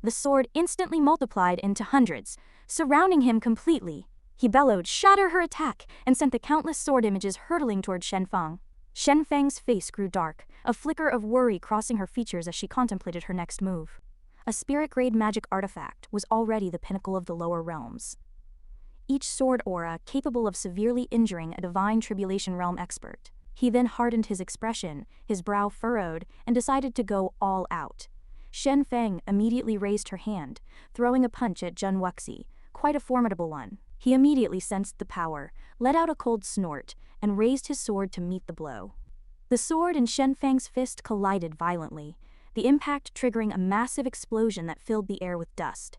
The sword instantly multiplied into hundreds, surrounding him completely. He bellowed, "Shatter her attack," and sent the countless sword images hurtling toward Shenfeng. Shenfeng's face grew dark, a flicker of worry crossing her features as she contemplated her next move. A spirit-grade magic artifact was already the pinnacle of the lower realms. Each sword aura capable of severely injuring a divine tribulation realm expert. He then hardened his expression, his brow furrowed, and decided to go all out. Shenfeng immediately raised her hand, throwing a punch at Jun Wuxi, quite a formidable one. He immediately sensed the power, let out a cold snort, and raised his sword to meet the blow. The sword and Shenfeng's fist collided violently, the impact triggering a massive explosion that filled the air with dust.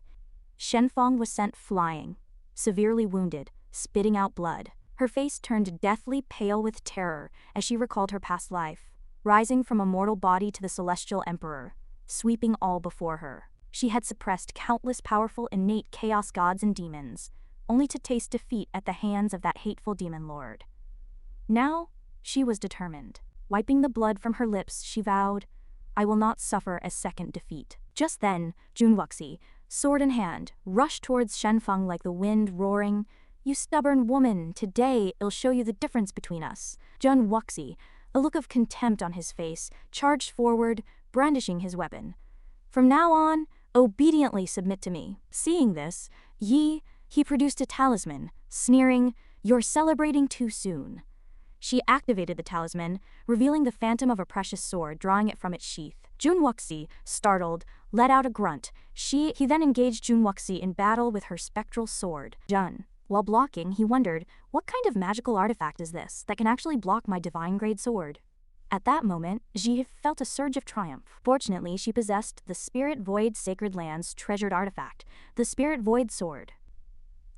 Shenfeng was sent flying, severely wounded, spitting out blood. Her face turned deathly pale with terror as she recalled her past life, rising from a mortal body to the celestial emperor, sweeping all before her. She had suppressed countless powerful innate chaos gods and demons, only to taste defeat at the hands of that hateful demon lord. Now, she was determined. Wiping the blood from her lips, she vowed, "I will not suffer a second defeat." Just then, Jun Wuxi, sword in hand, rushed towards Shenfeng like the wind roaring, "You stubborn woman, today I'll show you the difference between us." Jun Wuxi, a look of contempt on his face, charged forward, brandishing his weapon. "From now on, obediently submit to me." Seeing this, he produced a talisman, sneering, "You're celebrating too soon." She activated the talisman, revealing the phantom of a precious sword, drawing it from its sheath. Jun Wuxi, startled, let out a grunt. He then engaged Jun Wuxi in battle with her spectral sword. While blocking, he wondered, what kind of magical artifact is this that can actually block my divine-grade sword? At that moment, Ji felt a surge of triumph. Fortunately, she possessed the Spirit Void Sacred Land's treasured artifact, the Spirit Void Sword.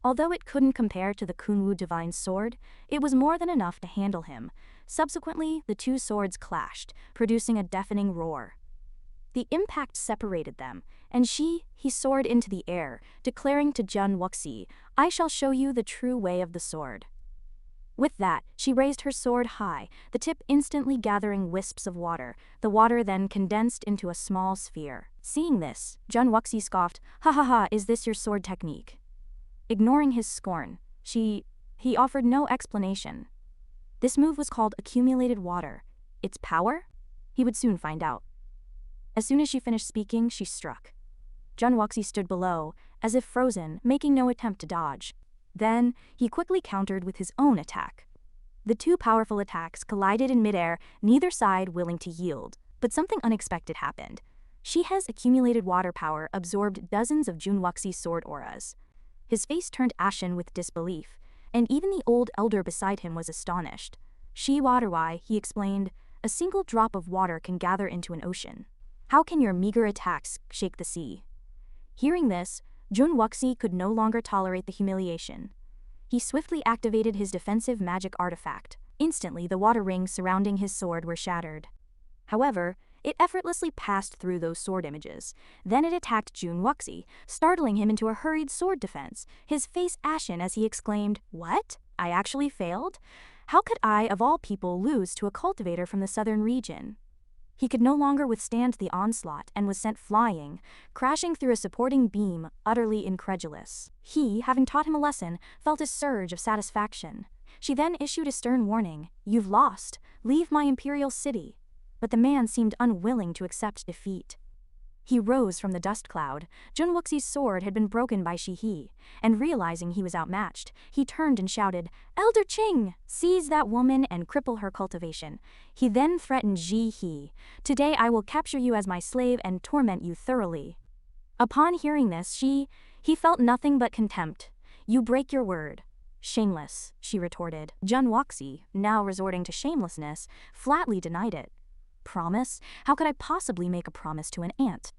Although it couldn't compare to the Kunwu Divine Sword, it was more than enough to handle him. Subsequently, the two swords clashed, producing a deafening roar. The impact separated them, and he soared into the air, declaring to Jun Wuxi, "I shall show you the true way of the sword." With that, she raised her sword high, the tip instantly gathering wisps of water. The water then condensed into a small sphere. Seeing this, Jun Wuxi scoffed, "Ha ha ha, is this your sword technique?" Ignoring his scorn, he offered no explanation. This move was called accumulated water. Its power? He would soon find out. As soon as she finished speaking, she struck. Jun Wuxi stood below, as if frozen, making no attempt to dodge. Then, he quickly countered with his own attack. The two powerful attacks collided in midair, neither side willing to yield. But something unexpected happened. Shihe's accumulated water power absorbed dozens of Jun Wuxi's sword auras. His face turned ashen with disbelief, and even the old elder beside him was astonished. "Shi Waterwai," he explained, "a single drop of water can gather into an ocean. How can your meager attacks shake the sea?" Hearing this, Jun Wuxi could no longer tolerate the humiliation. He swiftly activated his defensive magic artifact. Instantly, the water rings surrounding his sword were shattered. However, it effortlessly passed through those sword images. Then it attacked Jun Wuxi, startling him into a hurried sword defense, his face ashen as he exclaimed, "What? I actually failed? How could I, of all people, lose to a cultivator from the southern region?" He could no longer withstand the onslaught and was sent flying, crashing through a supporting beam, utterly incredulous. He, having taught him a lesson, felt a surge of satisfaction. She then issued a stern warning, "You've lost. Leave my imperial city." But the man seemed unwilling to accept defeat. He rose from the dust cloud. Jun Wuxi's sword had been broken by Shi, and realizing he was outmatched, he turned and shouted, "Elder Qing, seize that woman and cripple her cultivation." He then threatened Ji, "Today I will capture you as my slave and torment you thoroughly." Upon hearing this, he felt nothing but contempt. "You break your word." "Shameless," she retorted. Jun Wuxi, now resorting to shamelessness, flatly denied it. "Promise? How could I possibly make a promise to an ant?"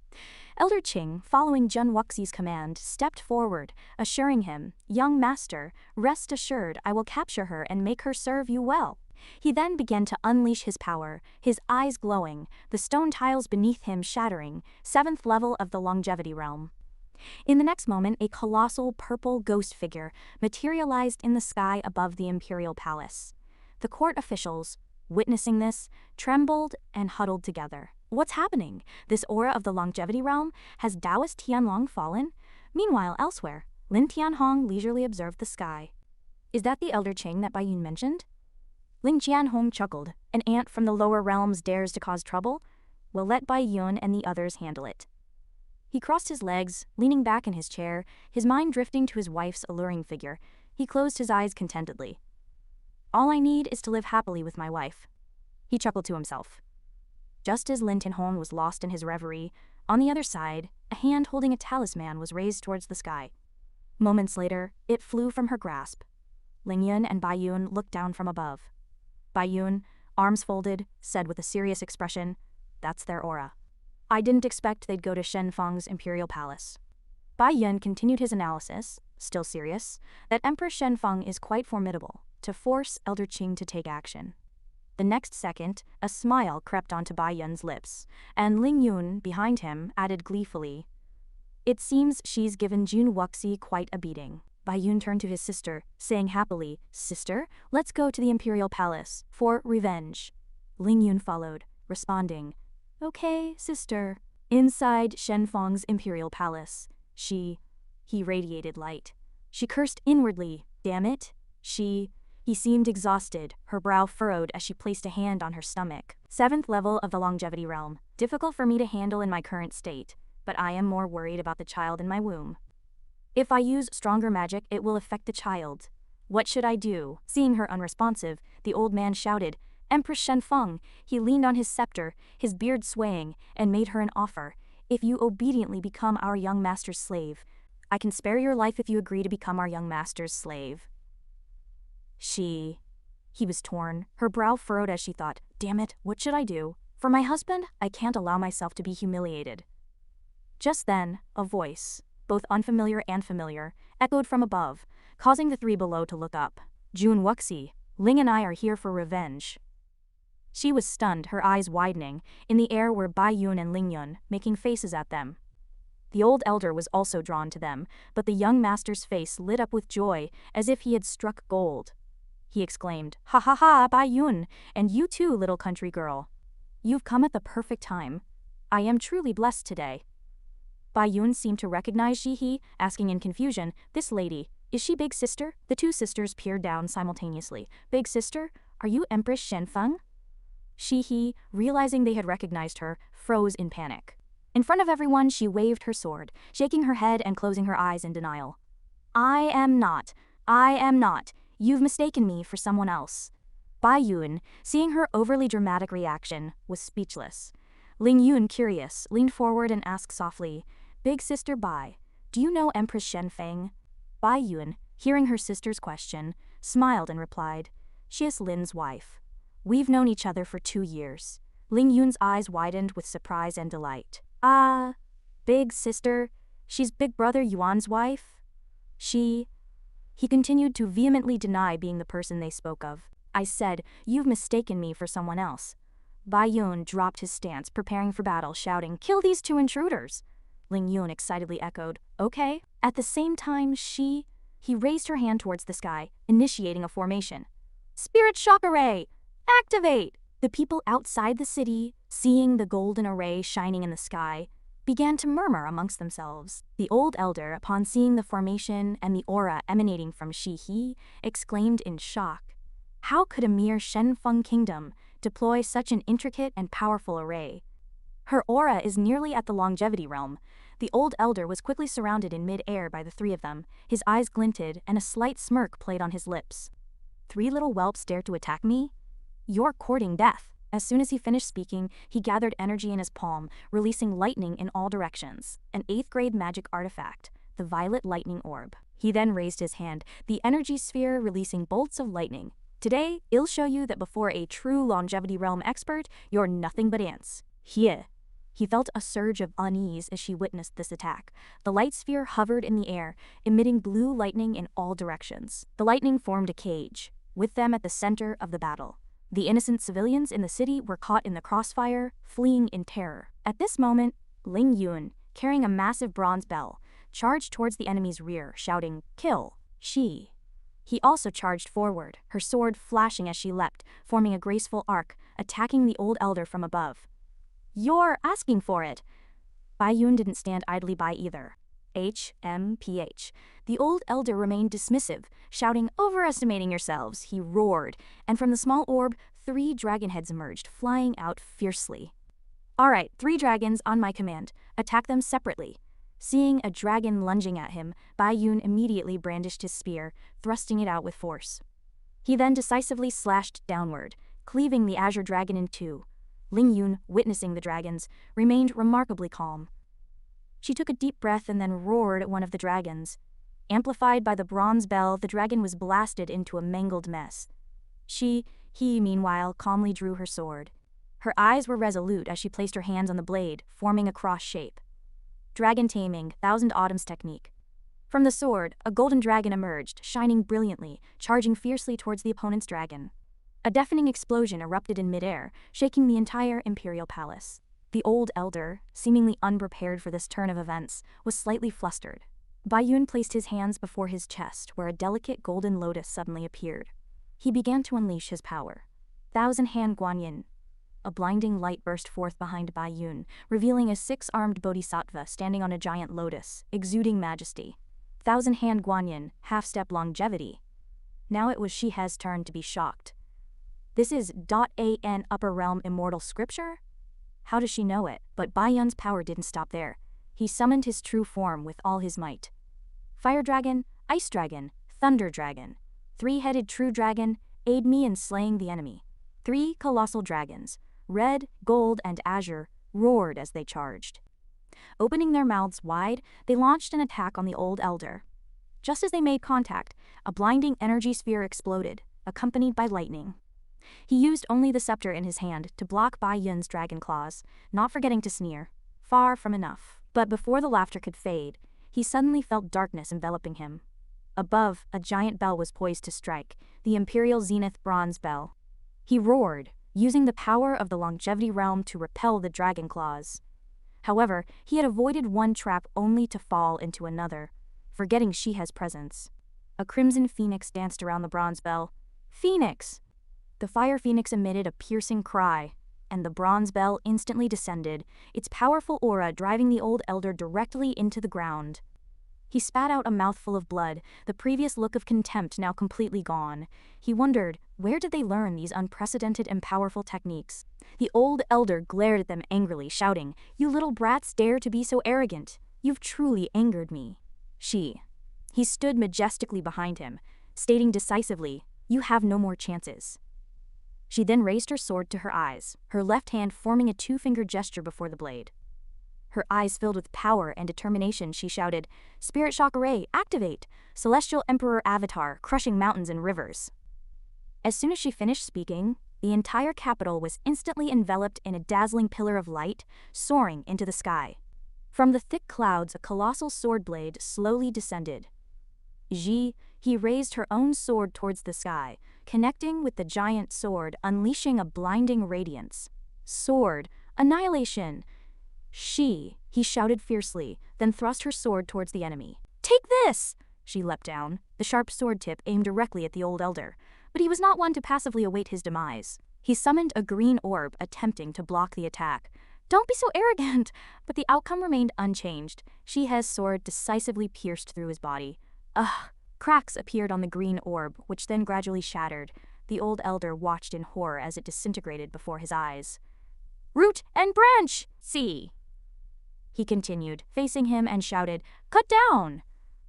Elder Qing, following Jun Wuxi's command, stepped forward, assuring him, "Young master, rest assured I will capture her and make her serve you well." He then began to unleash his power, his eyes glowing, the stone tiles beneath him shattering, 7th level of the longevity realm. In the next moment, a colossal purple ghost figure materialized in the sky above the imperial palace. The court officials, witnessing this, trembled and huddled together. What's happening? This aura of the longevity realm? Has Taoist Tianlong fallen? Meanwhile, elsewhere, Lin Tianhong leisurely observed the sky. Is that the Elder Cheng that Bai Yun mentioned? Ling Jianhong chuckled. An ant from the lower realms dares to cause trouble? We'll let Bai Yun and the others handle it. He crossed his legs, leaning back in his chair, his mind drifting to his wife's alluring figure. He closed his eyes contentedly. All I need is to live happily with my wife. He chuckled to himself. Just as Lin Tianhong was lost in his reverie, on the other side, a hand holding a talisman was raised towards the sky. Moments later, it flew from her grasp. Ling Yun and Bai Yun looked down from above. Bai Yun, arms folded, said with a serious expression, "That's their aura. I didn't expect they'd go to Shen Feng's imperial palace." Bai Yun continued his analysis, still serious, that Empress Shen Feng is quite formidable, to force Elder Qing to take action. The next second, a smile crept onto Bai Yun's lips, and Ling Yun, behind him, added gleefully, "It seems she's given Jun Wuxi quite a beating." Bai Yun turned to his sister, saying happily, "Sister, let's go to the imperial palace, for revenge." Ling Yun followed, responding, "Okay, sister." Inside Shen Feng's imperial palace, he radiated light. She cursed inwardly, "Damn it." He seemed exhausted, her brow furrowed as she placed a hand on her stomach. 7th level of the longevity realm. Difficult for me to handle in my current state, but I am more worried about the child in my womb. If I use stronger magic, it will affect the child. What should I do? Seeing her unresponsive, the old man shouted, "Empress Shen Feng." He leaned on his scepter, his beard swaying, and made her an offer. "If you obediently become our young master's slave, I can spare your life if you agree to become our young master's slave." He was torn, her brow furrowed as she thought, "Damn it, what should I do? For my husband, I can't allow myself to be humiliated." Just then, a voice, both unfamiliar and familiar, echoed from above, causing the three below to look up. "Jun Wuxi, Ling and I are here for revenge." She was stunned, her eyes widening. In the air were Bai Yun and Ling Yun, making faces at them. The old elder was also drawn to them, but the young master's face lit up with joy, as if he had struck gold. He exclaimed, "Ha ha ha, Bai Yun, and you too, little country girl. You've come at the perfect time. I am truly blessed today." Bai Yun seemed to recognize Ji-hee, asking in confusion, "This lady, is she Big Sister?" The two sisters peered down simultaneously. "Big Sister, are you Empress Shen Feng?" Ji-hee, realizing they had recognized her, froze in panic. In front of everyone, she waved her sword, shaking her head and closing her eyes in denial. I am not. You've mistaken me for someone else." Bai Yun, seeing her overly dramatic reaction, was speechless. Ling Yun, curious, leaned forward and asked softly, "Big Sister Bai, do you know Empress Shen Feng?" Bai Yun, hearing her sister's question, smiled and replied, "She is Lin's wife. We've known each other for 2 years." Ling Yun's eyes widened with surprise and delight. "Ah, Big Sister, she's Big Brother Yuan's wife?" He continued to vehemently deny being the person they spoke of. "I said, you've mistaken me for someone else." Bai Yun dropped his stance, preparing for battle, shouting, "Kill these 2 intruders!" Ling Yun excitedly echoed, "Okay." At the same time, he raised her hand towards the sky, initiating a formation. "Spirit Shock Array! Activate!" The people outside the city, seeing the golden array shining in the sky, began to murmur amongst themselves. The old elder, upon seeing the formation and the aura emanating from Ji-hee, exclaimed in shock, "How could a mere Shen Feng kingdom deploy such an intricate and powerful array? Her aura is nearly at the longevity realm." The old elder was quickly surrounded in mid-air by the 3 of them. His eyes glinted and a slight smirk played on his lips. "3 little whelps dare to attack me? You're courting death." As soon as he finished speaking, he gathered energy in his palm, releasing lightning in all directions, an 8th grade magic artifact, the violet lightning orb. He then raised his hand, the energy sphere releasing bolts of lightning. "Today, I'll show you that before a true longevity realm expert, you're nothing but ants." Here. He felt a surge of unease as she witnessed this attack. The light sphere hovered in the air, emitting blue lightning in all directions. The lightning formed a cage, with them at the center of the battle. The innocent civilians in the city were caught in the crossfire, fleeing in terror. At this moment, Ling Yun, carrying a massive bronze bell, charged towards the enemy's rear, shouting, "Kill!" He also charged forward, her sword flashing as she leapt, forming a graceful arc, attacking the old elder from above. You're asking for it. Bai Yun didn't stand idly by either. HMPH. The old elder remained dismissive, shouting, "Overestimating yourselves," he roared, and from the small orb, 3 dragon heads emerged, flying out fiercely. "All right, 3 dragons on my command. Attack them separately." Seeing a dragon lunging at him, Bai Yun immediately brandished his spear, thrusting it out with force. He then decisively slashed downward, cleaving the azure dragon in 2. Ling Yun, witnessing the dragons, remained remarkably calm. She took a deep breath and then roared at one of the dragons. Amplified by the bronze bell, the dragon was blasted into a mangled mess. He, meanwhile, calmly drew her sword. Her eyes were resolute as she placed her hands on the blade, forming a cross shape. Dragon taming, Thousand Autumns technique. From the sword, a golden dragon emerged, shining brilliantly, charging fiercely towards the opponent's dragon. A deafening explosion erupted in midair, shaking the entire imperial palace. The old elder, seemingly unprepared for this turn of events, was slightly flustered. Bai Yun placed his hands before his chest, where a delicate golden lotus suddenly appeared. He began to unleash his power. Thousand-hand Guanyin. A blinding light burst forth behind Bai Yun, revealing a 6-armed bodhisattva standing on a giant lotus, exuding majesty. Thousand-hand Guanyin, half-step longevity. Now it was Shihe's turn to be shocked. This is .an upper realm immortal scripture? How does she know it? But Bai Yun's power didn't stop there. He summoned his true form with all his might. Fire dragon, ice dragon, thunder dragon. 3-headed true dragon, aid me in slaying the enemy. 3 colossal dragons, red, gold, and azure, roared as they charged. Opening their mouths wide, they launched an attack on the old elder. Just as they made contact, a blinding energy sphere exploded, accompanied by lightning. He used only the scepter in his hand to block Bai Yun's dragon claws, not forgetting to sneer. Far from enough. But before the laughter could fade, he suddenly felt darkness enveloping him. Above, a giant bell was poised to strike, the Imperial Zenith Bronze Bell. He roared, using the power of the longevity realm to repel the dragon claws. However, he had avoided one trap only to fall into another, forgetting Shihe's presence. A crimson phoenix danced around the bronze bell. Phoenix! The fire phoenix emitted a piercing cry, and the bronze bell instantly descended, its powerful aura driving the old elder directly into the ground. He spat out a mouthful of blood, the previous look of contempt now completely gone. He wondered, where did they learn these unprecedented and powerful techniques? The old elder glared at them angrily, shouting, "You little brats dare to be so arrogant! You've truly angered me." He stood majestically behind him, stating decisively, "You have no more chances." She then raised her sword to her eyes, her left hand forming a 2-finger gesture before the blade. Her eyes filled with power and determination, she shouted, "Spirit Shock Array, activate! Celestial Emperor Avatar, crushing mountains and rivers." As soon as she finished speaking, the entire capital was instantly enveloped in a dazzling pillar of light, soaring into the sky. From the thick clouds, a colossal sword blade slowly descended. He raised her own sword towards the sky, connecting with the giant sword, unleashing a blinding radiance. "Sword! Annihilation!" He shouted fiercely, then thrust her sword towards the enemy. "Take this!" She leapt down, the sharp sword tip aimed directly at the old elder. But he was not one to passively await his demise. He summoned a green orb, attempting to block the attack. "Don't be so arrogant!" But the outcome remained unchanged. Shihe's sword decisively pierced through his body. Cracks appeared on the green orb, which then gradually shattered. The old elder watched in horror as it disintegrated before his eyes. "Root and branch! See!" He continued, facing him, and shouted, "Cut down!"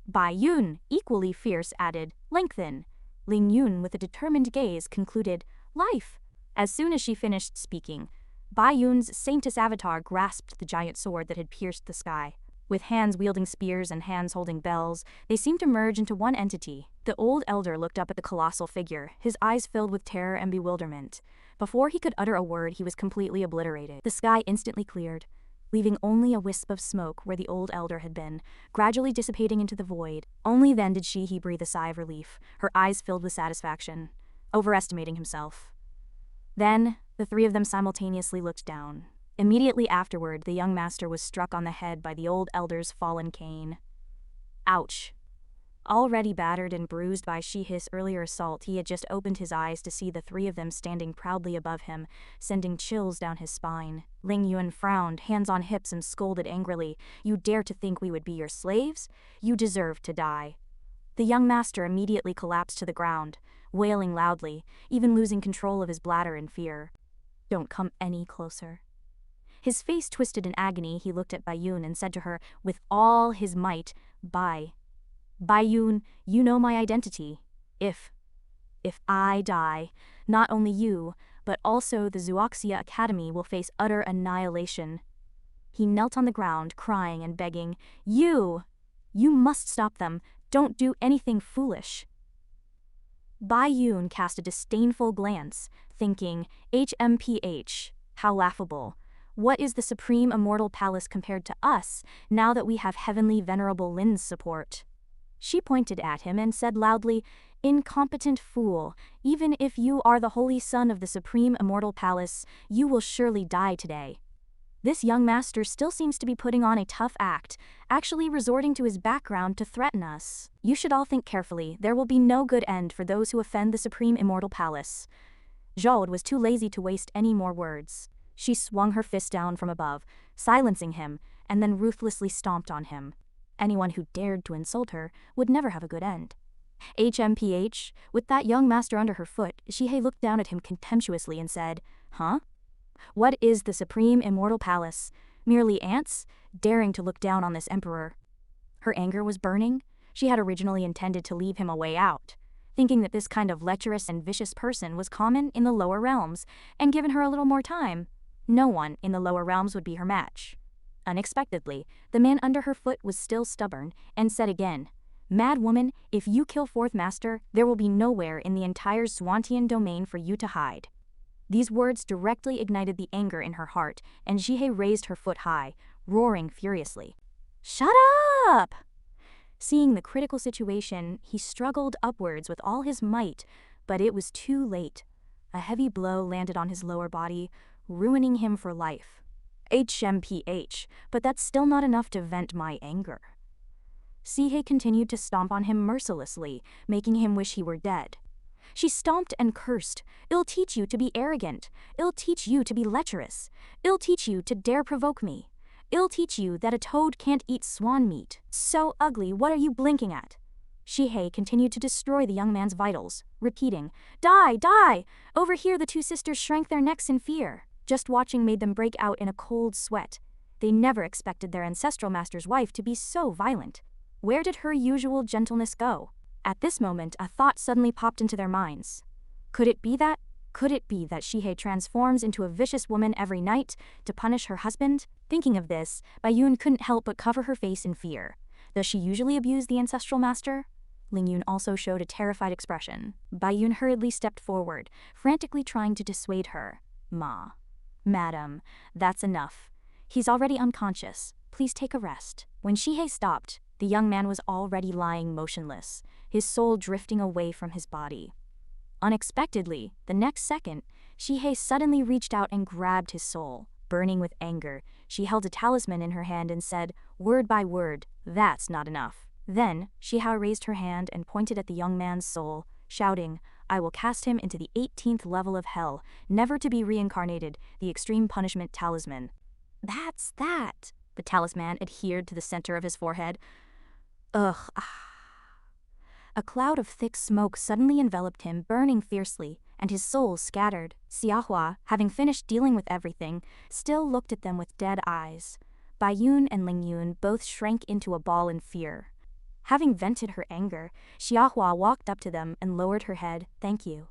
Bai Yun, equally fierce, added, "Lengthen." Ling Yun, with a determined gaze, concluded, "Life." As soon as she finished speaking, Bai Yun's Saintess Avatar grasped the giant sword that had pierced the sky. With hands wielding spears and hands holding bells, they seemed to merge into one entity. The old elder looked up at the colossal figure, his eyes filled with terror and bewilderment. Before he could utter a word, he was completely obliterated. The sky instantly cleared, leaving only a wisp of smoke where the old elder had been, gradually dissipating into the void. Only then did he breathe a sigh of relief, her eyes filled with satisfaction, overestimating himself. Then, the 3 of them simultaneously looked down. Immediately afterward, the young master was struck on the head by the old elder's fallen cane. Ouch! Already battered and bruised by Shihe's earlier assault, he had just opened his eyes to see the three of them standing proudly above him, sending chills down his spine. Ling Yuan frowned, hands on hips, and scolded angrily. "You dare to think we would be your slaves? You deserve to die." The young master immediately collapsed to the ground, wailing loudly, even losing control of his bladder in fear. "Don't come any closer." His face twisted in agony. He looked at Baiyun and said to her, with all his might, Baiyun, you know my identity. If I die, not only you, but also the Zooxia Academy will face utter annihilation." He knelt on the ground, crying and begging, You must stop them. Don't do anything foolish." Baiyun cast a disdainful glance, thinking, HMPH, how laughable. What is the Supreme Immortal Palace compared to us, now that we have Heavenly Venerable Lin's support? She pointed at him and said loudly, "Incompetent fool, even if you are the holy son of the Supreme Immortal Palace, you will surely die today." This young master still seems to be putting on a tough act, actually resorting to his background to threaten us. You should all think carefully. There will be no good end for those who offend the Supreme Immortal Palace. Zhao was too lazy to waste any more words. She swung her fist down from above, silencing him, and then ruthlessly stomped on him. Anyone who dared to insult her would never have a good end. HMPH, with that young master under her foot, Shihe looked down at him contemptuously and said, "Huh? What is the Supreme Immortal Palace? Merely ants, daring to look down on this emperor." Her anger was burning. She had originally intended to leave him a way out, thinking that this kind of lecherous and vicious person was common in the lower realms, and given her a little more time, no one in the lower realms would be her match. Unexpectedly, the man under her foot was still stubborn, and said again, "Mad woman, if you kill Fourth Master, there will be nowhere in the entire Swantian domain for you to hide." These words directly ignited the anger in her heart, and Shihe raised her foot high, roaring furiously. "Shut up!" Seeing the critical situation, he struggled upwards with all his might, but it was too late. A heavy blow landed on his lower body, ruining him for life. HMPH, but that's still not enough to vent my anger. Shihe continued to stomp on him mercilessly, making him wish he were dead. She stomped and cursed. "I'll teach you to be arrogant. I'll teach you to be lecherous. I'll teach you to dare provoke me. I'll teach you that a toad can't eat swan meat. So ugly, what are you blinking at?" Shihe continued to destroy the young man's vitals, repeating, "Die, die!" Over here the two sisters shrank their necks in fear. Just watching made them break out in a cold sweat. They never expected their ancestral master's wife to be so violent. Where did her usual gentleness go? At this moment, a thought suddenly popped into their minds. Could it be that Shihe transforms into a vicious woman every night to punish her husband? Thinking of this, Baiyun couldn't help but cover her face in fear. Does she usually abuse the ancestral master? Ling Yun also showed a terrified expression. Baiyun hurriedly stepped forward, frantically trying to dissuade her. Madam, that's enough. He's already unconscious. Please take a rest." When Shihe stopped, the young man was already lying motionless, his soul drifting away from his body. Unexpectedly, the next second, Shihe suddenly reached out and grabbed his soul. Burning with anger, she held a talisman in her hand and said, word by word, "That's not enough." Then, Shihe raised her hand and pointed at the young man's soul, shouting, "I will cast him into the 18th level of hell, never to be reincarnated, the extreme punishment talisman." That's that. The talisman adhered to the center of his forehead. Ugh. A cloud of thick smoke suddenly enveloped him, burning fiercely, and his soul scattered. Xiahua, having finished dealing with everything, still looked at them with dead eyes. Baiyun and Ling Yun both shrank into a ball in fear. Having vented her anger, Xiahua walked up to them and lowered her head. "Thank you."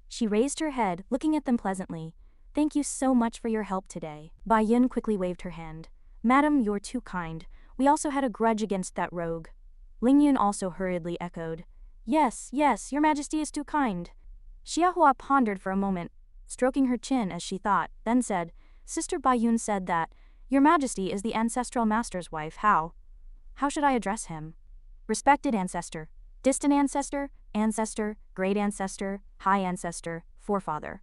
She raised her head, looking at them pleasantly. "Thank you so much for your help today." Baiyun quickly waved her hand. "Madam, you're too kind. We also had a grudge against that rogue." Ling Yun also hurriedly echoed, Yes, your majesty is too kind." Xiahua pondered for a moment, stroking her chin as she thought, then said, "Sister Baiyun said that your majesty is the ancestral master's wife. How should I address him?" "Respected ancestor, distant ancestor, great ancestor, high ancestor, forefather."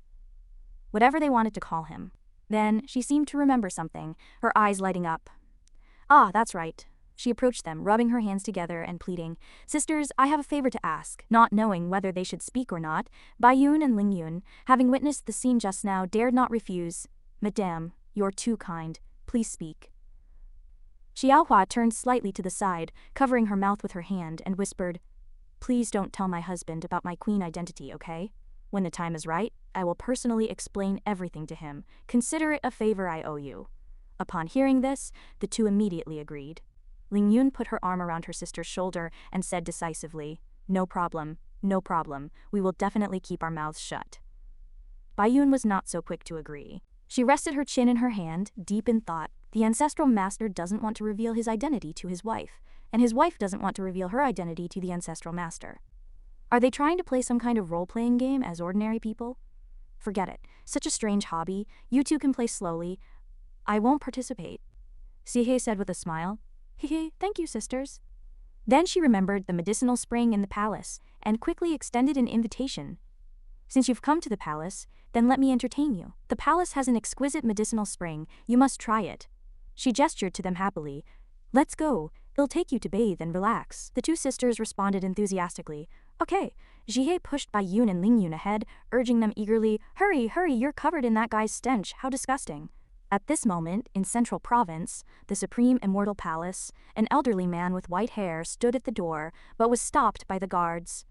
Whatever they wanted to call him. Then she seemed to remember something, her eyes lighting up. "Ah, that's right. She approached them, rubbing her hands together and pleading, "Sisters, I have a favor to ask." Not knowing whether they should speak or not, Baiyun and Lingyun, having witnessed the scene just now, dared not refuse. "Madame, you're too kind. Please speak." Xiaohua turned slightly to the side, covering her mouth with her hand, and whispered, "Please don't tell my husband about my queen identity, okay? When the time is right, I will personally explain everything to him. Consider it a favor I owe you." Upon hearing this, the two immediately agreed. Lingyun put her arm around her sister's shoulder and said decisively, "No problem, no problem. We will definitely keep our mouths shut." Baiyun was not so quick to agree. She rested her chin in her hand, deep in thought. The ancestral master doesn't want to reveal his identity to his wife, and his wife doesn't want to reveal her identity to the ancestral master. Are they trying to play some kind of role-playing game as ordinary people? Forget it. Such a strange hobby. You two can play slowly. I won't participate. Sihei said with a smile. Hehe, thank you, sisters. Then she remembered the medicinal spring in the palace and quickly extended an invitation. Since you've come to the palace, then let me entertain you. The palace has an exquisite medicinal spring. You must try it. She gestured to them happily. Let's go. It'll take you to bathe and relax. The two sisters responded enthusiastically. Okay. Jihei pushed Baiyun and Lingyun ahead, urging them eagerly, Hurry, hurry, you're covered in that guy's stench. How disgusting. At this moment, in Central Province, the Supreme Immortal Palace, an elderly man with white hair stood at the door, but was stopped by the guards.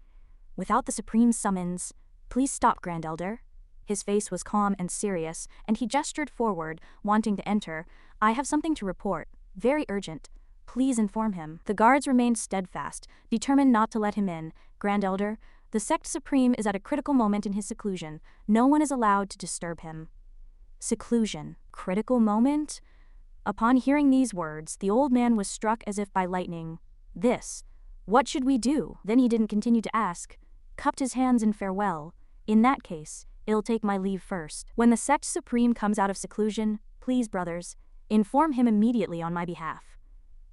Without the Supreme's summons, "Please stop, Grand Elder." His face was calm and serious, and he gestured forward, wanting to enter. "I have something to report. Very urgent. Please inform him." The guards remained steadfast, determined not to let him in. "Grand Elder, the Sect Supreme is at a critical moment in his seclusion. No one is allowed to disturb him." Seclusion. Critical moment? Upon hearing these words, the old man was struck as if by lightning. What should we do? Then he didn't continue to ask, cupped his hands in farewell. In that case, it'll take my leave first. When the Sect Supreme comes out of seclusion, please, brothers, inform him immediately on my behalf.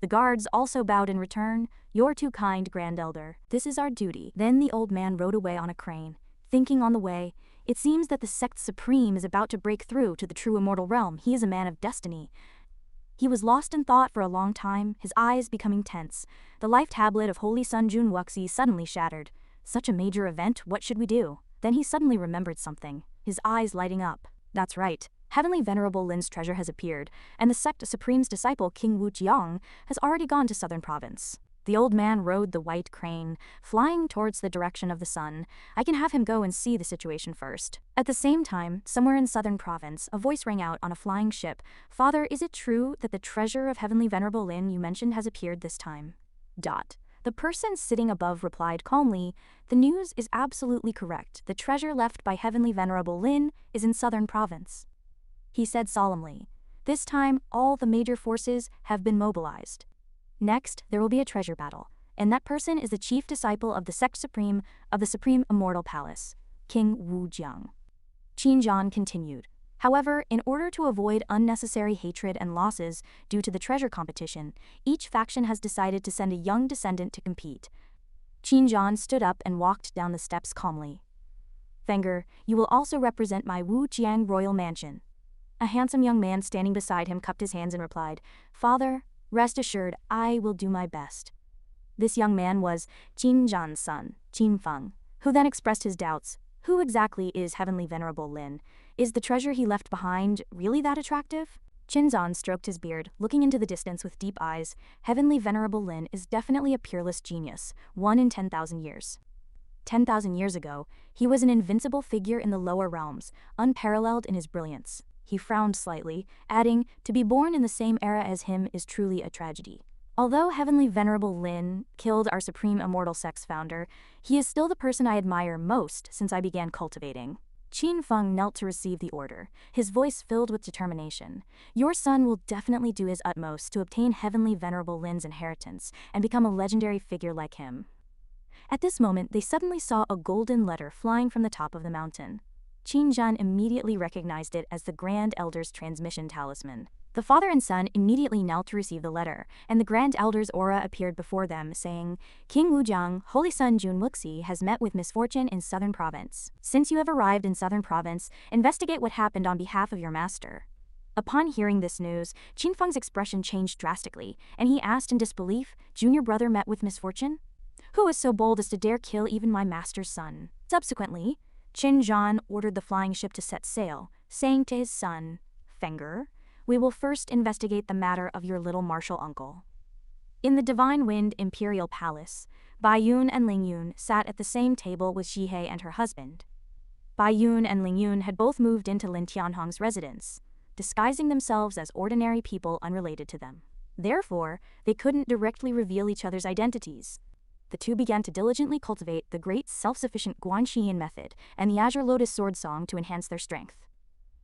The guards also bowed in return. You're too kind, Grand Elder. This is our duty. Then the old man rode away on a crane, thinking on the way, it seems that the Sect Supreme is about to break through to the true immortal realm. He is a man of destiny. He was lost in thought for a long time, his eyes becoming tense. The life tablet of Holy Sun Jun Wuxi suddenly shattered. Such a major event, what should we do? Then he suddenly remembered something, his eyes lighting up. That's right. Heavenly Venerable Lin's treasure has appeared, and the Sect Supreme's disciple King Wu Jiang has already gone to Southern Province. The old man rode the white crane, flying towards the direction of the sun. I can have him go and see the situation first. At the same time, somewhere in Southern Province, a voice rang out on a flying ship. Father, is it true that the treasure of Heavenly Venerable Lin you mentioned has appeared this time? The person sitting above replied calmly, the news is absolutely correct. The treasure left by Heavenly Venerable Lin is in Southern Province. He said solemnly, this time all the major forces have been mobilized. Next, there will be a treasure battle, and that person is the chief disciple of the Sect Supreme of the Supreme Immortal Palace, King Wu Jiang. Qin Zhan continued. However, in order to avoid unnecessary hatred and losses due to the treasure competition, each faction has decided to send a young descendant to compete. Qin Zhan stood up and walked down the steps calmly. Fenger, you will also represent my Wu Jiang royal mansion. A handsome young man standing beside him cupped his hands and replied, Father, rest assured, I will do my best. This young man was Qin Zhan's son, Qin Feng, who then expressed his doubts. Who exactly is Heavenly Venerable Lin? Is the treasure he left behind really that attractive? Qin Zhan stroked his beard, looking into the distance with deep eyes. Heavenly Venerable Lin is definitely a peerless genius, one in 10,000 years. 10,000 years ago, he was an invincible figure in the lower realms, unparalleled in his brilliance. He frowned slightly, adding, to be born in the same era as him is truly a tragedy. Although Heavenly Venerable Lin killed our Supreme Immortal Sect's founder, he is still the person I admire most since I began cultivating. Qin Feng knelt to receive the order, his voice filled with determination. Your son will definitely do his utmost to obtain Heavenly Venerable Lin's inheritance and become a legendary figure like him. At this moment, they suddenly saw a golden letter flying from the top of the mountain. Qin Zhan immediately recognized it as the Grand Elder's transmission talisman. The father and son immediately knelt to receive the letter, and the Grand Elder's aura appeared before them, saying, King Wu Jiang, Holy Sun Jun Wuxi has met with misfortune in Southern Province. Since you have arrived in Southern Province, investigate what happened on behalf of your master. Upon hearing this news, Qinfeng's expression changed drastically, and he asked in disbelief, "Junior brother met with misfortune? Who is so bold as to dare kill even my master's son?" Subsequently, Qin Zhan ordered the flying ship to set sail, saying to his son, "Fenger, we will first investigate the matter of your little martial uncle." In the Divine Wind Imperial Palace, Bai Yun and Ling Yun sat at the same table with Zhihe and her husband. Bai Yun and Ling Yun had both moved into Lin Tianhong's residence, disguising themselves as ordinary people unrelated to them. Therefore, they couldn't directly reveal each other's identities. The two began to diligently cultivate the great self-sufficient Guanxian method and the Azure Lotus Sword Song to enhance their strength.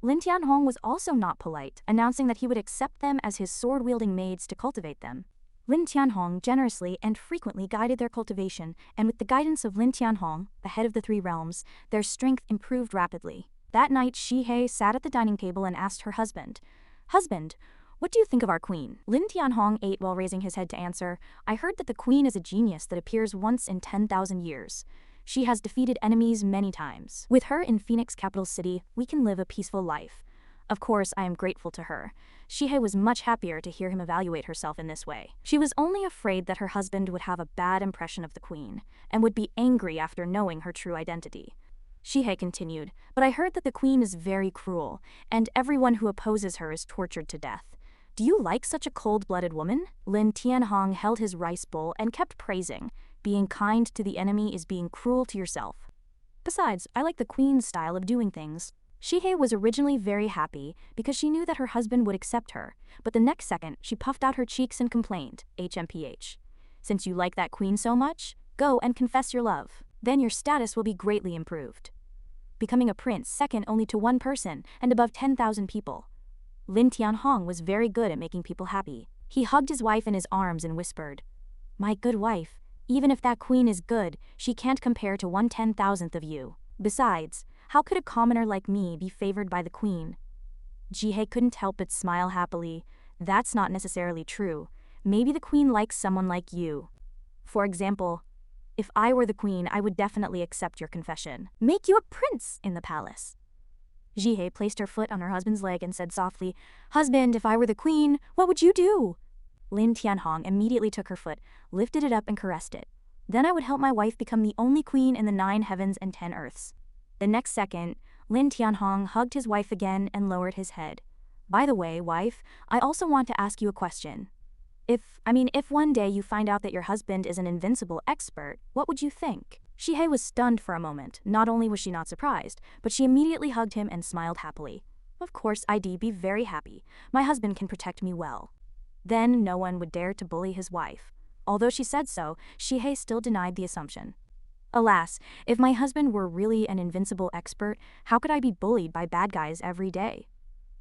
Lin Tianhong was also not polite, announcing that he would accept them as his sword-wielding maids to cultivate them. Lin Tianhong generously and frequently guided their cultivation, and with the guidance of Lin Tianhong, the head of the three realms, their strength improved rapidly. That night, Zhihe sat at the dining table and asked her husband, "Husband, what do you think of our queen?" Lin Tianhong ate while raising his head to answer, "I heard that the queen is a genius that appears once in 10,000 years. She has defeated enemies many times. With her in Phoenix capital city, we can live a peaceful life. Of course, I am grateful to her." Zhihe was much happier to hear him evaluate herself in this way. She was only afraid that her husband would have a bad impression of the queen, and would be angry after knowing her true identity. Zhihe continued, "But I heard that the queen is very cruel, and everyone who opposes her is tortured to death. Do you like such a cold-blooded woman?" Lin Tianhong held his rice bowl and kept praising, "Being kind to the enemy is being cruel to yourself. Besides, I like the queen's style of doing things." Zhihe was originally very happy because she knew that her husband would accept her, but the next second she puffed out her cheeks and complained, "HMPH. Since you like that queen so much, go and confess your love. Then your status will be greatly improved, becoming a prince second only to one person and above 10,000 people." Lin Tianhong was very good at making people happy. He hugged his wife in his arms and whispered, "My good wife, even if that queen is good, she can't compare to 1/10,000th of you. Besides, how could a commoner like me be favored by the queen?" Zhihe couldn't help but smile happily. "That's not necessarily true. Maybe the queen likes someone like you. For example, if I were the queen, I would definitely accept your confession. Make you a prince in the palace." Zhihe placed her foot on her husband's leg and said softly, "Husband, if I were the queen, what would you do?" Lin Tianhong immediately took her foot, lifted it up and caressed it. "Then I would help my wife become the only queen in the 9 heavens and 10 earths." The next second, Lin Tianhong hugged his wife again and lowered his head. "By the way, wife, I also want to ask you a question. If one day you find out that your husband is an invincible expert, what would you think?" Zhihe was stunned for a moment. Not only was she not surprised, but she immediately hugged him and smiled happily. "Of course I'd be very happy. My husband can protect me well." Then no one would dare to bully his wife. Although she said so, Zhihe still denied the assumption. "Alas, if my husband were really an invincible expert, how could I be bullied by bad guys every day?"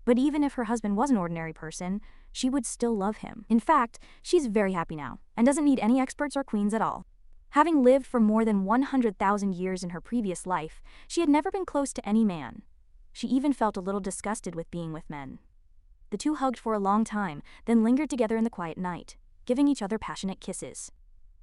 But even if her husband was an ordinary person, she would still love him. In fact, she's very happy now, and doesn't need any experts or queens at all. Having lived for more than 100,000 years in her previous life, she had never been close to any man. She even felt a little disgusted with being with men. The two hugged for a long time, then lingered together in the quiet night, giving each other passionate kisses.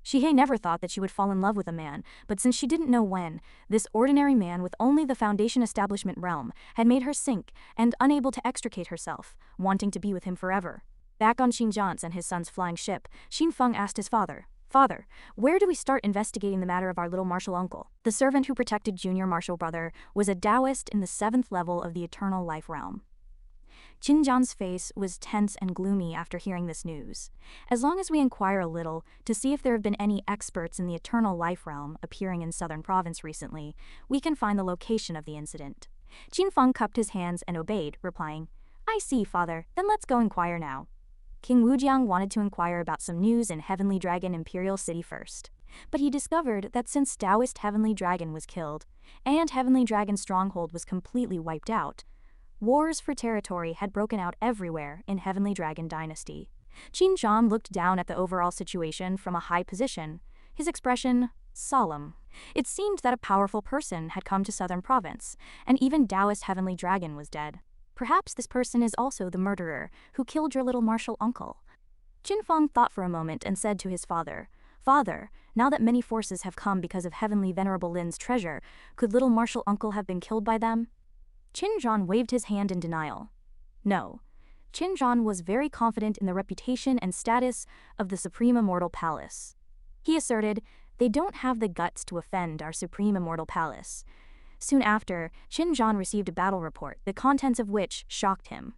Zhihe never thought that she would fall in love with a man, but since she didn't know when, this ordinary man with only the Foundation Establishment realm had made her sink and unable to extricate herself, wanting to be with him forever. Back on Xinjiang and his son's flying ship, Xinfeng asked his father, "Father, where do we start investigating the matter of our little martial uncle?" The servant who protected junior martial brother was a Taoist in the 7th level of the Eternal Life realm. Xinjiang's face was tense and gloomy after hearing this news. "As long as we inquire a little to see if there have been any experts in the Eternal Life realm appearing in Southern Province recently, we can find the location of the incident." Xinfeng cupped his hands and obeyed, replying, "I see, father, then let's go inquire now." King Wujiang wanted to inquire about some news in Heavenly Dragon Imperial City first. But he discovered that since Taoist Heavenly Dragon was killed, and Heavenly Dragon's stronghold was completely wiped out, wars for territory had broken out everywhere in Heavenly Dragon Dynasty. Qin Zhan looked down at the overall situation from a high position, his expression solemn. It seemed that a powerful person had come to Southern Province, and even Taoist Heavenly Dragon was dead. Perhaps this person is also the murderer who killed your little martial uncle. Qinfeng thought for a moment and said to his father, "Father, now that many forces have come because of Heavenly Venerable Lin's treasure, could little martial uncle have been killed by them?" Qin Zhan waved his hand in denial. "No, Qin Zhan was very confident in the reputation and status of the Supreme Immortal Palace. He asserted, "They don't have the guts to offend our Supreme Immortal Palace." Soon after, Qin Zhan received a battle report, the contents of which shocked him.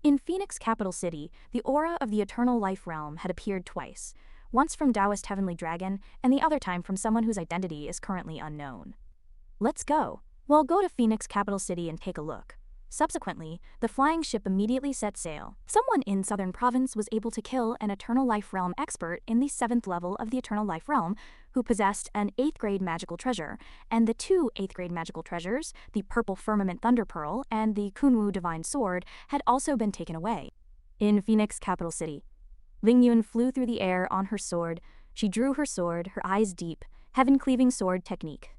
In Phoenix capital city, the aura of the Eternal Life Realm had appeared twice, once from Taoist Heavenly Dragon and the other time from someone whose identity is currently unknown. "Let's go." "Well, go to Phoenix capital city and take a look." Subsequently, the flying ship immediately set sail. Someone in Southern Province was able to kill an Eternal Life Realm expert in the 7th level of the Eternal Life Realm who possessed an 8th grade magical treasure, and the 2 8th grade magical treasures, the Purple Firmament Thunder Pearl and the Kunwu Divine Sword, had also been taken away. In Phoenix capital city, Ling Yun flew through the air on her sword. She drew her sword, her eyes deep, heaven-cleaving sword technique.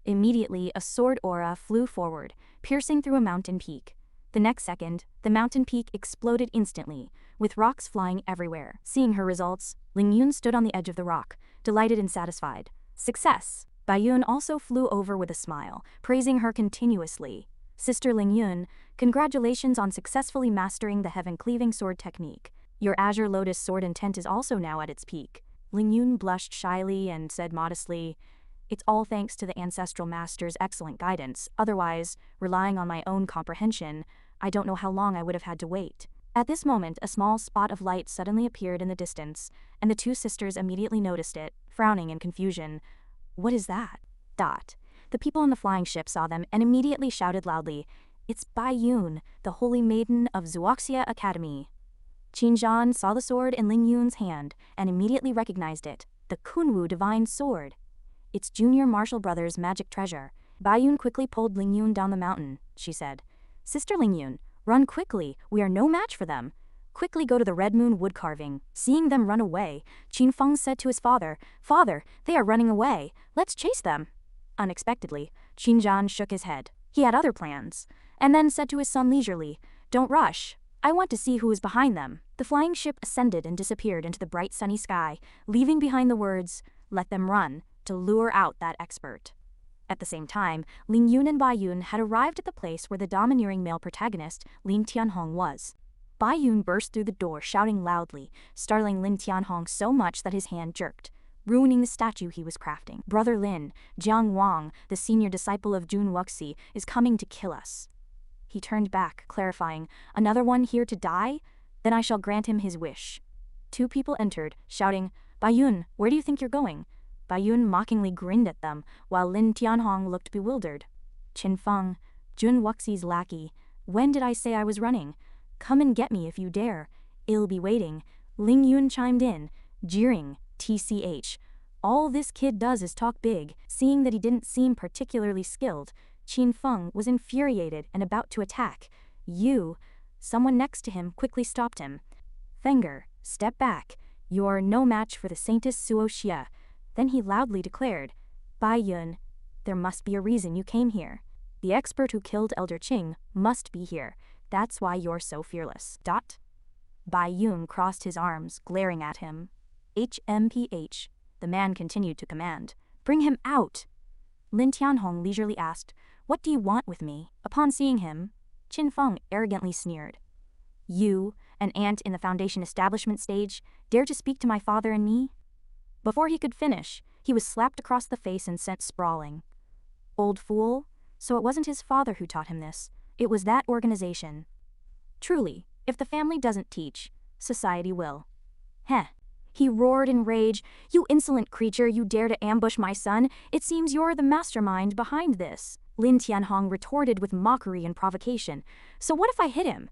Immediately, a sword aura flew forward, piercing through a mountain peak. The next second, the mountain peak exploded instantly, with rocks flying everywhere. Seeing her results, Ling Yun stood on the edge of the rock, delighted and satisfied. Success! Bai Yun also flew over with a smile, praising her continuously. "Sister Ling Yun, congratulations on successfully mastering the heaven-cleaving sword technique. Your Azure Lotus sword intent is also now at its peak." Ling Yun blushed shyly and said modestly, "It's all thanks to the Ancestral Master's excellent guidance. Otherwise, relying on my own comprehension, I don't know how long I would have had to wait." At this moment, a small spot of light suddenly appeared in the distance, and the two sisters immediately noticed it, frowning in confusion. "What is that?" The people on the flying ship saw them and immediately shouted loudly, "It's Bai Yun, the Holy Maiden of Zuoxia Academy." Qin Zhan saw the sword in Ling Yun's hand and immediately recognized it, the Kunwu Divine Sword. "It's Junior Martial Brothers' magic treasure." Bai Yun quickly pulled Ling Yun down the mountain, she said. "Sister Ling Yun, run quickly, we are no match for them. Quickly go to the Red Moon wood carving." Seeing them run away, Qin Feng said to his father, "Father, they are running away, let's chase them." Unexpectedly, Qin Zhan shook his head. He had other plans, and then said to his son leisurely, "Don't rush. I want to see who is behind them." The flying ship ascended and disappeared into the bright sunny sky, leaving behind the words, "Let them run," to lure out that expert. At the same time, Ling Yun and Bai Yun had arrived at the place where the domineering male protagonist, Lin Tianhong, was. Bai Yun burst through the door shouting loudly, startling Lin Tianhong so much that his hand jerked, ruining the statue he was crafting. "Brother Lin, Jiang Wang, the senior disciple of Jun Wuxi, is coming to kill us." He turned back, clarifying, "Another one here to die? Then I shall grant him his wish." 2 people entered, shouting, "Bai Yun, where do you think you're going?" Bai Yun mockingly grinned at them, while Lin Tianhong looked bewildered. "Qin Feng, Jun Wuxi's lackey, when did I say I was running? Come and get me if you dare. I'll be waiting." Ling Yun chimed in, jeering, "TCH. All this kid does is talk big." Seeing that he didn't seem particularly skilled, Qin Feng was infuriated and about to attack. "You!" Someone next to him quickly stopped him. "Fenger, step back. You're no match for the Saintess Suo Xia." Then he loudly declared, "Bai Yun, there must be a reason you came here. The expert who killed Elder Qing must be here. That's why you're so fearless." Bai Yun crossed his arms, glaring at him. "HMPH." The man continued to command, "Bring him out." Lin Tianhong leisurely asked, "What do you want with me?" Upon seeing him, Qin Feng arrogantly sneered. "You, an ant in the Foundation establishment stage, dare to speak to my father and me?" Before he could finish, he was slapped across the face and sent sprawling. Old fool, so it wasn't his father who taught him this, it was that organization. Truly, if the family doesn't teach, society will. Heh. He roared in rage, "You insolent creature, you dare to ambush my son, it seems you're the mastermind behind this." Lin Tianhong retorted with mockery and provocation, "So what if I hit him?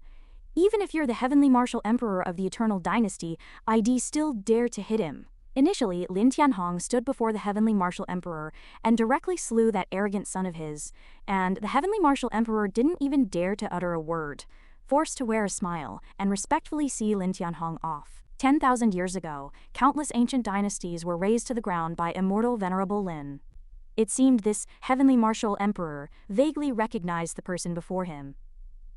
Even if you're the Heavenly Martial Emperor of the Eternal Dynasty, I'd still dare to hit him." Initially, Lin Tianhong stood before the Heavenly Martial Emperor and directly slew that arrogant son of his, and the Heavenly Martial Emperor didn't even dare to utter a word, forced to wear a smile and respectfully see Lin Tianhong off. 10,000 years ago, countless ancient dynasties were razed to the ground by immortal Venerable Lin. It seemed this Heavenly Martial Emperor vaguely recognized the person before him.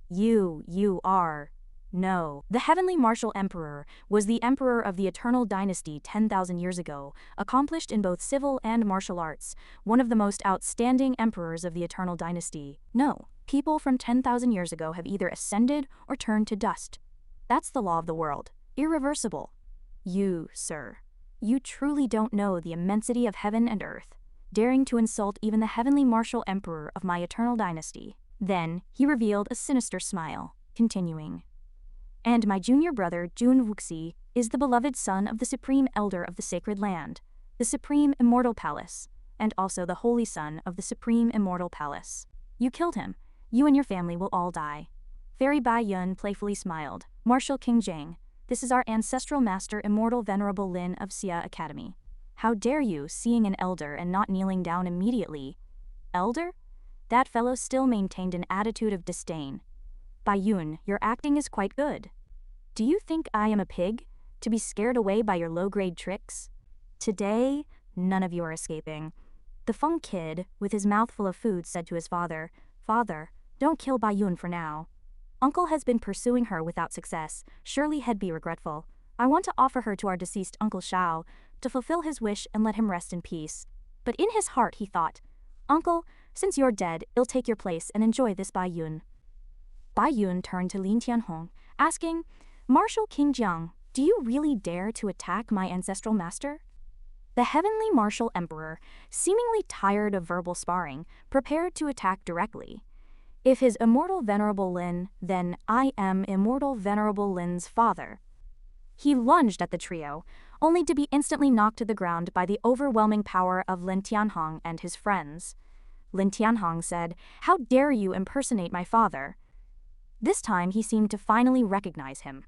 You are... No. The Heavenly Martial Emperor was the Emperor of the Eternal Dynasty 10,000 years ago, accomplished in both civil and martial arts, one of the most outstanding emperors of the Eternal Dynasty. No, people from 10,000 years ago have either ascended or turned to dust. That's the law of the world. Irreversible. You, sir. You truly don't know the immensity of heaven and earth, daring to insult even the heavenly martial emperor of my eternal dynasty. Then, he revealed a sinister smile, continuing. And my junior brother, Jun Wuxi, is the beloved son of the supreme elder of the sacred land, the supreme immortal palace, and also the holy son of the supreme immortal palace. You killed him. You and your family will all die. Fairy Bai Yun playfully smiled. Martial King Jiang, this is our ancestral master, immortal venerable Lin of Xia Academy. How dare you, seeing an elder and not kneeling down immediately? Elder? That fellow still maintained an attitude of disdain. Bai Yun, your acting is quite good. Do you think I am a pig, to be scared away by your low-grade tricks? Today, none of you are escaping. The Feng kid, with his mouth full of food, said to his father, Father, don't kill Bai Yun for now. Uncle has been pursuing her without success. Surely he'd be regretful. I want to offer her to our deceased Uncle Shao, to fulfill his wish and let him rest in peace. But in his heart he thought, Uncle, since you're dead, I'll take your place and enjoy this Bai Yun. Bai Yun turned to Lin Tianhong, asking, Martial King Jiang, do you really dare to attack my ancestral master? The heavenly martial emperor, seemingly tired of verbal sparring, prepared to attack directly. If his immortal venerable Lin, then I am immortal venerable Lin's father. He lunged at the trio, only to be instantly knocked to the ground by the overwhelming power of Lin Tianhong and his friends. Lin Tianhong said, How dare you impersonate my father? This time he seemed to finally recognize him.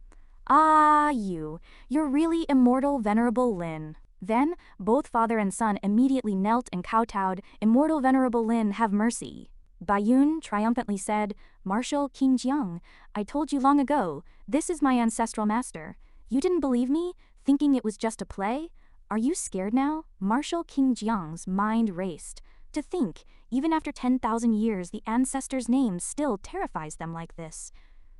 Ah, you're really immortal venerable Lin. Then, both father and son immediately knelt and kowtowed, Immortal venerable Lin, have mercy. Bai Yun triumphantly said, Martial King Jiang, I told you long ago, this is my ancestral master. You didn't believe me, thinking it was just a play? Are you scared now? Martial King Jiang's mind raced. To think, even after 10,000 years, the ancestor's name still terrifies them like this.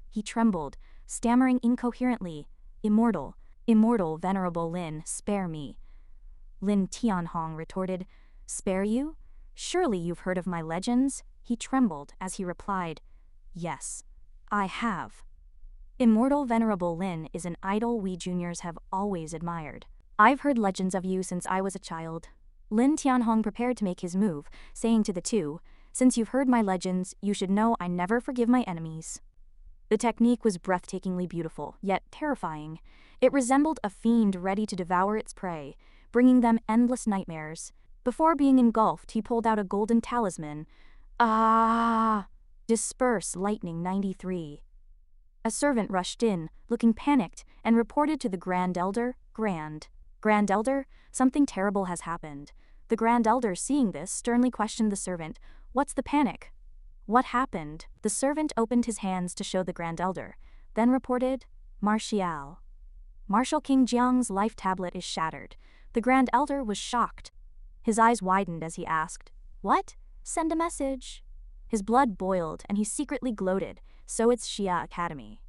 He trembled, stammering incoherently, Immortal venerable Lin, spare me. Lin Tianhong retorted, Spare you? Surely you've heard of my legends? He trembled as he replied, Yes, I have. Immortal venerable Lin is an idol we juniors have always admired. I've heard legends of you since I was a child. Lin Tianhong prepared to make his move, saying to the two, Since you've heard my legends, you should know I never forgive my enemies. The technique was breathtakingly beautiful, yet terrifying. It resembled a fiend ready to devour its prey, bringing them endless nightmares. Before being engulfed, he pulled out a golden talisman. Ah! Disperse Lightning 93. A servant rushed in, looking panicked, and reported to the Grand Elder, Grand Elder, something terrible has happened. The Grand Elder, seeing this, sternly questioned the servant, What's the panic? What happened? The servant opened his hands to show the Grand Elder, then reported, Martial King Jiang's life tablet is shattered. The Grand Elder was shocked. His eyes widened as he asked, What? Send a message. His blood boiled and he secretly gloated, So it's Xia Academy.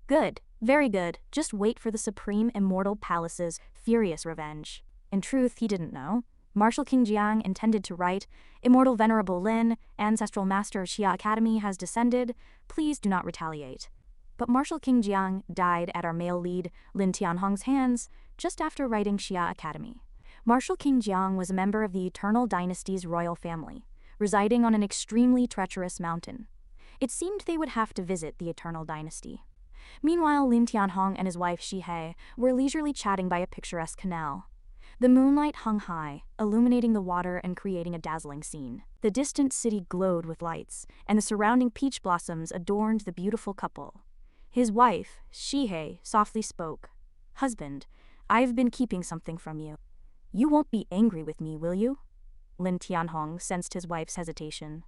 Good, very good, just wait for the Supreme Immortal Palace's furious revenge. In truth, he didn't know. Martial King Jiang intended to write, Immortal Venerable Lin, Ancestral Master of Xia Academy has descended, please do not retaliate. But Martial King Jiang died at our male lead, Lin Tianhong's hands, just after writing Xia Academy. Martial King Jiang was a member of the Eternal Dynasty's royal family, residing on an extremely treacherous mountain. It seemed they would have to visit the Eternal Dynasty. Meanwhile, Lin Tianhong and his wife Shihei were leisurely chatting by a picturesque canal. The moonlight hung high, illuminating the water and creating a dazzling scene. The distant city glowed with lights, and the surrounding peach blossoms adorned the beautiful couple. His wife, Shihei, softly spoke, Husband, I've been keeping something from you. You won't be angry with me, will you? Lin Tianhong sensed his wife's hesitation.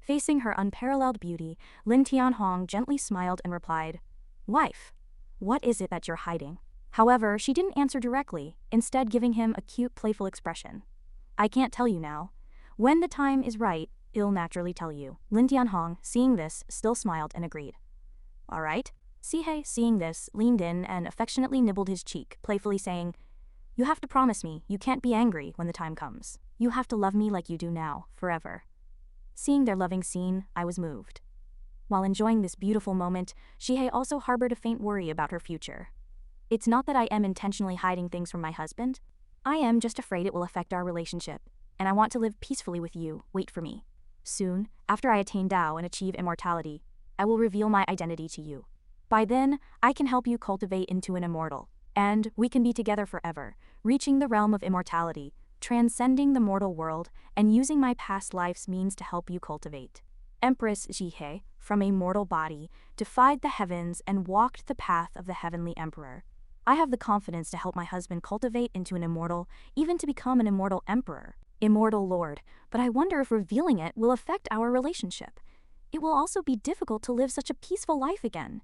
Facing her unparalleled beauty, Lin Tianhong gently smiled and replied, Wife, what is it that you're hiding? However, she didn't answer directly, instead giving him a cute, playful expression. I can't tell you now. When the time is right, I'll naturally tell you. Lin Tianhong, seeing this, still smiled and agreed. All right. Shihei, seeing this, leaned in and affectionately nibbled his cheek, playfully saying, You have to promise me you can't be angry when the time comes. You have to love me like you do now, forever. Seeing their loving scene, I was moved. While enjoying this beautiful moment, Shihei also harbored a faint worry about her future. It's not that I am intentionally hiding things from my husband. I am just afraid it will affect our relationship, and I want to live peacefully with you. Wait for me. Soon, after I attain Tao and achieve immortality, I will reveal my identity to you. By then, I can help you cultivate into an immortal, and we can be together forever, reaching the realm of immortality, transcending the mortal world, and using my past life's means to help you cultivate. Empress Jihei, from a mortal body, defied the heavens and walked the path of the heavenly emperor. I have the confidence to help my husband cultivate into an immortal, even to become an immortal emperor, immortal lord, but I wonder if revealing it will affect our relationship. It will also be difficult to live such a peaceful life again.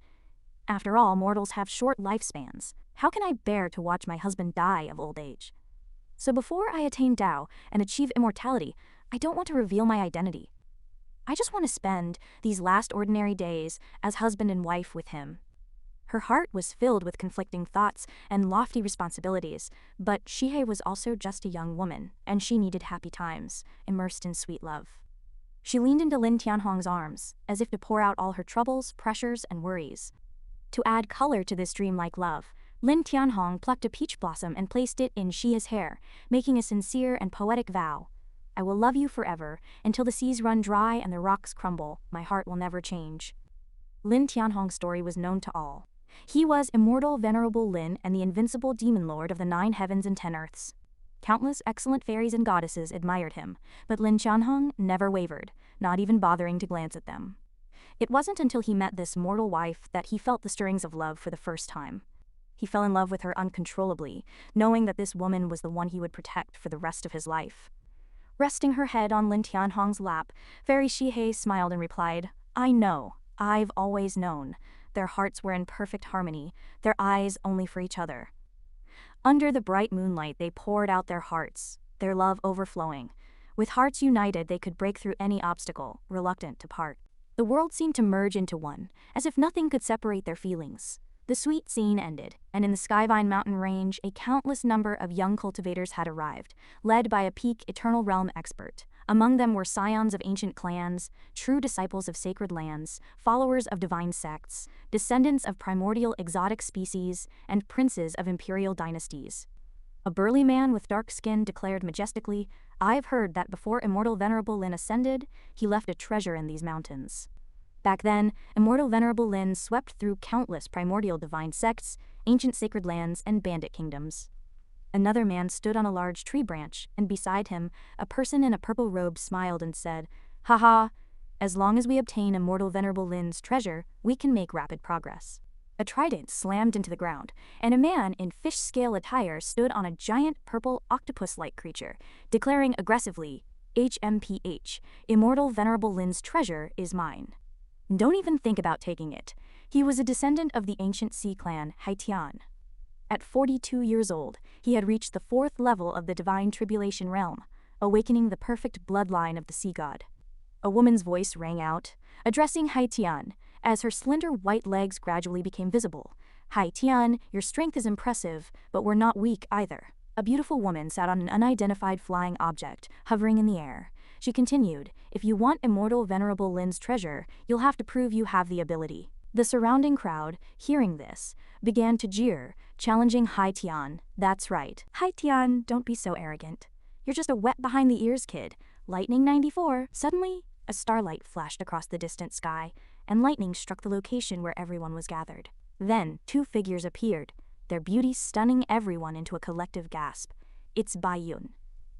After all, mortals have short lifespans. How can I bear to watch my husband die of old age? So before I attain Tao and achieve immortality, I don't want to reveal my identity. I just want to spend these last ordinary days as husband and wife with him. Her heart was filled with conflicting thoughts and lofty responsibilities, but Shihei was also just a young woman, and she needed happy times, immersed in sweet love. She leaned into Lin Tianhong's arms, as if to pour out all her troubles, pressures, and worries. To add color to this dreamlike love, Lin Tianhong plucked a peach blossom and placed it in Shia's hair, making a sincere and poetic vow. I will love you forever, until the seas run dry and the rocks crumble. My heart will never change. Lin Tianhong's story was known to all. He was immortal Venerable Lin and the invincible demon lord of the 9 heavens and 10 earths. Countless excellent fairies and goddesses admired him, but Lin Tianhong never wavered, not even bothering to glance at them. It wasn't until he met this mortal wife that he felt the stirrings of love for the first time. He fell in love with her uncontrollably, knowing that this woman was the one he would protect for the rest of his life. Resting her head on Lin Tianhong's lap, Fairy Shihei smiled and replied, I know, I've always known. Their hearts were in perfect harmony, their eyes only for each other. Under the bright moonlight they poured out their hearts, their love overflowing. With hearts united they could break through any obstacle, reluctant to part. The world seemed to merge into one, as if nothing could separate their feelings. The sweet scene ended, and in the Skyvine mountain range a countless number of young cultivators had arrived, led by a peak Eternal Realm expert. Among them were scions of ancient clans, true disciples of sacred lands, followers of divine sects, descendants of primordial exotic species, and princes of imperial dynasties. A burly man with dark skin declared majestically, I've heard that before immortal Venerable Lin ascended, he left a treasure in these mountains. Back then, immortal Venerable Lin swept through countless primordial divine sects, ancient sacred lands, and bandit kingdoms. Another man stood on a large tree branch, and beside him, a person in a purple robe smiled and said, Haha, as long as we obtain immortal Venerable Lin's treasure, we can make rapid progress. A trident slammed into the ground, and a man in fish-scale attire stood on a giant purple octopus-like creature, declaring aggressively, HMPH, immortal Venerable Lin's treasure is mine. Don't even think about taking it. He was a descendant of the ancient sea clan, Haitian. At 42 years old, he had reached the 4th level of the divine tribulation realm, awakening the perfect bloodline of the sea god. A woman's voice rang out, addressing Haitian, as her slender white legs gradually became visible. Haitian, your strength is impressive, but we're not weak either. A beautiful woman sat on an unidentified flying object, hovering in the air. She continued, if you want immortal Venerable Lin's treasure, you'll have to prove you have the ability. The surrounding crowd, hearing this, began to jeer, challenging Haitian. That's right. Haitian, don't be so arrogant. You're just a wet behind the ears kid. Lightning 94. Suddenly, a starlight flashed across the distant sky, and lightning struck the location where everyone was gathered. Then, 2 figures appeared, their beauty stunning everyone into a collective gasp. It's Baiyun.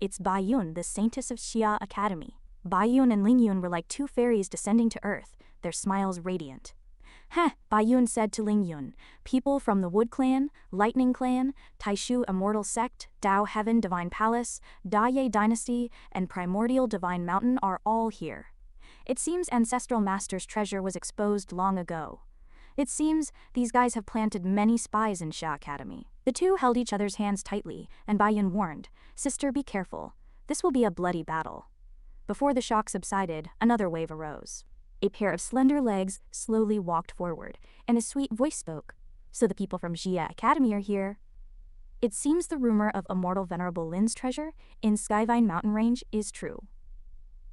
It's Baiyun, the saintess of Xia Academy. Baiyun and Lingyun were like 2 fairies descending to earth, their smiles radiant. Heh, Baiyun said to Lingyun, people from the Wood Clan, Lightning Clan, Taishu Immortal Sect, Dao Heaven Divine Palace, Daye Dynasty, and Primordial Divine Mountain are all here. It seems Ancestral Master's treasure was exposed long ago. It seems these guys have planted many spies in Xia Academy. The 2 held each other's hands tightly, and Baiyun warned, Sister, be careful. This will be a bloody battle. Before the shock subsided, another wave arose. A pair of slender legs slowly walked forward, and a sweet voice spoke. So the people from Xia Academy are here. It seems the rumor of immortal Venerable Lin's treasure in Skyvine Mountain Range is true.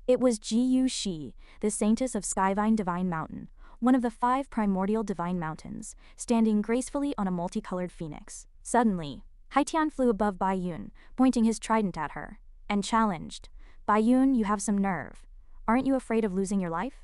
It was Jiyu Shi, the saintess of Skyvine Divine Mountain, one of the 5 primordial divine mountains, standing gracefully on a multicolored phoenix. Suddenly, Haitian flew above Bai Yun, pointing his trident at her, and challenged, "Bai Yun, you have some nerve. Aren't you afraid of losing your life?"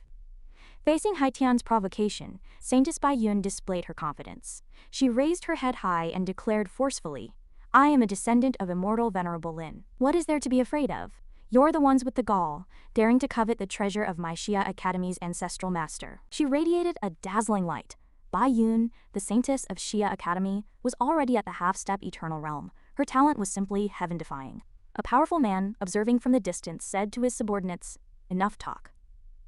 Facing Haitian's provocation, Saintess Bai Yun displayed her confidence. She raised her head high and declared forcefully, "I am a descendant of immortal Venerable Lin. What is there to be afraid of? You're the ones with the gall, daring to covet the treasure of my Xia Academy's ancestral master." She radiated a dazzling light. Bai Yun, the Saintess of Xia Academy, was already at the half-step eternal realm. Her talent was simply heaven-defying. A powerful man, observing from the distance, said to his subordinates, "Enough talk.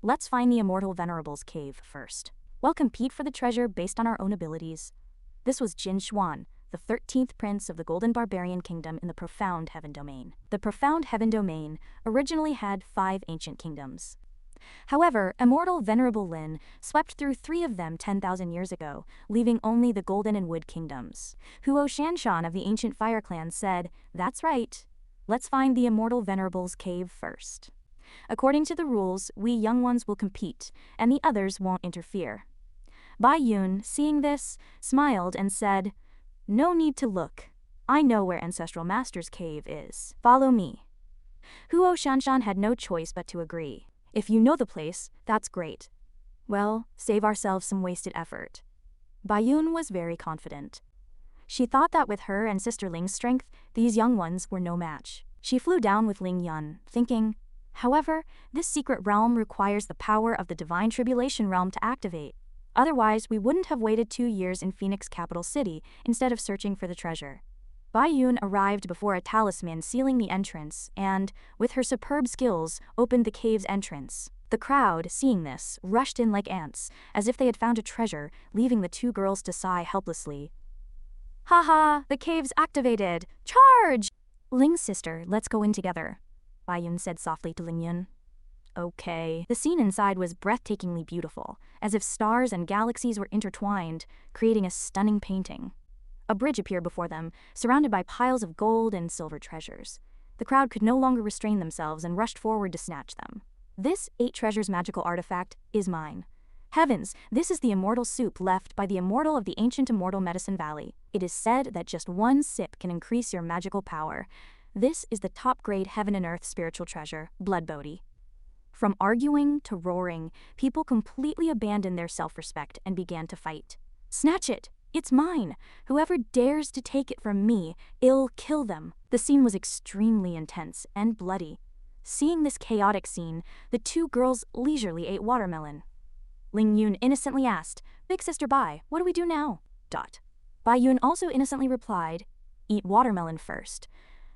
Let's find the immortal Venerable's cave first. We'll compete for the treasure based on our own abilities." This was Jin Xuan, the 13th prince of the Golden Barbarian Kingdom in the Profound Heaven Domain. The Profound Heaven Domain originally had 5 ancient kingdoms. However, immortal Venerable Lin swept through 3 of them 10,000 years ago, leaving only the Golden and Wood kingdoms. Huo Shanshan of the ancient Fire Clan said, "That's right. Let's find the immortal Venerable's cave first. According to the rules, we young ones will compete, and the others won't interfere." Bai Yun, seeing this, smiled and said, "No need to look. I know where Ancestral Master's cave is. Follow me." Huo Shanshan had no choice but to agree. "If you know the place, that's great. Well, save ourselves some wasted effort." Bai Yun was very confident. She thought that with her and Sister Ling's strength, these young ones were no match. She flew down with Ling Yun, thinking, "However, this secret realm requires the power of the Divine Tribulation Realm to activate. Otherwise, we wouldn't have waited 2 years in Phoenix capital city instead of searching for the treasure." Bai Yun arrived before a talisman sealing the entrance and, with her superb skills, opened the cave's entrance. The crowd, seeing this, rushed in like ants, as if they had found a treasure, leaving the 2 girls to sigh helplessly. "Ha ha, the cave's activated! Charge!" "Ling's sister, let's go in together," Bai Yun said softly to Ling Yun. "Okay." The scene inside was breathtakingly beautiful, as if stars and galaxies were intertwined, creating a stunning painting. A bridge appeared before them, surrounded by piles of gold and silver treasures. The crowd could no longer restrain themselves and rushed forward to snatch them. "This 8 treasures magical artifact is mine. Heavens, this is the immortal soup left by the immortal of the ancient immortal Medicine Valley. It is said that just 1 sip can increase your magical power. This is the top-grade heaven and earth spiritual treasure, Blood Bodhi." From arguing to roaring, people completely abandoned their self-respect and began to fight. "Snatch it! It's mine! Whoever dares to take it from me, I'll kill them." The scene was extremely intense and bloody. Seeing this chaotic scene, the 2 girls leisurely ate watermelon. Ling Yun innocently asked, "Big Sister Bai, what do we do now?" Bai Yun also innocently replied, "Eat watermelon first."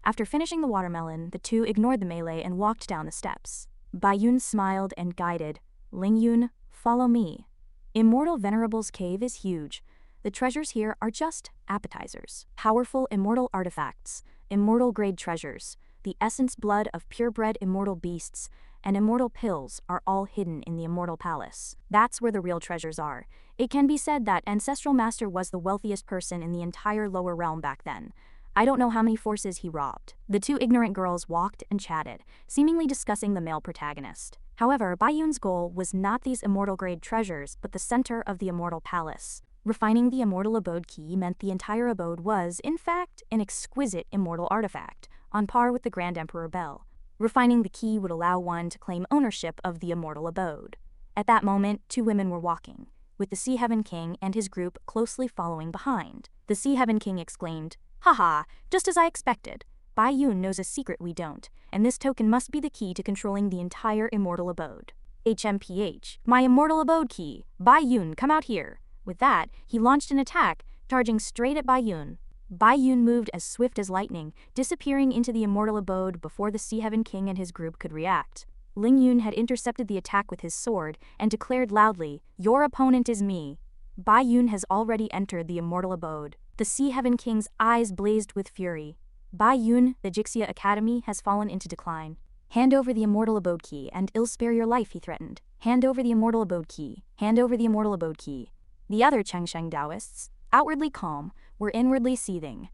After finishing the watermelon, the 2 ignored the melee and walked down the steps. Bai Yun smiled and guided, "Ling Yun, follow me. Immortal Venerable's cave is huge. The treasures here are just appetizers. Powerful immortal artifacts, immortal-grade treasures, the essence blood of purebred immortal beasts, and immortal pills are all hidden in the Immortal Palace. That's where the real treasures are. It can be said that Ancestral Master was the wealthiest person in the entire lower realm back then. I don't know how many forces he robbed." The 2 ignorant girls walked and chatted, seemingly discussing the male protagonist. However, Bai Yun's goal was not these immortal-grade treasures, but the center of the Immortal Palace. Refining the Immortal Abode key meant the entire abode was, in fact, an exquisite immortal artifact, on par with the Grand Emperor Bell. Refining the key would allow one to claim ownership of the Immortal Abode. At that moment, 2 women were walking, with the Sea Heaven King and his group closely following behind. The Sea Heaven King exclaimed, "Haha, just as I expected. Bai Yun knows a secret we don't, and this token must be the key to controlling the entire Immortal Abode. HMPH, my Immortal Abode key. Bai Yun, come out here." With that, he launched an attack, charging straight at Bai Yun. Bai Yun moved as swift as lightning, disappearing into the Immortal Abode before the Sea Heaven King and his group could react. Ling Yun had intercepted the attack with his sword and declared loudly, "Your opponent is me." Bai Yun has already entered the Immortal Abode. The Sea Heaven King's eyes blazed with fury. Bai Yun, the Jixia Academy, has fallen into decline. "Hand over the Immortal Abode key, and I'll spare your life," he threatened. "Hand over the Immortal Abode key. Hand over the Immortal Abode key." The other Chengsheng Taoists, outwardly calm, were inwardly seething.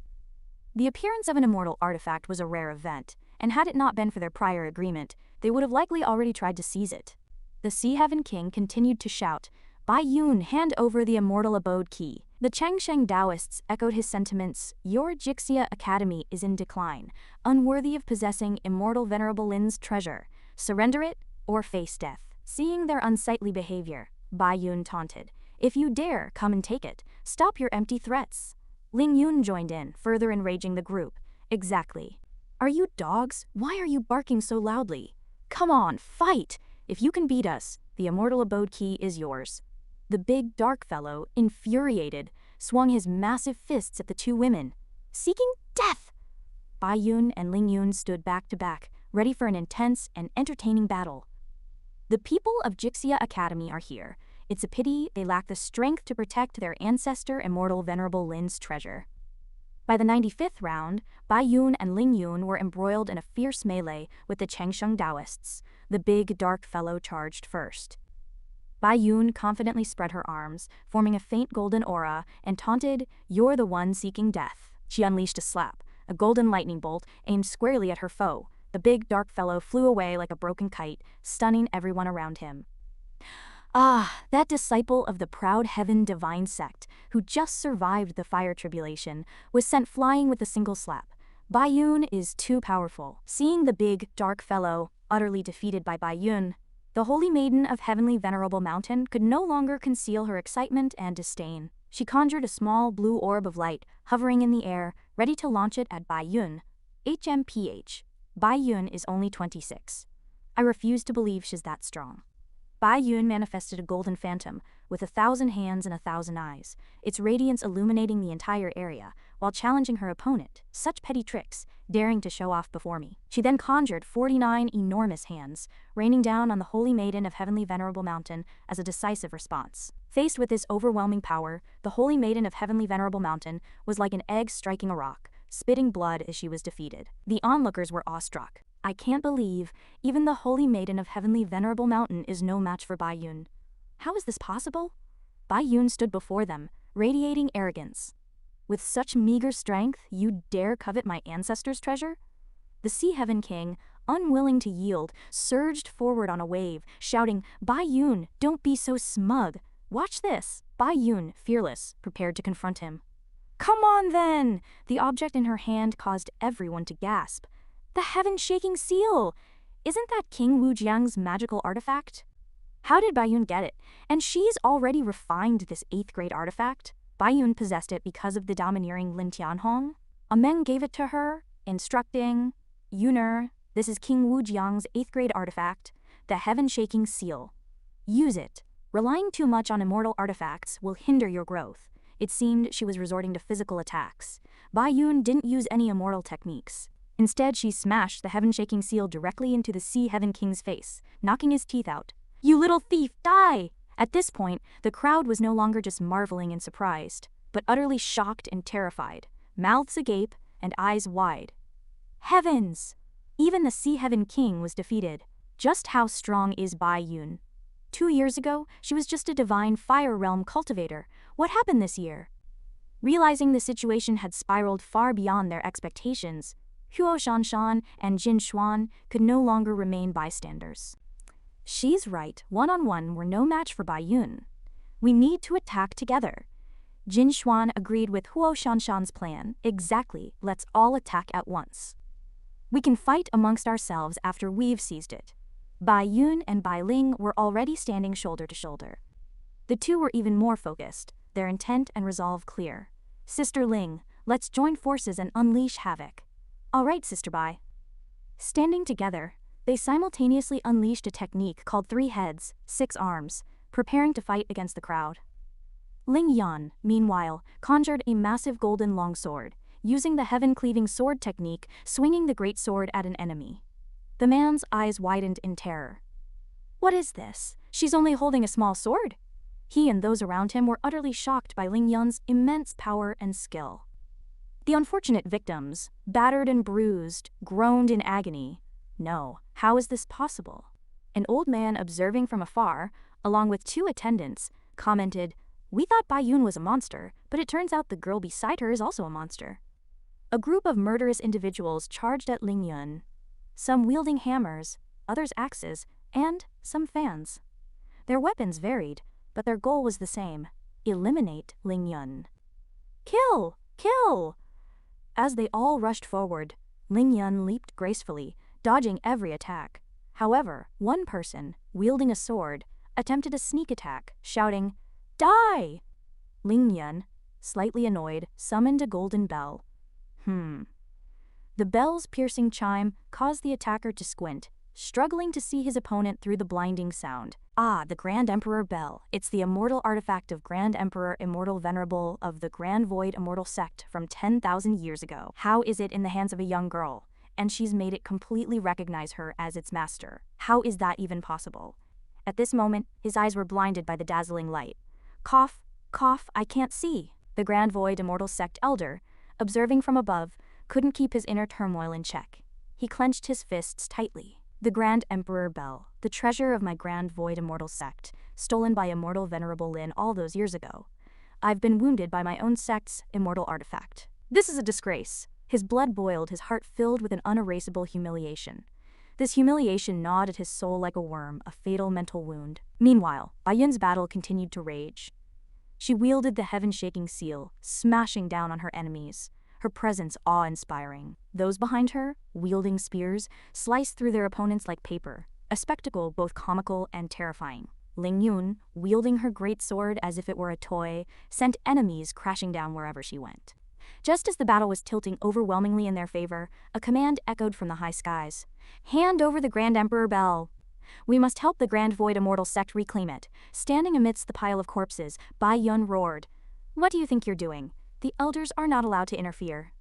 The appearance of an immortal artifact was a rare event, and had it not been for their prior agreement, they would have likely already tried to seize it. The Sea Heaven King continued to shout, Bai Yun, hand over the immortal abode key. The Changsheng Taoists echoed his sentiments. Your Jixia Academy is in decline, unworthy of possessing immortal Venerable Lin's treasure. Surrender it or face death. Seeing their unsightly behavior, Bai Yun taunted. If you dare, come and take it. Stop your empty threats. Ling Yun joined in, further enraging the group. Exactly. Are you dogs? Why are you barking so loudly? Come on, fight! If you can beat us, the immortal abode key is yours. The big, dark fellow, infuriated, swung his massive fists at the two women, seeking death. Bai Yun and Ling Yun stood back to back, ready for an intense and entertaining battle. The people of Jixia Academy are here. It's a pity they lack the strength to protect their ancestor immortal Venerable Lin's treasure. By the 95th round, Bai Yun and Ling Yun were embroiled in a fierce melee with the Changsheng Taoists. The big, dark fellow charged first. Bai Yun confidently spread her arms, forming a faint golden aura, and taunted, "You're the one seeking death." She unleashed a slap, a golden lightning bolt aimed squarely at her foe. The big, dark fellow flew away like a broken kite, stunning everyone around him. Ah, that disciple of the proud heaven divine sect, who just survived the fire tribulation, was sent flying with a single slap. Bai Yun is too powerful. Seeing the big, dark fellow utterly defeated by Bai Yun, the Holy Maiden of Heavenly Venerable Mountain could no longer conceal her excitement and disdain. She conjured a small blue orb of light, hovering in the air, ready to launch it at Bai Yun. HMPH. Bai Yun is only 26. I refuse to believe she's that strong. Bai Yun manifested a golden phantom, with 1,000 hands and 1,000 eyes, its radiance illuminating the entire area, while challenging her opponent. Such petty tricks, daring to show off before me. She then conjured 49 enormous hands, raining down on the Holy Maiden of Heavenly Venerable Mountain as a decisive response. Faced with this overwhelming power, the Holy Maiden of Heavenly Venerable Mountain was like an egg striking a rock, spitting blood as she was defeated. The onlookers were awestruck. I can't believe even the Holy Maiden of Heavenly Venerable Mountain is no match for Bai Yun. How is this possible? Bai Yun stood before them, radiating arrogance. With such meager strength, you dare covet my ancestors' treasure? The Sea Heaven King, unwilling to yield, surged forward on a wave, shouting, Bai Yun, don't be so smug. Watch this. Bai Yun, fearless, prepared to confront him. Come on then! The object in her hand caused everyone to gasp. The heaven-shaking seal! Isn't that King Wu Jiang's magical artifact? How did Bai Yun get it? And she's already refined this 8th grade artifact? Bai Yun possessed it because of the domineering Lin Tianhong. A Meng gave it to her, instructing, Yuner, this is King Wu Jiang's 8th grade artifact, the heaven-shaking seal. Use it. Relying too much on immortal artifacts will hinder your growth. It seemed she was resorting to physical attacks. Bai Yun didn't use any immortal techniques. Instead, she smashed the heaven-shaking seal directly into the Sea Heaven King's face, knocking his teeth out. You little thief, die! At this point, the crowd was no longer just marveling and surprised, but utterly shocked and terrified, mouths agape and eyes wide. Heavens! Even the Sea Heaven King was defeated. Just how strong is Bai Yun? 2 years ago, she was just a divine fire realm cultivator. What happened this year? Realizing the situation had spiraled far beyond their expectations, Huo Shanshan and Jin Xuan could no longer remain bystanders. She's right, one-on-one we're no match for Bai Yun. We need to attack together. Jin Xuan agreed with Huo Shanshan's plan. Exactly, let's all attack at once. We can fight amongst ourselves after we've seized it. Bai Yun and Bai Ling were already standing shoulder to shoulder. The two were even more focused, their intent and resolve clear. Sister Ling, let's join forces and unleash havoc. All right, Sister Bai. Standing together, they simultaneously unleashed a technique called 3 heads, 6 arms, preparing to fight against the crowd. Ling Yan, meanwhile, conjured a massive golden longsword, using the heaven-cleaving sword technique, swinging the great sword at an enemy. The man's eyes widened in terror. What is this? She's only holding a small sword? He and those around him were utterly shocked by Ling Yan's immense power and skill. The unfortunate victims, battered and bruised, groaned in agony. No, how is this possible? An old man observing from afar, along with 2 attendants, commented, We thought Bai Yun was a monster, but it turns out the girl beside her is also a monster. A group of murderous individuals charged at Ling Yun, some wielding hammers, others axes, and some fans. Their weapons varied, but their goal was the same: eliminate Ling Yun. Kill! Kill! As they all rushed forward, Ling Yun leaped gracefully, dodging every attack. However, one person, wielding a sword, attempted a sneak attack, shouting, "Die!" Ling Yun, slightly annoyed, summoned a golden bell. The bell's piercing chime caused the attacker to squint, struggling to see his opponent through the blinding sound. Ah, the Grand Emperor Bell. It's the immortal artifact of Grand Emperor Immortal Venerable of the Grand Void Immortal Sect from 10,000 years ago. How is it in the hands of a young girl? And she's made it completely recognize her as its master. How is that even possible? At this moment, his eyes were blinded by the dazzling light. Cough, cough, I can't see. The Grand Void Immortal Sect elder, observing from above, couldn't keep his inner turmoil in check. He clenched his fists tightly. The Grand Emperor Bell, the treasure of my Grand Void Immortal Sect, stolen by Immortal Venerable Lin all those years ago. I've been wounded by my own sect's immortal artifact. This is a disgrace. His blood boiled, his heart filled with an unerasable humiliation. This humiliation gnawed at his soul like a worm, a fatal mental wound. Meanwhile, Bai Yun's battle continued to rage. She wielded the heaven-shaking seal, smashing down on her enemies, her presence awe-inspiring. Those behind her, wielding spears, sliced through their opponents like paper, a spectacle both comical and terrifying. Ling Yun, wielding her great sword as if it were a toy, sent enemies crashing down wherever she went. Just as the battle was tilting overwhelmingly in their favor, a command echoed from the high skies. "Hand over the Grand Emperor Bell. We must help the Grand Void Immortal Sect reclaim it." Standing amidst the pile of corpses, Bai Yun roared, "What do you think you're doing? The elders are not allowed to interfere.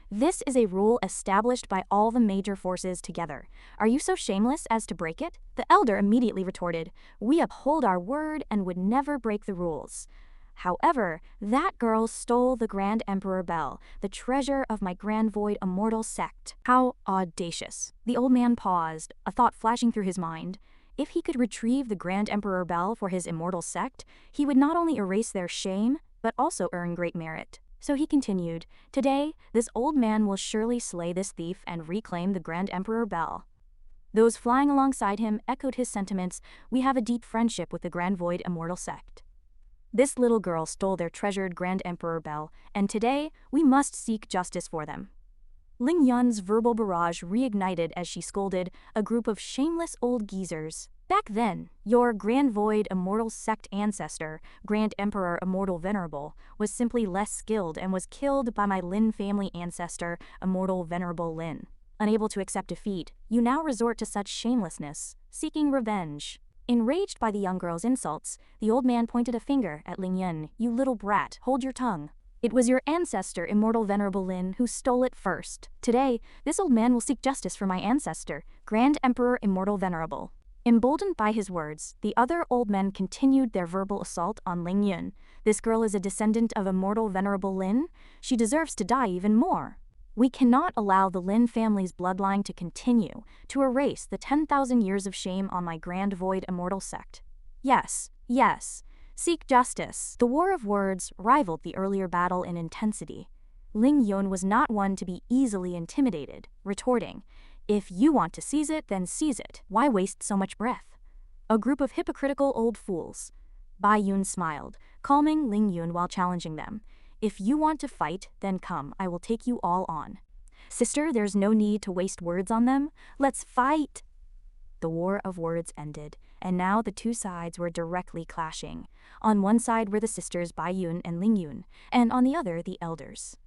This is a rule established by all the major forces together. Are you so shameless as to break it?" The elder immediately retorted, "We uphold our word and would never break the rules. However, that girl stole the Grand Emperor Bell, the treasure of my Grand Void Immortal Sect. How audacious." The old man paused, a thought flashing through his mind. If he could retrieve the Grand Emperor Bell for his immortal sect, he would not only erase their shame, but also earn great merit. So he continued, "Today, this old man will surely slay this thief and reclaim the Grand Emperor Bell." Those flying alongside him echoed his sentiments. "We have a deep friendship with the Grand Void Immortal Sect. This little girl stole their treasured Grand Emperor Bell, and today, we must seek justice for them." Ling Yun's verbal barrage reignited as she scolded, "A group of shameless old geezers. Back then, your Grand Void Immortal Sect ancestor, Grand Emperor Immortal Venerable, was simply less skilled and was killed by my Lin family ancestor, Immortal Venerable Lin. Unable to accept defeat, you now resort to such shamelessness, seeking revenge." Enraged by the young girl's insults, the old man pointed a finger at Ling Yun. "You little brat, hold your tongue. It was your ancestor, Immortal Venerable Lin, who stole it first. Today, this old man will seek justice for my ancestor, Grand Emperor Immortal Venerable." Emboldened by his words, the other old men continued their verbal assault on Ling Yun. "This girl is a descendant of Immortal Venerable Lin. She deserves to die even more. We cannot allow the Lin family's bloodline to continue, to erase the 10,000 years of shame on my Grand Void Immortal Sect. Yes, yes, seek justice." The war of words rivaled the earlier battle in intensity. Ling Yun was not one to be easily intimidated, retorting, "If you want to seize it, then seize it. Why waste so much breath? A group of hypocritical old fools." Bai Yun smiled, calming Ling Yun while challenging them. "If you want to fight, then come, I will take you all on. Sister, there's no need to waste words on them. Let's fight." The war of words ended, and now the two sides were directly clashing. On one side were the sisters Bai Yun and Ling Yun, and on the other the elders.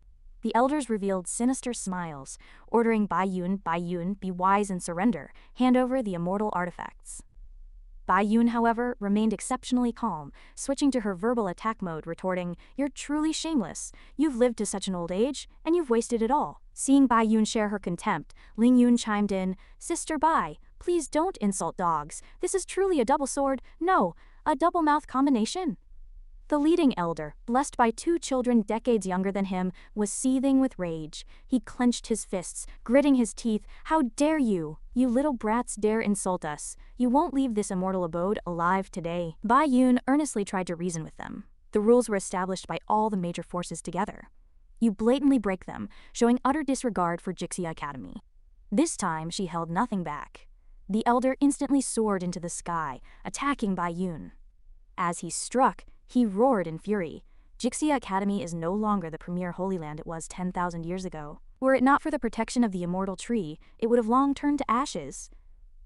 The elders revealed sinister smiles, ordering Bai Yun, be wise and surrender, hand over the immortal artifacts. Bai Yun, however, remained exceptionally calm, switching to her verbal attack mode, retorting, "You're truly shameless. You've lived to such an old age, and you've wasted it all." Seeing Bai Yun share her contempt, Ling Yun chimed in, "Sister Bai, please don't insult dogs. This is truly a double sword, no, a double mouth combination." The leading elder, blessed by two children decades younger than him, was seething with rage. He clenched his fists, gritting his teeth. "How dare you? You little brats dare insult us. You won't leave this immortal abode alive today." Bai Yun earnestly tried to reason with them. The rules were established by all the major forces together. You blatantly break them, showing utter disregard for Jixia Academy. This time, she held nothing back. The elder instantly soared into the sky, attacking Bai Yun. As he struck, he roared in fury. Jixia Academy is no longer the premier Holy Land it was 10,000 years ago. Were it not for the protection of the immortal tree, it would have long turned to ashes.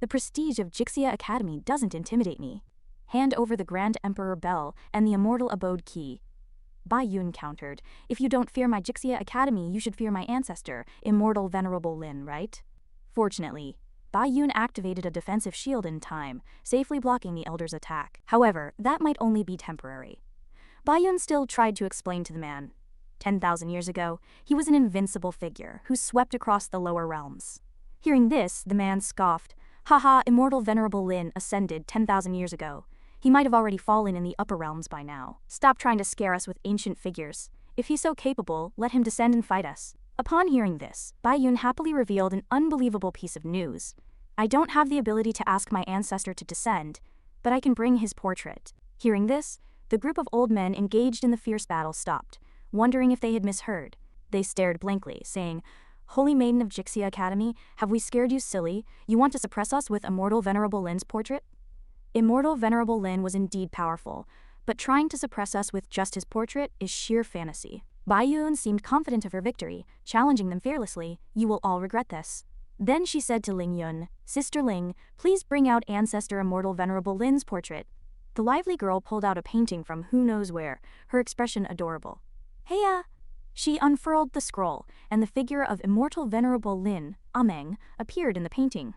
The prestige of Jixia Academy doesn't intimidate me. Hand over the Grand Emperor Bell and the immortal abode key. Bai Yun countered, if you don't fear my Jixia Academy, you should fear my ancestor, immortal venerable Lin, right? Fortunately, Bai Yun activated a defensive shield in time, safely blocking the elder's attack. However, that might only be temporary. Bai Yun still tried to explain to the man. 10,000 years ago, he was an invincible figure who swept across the lower realms. Hearing this, the man scoffed. Haha, immortal venerable Lin ascended 10,000 years ago. He might have already fallen in the upper realms by now. Stop trying to scare us with ancient figures. If he's so capable, let him descend and fight us. Upon hearing this, Bai Yun happily revealed an unbelievable piece of news. I don't have the ability to ask my ancestor to descend, but I can bring his portrait. Hearing this, the group of old men engaged in the fierce battle stopped, wondering if they had misheard. They stared blankly, saying, Holy Maiden of Jixia Academy, have we scared you silly? You want to suppress us with Immortal Venerable Lin's portrait? Immortal Venerable Lin was indeed powerful, but trying to suppress us with just his portrait is sheer fantasy. Bai Yun seemed confident of her victory, challenging them fearlessly. You will all regret this. Then she said to Ling Yun, Sister Ling, please bring out Ancestor Immortal Venerable Lin's portrait. The lively girl pulled out a painting from who knows where, her expression adorable. Heya! She unfurled the scroll, and the figure of Immortal Venerable Lin, Ameng, appeared in the painting.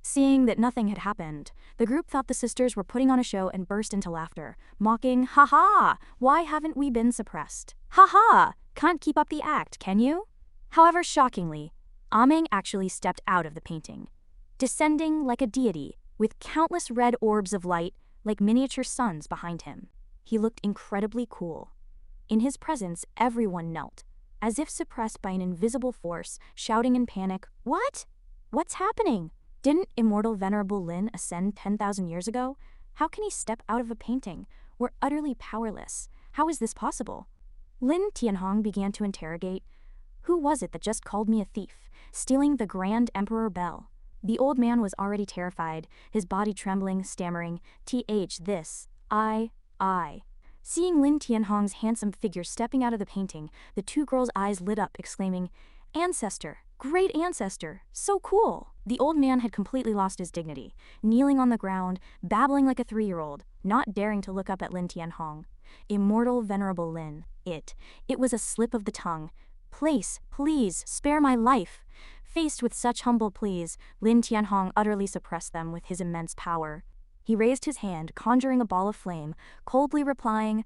Seeing that nothing had happened, the group thought the sisters were putting on a show and burst into laughter, mocking, Ha ha! Why haven't we been suppressed? Ha ha! Can't keep up the act, can you? However, shockingly, Ameng actually stepped out of the painting, descending like a deity, with countless red orbs of light like miniature suns behind him. He looked incredibly cool. In his presence, everyone knelt, as if suppressed by an invisible force, shouting in panic, What? What's happening? Didn't Immortal Venerable Lin ascend 10,000 years ago? How can he step out of a painting? We're utterly powerless. How is this possible? Lin Tianhong began to interrogate. Who was it that just called me a thief, stealing the Grand Emperor Bell? The old man was already terrified, his body trembling, stammering, this, I. Seeing Lin Tianhong's handsome figure stepping out of the painting, the two girls' eyes lit up, exclaiming, Ancestor! Great ancestor! So cool! The old man had completely lost his dignity, kneeling on the ground, babbling like a 3-year-old, not daring to look up at Lin Tianhong. Immortal Venerable Lin. It was a slip of the tongue. Please, spare my life. Faced with such humble pleas, Lin Tianhong utterly suppressed them with his immense power. He raised his hand, conjuring a ball of flame, coldly replying,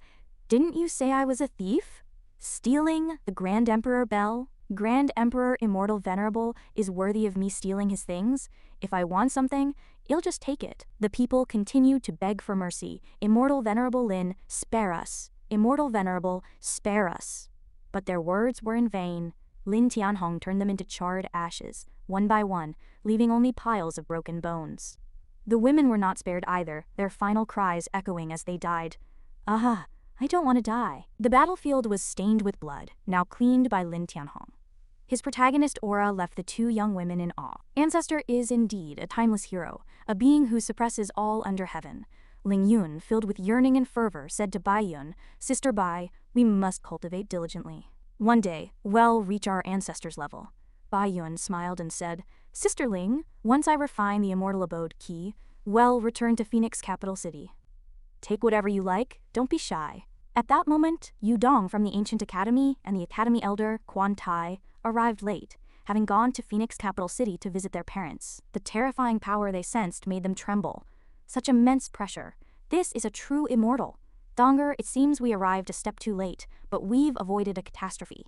Didn't you say I was a thief? Stealing the Grand Emperor Bell? Grand Emperor Immortal Venerable is worthy of me stealing his things? If I want something, he'll just take it. The people continued to beg for mercy. Immortal Venerable Lin, spare us. Immortal Venerable, spare us. But their words were in vain. Lin Tianhong turned them into charred ashes, one by one, leaving only piles of broken bones. The women were not spared either, their final cries echoing as they died. I don't want to die. The battlefield was stained with blood, now cleaned by Lin Tianhong. His protagonist aura left the two young women in awe. Ancestor is indeed a timeless hero, a being who suppresses all under heaven. Ling Yun, filled with yearning and fervor, said to Bai Yun, Sister Bai, we must cultivate diligently. One day, we'll reach our ancestors' level. Bai Yun smiled and said, Sister Ling, once I refine the immortal abode key, we'll return to Phoenix capital city. Take whatever you like, don't be shy. At that moment, Yu Dong from the ancient academy and the academy elder, Quan Tai, arrived late, having gone to Phoenix capital city to visit their parents. The terrifying power they sensed made them tremble. Such immense pressure. This is a true immortal. Donger, it seems we arrived a step too late, but we've avoided a catastrophe.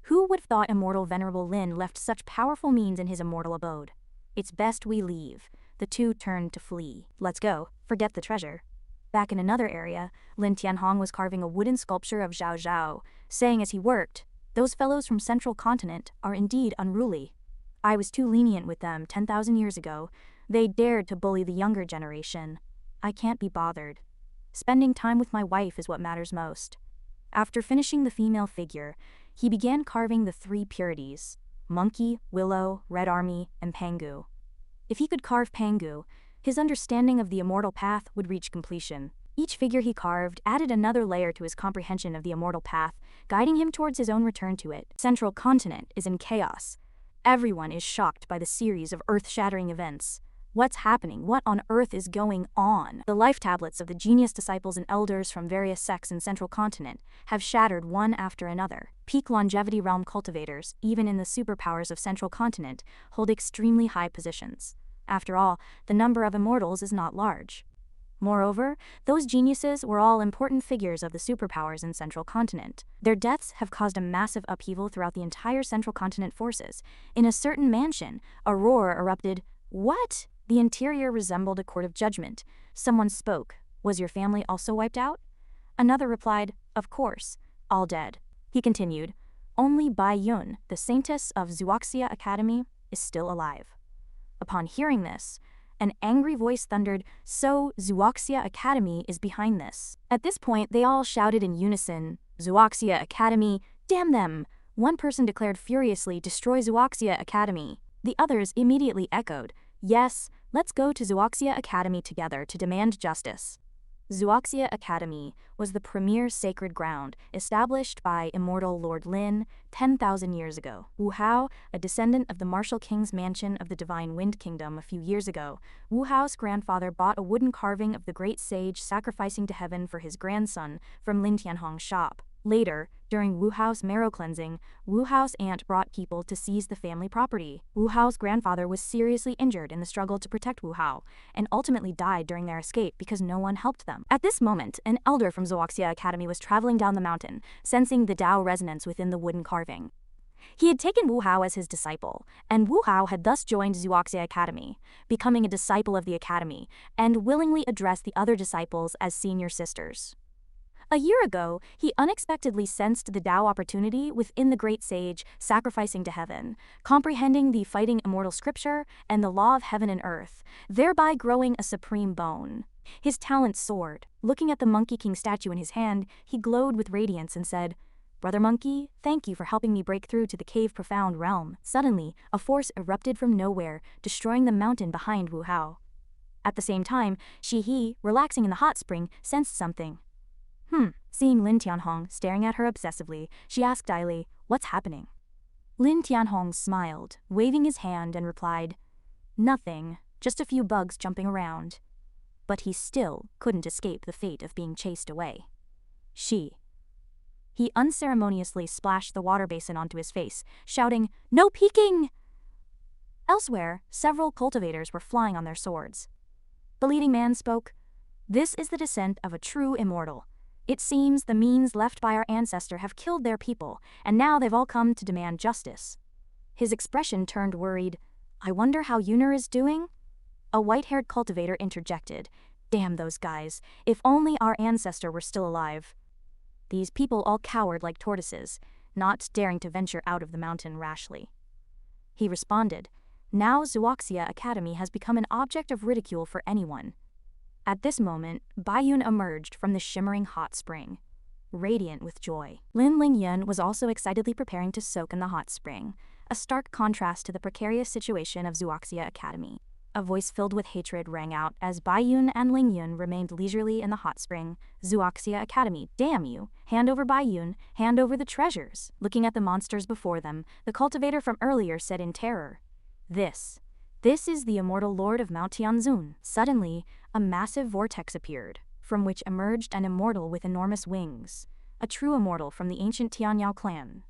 Who would have thought Immortal Venerable Lin left such powerful means in his immortal abode? It's best we leave. The two turned to flee. Let's go. Forget the treasure. Back in another area, Lin Tianhong was carving a wooden sculpture of Zhao Zhao, saying as he worked, Those fellows from Central Continent are indeed unruly. I was too lenient with them 10,000 years ago. They dared to bully the younger generation. I can't be bothered. Spending time with my wife is what matters most. After finishing the female figure, he began carving the 3 purities, Monkey, Willow, Red Army, and Pangu. If he could carve Pangu, his understanding of the immortal path would reach completion. Each figure he carved added another layer to his comprehension of the immortal path, guiding him towards his own return to it. Central continent is in chaos. Everyone is shocked by the series of earth-shattering events. What's happening? What on earth is going on? The life tablets of the genius disciples and elders from various sects in Central Continent have shattered one after another. Peak longevity realm cultivators, even in the superpowers of Central Continent, hold extremely high positions. After all, the number of immortals is not large. Moreover, those geniuses were all important figures of the superpowers in Central Continent. Their deaths have caused a massive upheaval throughout the entire Central Continent forces. In a certain mansion, a roar erupted. What? The interior resembled a court of judgment. Someone spoke. Was your family also wiped out? Another replied, of course, all dead. He continued, only Bai Yun, the saintess of Zhuoxia Academy, is still alive. Upon hearing this, an angry voice thundered, so Zhuoxia Academy is behind this. At this point, they all shouted in unison, Zhuoxia Academy, damn them! One person declared furiously, destroy Zhuoxia Academy. The others immediately echoed, yes, let's go to Zhuoxia Academy together to demand justice. Zhuoxia Academy was the premier sacred ground established by immortal Lord Lin 10,000 years ago. Wu Hao, a descendant of the martial king's mansion of the Divine Wind Kingdom a few years ago, Wu Hao's grandfather bought a wooden carving of the great sage sacrificing to heaven for his grandson from Lin Tianhong's shop. Later, during Wu Hao's marrow cleansing, Wu Hao's aunt brought people to seize the family property. Wu Hao's grandfather was seriously injured in the struggle to protect Wu Hao, and ultimately died during their escape because no one helped them. At this moment, an elder from Zhuoxia Academy was traveling down the mountain, sensing the Tao resonance within the wooden carving. He had taken Wu Hao as his disciple, and Wu Hao had thus joined Zhuoxia Academy, becoming a disciple of the academy, and willingly addressed the other disciples as senior sisters. A year ago, he unexpectedly sensed the Tao opportunity within the great sage sacrificing to heaven, comprehending the fighting immortal scripture and the law of heaven and earth, thereby growing a supreme bone. His talent soared. Looking at the Monkey King statue in his hand, he glowed with radiance and said, Brother Monkey, thank you for helping me break through to the cave profound realm. Suddenly, a force erupted from nowhere, destroying the mountain behind Wu Hao. At the same time, Shi-He, relaxing in the hot spring, sensed something. Seeing Lin Tianhong staring at her obsessively, she asked Dai, what's happening? Lin Tianhong smiled, waving his hand and replied, nothing, just a few bugs jumping around. But he still couldn't escape the fate of being chased away. He unceremoniously splashed the water basin onto his face, shouting, no peeking! Elsewhere, several cultivators were flying on their swords. The leading man spoke, this is the descent of a true immortal. It seems the means left by our ancestor have killed their people, and now they've all come to demand justice. His expression turned worried. I wonder how Yuner is doing? A white-haired cultivator interjected. Damn those guys, if only our ancestor were still alive. These people all cowered like tortoises, not daring to venture out of the mountain rashly. He responded, now Zhuoxia Academy has become an object of ridicule for anyone. At this moment, Bai Yun emerged from the shimmering hot spring, radiant with joy. Lin Lingyun was also excitedly preparing to soak in the hot spring, a stark contrast to the precarious situation of Zhuoxia Academy. A voice filled with hatred rang out as Bai Yun and Lingyun remained leisurely in the hot spring. Zhuoxia Academy, damn you! Hand over Bai Yun, hand over the treasures! Looking at the monsters before them, the cultivator from earlier said in terror, This is the immortal lord of Mount Tianzun. Suddenly, a massive vortex appeared, from which emerged an immortal with enormous wings, a true immortal from the ancient Tianyao clan.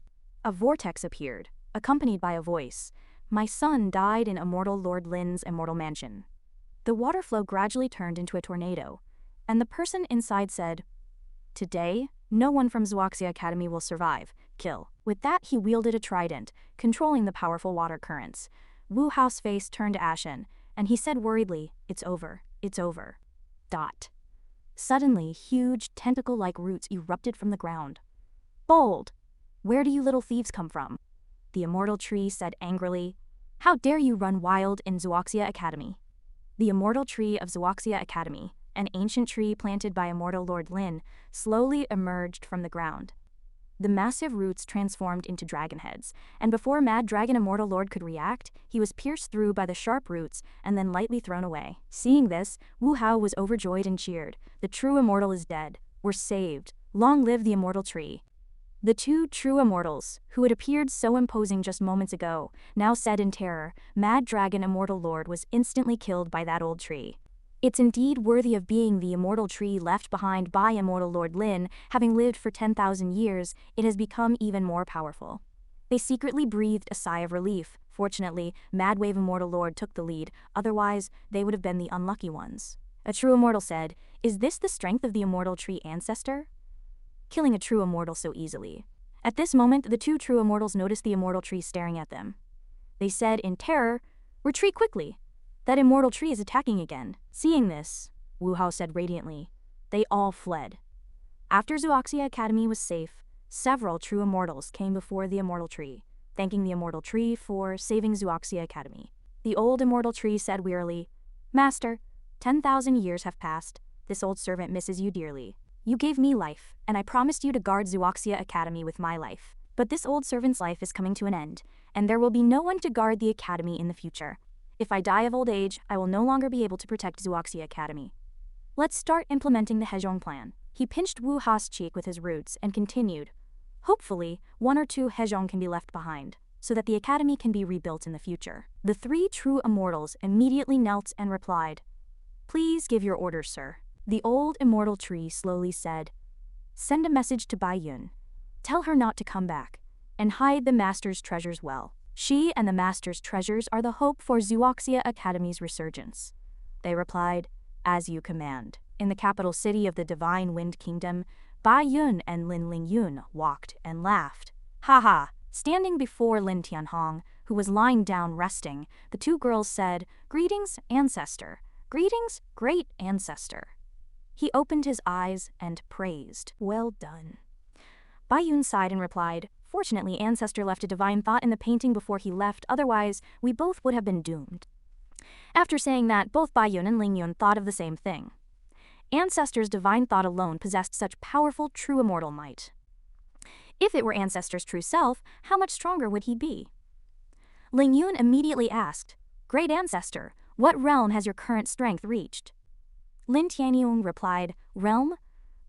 A vortex appeared, accompanied by a voice. My son died in immortal Lord Lin's immortal mansion. The water flow gradually turned into a tornado, and the person inside said, Today, no one from Zhuoxia Academy will survive. Kill. With that, he wielded a trident, controlling the powerful water currents. Wu Hao's face turned ashen, and he said worriedly, It's over. It's over. Suddenly, huge tentacle-like roots erupted from the ground. Bold! Where do you little thieves come from? The immortal tree said angrily, How dare you run wild in Zhuoxia Academy? The immortal tree of Zhuoxia Academy, an ancient tree planted by immortal Lord Lin, slowly emerged from the ground. The massive roots transformed into dragon heads, and before Mad Dragon Immortal Lord could react, he was pierced through by the sharp roots and then lightly thrown away. Seeing this, Wu Hao was overjoyed and cheered. The true immortal is dead. We're saved. Long live the immortal tree. The two true immortals, who had appeared so imposing just moments ago, now said in terror, Mad Dragon Immortal Lord was instantly killed by that old tree. It's indeed worthy of being the immortal tree left behind by Immortal Lord Lin. Having lived for 10,000 years, it has become even more powerful. They secretly breathed a sigh of relief. Fortunately, Mad Wave Immortal Lord took the lead, otherwise they would have been the unlucky ones. A true immortal said, "Is this the strength of the immortal tree ancestor?" Killing a true immortal so easily. At this moment, the two true immortals noticed the immortal tree staring at them. They said in terror, "Retreat quickly. That immortal tree is attacking again." Seeing this, Wu Hao said radiantly, they all fled. After Zooxia Academy was safe, several true immortals came before the immortal tree, thanking the immortal tree for saving Zooxia Academy. The old immortal tree said wearily, "Master, 10,000 years have passed. This old servant misses you dearly. You gave me life, and I promised you to guard Zooxia Academy with my life. But this old servant's life is coming to an end, and there will be no one to guard the academy in the future. If I die of old age, I will no longer be able to protect Zooxia Academy. Let's start implementing the Hezhong plan." He pinched Wu Ha's cheek with his roots and continued, "Hopefully, 1 or 2 Hezhong can be left behind, so that the academy can be rebuilt in the future." The 3 true immortals immediately knelt and replied, "Please give your orders, sir." The old immortal tree slowly said, "Send a message to Bai Yun. Tell her not to come back, and hide the master's treasures well. She and the master's treasures are the hope for Zooxia Academy's resurgence." They replied, "As you command." In the capital city of the Divine Wind Kingdom, Bai Yun and Lin Lingyun walked and laughed. "Ha ha!" Standing before Lin Tianhong, who was lying down resting, the 2 girls said, "Greetings, ancestor. Greetings, great ancestor." He opened his eyes and praised, "Well done." Bai Yun sighed and replied, "Fortunately, ancestor left a divine thought in the painting before he left, otherwise we both would have been doomed." After saying that, both Bai Yun and Ling Yun thought of the same thing. Ancestor's divine thought alone possessed such powerful true immortal might. If it were ancestor's true self, how much stronger would he be? Ling Yun immediately asked, "Great ancestor, what realm has your current strength reached?" Lin Tianyong replied, "Realm?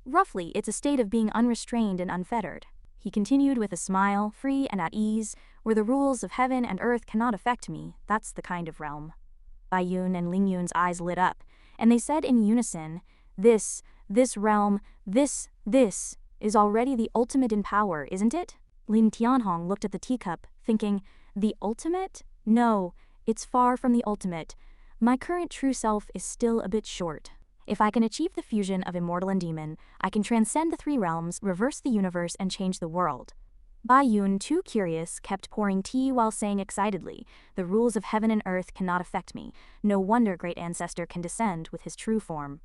Roughly, it's a state of being unrestrained and unfettered." He continued with a smile, "Free and at ease, where the rules of heaven and earth cannot affect me, that's the kind of realm." Bai Yun and Ling Yun's eyes lit up, and they said in unison, this realm, this is already the ultimate in power, isn't it?" Lin Tianhong looked at the teacup, thinking, "The ultimate? No, it's far from the ultimate. My current true self is still a bit short. If I can achieve the fusion of immortal and demon, I can transcend the 3 realms, reverse the universe, and change the world." Bai Yun, too curious, kept pouring tea while saying excitedly, "The rules of heaven and earth cannot affect me. No wonder great ancestor can descend with his true form."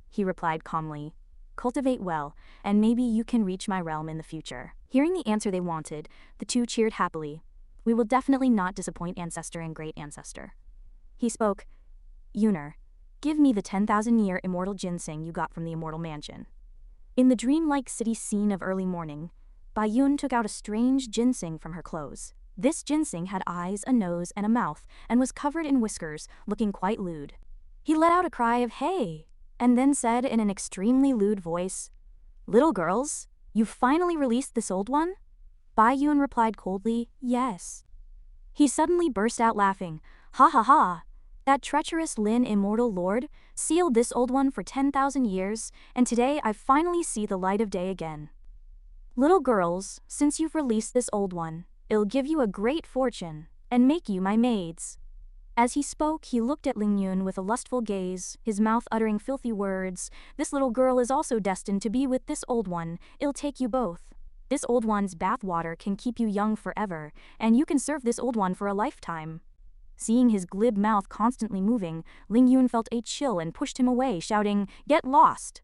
He replied calmly, "Cultivate well, and maybe you can reach my realm in the future." Hearing the answer they wanted, the 2 cheered happily. "We will definitely not disappoint ancestor and great ancestor." He spoke, "Yuner, give me the 10,000-year immortal ginseng you got from the immortal mansion." In the dreamlike city scene of early morning, Bai Yun took out a strange ginseng from her clothes. This ginseng had eyes, a nose, and a mouth, and was covered in whiskers, looking quite lewd. He let out a cry of "Hey!" and then said in an extremely lewd voice, "Little girls, you've finally released this old one?" Bai Yun replied coldly, "Yes." He suddenly burst out laughing, "Ha ha ha! That treacherous Lin Immortal Lord sealed this old one for 10,000 years, and today I finally see the light of day again. Little girls, since you've released this old one, it'll give you a great fortune, and make you my maids." As he spoke, he looked at Ling Yun with a lustful gaze, his mouth uttering filthy words. "This little girl is also destined to be with this old one, it'll take you both. This old one's bathwater can keep you young forever, and you can serve this old one for a lifetime." Seeing his glib mouth constantly moving, Ling Yun felt a chill and pushed him away, shouting, "Get lost!"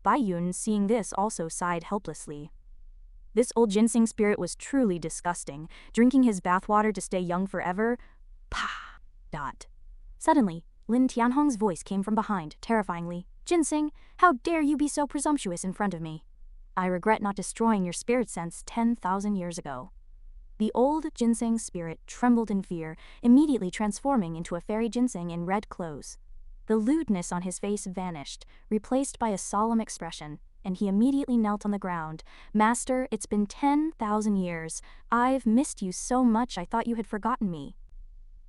Bai Yun, seeing this, also sighed helplessly. This old ginseng spirit was truly disgusting, drinking his bathwater to stay young forever. Pah! Dot. Suddenly, Lin Tianhong's voice came from behind, terrifyingly, "Ginseng, how dare you be so presumptuous in front of me?" I regret not destroying your spirit sense 10,000 years ago." The old ginseng spirit trembled in fear, immediately transforming into a fairy ginseng in red clothes. The lewdness on his face vanished, replaced by a solemn expression, and he immediately knelt on the ground. "Master, it's been 10,000 years. I've missed you so much I thought you had forgotten me."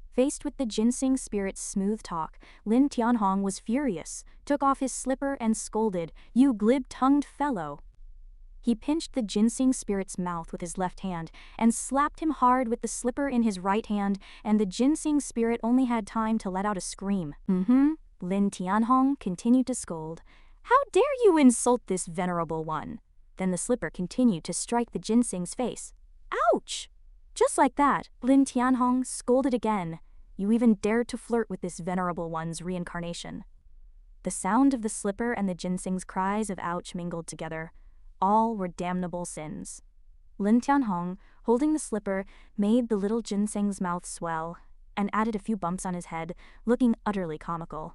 Faced with the ginseng spirit's smooth talk, Lin Tianhong was furious, took off his slipper and scolded, "You glib-tongued fellow." He pinched the ginseng spirit's mouth with his left hand and slapped him hard with the slipper in his right hand, and the ginseng spirit only had time to let out a scream. Lin Tianhong continued to scold. "How dare you insult this venerable one?" Then the slipper continued to strike the ginseng's face. "Ouch!" Just like that, Lin Tianhong scolded again. "You even dared to flirt with this venerable one's reincarnation." The sound of the slipper and the ginseng's cries of ouch mingled together. All were damnable sins. Lin Tianhong, holding the slipper, made the little ginseng's mouth swell, and added a few bumps on his head, looking utterly comical.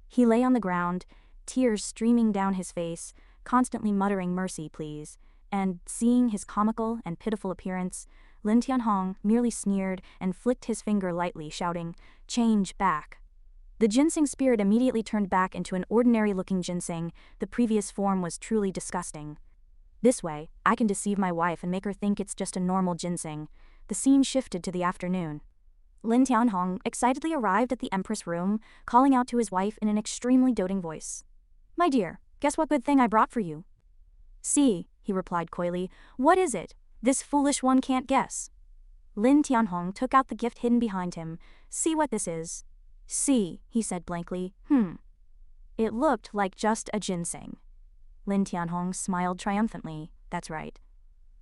He lay on the ground, tears streaming down his face, constantly muttering "mercy, please," and, seeing his comical and pitiful appearance, Lin Tianhong merely sneered and flicked his finger lightly, shouting, "Change back." The ginseng spirit immediately turned back into an ordinary-looking ginseng. The previous form was truly disgusting. This way, I can deceive my wife and make her think it's just a normal ginseng. The scene shifted to the afternoon. Lin Tianhong excitedly arrived at the Empress room, calling out to his wife in an extremely doting voice. "My dear, guess what good thing I brought for you?" "See," he replied coyly. "What is it? This foolish one can't guess." Lin Tianhong took out the gift hidden behind him. "See what this is." "See," he said blankly. It looked like just a ginseng. Lin Tianhong smiled triumphantly. "That's right."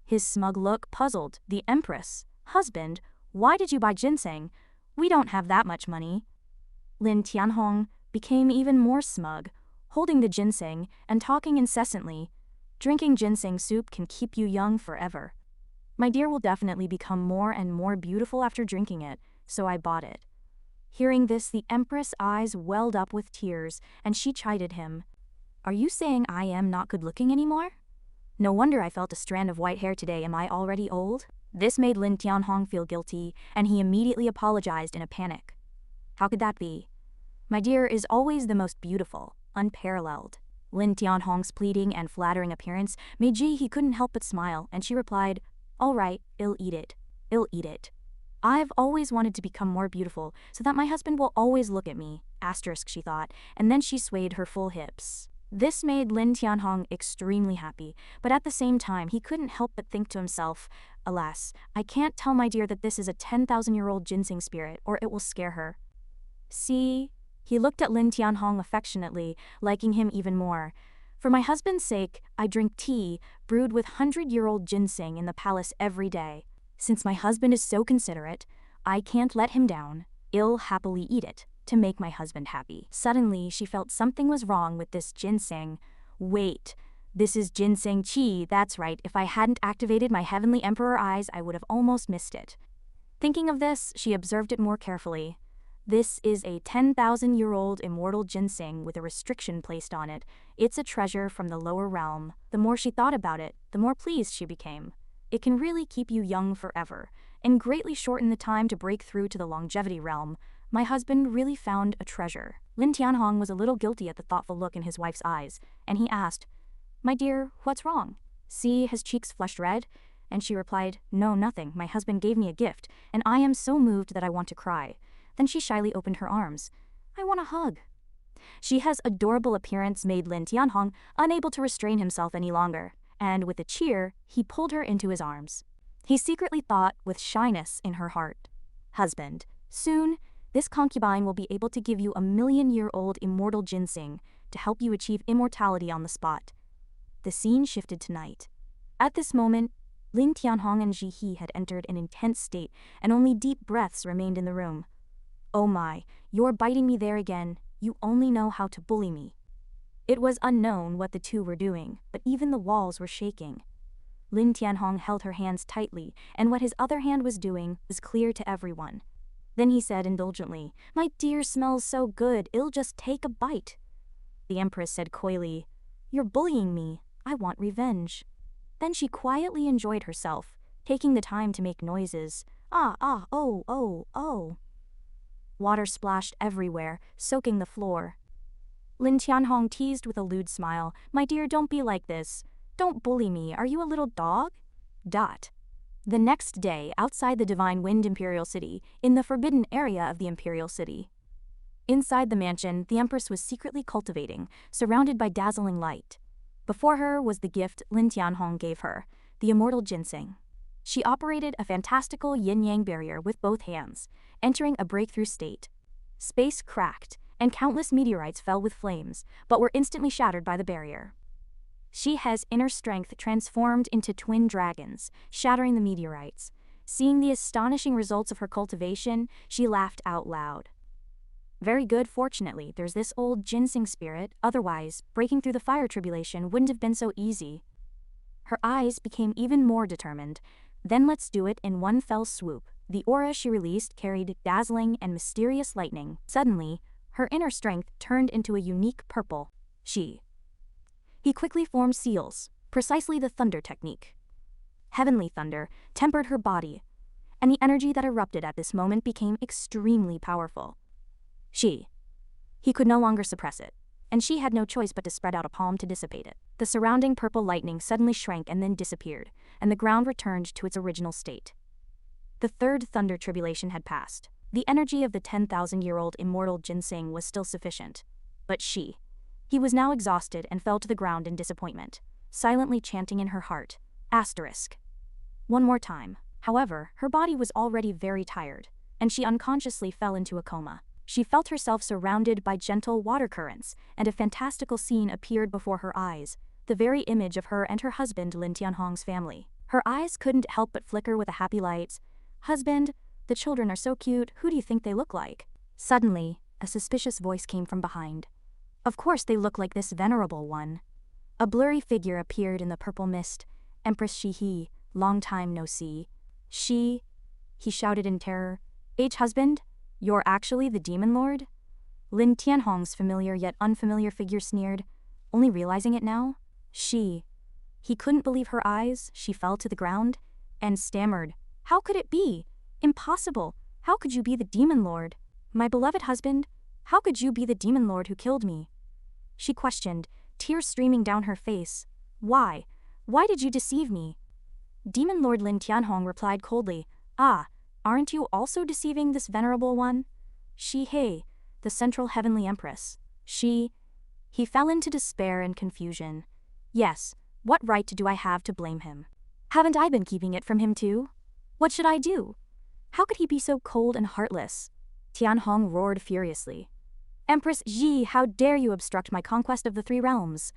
His smug look puzzled the Empress. "Husband, why did you buy ginseng? We don't have that much money." Lin Tianhong became even more smug, holding the ginseng and talking incessantly. "Drinking ginseng soup can keep you young forever. My dear will definitely become more and more beautiful after drinking it, so I bought it." Hearing this, the Empress' eyes welled up with tears, and she chided him. "Are you saying I am not good-looking anymore? No wonder I felt a strand of white hair today. Am I already old?" This made Lin Tianhong feel guilty, and he immediately apologized in a panic. "How could that be? My dear is always the most beautiful, unparalleled." Lin Tianhong's pleading and flattering appearance made he couldn't help but smile, and she replied, "All right, I'll eat it. I'll eat it. I've always wanted to become more beautiful so that my husband will always look at me," she thought, and then she swayed her full hips. This made Lin Tianhong extremely happy, but at the same time he couldn't help but think to himself, "Alas, I can't tell my dear that this is a 10,000-year-old ginseng spirit, or it will scare her." "See?" He looked at Lin Tianhong affectionately, liking him even more. "For my husband's sake, I drink tea brewed with 100-year-old ginseng in the palace every day. Since my husband is so considerate, I can't let him down. I'll happily eat it to make my husband happy." Suddenly, she felt something was wrong with this ginseng. "Wait, this is ginseng qi, that's right. If I hadn't activated my heavenly emperor eyes, I would have almost missed it." Thinking of this, she observed it more carefully. This is a 10,000-year-old immortal ginseng with a restriction placed on it. It's a treasure from the lower realm. The more she thought about it, the more pleased she became. It can really keep you young forever, and greatly shorten the time to break through to the longevity realm. My husband really found a treasure. Lin Tianhong was a little guilty at the thoughtful look in his wife's eyes, and he asked, "My dear, what's wrong?" See, his cheeks flushed red, and she replied, "No, nothing. My husband gave me a gift, and I am so moved that I want to cry." Then she shyly opened her arms. "I want a hug." She's adorable appearance made Lin Tianhong unable to restrain himself any longer, and with a cheer, he pulled her into his arms. He secretly thought, with shyness in her heart, "Husband, soon, this concubine will be able to give you a 1,000,000-year-old immortal ginseng to help you achieve immortality on the spot." The scene shifted to night. At this moment, Lin Tianhong and He had entered an intense state, and only deep breaths remained in the room. "Oh my, you're biting me there again. You only know how to bully me." It was unknown what the two were doing, but even the walls were shaking. Lin Tianhong held her hands tightly, and what his other hand was doing was clear to everyone. Then he said indulgently, "My dear smells so good, I'll just take a bite." The Empress said coyly, "You're bullying me. I want revenge. Then she quietly enjoyed herself, taking the time to make noises. Ah, ah, oh, oh, oh. Water splashed everywhere, soaking the floor. Lin Tianhong teased with a lewd smile. My dear, don't be like this. Don't bully me. Are you a little dog? Dot. The next day, outside the Divine Wind Imperial City, in the forbidden area of the Imperial City. Inside the mansion, the Empress was secretly cultivating, surrounded by dazzling light. Before her was the gift Lin Tianhong gave her, the immortal ginseng. She operated a fantastical yin-yang barrier with both hands, entering a breakthrough state. Space cracked, and countless meteorites fell with flames, but were instantly shattered by the barrier. Shihe's inner strength transformed into twin dragons, shattering the meteorites. Seeing the astonishing results of her cultivation, she laughed out loud. Very good, fortunately, there's this old ginseng spirit, otherwise, breaking through the fire tribulation wouldn't have been so easy. Her eyes became even more determined. Then let's do it in one fell swoop. The aura she released carried dazzling and mysterious lightning. Suddenly, her inner strength turned into a unique purple. He quickly formed seals, precisely the thunder technique. Heavenly thunder tempered her body, and the energy that erupted at this moment became extremely powerful. He could no longer suppress it, and she had no choice but to spread out a palm to dissipate it. The surrounding purple lightning suddenly shrank and then disappeared, and the ground returned to its original state. The third thunder tribulation had passed. The energy of the 10,000-year-old immortal ginseng was still sufficient, but he was now exhausted and fell to the ground in disappointment, silently chanting in her heart, **. One more time. However, her body was already very tired, and she unconsciously fell into a coma. She felt herself surrounded by gentle water currents, and a fantastical scene appeared before her eyes, the very image of her and her husband Lin Tianhong's family. Her eyes couldn't help but flicker with a happy light. Husband, the children are so cute, who do you think they look like? Suddenly, a suspicious voice came from behind. Of course they look like this venerable one. A blurry figure appeared in the purple mist. Empress Shihe, long time no see. He shouted in terror. Husband? You're actually the demon lord? Lin Tianhong's familiar yet unfamiliar figure sneered, only realizing it now. He couldn't believe her eyes. She fell to the ground and stammered. How could it be? Impossible. How could you be the demon lord? My beloved husband, how could you be the demon lord who killed me? She questioned, tears streaming down her face. Why? Why did you deceive me? Demon Lord Lin Tianhong replied coldly, aren't you also deceiving this venerable one? Shihe, the central heavenly empress. He fell into despair and confusion. Yes, what right do I have to blame him? Haven't I been keeping it from him too? What should I do? How could he be so cold and heartless? Tianhong roared furiously. Empress Yi, how dare you obstruct my conquest of the three realms?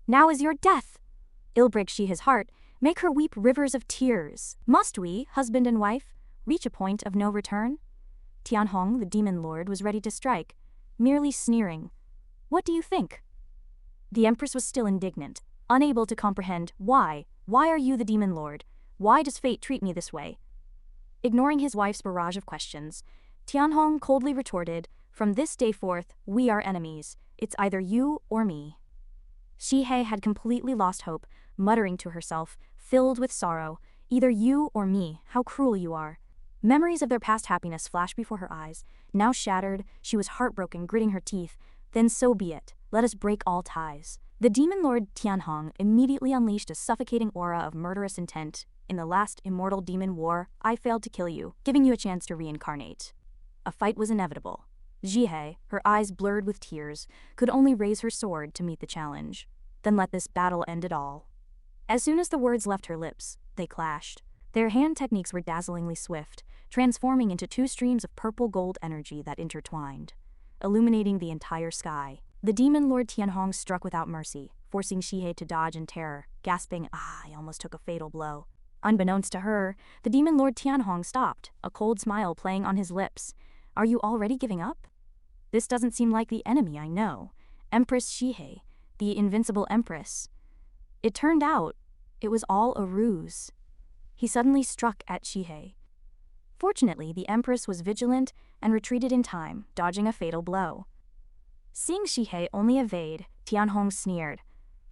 Now is your death. Ill break she his heart, make her weep rivers of tears. Must we, husband and wife, reach a point of no return? Tianhong, the demon lord, was ready to strike, merely sneering. What do you think? The empress was still indignant, unable to comprehend why. Why are you the demon lord? Why does fate treat me this way? Ignoring his wife's barrage of questions, Tianhong coldly retorted, from this day forth, we are enemies. It's either you or me. Shihe had completely lost hope, muttering to herself, filled with sorrow, either you or me, how cruel you are. Memories of their past happiness flashed before her eyes. Now shattered, she was heartbroken, gritting her teeth. Then so be it, let us break all ties. The demon lord Tianhong immediately unleashed a suffocating aura of murderous intent. In the last immortal demon war, I failed to kill you, giving you a chance to reincarnate. A fight was inevitable. Shihe, her eyes blurred with tears, could only raise her sword to meet the challenge. Then let this battle end it all. As soon as the words left her lips, they clashed. Their hand techniques were dazzlingly swift, transforming into two streams of purple-gold energy that intertwined, illuminating the entire sky. The demon lord Tianhong struck without mercy, forcing Shihe to dodge in terror, gasping, I almost took a fatal blow. Unbeknownst to her, the demon lord Tianhong stopped, a cold smile playing on his lips. Are you already giving up? This doesn't seem like the enemy I know. Empress Shihe, the invincible empress. It turned out, it was all a ruse. He suddenly struck at Shihe. Fortunately, the empress was vigilant and retreated in time, dodging a fatal blow. Seeing Shihe only evade, Tianhong sneered.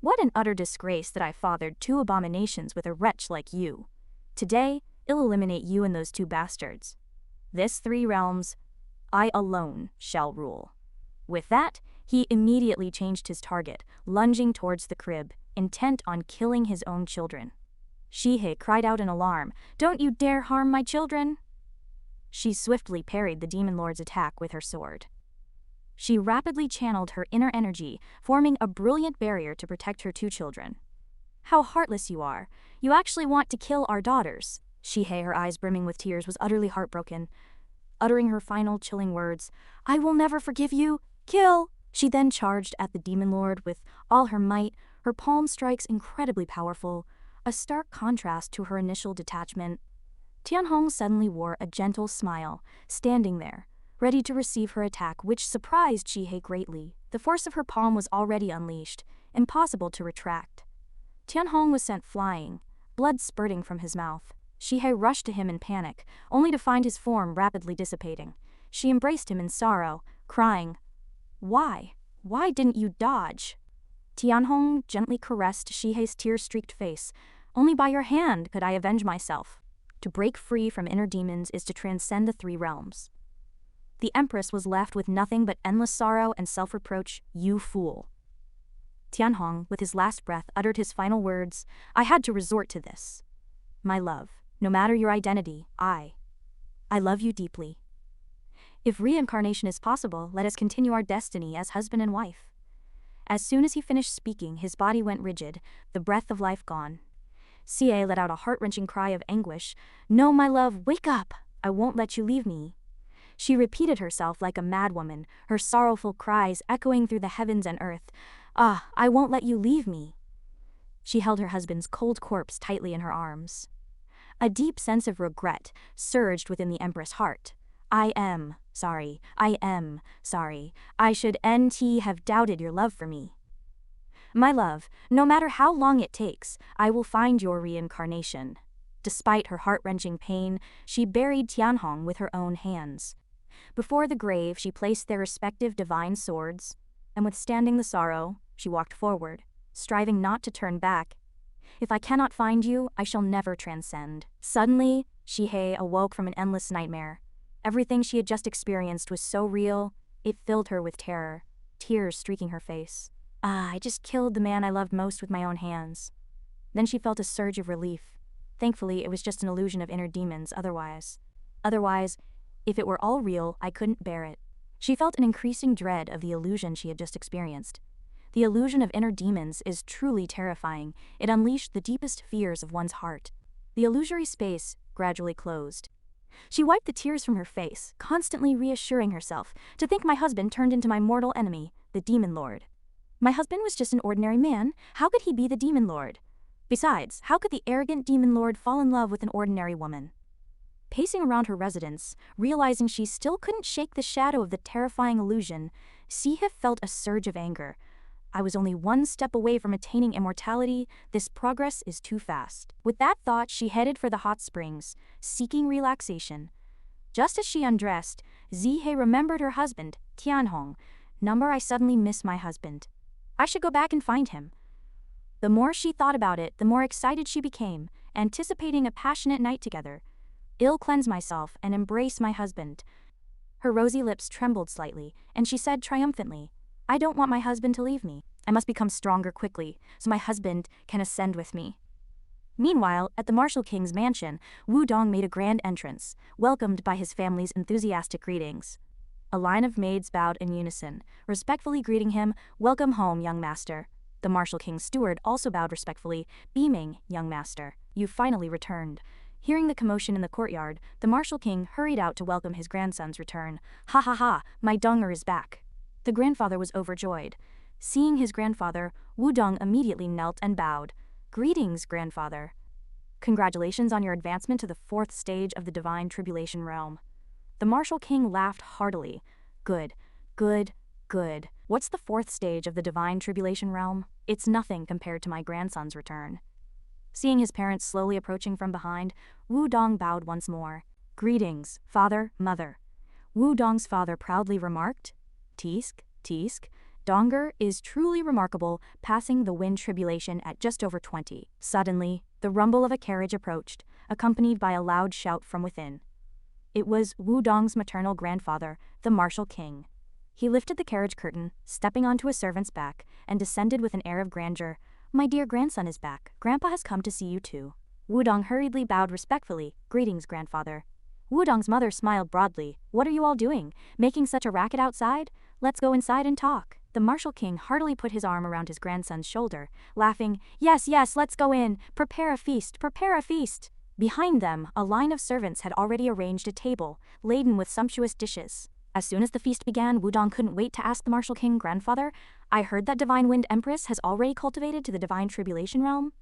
What an utter disgrace that I fathered 2 abominations with a wretch like you. Today, I'll eliminate you and those 2 bastards. This 3 realms, I alone shall rule." With that, he immediately changed his target, lunging towards the crib, intent on killing his own children. Shihei cried out in alarm, "Don't you dare harm my children!" She swiftly parried the demon lord's attack with her sword. She rapidly channeled her inner energy, forming a brilliant barrier to protect her 2 children. "How heartless you are! You actually want to kill our daughters!" Shihei, her eyes brimming with tears, was utterly heartbroken. Uttering her final chilling words, "I will never forgive you! Kill!" She then charged at the demon lord with all her might, her palm strikes incredibly powerful, a stark contrast to her initial detachment. Tianhong suddenly wore a gentle smile, standing there, ready to receive her attack, which surprised Shihei greatly. The force of her palm was already unleashed, impossible to retract. Tianhong was sent flying, blood spurting from his mouth. Shihei rushed to him in panic, only to find his form rapidly dissipating. She embraced him in sorrow, crying, "Why? Why didn't you dodge?" Tianhong gently caressed Shihei's tear-streaked face. "Only by your hand could I avenge myself. To break free from inner demons is to transcend the 3 realms." The Empress was left with nothing but endless sorrow and self-reproach. "You fool." Tianhong, with his last breath, uttered his final words, "I had to resort to this. My love, no matter your identity, I love you deeply. If reincarnation is possible, let us continue our destiny as husband and wife." As soon as he finished speaking, his body went rigid, the breath of life gone. Xie let out a heart-wrenching cry of anguish. "No, my love, wake up! I won't let you leave me." She repeated herself like a madwoman, her sorrowful cries echoing through the heavens and earth. "Ah, I won't let you leave me." She held her husband's cold corpse tightly in her arms. A deep sense of regret surged within the Empress' heart. I am sorry. I should have doubted your love for me. My love, no matter how long it takes, I will find your reincarnation." Despite her heart-wrenching pain, she buried Tianhong with her own hands. Before the grave, she placed their respective divine swords, and withstanding the sorrow, she walked forward, striving not to turn back. "If I cannot find you, I shall never transcend." Suddenly, Shihei awoke from an endless nightmare. Everything she had just experienced was so real, it filled her with terror, tears streaking her face. I just killed the man I loved most with my own hands." Then she felt a surge of relief. Thankfully, it was just an illusion of inner demons. Otherwise, if it were all real, I couldn't bear it. She felt an increasing dread of the illusion she had just experienced. The illusion of inner demons is truly terrifying. It unleashed the deepest fears of one's heart. The illusory space gradually closed. She wiped the tears from her face, constantly reassuring herself, "To think my husband turned into my mortal enemy, the Demon Lord. My husband was just an ordinary man. How could he be the Demon Lord? Besides, how could the arrogant Demon Lord fall in love with an ordinary woman?" Pacing around her residence, realizing she still couldn't shake the shadow of the terrifying illusion, Xie felt a surge of anger. "I was only 1 step away from attaining immortality. This progress is too fast." With that thought, she headed for the hot springs, seeking relaxation. Just as she undressed, Xie remembered her husband, Tianhong. I suddenly miss my husband. I should go back and find him." The more she thought about it, the more excited she became, anticipating a passionate night together. "I'll cleanse myself and embrace my husband." Her rosy lips trembled slightly, and she said triumphantly, "I don't want my husband to leave me. I must become stronger quickly, so my husband can ascend with me." Meanwhile, at the Martial King's mansion, Wu Dong made a grand entrance, welcomed by his family's enthusiastic greetings. A line of maids bowed in unison, respectfully greeting him, "Welcome home, young master." The Martial King's steward also bowed respectfully, beaming, "Young master, you've finally returned." Hearing the commotion in the courtyard, the Martial King hurried out to welcome his grandson's return. "Ha ha ha, my Donger is back." The grandfather was overjoyed. Seeing his grandfather, Wu Dong immediately knelt and bowed. "Greetings, grandfather. Congratulations on your advancement to the 4th stage of the Divine Tribulation Realm." The Martial King laughed heartily. Good. What's the 4th stage of the Divine Tribulation Realm? It's nothing compared to my grandson's return." Seeing his parents slowly approaching from behind, Wu Dong bowed once more. "Greetings, father, mother." Wu Dong's father proudly remarked. Tisk. Donger is truly remarkable, passing the wind tribulation at just over 20. Suddenly, the rumble of a carriage approached, accompanied by a loud shout from within. It was Wu Dong's maternal grandfather, the martial king. He lifted the carriage curtain, stepping onto a servant's back, and descended with an air of grandeur. "My dear grandson is back. Grandpa has come to see you too." Wu Dong hurriedly bowed respectfully. "Greetings, grandfather." Wu Dong's mother smiled broadly. "What are you all doing? Making such a racket outside? Let's go inside and talk." The martial king heartily put his arm around his grandson's shoulder, laughing. "Yes, yes, let's go in. Prepare a feast, prepare a feast." Behind them, a line of servants had already arranged a table, laden with sumptuous dishes. As soon as the feast began, Wu Dong couldn't wait to ask the martial king, "Grandfather, I heard that Divine Wind Empress has already cultivated to the Divine Tribulation Realm,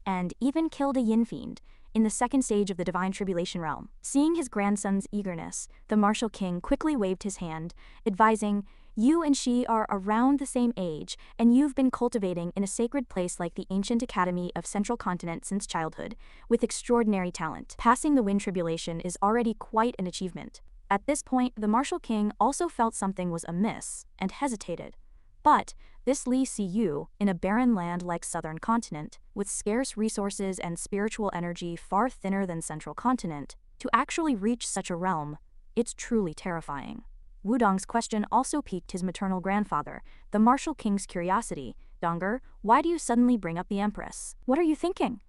and even killed a yin fiend in the second stage of the Divine Tribulation Realm." Seeing his grandson's eagerness, the martial king quickly waved his hand, advising, "You and she are around the same age, and you've been cultivating in a sacred place like the ancient Academy of Central Continent since childhood, with extraordinary talent. Passing the wind tribulation is already quite an achievement." At this point, the martial king also felt something was amiss, and hesitated. But this Li Siyu, in a barren land like Southern Continent, with scarce resources and spiritual energy far thinner than Central Continent, to actually reach such a realm, it's truly terrifying. Wu Dong's question also piqued his maternal grandfather, the martial king's curiosity. "Donger, why do you suddenly bring up the Empress? What are you thinking?"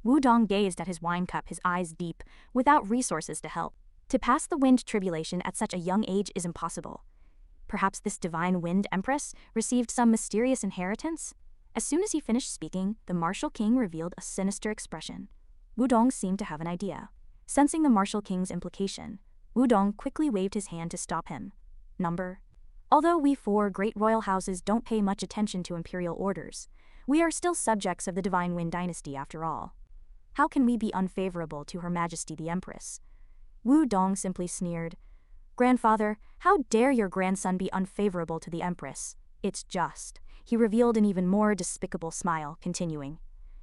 Wu Dong gazed at his wine cup, his eyes deep, without resources to help. To pass the wind tribulation at such a young age is impossible. Perhaps this divine wind empress received some mysterious inheritance? As soon as he finished speaking, the martial king revealed a sinister expression. Wu Dong seemed to have an idea. Sensing the martial king's implication, Wu Dong quickly waved his hand to stop him. "Number. Although we four great royal houses don't pay much attention to imperial orders, we are still subjects of the Divine Wind dynasty after all. How can we be unfavorable to Her Majesty the Empress?" Wu Dong simply sneered. "Grandfather, how dare your grandson be unfavorable to the Empress? It's just." He revealed an even more despicable smile, continuing.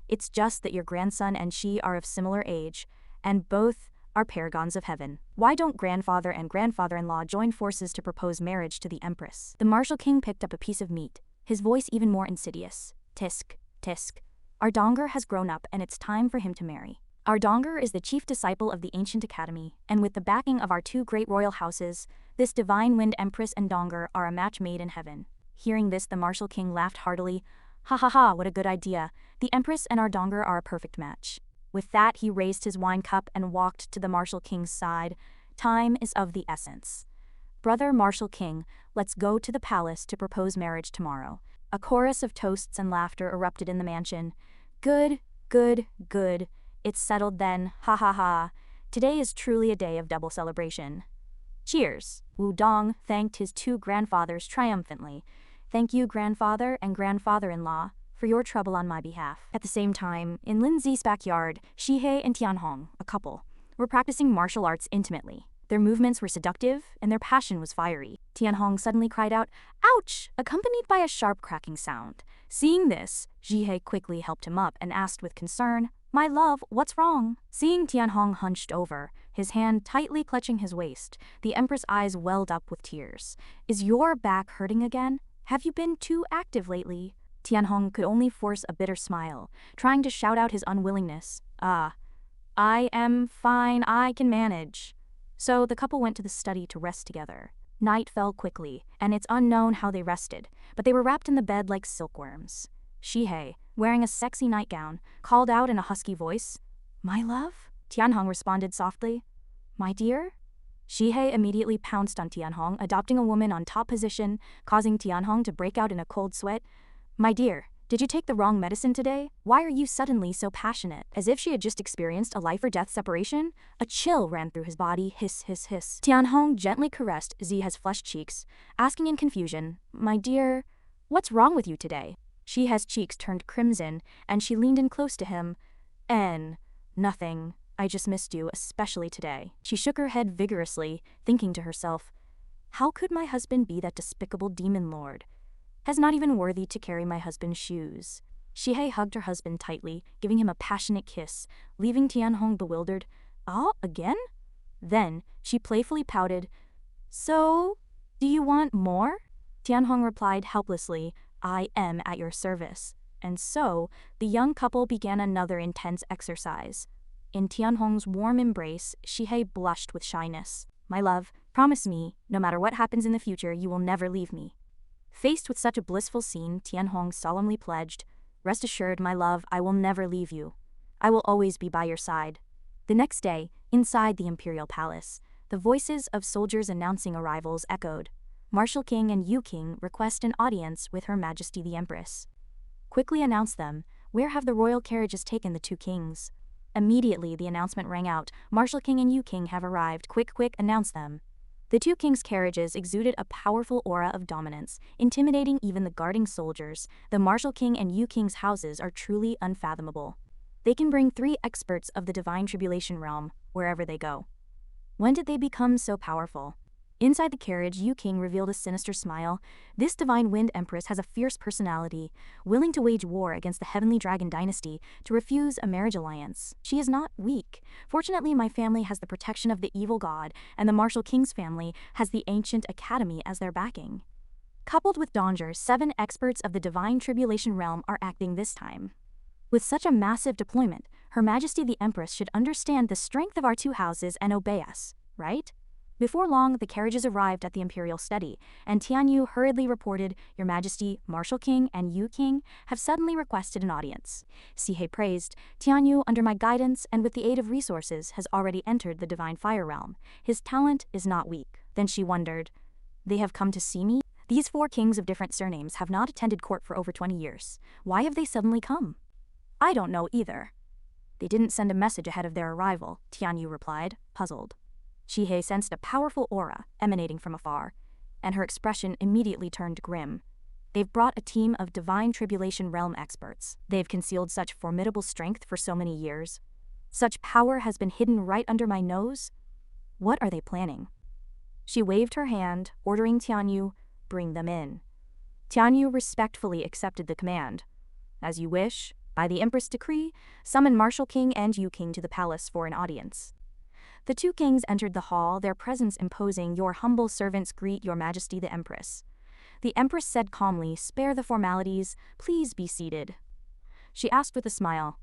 "It's just that your grandson and she are of similar age, and both are paragons of heaven. Why don't grandfather and grandfather-in-law join forces to propose marriage to the Empress?" The martial king picked up a piece of meat, his voice even more insidious. "Tisk, tisk. Our Donger has grown up and it's time for him to marry. Our Donger is the chief disciple of the ancient academy, and with the backing of our two great royal houses, this Divine Wind Empress and Donger are a match made in heaven." Hearing this, the martial king laughed heartily. "Ha ha ha, what a good idea. The Empress and our Donger are a perfect match." With that, he raised his wine cup and walked to the martial king's side. "Time is of the essence. Brother martial king, let's go to the palace to propose marriage tomorrow." A chorus of toasts and laughter erupted in the mansion. "Good, good, good. It's settled then, ha ha ha. Today is truly a day of double celebration. Cheers." Wu Dong thanked his two grandfathers triumphantly. "Thank you, grandfather and grandfather-in-law, for your trouble on my behalf." At the same time, in Lin Zi's backyard, Shihei and Tianhong, a couple, were practicing martial arts intimately. Their movements were seductive, and their passion was fiery. Tianhong suddenly cried out, "Ouch!" accompanied by a sharp cracking sound. Seeing this, Shihei quickly helped him up and asked with concern, "My love, what's wrong?" Seeing Tianhong hunched over, his hand tightly clutching his waist, the Empress' eyes welled up with tears. "Is your back hurting again? Have you been too active lately?" Tianhong could only force a bitter smile, trying to shout out his unwillingness. "Ah, I am fine, I can manage." So the couple went to the study to rest together. Night fell quickly, and it's unknown how they rested, but they were wrapped in the bed like silkworms. Shihei, wearing a sexy nightgown, called out in a husky voice, "My love?" Tianhong responded softly, "My dear?" Shihei immediately pounced on Tianhong, adopting a woman on top position, causing Tianhong to break out in a cold sweat. "My dear, did you take the wrong medicine today? Why are you suddenly so passionate?" As if she had just experienced a life or death separation, a chill ran through his body. Hiss, hiss, hiss. Tianhong gently caressed Zihe's flushed cheeks, asking in confusion, "My dear, what's wrong with you today?" Shihei's cheeks turned crimson, and she leaned in close to him. Nothing. I just missed you, especially today." She shook her head vigorously, thinking to herself, "How could my husband be that despicable demon lord? Has not even worthy to carry my husband's shoes." Shihei hugged her husband tightly, giving him a passionate kiss, leaving Tianhong bewildered. "Ah, again?" Then she playfully pouted, "So, do you want more?" Tianhong replied helplessly, I am at your service. And so, the young couple began another intense exercise. In Tianhong's warm embrace, Shihei blushed with shyness. My love, promise me, no matter what happens in the future, you will never leave me. Faced with such a blissful scene, Tianhong solemnly pledged, Rest assured, my love, I will never leave you. I will always be by your side. The next day, inside the imperial palace, the voices of soldiers announcing arrivals echoed. Marshal King and Yu King request an audience with Her Majesty the Empress. Quickly announce them, where have the royal carriages taken the two kings? Immediately the announcement rang out, Marshal King and Yu King have arrived, quick, announce them. The two kings' carriages exuded a powerful aura of dominance, intimidating even the guarding soldiers. The Marshal King and Yu King's houses are truly unfathomable. They can bring 3 experts of the divine tribulation realm wherever they go. When did they become so powerful? Inside the carriage, Yu King revealed a sinister smile. This divine wind empress has a fierce personality, willing to wage war against the heavenly dragon dynasty to refuse a marriage alliance. She is not weak. Fortunately, my family has the protection of the evil god, and the Marshal King's family has the ancient academy as their backing. Coupled with Donger, 7 experts of the divine tribulation realm are acting this time. With such a massive deployment, Her Majesty the Empress should understand the strength of our 2 houses and obey us, right? Before long, the carriages arrived at the imperial study, and Tianyu hurriedly reported, Your Majesty, Marshal King and Yu King have suddenly requested an audience. Shihei praised, Tianyu, under my guidance and with the aid of resources, has already entered the divine fire realm. His talent is not weak. Then she wondered, They have come to see me? These 4 kings of different surnames have not attended court for over 20 years. Why have they suddenly come? I don't know either. They didn't send a message ahead of their arrival, Tianyu replied, puzzled. Shihei sensed a powerful aura emanating from afar, and her expression immediately turned grim. They've brought a team of divine tribulation realm experts. They've concealed such formidable strength for so many years. Such power has been hidden right under my nose. What are they planning? She waved her hand, ordering Tianyu, bring them in. Tianyu respectfully accepted the command. As you wish, by the Empress' decree, summon Marshal King and Yu King to the palace for an audience. The 2 kings entered the hall, their presence imposing, Your humble servants greet Your Majesty the Empress. The Empress said calmly, Spare the formalities, please be seated. She asked with a smile,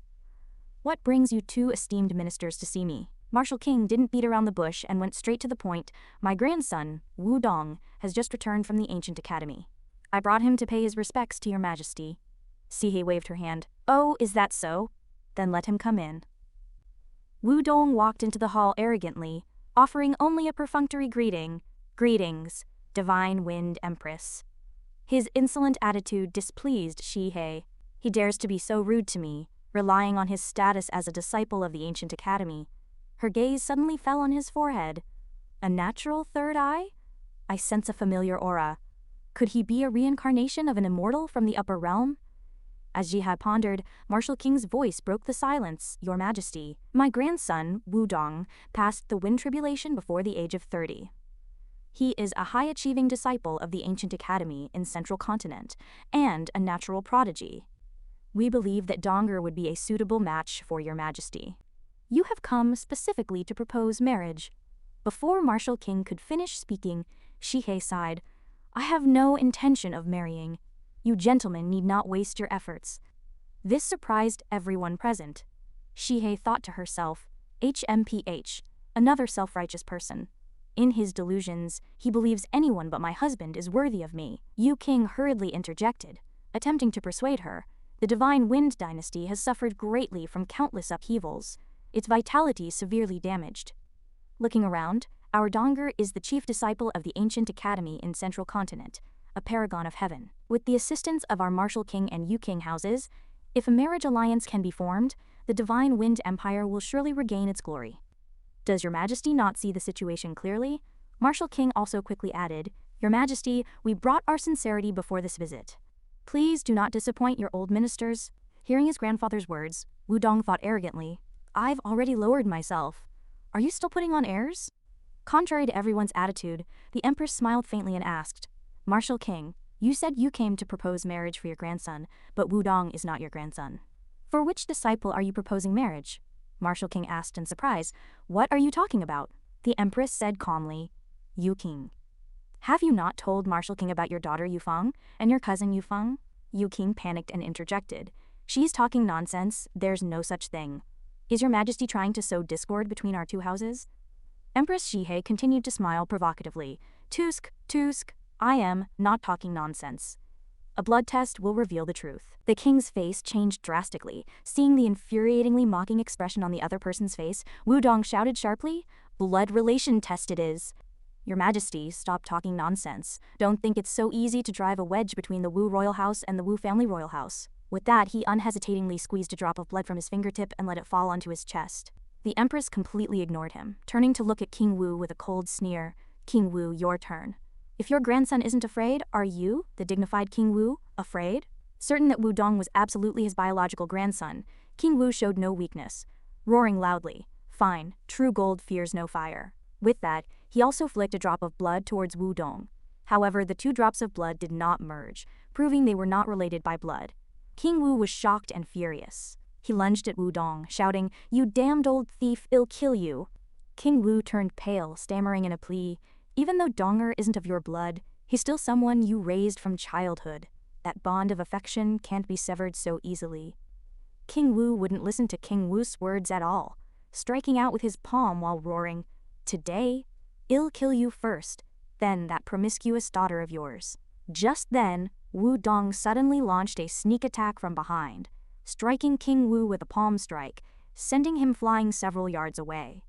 What brings you 2 esteemed ministers to see me? Marshal King didn't beat around the bush and went straight to the point. My grandson, Wu Dong, has just returned from the ancient academy. I brought him to pay his respects to Your Majesty. Shihei waved her hand. Oh, is that so? Then let him come in. Wu Dong walked into the hall arrogantly, offering only a perfunctory greeting. Greetings, divine wind empress. His insolent attitude displeased Shihei. He dares to be so rude to me, relying on his status as a disciple of the ancient academy. Her gaze suddenly fell on his forehead. A natural third eye? I sense a familiar aura. Could he be a reincarnation of an immortal from the upper realm? As Jihai pondered, Marshal King's voice broke the silence. Your Majesty, my grandson, Wu Dong, passed the wind tribulation before the age of 30. He is a high-achieving disciple of the ancient academy in Central Continent, and a natural prodigy. We believe that Donger would be a suitable match for Your Majesty. You have come specifically to propose marriage. Before Marshal King could finish speaking, Shihei sighed, I have no intention of marrying. You gentlemen need not waste your efforts. This surprised everyone present. Shihei thought to herself, HMPH, another self-righteous person. In his delusions, he believes anyone but my husband is worthy of me. Yu King hurriedly interjected, attempting to persuade her. The Divine Wind Dynasty has suffered greatly from countless upheavals, its vitality severely damaged. Looking around, our Donger is the chief disciple of the ancient academy in Central Continent, a paragon of heaven. With the assistance of our Marshal King and Yu King houses, if a marriage alliance can be formed, the Divine Wind Empire will surely regain its glory. Does Your Majesty not see the situation clearly? Marshal King also quickly added, Your Majesty, we brought our sincerity before this visit. Please do not disappoint your old ministers. Hearing his grandfather's words, Wu Dong thought arrogantly, I've already lowered myself. Are you still putting on airs? Contrary to everyone's attitude, the Empress smiled faintly and asked, Marshal King, you said you came to propose marriage for your grandson, but Wu Dong is not your grandson. For which disciple are you proposing marriage? Marshal King asked in surprise. What are you talking about? The Empress said calmly, Yu King. Have you not told Marshal King about your daughter Yufeng and your cousin Yufeng? Yu King panicked and interjected. She's talking nonsense, there's no such thing. Is your majesty trying to sow discord between our two houses? Empress Shihei continued to smile provocatively. Tusk, I am not talking nonsense. A blood test will reveal the truth. The king's face changed drastically. Seeing the infuriatingly mocking expression on the other person's face, Wudong shouted sharply, "Blood relation test it is." Your majesty, stop talking nonsense. Don't think it's so easy to drive a wedge between the Wu royal house and the Wu family royal house. With that, he unhesitatingly squeezed a drop of blood from his fingertip and let it fall onto his chest. The empress completely ignored him, turning to look at King Wu with a cold sneer. King Wu, your turn. If your grandson isn't afraid, are you, the dignified King Wu, afraid? Certain that Wudong was absolutely his biological grandson, King Wu showed no weakness, roaring loudly, "Fine, true gold fears no fire." With that, he also flicked a drop of blood towards Wudong. However, the two drops of blood did not merge, proving they were not related by blood. King Wu was shocked and furious. He lunged at Wudong, shouting, "You damned old thief, I'll kill you." King Wu turned pale, stammering in a plea, "Even though Donger isn't of your blood, he's still someone you raised from childhood. That bond of affection can't be severed so easily." King Wu wouldn't listen to King Wu's words at all, striking out with his palm while roaring, "Today, I'll kill you first, then that promiscuous daughter of yours." Just then, Wudong suddenly launched a sneak attack from behind, striking King Wu with a palm strike, sending him flying several yards away.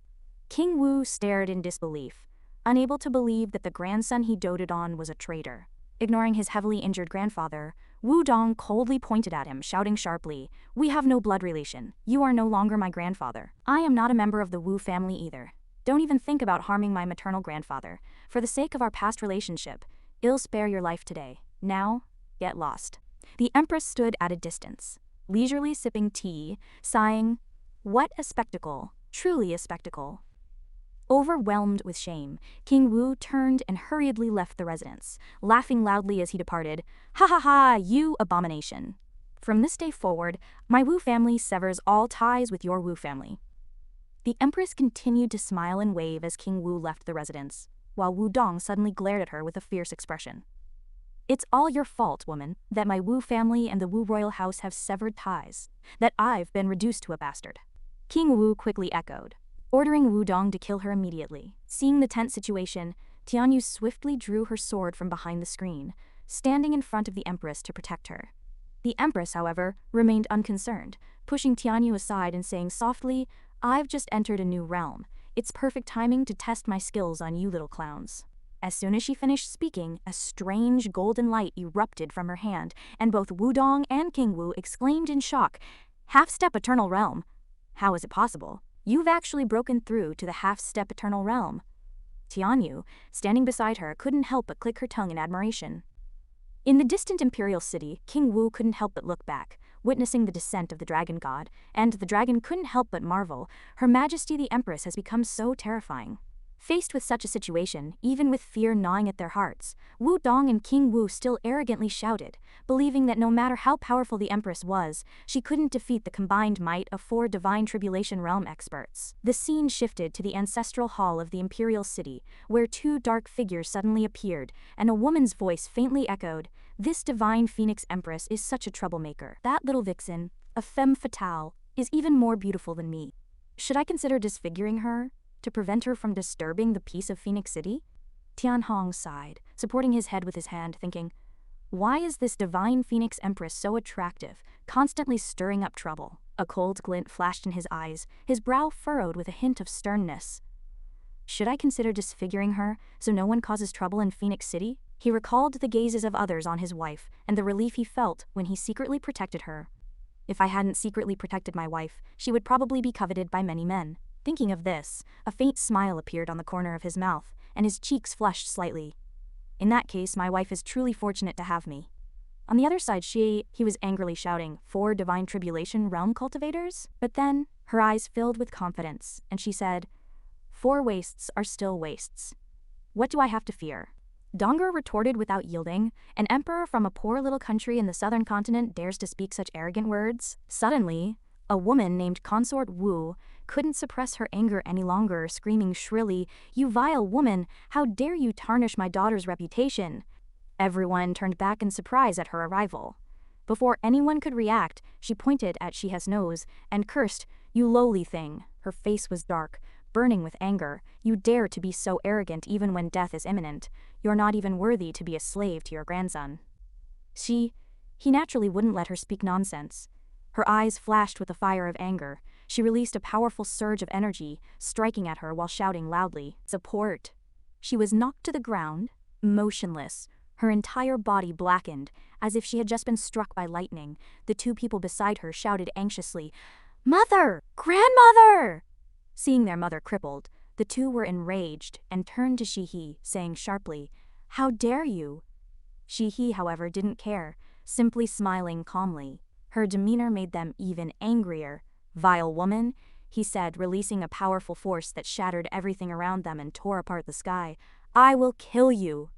King Wu stared in disbelief, unable to believe that the grandson he doted on was a traitor. Ignoring his heavily injured grandfather, Wudong coldly pointed at him, shouting sharply, "We have no blood relation. You are no longer my grandfather. I am not a member of the Wu family either. Don't even think about harming my maternal grandfather. For the sake of our past relationship, I'll spare your life today. Now, get lost." The empress stood at a distance, leisurely sipping tea, sighing, "What a spectacle, truly a spectacle." Overwhelmed with shame, King Wu turned and hurriedly left the residence, laughing loudly as he departed. "Ha ha ha, you abomination. From this day forward, my Wu family severs all ties with your Wu family." The empress continued to smile and wave as King Wu left the residence, while Wudong suddenly glared at her with a fierce expression. "It's all your fault, woman, that my Wu family and the Wu royal house have severed ties, that I've been reduced to a bastard." King Wu quickly echoed, ordering Wudong to kill her immediately. Seeing the tense situation, Tianyu swiftly drew her sword from behind the screen, standing in front of the empress to protect her. The empress, however, remained unconcerned, pushing Tianyu aside and saying softly, "I've just entered a new realm. It's perfect timing to test my skills on you little clowns." As soon as she finished speaking, a strange golden light erupted from her hand, and both Wudong and King Wu exclaimed in shock, "Half-step eternal realm? How is it possible? You've actually broken through to the half-step eternal realm." Tianyu, standing beside her, couldn't help but click her tongue in admiration. In the distant imperial city, King Wu couldn't help but look back, witnessing the descent of the dragon god, and the dragon couldn't help but marvel, Her Majesty the Empress has become so terrifying. Faced with such a situation, even with fear gnawing at their hearts, Wudong and King Wu still arrogantly shouted, believing that no matter how powerful the Empress was, she couldn't defeat the combined might of 4 Divine Tribulation Realm experts. The scene shifted to the ancestral hall of the imperial city, where 2 dark figures suddenly appeared, and a woman's voice faintly echoed, "This Divine Phoenix Empress is such a troublemaker. That little vixen, a femme fatale, is even more beautiful than me. Should I consider disfiguring her to prevent her from disturbing the peace of Phoenix City?" Tian Hong sighed, supporting his head with his hand, thinking, "Why is this Divine Phoenix Empress so attractive, constantly stirring up trouble?" A cold glint flashed in his eyes, his brow furrowed with a hint of sternness. "Should I consider disfiguring her so no one causes trouble in Phoenix City?" He recalled the gazes of others on his wife and the relief he felt when he secretly protected her. "If I hadn't secretly protected my wife, she would probably be coveted by many men." Thinking of this, a faint smile appeared on the corner of his mouth, and his cheeks flushed slightly. "In that case, my wife is truly fortunate to have me." On the other side, he was angrily shouting, 4 Divine Tribulation Realm cultivators? But then, her eyes filled with confidence, and she said, 4 wastes are still wastes. What do I have to fear?" Donger retorted without yielding. "An emperor from a poor little country in the southern continent dares to speak such arrogant words?" Suddenly, A woman named Consort Wu couldn't suppress her anger any longer, screaming shrilly, "You vile woman, how dare you tarnish my daughter's reputation!" Everyone turned back in surprise at her arrival. Before anyone could react, she pointed at Shihe's nose and cursed, "You lowly thing." Her face was dark, burning with anger. "You dare to be so arrogant even when death is imminent. You're not even worthy to be a slave to your grandson." He naturally wouldn't let her speak nonsense. Her eyes flashed with the fire of anger. She released a powerful surge of energy, striking at her while shouting loudly, "Support!" She was knocked to the ground, motionless, her entire body blackened, as if she had just been struck by lightning. The two people beside her shouted anxiously, "Mother! Grandmother!" Seeing their mother crippled, the two were enraged and turned to Shihe, saying sharply, "How dare you?" Shihe, however, didn't care, simply smiling calmly. Her demeanor made them even angrier. "Vile woman," he said, releasing a powerful force that shattered everything around them and tore apart the sky. "I will kill you."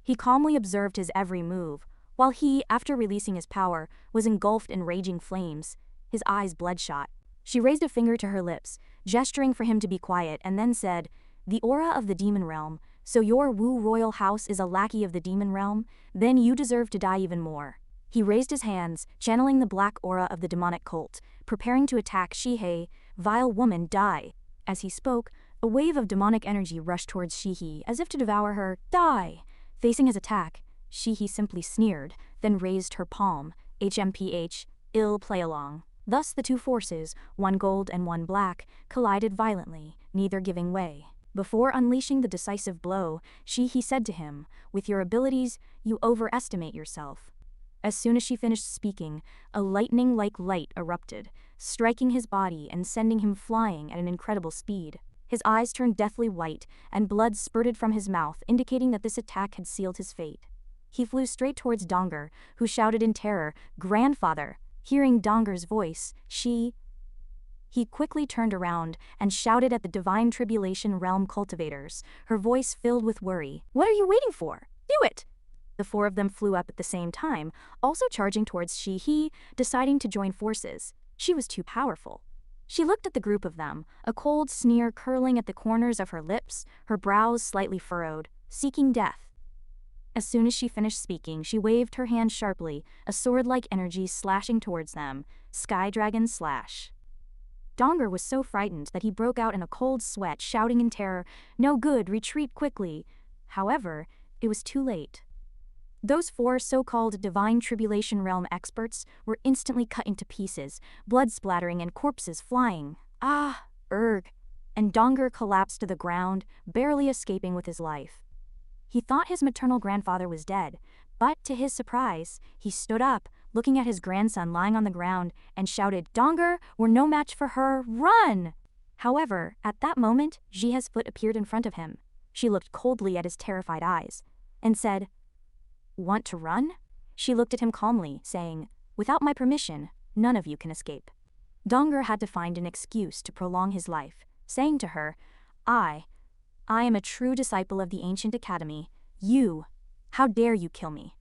He calmly observed his every move, while he, after releasing his power, was engulfed in raging flames, his eyes bloodshot. She raised a finger to her lips, gesturing for him to be quiet, and then said, "The aura of the demon realm. So your Wu royal house is a lackey of the demon realm? Then you deserve to die even more." He raised his hands, channeling the black aura of the demonic cult, preparing to attack Shihe. "Vile woman, die." As he spoke, a wave of demonic energy rushed towards Shihe, as if to devour her. "Die!" Facing his attack, Shihe simply sneered, then raised her palm. HMPH, ill play along. Thus the two forces, one gold and one black, collided violently, neither giving way. Before unleashing the decisive blow, Shihe said to him, "With your abilities, you overestimate yourself." As soon as she finished speaking, a lightning-like light erupted, striking his body and sending him flying at an incredible speed. His eyes turned deathly white, and blood spurted from his mouth, indicating that this attack had sealed his fate. He flew straight towards Donger, who shouted in terror, "Grandfather!" Hearing Donger's voice, He quickly turned around and shouted at the Divine Tribulation Realm cultivators, her voice filled with worry. "What are you waiting for? Do it!" The four of them flew up at the same time, also charging towards Shihe, deciding to join forces. She was too powerful. She looked at the group of them, a cold sneer curling at the corners of her lips, her brows slightly furrowed, seeking death. As soon as she finished speaking, she waved her hand sharply, a sword-like energy slashing towards them. Sky Dragon Slash. Donger was so frightened that he broke out in a cold sweat, shouting in terror, "No good, retreat quickly." However, it was too late. Those four so-called Divine Tribulation Realm experts were instantly cut into pieces, blood splattering and corpses flying. Erg! And Donger collapsed to the ground, barely escaping with his life. He thought his maternal grandfather was dead, but to his surprise, he stood up, looking at his grandson lying on the ground, and shouted, "Donger, we're no match for her, run!" However, at that moment, Jihe's foot appeared in front of him. She looked coldly at his terrified eyes, and said, "Want to run?" She looked at him calmly, saying, "Without my permission, none of you can escape." Donger had to find an excuse to prolong his life, saying to her, I am a true disciple of the ancient academy. How dare you kill me?"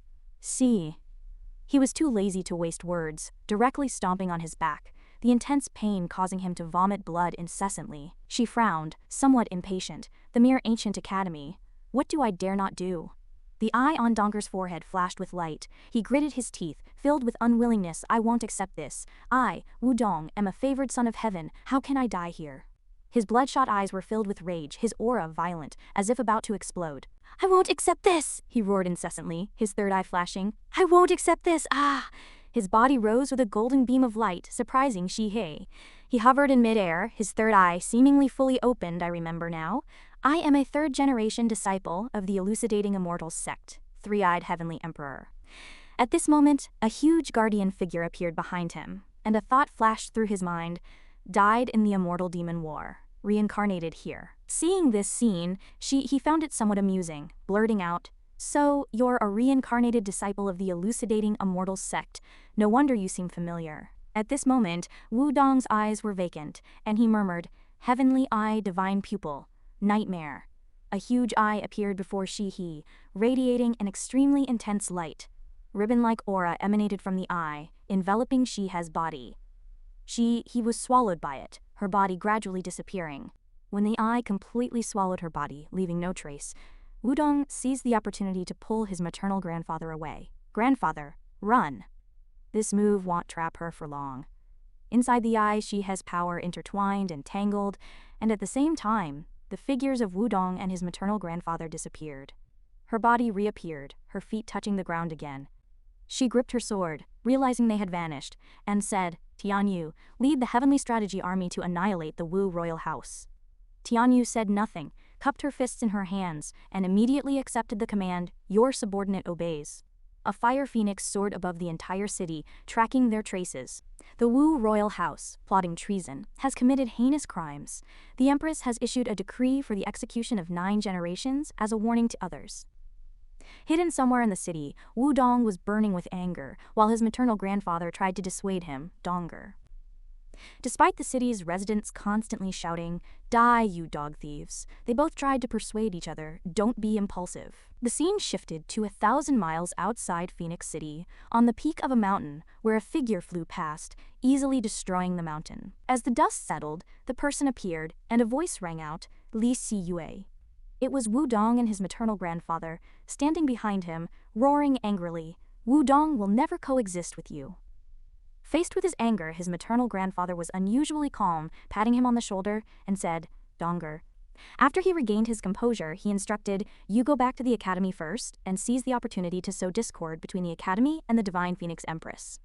He was too lazy to waste words, directly stomping on his back, the intense pain causing him to vomit blood incessantly. She frowned, somewhat impatient. The mere ancient academy. What do I dare not do? The eye on Donger's forehead flashed with light. He gritted his teeth, filled with unwillingness. "I won't accept this. I, Wudong, am a favored son of heaven. How can I die here?" His bloodshot eyes were filled with rage, his aura violent, as if about to explode. "I won't accept this!" he roared incessantly, his third eye flashing. "I won't accept this! His body rose with a golden beam of light, surprising Shihe. He hovered in midair, his third eye seemingly fully opened. "I remember now. I am a third-generation disciple of the Elucidating Immortals sect, Three-Eyed Heavenly Emperor." At this moment, a huge guardian figure appeared behind him, and a thought flashed through his mind. Died in the Immortal Demon War. Reincarnated here. Seeing this scene, he found it somewhat amusing, blurting out, "So, you're a reincarnated disciple of the Elucidating Immortals sect. No wonder you seem familiar." At this moment, Wudong's eyes were vacant, and he murmured, "Heavenly Eye, Divine Pupil. Nightmare." A huge eye appeared before Shihe, radiating an extremely intense light. Ribbon-like aura emanated from the eye, enveloping Shihe's body. He was swallowed by it, her body gradually disappearing. When the eye completely swallowed her body, leaving no trace, Wudong seized the opportunity to pull his maternal grandfather away. "Grandfather, run!" This move won't trap her for long. Inside the eye, she has power intertwined and tangled, and at the same time, the figures of Wudong and his maternal grandfather disappeared. Her body reappeared, her feet touching the ground again. She gripped her sword, realizing they had vanished, and said, "Tianyu, lead the heavenly strategy army to annihilate the Wu royal house." Tianyu said nothing, cupped her fists in her hands, and immediately accepted the command, "Your subordinate obeys." A fire phoenix soared above the entire city, tracking their traces. The Wu royal house, plotting treason, has committed heinous crimes. The Empress has issued a decree for the execution of 9 generations as a warning to others. Hidden somewhere in the city, Wudong was burning with anger, while his maternal grandfather tried to dissuade him, Donger. Despite the city's residents constantly shouting, "Die, you dog thieves," they both tried to persuade each other, "Don't be impulsive." The scene shifted to 1,000 miles outside Phoenix City, on the peak of a mountain where a figure flew past, easily destroying the mountain. As the dust settled, the person appeared, and a voice rang out, "Li Si Yue." It was Wudong and his maternal grandfather, standing behind him, roaring angrily, "Wudong will never coexist with you." Faced with his anger, his maternal grandfather was unusually calm, patting him on the shoulder, and said, "Donger." After he regained his composure, he instructed, "You go back to the academy first, and seize the opportunity to sow discord between the academy and the Divine Phoenix Empress."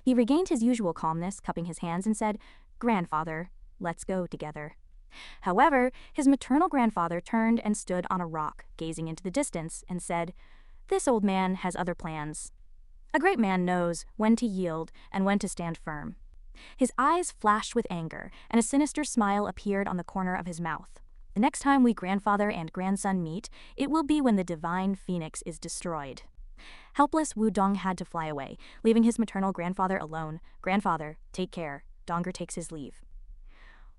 He regained his usual calmness, cupping his hands, and said, "Grandfather, let's go together." However, his maternal grandfather turned and stood on a rock, gazing into the distance, and said, "This old man has other plans. A great man knows when to yield and when to stand firm." His eyes flashed with anger, and a sinister smile appeared on the corner of his mouth. "The next time we grandfather and grandson meet, it will be when the Divine Phoenix is destroyed." Helpless, Wudong had to fly away, leaving his maternal grandfather alone. "Grandfather, take care." Donger takes his leave.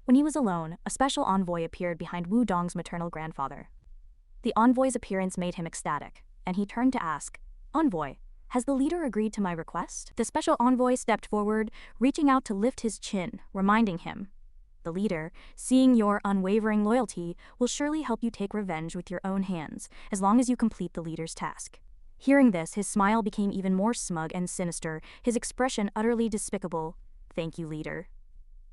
When he was alone, a special envoy appeared behind Wudong's maternal grandfather. The envoy's appearance made him ecstatic, and he turned to ask, "Envoy, has the leader agreed to my request?" The special envoy stepped forward, reaching out to lift his chin, reminding him, "The leader, seeing your unwavering loyalty, will surely help you take revenge with your own hands, as long as you complete the leader's task." Hearing this, his smile became even more smug and sinister, his expression utterly despicable. "Thank you, leader."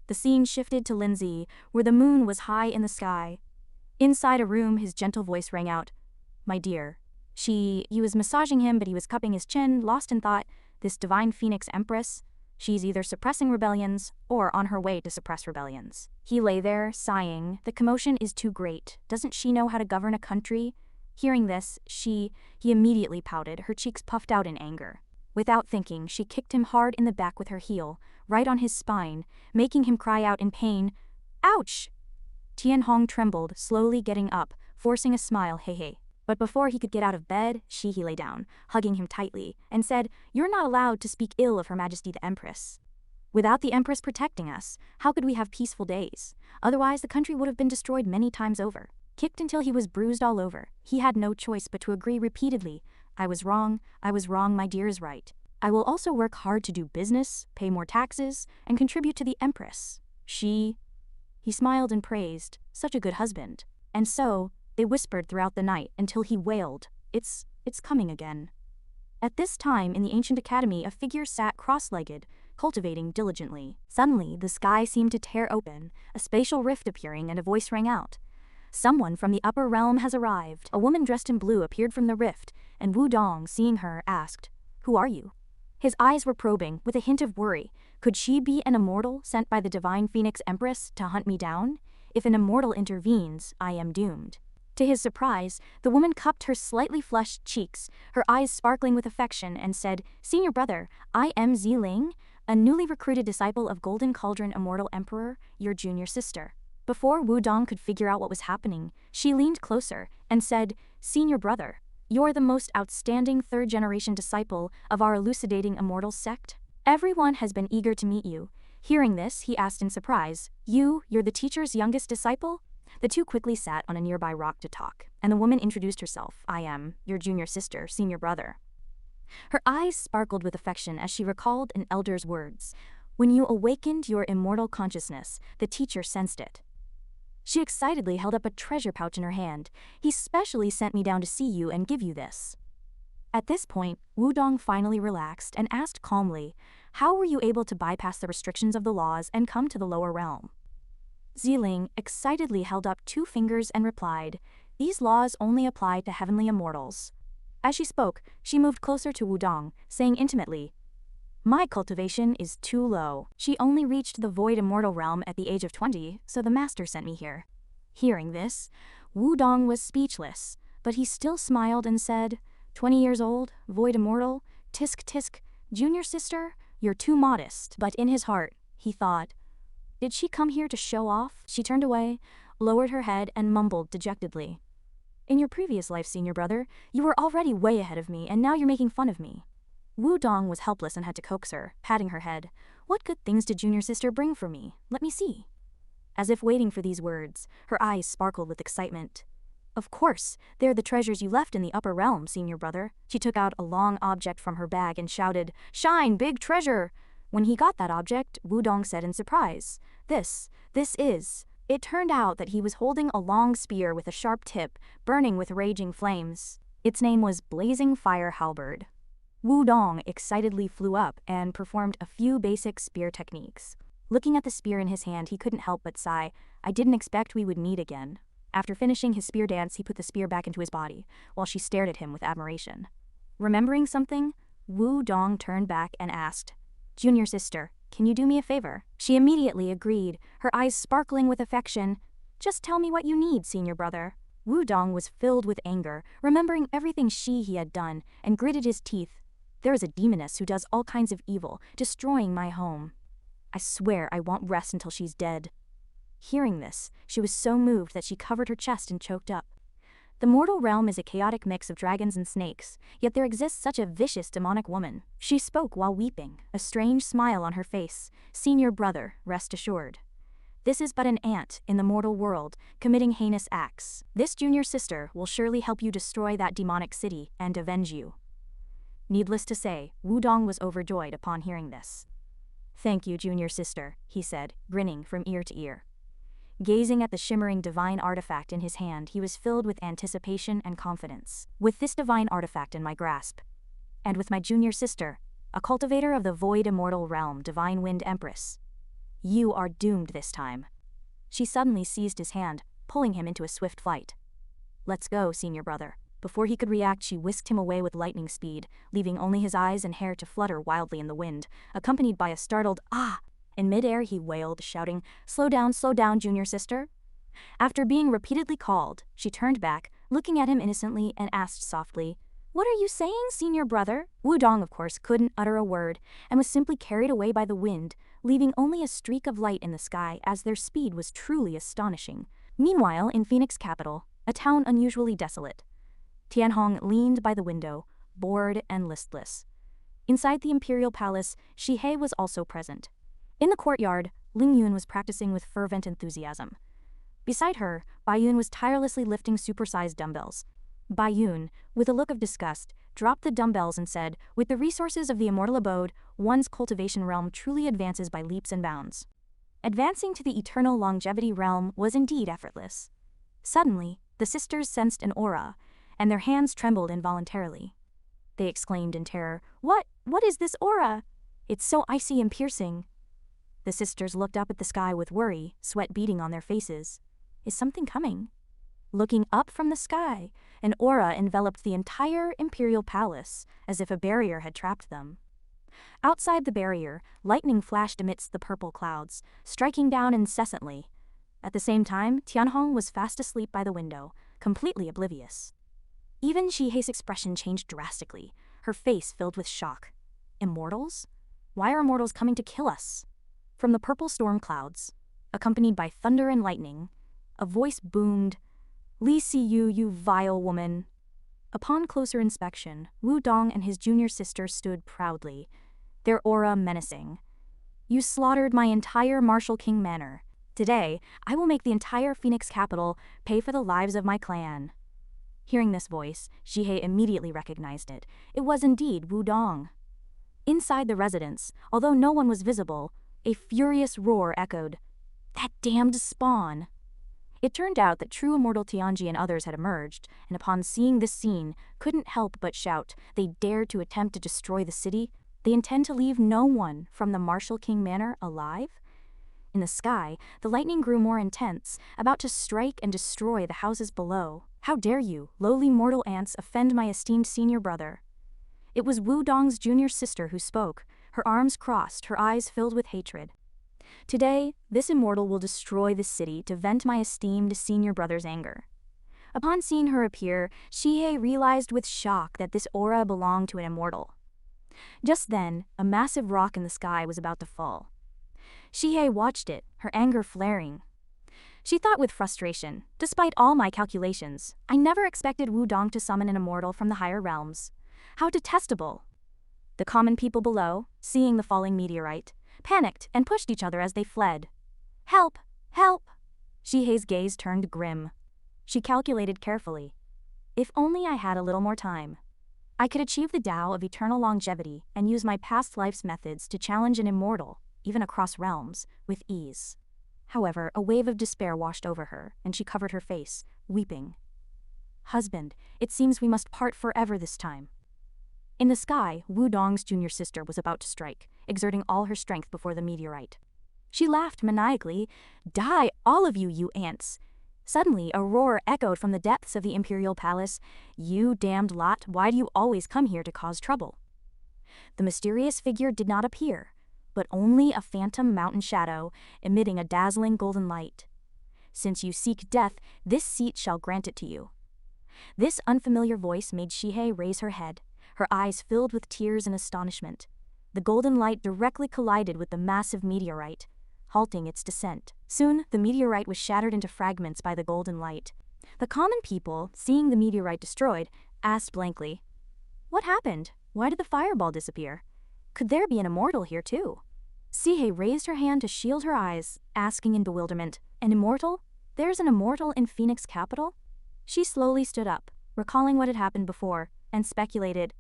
The scene shifted to Lindsay, where the moon was high in the sky. Inside a room, his gentle voice rang out, "My dear." He was massaging him, but he was cupping his chin, lost in thought. This Divine Phoenix Empress, she's either suppressing rebellions or on her way to suppress rebellions. He lay there, sighing. The commotion is too great. Doesn't she know how to govern a country? Hearing this, he immediately pouted, her cheeks puffed out in anger. Without thinking, she kicked him hard in the back with her heel, right on his spine, making him cry out in pain, "Ouch!" Tianhong trembled, slowly getting up, forcing a smile, "Hey. But before he could get out of bed, he lay down, hugging him tightly, and said, "You're not allowed to speak ill of Her Majesty the Empress. Without the Empress protecting us, how could we have peaceful days? Otherwise, the country would have been destroyed many times over." Kicked until he was bruised all over, he had no choice but to agree repeatedly, I was wrong, my dear is right. I will also work hard to do business, pay more taxes, and contribute to the Empress. He smiled and praised, such a good husband. And so, they whispered throughout the night until he wailed, It's coming again." At this time in the ancient academy, a figure sat cross-legged, cultivating diligently. Suddenly, the sky seemed to tear open, a spatial rift appearing, and a voice rang out. "Someone from the upper realm has arrived." A woman dressed in blue appeared from the rift, and Wudong, seeing her, asked, "Who are you?" His eyes were probing, with a hint of worry. Could she be an immortal sent by the Divine Phoenix Empress to hunt me down? If an immortal intervenes, I am doomed. To his surprise, the woman cupped her slightly flushed cheeks, her eyes sparkling with affection, and said, "Senior brother, I am Ziling, a newly recruited disciple of Golden Cauldron Immortal Emperor, your junior sister." Before Wudong could figure out what was happening, she leaned closer and said, "Senior brother, you're the most outstanding third-generation disciple of our elucidating immortal sect. Everyone has been eager to meet you." Hearing this, he asked in surprise, You're the teacher's youngest disciple?" The two quickly sat on a nearby rock to talk, and the woman introduced herself, "I am your junior sister, senior brother." Her eyes sparkled with affection as she recalled an elder's words. When you awakened your immortal consciousness, the teacher sensed it. She excitedly held up a treasure pouch in her hand. He specially sent me down to see you and give you this. At this point, Wudong finally relaxed and asked calmly, how were you able to bypass the restrictions of the laws and come to the lower realm? Ziling excitedly held up 2 fingers and replied, these laws only apply to heavenly immortals. As she spoke, she moved closer to Wudong, saying intimately, my cultivation is too low. She only reached the void immortal realm at the age of 20, so the master sent me here. Hearing this, Wudong was speechless, but he still smiled and said, 20 years old, void immortal, tisk tisk, junior sister, you're too modest. But in his heart, he thought, did she come here to show off? She turned away, lowered her head, and mumbled dejectedly, in your previous life, senior brother, you were already way ahead of me, and now you're making fun of me. Wudong was helpless and had to coax her, patting her head. What good things did junior sister bring for me? Let me see. As if waiting for these words, her eyes sparkled with excitement. Of course, they're the treasures you left in the upper realm, senior brother. She took out a long object from her bag and shouted, shine, big treasure! When he got that object, Wudong said in surprise, this is... It turned out that he was holding a long spear with a sharp tip, burning with raging flames. Its name was Blazing Fire Halberd. Wudong excitedly flew up and performed a few basic spear techniques. Looking at the spear in his hand, he couldn't help but sigh, I didn't expect we would meet again. After finishing his spear dance, he put the spear back into his body, while she stared at him with admiration. Remembering something, Wudong turned back and asked, junior sister, can you do me a favor? She immediately agreed, her eyes sparkling with affection. Just tell me what you need, senior brother. Wudong was filled with anger, remembering everything he had done, and gritted his teeth. There is a demoness who does all kinds of evil, destroying my home. I swear I won't rest until she's dead. Hearing this, she was so moved that she covered her chest and choked up. The mortal realm is a chaotic mix of dragons and snakes, yet there exists such a vicious demonic woman. She spoke while weeping, a strange smile on her face. Senior brother, rest assured. This is but an ant in the mortal world, committing heinous acts. This junior sister will surely help you destroy that demonic city and avenge you. Needless to say, Wudong was overjoyed upon hearing this. Thank you, junior sister, he said, grinning from ear to ear. Gazing at the shimmering divine artifact in his hand, he was filled with anticipation and confidence. With this divine artifact in my grasp, and with my junior sister, a cultivator of the void immortal realm, Divine Wind Empress, you are doomed this time. She suddenly seized his hand, pulling him into a swift flight. Let's go, senior brother. Before he could react, she whisked him away with lightning speed, leaving only his eyes and hair to flutter wildly in the wind, accompanied by a startled ah! In midair he wailed, shouting, slow down, junior sister. After being repeatedly called, she turned back, looking at him innocently, and asked softly, what are you saying, senior brother? Wudong, of course, couldn't utter a word, and was simply carried away by the wind, leaving only a streak of light in the sky, as their speed was truly astonishing. Meanwhile, in Phoenix capital, a town unusually desolate, Tianhong leaned by the window, bored and listless. Inside the imperial palace, Shihei was also present. In the courtyard, Ling Yun was practicing with fervent enthusiasm. Beside her, Baiyun was tirelessly lifting supersized dumbbells. Baiyun, with a look of disgust, dropped the dumbbells and said, with the resources of the immortal abode, one's cultivation realm truly advances by leaps and bounds. Advancing to the eternal longevity realm was indeed effortless. Suddenly, the sisters sensed an aura, and their hands trembled involuntarily. They exclaimed in terror, What is this aura? It's so icy and piercing. The sisters looked up at the sky with worry, sweat beading on their faces. Is something coming? Looking up from the sky, an aura enveloped the entire imperial palace, as if a barrier had trapped them. Outside the barrier, lightning flashed amidst the purple clouds, striking down incessantly. At the same time, Tianhong was fast asleep by the window, completely oblivious. Even Shihei's expression changed drastically, her face filled with shock. Immortals? Why are immortals coming to kill us? From the purple storm clouds, accompanied by thunder and lightning, a voice boomed, Li Siyu, you vile woman. Upon closer inspection, Wudong and his junior sister stood proudly, their aura menacing. You slaughtered my entire Marshal King manor. Today, I will make the entire Phoenix capital pay for the lives of my clan. Hearing this voice, Shihei immediately recognized it. It was indeed Wudong. Inside the residence, although no one was visible, A furious roar echoed. That damned spawn! It turned out that true immortal Tianji and others had emerged, and upon seeing this scene, couldn't help but shout. They dared to attempt to destroy the city. They intend to leave no one from the Marshal King Manor alive? In the sky, the lightning grew more intense, about to strike and destroy the houses below. How dare you, lowly mortal ants, offend my esteemed senior brother? It was Wudong's junior sister who spoke, her arms crossed, her eyes filled with hatred. Today, this immortal will destroy the city to vent my esteemed senior brother's anger. Upon seeing her appear, Shihei realized with shock that this aura belonged to an immortal. Just then, a massive rock in the sky was about to fall. Shihei watched it, her anger flaring. She thought with frustration, despite all my calculations, I never expected Wudong to summon an immortal from the higher realms. How detestable! The common people below, seeing the falling meteorite, panicked and pushed each other as they fled. Help! Help! Shihei's gaze turned grim. She calculated carefully. If only I had a little more time. I could achieve the Tao of eternal longevity and use my past life's methods to challenge an immortal, even across realms, with ease. However, a wave of despair washed over her, and she covered her face, weeping. Husband, it seems we must part forever this time. In the sky, Wudong's junior sister was about to strike, exerting all her strength before the meteorite. She laughed maniacally. Die, all of you, you ants! Suddenly, a roar echoed from the depths of the imperial palace. You damned lot, why do you always come here to cause trouble? The mysterious figure did not appear, but only a phantom mountain shadow, emitting a dazzling golden light. Since you seek death, this seat shall grant it to you. This unfamiliar voice made Shihei raise her head, her eyes filled with tears and astonishment. The golden light directly collided with the massive meteorite, halting its descent. Soon, the meteorite was shattered into fragments by the golden light. The common people, seeing the meteorite destroyed, asked blankly, "What happened? Why did the fireball disappear? Could there be an immortal here too?" Shihei raised her hand to shield her eyes, asking in bewilderment, "An immortal? There's an immortal in Phoenix capital?" She slowly stood up, recalling what had happened before, and speculated,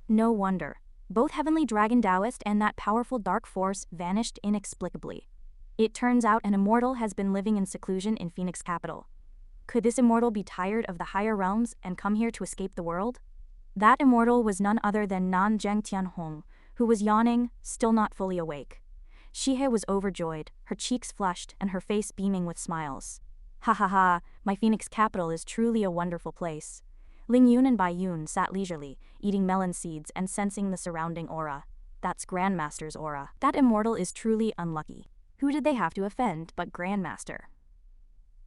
no wonder. Both Heavenly Dragon Taoist and that powerful dark force vanished inexplicably. It turns out an immortal has been living in seclusion in Phoenix capital. Could this immortal be tired of the higher realms and come here to escape the world? That immortal was none other than Nanzheng Tianhong, who was yawning, still not fully awake. Shihei was overjoyed, her cheeks flushed and her face beaming with smiles. Ha ha ha, my Phoenix capital is truly a wonderful place. Ling Yun and Bai Yun sat leisurely, eating melon seeds and sensing the surrounding aura. That's Grandmaster's aura. That immortal is truly unlucky. Who did they have to offend but Grandmaster?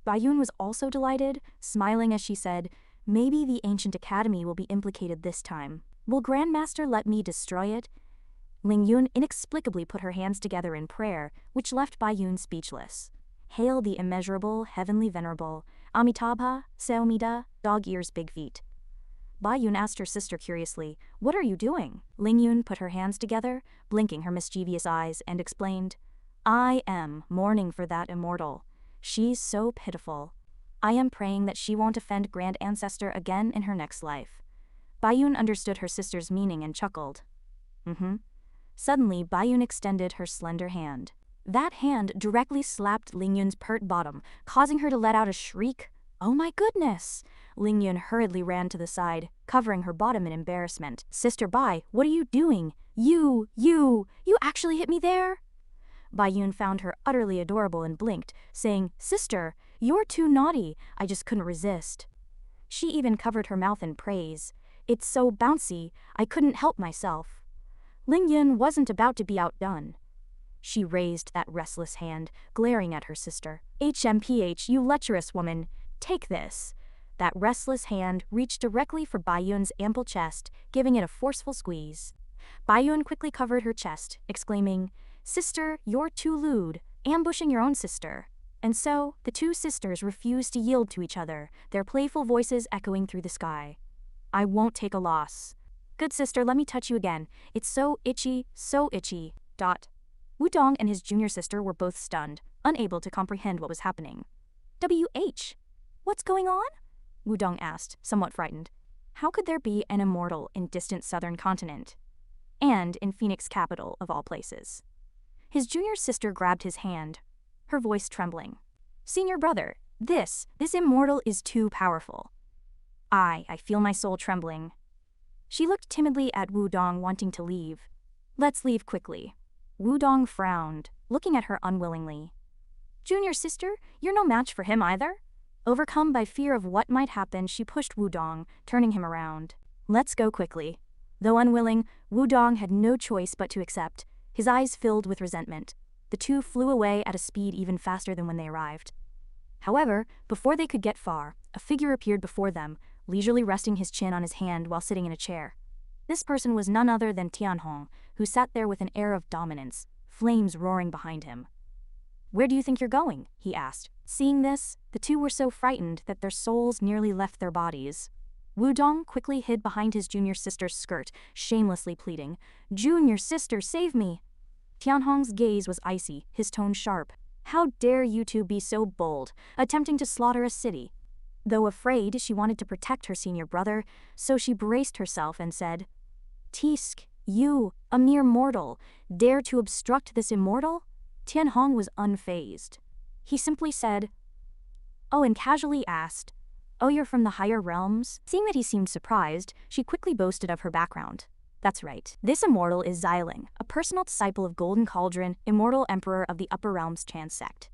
Bai Yun was also delighted, smiling as she said, maybe the ancient academy will be implicated this time. Will Grandmaster let me destroy it? Ling Yun inexplicably put her hands together in prayer, which left Bai Yun speechless. Hail the immeasurable, heavenly venerable, Amitabha, Seomida, dog ears big feet. Bai Yun asked her sister curiously, what are you doing? Ling Yun put her hands together, blinking her mischievous eyes, and explained, I am mourning for that immortal. She's so pitiful. I am praying that she won't offend Grand Ancestor again in her next life. Bai Yun understood her sister's meaning and chuckled. Suddenly, Bai Yun extended her slender hand. That hand directly slapped Ling Yun's pert bottom, causing her to let out a shriek. Oh my goodness! Ling Yun hurriedly ran to the side, covering her bottom in embarrassment. Sister Bai, what are you doing? You actually hit me there? Bai Yun found her utterly adorable and blinked, saying, Sister, you're too naughty, I just couldn't resist. She even covered her mouth in praise. It's so bouncy, I couldn't help myself. Ling Yun wasn't about to be outdone. She raised that restless hand, glaring at her sister. HMPH, you lecherous woman, take this. That restless hand reached directly for Bai Yun's ample chest, giving it a forceful squeeze. Bai Yun quickly covered her chest, exclaiming, Sister, you're too lewd, ambushing your own sister. And so, the two sisters refused to yield to each other, their playful voices echoing through the sky. I won't take a loss. Good sister, let me touch you again. It's so itchy, so itchy. Wudong and his junior sister were both stunned, unable to comprehend what was happening. WH? What's going on? Wudong asked, somewhat frightened. How could there be an immortal in distant southern continent? And in Phoenix capital, of all places. His junior sister grabbed his hand, her voice trembling. "Senior brother, this immortal is too powerful. I feel my soul trembling." She looked timidly at Wudong, wanting to leave. "Let's leave quickly." Wudong frowned, looking at her unwillingly. "Junior sister, you're no match for him either?" Overcome by fear of what might happen, she pushed Wudong, turning him around. "Let's go quickly." Though unwilling, Wudong had no choice but to accept, his eyes filled with resentment. The two flew away at a speed even faster than when they arrived. However, before they could get far, a figure appeared before them, leisurely resting his chin on his hand while sitting in a chair. This person was none other than Tianhong, who sat there with an air of dominance, flames roaring behind him. "Where do you think you're going?" he asked. Seeing this, the two were so frightened that their souls nearly left their bodies. Wudong quickly hid behind his junior sister's skirt, shamelessly pleading, "Junior sister, save me!" Tianhong's gaze was icy, his tone sharp. "How dare you two be so bold, attempting to slaughter a city?" Though afraid, she wanted to protect her senior brother, so she braced herself and said, "Tisk, you, a mere mortal, dare to obstruct this immortal?" Tianhong was unfazed. He simply said, "Oh," and casually asked, "Oh, you're from the higher realms?" Seeing that he seemed surprised, she quickly boasted of her background. "That's right. This immortal is Xiling, a personal disciple of Golden Cauldron, immortal emperor of the Upper Realms Chan sect."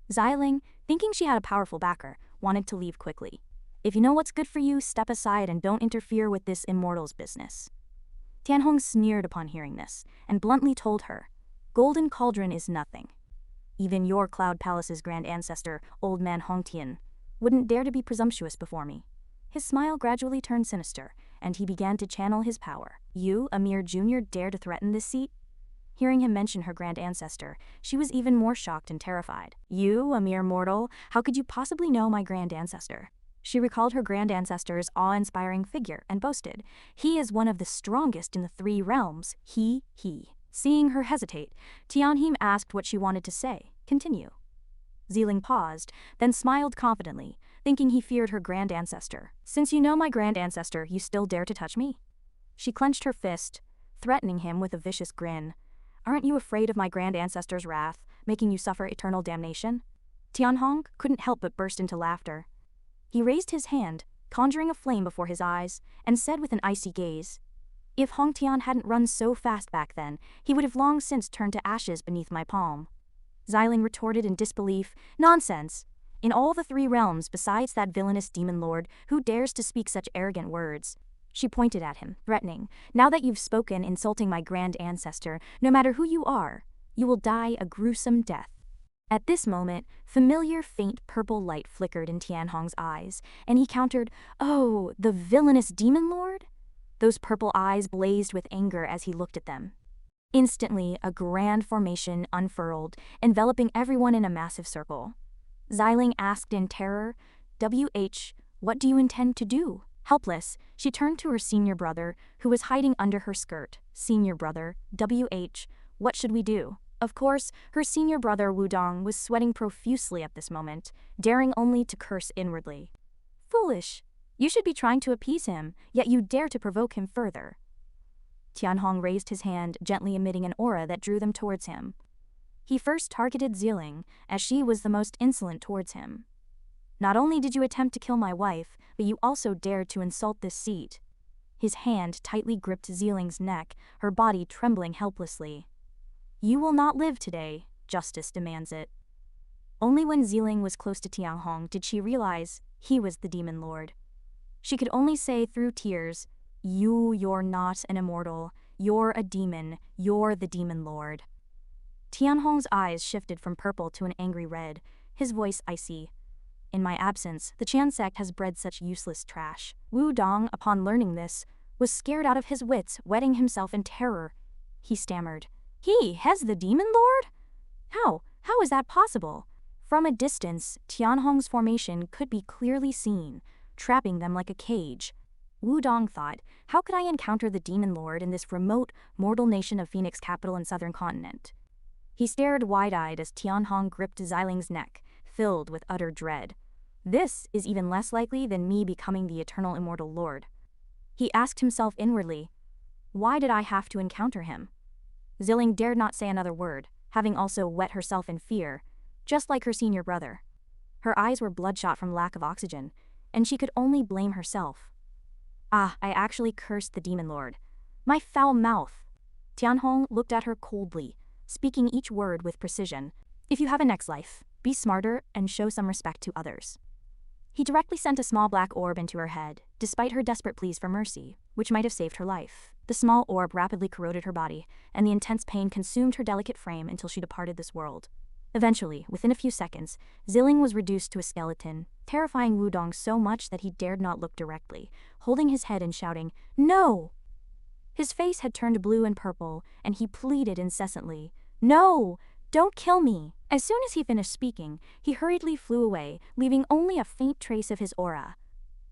Xiling, thinking she had a powerful backer, wanted to leave quickly. "If you know what's good for you, step aside and don't interfere with this immortal's business." Tianhong sneered upon hearing this, and bluntly told her, "Golden Cauldron is nothing. Even your Cloud Palace's grand ancestor, Old Man Hongtian, wouldn't dare to be presumptuous before me." His smile gradually turned sinister, and he began to channel his power. "You, a mere junior, dare to threaten this seat?" Hearing him mention her grand ancestor, she was even more shocked and terrified. "You, a mere mortal, how could you possibly know my grand ancestor?" She recalled her grand ancestor's awe-inspiring figure and boasted, "He is one of the strongest in the 3 realms, he." Seeing her hesitate, Tianhim asked what she wanted to say. "Continue." Xiling paused, then smiled confidently, thinking he feared her grand ancestor. "Since you know my grand ancestor, you still dare to touch me?" She clenched her fist, threatening him with a vicious grin. "Aren't you afraid of my grand ancestor's wrath, making you suffer eternal damnation?" Tianhong couldn't help but burst into laughter. He raised his hand, conjuring a flame before his eyes, and said with an icy gaze, "If Hongtian hadn't run so fast back then, he would have long since turned to ashes beneath my palm." Xiling retorted in disbelief, "Nonsense! In all the 3 realms besides that villainous demon lord, who dares to speak such arrogant words?" She pointed at him, threatening, "Now that you've spoken insulting my grand ancestor, no matter who you are, you will die a gruesome death." At this moment, familiar faint purple light flickered in Tianhong's eyes, and he countered, "Oh, the villainous demon lord?" Those purple eyes blazed with anger as he looked at them. Instantly, a grand formation unfurled, enveloping everyone in a massive circle. Xiling asked in terror, "WH, what do you intend to do?" Helpless, she turned to her senior brother, who was hiding under her skirt. "Senior brother, WH, what should we do?" Of course, her senior brother Wudong was sweating profusely at this moment, daring only to curse inwardly. "Foolish! You should be trying to appease him, yet you dare to provoke him further." Tianhong raised his hand, gently emitting an aura that drew them towards him. He first targeted Xiling, as she was the most insolent towards him. "Not only did you attempt to kill my wife, but you also dared to insult this seat." His hand tightly gripped Xiling's neck, her body trembling helplessly. "You will not live today, justice demands it." Only when Xiling was close to Tianhong did she realize he was the demon lord. She could only say through tears, You're not an immortal. You're a demon. You're the demon lord." Tianhong's eyes shifted from purple to an angry red, his voice icy. "In my absence, the Chan sect has bred such useless trash." Wudong, upon learning this, was scared out of his wits, wetting himself in terror. He stammered, "He has the demon lord? How is that possible?" From a distance, Tianhong's formation could be clearly seen, trapping them like a cage. Wudong thought, how could I encounter the demon lord in this remote, mortal nation of Phoenix capital and southern continent? He stared wide-eyed as Tianhong gripped Xiling's neck, filled with utter dread. This is even less likely than me becoming the eternal immortal lord. He asked himself inwardly, why did I have to encounter him? Xiling dared not say another word. having also wet herself in fear, just like her senior brother. Her eyes were bloodshot from lack of oxygen, and she could only blame herself. Ah, I actually cursed the demon lord. My foul mouth. Tianhong looked at her coldly, speaking each word with precision. If you have a next life, be smarter and show some respect to others. He directly sent a small black orb into her head, despite her desperate pleas for mercy, which might have saved her life. The small orb rapidly corroded her body, and the intense pain consumed her delicate frame until she departed this world. Eventually, within a few seconds, Zilling was reduced to a skeleton, terrifying Wudong so much that he dared not look directly, holding his head and shouting, "No!" His face had turned blue and purple, and he pleaded incessantly, "No! Don't kill me!" As soon as he finished speaking, he hurriedly flew away, leaving only a faint trace of his aura.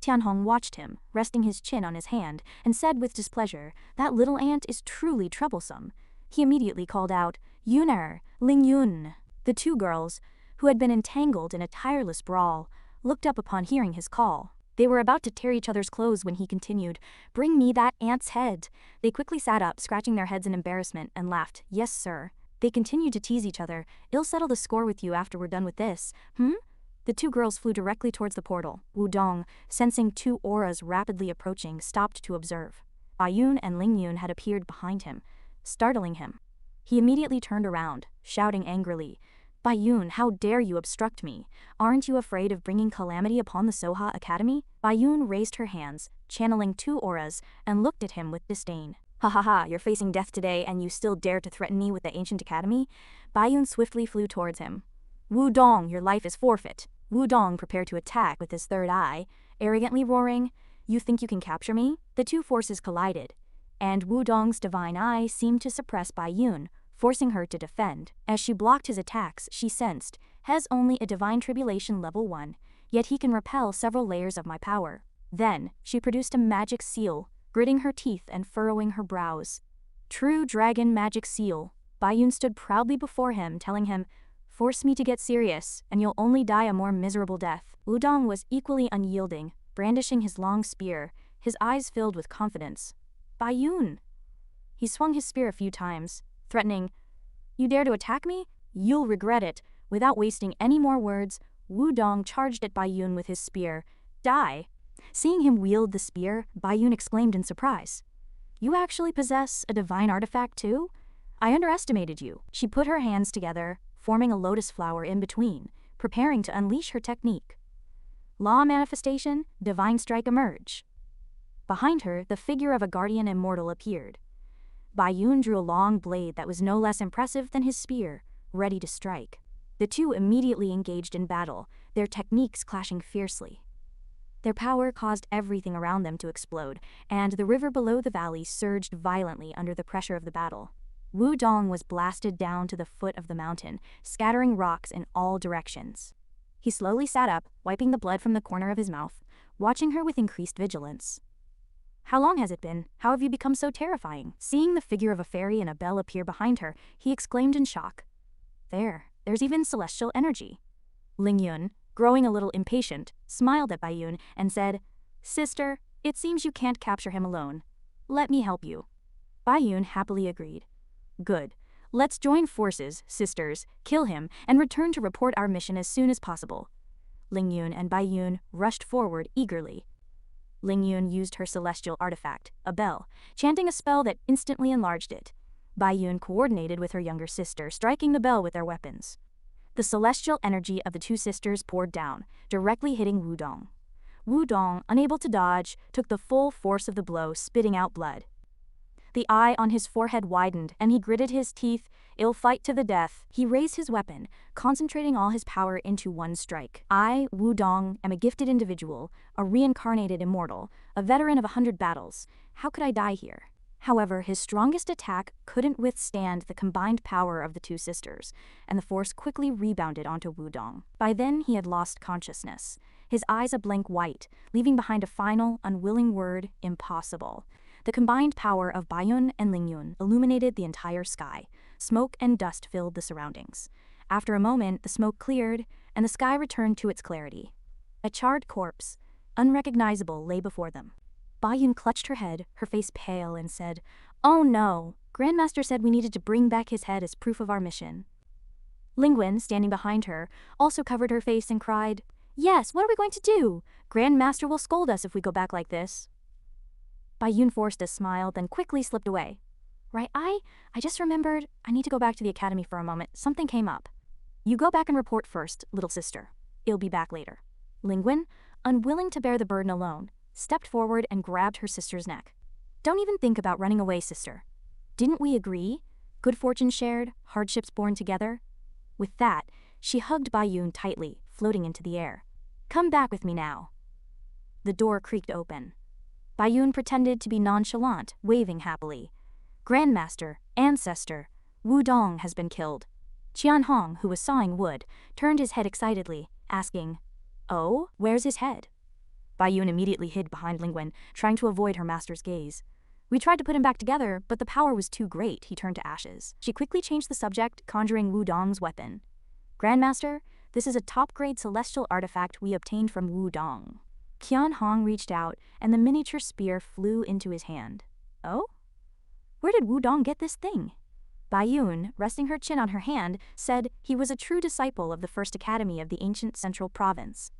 Tianhong watched him, resting his chin on his hand, and said with displeasure, "That little ant is truly troublesome." He immediately called out, "Yuner, Ling Yun." The two girls, who had been entangled in a tireless brawl, looked up upon hearing his call. They were about to tear each other's clothes when he continued, "Bring me that ant's head." They quickly sat up, scratching their heads in embarrassment, and laughed, "Yes, sir." They continued to tease each other, "I'll settle the score with you after we're done with this, The two girls flew directly towards the portal. Wudong, sensing two auras rapidly approaching, stopped to observe. Baiyun and Lingyun had appeared behind him, startling him. He immediately turned around, shouting angrily, "Baiyun, how dare you obstruct me? Aren't you afraid of bringing calamity upon the Soha Academy?" Baiyun raised her hands, channeling two auras, and looked at him with disdain. "Ha ha ha, you're facing death today and you still dare to threaten me with the ancient academy?" Baiyun swiftly flew towards him. "Wudong, your life is forfeit." Wudong prepared to attack with his third eye, arrogantly roaring, "You think you can capture me?" The two forces collided, and Wudong's divine eye seemed to suppress Baiyun, forcing her to defend. As she blocked his attacks, she sensed, "Has only a divine tribulation level 1, yet he can repel several layers of my power." Then, she produced a magic seal, gritting her teeth and furrowing her brows. "True dragon magic seal." Baiyun stood proudly before him, telling him, "Force me to get serious, and you'll only die a more miserable death." Wudong was equally unyielding, brandishing his long spear, his eyes filled with confidence. "Baiyun!" He swung his spear a few times, threatening, "You dare to attack me? You'll regret it." Without wasting any more words, Wudong charged at Baiyun with his spear. "Die!" Seeing him wield the spear, Baiyun exclaimed in surprise, "You actually possess a divine artifact too? I underestimated you." She put her hands together, forming a lotus flower in between, preparing to unleash her technique. Law manifestation, divine strike emerge. Behind her, the figure of a guardian immortal appeared. Baiyun drew a long blade that was no less impressive than his spear, ready to strike. The two immediately engaged in battle, their techniques clashing fiercely. Their power caused everything around them to explode, and the river below the valley surged violently under the pressure of the battle. Wudong was blasted down to the foot of the mountain, scattering rocks in all directions. He slowly sat up, wiping the blood from the corner of his mouth, watching her with increased vigilance. "How long has it been? How have you become so terrifying?" Seeing the figure of a fairy and a bell appear behind her, he exclaimed in shock, There's even celestial energy." Lingyun, growing a little impatient, smiled at Baiyun and said, "Sister, it seems you can't capture him alone. Let me help you." Baiyun happily agreed. "Good. Let's join forces, sisters, kill him, and return to report our mission as soon as possible." Lingyun and Baiyun rushed forward eagerly. Lingyun used her celestial artifact, a bell, chanting a spell that instantly enlarged it. Baiyun coordinated with her younger sister, striking the bell with their weapons. The celestial energy of the two sisters poured down, directly hitting Wudong. Wudong, unable to dodge, took the full force of the blow, spitting out blood. The eye on his forehead widened, and he gritted his teeth. "I'll fight to the death." He raised his weapon, concentrating all his power into one strike. "I, Wudong, am a gifted individual, a reincarnated immortal, a veteran of 100 battles. How could I die here?" However, his strongest attack couldn't withstand the combined power of the two sisters, and the force quickly rebounded onto Wudong. By then, he had lost consciousness, his eyes a blank white, leaving behind a final, unwilling word, "impossible." The combined power of Baiyun and Lingyun illuminated the entire sky. Smoke and dust filled the surroundings. After a moment, the smoke cleared, and the sky returned to its clarity. A charred corpse, unrecognizable, lay before them. Baiyun clutched her head, her face pale, and said, "Oh no! Grandmaster said we needed to bring back his head as proof of our mission." Lingwen, standing behind her, also covered her face and cried, "Yes, what are we going to do? Grandmaster will scold us if we go back like this." Bai Yun forced a smile, then quickly slipped away. "Right, I just remembered I need to go back to the academy for a moment. Something came up." "You go back and report first, little sister. I'll be back later." Lingwen, unwilling to bear the burden alone, stepped forward and grabbed her sister's neck. "Don't even think about running away, sister. Didn't we agree? Good fortune shared, hardships borne together." With that, she hugged Bai Yun tightly, floating into the air. "Come back with me now." The door creaked open. Bai Yun pretended to be nonchalant, waving happily. "Grandmaster, ancestor, Wu Dong has been killed." Qian Hong, who was sawing wood, turned his head excitedly, asking, "Oh, where's his head?" Bai Yun immediately hid behind Lingwen, trying to avoid her master's gaze. "We tried to put him back together, but the power was too great," he turned to ashes. She quickly changed the subject, conjuring Wu Dong's weapon. "Grandmaster, this is a top-grade celestial artifact we obtained from Wu Dong." Qian Hong reached out, and the miniature spear flew into his hand. "Oh? Where did Wu Dong get this thing?" Bai Yun, resting her chin on her hand, said he was a true disciple of the first academy of the ancient central province.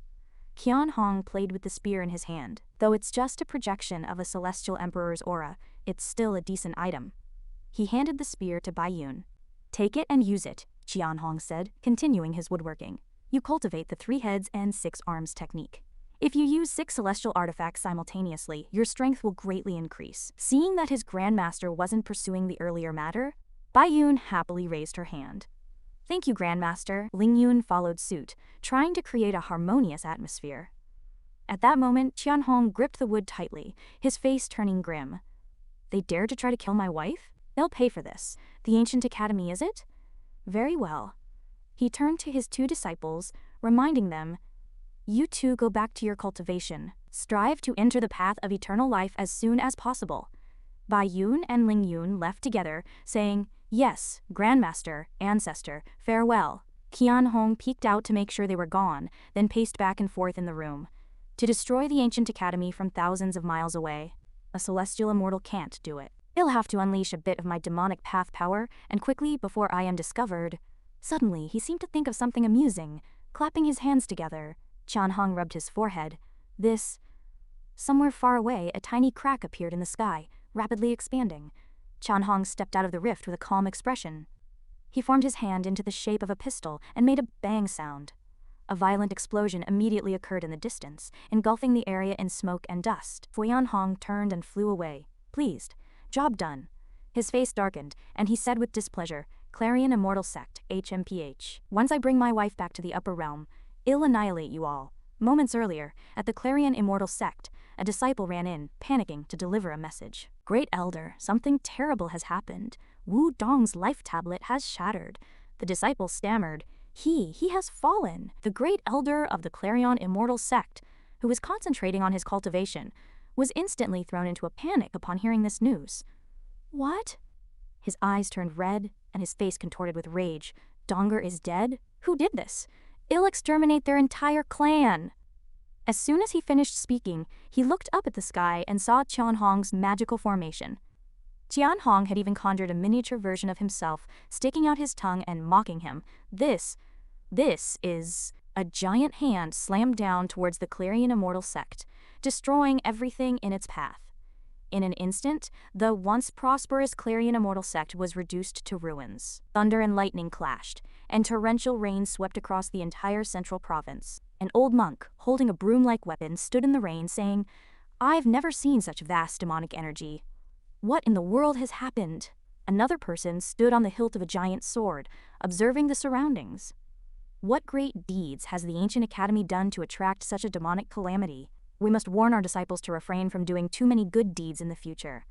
Qian Hong played with the spear in his hand. "Though it's just a projection of a celestial emperor's aura, it's still a decent item." He handed the spear to Bai Yun. "Take it and use it," Qian Hong said, continuing his woodworking. "You cultivate the 3 heads and 6 arms technique. If you use 6 celestial artifacts simultaneously, your strength will greatly increase." Seeing that his grandmaster wasn't pursuing the earlier matter, Bai Yun happily raised her hand. "Thank you, Grandmaster." Ling Yun followed suit, trying to create a harmonious atmosphere. At that moment, Qian Hong gripped the wood tightly, his face turning grim. "They dared to try to kill my wife? They'll pay for this. The ancient academy, is it? Very well." He turned to his 2 disciples, reminding them, "You 2 go back to your cultivation. Strive to enter the path of eternal life as soon as possible." Bai Yun and Ling Yun left together, saying, "Yes, Grandmaster, ancestor, farewell." Qian Hong peeked out to make sure they were gone, then paced back and forth in the room. To destroy the ancient academy from thousands of miles away, a celestial immortal can't do it. "I'll have to unleash a bit of my demonic path power, and quickly before I am discovered." Suddenly, he seemed to think of something amusing, clapping his hands together. Qian Hong rubbed his forehead. Somewhere far away, a tiny crack appeared in the sky, rapidly expanding. Qian Hong stepped out of the rift with a calm expression. He formed his hand into the shape of a pistol and made a bang sound. A violent explosion immediately occurred in the distance, engulfing the area in smoke and dust. Qian Hong turned and flew away, pleased. Job done. His face darkened, and he said with displeasure, "Clarion Immortal Sect, HMPH. Once I bring my wife back to the upper realm, I'll annihilate you all." Moments earlier, at the Clarion Immortal Sect, a disciple ran in, panicking, to deliver a message. "Great Elder, something terrible has happened. Wu Dong's life tablet has shattered." The disciple stammered, He has fallen." The Great Elder of the Clarion Immortal Sect, who was concentrating on his cultivation, was instantly thrown into a panic upon hearing this news. "What?" His eyes turned red, and his face contorted with rage. "Donger is dead? Who did this? I'll exterminate their entire clan." As soon as he finished speaking, he looked up at the sky and saw Qian Hong's magical formation. Qian Hong had even conjured a miniature version of himself, sticking out his tongue and mocking him. This is... A giant hand slammed down towards the Clarion Immortal Sect, destroying everything in its path. In an instant, the once prosperous Clarion Immortal Sect was reduced to ruins. Thunder and lightning clashed, and torrential rain swept across the entire central province. An old monk, holding a broom-like weapon, stood in the rain, saying, "I've never seen such vast demonic energy. What in the world has happened?" Another person stood on the hilt of a giant sword, observing the surroundings. What great deeds has the ancient academy done to attract such a demonic calamity? We must warn our disciples to refrain from doing too many good deeds in the future.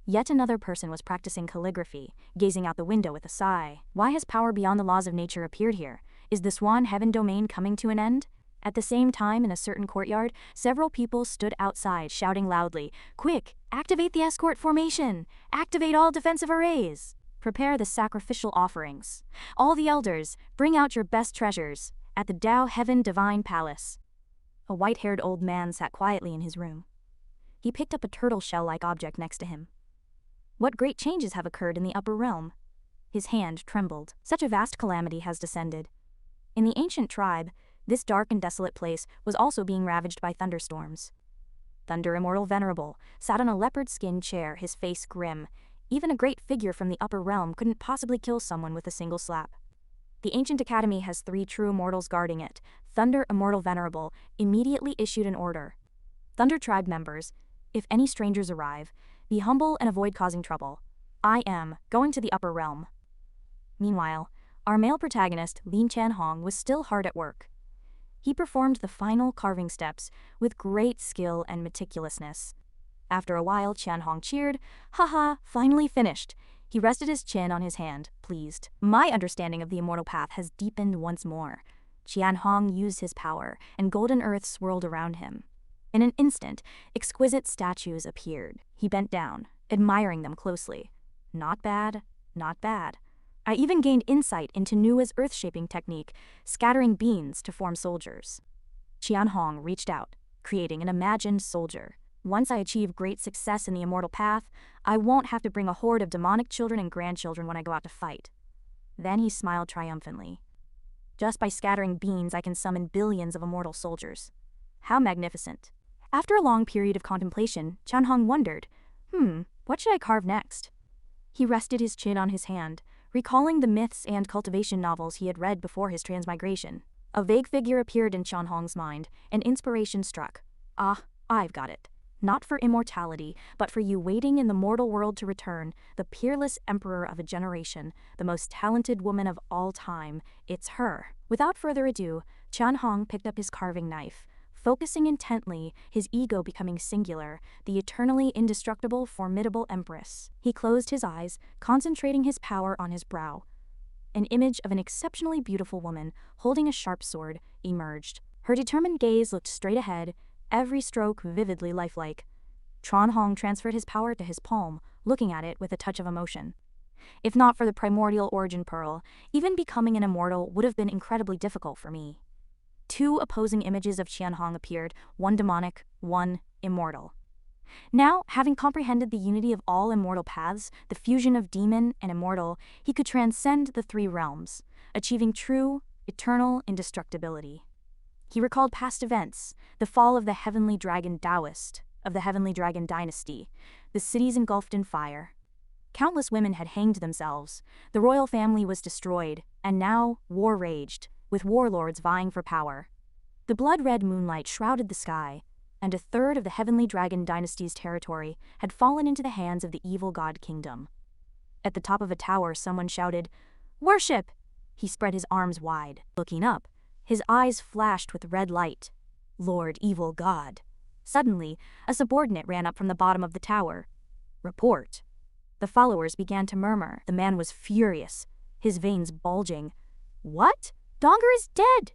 Yet another person was practicing calligraphy, gazing out the window with a sigh. Why has power beyond the laws of nature appeared here? Is the Swan Heaven domain coming to an end? At the same time, in a certain courtyard, several people stood outside, shouting loudly, "Quick, activate the escort formation! Activate all defensive arrays! Prepare the sacrificial offerings. All the elders, bring out your best treasures, at the Tao Heaven Divine Palace." A white-haired old man sat quietly in his room. He picked up a turtle shell-like object next to him. What great changes have occurred in the upper realm? His hand trembled. Such a vast calamity has descended. In the ancient tribe, this dark and desolate place was also being ravaged by thunderstorms. Thunder Immortal Venerable sat on a leopard-skin chair, his face grim. Even a great figure from the upper realm couldn't possibly kill someone with a single slap. The ancient academy has 3 true immortals guarding it. Thunder Immortal Venerable immediately issued an order. Thunder Tribe members, if any strangers arrive, be humble and avoid causing trouble. I am going to the upper realm. Meanwhile, our male protagonist, Lin Chanhong, was still hard at work. He performed the final carving steps with great skill and meticulousness. After a while, Chanhong cheered, "Haha, finally finished." He rested his chin on his hand, pleased. My understanding of the immortal path has deepened once more. Chanhong used his power, and golden earth swirled around him. In an instant, exquisite statues appeared. He bent down, admiring them closely. Not bad, not bad. I even gained insight into Nua's earth-shaping technique, scattering beans to form soldiers. Chanhong reached out, creating an imagined soldier. Once I achieve great success in the immortal path, I won't have to bring a horde of demonic children and grandchildren when I go out to fight. Then he smiled triumphantly. Just by scattering beans, I can summon billions of immortal soldiers. How magnificent. After a long period of contemplation, Chanhong wondered, what should I carve next? He rested his chin on his hand, recalling the myths and cultivation novels he had read before his transmigration. A vague figure appeared in Chanhong's mind, and inspiration struck. Ah, I've got it. Not for immortality, but for you waiting in the mortal world to return, the peerless emperor of a generation, the most talented woman of all time. It's her. Without further ado, Chanhong picked up his carving knife, focusing intently, his ego becoming singular, the eternally indestructible, formidable empress. He closed his eyes, concentrating his power on his brow. An image of an exceptionally beautiful woman, holding a sharp sword, emerged. Her determined gaze looked straight ahead, every stroke vividly lifelike. Chanhong transferred his power to his palm, looking at it with a touch of emotion. If not for the primordial origin pearl, even becoming an immortal would have been incredibly difficult for me. 2 opposing images of Chanhong appeared, one demonic, one immortal. Now, having comprehended the unity of all immortal paths, the fusion of demon and immortal, he could transcend the 3 realms, achieving true, eternal indestructibility. He recalled past events, the fall of the heavenly dragon Taoist, of the heavenly dragon dynasty, the cities engulfed in fire. Countless women had hanged themselves, the royal family was destroyed, and now war raged, with warlords vying for power. The blood-red moonlight shrouded the sky, and 1/3 of the heavenly dragon dynasty's territory had fallen into the hands of the evil god kingdom. At the top of a tower, someone shouted, "Worship!" He spread his arms wide. Looking up, his eyes flashed with red light. "Lord Evil God." Suddenly, a subordinate ran up from the bottom of the tower. "Report." The followers began to murmur. The man was furious, his veins bulging. "What? Donger is dead!"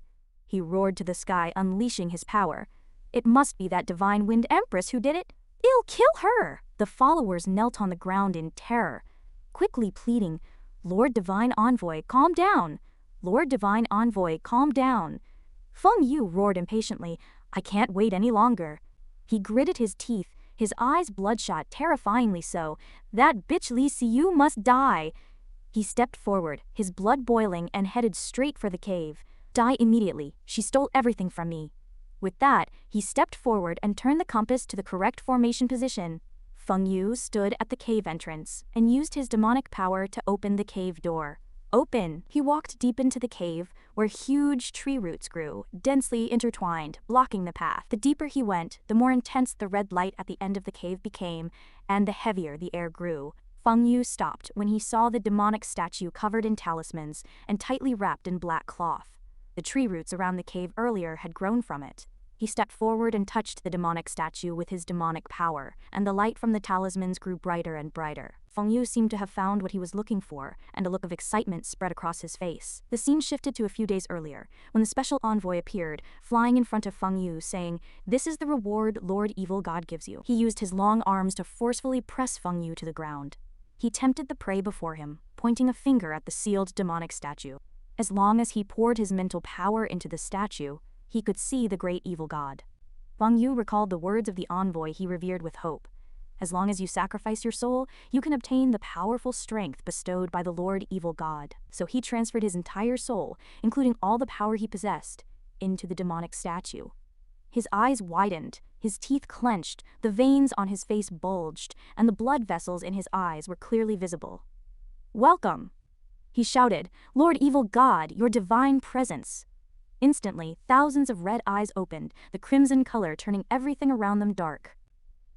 He roared to the sky, unleashing his power. "It must be that divine wind empress who did it. It'll kill her!" The followers knelt on the ground in terror, quickly pleading, "Lord Divine Envoy, calm down! Lord Divine Envoy, calm down!" Feng Yu roared impatiently, "I can't wait any longer." He gritted his teeth, his eyes bloodshot, terrifyingly so. "That bitch Li Siyu must die!" He stepped forward, his blood boiling, and headed straight for the cave. "Die immediately. She stole everything from me." With that, he stepped forward and turned the compass to the correct formation position. Feng Yu stood at the cave entrance and used his demonic power to open the cave door. Open! He walked deep into the cave, where huge tree roots grew, densely intertwined, blocking the path. The deeper he went, the more intense the red light at the end of the cave became, and the heavier the air grew. Feng Yu stopped when he saw the demonic statue covered in talismans and tightly wrapped in black cloth. The tree roots around the cave earlier had grown from it. He stepped forward and touched the demonic statue with his demonic power, and the light from the talismans grew brighter and brighter. Feng Yu seemed to have found what he was looking for, and a look of excitement spread across his face. The scene shifted to a few days earlier, when the special envoy appeared, flying in front of Feng Yu, saying, "This is the reward Lord Evil God gives you." He used his long arms to forcefully press Feng Yu to the ground. He tempted the prey before him, pointing a finger at the sealed demonic statue. As long as he poured his mental power into the statue, he could see the great evil god. Feng Yu recalled the words of the envoy he revered with hope. As long as you sacrifice your soul, you can obtain the powerful strength bestowed by the Lord Evil God. So he transferred his entire soul, including all the power he possessed, into the demonic statue. His eyes widened, his teeth clenched, the veins on his face bulged, and the blood vessels in his eyes were clearly visible. "Welcome!" he shouted. "Lord Evil God, your divine presence!" Instantly, thousands of red eyes opened, the crimson color turning everything around them dark.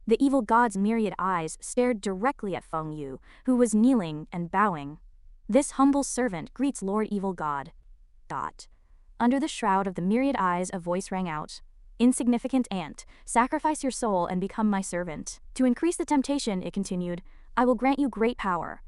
The evil god's myriad eyes stared directly at Feng Yu, who was kneeling and bowing. "This humble servant greets Lord Evil God." Under the shroud of the myriad eyes, a voice rang out. "Insignificant ant, sacrifice your soul and become my servant." To increase the temptation, it continued, "I will grant you great power."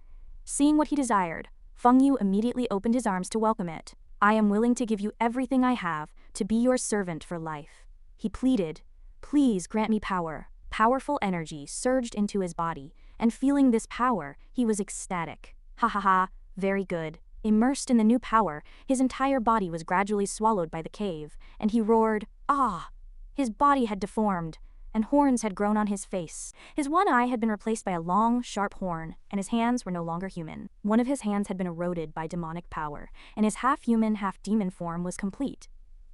Seeing what he desired, Feng Yu immediately opened his arms to welcome it. "I am willing to give you everything I have, to be your servant for life," he pleaded. "Please grant me power." Powerful energy surged into his body, and feeling this power, he was ecstatic. "Ha ha ha, very good." Immersed in the new power, his entire body was gradually swallowed by the cave, and he roared, "Ah!" His body had deformed, and horns had grown on his face. His one eye had been replaced by a long, sharp horn, and his hands were no longer human. One of his hands had been eroded by demonic power, and his half-human, half-demon form was complete.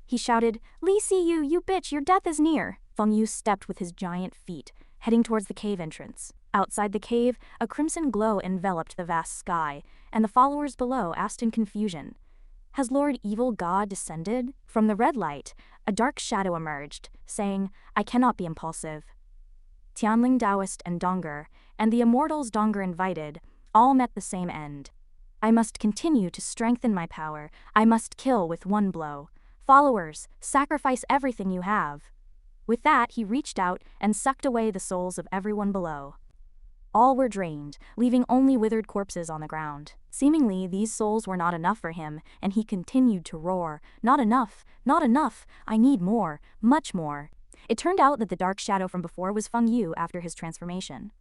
He shouted, "Li Siyu, you bitch, your death is near!" Feng Yu stepped with his giant feet, heading towards the cave entrance. Outside the cave, a crimson glow enveloped the vast sky, and the followers below asked in confusion, "Has Lord Evil God descended?" From the red light, a dark shadow emerged, saying, "I cannot be impulsive." Tianling Taoist and Donger, and the immortals Donger invited, all met the same end. "I must continue to strengthen my power. I must kill with one blow. Followers, sacrifice everything you have." With that, he reached out and sucked away the souls of everyone below. All were drained, leaving only withered corpses on the ground. Seemingly, these souls were not enough for him, and he continued to roar, "Not enough, not enough, I need more, much more." It turned out that the dark shadow from before was Feng Yu after his transformation.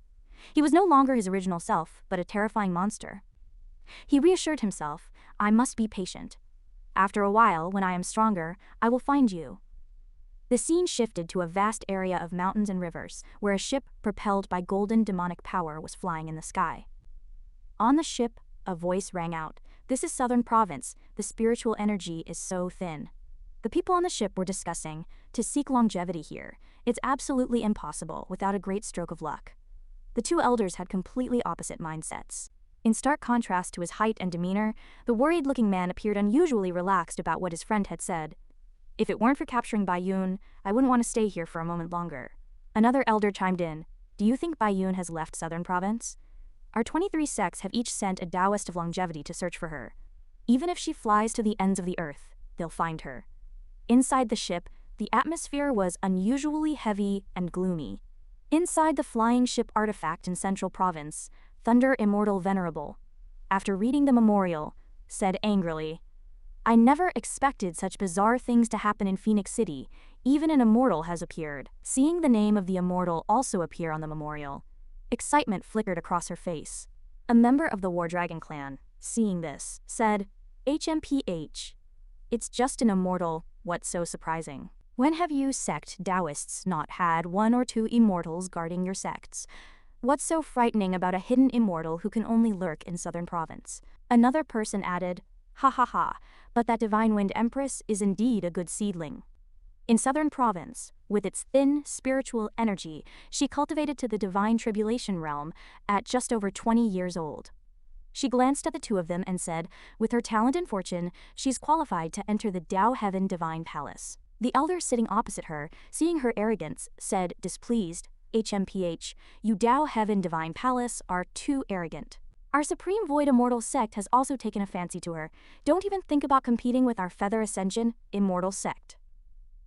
He was no longer his original self, but a terrifying monster. He reassured himself, "I must be patient. After a while, when I am stronger, I will find you." The scene shifted to a vast area of mountains and rivers, where a ship propelled by golden demonic power was flying in the sky. On the ship, a voice rang out, "This is Southern Province. The spiritual energy is so thin." The people on the ship were discussing, "To seek longevity here, it's absolutely impossible without a great stroke of luck." The two elders had completely opposite mindsets. In stark contrast to his height and demeanor, the worried-looking man appeared unusually relaxed about what his friend had said. "If it weren't for capturing Baiyun, I wouldn't want to stay here for a moment longer." Another elder chimed in, "Do you think Baiyun has left Southern Province? Our 23 sects have each sent a Taoist of longevity to search for her. Even if she flies to the ends of the earth, they'll find her." Inside the ship, the atmosphere was unusually heavy and gloomy. Inside the flying ship artifact in Central Province, Thunder Immortal Venerable, after reading the memorial, said angrily, "I never expected such bizarre things to happen in Phoenix City. Even an immortal has appeared." Seeing the name of the immortal also appear on the memorial, excitement flickered across her face. A member of the War Dragon clan, seeing this, said, "HMPH. It's just an immortal, what's so surprising? When have you sect Taoists not had one or two immortals guarding your sects? What's so frightening about a hidden immortal who can only lurk in Southern Province?" Another person added, "Ha ha ha, but that Divine Wind Empress is indeed a good seedling. In Southern Province, with its thin, spiritual energy, she cultivated to the Divine Tribulation realm at just over 20 years old." She glanced at the two of them and said, "With her talent and fortune, she's qualified to enter the Tao Heaven Divine Palace." The elder sitting opposite her, seeing her arrogance, said, displeased, "HMPH, you Tao Heaven Divine Palace are too arrogant. Our Supreme Void Immortal Sect has also taken a fancy to her. Don't even think about competing with our Feather Ascension Immortal Sect."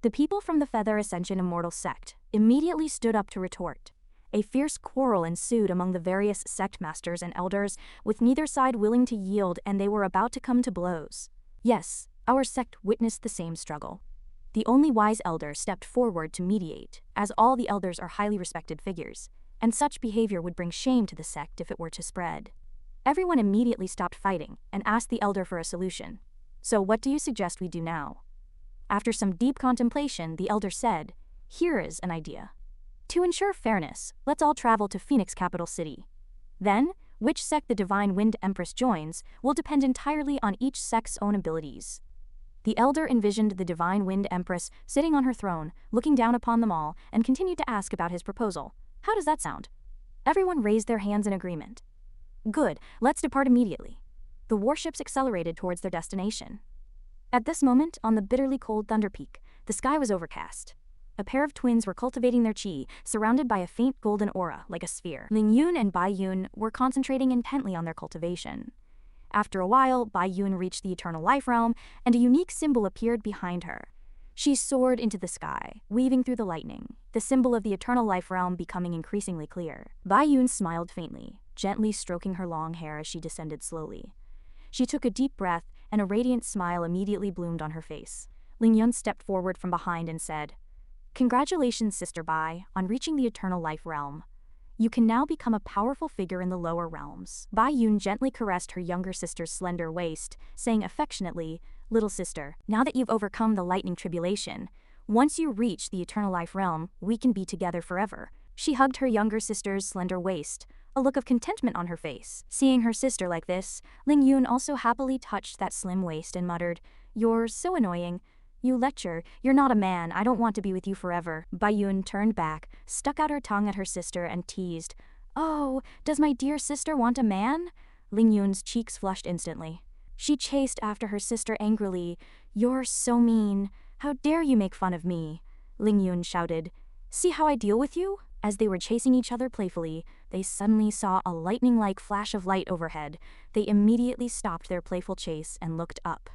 The people from the Feather Ascension Immortal Sect immediately stood up to retort. A fierce quarrel ensued among the various sect masters and elders, with neither side willing to yield, and they were about to come to blows. Yes, our sect witnessed the same struggle. The only wise elder stepped forward to mediate, as all the elders are highly respected figures, and such behavior would bring shame to the sect if it were to spread. Everyone immediately stopped fighting and asked the elder for a solution. "So what do you suggest we do now?" After some deep contemplation, the elder said, "Here is an idea. To ensure fairness, let's all travel to Phoenix capital city. Then, which sect the Divine Wind Empress joins will depend entirely on each sect's own abilities. The elder envisioned the Divine Wind Empress sitting on her throne, looking down upon them all, and continued to ask about his proposal. How does that sound? Everyone raised their hands in agreement. Good, let's depart immediately. The warships accelerated towards their destination. At this moment, on the bitterly cold Thunder Peak, the sky was overcast. A pair of twins were cultivating their chi, surrounded by a faint golden aura like a sphere. Ling Yun and Bai Yun were concentrating intently on their cultivation. After a while, Bai Yun reached the Eternal Life Realm, and a unique symbol appeared behind her. She soared into the sky, weaving through the lightning, the symbol of the Eternal Life Realm becoming increasingly clear. Bai Yun smiled faintly, gently stroking her long hair as she descended slowly. She took a deep breath, and a radiant smile immediately bloomed on her face. Ling Yun stepped forward from behind and said, "Congratulations, Sister Bai, on reaching the Eternal Life Realm. You can now become a powerful figure in the lower realms." Bai Yun gently caressed her younger sister's slender waist, saying affectionately, "Little sister, now that you've overcome the lightning tribulation, once you reach the Eternal Life Realm, we can be together forever." She hugged her younger sister's slender waist, a look of contentment on her face. Seeing her sister like this, Ling Yun also happily touched that slim waist and muttered, "You're so annoying. You lecher, you're not a man, I don't want to be with you forever." Bai Yun turned back, stuck out her tongue at her sister and teased, "Oh, does my dear sister want a man?" Ling Yun's cheeks flushed instantly. She chased after her sister angrily, "You're so mean. How dare you make fun of me?" Ling Yun shouted, "See how I deal with you?" As they were chasing each other playfully, they suddenly saw a lightning-like flash of light overhead. They immediately stopped their playful chase and looked up.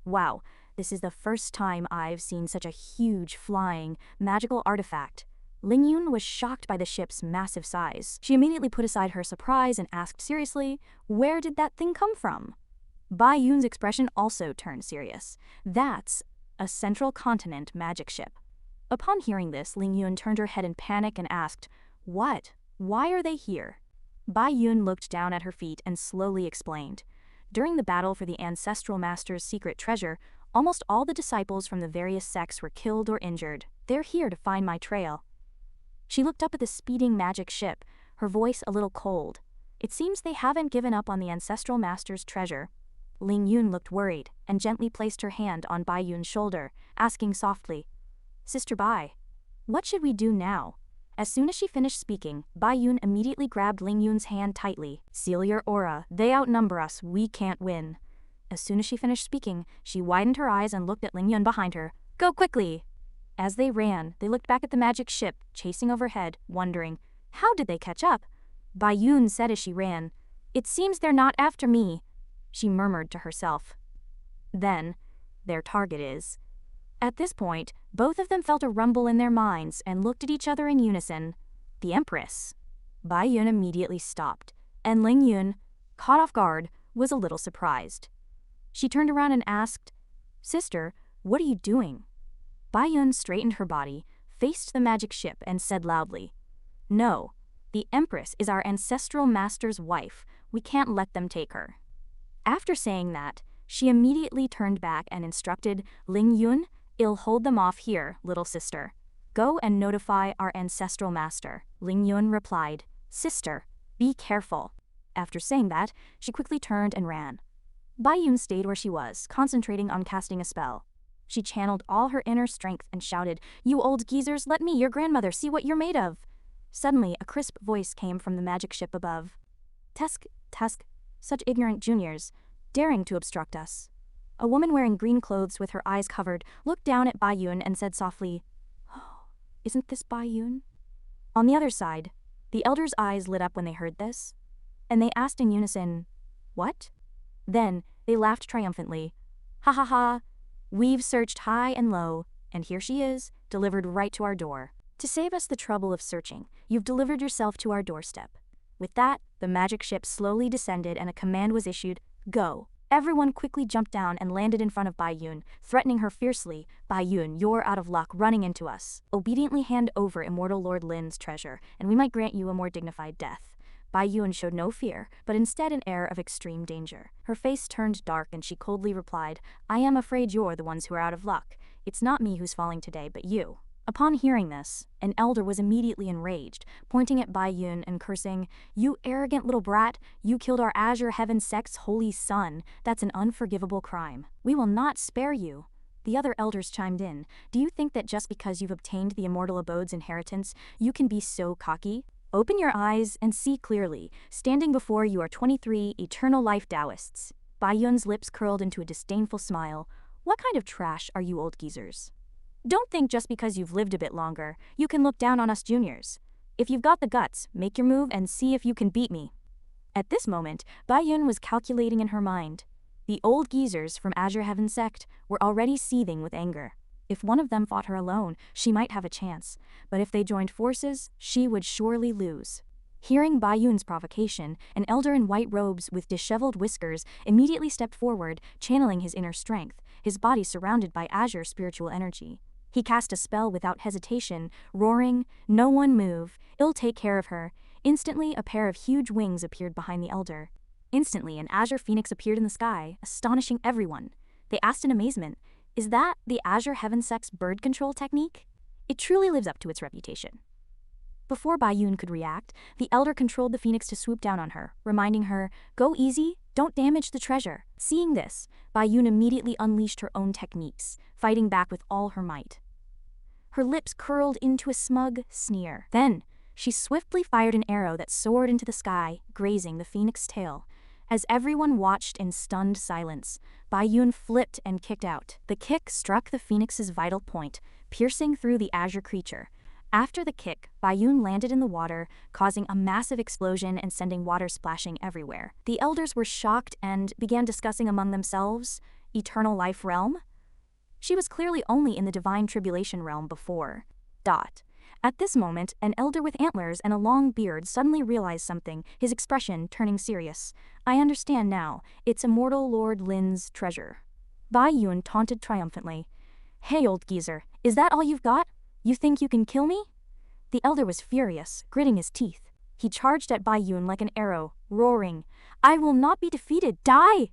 Wow. This is the first time I've seen such a huge, flying, magical artifact. Ling Yun was shocked by the ship's massive size. She immediately put aside her surprise and asked seriously, "Where did that thing come from?" Bai Yun's expression also turned serious. "That's a Central Continent magic ship." Upon hearing this, Ling Yun turned her head in panic and asked, "What? Why are they here?" Bai Yun looked down at her feet and slowly explained. During the battle for the Ancestral Master's secret treasure, almost all the disciples from the various sects were killed or injured. They're here to find my trail. She looked up at the speeding magic ship, her voice a little cold. It seems they haven't given up on the Ancestral Master's treasure. Ling Yun looked worried and gently placed her hand on Bai Yun's shoulder, asking softly, "Sister Bai, what should we do now?" As soon as she finished speaking, Bai Yun immediately grabbed Ling Yun's hand tightly. "Seal your aura. They outnumber us. We can't win." As soon as she finished speaking, she widened her eyes and looked at Ling Yun behind her. "Go quickly!" As they ran, they looked back at the magic ship, chasing overhead, wondering, how did they catch up? Bai Yun said as she ran, "It seems they're not after me," she murmured to herself. Then, "Their target is." At this point, both of them felt a rumble in their minds and looked at each other in unison. The Empress. Bai Yun immediately stopped, and Ling Yun, caught off guard, was a little surprised. She turned around and asked, "Sister, what are you doing?" Bai Yun straightened her body, faced the magic ship, and said loudly, "No, the Empress is our ancestral master's wife. We can't let them take her." After saying that, she immediately turned back and instructed Ling Yun, "I'll hold them off here, little sister. Go and notify our ancestral master." Ling Yun replied, "Sister, be careful." After saying that, she quickly turned and ran. Bai Yun stayed where she was, concentrating on casting a spell. She channeled all her inner strength and shouted, "You old geezers, let me, your grandmother, see what you're made of." Suddenly, a crisp voice came from the magic ship above. "Tusk, Tusk, such ignorant juniors, daring to obstruct us." A woman wearing green clothes with her eyes covered looked down at Bai Yun and said softly, "Oh, isn't this Bai Yun?" On the other side, the elders' eyes lit up when they heard this, and they asked in unison, "What?" Then, they laughed triumphantly. "Ha ha ha! We've searched high and low, and here she is, delivered right to our door. To save us the trouble of searching, you've delivered yourself to our doorstep." With that, the magic ship slowly descended and a command was issued, "Go." Everyone quickly jumped down and landed in front of Bai Yun, threatening her fiercely, "Bai Yun, you're out of luck running into us. Obediently hand over Immortal Lord Lin's treasure, and we might grant you a more dignified death." Bai Yun showed no fear, but instead an air of extreme danger. Her face turned dark and she coldly replied, "I am afraid you're the ones who are out of luck. It's not me who's falling today, but you." Upon hearing this, an elder was immediately enraged, pointing at Bai Yun and cursing, "You arrogant little brat, you killed our Azure Heaven sect's holy son. That's an unforgivable crime. We will not spare you." The other elders chimed in, "Do you think that just because you've obtained the immortal abode's inheritance, you can be so cocky? Open your eyes and see clearly. Standing before you are 23 eternal life Taoists." Bai Yun's lips curled into a disdainful smile. "What kind of trash are you old geezers? Don't think just because you've lived a bit longer, you can look down on us juniors. If you've got the guts, make your move and see if you can beat me." At this moment, Bai Yun was calculating in her mind. The old geezers from Azure Heaven sect were already seething with anger. If one of them fought her alone, she might have a chance, but if they joined forces, she would surely lose. Hearing Bai Yun's provocation, an elder in white robes with disheveled whiskers immediately stepped forward, channeling his inner strength, his body surrounded by azure spiritual energy. He cast a spell without hesitation, roaring, "No one move, it'll take care of her." Instantly, a pair of huge wings appeared behind the elder. Instantly, an azure phoenix appeared in the sky, astonishing everyone. They asked in amazement, "Is that the Azure Heaven sect's bird control technique? It truly lives up to its reputation." Before Bai Yun could react, the elder controlled the phoenix to swoop down on her, reminding her, "Go easy, don't damage the treasure." Seeing this, Bai Yun immediately unleashed her own techniques, fighting back with all her might. Her lips curled into a smug sneer. Then, she swiftly fired an arrow that soared into the sky, grazing the phoenix's tail. As everyone watched in stunned silence, Bai Yun flipped and kicked out. The kick struck the phoenix's vital point, piercing through the azure creature. After the kick, Bai Yun landed in the water, causing a massive explosion and sending water splashing everywhere. The elders were shocked and began discussing among themselves, eternal life realm? She was clearly only in the divine tribulation realm before. At this moment, an elder with antlers and a long beard suddenly realized something, his expression turning serious. "I understand now. It's immortal Lord Lin's treasure." Bai Yun taunted triumphantly. "Hey, old geezer, is that all you've got? You think you can kill me?" The elder was furious, gritting his teeth. He charged at Bai Yun like an arrow, roaring, "I will not be defeated, die!"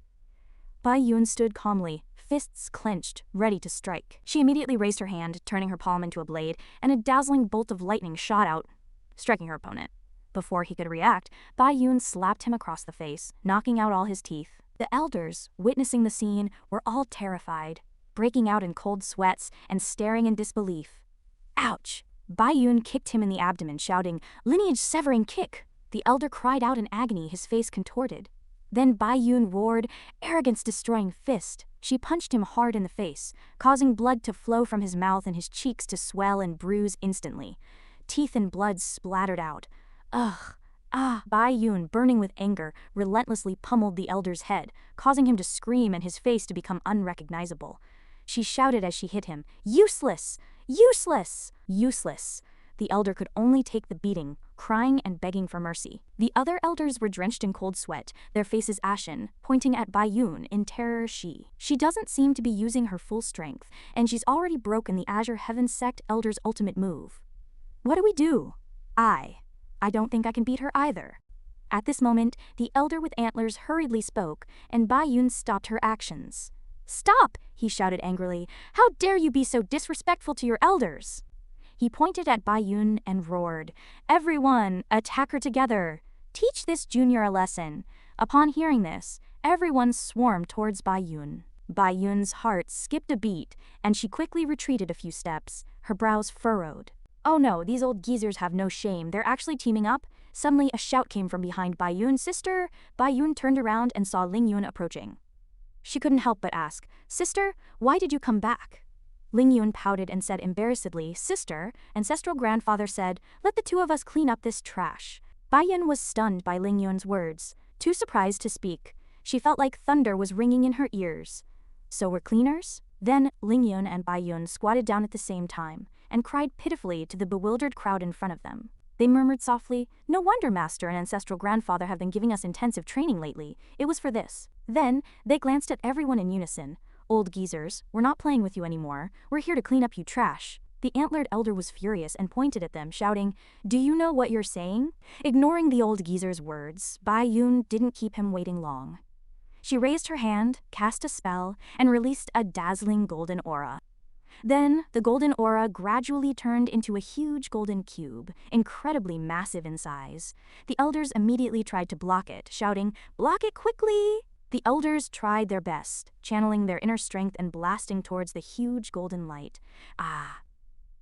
Bai Yun stood calmly, fists clenched, ready to strike. She immediately raised her hand, turning her palm into a blade, and a dazzling bolt of lightning shot out, striking her opponent. Before he could react, Bai Yun slapped him across the face, knocking out all his teeth. The elders, witnessing the scene, were all terrified, breaking out in cold sweats and staring in disbelief. Ouch! Bai Yun kicked him in the abdomen, shouting, "Lineage-severing kick!" The elder cried out in agony, his face contorted. Then Bai Yun roared, "Arrogance-destroying fist." She punched him hard in the face, causing blood to flow from his mouth and his cheeks to swell and bruise instantly. Teeth and blood splattered out. Ugh! Ah! Bai Yun, burning with anger, relentlessly pummeled the elder's head, causing him to scream and his face to become unrecognizable. She shouted as she hit him, "Useless! Useless! Useless!" The elder could only take the beating, crying and begging for mercy. The other elders were drenched in cold sweat, their faces ashen, pointing at Bai Yun in terror. She doesn't seem to be using her full strength, and she's already broken the Azure Heaven sect elder's ultimate move. What do we do? I don't think I can beat her either. At this moment, the elder with antlers hurriedly spoke, and Bai Yun stopped her actions. "Stop!" he shouted angrily. "How dare you be so disrespectful to your elders?" He pointed at Bai Yun and roared, "Everyone, attack her together! Teach this junior a lesson." Upon hearing this, everyone swarmed towards Bai Yun. Bai Yun's heart skipped a beat, and she quickly retreated a few steps, her brows furrowed. "Oh no, these old geezers have no shame, they're actually teaming up." Suddenly, a shout came from behind Bai Yun. "Sister!" Bai Yun turned around and saw Ling Yun approaching. She couldn't help but ask, "Sister, why did you come back?" Ling Yun pouted and said embarrassedly, "Sister, ancestral grandfather said, let the two of us clean up this trash." Bai Yun was stunned by Ling Yun's words, too surprised to speak. She felt like thunder was ringing in her ears. "So we're cleaners?" Then Ling Yun and Bai Yun squatted down at the same time, and cried pitifully to the bewildered crowd in front of them. They murmured softly, "No wonder Master and ancestral grandfather have been giving us intensive training lately. It was for this." Then, they glanced at everyone in unison. "Old geezers, we're not playing with you anymore. We're here to clean up you trash." The antlered elder was furious and pointed at them, shouting, "Do you know what you're saying?" Ignoring the old geezer's words, Bai Yun didn't keep him waiting long. She raised her hand, cast a spell, and released a dazzling golden aura. Then, the golden aura gradually turned into a huge golden cube, incredibly massive in size. The elders immediately tried to block it, shouting, "Block it quickly!" The elders tried their best, channeling their inner strength and blasting towards the huge golden light. Ah!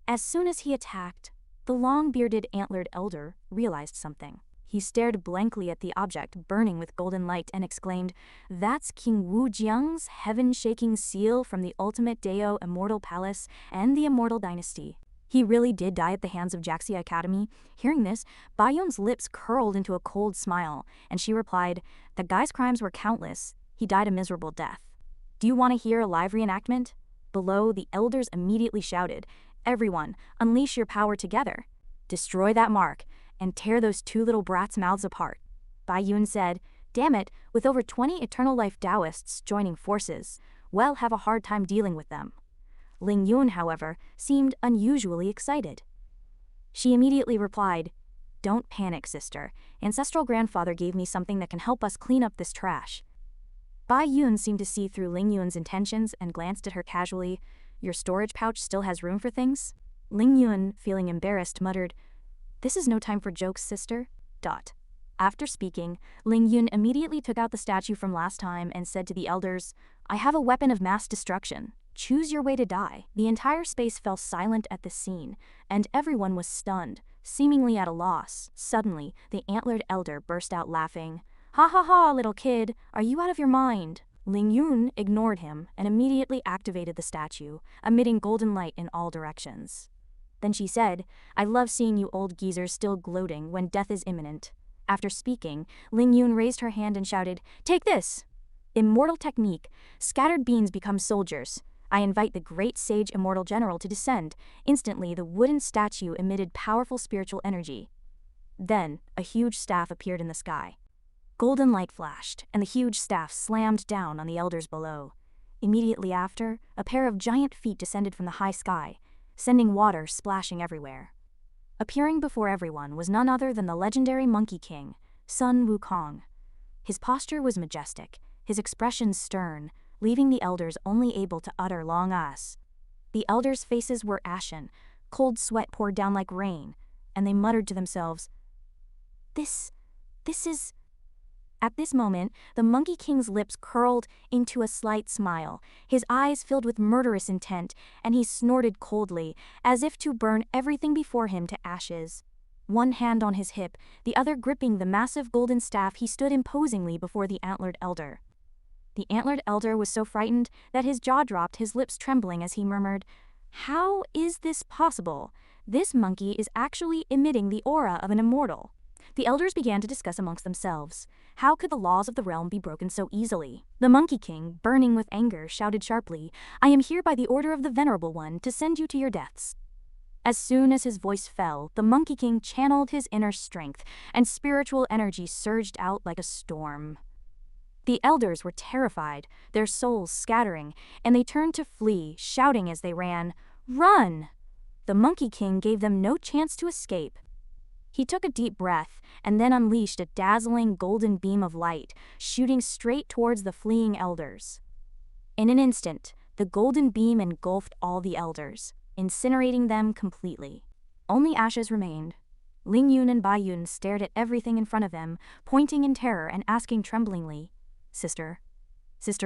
As soon as he attacked, the long-bearded antlered elder realized something. He stared blankly at the object burning with golden light and exclaimed, "That's King Wu Jiang's heaven-shaking seal from the ultimate Dao Immortal Palace and the Immortal Dynasty." He really did die at the hands of Jaxia Academy. Hearing this, Bayun's lips curled into a cold smile, and she replied, "The guy's crimes were countless. He died a miserable death." Do you want to hear a live reenactment? Below, the elders immediately shouted, "Everyone, unleash your power together. Destroy that mark, and tear those two little brats' mouths apart." Bayun said, "Damn it, with over 20 eternal life Taoists joining forces, we'll have a hard time dealing with them." Ling Yun, however, seemed unusually excited. She immediately replied, "Don't panic, sister. Ancestral grandfather gave me something that can help us clean up this trash." Bai Yun seemed to see through Ling Yun's intentions and glanced at her casually. "Your storage pouch still has room for things?" Ling Yun, feeling embarrassed, muttered, "This is no time for jokes, sister." After speaking, Ling Yun immediately took out the statue from last time and said to the elders, "I have a weapon of mass destruction. Choose your way to die." The entire space fell silent at this scene, and everyone was stunned, seemingly at a loss. Suddenly, the antlered elder burst out laughing. "Ha ha ha, little kid, are you out of your mind?" Ling Yun ignored him and immediately activated the statue, emitting golden light in all directions. Then she said, "I love seeing you old geezers still gloating when death is imminent." After speaking, Ling Yun raised her hand and shouted, "Take this! Immortal technique. Scattered beings become soldiers. I invite the great sage immortal general to descend." Instantly, the wooden statue emitted powerful spiritual energy. Then, a huge staff appeared in the sky. Golden light flashed, and the huge staff slammed down on the elders below. Immediately after, a pair of giant feet descended from the high sky, sending water splashing everywhere. Appearing before everyone was none other than the legendary Monkey King, Sun Wukong. His posture was majestic, his expression stern, leaving the elders only able to utter long ahs. The elders' faces were ashen, cold sweat poured down like rain, and they muttered to themselves, This is... At this moment, the Monkey King's lips curled into a slight smile, his eyes filled with murderous intent, and he snorted coldly, as if to burn everything before him to ashes. One hand on his hip, the other gripping the massive golden staff, he stood imposingly before the antlered elder. The antlered elder was so frightened that his jaw dropped, his lips trembling as he murmured, "How is this possible? This monkey is actually emitting the aura of an immortal." The elders began to discuss amongst themselves. How could the laws of the realm be broken so easily? The Monkey King, burning with anger, shouted sharply, "I am here by the order of the Venerable One to send you to your deaths." As soon as his voice fell, the Monkey King channeled his inner strength, and spiritual energy surged out like a storm. The elders were terrified, their souls scattering, and they turned to flee, shouting as they ran, "Run!" The Monkey King gave them no chance to escape. He took a deep breath and then unleashed a dazzling golden beam of light, shooting straight towards the fleeing elders. In an instant, the golden beam engulfed all the elders, incinerating them completely. Only ashes remained. Ling Yun and Bai Yun stared at everything in front of them, pointing in terror and asking tremblingly, Sister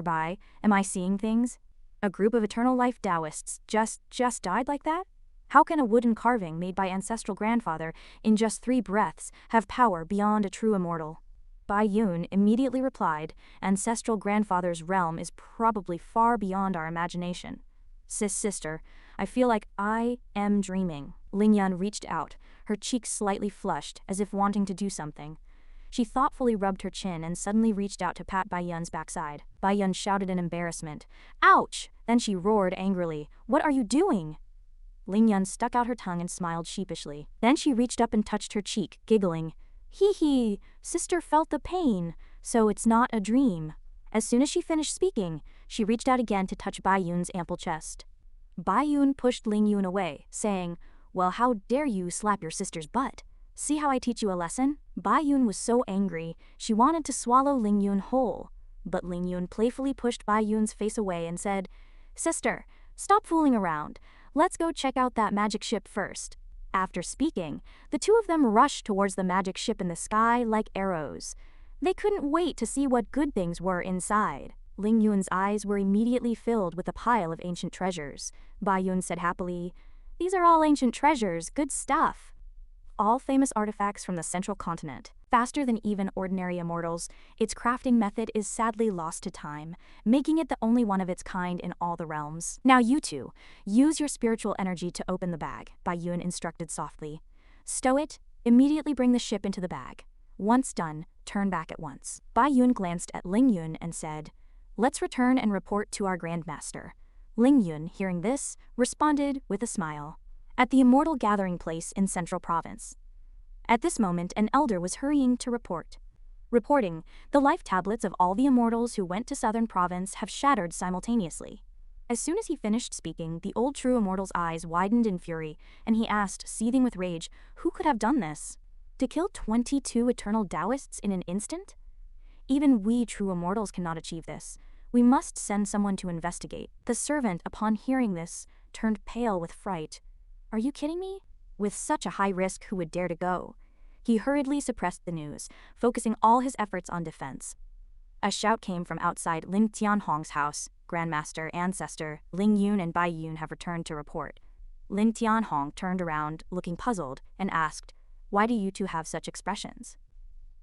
Bai, am I seeing things? A group of eternal life Taoists just died like that? How can a wooden carving made by ancestral grandfather in just 3 breaths have power beyond a true immortal? Bai Yun immediately replied, "Ancestral grandfather's realm is probably far beyond our imagination." Sister, I feel like I am dreaming." Ling Yan reached out, her cheeks slightly flushed as if wanting to do something. She thoughtfully rubbed her chin and suddenly reached out to pat Bai Yun's backside. Bai Yun shouted in embarrassment, "Ouch!" Then she roared angrily, "What are you doing?" Ling Yun stuck out her tongue and smiled sheepishly. Then she reached up and touched her cheek, giggling. "Hee hee, sister felt the pain, so it's not a dream." As soon as she finished speaking, she reached out again to touch Bai Yun's ample chest. Bai Yun pushed Ling Yun away, saying, "Well, how dare you slap your sister's butt? See how I teach you a lesson?" Bai Yun was so angry, she wanted to swallow Ling Yun whole. But Ling Yun playfully pushed Bai Yun's face away and said, "Sister, Stop fooling around. Let's go check out that magic ship first. After speaking, the two of them rushed towards the magic ship in the sky like arrows. They couldn't wait to see what good things were inside. Ling Yun's eyes were immediately filled with a pile of ancient treasures. Bai Yun said happily, "These are all ancient treasures, good stuff. All famous artifacts from the central continent. Faster than even ordinary immortals, its crafting method is sadly lost to time, making it the only one of its kind in all the realms. Now you two, use your spiritual energy to open the bag," Bai Yun instructed softly. "Stow it, immediately bring the ship into the bag. Once done, turn back at once." Bai Yun glanced at Ling Yun and said, "Let's return and report to our Grandmaster." Ling Yun, hearing this, responded with a smile. At the immortal gathering place in Central Province. At this moment, an elder was hurrying to report. Reporting, the life tablets of all the immortals who went to Southern Province have shattered simultaneously. As soon as he finished speaking, the old true immortal's eyes widened in fury, and he asked, seething with rage, who could have done this? To kill 22 eternal Taoists in an instant? Even we true immortals cannot achieve this. We must send someone to investigate. The servant, upon hearing this, turned pale with fright. Are you kidding me? With such a high risk, who would dare to go? He hurriedly suppressed the news, focusing all his efforts on defense. A shout came from outside Ling Tianhong's house. Grandmaster, Ancestor, Ling Yun and Bai Yun have returned to report. Ling Tianhong turned around, looking puzzled, and asked, "Why do you two have such expressions?"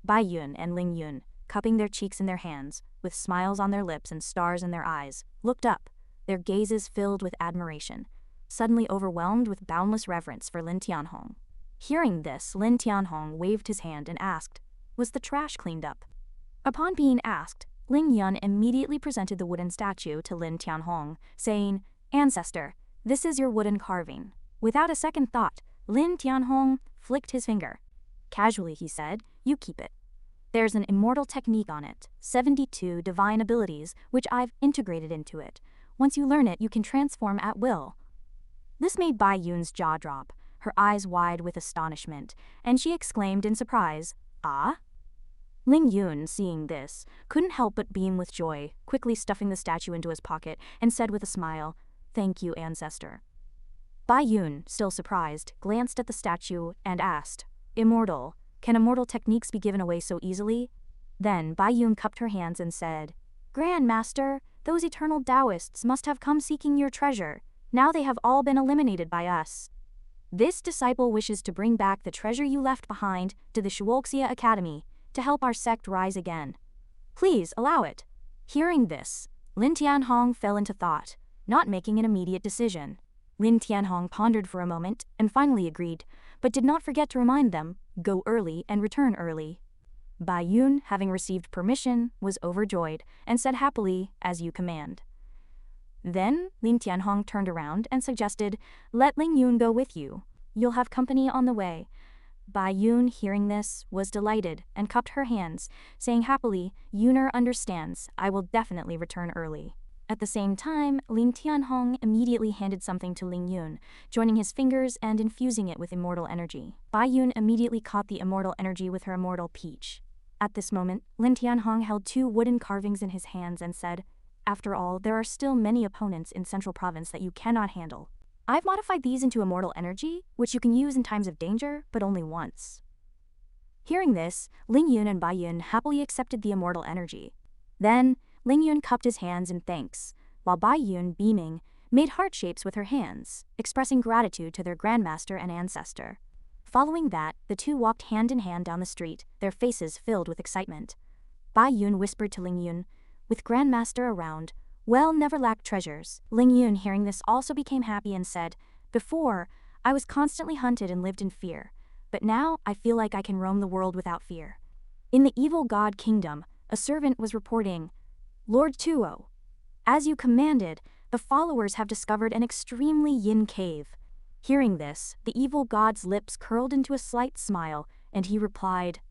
Bai Yun and Ling Yun, cupping their cheeks in their hands, with smiles on their lips and stars in their eyes, looked up, their gazes filled with admiration, suddenly overwhelmed with boundless reverence for Lin Tianhong. Hearing this, Lin Tianhong waved his hand and asked, "Was the trash cleaned up?" Upon being asked, Ling Yun immediately presented the wooden statue to Lin Tianhong, saying, "Ancestor, this is your wooden carving." Without a second thought, Lin Tianhong flicked his finger. Casually he said, "You keep it. There's an immortal technique on it, 72 divine abilities, which I've integrated into it. Once you learn it, you can transform at will." This made Bai Yun's jaw drop, her eyes wide with astonishment, and she exclaimed in surprise, "Ah?" Ling Yun, seeing this, couldn't help but beam with joy, quickly stuffing the statue into his pocket, and said with a smile, "Thank you, Ancestor." Bai Yun, still surprised, glanced at the statue and asked, "Immortal, can immortal techniques be given away so easily?" Then Bai Yun cupped her hands and said, "Grandmaster, those eternal Taoists must have come seeking your treasure. Now they have all been eliminated by us. This disciple wishes to bring back the treasure you left behind to the Shuoxia Academy to help our sect rise again. Please allow it." Hearing this, Lin Tianhong fell into thought, not making an immediate decision. Lin Tianhong pondered for a moment and finally agreed, but did not forget to remind them, go early and return early. Bai Yun, having received permission, was overjoyed and said happily, "As you command." Then Lin Tianhong turned around and suggested, "Let Ling Yun go with you. You'll have company on the way." Bai Yun, hearing this, was delighted and cupped her hands, saying happily, "Yuner understands, I will definitely return early." At the same time, Lin Tianhong immediately handed something to Ling Yun, joining his fingers and infusing it with immortal energy. Bai Yun immediately caught the immortal energy with her immortal peach. At this moment, Lin Tianhong held 2 wooden carvings in his hands and said, "After all, there are still many opponents in Central Province that you cannot handle. I've modified these into immortal energy, which you can use in times of danger, but only once." Hearing this, Ling Yun and Bai Yun happily accepted the immortal energy. Then, Ling Yun cupped his hands in thanks, while Bai Yun, beaming, made heart shapes with her hands, expressing gratitude to their grandmaster and ancestor. Following that, the two walked hand in hand down the street, their faces filled with excitement. Bai Yun whispered to Ling Yun, "With grandmaster around, well never lack treasures." Ling Yun, hearing this, also became happy and said, "Before, I was constantly hunted and lived in fear, but now I feel like I can roam the world without fear." In the evil god kingdom, a servant was reporting, "Lord Tuo, as you commanded, the followers have discovered an extremely yin cave." Hearing this, the evil god's lips curled into a slight smile, and he replied,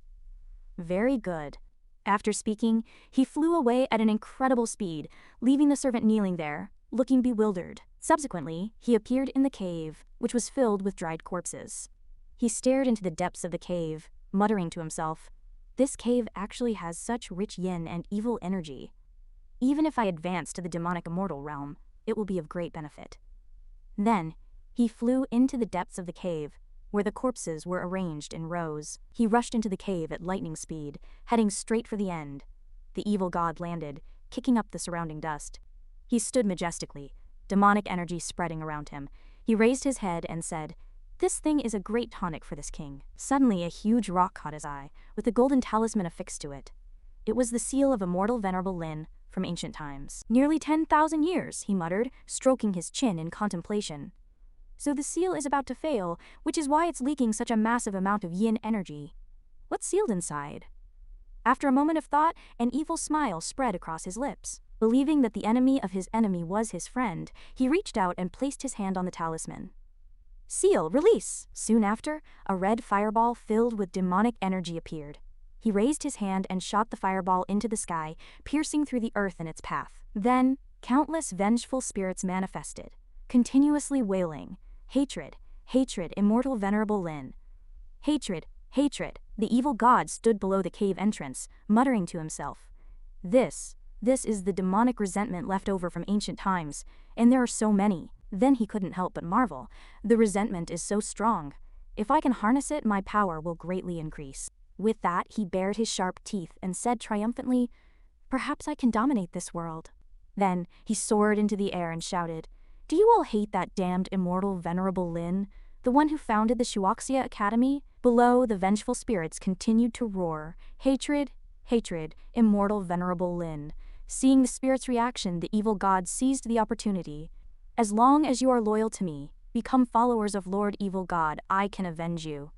"Very good." After speaking, he flew away at an incredible speed, leaving the servant kneeling there, looking bewildered. Subsequently, he appeared in the cave, which was filled with dried corpses. He stared into the depths of the cave, muttering to himself, "This cave actually has such rich yin and evil energy. Even if I advance to the demonic immortal realm, It will be of great benefit." Then, he flew into the depths of the cave, where the corpses were arranged in rows. He rushed into the cave at lightning speed, heading straight for the end. The evil god landed, kicking up the surrounding dust. He stood majestically, demonic energy spreading around him. He raised his head and said, "This thing is a great tonic for this king." Suddenly, a huge rock caught his eye, with a golden talisman affixed to it. It was the seal of immortal venerable Lin from ancient times. "Nearly 10,000 years, he muttered, stroking his chin in contemplation. "So the seal is about to fail, which is why it's leaking such a massive amount of yin energy. What's sealed inside?" After a moment of thought, an evil smile spread across his lips. Believing that the enemy of his enemy was his friend, he reached out and placed his hand on the talisman. "Seal, release!" Soon after, a red fireball filled with demonic energy appeared. He raised his hand and shot the fireball into the sky, piercing through the earth in its path. Then, countless vengeful spirits manifested, continuously wailing, "Hatred, hatred, immortal venerable Lin. Hatred, hatred." The evil god stood below the cave entrance, muttering to himself, This is the demonic resentment left over from ancient times, and there are so many." Then he couldn't help but marvel. The resentment is so strong. If I can harness it, my power will greatly increase. With that, he bared his sharp teeth and said triumphantly, "Perhaps I can dominate this world." Then, he soared into the air and shouted, "Do you all hate that damned immortal venerable Lin, the one who founded the Shuoxia Academy?" Below, the vengeful spirits continued to roar, "Hatred, hatred, immortal venerable Lin." Seeing the spirits' reaction, the evil god seized the opportunity. "As long as you are loyal to me, become followers of Lord Evil God, I can avenge you."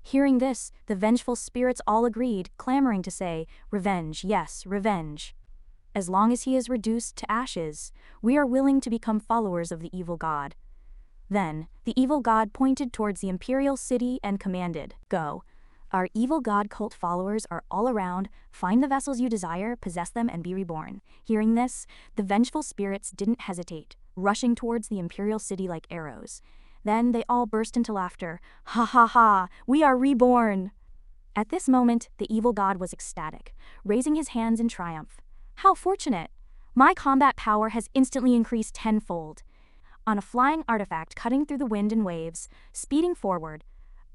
Hearing this, the vengeful spirits all agreed, clamoring to say, "Revenge, yes, revenge. As long as he is reduced to ashes, we are willing to become followers of the evil god." Then, the evil god pointed towards the imperial city and commanded, "Go. Our evil god cult followers are all around. Find the vessels you desire, possess them, and be reborn." Hearing this, the vengeful spirits didn't hesitate, rushing towards the imperial city like arrows. Then they all burst into laughter. "Ha ha ha, we are reborn!" At this moment, the evil god was ecstatic, raising his hands in triumph. "How fortunate! My combat power has instantly increased tenfold." On a flying artifact cutting through the wind and waves, speeding forward,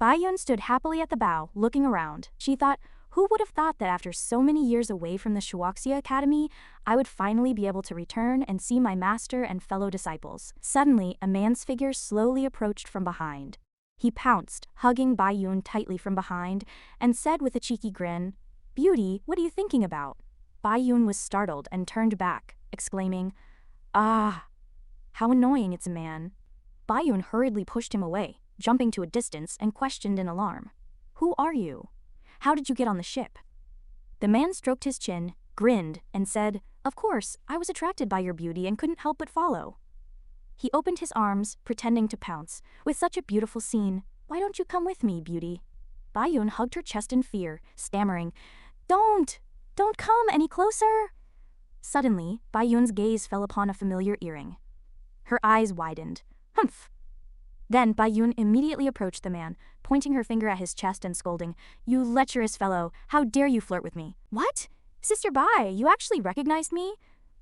Baiyun stood happily at the bow, looking around. She thought, who would have thought that after so many years away from the Shuoxia Academy, I would finally be able to return and see my master and fellow disciples. Suddenly, a man's figure slowly approached from behind. He pounced, hugging Baiyun tightly from behind, and said with a cheeky grin, "Beauty, what are you thinking about?" Baiyun was startled and turned back, exclaiming, "Ah, how annoying, it's a man." Baiyun hurriedly pushed him away, jumping to a distance, and questioned in alarm, "Who are you? How did you get on the ship?" The man stroked his chin, grinned, and said, "Of course, I was attracted by your beauty and couldn't help but follow." He opened his arms, pretending to pounce. "With such a beautiful scene, why don't you come with me, beauty?" Baiyun hugged her chest in fear, stammering, Don't come any closer." Suddenly, Baiyun's gaze fell upon a familiar earring. Her eyes widened. "Humph." Then Baiyun immediately approached the man, pointing her finger at his chest and scolding, "You lecherous fellow, how dare you flirt with me?" "What? Sister Bai, you actually recognized me?"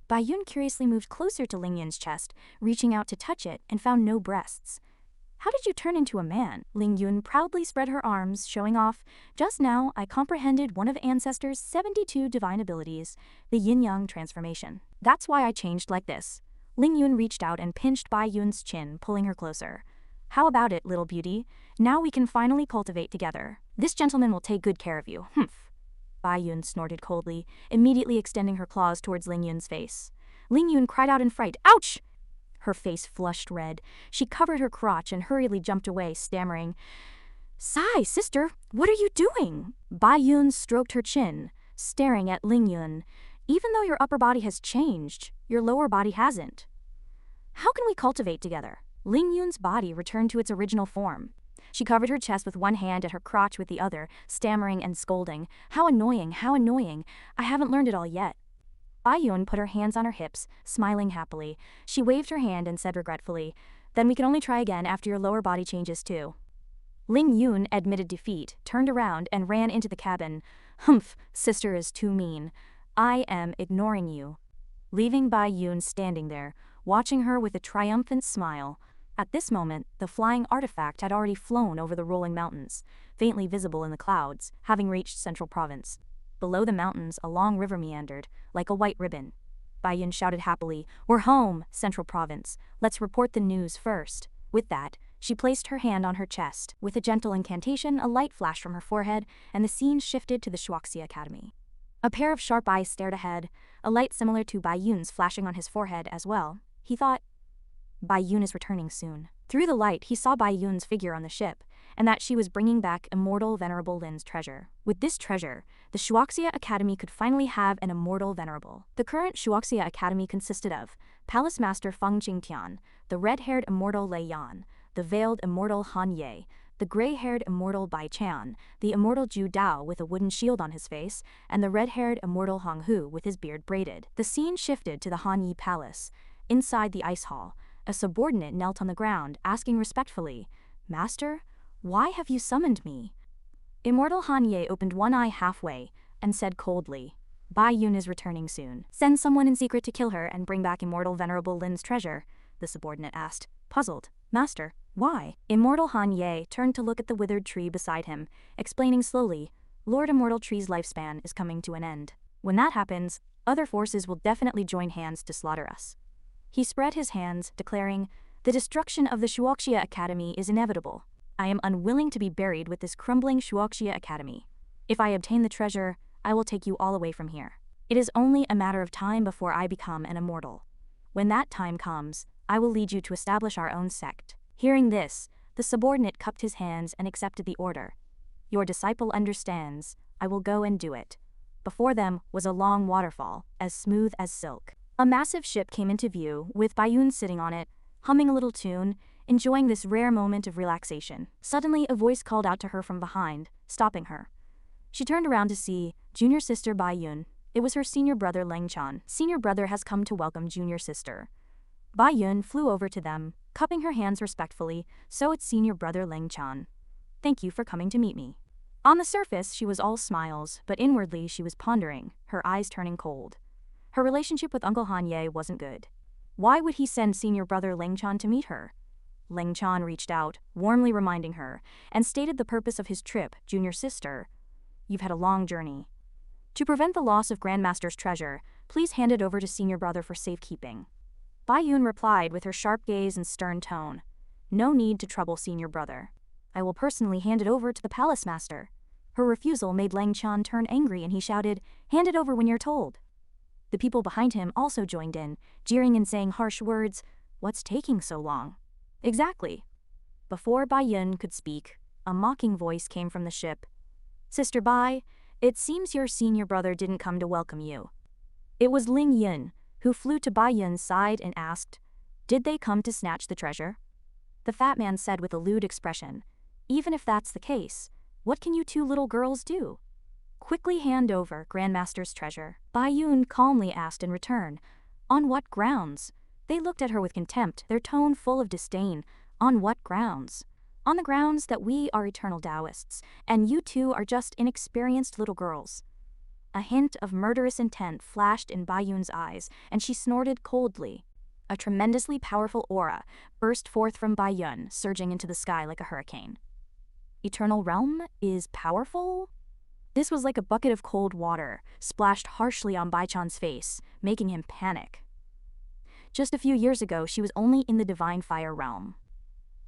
Baiyun curiously moved closer to Ling Yun's chest, reaching out to touch it, and found no breasts. "How did you turn into a man?" Ling Yun proudly spread her arms, showing off, "Just now, I comprehended one of Ancestor's 72 divine abilities, the yin-yang transformation. That's why I changed like this." Ling Yun reached out and pinched Baiyun's chin, pulling her closer. "How about it, little beauty? Now we can finally cultivate together. This gentleman will take good care of you." "Humph." Baiyun snorted coldly, immediately extending her claws towards Ling Yun's face. Ling Yun cried out in fright, "Ouch!" Her face flushed red. She covered her crotch and hurriedly jumped away, stammering, "Sigh, sister, what are you doing?" Baiyun stroked her chin, staring at Ling Yun. "Even though your upper body has changed, your lower body hasn't. How can we cultivate together?" Ling Yun's body returned to its original form. She covered her chest with one hand and her crotch with the other, stammering and scolding, how annoying, I haven't learned it all yet." Baiyun put her hands on her hips, smiling happily. She waved her hand and said regretfully, "Then we can only try again after your lower body changes too." Ling Yun admitted defeat, turned around, and ran into the cabin. "Humph, sister is too mean. I am ignoring you." Leaving Baiyun standing there, watching her with a triumphant smile. At this moment, the flying artifact had already flown over the rolling mountains, faintly visible in the clouds, having reached Central Province. Below the mountains, a long river meandered, like a white ribbon. Baiyun shouted happily, "We're home, Central Province. Let's report the news first." With that, she placed her hand on her chest. With a gentle incantation, a light flashed from her forehead, and the scene shifted to the Shuoxia Academy. A pair of sharp eyes stared ahead, a light similar to Baiyun's flashing on his forehead as well. He thought, Baiyun is returning soon. Through the light, he saw Baiyun's figure on the ship, and that she was bringing back immortal Venerable Lin's treasure. With this treasure, the Shuoxia Academy could finally have an immortal Venerable. The current Shuoxia Academy consisted of Palace Master Feng Jingtian, the red-haired immortal Lei Yan, the veiled immortal Han Ye, the gray-haired immortal Bai Chan, the immortal Zhu Dao with a wooden shield on his face, and the red-haired immortal Hong Hu with his beard braided. The scene shifted to the Han Yi Palace. Inside the ice hall, a subordinate knelt on the ground, asking respectfully, "Master, why have you summoned me?" Immortal Han Ye opened one eye halfway and said coldly, "Baiyun is returning soon. Send someone in secret to kill her and bring back immortal Venerable Lin's treasure," the subordinate asked, puzzled. "Master, why?" Immortal Han Ye turned to look at the withered tree beside him, explaining slowly, "Lord Immortal Tree's lifespan is coming to an end. When that happens, other forces will definitely join hands to slaughter us." He spread his hands, declaring, "The destruction of the Shuoxia Academy is inevitable. I am unwilling to be buried with this crumbling Shuoxia Academy. If I obtain the treasure, I will take you all away from here. It is only a matter of time before I become an immortal. When that time comes, I will lead you to establish our own sect." Hearing this, the subordinate cupped his hands and accepted the order. "Your disciple understands. I will go and do it." Before them was a long waterfall, as smooth as silk. A massive ship came into view, with Baiyun sitting on it, humming a little tune, enjoying this rare moment of relaxation. Suddenly, a voice called out to her from behind, stopping her. She turned around to see junior sister Baiyun. It was her senior brother Leng Chan. "Senior brother has come to welcome junior sister." Baiyun flew over to them, cupping her hands respectfully. "So it's senior brother Leng Chan. Thank you for coming to meet me." On the surface, she was all smiles, but inwardly she was pondering, her eyes turning cold. Her relationship with Uncle Han Ye wasn't good. Why would he send senior brother Leng Chan to meet her? Leng Chan reached out, warmly reminding her, and stated the purpose of his trip. "Junior sister, you've had a long journey. To prevent the loss of Grandmaster's treasure, please hand it over to senior brother for safekeeping." Baiyun replied with her sharp gaze and stern tone, "No need to trouble senior brother. I will personally hand it over to the palace master." Her refusal made Leng Chan turn angry and he shouted, "Hand it over when you're told." The people behind him also joined in, jeering and saying harsh words, "What's taking so long?" "Exactly." Before Baiyun could speak, a mocking voice came from the ship. "Sister Bai, it seems your senior brother didn't come to welcome you." It was Ling Yun, who flew to Baiyun's side and asked, "Did they come to snatch the treasure?" The fat man said with a lewd expression, "Even if that's the case, what can you two little girls do? Quickly hand over Grandmaster's treasure." Baiyun calmly asked in return, "On what grounds?" They looked at her with contempt, their tone full of disdain. "On what grounds?" "On the grounds that we are eternal Taoists, and you two are just inexperienced little girls." A hint of murderous intent flashed in Baiyun's eyes, and she snorted coldly. A tremendously powerful aura burst forth from Baiyun, surging into the sky like a hurricane. "Eternal Realm is powerful?" This was like a bucket of cold water, splashed harshly on Bai Chan's face, making him panic. Just a few years ago, she was only in the Divine Fire Realm.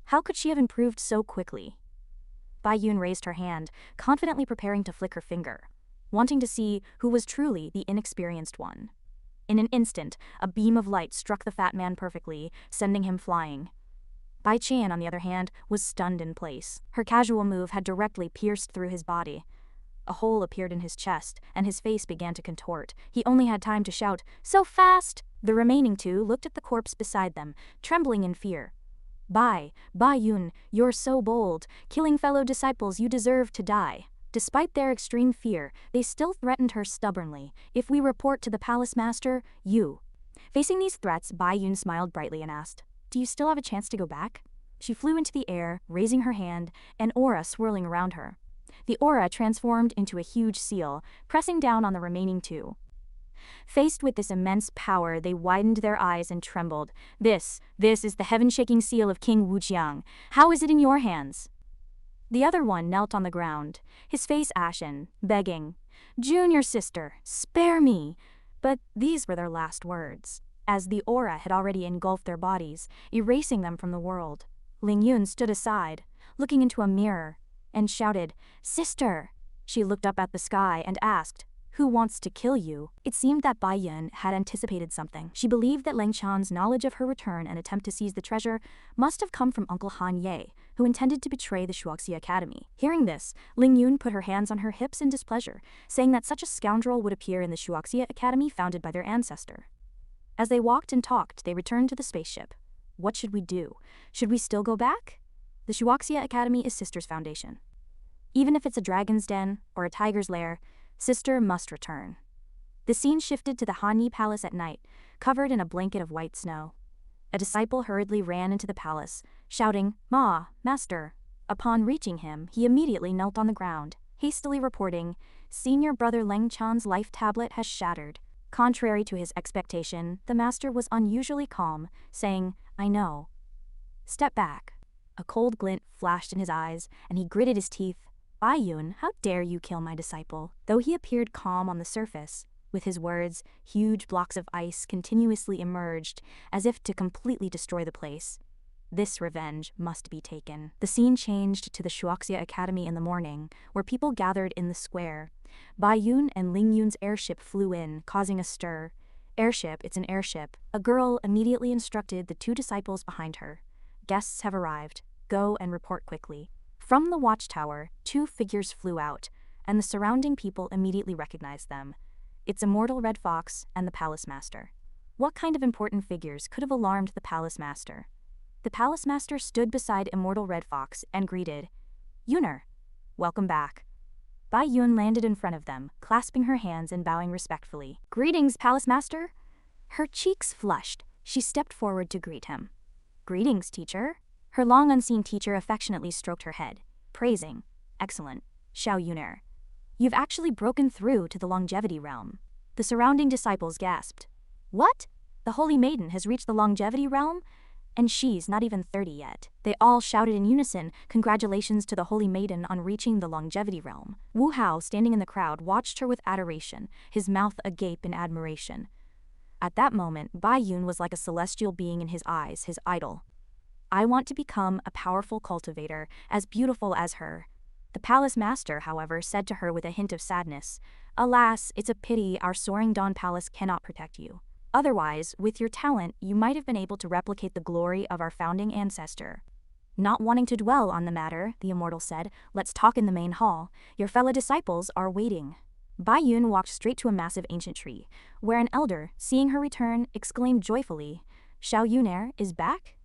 How could she have improved so quickly? Baiyun raised her hand, confidently preparing to flick her finger, wanting to see who was truly the inexperienced one. In an instant, a beam of light struck the fat man perfectly, sending him flying. Bai Chan, on the other hand, was stunned in place. Her casual move had directly pierced through his body. A hole appeared in his chest, and his face began to contort. He only had time to shout, "So fast!" The remaining two looked at the corpse beside them, trembling in fear. Baiyun, you're so bold. Killing fellow disciples, you deserve to die." Despite their extreme fear, they still threatened her stubbornly. "If we report to the palace master, you." Facing these threats, Baiyun smiled brightly and asked, "Do you still have a chance to go back?" She flew into the air, raising her hand, an aura swirling around her. The aura transformed into a huge seal, pressing down on the remaining two. Faced with this immense power, they widened their eyes and trembled. This is the heaven-shaking seal of King Wujiang. How is it in your hands? The other one knelt on the ground, his face ashen, begging, "Junior sister, spare me." But these were their last words, as the aura had already engulfed their bodies, erasing them from the world. Ling Yun stood aside, looking into a mirror, and shouted, "Sister!" She looked up at the sky and asked, "Who wants to kill you?" It seemed that Bai Yun had anticipated something. She believed that Leng Chan's knowledge of her return and attempt to seize the treasure must have come from Uncle Han Ye, who intended to betray the Shuoxia Academy. Hearing this, Ling Yun put her hands on her hips in displeasure, saying that such a scoundrel would appear in the Shuoxia Academy founded by their ancestor. As they walked and talked, they returned to the spaceship. What should we do? Should we still go back? The Shuoxia Academy is Sister's foundation. Even if it's a dragon's den or a tiger's lair, Sister must return. The scene shifted to the Hanyi Palace at night, covered in a blanket of white snow. A disciple hurriedly ran into the palace, shouting, "Ma, Master." Upon reaching him, he immediately knelt on the ground, hastily reporting, "Senior brother Leng Chan's life tablet has shattered." Contrary to his expectation, the master was unusually calm, saying, "I know." "Step back." A cold glint flashed in his eyes, and he gritted his teeth. "Bai Yun, how dare you kill my disciple?" Though he appeared calm on the surface, with his words, huge blocks of ice continuously emerged, as if to completely destroy the place. This revenge must be taken. The scene changed to the Shuoxia Academy in the morning, where people gathered in the square. Bai Yun and Ling Yun's airship flew in, causing a stir. "Airship, it's an airship." A girl immediately instructed the two disciples behind her. "Guests have arrived. Go and report quickly." From the watchtower, two figures flew out, and the surrounding people immediately recognized them. It's Immortal Red Fox and the Palace Master. What kind of important figures could have alarmed the Palace Master? The Palace Master stood beside Immortal Red Fox and greeted, "Yuner, welcome back." Bai Yun landed in front of them, clasping her hands and bowing respectfully. "Greetings, Palace Master." Her cheeks flushed. She stepped forward to greet him. "Greetings, teacher." Her long unseen teacher affectionately stroked her head, praising, "Excellent, Xiao Yuner. You've actually broken through to the longevity realm." The surrounding disciples gasped. "What? The Holy Maiden has reached the longevity realm? And she's not even 30 yet." They all shouted in unison, "Congratulations to the Holy Maiden on reaching the longevity realm." Wu Hao, standing in the crowd, watched her with adoration, his mouth agape in admiration. At that moment, Bai Yun was like a celestial being in his eyes, his idol. "I want to become a powerful cultivator, as beautiful as her." The Palace Master, however, said to her with a hint of sadness, "Alas, it's a pity our Soaring Dawn Palace cannot protect you. Otherwise, with your talent, you might have been able to replicate the glory of our founding ancestor." Not wanting to dwell on the matter, the Immortal said, "Let's talk in the main hall. Your fellow disciples are waiting." Bai Yun walked straight to a massive ancient tree, where an elder, seeing her return, exclaimed joyfully, "Xiao Yuner is back?"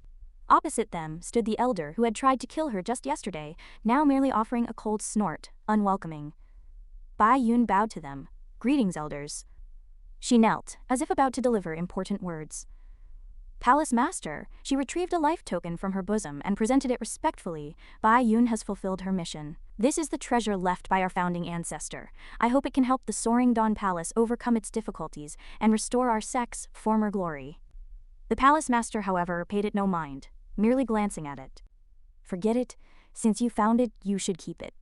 Opposite them stood the elder who had tried to kill her just yesterday, now merely offering a cold snort, unwelcoming. Bai Yun bowed to them. "Greetings, elders." She knelt, as if about to deliver important words. "Palace Master," she retrieved a life token from her bosom and presented it respectfully. "Bai Yun has fulfilled her mission. This is the treasure left by our founding ancestor. I hope it can help the Soaring Dawn Palace overcome its difficulties and restore our sect's former glory." The Palace Master, however, paid it no mind, merely glancing at it. "Forget it. Since you found it, you should keep it.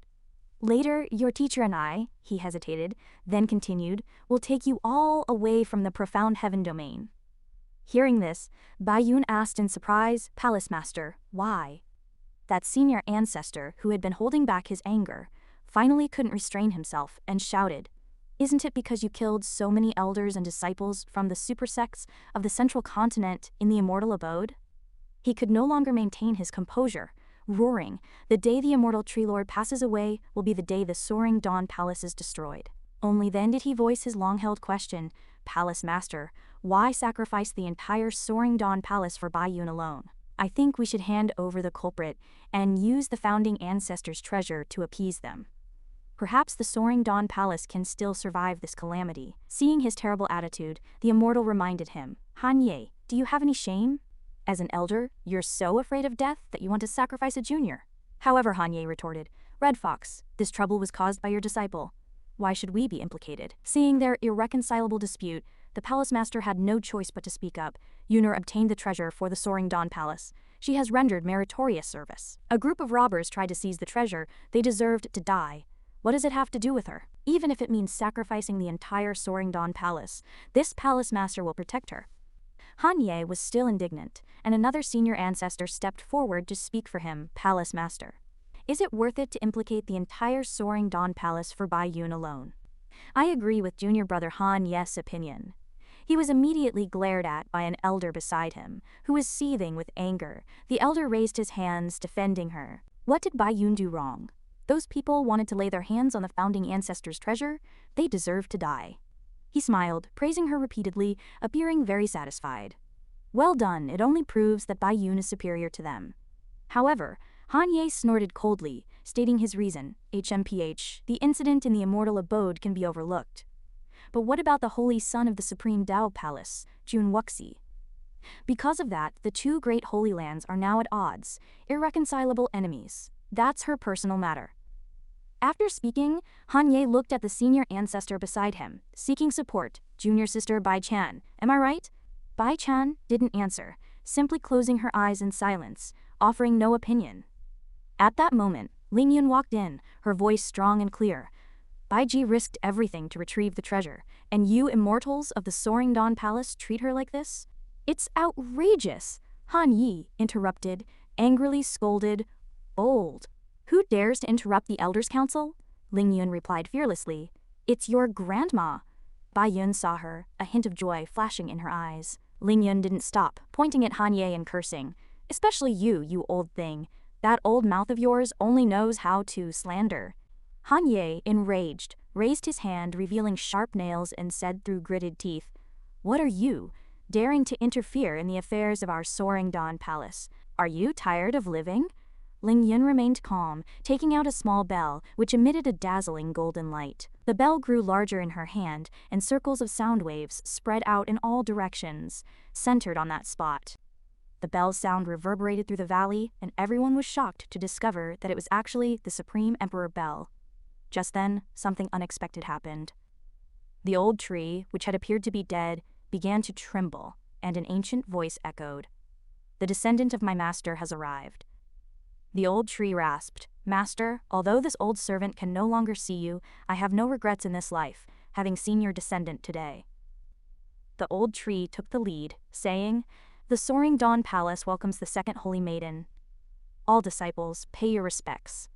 Later, your teacher and I," he hesitated, then continued, "will take you all away from the profound heaven domain." Hearing this, Bai Yun asked in surprise, "Palace Master, why?" That senior ancestor, who had been holding back his anger, finally couldn't restrain himself and shouted, "Isn't it because you killed so many elders and disciples from the super sects of the central continent in the immortal abode?" He could no longer maintain his composure, roaring, "The day the immortal Tree Lord passes away will be the day the Soaring Dawn Palace is destroyed." Only then did he voice his long-held question, "Palace Master, why sacrifice the entire Soaring Dawn Palace for Bai Yun alone? I think we should hand over the culprit and use the founding ancestors' treasure to appease them. Perhaps the Soaring Dawn Palace can still survive this calamity." Seeing his terrible attitude, the Immortal reminded him, "Han Ye, do you have any shame? As an elder, you're so afraid of death that you want to sacrifice a junior." "However," Han Ye retorted, "Red Fox, this trouble was caused by your disciple. Why should we be implicated? Seeing their irreconcilable dispute, the palace master had no choice but to speak up. Yunur obtained the treasure for the Soaring Dawn Palace. She has rendered meritorious service. A group of robbers tried to seize the treasure. They deserved to die. What does it have to do with her? Even if it means sacrificing the entire Soaring Dawn Palace, this palace master will protect her. Han Ye was still indignant, and another senior ancestor stepped forward to speak for him, palace master. Is it worth it to implicate the entire Soaring Dawn Palace for Bai Yun alone? I agree with junior brother Han Ye's opinion. He was immediately glared at by an elder beside him, who was seething with anger. The elder raised his hands, defending her. What did Bai Yun do wrong? Those people wanted to lay their hands on the founding ancestors' treasure. They deserved to die. He smiled, praising her repeatedly, appearing very satisfied. Well done, it only proves that Bai Yun is superior to them. However, Han Ye snorted coldly, stating his reason. HMPH, the incident in the immortal abode can be overlooked. But what about the holy son of the supreme Dao Palace, Jun Wuxi? Because of that, the two great holy lands are now at odds, irreconcilable enemies. That's her personal matter. After speaking, Han Ye looked at the senior ancestor beside him, seeking support. Junior sister Bai Chan, am I right? Bai Chan didn't answer, simply closing her eyes in silence, offering no opinion. At that moment, Ling Yun walked in, her voice strong and clear. Bai Ji risked everything to retrieve the treasure, and you immortals of the Soaring Dawn Palace treat her like this? It's outrageous! Han Yi interrupted, angrily scolded. Old. Who dares to interrupt the Elders' Council? Ling Yun replied fearlessly. It's your grandma. Bai Yun saw her, a hint of joy flashing in her eyes. Ling Yun didn't stop, pointing at Han Ye and cursing. Especially you old thing. That old mouth of yours only knows how to slander. Han Ye, enraged, raised his hand, revealing sharp nails, and said through gritted teeth, What are you, daring to interfere in the affairs of our Soaring Dawn Palace? Are you tired of living? Ling Yun remained calm, taking out a small bell, which emitted a dazzling golden light. The bell grew larger in her hand, and circles of sound waves spread out in all directions, centered on that spot. The bell's sound reverberated through the valley, and everyone was shocked to discover that it was actually the Supreme Emperor Bell. Just then, something unexpected happened. The old tree, which had appeared to be dead, began to tremble, and an ancient voice echoed. The descendant of my master has arrived. The old tree rasped, Master, although this old servant can no longer see you, I have no regrets in this life, having seen your descendant today. The old tree took the lead, saying, The Soaring Dawn Palace welcomes the second holy maiden. All disciples, pay your respects.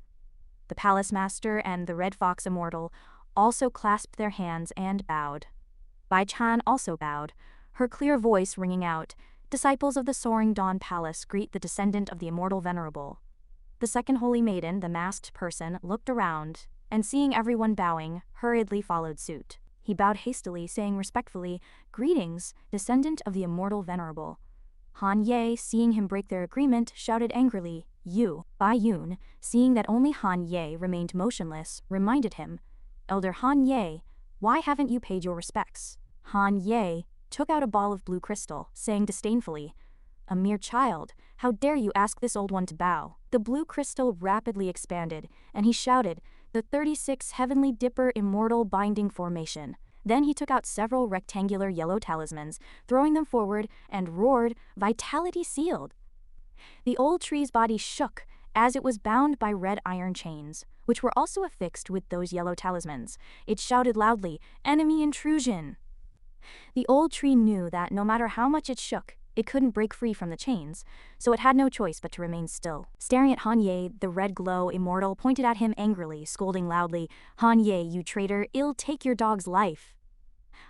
The palace master and the Red Fox Immortal also clasped their hands and bowed. Bai Chan also bowed, her clear voice ringing out, Disciples of the Soaring Dawn Palace greet the descendant of the Immortal Venerable. The second holy maiden, the masked person, looked around, and seeing everyone bowing, hurriedly followed suit. He bowed hastily, saying respectfully, Greetings, descendant of the Immortal Venerable. Han Ye, seeing him break their agreement, shouted angrily, You. Bai Yun, seeing that only Han Ye remained motionless, reminded him, Elder Han Ye, why haven't you paid your respects? Han Ye took out a ball of blue crystal, saying disdainfully, A mere child, how dare you ask this old one to bow? The blue crystal rapidly expanded, and he shouted, The 36 Heavenly Dipper Immortal Binding Formation. Then he took out several rectangular yellow talismans, throwing them forward, and roared, Vitality sealed. The old tree's body shook, as it was bound by red iron chains, which were also affixed with those yellow talismans. It shouted loudly, Enemy intrusion! The old tree knew that no matter how much it shook, it couldn't break free from the chains, so it had no choice but to remain still. Staring at Han Ye, the red glow immortal pointed at him angrily, scolding loudly, Han Ye, you traitor, ill take your dog's life.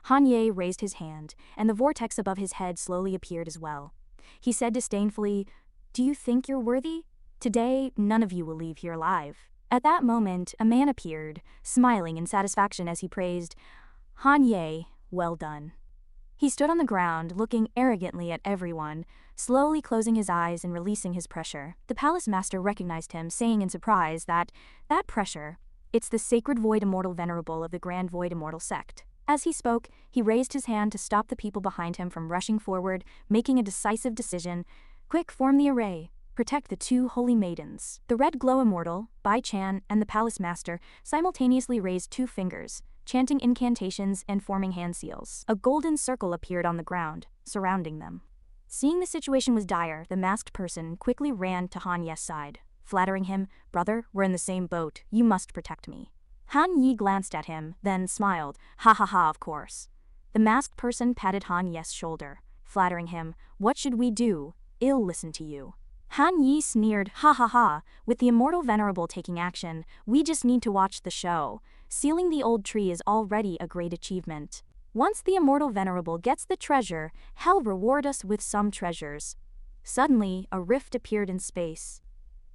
Han Ye raised his hand, and the vortex above his head slowly appeared as well. He said disdainfully, Do you think you're worthy? Today, none of you will leave here alive. At that moment, a man appeared, smiling in satisfaction as he praised, Han Ye, well done. He stood on the ground, looking arrogantly at everyone, slowly closing his eyes and releasing his pressure. The palace master recognized him, saying in surprise that pressure, it's the sacred Void Immortal Venerable of the Grand Void Immortal Sect. As he spoke, he raised his hand to stop the people behind him from rushing forward, making a decisive decision. Quick, form the array. Protect the two holy maidens. The Red Glow Immortal, Bai Chan, and the Palace Master simultaneously raised 2 fingers, chanting incantations and forming hand seals. A golden circle appeared on the ground, surrounding them. Seeing the situation was dire, the masked person quickly ran to Han Ye's side, flattering him, "Brother, we're in the same boat, you must protect me." Han Yi glanced at him, then smiled, "Ha ha ha, of course." The masked person patted Han Ye's shoulder, flattering him, "What should we do? I'll listen to you." Han Yi sneered, "Ha ha ha, with the Immortal Venerable taking action, we just need to watch the show. Sealing the old tree is already a great achievement. Once the Immortal Venerable gets the treasure, he'll reward us with some treasures." Suddenly, a rift appeared in space.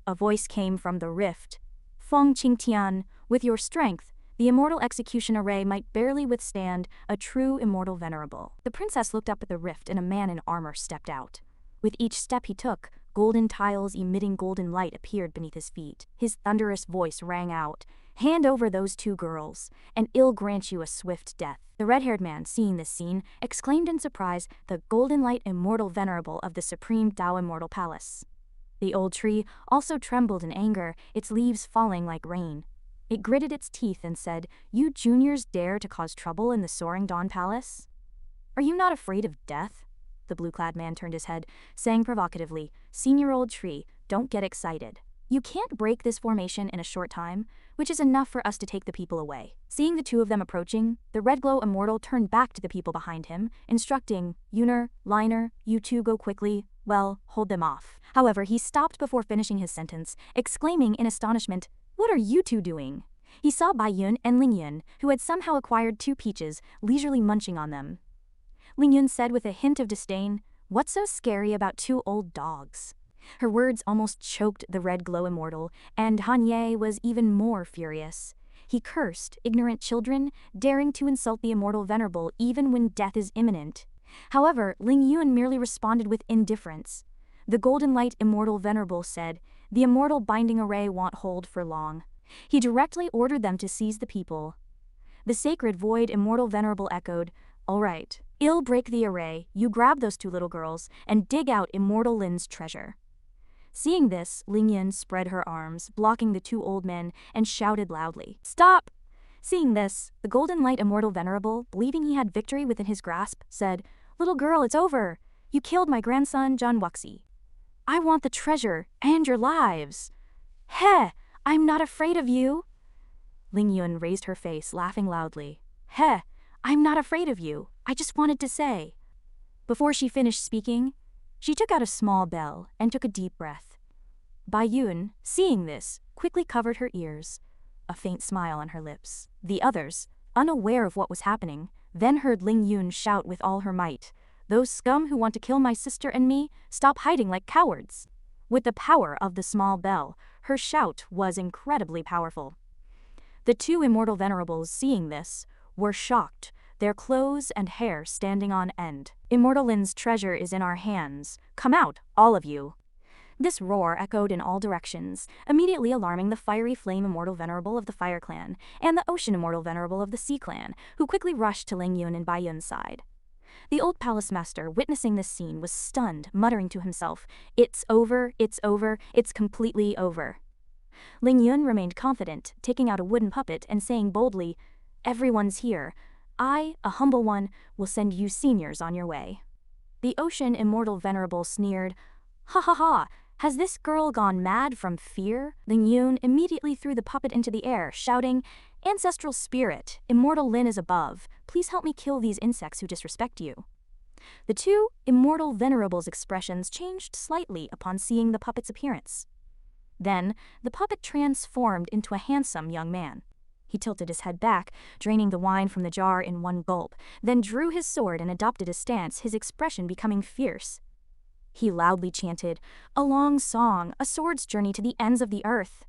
A voice came from the rift. "Feng Qingtian, with your strength, the Immortal Execution Array might barely withstand a true Immortal Venerable." The princess looked up at the rift and a man in armor stepped out. With each step he took, golden tiles emitting golden light appeared beneath his feet. His thunderous voice rang out, "Hand over those 2 girls, and I'll grant you a swift death." The red-haired man, seeing this scene, exclaimed in surprise, "The Golden Light Immortal Venerable of the Supreme Tao Immortal Palace." The old tree also trembled in anger, its leaves falling like rain. It gritted its teeth and said, "You juniors dare to cause trouble in the Soaring Dawn Palace? Are you not afraid of death?" The blue-clad man turned his head, saying provocatively, "Senior old tree, don't get excited. You can't break this formation in a short time, which is enough for us to take the people away." Seeing the 2 of them approaching, the Red Glow Immortal turned back to the people behind him, instructing, "Yuner, Liner, you 2 go quickly, well, hold them off." However, he stopped before finishing his sentence, exclaiming in astonishment, "What are you 2 doing?" He saw Bai Yun and Ling Yun, who had somehow acquired 2 peaches, leisurely munching on them. Ling Yun said with a hint of disdain, "What's so scary about 2 old dogs?" Her words almost choked the Red Glow Immortal, and Han Ye was even more furious. He cursed, "Ignorant children, daring to insult the Immortal Venerable even when death is imminent." However, Ling Yun merely responded with indifference. The Golden Light Immortal Venerable said, "The Immortal Binding Array won't hold for long." He directly ordered them to seize the people. The Sacred Void Immortal Venerable echoed, "All right, I'll break the array, you grab those 2 little girls, and dig out Immortal Lin's treasure." Seeing this, Ling Yun spread her arms, blocking the 2 old men, and shouted loudly, "Stop!" Seeing this, the Golden Light Immortal Venerable, believing he had victory within his grasp, said, "Little girl, it's over. You killed my grandson, John Wuxi. I want the treasure and your lives. Heh, I'm not afraid of you." Ling Yun raised her face, laughing loudly. "Heh, I'm not afraid of you. I just wanted to say." Before she finished speaking, she took out a small bell and took a deep breath. Bai Yun, seeing this, quickly covered her ears, a faint smile on her lips. The others, unaware of what was happening, then heard Ling Yun shout with all her might, "Those scum who want to kill my sister and me, stop hiding like cowards." With the power of the small bell, her shout was incredibly powerful. The 2 Immortal Venerables, seeing this, were shocked, their clothes and hair standing on end. "Immortal Lin's treasure is in our hands. Come out, all of you." This roar echoed in all directions, immediately alarming the Fiery Flame Immortal Venerable of the Fire Clan and the Ocean Immortal Venerable of the Sea Clan, who quickly rushed to Ling Yun and Bai Yun's side. The old palace master, witnessing this scene, was stunned, muttering to himself, "It's over, it's completely over." Ling Yun remained confident, taking out a wooden puppet and saying boldly, "Everyone's here. I, a humble one, will send you seniors on your way." The Ocean Immortal Venerable sneered, "Ha ha ha, has this girl gone mad from fear?" Ling Yun immediately threw the puppet into the air, shouting, "Ancestral Spirit, Immortal Lin is above. Please help me kill these insects who disrespect you." The 2 Immortal Venerables' expressions changed slightly upon seeing the puppet's appearance. Then, the puppet transformed into a handsome young man. He tilted his head back, draining the wine from the jar in one gulp, then drew his sword and adopted a stance, his expression becoming fierce. He loudly chanted, "A long song, a sword's journey to the ends of the earth.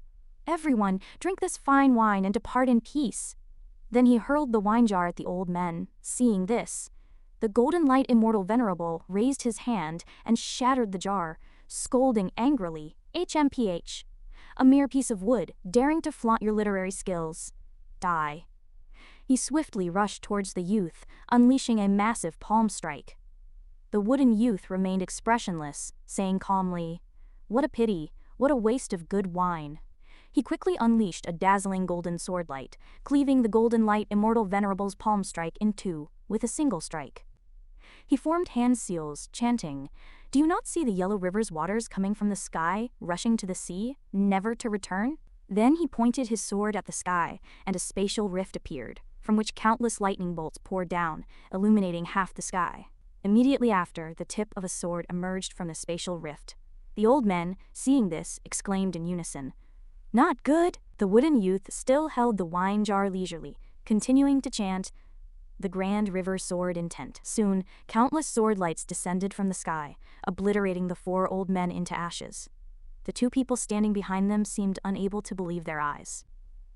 Everyone, drink this fine wine and depart in peace." Then he hurled the wine jar at the old men. Seeing this, the Golden Light Immortal Venerable raised his hand and shattered the jar, scolding angrily, "HMPH, a mere piece of wood, daring to flaunt your literary skills. Die." He swiftly rushed towards the youth, unleashing a massive palm strike. The wooden youth remained expressionless, saying calmly, What a pity, what a waste of good wine. He quickly unleashed a dazzling golden sword light, cleaving the golden light immortal venerable's palm strike in two, with a single strike. He formed hand seals, chanting, "Do you not see the yellow river's waters coming from the sky, rushing to the sea, never to return?" Then he pointed his sword at the sky, and a spatial rift appeared, from which countless lightning bolts poured down, illuminating half the sky. Immediately after, the tip of a sword emerged from the spatial rift. The old men, seeing this, exclaimed in unison, "Not good!" The wooden youth still held the wine jar leisurely, continuing to chant, "The grand river sword intent." Soon, countless sword lights descended from the sky, obliterating the four old men into ashes. The two people standing behind them seemed unable to believe their eyes.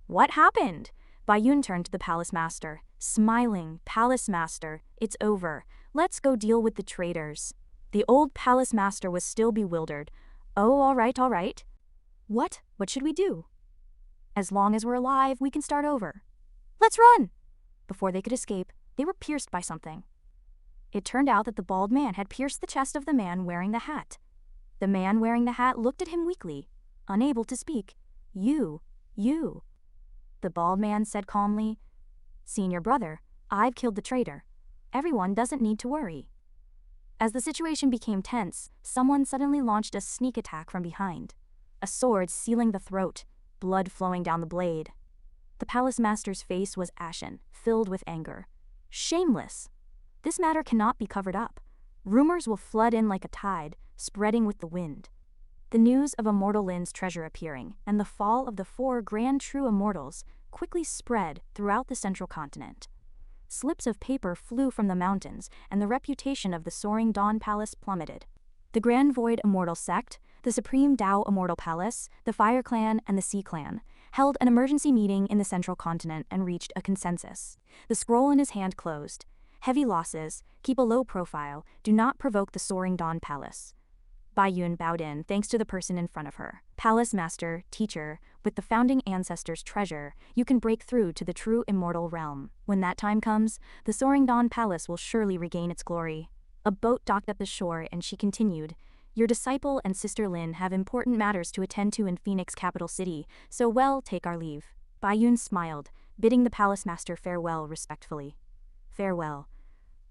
"What happened?" Bayun turned to the palace master, smiling. "Palace master, it's over. Let's go deal with the traitors." The old palace master was still bewildered. "Oh, all right, all right. What should we do?" "As long as we're alive, we can start over." "Let's run!" Before they could escape, they were pierced by something. It turned out that the bald man had pierced the chest of the man wearing the hat. The man wearing the hat looked at him weakly, unable to speak. You. The bald man said calmly, "Senior brother, I've killed the traitor. Everyone doesn't need to worry." As the situation became tense, someone suddenly launched a sneak attack from behind. A sword sealing the throat, blood flowing down the blade. The palace master's face was ashen, filled with anger. Shameless! This matter cannot be covered up. Rumors will flood in like a tide, spreading with the wind. The news of Immortal Lin's treasure appearing, and the fall of the four grand true immortals, quickly spread throughout the central continent. Slips of paper flew from the mountains, and the reputation of the soaring Dawn Palace plummeted. The Grand Void Immortal Sect, the Supreme Tao Immortal Palace, the Fire Clan, and the Sea Clan held an emergency meeting in the central continent and reached a consensus. The scroll in his hand closed. "Heavy losses, keep a low profile, do not provoke the soaring Dawn Palace." Bayun bowed in thanks to the person in front of her. "Palace master, teacher, with the founding ancestors' treasure, you can break through to the true immortal realm. When that time comes, the soaring Dawn Palace will surely regain its glory." A boat docked at the shore and she continued, "Your disciple and Sister Lin have important matters to attend to in Phoenix capital city, so well, take our leave." Bayun smiled, bidding the palace master farewell respectfully. "Farewell."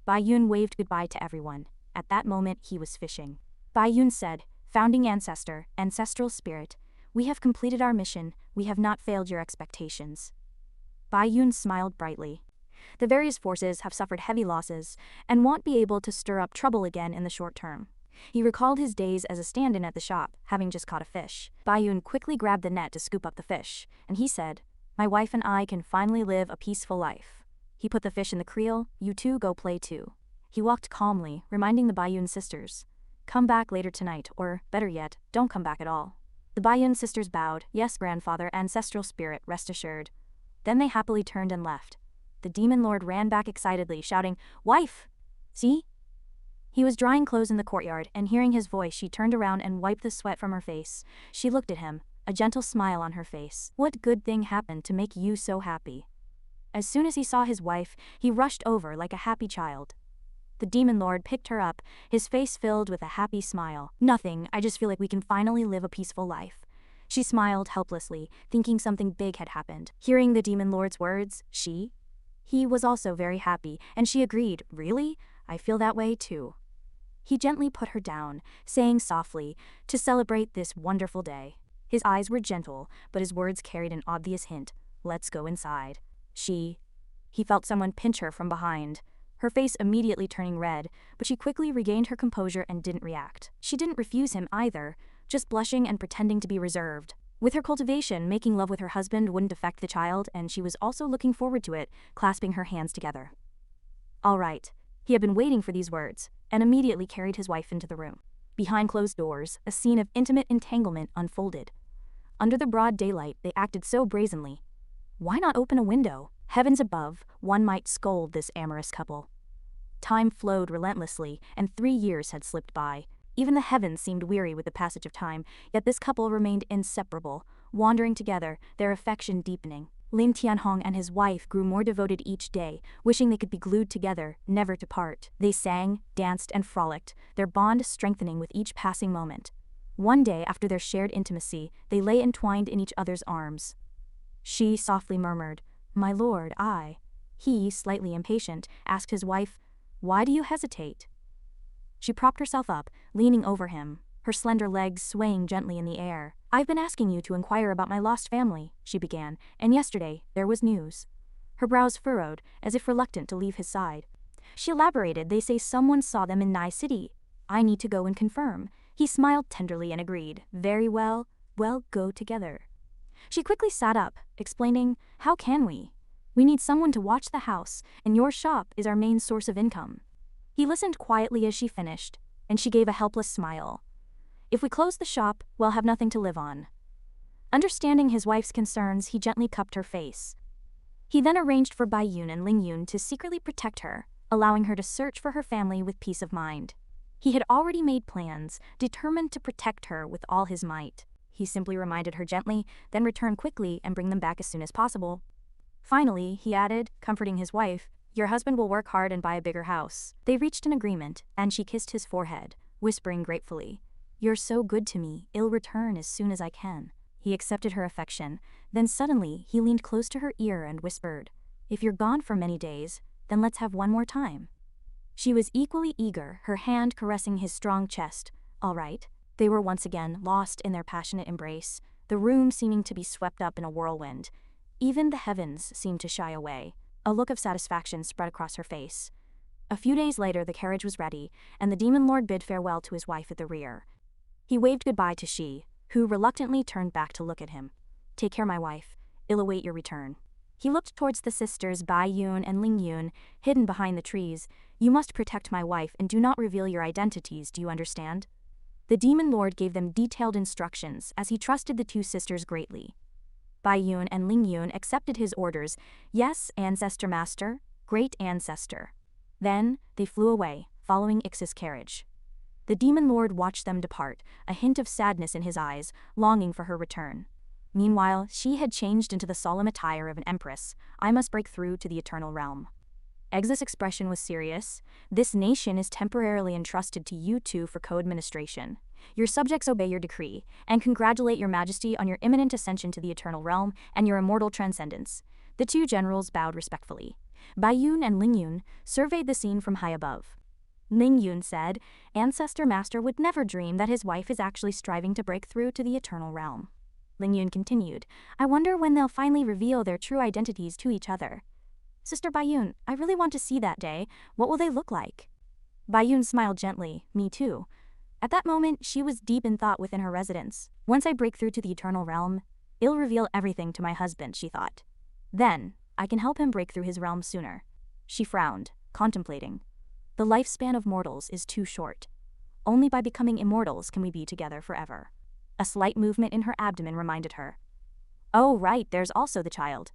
Bayun waved goodbye to everyone. At that moment he was fishing. Bayun said, "Founding ancestor, ancestral spirit, we have completed our mission, we have not failed your expectations." Bayun smiled brightly. "The various forces have suffered heavy losses, and won't be able to stir up trouble again in the short term." He recalled his days as a stand-in at the shop, having just caught a fish. Bayun quickly grabbed the net to scoop up the fish, and he said, "My wife and I can finally live a peaceful life." He put the fish in the creel. "You two go play too." He walked calmly, reminding the Bayun sisters, "Come back later tonight, or, better yet, don't come back at all." The Bayun sisters bowed, "Yes, grandfather, ancestral spirit, rest assured." Then they happily turned and left. The demon lord ran back excitedly, shouting, "Wife! See?" He was drying clothes in the courtyard, and hearing his voice she turned around and wiped the sweat from her face. She looked at him, a gentle smile on her face. "What good thing happened to make you so happy?" As soon as he saw his wife, he rushed over like a happy child. The demon lord picked her up, his face filled with a happy smile. "Nothing, I just feel like we can finally live a peaceful life." She smiled helplessly, thinking something big had happened. Hearing the demon lord's words, he was also very happy, and she agreed, "Really? I feel that way too." He gently put her down, saying softly, "To celebrate this wonderful day." His eyes were gentle, but his words carried an obvious hint, "Let's go inside." He felt someone pinch her from behind, her face immediately turning red, but she quickly regained her composure and didn't react. She didn't refuse him either, just blushing and pretending to be reserved. With her cultivation, making love with her husband wouldn't affect the child, and she was also looking forward to it, clasping her hands together. All right. He had been waiting for these words, and immediately carried his wife into the room. Behind closed doors, a scene of intimate entanglement unfolded. Under the broad daylight, they acted so brazenly. Why not open a window? Heavens above, one might scold this amorous couple. Time flowed relentlessly, and 3 years had slipped by. Even the heavens seemed weary with the passage of time, yet this couple remained inseparable, wandering together, their affection deepening. Lin Tianhong and his wife grew more devoted each day, wishing they could be glued together, never to part. They sang, danced, and frolicked, their bond strengthening with each passing moment. One day after their shared intimacy, they lay entwined in each other's arms. She softly murmured, "My lord, I." He, slightly impatient, asked his wife, "Why do you hesitate?" She propped herself up, leaning over him, her slender legs swaying gently in the air. "I've been asking you to inquire about my lost family," she began, "and yesterday there was news." Her brows furrowed, as if reluctant to leave his side. She elaborated, "They say someone saw them in Nye City. I need to go and confirm." He smiled tenderly and agreed, "Very well, we'll go together." She quickly sat up, explaining, "How can we? We need someone to watch the house, and your shop is our main source of income." He listened quietly as she finished, and she gave a helpless smile. "If we close the shop, we'll have nothing to live on." Understanding his wife's concerns, he gently cupped her face. He then arranged for Bai Yun and Ling Yun to secretly protect her, allowing her to search for her family with peace of mind. He had already made plans, determined to protect her with all his might. He simply reminded her gently, then return quickly and bring them back as soon as possible. Finally, he added, comforting his wife, "Your husband will work hard and buy a bigger house." They reached an agreement, and she kissed his forehead, whispering gratefully, "You're so good to me, I'll return as soon as I can." He accepted her affection, then suddenly he leaned close to her ear and whispered, "If you're gone for many days, then let's have one more time." She was equally eager, her hand caressing his strong chest. All right. They were once again lost in their passionate embrace, the room seeming to be swept up in a whirlwind. Even the heavens seemed to shy away. A look of satisfaction spread across her face. A few days later, the carriage was ready, and the demon lord bid farewell to his wife at the rear. He waved goodbye to she, who reluctantly turned back to look at him. "Take care, my wife. I'll await your return." He looked towards the sisters Bai Yun and Ling Yun, hidden behind the trees. "You must protect my wife and do not reveal your identities, do you understand?" The demon lord gave them detailed instructions, as he trusted the two sisters greatly. Bai Yun and Ling Yun accepted his orders. "Yes, ancestor master, great ancestor." Then, they flew away, following Ix's carriage. The demon lord watched them depart, a hint of sadness in his eyes, longing for her return. Meanwhile, she had changed into the solemn attire of an empress. "I must break through to the eternal realm." Ex's expression was serious. "This nation is temporarily entrusted to you two for co-administration. Your subjects obey your decree, and congratulate your majesty on your imminent ascension to the eternal realm and your immortal transcendence." The two generals bowed respectfully. Bai Yun and Ling Yun surveyed the scene from high above. Ling Yun said, "Ancestor Master would never dream that his wife is actually striving to break through to the eternal realm." Ling Yun continued, "I wonder when they'll finally reveal their true identities to each other." "Sister Bai Yun, I really want to see that day. What will they look like?" Bai Yun smiled gently, "Me too." At that moment, she was deep in thought within her residence. "Once I break through to the eternal realm, I'll reveal everything to my husband," she thought. "Then, I can help him break through his realm sooner." She frowned, contemplating. The lifespan of mortals is too short. Only by becoming immortals can we be together forever. A slight movement in her abdomen reminded her. "Oh right, there's also the child."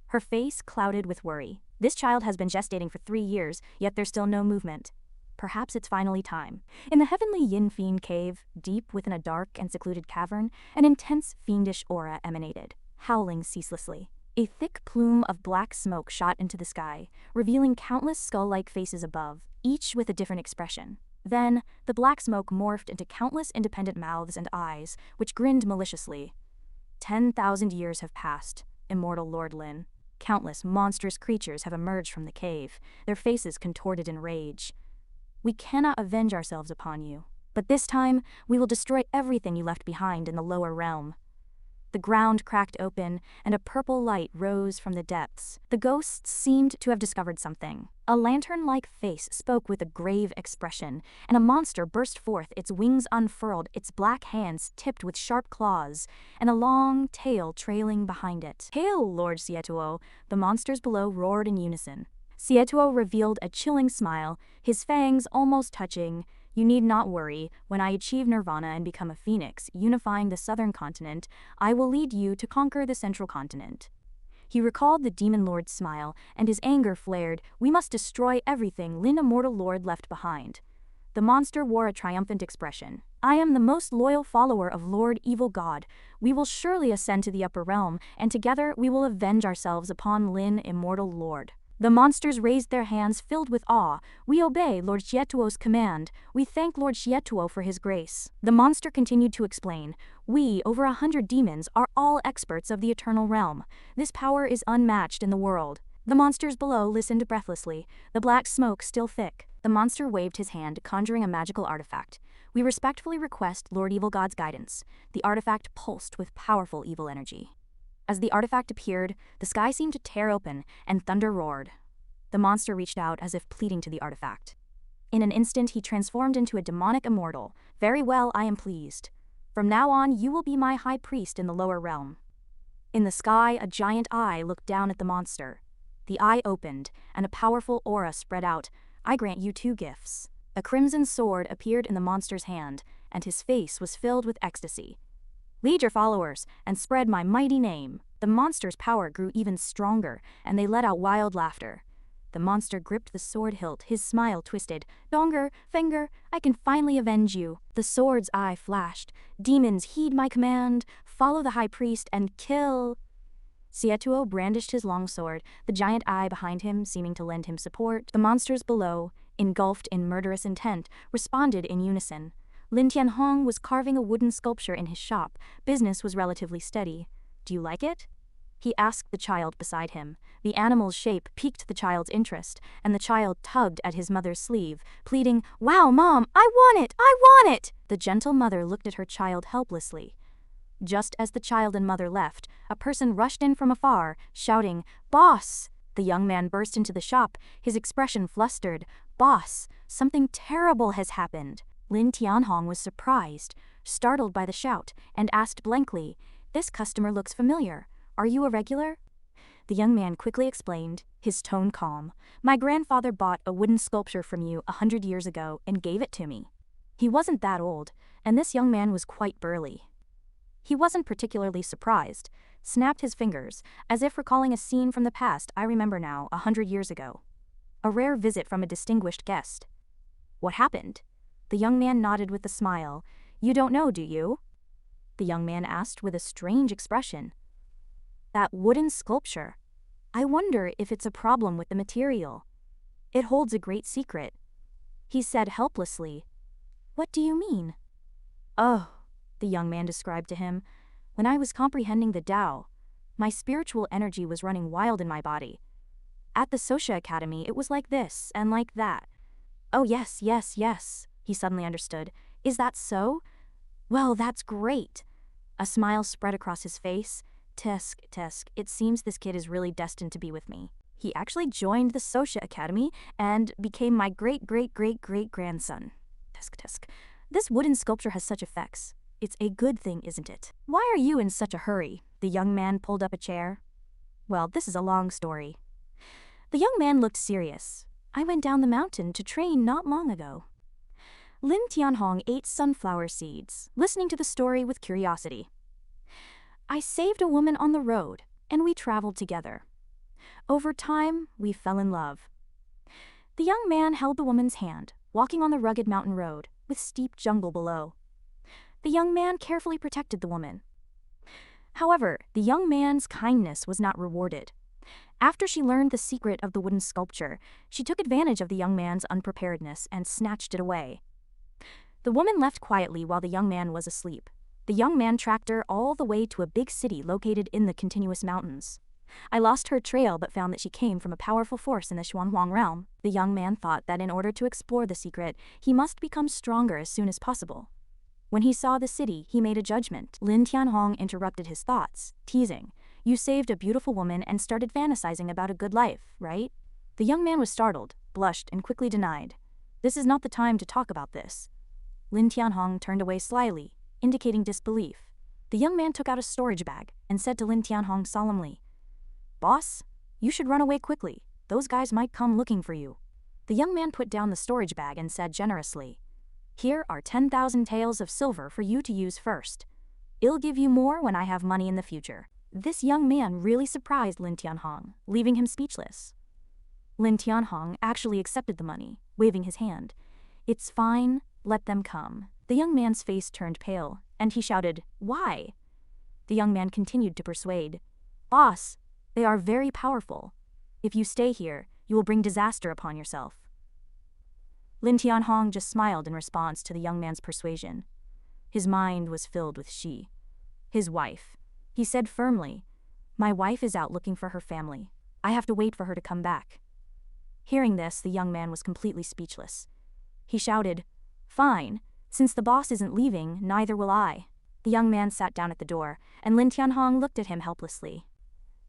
Her face clouded with worry. This child has been gestating for 3 years, yet there's still no movement. Perhaps it's finally time. In the heavenly Yin Fiend cave, deep within a dark and secluded cavern, an intense fiendish aura emanated, howling ceaselessly. A thick plume of black smoke shot into the sky, revealing countless skull-like faces above, each with a different expression. Then, the black smoke morphed into countless independent mouths and eyes, which grinned maliciously. 10,000 years have passed, immortal Lord Lin. Countless monstrous creatures have emerged from the cave, their faces contorted in rage. We cannot avenge ourselves upon you, but this time, we will destroy everything you left behind in the lower realm. The ground cracked open, and a purple light rose from the depths. The ghosts seemed to have discovered something. A lantern-like face spoke with a grave expression, and a monster burst forth, its wings unfurled, its black hands tipped with sharp claws, and a long tail trailing behind it. "Hail, Lord Sietuo!" The monsters below roared in unison. Sietuo revealed a chilling smile, his fangs almost touching. "You need not worry. When I achieve nirvana and become a phoenix, unifying the southern continent, I will lead you to conquer the central continent." He recalled the demon lord's smile, and his anger flared. "We must destroy everything Lin Immortal Lord left behind." The monster wore a triumphant expression. "I am the most loyal follower of Lord Evil God. We will surely ascend to the upper realm, and together we will avenge ourselves upon Lin Immortal Lord." The monsters raised their hands filled with awe. "We obey Lord Xietuo's command. We thank Lord Xietuo for his grace." The monster continued to explain, "We, over 100 demons, are all experts of the eternal realm. This power is unmatched in the world." The monsters below listened breathlessly, the black smoke still thick. The monster waved his hand, conjuring a magical artifact. "We respectfully request Lord Evil God's guidance." The artifact pulsed with powerful evil energy. As the artifact appeared, the sky seemed to tear open, and thunder roared. The monster reached out as if pleading to the artifact. In an instant, he transformed into a demonic immortal. "Very well, I am pleased. From now on, you will be my high priest in the lower realm." In the sky, a giant eye looked down at the monster. The eye opened, and a powerful aura spread out. "I grant you 2 gifts." A crimson sword appeared in the monster's hand, and his face was filled with ecstasy. "Lead your followers, and spread my mighty name." The monster's power grew even stronger, and they let out wild laughter. The monster gripped the sword hilt, his smile twisted. "Donger, Fenger, I can finally avenge you." The sword's eye flashed. "Demons, heed my command. Follow the high priest and kill." Xietuo brandished his long sword, the giant eye behind him seeming to lend him support. The monsters below, engulfed in murderous intent, responded in unison. Lin Tianhong was carving a wooden sculpture in his shop. Business was relatively steady. "Do you like it?" he asked the child beside him. The animal's shape piqued the child's interest, and the child tugged at his mother's sleeve, pleading, "Wow, Mom, I want it! I want it!" The gentle mother looked at her child helplessly. Just as the child and mother left, a person rushed in from afar, shouting, "Boss!" The young man burst into the shop, his expression flustered. "Boss, something terrible has happened." Lin Tianhong was surprised, startled by the shout, and asked blankly, "This customer looks familiar. Are you a regular?" The young man quickly explained, his tone calm. "My grandfather bought a wooden sculpture from you 100 years ago and gave it to me." He wasn't that old, and this young man was quite burly. He wasn't particularly surprised, snapped his fingers, as if recalling a scene from the past. "I remember now, 100 years ago. A rare visit from a distinguished guest." "What happened?" The young man nodded with a smile. "You don't know, do you?" The young man asked with a strange expression. "That wooden sculpture. I wonder if it's a problem with the material. It holds a great secret." He said helplessly. "What do you mean?" "Oh," the young man described to him, "when I was comprehending the Tao, my spiritual energy was running wild in my body. At the Sosha Academy, it was like this and like that." "Oh yes, yes, yes," he suddenly understood. "Is that so? Well, that's great." A smile spread across his face. Tesk, it seems this kid is really destined to be with me. He actually joined the Sosha Academy and became my great-great-great-great-grandson. Tesk. This wooden sculpture has such effects. It's a good thing, isn't it? Why are you in such a hurry?" The young man pulled up a chair. "Well, this is a long story." The young man looked serious. "I went down the mountain to train not long ago." Lin Tianhong ate sunflower seeds, listening to the story with curiosity. "I saved a woman on the road, and we traveled together. Over time, we fell in love." The young man held the woman's hand, walking on the rugged mountain road, with steep jungle below. The young man carefully protected the woman. However, the young man's kindness was not rewarded. After she learned the secret of the wooden sculpture, she took advantage of the young man's unpreparedness and snatched it away. The woman left quietly while the young man was asleep. The young man tracked her all the way to a big city located in the continuous mountains. "I lost her trail but found that she came from a powerful force in the Xuanhuang realm." The young man thought that in order to explore the secret, he must become stronger as soon as possible. When he saw the city, he made a judgment. Lin Tianhong interrupted his thoughts, teasing, "You saved a beautiful woman and started fantasizing about a good life, right?" The young man was startled, blushed, and quickly denied. "This is not the time to talk about this." Lin Tianhong turned away slyly, indicating disbelief. The young man took out a storage bag and said to Lin Tianhong solemnly, "Boss, you should run away quickly. Those guys might come looking for you." The young man put down the storage bag and said generously, "Here are 10,000 taels of silver for you to use first. I'll give you more when I have money in the future." This young man really surprised Lin Tianhong, leaving him speechless. Lin Tianhong actually accepted the money, waving his hand. "It's fine, let them come." The young man's face turned pale, and he shouted, "Why?" The young man continued to persuade, "Boss, they are very powerful. If you stay here, you will bring disaster upon yourself. Lin Tianhong just smiled in response to the young man's persuasion. His mind was filled with she, his wife. He said firmly, "My wife is out looking for her family. I have to wait for her to come back." Hearing this, the young man was completely speechless. He shouted, "Fine, since the boss isn't leaving, neither will I." The young man sat down at the door, and Lin Tianhong looked at him helplessly.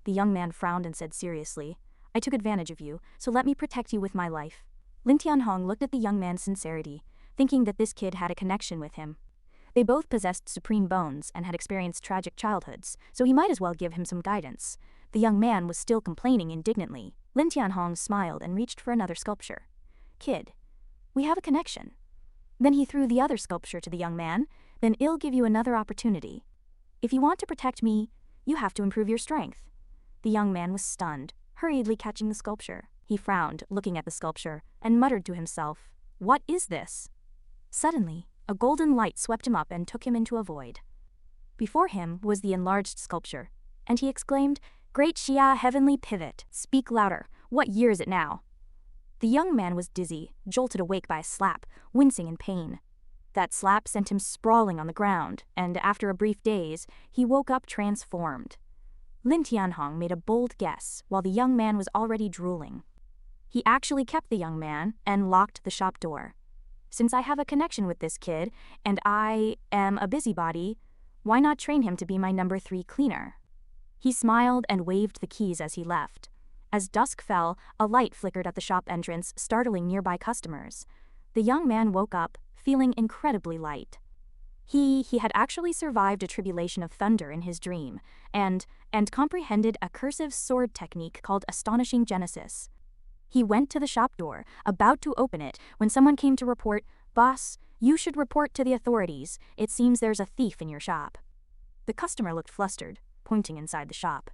The young man frowned and said seriously, "I took advantage of you, so let me protect you with my life." Lin Tianhong looked at the young man's sincerity, thinking that this kid had a connection with him. They both possessed supreme bones and had experienced tragic childhoods, so he might as well give him some guidance. The young man was still complaining indignantly. Lin Tianhong smiled and reached for another sculpture. "Kid, we have a connection." Then he threw the other sculpture to the young man. "Then I'll give you another opportunity. If you want to protect me, you have to improve your strength." The young man was stunned, hurriedly catching the sculpture. He frowned, looking at the sculpture, and muttered to himself, "What is this?" Suddenly, a golden light swept him up and took him into a void. Before him was the enlarged sculpture, and he exclaimed, "Great Xia, heavenly pivot, speak louder, what year is it now?" The young man was dizzy, jolted awake by a slap, wincing in pain. That slap sent him sprawling on the ground, and after a brief daze, he woke up transformed. Lin Tianhong made a bold guess, while the young man was already drooling. He actually kept the young man and locked the shop door. "Since I have a connection with this kid, and I am a busybody, why not train him to be my number 3 cleaner?" He smiled and waved the keys as he left. As dusk fell, a light flickered at the shop entrance, startling nearby customers. The young man woke up, feeling incredibly light. He had actually survived a tribulation of thunder in his dream, and comprehended a cursive sword technique called Astonishing Genesis. He went to the shop door, about to open it, when someone came to report, "Boss, you should report to the authorities. It seems there's a thief in your shop." The customer looked flustered, pointing inside the shop.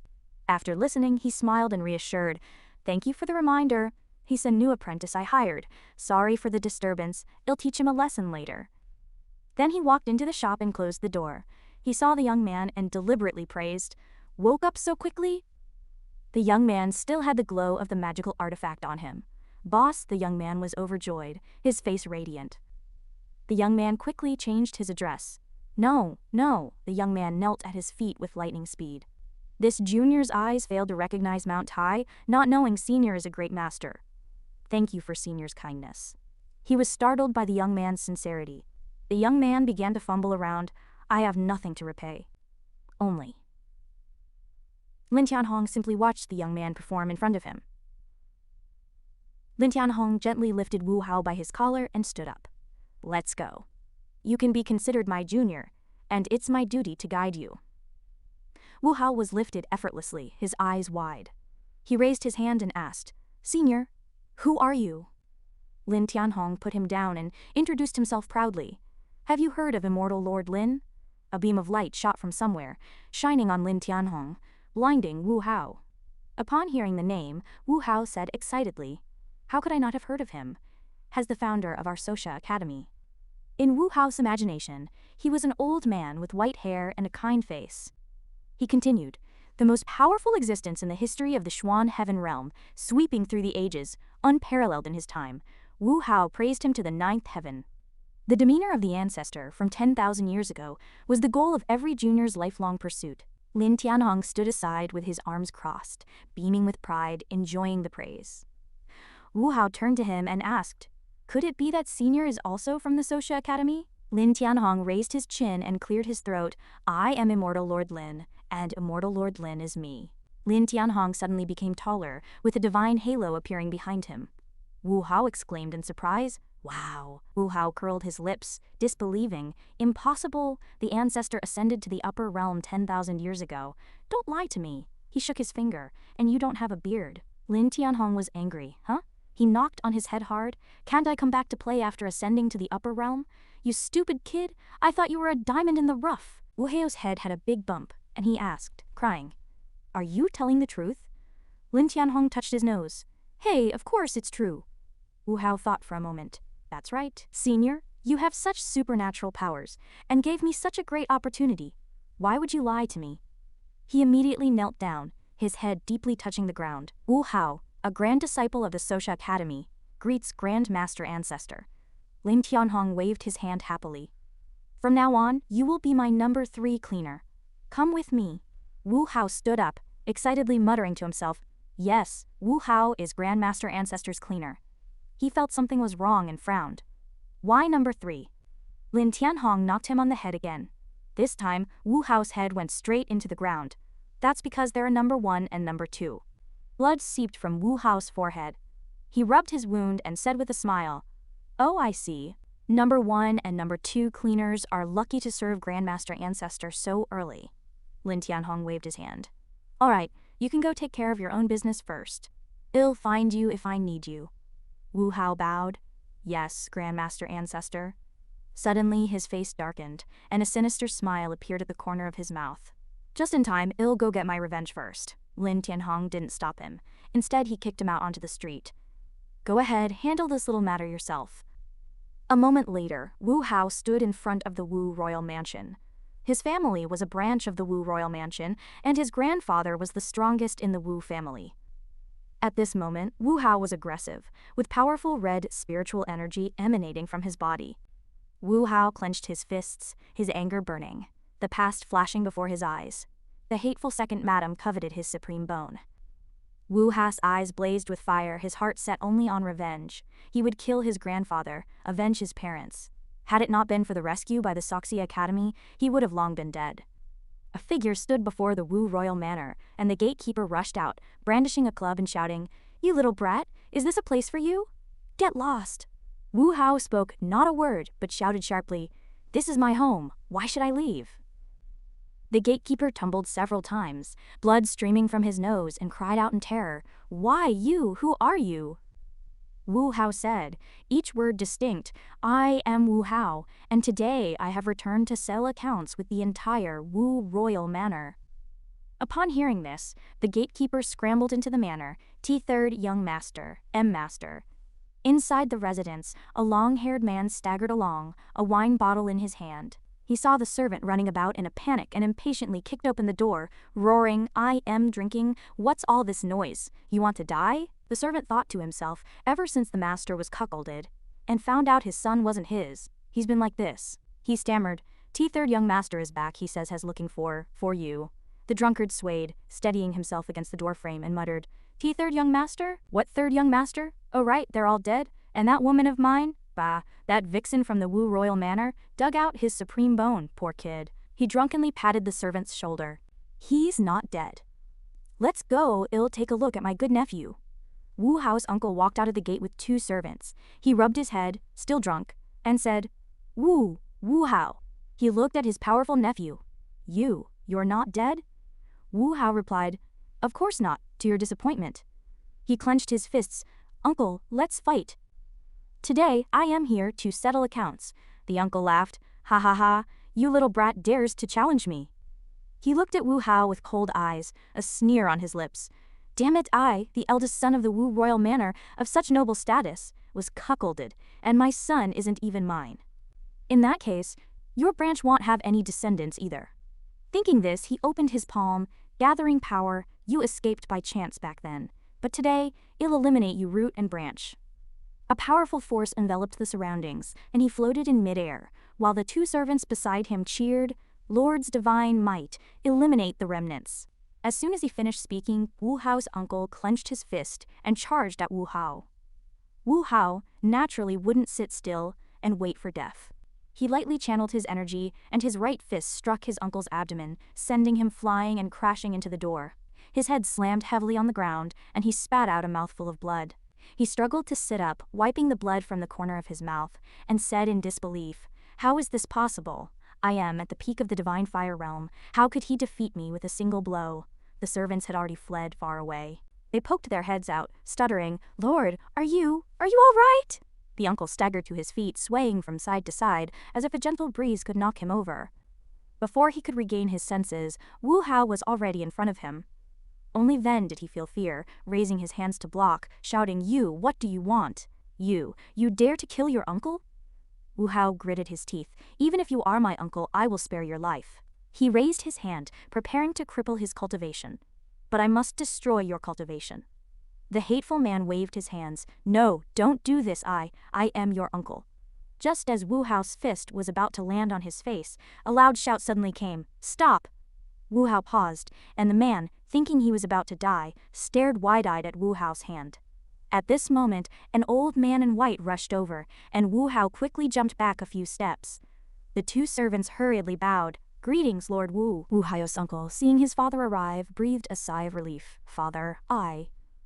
After listening, he smiled and reassured, "Thank you for the reminder. He's a new apprentice I hired. Sorry for the disturbance. I'll teach him a lesson later." Then he walked into the shop and closed the door. He saw the young man and deliberately praised, "Woke up so quickly?" The young man still had the glow of the magical artifact on him. "Boss," the young man was overjoyed, his face radiant. The young man quickly changed his address. "No, no," the young man knelt at his feet with lightning speed. This junior's eyes failed to recognize Mount Tai, not knowing senior is a great master. "Thank you for senior's kindness." He was startled by the young man's sincerity. The young man began to fumble around. "I have nothing to repay. Only." Lin Tianhong simply watched the young man perform in front of him. Lin Tianhong gently lifted Wu Hao by his collar and stood up. "Let's go. You can be considered my junior, and it's my duty to guide you." Wu Hao was lifted effortlessly, his eyes wide. He raised his hand and asked, "Senior, who are you?" Lin Tianhong put him down and introduced himself proudly. "Have you heard of Immortal Lord Lin?" A beam of light shot from somewhere, shining on Lin Tianhong, blinding Wu Hao. Upon hearing the name, Wu Hao said excitedly, "How could I not have heard of him? As the founder of our Sosha Academy." In Wu Hao's imagination, he was an old man with white hair and a kind face. He continued, "The most powerful existence in the history of the Xuan Heaven Realm, sweeping through the ages, unparalleled in his time, Wu Hao praised him to the 9th heaven. The demeanor of the ancestor from 10,000 years ago was the goal of every junior's lifelong pursuit." Lin Tianhong stood aside with his arms crossed, beaming with pride, enjoying the praise. Wu Hao turned to him and asked, "Could it be that senior is also from the Sosha Academy?" Lin Tianhong raised his chin and cleared his throat. "I am Immortal Lord Lin, and Immortal Lord Lin is me." Lin Tianhong suddenly became taller, with a divine halo appearing behind him. Wu Hao exclaimed in surprise, "Wow!" Wu Hao curled his lips, disbelieving. "Impossible! The ancestor ascended to the upper realm 10,000 years ago. Don't lie to me." He shook his finger. "And you don't have a beard." Lin Tianhong was angry. "Huh?" He knocked on his head hard. "Can't I come back to play after ascending to the upper realm? You stupid kid! I thought you were a diamond in the rough." Wu Hao's head had a big bump, and he asked, crying, "Are you telling the truth?" Lin Tianhong touched his nose. "Hey, of course it's true." Wu Hao thought for a moment. "That's right, senior. You have such supernatural powers, and gave me such a great opportunity. Why would you lie to me?" He immediately knelt down, his head deeply touching the ground. "Wu Hao, a grand disciple of the Sosha Academy, greets Grand Master Ancestor. Lin Tianhong waved his hand happily. From now on, you will be my number 3 cleaner. Come with me. Wu Hao stood up, excitedly muttering to himself, yes, Wu Hao is Grandmaster Ancestor's cleaner. He felt something was wrong and frowned. Why number 3? Lin Tianhong knocked him on the head again. This time, Wu Hao's head went straight into the ground. That's because there are number 1 and number 2. Blood seeped from Wu Hao's forehead. He rubbed his wound and said with a smile, oh, I see. Number 1 and number 2 cleaners are lucky to serve Grandmaster Ancestor so early. Lin Tianhong waved his hand. All right, you can go take care of your own business first. I'll find you if I need you. Wu Hao bowed. Yes, Grandmaster Ancestor. Suddenly, his face darkened, and a sinister smile appeared at the corner of his mouth. Just in time, I'll go get my revenge first. Lin Tianhong didn't stop him. Instead, he kicked him out onto the street. Go ahead, handle this little matter yourself. A moment later, Wu Hao stood in front of the Wu royal mansion. His family was a branch of the Wu royal mansion, and his grandfather was the strongest in the Wu family. At this moment, Wu Hao was aggressive, with powerful red spiritual energy emanating from his body. Wu Hao clenched his fists, his anger burning, the past flashing before his eyes. The hateful second madam coveted his supreme bone. Wu Hao's eyes blazed with fire, his heart set only on revenge. He would kill his grandfather, avenge his parents. Had it not been for the rescue by the Soxi Academy, he would have long been dead. A figure stood before the Wu royal manor, and the gatekeeper rushed out, brandishing a club and shouting, You little brat, is this a place for you? Get lost. Wu Hao spoke not a word, but shouted sharply, This is my home, why should I leave? The gatekeeper tumbled several times, blood streaming from his nose, and cried out in terror, Why you? Who are you? Wu Hao said, each word distinct, I am Wu Hao, and today I have returned to settle accounts with the entire Wu royal manor. Upon hearing this, the gatekeeper scrambled into the manor, T3rd young master, M master. Inside the residence, a long-haired man staggered along, a wine bottle in his hand. He saw the servant running about in a panic and impatiently kicked open the door, roaring, I am drinking, what's all this noise? You want to die? The servant thought to himself, ever since the master was cuckolded, and found out his son wasn't his, he's been like this. He stammered, T3rd young master is back, he says has looking for you. The drunkard swayed, steadying himself against the doorframe and muttered, T3rd young master? What third young master? Oh right, they're all dead, and that woman of mine? Bah, that vixen from the Wu royal manor dug out his supreme bone, poor kid. He drunkenly patted the servant's shoulder. He's not dead. Let's go, I'll take a look at my good nephew. Wu Hao's uncle walked out of the gate with 2 servants. He rubbed his head, still drunk, and said, Wu Hao. He looked at his powerful nephew. You're not dead? Wu Hao replied, Of course not, to your disappointment. He clenched his fists. Uncle, let's fight. Today, I am here to settle accounts. The uncle laughed. Ha ha ha, you little brat dares to challenge me. He looked at Wu Hao with cold eyes, a sneer on his lips. Damn it, I, the eldest son of the Wu royal manor, of such noble status, was cuckolded, and my son isn't even mine. In that case, your branch won't have any descendants either. Thinking this, he opened his palm, gathering power. You escaped by chance back then, but today, I'll eliminate you root and branch. A powerful force enveloped the surroundings, and he floated in midair, while the 2 servants beside him cheered, Lord's divine might, eliminate the remnants. As soon as he finished speaking, Wu Hao's uncle clenched his fist and charged at Wu Hao. Wu Hao naturally wouldn't sit still and wait for death. He lightly channeled his energy, and his right fist struck his uncle's abdomen, sending him flying and crashing into the door. His head slammed heavily on the ground, and he spat out a mouthful of blood. He struggled to sit up, wiping the blood from the corner of his mouth, and said in disbelief, How is this possible? I am at the peak of the divine fire realm. How could he defeat me with a single blow? The servants had already fled far away. They poked their heads out, stuttering, Lord, are you all right? The uncle staggered to his feet, swaying from side to side, as if a gentle breeze could knock him over. Before he could regain his senses, Wu Hao was already in front of him. Only then did he feel fear, raising his hands to block, shouting, You, what do you want? You dare to kill your uncle? Wu Hao gritted his teeth. Even if you are my uncle, I will spare your life. He raised his hand, preparing to cripple his cultivation. But I must destroy your cultivation. The hateful man waved his hands. No, don't do this, I am your uncle. Just as Wu Hao's fist was about to land on his face, a loud shout suddenly came. Stop! Wu Hao paused, and the man, thinking he was about to die, stared wide-eyed at Wu Hao's hand. At this moment, an old man in white rushed over, and Wu Hao quickly jumped back a few steps. The two servants hurriedly bowed. Greetings, Lord Wu. Wu Hao's uncle, seeing his father arrive, breathed a sigh of relief. Father,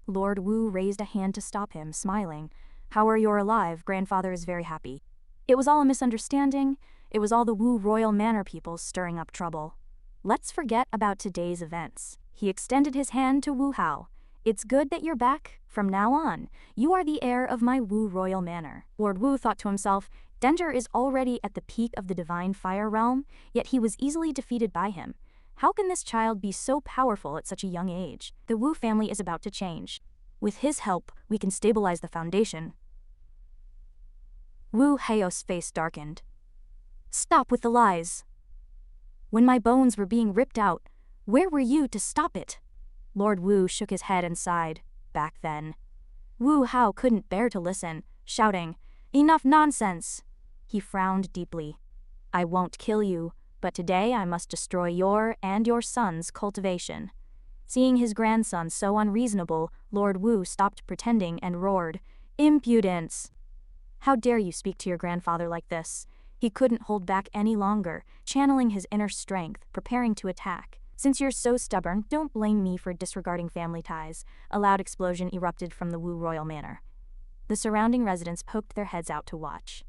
Lord Wu raised a hand to stop him, smiling. How are you alive? Grandfather is very happy. It was all a misunderstanding. It was all the Wu royal manor people stirring up trouble. Let's forget about today's events. He extended his hand to Wu Hao. It's good that you're back. From now on, you are the heir of my Wu royal manor. Lord Wu thought to himself, Danger is already at the peak of the divine fire realm, yet he was easily defeated by him. How can this child be so powerful at such a young age? The Wu family is about to change. With his help, we can stabilize the foundation. Wu Hao's face darkened. Stop with the lies. When my bones were being ripped out, where were you to stop it? Lord Wu shook his head and sighed. Back then. Wu Hao couldn't bear to listen, shouting, Enough nonsense! He frowned deeply. I won't kill you, but today I must destroy your and your son's cultivation. Seeing his grandson so unreasonable, Lord Wu stopped pretending and roared, Impudence! How dare you speak to your grandfather like this? He couldn't hold back any longer, channeling his inner strength, preparing to attack. Since you're so stubborn, don't blame me for disregarding family ties. A loud explosion erupted from the Wu royal manor. The surrounding residents poked their heads out to watch.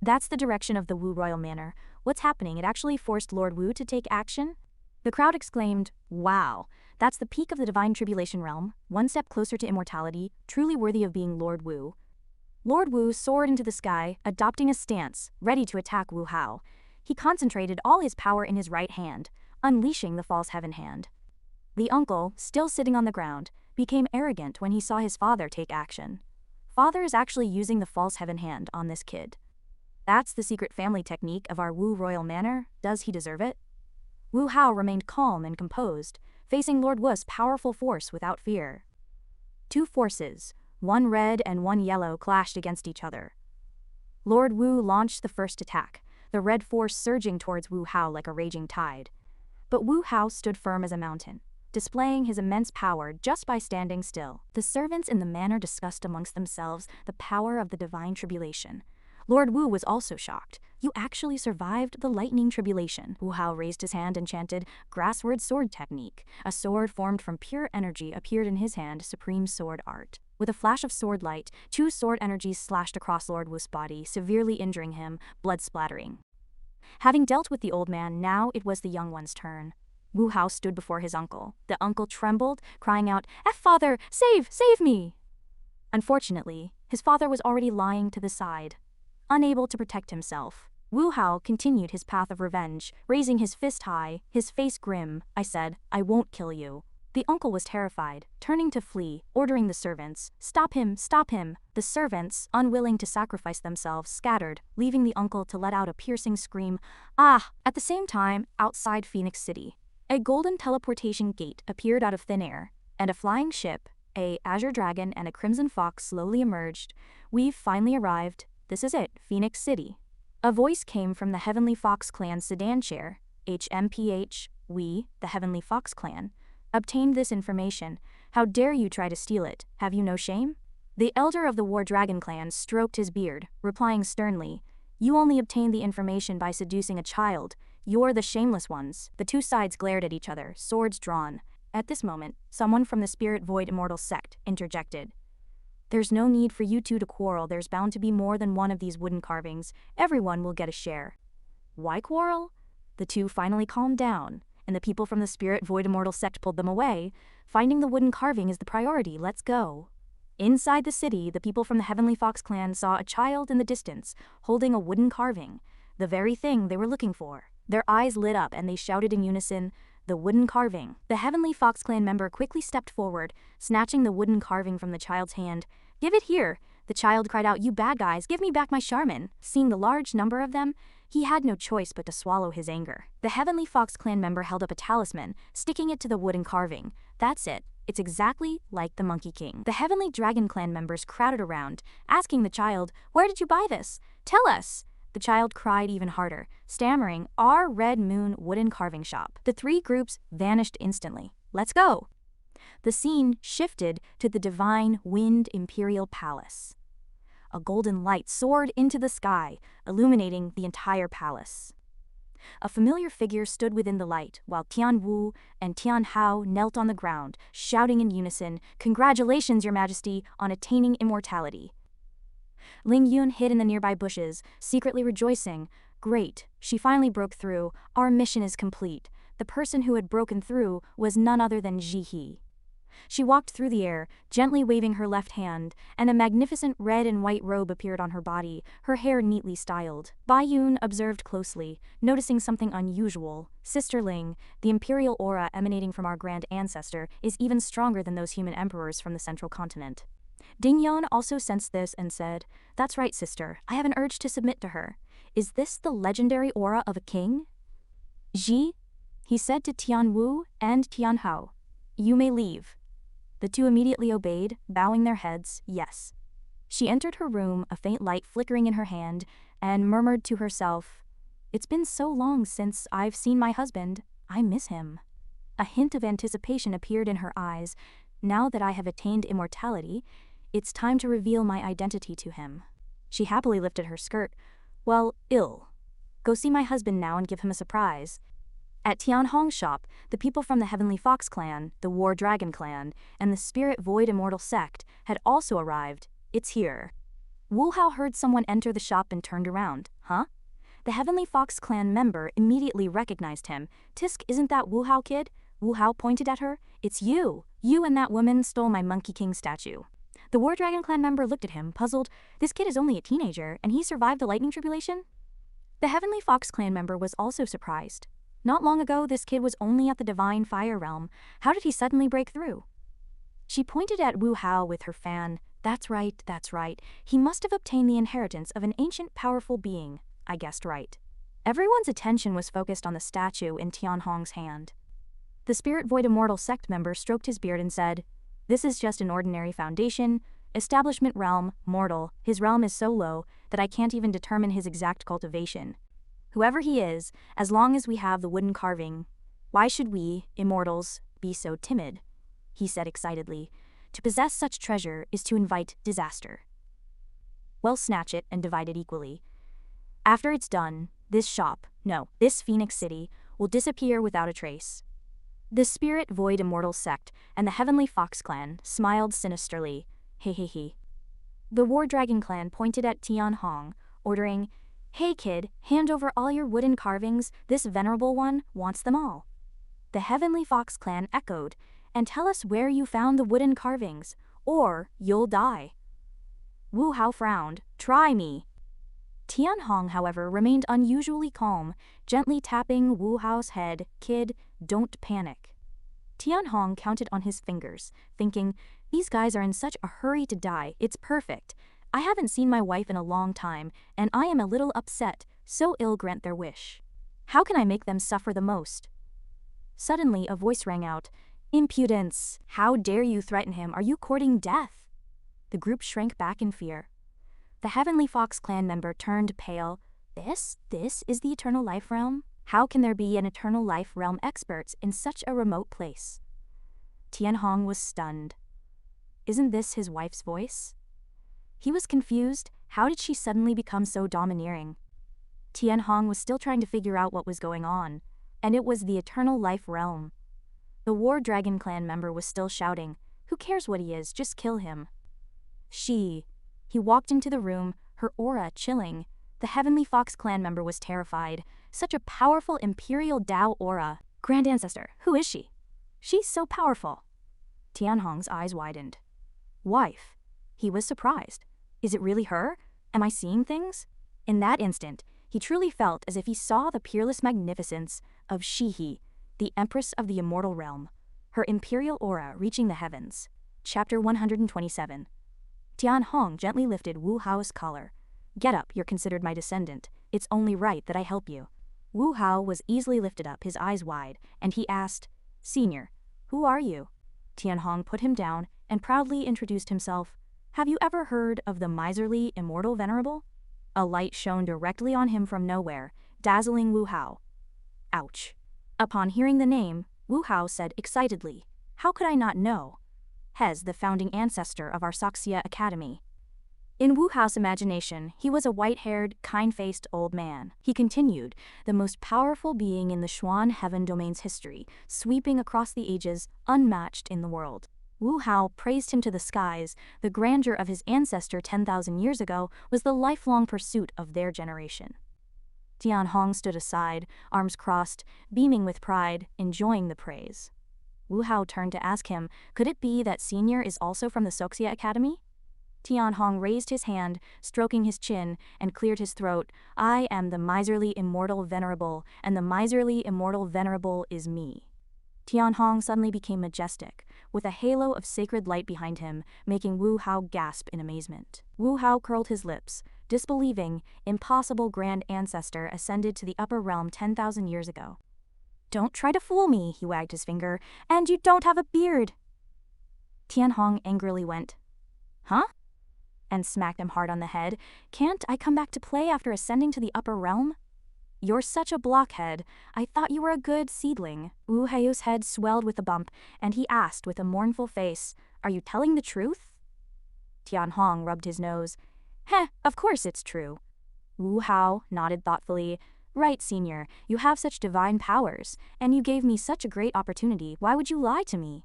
That's the direction of the Wu royal manor. What's happening? It actually forced Lord Wu to take action? The crowd exclaimed, Wow, that's the peak of the divine tribulation realm, one step closer to immortality, truly worthy of being Lord Wu. Lord Wu soared into the sky, adopting a stance, ready to attack Wu Hao. He concentrated all his power in his right hand, unleashing the false heaven hand. The uncle, still sitting on the ground, became arrogant when he saw his father take action. Father is actually using the false heaven hand on this kid. That's the secret family technique of our Wu royal manor. Does he deserve it? Wu Hao remained calm and composed, facing Lord Wu's powerful force without fear. Two forces, one red and one yellow, clashed against each other. Lord Wu launched the first attack, the red force surging towards Wu Hao like a raging tide. But Wu Hao stood firm as a mountain, displaying his immense power just by standing still. The servants in the manor discussed amongst themselves the power of the divine tribulation. Lord Wu was also shocked. You actually survived the lightning tribulation. Wu Hao raised his hand and chanted, Grassword sword technique. A sword formed from pure energy appeared in his hand, supreme sword art. With a flash of sword light, two sword energies slashed across Lord Wu's body, severely injuring him, blood splattering. Having dealt with the old man, now it was the young one's turn. Wu Hao stood before his uncle. The uncle trembled, crying out, Father, save me! Unfortunately, his father was already lying to the side, unable to protect himself. Wu Hao continued his path of revenge, raising his fist high, his face grim. I said, I won't kill you. The uncle was terrified, turning to flee, ordering the servants, Stop him, stop him! The servants, unwilling to sacrifice themselves, scattered, leaving the uncle to let out a piercing scream, Ah! At the same time, outside Phoenix City, a golden teleportation gate appeared out of thin air, and a flying ship, a azure dragon and a crimson fox slowly emerged. We've finally arrived. This is it, Phoenix City. A voice came from the Heavenly Fox Clan sedan chair. HMPH, we, the Heavenly Fox Clan, obtained this information. How dare you try to steal it? Have you no shame? The elder of the War Dragon clan stroked his beard, replying sternly, You only obtained the information by seducing a child. You're the shameless ones. The two sides glared at each other, swords drawn. At this moment, someone from the Spirit Void Immortal sect interjected. There's no need for you two to quarrel. There's bound to be more than one of these wooden carvings. Everyone will get a share. Why quarrel? The two finally calmed down, and the people from the Spirit Void Immortal sect pulled them away. Finding the wooden carving is the priority. Let's go. Inside the city, the people from the Heavenly Fox clan saw a child in the distance, holding a wooden carving, the very thing they were looking for. Their eyes lit up and they shouted in unison, The wooden carving. The Heavenly Fox clan member quickly stepped forward, snatching the wooden carving from the child's hand. Give it here! The child cried out, You bad guys, give me back my Charmin! Seeing the large number of them, he had no choice but to swallow his anger. The Heavenly Fox clan member held up a talisman, sticking it to the wooden carving. That's it. It's exactly like the Monkey King. The Heavenly Dragon Clan members crowded around, asking the child, "Where did you buy this? Tell us!" The child cried even harder, stammering, "Our Red Moon wooden carving shop." The three groups vanished instantly. "Let's go!" The scene shifted to the Divine Wind Imperial Palace. A golden light soared into the sky, illuminating the entire palace. A familiar figure stood within the light, while Tian Wu and Tian Hao knelt on the ground, shouting in unison, "Congratulations, Your Majesty, on attaining immortality." Ling Yun hid in the nearby bushes, secretly rejoicing. "Great, she finally broke through. Our mission is complete." The person who had broken through was none other than Ji He. She walked through the air, gently waving her left hand, and a magnificent red and white robe appeared on her body, her hair neatly styled. Bai Yun observed closely, noticing something unusual. "Sister Ling, the imperial aura emanating from our grand ancestor is even stronger than those human emperors from the central continent." Ding Yan also sensed this and said, "That's right, sister, I have an urge to submit to her. Is this the legendary aura of a king?" "Ji," he said to Tian Wu and Tian Hao, "you may leave." The two immediately obeyed, bowing their heads, yes. She entered her room, a faint light flickering in her hand, and murmured to herself, "It's been so long since I've seen my husband. I miss him." A hint of anticipation appeared in her eyes. "Now that I have attained immortality, it's time to reveal my identity to him." She happily lifted her skirt. "Well, go see my husband now and give him a surprise." At Tianhong's shop, the people from the Heavenly Fox Clan, the War Dragon Clan, and the Spirit Void Immortal Sect had also arrived. "It's here." Wu Hao heard someone enter the shop and turned around. "Huh?" The Heavenly Fox Clan member immediately recognized him. "Tisk, isn't that Wu Hao kid?" Wu Hao pointed at her. "It's you. You and that woman stole my Monkey King statue." The War Dragon Clan member looked at him, puzzled. This kid is only a teenager, and he survived the lightning tribulation? The Heavenly Fox Clan member was also surprised. Not long ago, this kid was only at the Divine Fire Realm. How did he suddenly break through? She pointed at Wu Hao with her fan. That's right. He must have obtained the inheritance of an ancient powerful being. I guessed right." Everyone's attention was focused on the statue in Tianhong's hand. The Spirit Void Immortal Sect member stroked his beard and said, "This is just an ordinary foundation. Establishment realm, mortal. His realm is so low that I can't even determine his exact cultivation. Whoever he is, as long as we have the wooden carving, why should we, immortals, be so timid?" he said excitedly. "To possess such treasure is to invite disaster. Well, snatch it and divide it equally. After it's done, this Phoenix City, will disappear without a trace." The Spirit Void Immortal Sect and the Heavenly Fox Clan smiled sinisterly. He. The War Dragon Clan pointed at Tianhong, ordering, "Hey kid, hand over all your wooden carvings, this venerable one wants them all." The Heavenly Fox Clan echoed, "And tell us where you found the wooden carvings, or you'll die." Wu Hao frowned. "Try me." Tianhong, however, remained unusually calm, gently tapping Wu Hao's head. "Kid, don't panic." Tianhong counted on his fingers, thinking, "These guys are in such a hurry to die, it's perfect. I haven't seen my wife in a long time, and I am a little upset, so ill grant their wish. How can I make them suffer the most?" Suddenly, a voice rang out. "Impudence! How dare you threaten him? Are you courting death?" The group shrank back in fear. The Heavenly Fox Clan member turned pale. This is the Eternal Life Realm? How can there be an Eternal Life Realm expert in such a remote place?" Tianhong was stunned. Isn't this his wife's voice? He was confused. How did she suddenly become so domineering? Tianhong was still trying to figure out what was going on, and it was the Eternal Life Realm. The War Dragon Clan member was still shouting, "Who cares what he is, just kill him." He walked into the room, her aura chilling. The Heavenly Fox Clan member was terrified. Such a powerful Imperial Dao aura. Grand Ancestor, who is she? She's so powerful. Tianhong's eyes widened. Wife. He was surprised. Is it really her? Am I seeing things? In that instant, he truly felt as if he saw the peerless magnificence of Shi, the Empress of the Immortal Realm, her imperial aura reaching the heavens. Chapter 127. Tianhong gently lifted Wu Hao's collar. "Get up, you're considered my descendant. It's only right that I help you." Wu Hao was easily lifted up, his eyes wide, and he asked, "Senior, who are you?" Tianhong put him down and proudly introduced himself. Have you ever heard of the miserly, immortal venerable? A light shone directly on him from nowhere, dazzling Wu Hao. Ouch. Upon hearing the name, Wu Hao said excitedly, how could I not know? Hez, the founding ancestor of our Soxia Academy. In Wu Hao's imagination, he was a white-haired, kind-faced old man. He continued, the most powerful being in the Xuan Heaven Domain's history, sweeping across the ages, unmatched in the world. Wu Hao praised him to the skies. The grandeur of his ancestor 10,000 years ago was the lifelong pursuit of their generation. Tianhong stood aside, arms crossed, beaming with pride, enjoying the praise. Wu Hao turned to ask him, could it be that Senior is also from the Soxia Academy? Tianhong raised his hand, stroking his chin, and cleared his throat. I am the miserly immortal venerable, and the miserly immortal venerable is me. Tianhong suddenly became majestic, with a halo of sacred light behind him, making Wu Hao gasp in amazement. Wu Hao curled his lips, disbelieving, impossible grand ancestor ascended to the upper realm 10,000 years ago. Don't try to fool me, he wagged his finger, and you don't have a beard. Tianhong angrily went, huh? And smacked him hard on the head. Can't I come back to play after ascending to the upper realm? You're such a blockhead. I thought you were a good seedling. Wu Hao's head swelled with a bump, and he asked with a mournful face, are you telling the truth? Tianhong rubbed his nose. Heh, of course it's true. Wu Hao nodded thoughtfully. Right, Senior, you have such divine powers, and you gave me such a great opportunity. Why would you lie to me?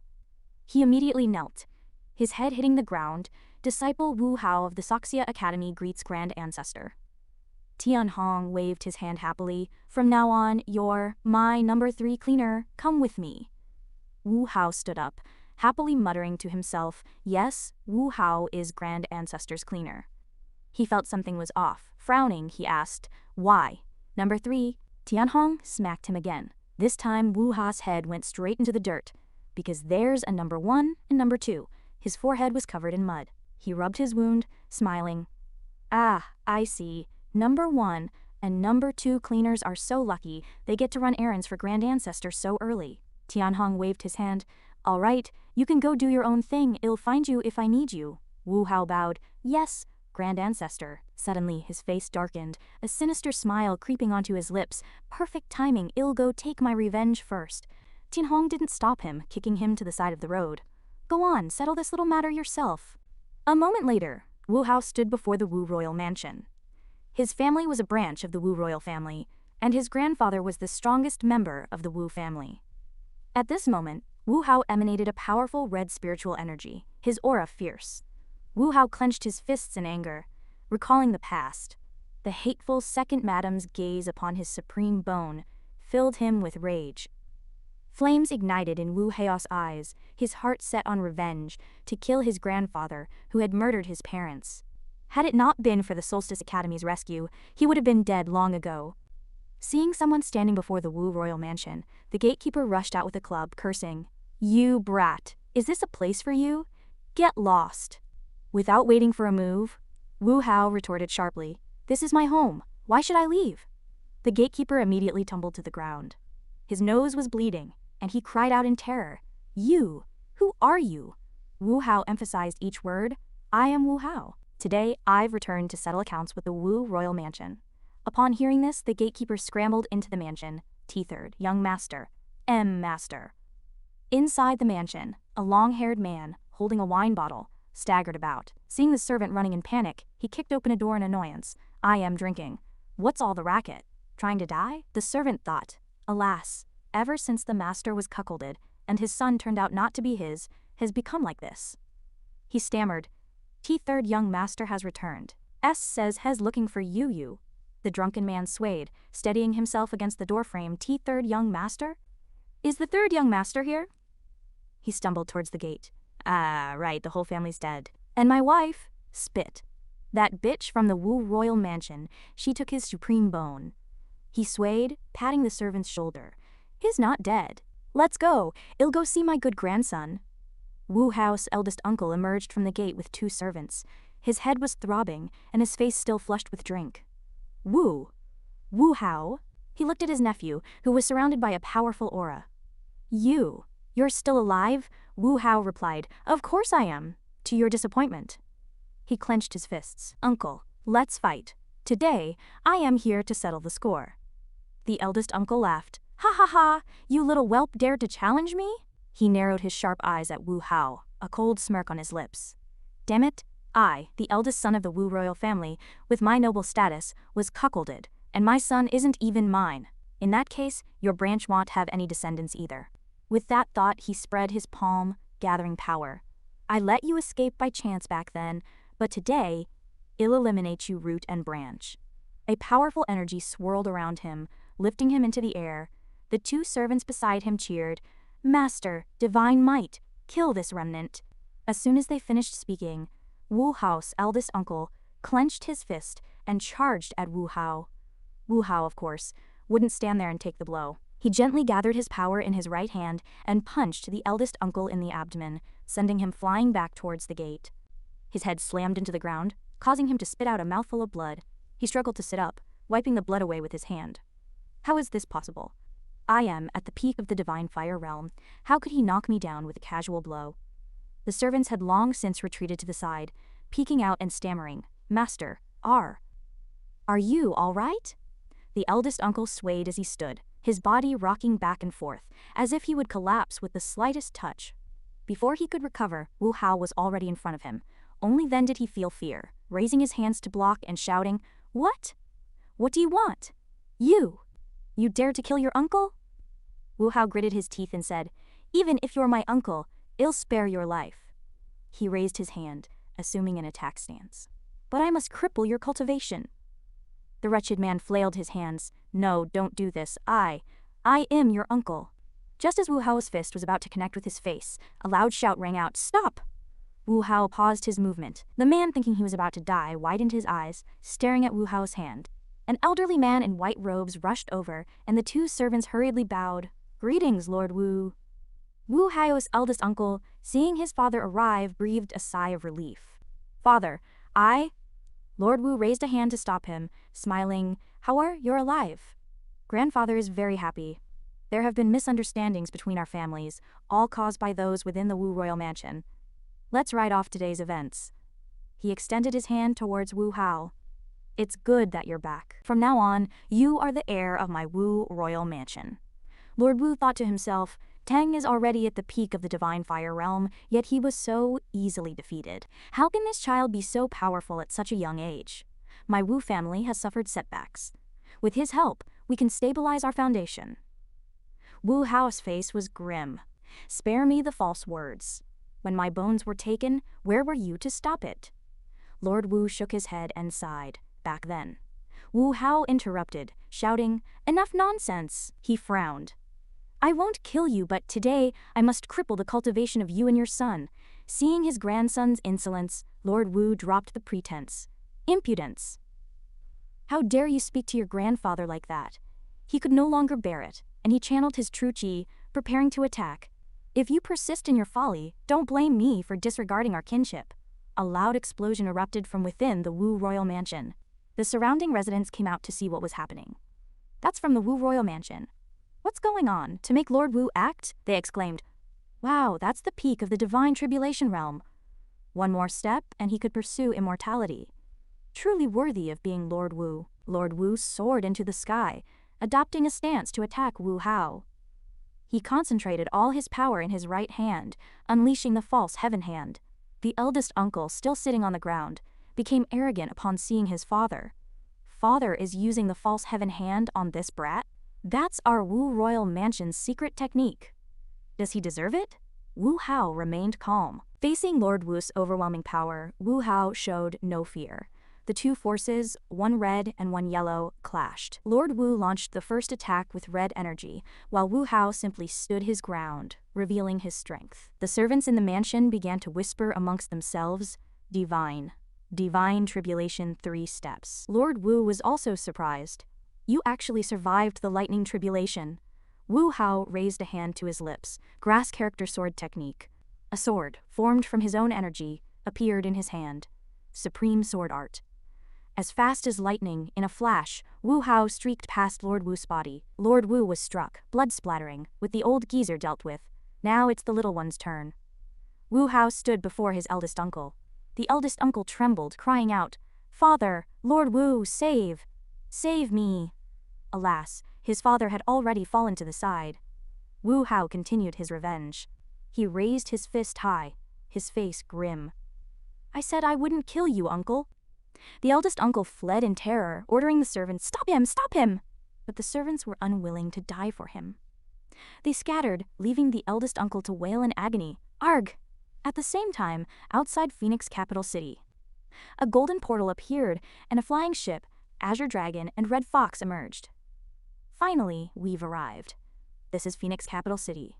He immediately knelt, his head hitting the ground. Disciple Wu Hao of the Soxia Academy greets Grand Ancestor. Tianhong waved his hand happily. From now on, you're my number 3 cleaner. Come with me. Wu Hao stood up, happily muttering to himself, yes, Wu Hao is Grand Ancestor's cleaner. He felt something was off. Frowning, he asked, why? Number 3, Tianhong smacked him again. This time Wu Hao's head went straight into the dirt, because there's a number 1 and number 2. His forehead was covered in mud. He rubbed his wound, smiling. Ah, I see. Number 1 and number 2 cleaners are so lucky they get to run errands for Grand Ancestor so early. Tianhong waved his hand. All right, you can go do your own thing. I'll find you if I need you. Wu Hao bowed. Yes, Grand Ancestor. Suddenly, his face darkened, a sinister smile creeping onto his lips. Perfect timing. I'll go take my revenge first. Tianhong didn't stop him, kicking him to the side of the road. Go on, settle this little matter yourself. A moment later, Wu Hao stood before the Wu royal mansion. His family was a branch of the Wu royal family, and his grandfather was the strongest member of the Wu family. At this moment, Wu Hao emanated a powerful red spiritual energy, his aura fierce. Wu Hao clenched his fists in anger, recalling the past. The hateful second madam's gaze upon his supreme bone filled him with rage. Flames ignited in Wu Hao's eyes, his heart set on revenge, to kill his grandfather, who had murdered his parents. Had it not been for the Solstice Academy's rescue, he would have been dead long ago. Seeing someone standing before the Wu royal mansion, the gatekeeper rushed out with a club, cursing, You brat, is this a place for you? Get lost. Without waiting for a move, Wu Hao retorted sharply, This is my home. Why should I leave? The gatekeeper immediately tumbled to the ground. His nose was bleeding, and he cried out in terror, You! Who are you? Wu Hao emphasized each word, I am Wu Hao. Today, I've returned to settle accounts with the Wu royal mansion. Upon hearing this, the gatekeeper scrambled into the mansion. T3rd, young master. Master. Inside the mansion, a long-haired man, holding a wine bottle, staggered about. Seeing the servant running in panic, he kicked open a door in annoyance. I am drinking. What's all the racket? Trying to die? The servant thought. Alas, ever since the master was cuckolded, and his son turned out not to be his, has become like this. He stammered. T3rd young master has returned. Says has looking for you. The drunken man swayed, steadying himself against the doorframe. T3rd young master? Is the 3rd young master here? He stumbled towards the gate. Ah, right, the whole family's dead. And my wife? Spit. That bitch from the Wu royal mansion, she took his supreme bone. He swayed, patting the servant's shoulder. He's not dead. Let's go. I'll go see my good grandson. Wu Hao's eldest uncle emerged from the gate with 2 servants. His head was throbbing, and his face still flushed with drink. Wu Hao? He looked at his nephew, who was surrounded by a powerful aura. You're still alive? Wu Hao replied, "Of course I am, to your disappointment." He clenched his fists. "Uncle, let's fight. Today, I am here to settle the score." The eldest uncle laughed. "Ha ha ha, you little whelp dared to challenge me?" He narrowed his sharp eyes at Wu Hao, a cold smirk on his lips. "Damn it, I, the eldest son of the Wu royal family, with my noble status, was cuckolded, and my son isn't even mine. In that case, your branch won't have any descendants either." With that thought, he spread his palm, gathering power. "I let you escape by chance back then, but today, I'll eliminate you root and branch." A powerful energy swirled around him, lifting him into the air. The two servants beside him cheered, "Master, divine might, kill this remnant." As soon as they finished speaking, Wu Hao's eldest uncle clenched his fist and charged at Wu Hao. Wu Hao, of course, wouldn't stand there and take the blow. He gently gathered his power in his right hand and punched the eldest uncle in the abdomen, sending him flying back towards the gate. His head slammed into the ground, causing him to spit out a mouthful of blood. He struggled to sit up, wiping the blood away with his hand. How is this possible? I am at the peak of the divine fire realm. How could he knock me down with a casual blow? The servants had long since retreated to the side, peeking out and stammering, "Master, are you all right?" The eldest uncle swayed as he stood, his body rocking back and forth, as if he would collapse with the slightest touch. Before he could recover, Wu Hao was already in front of him. Only then did he feel fear, raising his hands to block and shouting, "What? What do you want? You dared to kill your uncle?" Wu Hao gritted his teeth and said, "Even if you're my uncle, I'll spare your life." He raised his hand, assuming an attack stance. "But I must cripple your cultivation." The wretched man flailed his hands. "No, don't do this. I am your uncle." Just as Wu Hao's fist was about to connect with his face, a loud shout rang out, "Stop!" Wu Hao paused his movement. The man, thinking he was about to die, widened his eyes, staring at Wu Hao's hand. An elderly man in white robes rushed over, and the two servants hurriedly bowed. "Greetings, Lord Wu." Wu Hao's eldest uncle, seeing his father arrive, breathed a sigh of relief. "Father, Lord Wu raised a hand to stop him, smiling. "You're alive." "Grandfather is very happy. There have been misunderstandings between our families, all caused by those within the Wu royal mansion. Let's write off today's events." He extended his hand towards Wu Hao. "It's good that you're back. From now on, you are the heir of my Wu royal mansion." Lord Wu thought to himself, Tang is already at the peak of the divine fire realm, yet he was so easily defeated. How can this child be so powerful at such a young age? My Wu family has suffered setbacks. With his help, we can stabilize our foundation. Wu Hao's face was grim. "Spare me the false words. When my bones were taken, where were you to stop it?" Lord Wu shook his head and sighed. "Back then." Wu Hao interrupted, shouting, "Enough nonsense!" He frowned. "I won't kill you, but today I must cripple the cultivation of you and your son." Seeing his grandson's insolence, Lord Wu dropped the pretense. "Impudence! How dare you speak to your grandfather like that?" He could no longer bear it, and he channeled his true chi, preparing to attack. "If you persist in your folly, don't blame me for disregarding our kinship." A loud explosion erupted from within the Wu royal mansion. The surrounding residents came out to see what was happening. "That's from the Wu royal mansion. What's going on? To make Lord Wu act?" they exclaimed. "Wow, that's the peak of the divine tribulation realm. One more step, and he could pursue immortality. Truly worthy of being Lord Wu." Lord Wu soared into the sky, adopting a stance to attack Wu Hao. He concentrated all his power in his right hand, unleashing the false heaven hand. The eldest uncle, still sitting on the ground, became arrogant upon seeing his father. "Father is using the false heaven hand on this brat? That's our Wu royal mansion's secret technique. Does he deserve it?" Wu Hao remained calm. Facing Lord Wu's overwhelming power, Wu Hao showed no fear. The two forces, one red and one yellow, clashed. Lord Wu launched the first attack with red energy, while Wu Hao simply stood his ground, revealing his strength. The servants in the mansion began to whisper amongst themselves, "Divine tribulation 3 steps." Lord Wu was also surprised. "You actually survived the lightning tribulation." Wu Hao raised a hand to his lips, grass character sword technique. A sword, formed from his own energy, appeared in his hand. Supreme sword art. As fast as lightning, in a flash, Wu Hao streaked past Lord Wu's body. Lord Wu was struck, blood splattering, with the old geezer dealt with. Now it's the little one's turn. Wu Hao stood before his eldest uncle. The eldest uncle trembled, crying out, "Father, Lord Wu, save! Save me!" Alas, his father had already fallen to the side. Wu Hao continued his revenge. He raised his fist high, his face grim. "I said I wouldn't kill you, uncle." The eldest uncle fled in terror, ordering the servants, "Stop him! Stop him!" But the servants were unwilling to die for him. They scattered, leaving the eldest uncle to wail in agony, "Arg!" At the same time, outside Phoenix capital city, a golden portal appeared, and a flying ship, Azure Dragon, and Red Fox emerged. Finally, we've arrived. This is Phoenix capital city.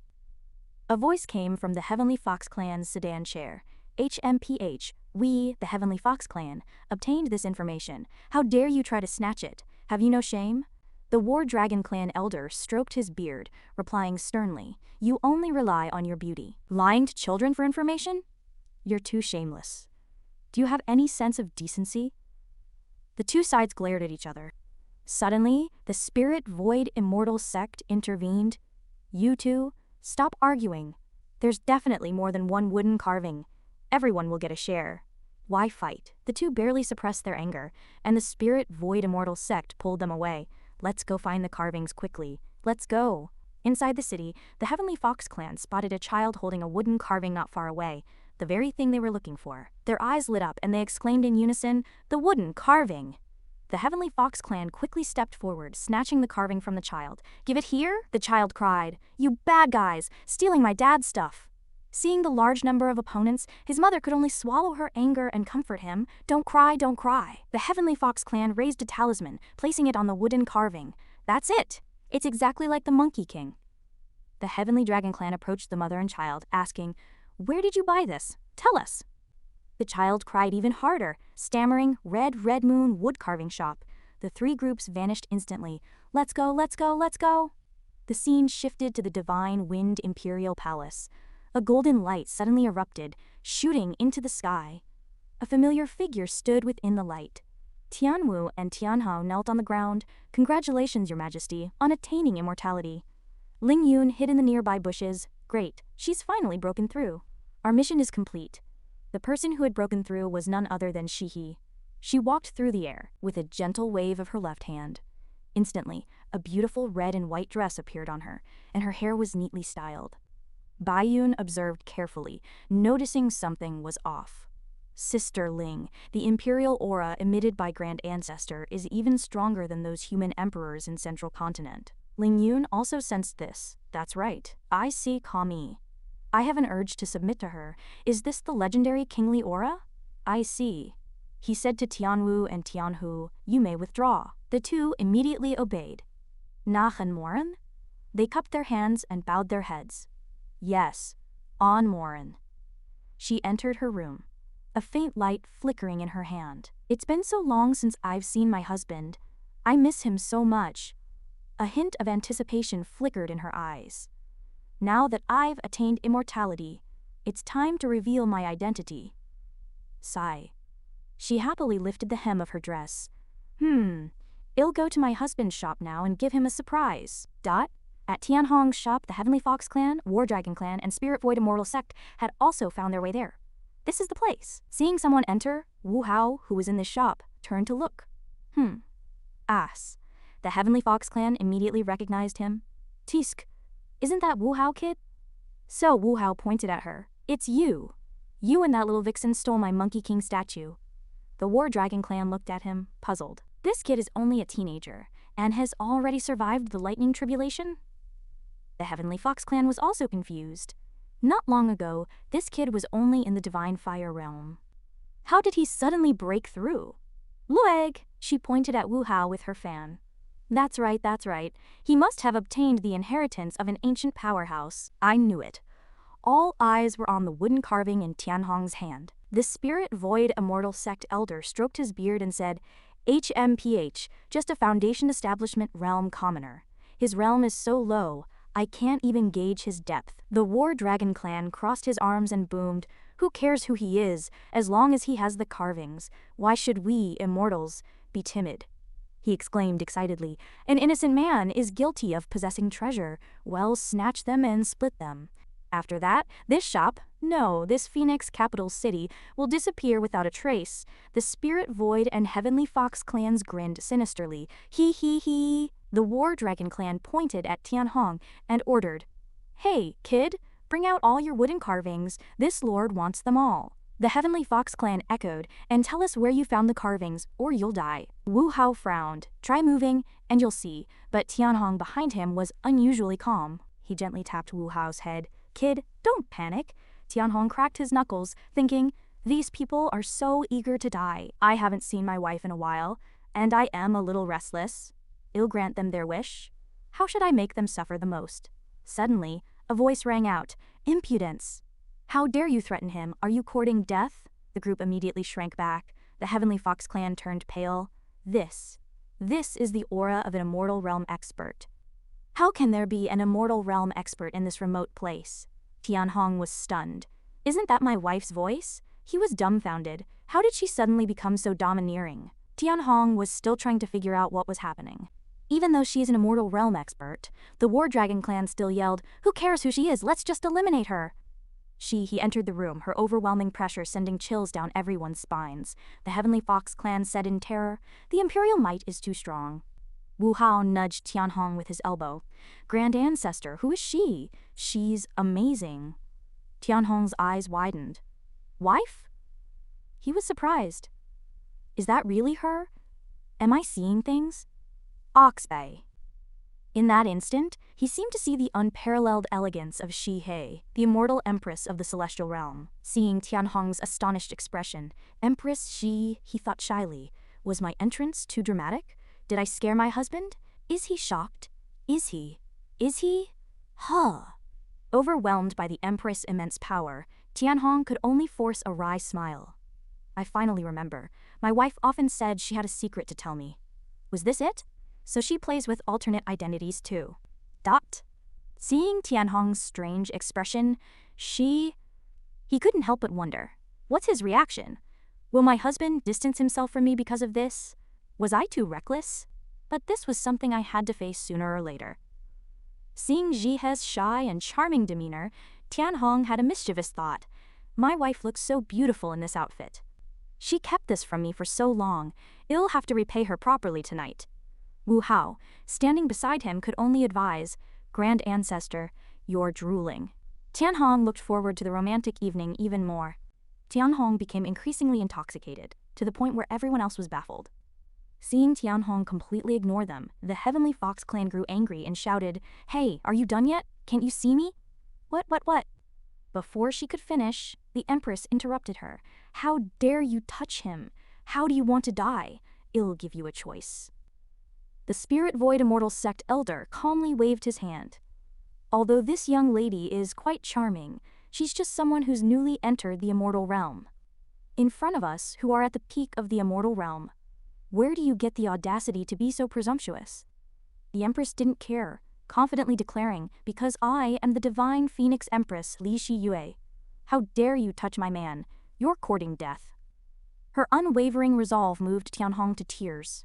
A voice came from the Heavenly Fox Clan's sedan chair. HMPH, we, the Heavenly Fox Clan, obtained this information. How dare you try to snatch it? Have you no shame? The War Dragon Clan elder stroked his beard, replying sternly, "You only rely on your beauty. Lying to children for information? You're too shameless. Do you have any sense of decency?" The two sides glared at each other. Suddenly, the Spirit Void Immortal sect intervened. "You two, stop arguing. There's definitely more than one wooden carving. Everyone will get a share. Why fight?" The two barely suppressed their anger, and the Spirit Void Immortal sect pulled them away. "Let's go find the carvings quickly. Let's go." Inside the city, the Heavenly Fox Clan spotted a child holding a wooden carving not far away, the very thing they were looking for. Their eyes lit up and they exclaimed in unison, "The wooden carving!" The Heavenly Fox Clan quickly stepped forward, snatching the carving from the child. "Give it here?" the child cried. "You bad guys, stealing my dad's stuff." Seeing the large number of opponents, his mother could only swallow her anger and comfort him. "Don't cry, don't cry." The Heavenly Fox Clan raised a talisman, placing it on the wooden carving. "That's it. It's exactly like the Monkey King." The Heavenly Dragon Clan approached the mother and child, asking, "Where did you buy this? Tell us." The child cried even harder, stammering, Red Moon wood carving shop." The three groups vanished instantly. "Let's go, let's go, let's go." The scene shifted to the Divine Wind Imperial Palace. A golden light suddenly erupted, shooting into the sky. A familiar figure stood within the light. Tianwu and Tianhao knelt on the ground. "Congratulations, Your Majesty, on attaining immortality." Ling Yun hid in the nearby bushes. "Great, she's finally broken through. Our mission is complete." The person who had broken through was none other than Shihi. She walked through the air, with a gentle wave of her left hand. Instantly, a beautiful red and white dress appeared on her, and her hair was neatly styled. Baiyun observed carefully, noticing something was off. "Sister Ling, the imperial aura emitted by Grand Ancestor is even stronger than those human emperors in Central Continent." Ling Yun also sensed this. "That's right. I see Kami. I have an urge to submit to her. Is this the legendary kingly aura?" "I see." He said to Tianwu and Tianhu, "You may withdraw." The two immediately obeyed. "Nachen Morin?" They cupped their hands and bowed their heads. "Yes, on Morin." She entered her room, a faint light flickering in her hand. "It's been so long since I've seen my husband. I miss him so much." A hint of anticipation flickered in her eyes. "Now that I've attained immortality, it's time to reveal my identity." Sigh. She happily lifted the hem of her dress. I'll go to my husband's shop now and give him a surprise. At Tianhong's shop, the Heavenly Fox Clan, War Dragon Clan, and Spirit Void Immortal Sect had also found their way there. This is the place. Seeing someone enter, Wu Hao, who was in the shop, turned to look. Ass. The Heavenly Fox Clan immediately recognized him. "Tisk, isn't that Wu Hao kid?" So Wu Hao pointed at her. "It's you. You and that little vixen stole my Monkey King statue." The War Dragon Clan looked at him, puzzled. This kid is only a teenager, and has already survived the lightning tribulation? The Heavenly Fox Clan was also confused. Not long ago, this kid was only in the Divine Fire realm. How did he suddenly break through? "Lueg!" She pointed at Wu Hao with her fan. That's right. He must have obtained the inheritance of an ancient powerhouse." I knew it. All eyes were on the wooden carving in Tianhong's hand. The Spirit Void Immortal Sect elder stroked his beard and said, "HMPH, just a Foundation Establishment realm commoner. His realm is so low, I can't even gauge his depth." The War Dragon Clan crossed his arms and boomed, "Who cares who he is, as long as he has the carvings? Why should we, immortals, be timid?" He exclaimed excitedly, "An innocent man is guilty of possessing treasure. Well, snatch them and split them." After that, this shop, no, this Phoenix capital city, will disappear without a trace. The Spirit Void and Heavenly Fox clans grinned sinisterly. He. The War Dragon clan pointed at Tianhong and ordered, "Hey, kid, bring out all your wooden carvings. This lord wants them all." The Heavenly Fox clan echoed, "And tell us where you found the carvings, or you'll die." Wu Hao frowned. "Try moving, and you'll see." But Tianhong behind him was unusually calm. He gently tapped Wu Hao's head. "Kid, don't panic." Tianhong cracked his knuckles, thinking, "These people are so eager to die. I haven't seen my wife in a while, and I am a little restless. I'll grant them their wish. How should I make them suffer the most?" Suddenly, a voice rang out, "Impudence! How dare you threaten him? Are you courting death?" The group immediately shrank back. The Heavenly Fox clan turned pale. This is the aura of an Immortal Realm expert. How can there be an Immortal Realm expert in this remote place? Tianhong was stunned. "Isn't that my wife's voice?" He was dumbfounded. How did she suddenly become so domineering? Tianhong was still trying to figure out what was happening. Even though she is an Immortal Realm expert, the War Dragon clan still yelled, "Who cares who she is? Let's just eliminate her." He entered the room, her overwhelming pressure sending chills down everyone's spines. The Heavenly Fox clan said in terror, "The Imperial might is too strong." Wu Hao nudged Tianhong with his elbow. "Grand Ancestor, who is she? She's amazing." Tianhong's eyes widened. "Wife?" He was surprised. "Is that really her? Am I seeing things?" Oxbay. In that instant, he seemed to see the unparalleled elegance of Shi He, the immortal empress of the celestial realm. Seeing Tianhong's astonished expression, "Empress Shi," he thought shyly, "was my entrance too dramatic? Did I scare my husband? Is he shocked? Is he? Huh." Overwhelmed by the empress' immense power, Tianhong could only force a wry smile. "I finally remember. My wife often said she had a secret to tell me. Was this it? So she plays with alternate identities too." Seeing Tianhong's strange expression, he couldn't help but wonder, what's his reaction? Will my husband distance himself from me because of this? Was I too reckless? But this was something I had to face sooner or later. Seeing Jihe's shy and charming demeanor, Tianhong had a mischievous thought. My wife looks so beautiful in this outfit. She kept this from me for so long. I'll have to repay her properly tonight. Wu Hao, standing beside him, could only advise, "Grand Ancestor, you're drooling." Tianhong looked forward to the romantic evening even more. Tianhong became increasingly intoxicated, to the point where everyone else was baffled. Seeing Tianhong completely ignore them, the Heavenly Fox clan grew angry and shouted, "Hey, are you done yet? Can't you see me?" What? Before she could finish, the Empress interrupted her. "How dare you touch him? How do you want to die? I'll give you a choice." The Spirit Void Immortal Sect Elder calmly waved his hand. "Although this young lady is quite charming, she's just someone who's newly entered the Immortal Realm. In front of us, who are at the peak of the Immortal Realm. Where do you get the audacity to be so presumptuous?" The Empress didn't care, confidently declaring, "Because I am the Divine Phoenix Empress Li Shiyue. How dare you touch my man? You're courting death." Her unwavering resolve moved Tianhong to tears.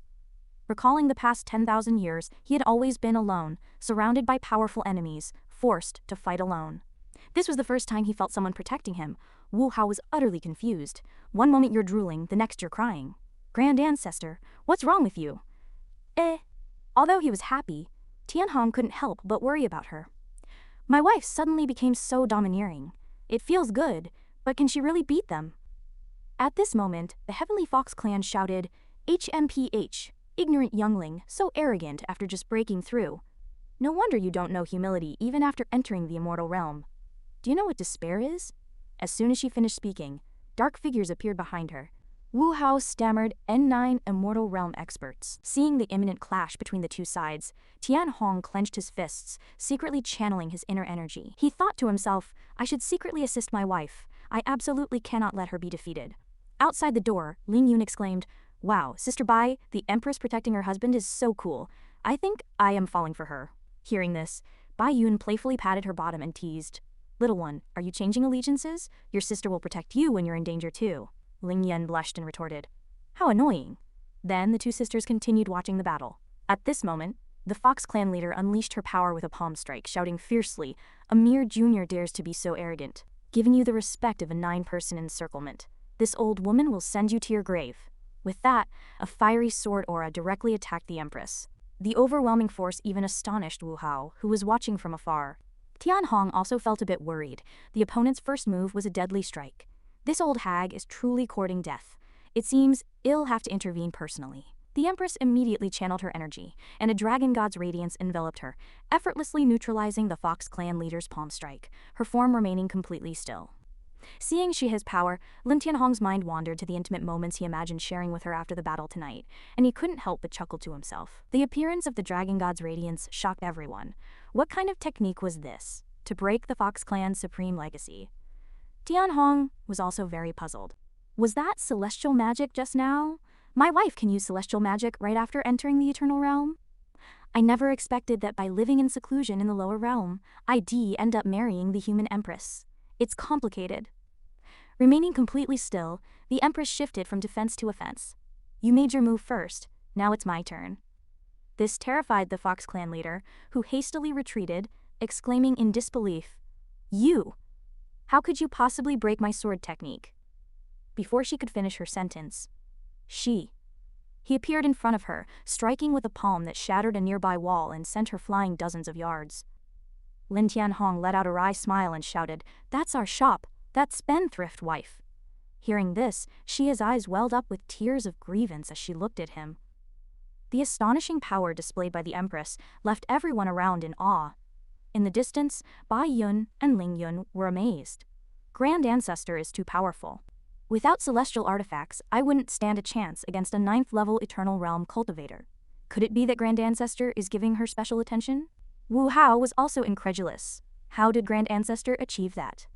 Recalling the past 10,000 years, he had always been alone, surrounded by powerful enemies, forced to fight alone. This was the first time he felt someone protecting him. Wu Hao was utterly confused. One moment you're drooling, the next you're crying. "Grand Ancestor, what's wrong with you?" Although he was happy, Tianhong couldn't help but worry about her. "My wife suddenly became so domineering. It feels good, but can she really beat them?" At this moment, the Heavenly Fox clan shouted, "HMPH, ignorant youngling, so arrogant after just breaking through. No wonder you don't know humility even after entering the Immortal Realm. Do you know what despair is?" As soon as she finished speaking, dark figures appeared behind her. Wu Hao stammered, "N9 Immortal Realm experts." Seeing the imminent clash between the two sides, Tianhong clenched his fists, secretly channeling his inner energy. He thought to himself, "I should secretly assist my wife. I absolutely cannot let her be defeated." Outside the door, Ling Yun exclaimed, "Wow, Sister Bai, the Empress protecting her husband is so cool. I think I am falling for her." Hearing this, Bai Yun playfully patted her bottom and teased, "Little one, are you changing allegiances? Your sister will protect you when you're in danger too." Ling Yun blushed and retorted, "How annoying." Then the two sisters continued watching the battle. At this moment, The Fox clan leader unleashed her power with a palm strike, shouting fiercely, "A mere junior dares to be so arrogant, giving you the respect of a 9-person encirclement. This old woman will send you to your grave." With that, a fiery sword aura directly attacked the Empress. The overwhelming force even astonished Wu Hao, who was watching from afar. Tian Hong also felt a bit worried. The opponent's first move was a deadly strike. This old hag is truly courting death. It seems I'll have to intervene personally. The Empress immediately channeled her energy, and a dragon god's radiance enveloped her, effortlessly neutralizing the Fox clan leader's palm strike, her form remaining completely still. Seeing she has power, Lin Tianhong's mind wandered to the intimate moments he imagined sharing with her after the battle tonight, and he couldn't help but chuckle to himself. The appearance of the dragon god's radiance shocked everyone. What kind of technique was this to break the Fox clan's supreme legacy? Tianhong was also very puzzled. Was that celestial magic just now? My wife can use celestial magic right after entering the Eternal Realm? I never expected that by living in seclusion in the lower realm, I'd end up marrying the human Empress. It's complicated. Remaining completely still, the Empress shifted from defense to offense. You made your move first, now it's my turn. This terrified the Fox clan leader, who hastily retreated, exclaiming in disbelief, "You! How could you possibly break my sword technique?" Before she could finish her sentence, he appeared in front of her, striking with a palm that shattered a nearby wall and sent her flying dozens of yards. Lin Tianhong let out a wry smile and shouted, "That's our shop, that spendthrift wife." Hearing this, Xia's eyes welled up with tears of grievance as she looked at him. The astonishing power displayed by the Empress left everyone around in awe. In the distance, Bai Yun and Ling Yun were amazed. Grand Ancestor is too powerful. Without celestial artifacts, I wouldn't stand a chance against a 9th-level Eternal Realm cultivator. Could it be that Grand Ancestor is giving her special attention? Wu Hao was also incredulous. How did Grand Ancestor achieve that?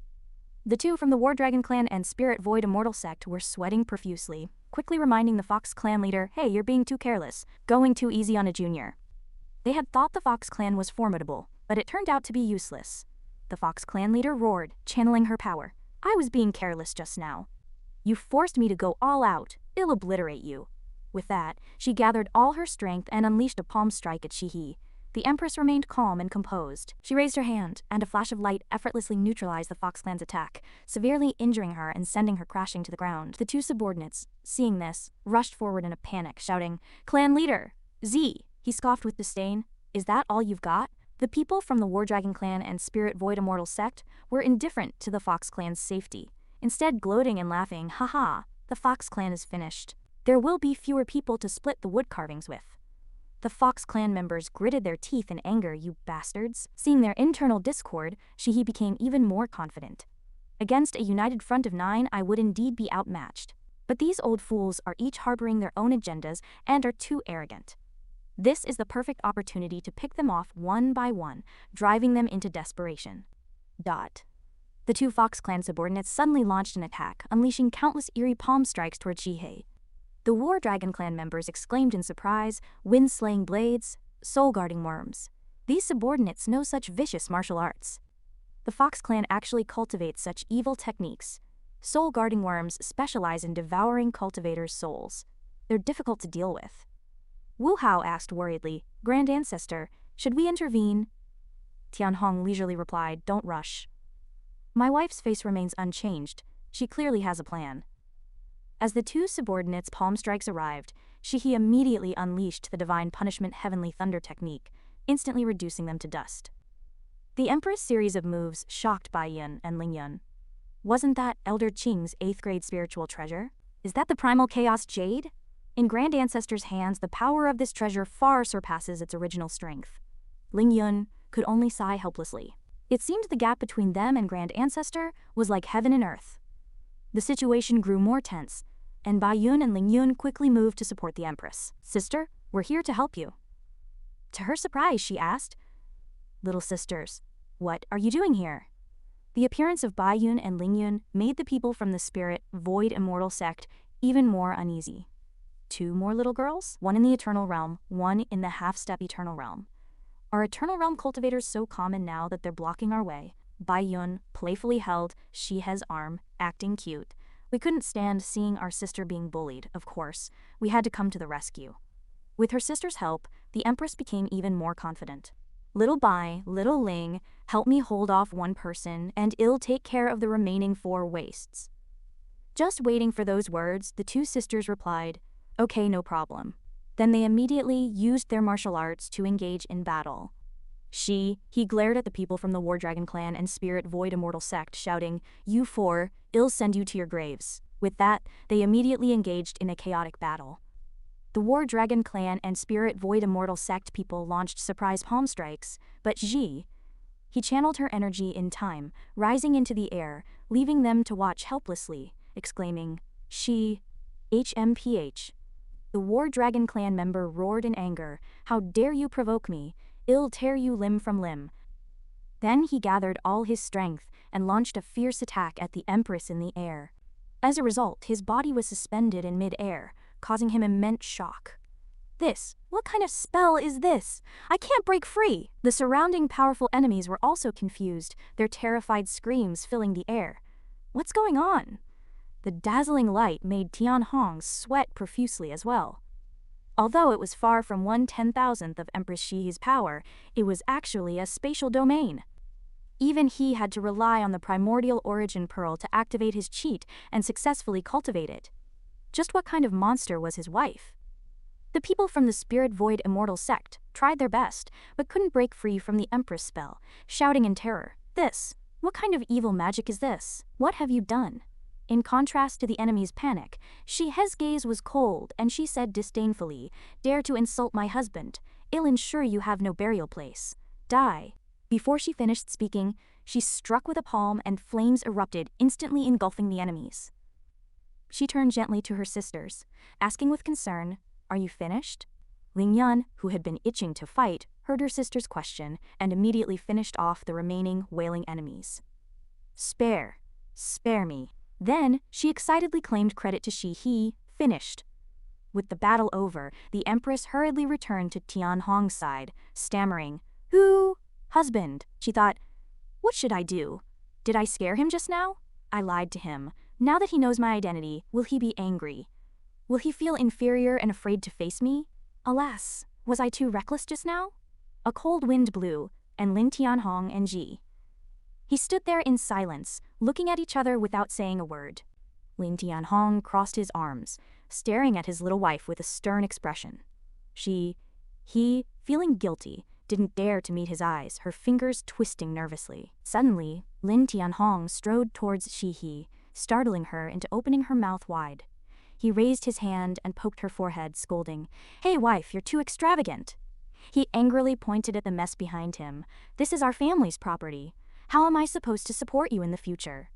The two from the War Dragon clan and Spirit Void Immortal sect were sweating profusely, quickly reminding the Fox clan leader, "Hey, you're being too careless, going too easy on a junior." They had thought the Fox clan was formidable, but it turned out to be useless. The Fox clan leader roared, channeling her power. "I was being careless just now. You forced me to go all out. I'll obliterate you." With that, she gathered all her strength and unleashed a palm strike at Shihi. The Empress remained calm and composed. She raised her hand, and a flash of light effortlessly neutralized the Fox clan's attack, severely injuring her and sending her crashing to the ground. The two subordinates, seeing this, rushed forward in a panic, shouting, "Clan leader! Z!" He scoffed with disdain. "Is that all you've got?" The people from the War Dragon clan and Spirit Void Immortal sect were indifferent to the Fox clan's safety, instead gloating and laughing, "Ha, the Fox clan is finished. There will be fewer people to split the wood carvings with." The Fox clan members gritted their teeth in anger, "You bastards." Seeing their internal discord, Shihi became even more confident. "Against a united front of 9, I would indeed be outmatched. But these old fools are each harboring their own agendas and are too arrogant. This is the perfect opportunity to pick them off one by one, driving them into desperation." The two Fox clan subordinates suddenly launched an attack, unleashing countless eerie palm strikes toward Shihei. The War Dragon clan members exclaimed in surprise, "Wind-slaying blades, soul-guarding worms. These subordinates know such vicious martial arts." The Fox clan actually cultivates such evil techniques. Soul-guarding worms specialize in devouring cultivators' souls. They're difficult to deal with. Wu Hao asked worriedly, "Grand Ancestor, should we intervene?" Tianhong leisurely replied, "Don't rush. My wife's face remains unchanged. She clearly has a plan." As the two subordinates' palm strikes arrived, Shihi immediately unleashed the Divine Punishment Heavenly Thunder technique, instantly reducing them to dust. The Empress' series of moves shocked Bai Yun and Ling Yun. Wasn't that Elder Qing's 8th grade spiritual treasure? Is that the Primal Chaos Jade? In Grand Ancestor's hands, the power of this treasure far surpasses its original strength. Ling Yun could only sigh helplessly. It seemed the gap between them and Grand Ancestor was like heaven and earth. The situation grew more tense, and Bai Yun and Ling Yun quickly moved to support the Empress. "Sister, we're here to help you." To her surprise, she asked, "Little sisters, what are you doing here?" The appearance of Bai Yun and Ling Yun made the people from the Spirit Void Immortal sect even more uneasy. 2 more little girls? One in the Eternal Realm, one in the half-step Eternal Realm. Are Eternal Realm cultivators so common now that they're blocking our way? Bai Yun playfully held Shihe's arm, acting cute. "We couldn't stand seeing our sister being bullied, of course. We had to come to the rescue." With her sister's help, the Empress became even more confident. Little Bai, little Ling, help me hold off one person, and I'll take care of the remaining 4 wastes. Just waiting for those words, the 2 sisters replied, okay, no problem. Then they immediately used their martial arts to engage in battle. He glared at the people from the War Dragon clan and Spirit Void Immortal sect, shouting, you 4, I'll send you to your graves. With that, they immediately engaged in a chaotic battle. The War Dragon clan and Spirit Void Immortal sect people launched surprise palm strikes, but he channeled her energy in time, rising into the air, leaving them to watch helplessly, exclaiming, HMPH. The War Dragon clan member roared in anger, how dare you provoke me, I'll tear you limb from limb. Then he gathered all his strength and launched a fierce attack at the Empress in the air. As a result, his body was suspended in mid-air, causing him immense shock. What kind of spell is this? I can't break free! The surrounding powerful enemies were also confused, their terrified screams filling the air. What's going on? The dazzling light made Tianhong sweat profusely as well. Although it was far from 1/10,000th of Empress Shihi's power, it was actually a spatial domain. Even he had to rely on the primordial origin pearl to activate his cheat and successfully cultivate it. Just what kind of monster was his wife? The people from the Spirit Void Immortal sect tried their best, but couldn't break free from the Empress spell, shouting in terror, what kind of evil magic is this? What have you done? In contrast to the enemy's panic, Shihe's gaze was cold, and she said disdainfully, dare to insult my husband, I'll ensure you have no burial place. Die. Before she finished speaking, she struck with a palm and flames erupted, instantly engulfing the enemies. She turned gently to her sisters, asking with concern, are you finished? Ling Yan, who had been itching to fight, heard her sister's question and immediately finished off the remaining wailing enemies. Spare me. Then, she excitedly claimed credit to Shihi, finished. With the battle over, the Empress hurriedly returned to Tianhong's side, stammering, who? Husband. She thought, what should I do? Did I scare him just now? I lied to him. Now that he knows my identity, will he be angry? Will he feel inferior and afraid to face me? Alas, was I too reckless just now? A cold wind blew, and Lin Tianhong and he stood there in silence, looking at each other without saying a word. Lin Tianhong crossed his arms, staring at his little wife with a stern expression. He, feeling guilty, didn't dare to meet his eyes, her fingers twisting nervously. Suddenly, Lin Tianhong strode towards Shihi, startling her into opening her mouth wide. He raised his hand and poked her forehead, scolding, hey wife, you're too extravagant. He angrily pointed at the mess behind him. This is our family's property. How am I supposed to support you in the future?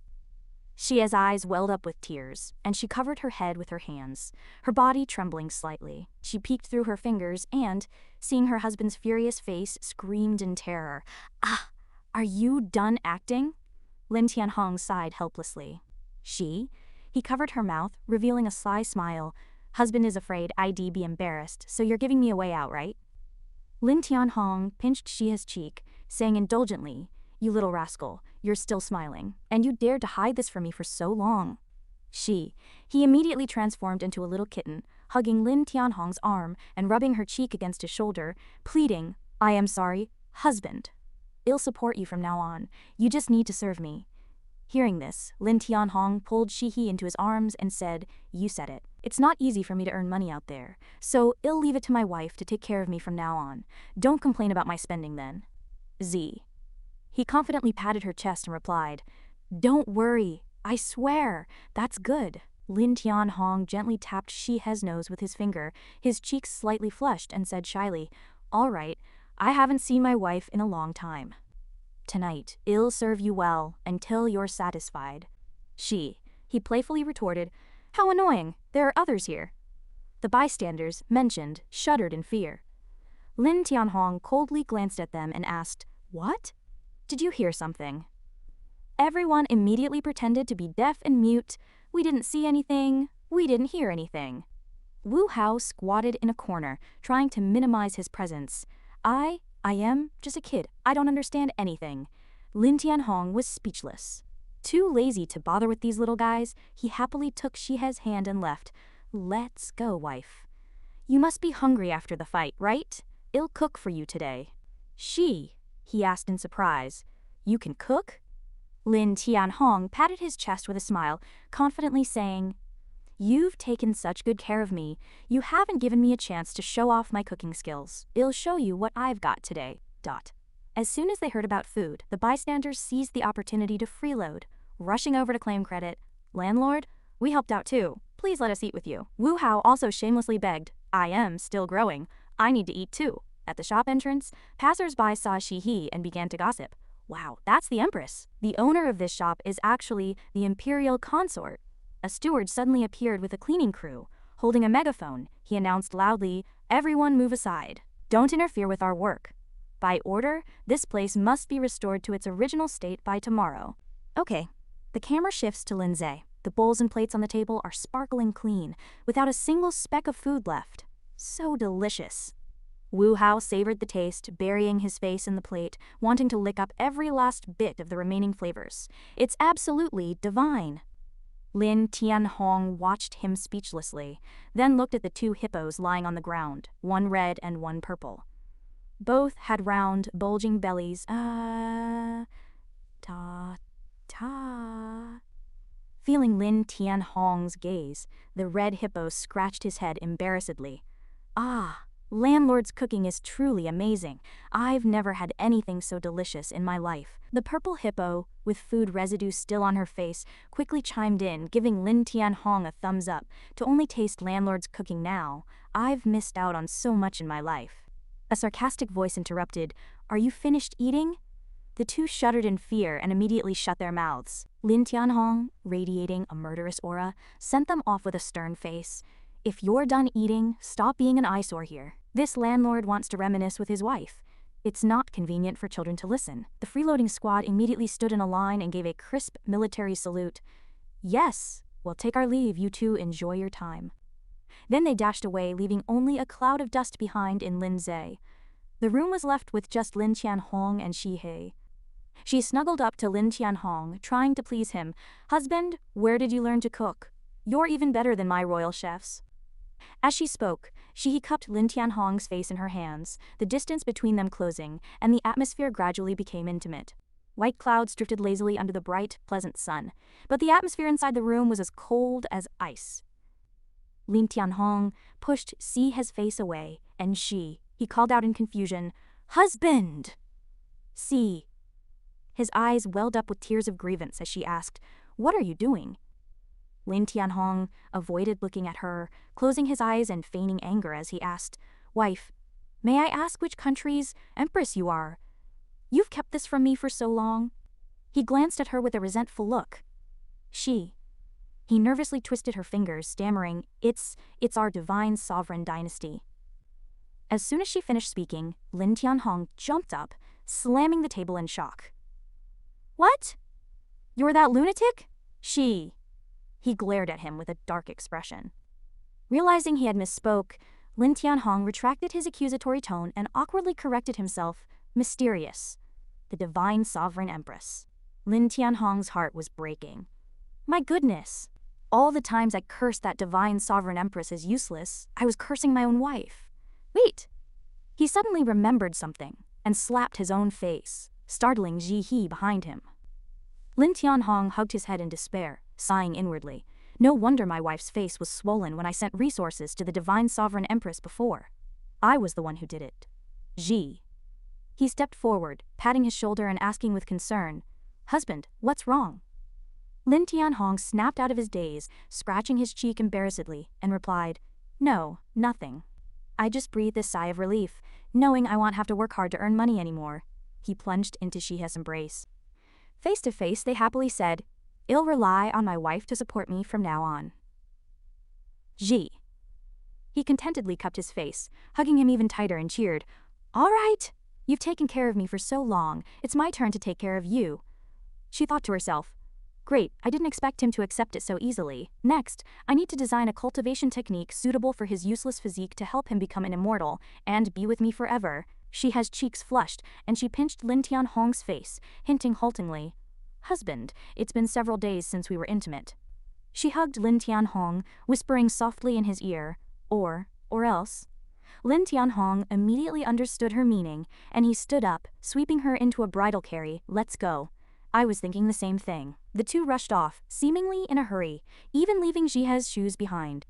Shia's eyes welled up with tears, and she covered her head with her hands, her body trembling slightly. She peeked through her fingers and, seeing her husband's furious face, screamed in terror. Ah, are you done acting? Lin Tianhong sighed helplessly. He covered her mouth, revealing a sly smile. Husband is afraid I'd be embarrassed, so you're giving me a way out, right? Lin Tianhong pinched Shia's cheek, saying indulgently, you little rascal, you're still smiling, and you dared to hide this from me for so long. He immediately transformed into a little kitten, hugging Lin Tianhong's arm and rubbing her cheek against his shoulder, pleading, I am sorry, husband. I'll support you from now on, you just need to serve me. Hearing this, Lin Tianhong pulled Shihi into his arms and said, you said it. It's not easy for me to earn money out there, so I'll leave it to my wife to take care of me from now on. Don't complain about my spending then. He confidently patted her chest and replied, don't worry, I swear, that's good. Lin Tianhong gently tapped Shihe's nose with his finger, his cheeks slightly flushed, and said shyly, all right, I haven't seen my wife in a long time. Tonight, I'll serve you well until you're satisfied. He playfully retorted, how annoying, there are others here. The bystanders, mentioned, shuddered in fear. Lin Tianhong coldly glanced at them and asked, what? Did you hear something? Everyone immediately pretended to be deaf and mute. We didn't see anything. We didn't hear anything. Wu Hao squatted in a corner, trying to minimize his presence. I am just a kid. I don't understand anything. Lin Tianhong was speechless. Too lazy to bother with these little guys, he happily took Shihe's hand and left. Let's go, wife. You must be hungry after the fight, right? I'll cook for you today. He asked in surprise. You can cook? Lin Tianhong patted his chest with a smile, confidently saying, You've taken such good care of me, you haven't given me a chance to show off my cooking skills. I'll show you what I've got today. As soon as they heard about food, the bystanders seized the opportunity to freeload, rushing over to claim credit. Landlord, we helped out too. Please let us eat with you. Wu Hao also shamelessly begged, I am still growing. I need to eat too. At the shop entrance, passers-by saw Shi He and began to gossip. Wow, that's the Empress. The owner of this shop is actually the imperial consort. A steward suddenly appeared with a cleaning crew. Holding a megaphone, he announced loudly, Everyone move aside. Don't interfere with our work. By order, this place must be restored to its original state by tomorrow. Okay. The camera shifts to Lindsay. The bowls and plates on the table are sparkling clean, without a single speck of food left. So delicious. Wu Hao savored the taste, burying his face in the plate, wanting to lick up every last bit of the remaining flavors. It's absolutely divine. Lin Tianhong watched him speechlessly, then looked at the two hippos lying on the ground, one red and one purple. Both had round, bulging bellies. Feeling Lin Tianhong's gaze, the red hippo scratched his head embarrassedly. Landlord's cooking is truly amazing. I've never had anything so delicious in my life. The purple hippo, with food residue still on her face, quickly chimed in, giving Lin Tianhong a thumbs up. To only taste landlord's cooking now, I've missed out on so much in my life. A sarcastic voice interrupted, Are you finished eating? The two shuddered in fear and immediately shut their mouths. Lin Tianhong, radiating a murderous aura, sent them off with a stern face. If you're done eating, stop being an eyesore here. This landlord wants to reminisce with his wife. It's not convenient for children to listen. The freeloading squad immediately stood in a line and gave a crisp military salute. Yes, we'll take our leave, you two enjoy your time. Then they dashed away, leaving only a cloud of dust behind in Lindsay. The room was left with just Lin Tianhong and Shi He. She snuggled up to Lin Tianhong, trying to please him. Husband, where did you learn to cook? You're even better than my royal chefs. As she spoke, she cupped Lin Tianhong's face in her hands, the distance between them closing, and the atmosphere gradually became intimate. White clouds drifted lazily under the bright, pleasant sun, but the atmosphere inside the room was as cold as ice. Lin Tianhong pushed Si He's face away, and he called out in confusion, Husband! Si. His eyes welled up with tears of grievance as she asked, What are you doing? Lin Tianhong avoided looking at her, closing his eyes and feigning anger as he asked, Wife, may I ask which country's empress you are? You've kept this from me for so long. He glanced at her with a resentful look. He nervously twisted her fingers, stammering, It's our divine sovereign dynasty. As soon as she finished speaking, Lin Tianhong jumped up, slamming the table in shock. What? You're that lunatic? He glared at him with a dark expression. Realizing he had misspoke, Lin Tianhong retracted his accusatory tone and awkwardly corrected himself, mysterious. The divine sovereign empress. Lin Tianhong's heart was breaking. My goodness! All the times I cursed that divine sovereign empress as useless, I was cursing my own wife. Wait! He suddenly remembered something and slapped his own face, startling Ji He behind him. Lin Tianhong hugged his head in despair, sighing inwardly. No wonder my wife's face was swollen when I sent resources to the divine sovereign empress before. I was the one who did it. He stepped forward, patting his shoulder and asking with concern, Husband, what's wrong? Lin Tianhong snapped out of his daze, scratching his cheek embarrassedly, and replied, No, nothing. I just breathed a sigh of relief, knowing I won't have to work hard to earn money anymore. He plunged into Shi He's embrace. Face to face, they happily said, I'll rely on my wife to support me from now on. He contentedly cupped his face, hugging him even tighter, and cheered, All right, you've taken care of me for so long, it's my turn to take care of you. She thought to herself, Great, I didn't expect him to accept it so easily. Next, I need to design a cultivation technique suitable for his useless physique to help him become an immortal and be with me forever. She has cheeks flushed, and she pinched Lin Tianhong's face, hinting haltingly, Husband, it's been several days since we were intimate. She hugged Lin Tianhong, whispering softly in his ear, or or else. Lin Tianhong immediately understood her meaning, and he stood up, sweeping her into a bridal carry. Let's go. I was thinking the same thing. The two rushed off, seemingly in a hurry, even leaving Jihe's shoes behind.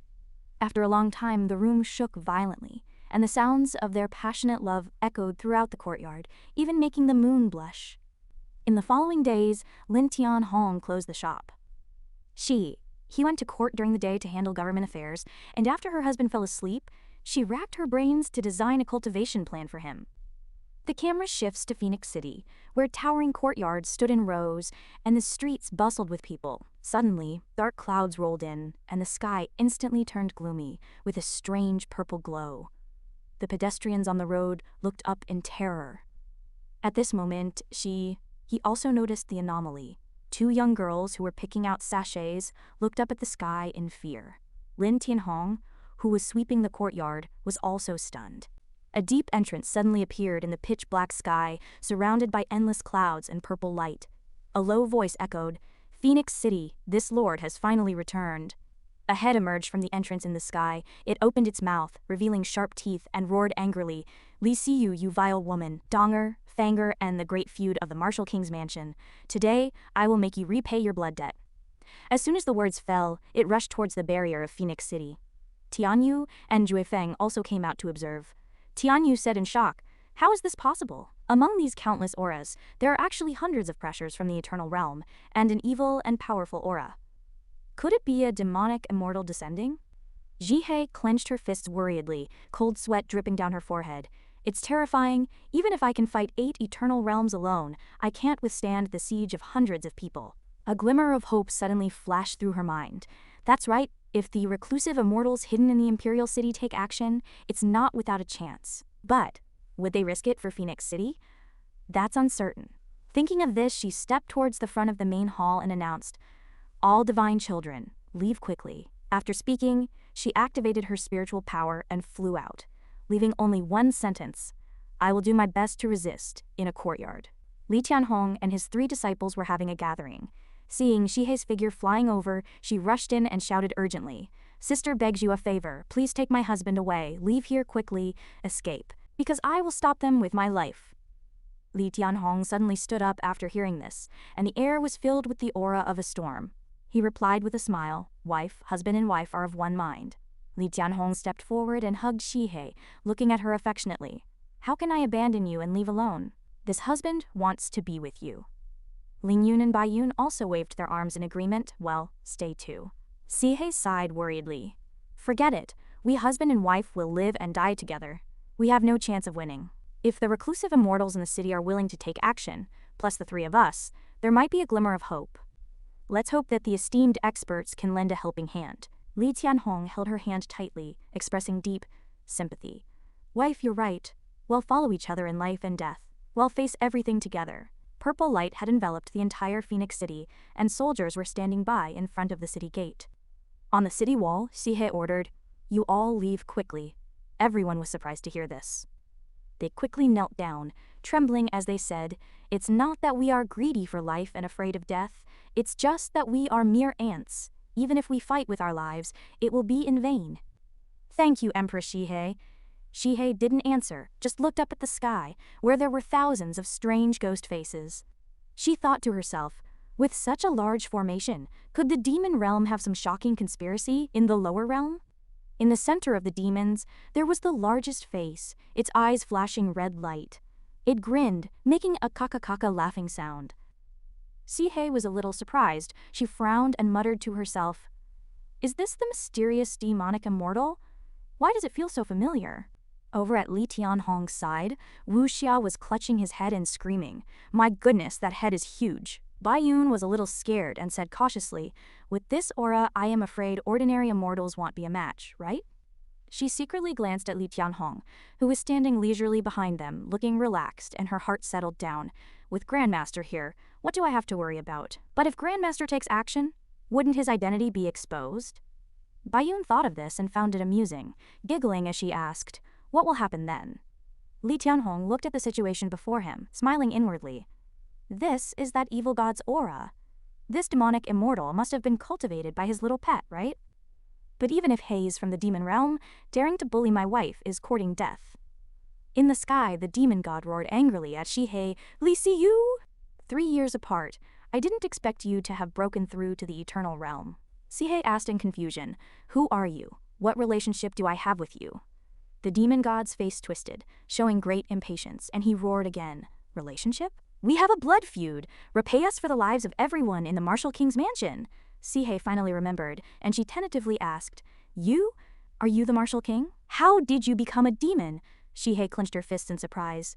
After a long time, the room shook violently, and the sounds of their passionate love echoed throughout the courtyard, even making the moon blush. In the following days, Lin Tianhong closed the shop. He went to court during the day to handle government affairs, and after her husband fell asleep, she racked her brains to design a cultivation plan for him. The camera shifts to Phoenix City, where towering courtyards stood in rows and the streets bustled with people. Suddenly, dark clouds rolled in, and the sky instantly turned gloomy, with a strange purple glow. The pedestrians on the road looked up in terror. At this moment, he also noticed the anomaly. Two young girls who were picking out sachets looked up at the sky in fear. Lin Tianhong, who was sweeping the courtyard, was also stunned. A deep entrance suddenly appeared in the pitch-black sky, surrounded by endless clouds and purple light. A low voice echoed, "Phoenix City, this lord has finally returned." A head emerged from the entrance in the sky. It opened its mouth, revealing sharp teeth, and roared angrily, "Li Siyu, you vile woman, Donger, Fanger, and the great feud of the Marshal King's mansion. Today, I will make you repay your blood debt." As soon as the words fell, it rushed towards the barrier of Phoenix City. Tianyu and Juefeng also came out to observe. Tianyu said in shock, "How is this possible? Among these countless auras, there are actually hundreds of pressures from the eternal realm, and an evil and powerful aura. Could it be a demonic immortal descending?" Jihe clenched her fists worriedly, cold sweat dripping down her forehead. "It's terrifying. Even if I can fight 8 eternal realms alone, I can't withstand the siege of hundreds of people." A glimmer of hope suddenly flashed through her mind. That's right, if the reclusive immortals hidden in the Imperial City take action, it's not without a chance. But would they risk it for Phoenix City? That's uncertain. Thinking of this, she stepped towards the front of the main hall and announced, "All divine children, leave quickly." After speaking, she activated her spiritual power and flew out, leaving only one sentence, "I will do my best to resist," in a courtyard. Li Tianhong and his 3 disciples were having a gathering. Seeing Shihe's figure flying over, she rushed in and shouted urgently, "Sister begs you a favor, please take my husband away, leave here quickly, escape, because I will stop them with my life." Li Tianhong suddenly stood up after hearing this, and the air was filled with the aura of a storm. He replied with a smile, Husband and wife are of one mind." Li Tianhong stepped forward and hugged Shihe, looking at her affectionately. "How can I abandon you and leave alone? This husband wants to be with you." Ling Yun and Bai Yun also waved their arms in agreement. "Well, stay too." Shihe sighed worriedly. "Forget it. We husband and wife will live and die together. We have no chance of winning. If the reclusive immortals in the city are willing to take action, plus the 3 of us, there might be a glimmer of hope. Let's hope that the esteemed experts can lend a helping hand." Li Tianhong held her hand tightly, expressing deep sympathy. "Wife, you're right. We'll follow each other in life and death. We'll face everything together." Purple light had enveloped the entire Phoenix City, and soldiers were standing by in front of the city gate. On the city wall, Shihe ordered, "You all leave quickly." Everyone was surprised to hear this. They quickly knelt down, trembling as they said, "It's not that we are greedy for life and afraid of death, it's just that we are mere ants. Even if we fight with our lives, it will be in vain." "Thank you, Empress Shihe." Shihe didn't answer, just looked up at the sky, where there were thousands of strange ghost faces. She thought to herself, with such a large formation, could the demon realm have some shocking conspiracy in the lower realm? In the center of the demons, there was the largest face, its eyes flashing red light. It grinned, making a kaka-kaka laughing sound. Shihe was a little surprised. She frowned and muttered to herself, "Is this the mysterious demonic immortal? Why does it feel so familiar?" Over at Li Tianhong's side, Wu Xia was clutching his head and screaming, "My goodness, that head is huge." Bai Yun was a little scared and said cautiously, "With this aura, I am afraid ordinary immortals won't be a match, right?" She secretly glanced at Li Tianhong, who was standing leisurely behind them, looking relaxed, and her heart settled down. With Grandmaster here, what do I have to worry about? But if Grandmaster takes action, wouldn't his identity be exposed? Bai Yun thought of this and found it amusing, giggling as she asked, "What will happen then?" Li Tianhong looked at the situation before him, smiling inwardly. This is that evil god's aura. This demonic immortal must have been cultivated by his little pet, right? But even if Hayes from the demon realm, daring to bully my wife is courting death. In the sky, the demon god roared angrily at Shihei, "Li see you?" 3 years apart, I didn't expect you to have broken through to the eternal realm. Shihei asked in confusion, "Who are you? What relationship do I have with you?" The demon god's face twisted, showing great impatience, and he roared again, "Relationship? We have a blood feud. Repay us for the lives of everyone in the Martial King's mansion." Shihei finally remembered, and she tentatively asked, "You? Are you the Martial King? How did you become a demon?" Shihei clenched her fists in surprise.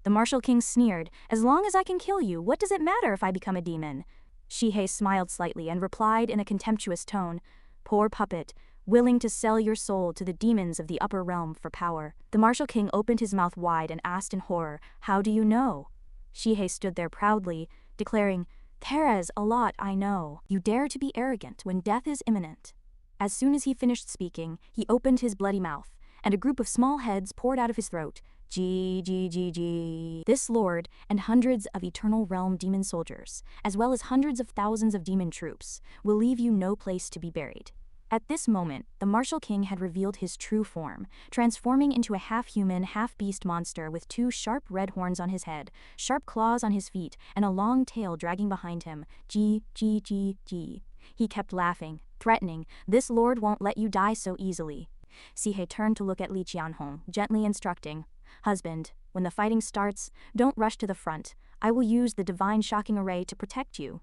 The Martial King sneered, "As long as I can kill you, what does it matter if I become a demon?" Shihei smiled slightly and replied in a contemptuous tone, "Poor puppet, willing to sell your soul to the demons of the upper realm for power." The Martial King opened his mouth wide and asked in horror, "How do you know?" Shihei stood there proudly, declaring, "There's a lot I know. You dare to be arrogant when death is imminent." As soon as he finished speaking, he opened his bloody mouth, and a group of small heads poured out of his throat. G. This lord and hundreds of Eternal Realm demon soldiers, as well as hundreds of thousands of demon troops, will leave you no place to be buried. At this moment, the Martial King had revealed his true form, transforming into a half-human, half-beast monster with 2 sharp red horns on his head, sharp claws on his feet, and a long tail dragging behind him. G. He kept laughing, threatening, "This lord won't let you die so easily." Shihei turned to look at Li Qianhong, gently instructing, "Husband, when the fighting starts, don't rush to the front. I will use the divine shocking array to protect you."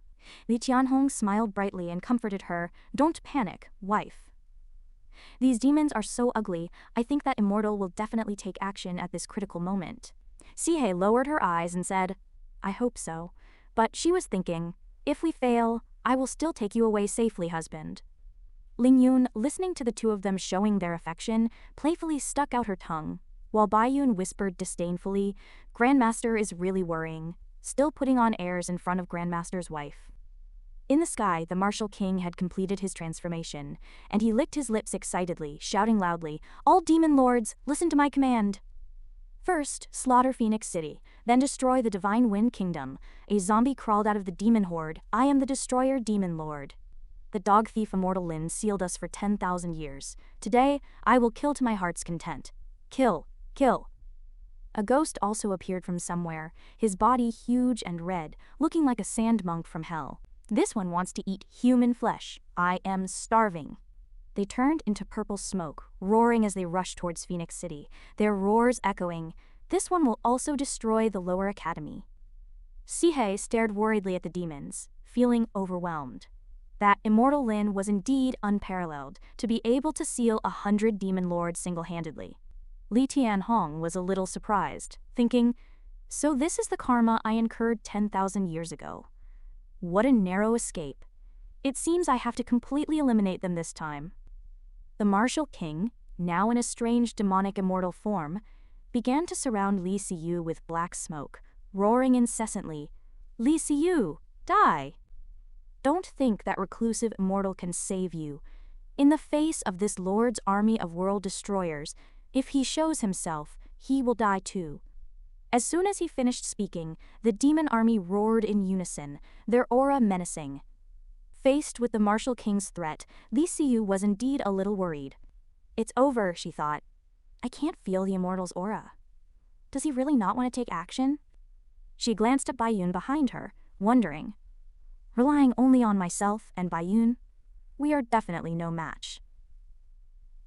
Li Qianhong smiled brightly and comforted her, "Don't panic, wife. These demons are so ugly, I think that Immortal will definitely take action at this critical moment." Shihei lowered her eyes and said, "I hope so." But she was thinking, "If we fail, I will still take you away safely, husband." Ling Yun, listening to the two of them showing their affection, playfully stuck out her tongue, while Bai Yun whispered disdainfully, "Grandmaster is really worrying, still putting on airs in front of Grandmaster's wife." In the sky, the Martial King had completed his transformation, and he licked his lips excitedly, shouting loudly, "All demon lords, listen to my command! First, slaughter Phoenix City, then destroy the Divine Wind Kingdom." A zombie crawled out of the demon horde. "I am the Destroyer Demon Lord. The dog thief Immortal Lin sealed us for 10,000 years. Today, I will kill to my heart's content. Kill, kill." A ghost also appeared from somewhere, his body huge and red, looking like a sand monk from hell. "This one wants to eat human flesh. I am starving." They turned into purple smoke, roaring as they rushed towards Phoenix City, their roars echoing, "This one will also destroy the lower academy." Shihei stared worriedly at the demons, feeling overwhelmed. That Immortal Lin was indeed unparalleled, to be able to seal 100 demon lords single-handedly. Li Tianhong was a little surprised, thinking, "So this is the karma I incurred 10,000 years ago. What a narrow escape. It seems I have to completely eliminate them this time." The Martial King, now in a strange demonic immortal form, began to surround Li Siyu with black smoke, roaring incessantly, "Li Siyu, die! Don't think that reclusive immortal can save you. In the face of this Lord's army of world destroyers, if he shows himself, he will die too." As soon as he finished speaking, the demon army roared in unison, their aura menacing. Faced with the Martial King's threat, Li Siyu was indeed a little worried. "It's over," she thought. "I can't feel the Immortal's aura. Does he really not want to take action?" She glanced at Bai Yun behind her, wondering, "Relying only on myself and Bai Yun, we are definitely no match."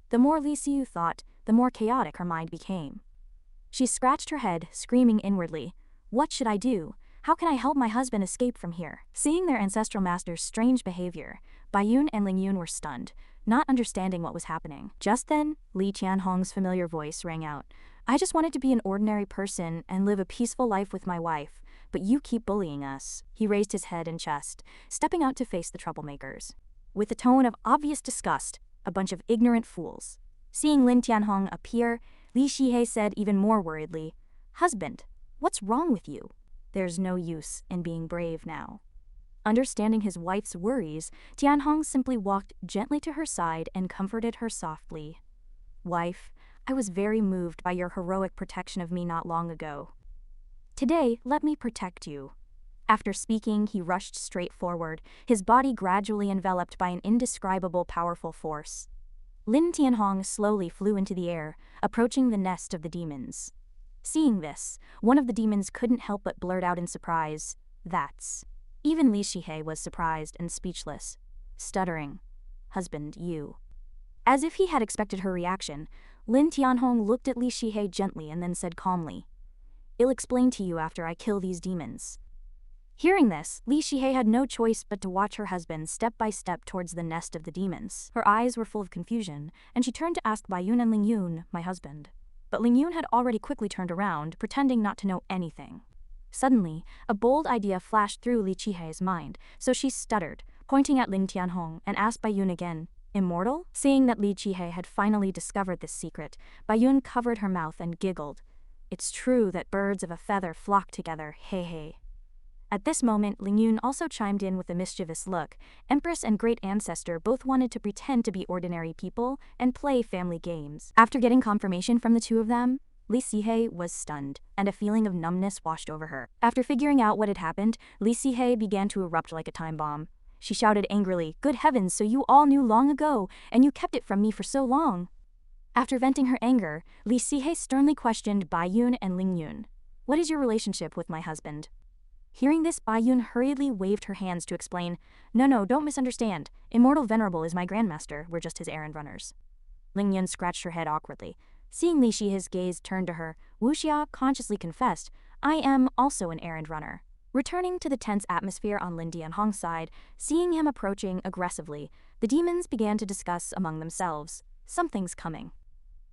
The more Li Siyu thought, the more chaotic her mind became. She scratched her head, screaming inwardly, "What should I do? How can I help my husband escape from here?" Seeing their ancestral master's strange behavior, Bai Yun and Ling Yun were stunned, not understanding what was happening. Just then, Li Qianhong's familiar voice rang out, "I just wanted to be an ordinary person and live a peaceful life with my wife, but you keep bullying us." He raised his head and chest, stepping out to face the troublemakers. With a tone of obvious disgust, "A bunch of ignorant fools." Seeing Lin Tianhong appear, Li Shihei said even more worriedly, "Husband, what's wrong with you? There's no use in being brave now." Understanding his wife's worries, Tianhong simply walked gently to her side and comforted her softly. "Wife, I was very moved by your heroic protection of me not long ago. Today, let me protect you." After speaking, he rushed straight forward, his body gradually enveloped by an indescribable powerful force. Lin Tianhong slowly flew into the air, approaching the nest of the demons. Seeing this, one of the demons couldn't help but blurt out in surprise, "That's." Even Li Shihe was surprised and speechless, stuttering, "Husband, you." As if he had expected her reaction, Lin Tianhong looked at Li Shihe gently and then said calmly, "I'll explain to you after I kill these demons." Hearing this, Li Shihe had no choice but to watch her husband step by step towards the nest of the demons. Her eyes were full of confusion, and she turned to ask Baiyun and Lingyun, "My husband." But Lingyun had already quickly turned around, pretending not to know anything. Suddenly, a bold idea flashed through Li Shihe's mind, so she stuttered, pointing at Lin Tianhong, and asked Baiyun again, "Immortal?" Seeing that Li Shihe had finally discovered this secret, Baiyun covered her mouth and giggled. "It's true that birds of a feather flock together, hey hey." At this moment, Lingyun also chimed in with a mischievous look. Empress and great ancestor both wanted to pretend to be ordinary people and play family games. After getting confirmation from the two of them, Li Shihe was stunned, and a feeling of numbness washed over her. After figuring out what had happened, Li Shihe began to erupt like a time bomb. She shouted angrily, "Good heavens, so you all knew long ago, and you kept it from me for so long." After venting her anger, Li Shihe sternly questioned Baiyun and Lingyun. "What is your relationship with my husband?" Hearing this, Baiyun hurriedly waved her hands to explain, No, don't misunderstand. Immortal Venerable is my grandmaster, we're just his errand runners." Lingyun scratched her head awkwardly. Seeing Li Shihe's gaze turn to her, Wuxia consciously confessed, "I am also an errand runner." Returning to the tense atmosphere on Lin Tianhong's side, seeing him approaching aggressively, the demons began to discuss among themselves, "Something's coming."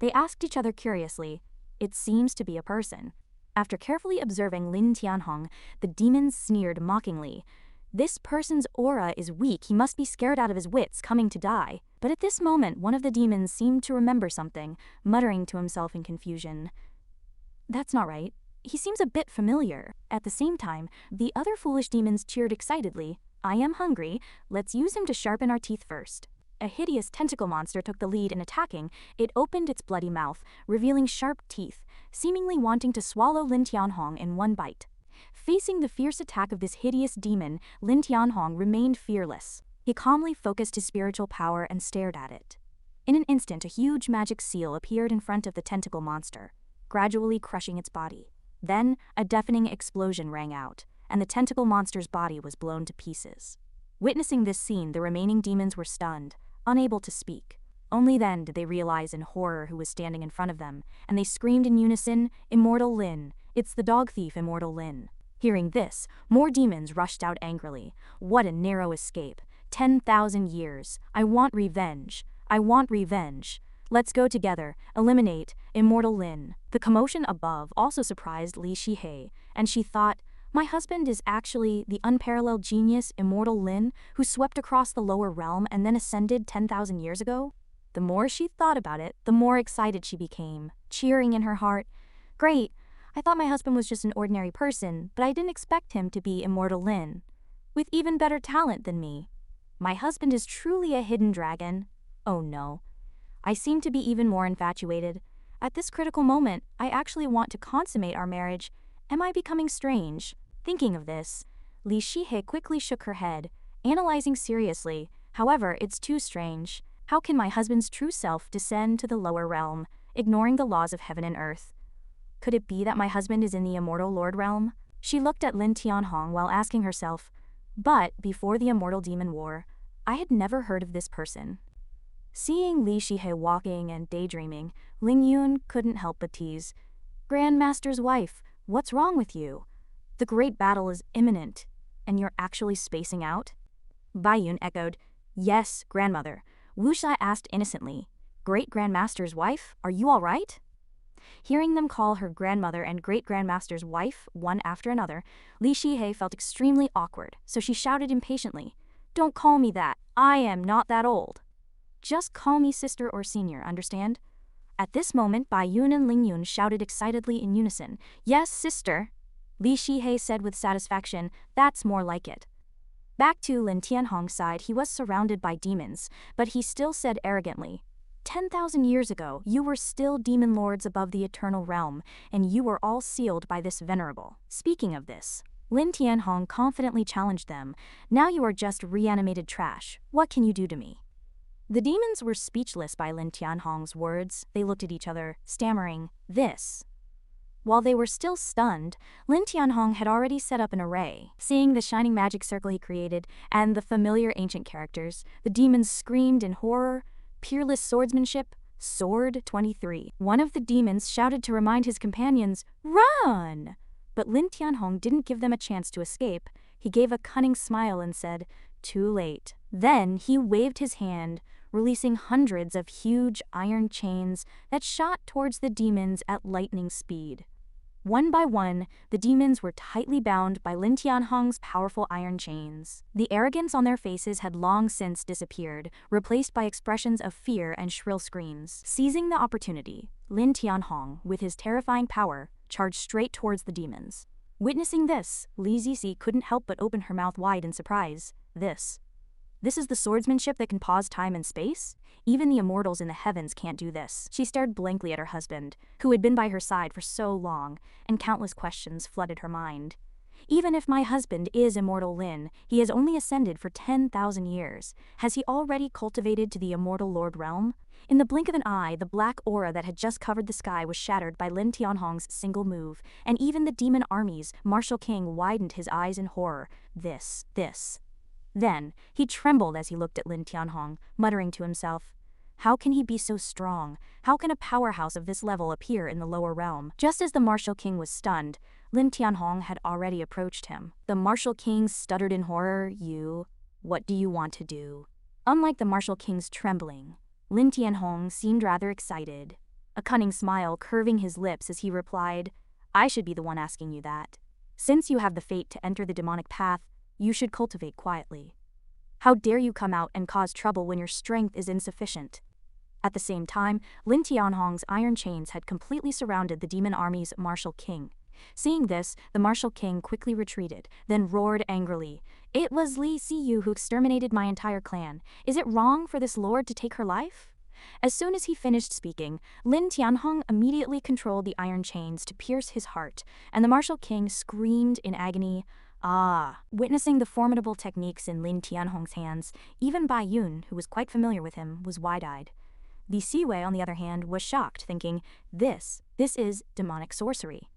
They asked each other curiously, "It seems to be a person." After carefully observing Lin Tianhong, the demons sneered mockingly, "This person's aura is weak, he must be scared out of his wits, coming to die." But at this moment, one of the demons seemed to remember something, muttering to himself in confusion, "That's not right. He seems a bit familiar." At the same time, the other foolish demons cheered excitedly, "I am hungry, let's use him to sharpen our teeth first." A hideous tentacle monster took the lead in attacking. It opened its bloody mouth, revealing sharp teeth, seemingly wanting to swallow Lin Tianhong in one bite. Facing the fierce attack of this hideous demon, Lin Tianhong remained fearless. He calmly focused his spiritual power and stared at it. In an instant, a huge magic seal appeared in front of the tentacle monster, gradually crushing its body. Then, a deafening explosion rang out, and the tentacle monster's body was blown to pieces. Witnessing this scene, the remaining demons were stunned, unable to speak. Only then did they realize in horror who was standing in front of them, and they screamed in unison, "Immortal Lin! It's the dog thief Immortal Lin!" Hearing this, more demons rushed out angrily. "What a narrow escape! 10,000 years! I want revenge! I want revenge! Let's go together, eliminate Immortal Lin." The commotion above also surprised Li Shihe, and she thought, "My husband is actually the unparalleled genius Immortal Lin who swept across the lower realm and then ascended 10,000 years ago?" The more she thought about it, the more excited she became, cheering in her heart, "Great! I thought my husband was just an ordinary person, but I didn't expect him to be Immortal Lin, with even better talent than me. My husband is truly a hidden dragon. Oh no. I seem to be even more infatuated. At this critical moment, I actually want to consummate our marriage. Am I becoming strange?" Thinking of this, Li Shihe quickly shook her head, analyzing seriously, "However, it's too strange. How can my husband's true self descend to the lower realm, ignoring the laws of heaven and earth? Could it be that my husband is in the immortal Lord realm?" She looked at Lin Tianhong while asking herself, "But before the immortal demon war, I had never heard of this person." Seeing Li Shihe walking and daydreaming, Lingyun couldn't help but tease, "Grandmaster's wife, what's wrong with you? The great battle is imminent, and you're actually spacing out?" Baiyun echoed, "Yes, grandmother." Wuxia asked innocently, "Great grandmaster's wife, are you all right?" Hearing them call her grandmother and great-grandmaster's wife one after another, Li Shihe felt extremely awkward, so she shouted impatiently, "Don't call me that. I am not that old. Just call me sister or senior, understand?" At this moment, Baiyun and Lingyun shouted excitedly in unison, "Yes, sister." Li Shihe said with satisfaction, "That's more like it." Back to Lin Tianhong's side, he was surrounded by demons, but he still said arrogantly, 10,000 years ago, you were still demon lords above the eternal realm, and you were all sealed by this venerable." Speaking of this, Lin Tianhong confidently challenged them, "Now you are just reanimated trash. What can you do to me?" The demons were speechless by Lin Tianhong's words. They looked at each other, stammering, "This." While they were still stunned, Lin Tianhong had already set up an array. Seeing the shining magic circle he created and the familiar ancient characters, the demons screamed in horror. Peerless swordsmanship, Sword 23. One of the demons shouted to remind his companions, "Run!" But Lin Tianhong didn't give them a chance to escape. He gave a cunning smile and said, "Too late." Then he waved his hand, releasing hundreds of huge iron chains that shot towards the demons at lightning speed. One by one, the demons were tightly bound by Lin Tianhong's powerful iron chains. The arrogance on their faces had long since disappeared, replaced by expressions of fear and shrill screams. Seizing the opportunity, Lin Tianhong, with his terrifying power, charged straight towards the demons. Witnessing this, Li Zizi couldn't help but open her mouth wide in surprise. This is the swordsmanship that can pause time and space? Even the immortals in the heavens can't do this. She stared blankly at her husband, who had been by her side for so long, and countless questions flooded her mind. Even if my husband is immortal Lin, he has only ascended for 10,000 years. Has he already cultivated to the immortal Lord realm? In the blink of an eye, the black aura that had just covered the sky was shattered by Lin Tianhong's single move, and even the demon army's Martial King widened his eyes in horror. This. Then, he trembled as he looked at Lin Tianhong, muttering to himself, "How can he be so strong? How can a powerhouse of this level appear in the lower realm?" Just as the Martial King was stunned, Lin Tianhong had already approached him. The Martial King stuttered in horror, What do you want to do?" Unlike the Martial King's trembling, Lin Tianhong seemed rather excited, a cunning smile curving his lips as he replied, "I should be the one asking you that. Since you have the fate to enter the demonic path, you should cultivate quietly. How dare you come out and cause trouble when your strength is insufficient?" At the same time, Lin Tianhong's iron chains had completely surrounded the demon army's Martial King. Seeing this, the Martial King quickly retreated, then roared angrily, "It was Li Ziyu who exterminated my entire clan. Is it wrong for this lord to take her life?" As soon as he finished speaking, Lin Tianhong immediately controlled the iron chains to pierce his heart, and the Martial King screamed in agony, "Ah!" Witnessing the formidable techniques in Lin Tianhong's hands, even Bai Yun, who was quite familiar with him, was wide-eyed. Li Siwei, on the other hand, was shocked, thinking, This is demonic sorcery."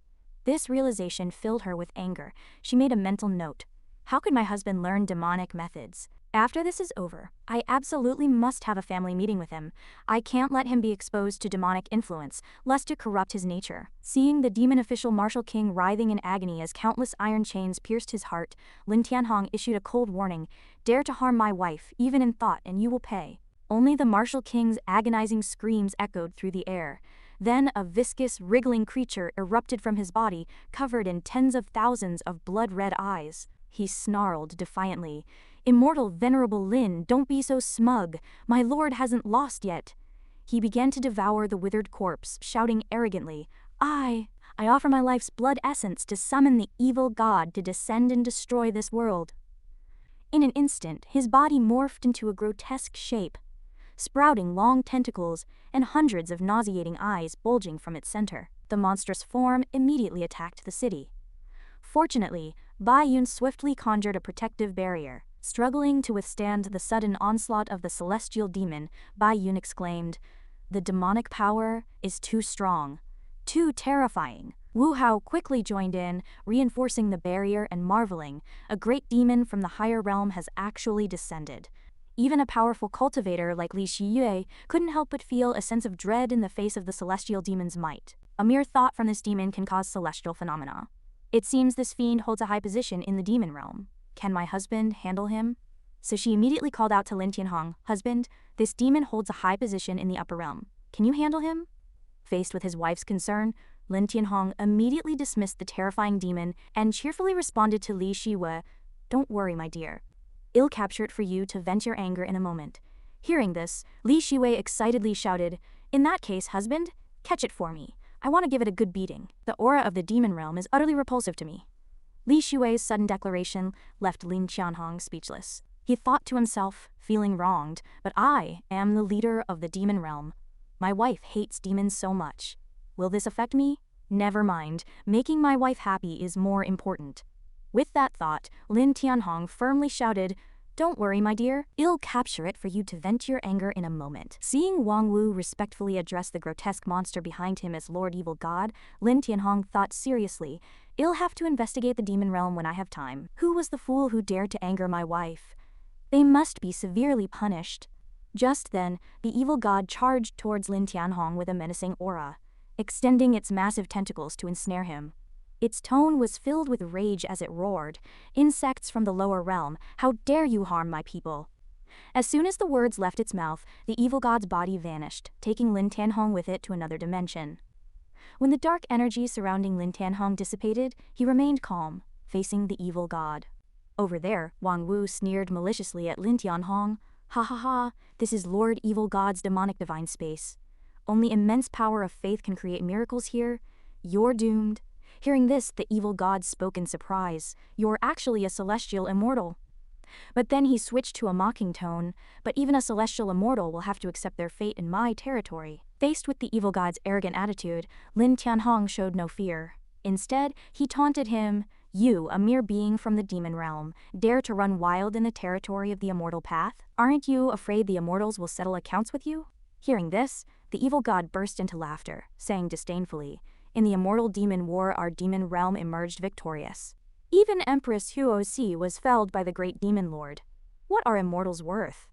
This realization filled her with anger. She made a mental note. How could my husband learn demonic methods? After this is over, I absolutely must have a family meeting with him. I can't let him be exposed to demonic influence, lest it corrupt his nature. Seeing the demon official Martial King writhing in agony as countless iron chains pierced his heart, Lin Tianhong issued a cold warning, "Dare to harm my wife, even in thought, and you will pay." Only the Martial King's agonizing screams echoed through the air. Then a viscous, wriggling creature erupted from his body, covered in tens of thousands of blood-red eyes. He snarled defiantly, "Immortal venerable Lin, don't be so smug. My lord hasn't lost yet." He began to devour the withered corpse, shouting arrogantly, I offer my life's blood essence to summon the evil god to descend and destroy this world." In an instant, his body morphed into a grotesque shape, sprouting long tentacles and hundreds of nauseating eyes bulging from its center. The monstrous form immediately attacked the city. Fortunately, Bai Yun swiftly conjured a protective barrier. Struggling to withstand the sudden onslaught of the celestial demon, Bai Yun exclaimed, "The demonic power is too strong, too terrifying." Wu Hao quickly joined in, reinforcing the barrier and marveling, a great demon from the higher realm has actually descended. Even a powerful cultivator like Li Shiyue couldn't help but feel a sense of dread in the face of the celestial demon's might. A mere thought from this demon can cause celestial phenomena. It seems this fiend holds a high position in the demon realm. Can my husband handle him? So she immediately called out to Lin Tianhong, "Husband, this demon holds a high position in the upper realm. Can you handle him?" Faced with his wife's concern, Lin Tianhong immediately dismissed the terrifying demon and cheerfully responded to Li Shiyue, "Don't worry, my dear. I'll capture it for you to vent your anger in a moment." Hearing this, Li Shiyue excitedly shouted, "In that case, husband, catch it for me. I want to give it a good beating. The aura of the demon realm is utterly repulsive to me." Li Shui's sudden declaration left Lin Tianhong speechless. He thought to himself, feeling wronged, but I am the leader of the demon realm. My wife hates demons so much. Will this affect me? Never mind, making my wife happy is more important. With that thought, Lin Tianhong firmly shouted, Don't worry, my dear. I'll capture it for you to vent your anger in a moment. Seeing Wang Wu respectfully address the grotesque monster behind him as Lord Evil God, Lin Tianhong thought seriously, I'll have to investigate the demon realm when I have time. Who was the fool who dared to anger my wife? They must be severely punished. Just then, the evil god charged towards Lin Tianhong with a menacing aura, extending its massive tentacles to ensnare him. Its tone was filled with rage as it roared, "Insects from the lower realm, how dare you harm my people?" As soon as the words left its mouth, the evil god's body vanished, taking Lin Tianhong with it to another dimension. When the dark energy surrounding Lin Tianhong dissipated, he remained calm, facing the evil god. Over there, Wang Wu sneered maliciously at Lin Tianhong. "Ha ha ha, this is Lord Evil God's demonic divine space. Only immense power of faith can create miracles here. You're doomed." Hearing this, the evil god spoke in surprise. "You're actually a celestial immortal." But then he switched to a mocking tone. "But even a celestial immortal will have to accept their fate in my territory." Faced with the evil god's arrogant attitude, Lin Tianhong showed no fear. Instead, he taunted him. "You, a mere being from the demon realm, dare to run wild in the territory of the immortal path? Aren't you afraid the immortals will settle accounts with you?" Hearing this, the evil god burst into laughter, saying disdainfully, "In the immortal demon war, our demon realm emerged victorious. Even Empress Huozi was felled by the great demon lord. What are immortals worth?"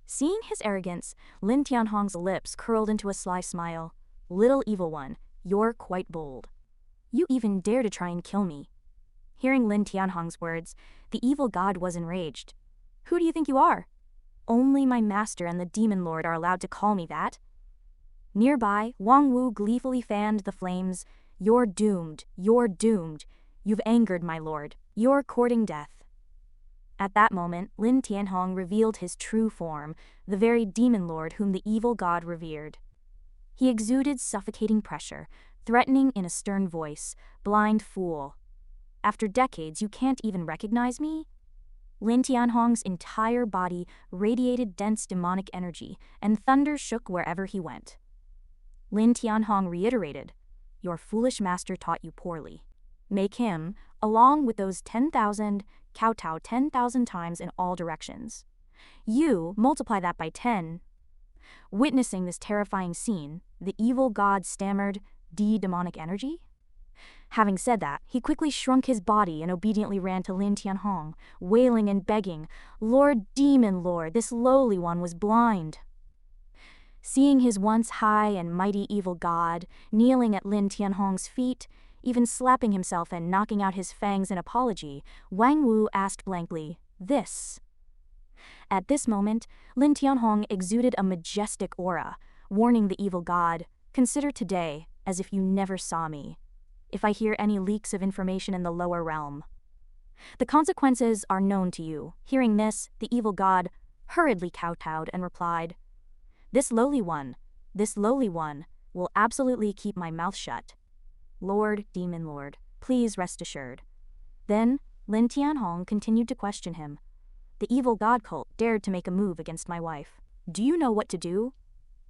Seeing his arrogance, Lin Tianhong's lips curled into a sly smile. "Little evil one, you're quite bold. You even dare to try and kill me." Hearing Lin Tianhong's words, the evil god was enraged. "Who do you think you are? Only my master and the demon lord are allowed to call me that." Nearby, Wang Wu gleefully fanned the flames. "You're doomed, you're doomed. You've angered my lord. You're courting death." At that moment, Lin Tianhong revealed his true form, the very demon lord whom the evil god revered. He exuded suffocating pressure, threatening in a stern voice, "Blind fool. After decades, you can't even recognize me?" Lin Tianhong's entire body radiated dense demonic energy, and thunder shook wherever he went. Lin Tianhong reiterated, "Your foolish master taught you poorly. Make him, along with those 10,000, kowtow 10,000 times in all directions. You multiply that by 10. Witnessing this terrifying scene, the evil god stammered, "Demonic energy?" Having said that, he quickly shrunk his body and obediently ran to Lin Tianhong, wailing and begging, "Lord Demon Lord, this lowly one was blind." Seeing his once high and mighty evil god kneeling at Lin Tianhong's feet, even slapping himself and knocking out his fangs in apology, Wang Wu asked blankly, "This?" At this moment, Lin Tianhong exuded a majestic aura, warning the evil god, "Consider today as if you never saw me. If I hear any leaks of information in the lower realm, the consequences are known to you." Hearing this, the evil god hurriedly kowtowed and replied, this lowly one will absolutely keep my mouth shut. Lord, Demon Lord, please rest assured." Then, Lin Tianhong continued to question him. "The evil god cult dared to make a move against my wife. Do you know what to do?"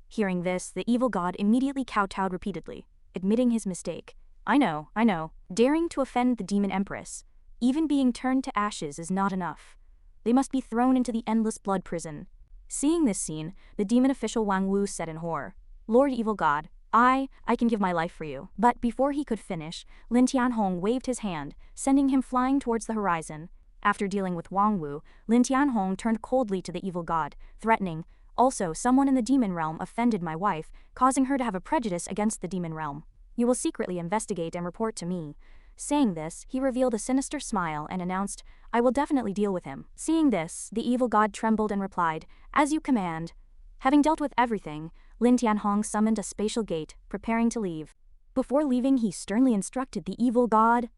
Hearing this, the evil god immediately kowtowed repeatedly, admitting his mistake. I know. Daring to offend the demon empress. Even being turned to ashes is not enough. They must be thrown into the endless blood prison." Seeing this scene, the demon official Wang Wu said in horror, "Lord Evil God, I can give my life for you." But before he could finish, Lin Tianhong waved his hand, sending him flying towards the horizon. After dealing with Wang Wu, Lin Tianhong turned coldly to the evil god, threatening, "Also, someone in the demon realm offended my wife, causing her to have a prejudice against the demon realm. You will secretly investigate and report to me." Saying this, he revealed a sinister smile and announced, "I will definitely deal with him." Seeing this, the evil god trembled and replied, "As you command." Having dealt with everything, Lin Tianhong summoned a spatial gate, preparing to leave. Before leaving, he sternly instructed the evil god,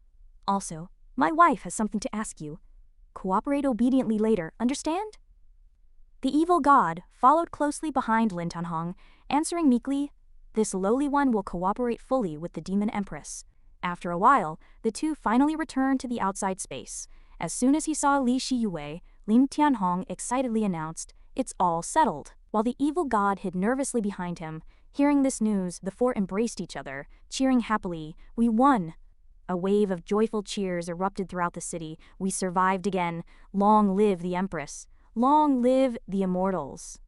"Also, my wife has something to ask you. Cooperate obediently later, understand?" The evil god followed closely behind Lin Tianhong, answering meekly, "This lowly one will cooperate fully with the demon empress." After a while, the two finally returned to the outside space. As soon as he saw Li Shiyue, Lin Tianhong excitedly announced, "It's all settled." While the evil god hid nervously behind him, hearing this news, the four embraced each other, cheering happily, "We won!" A wave of joyful cheers erupted throughout the city. "We survived again. Long live the Empress. Long live the immortals.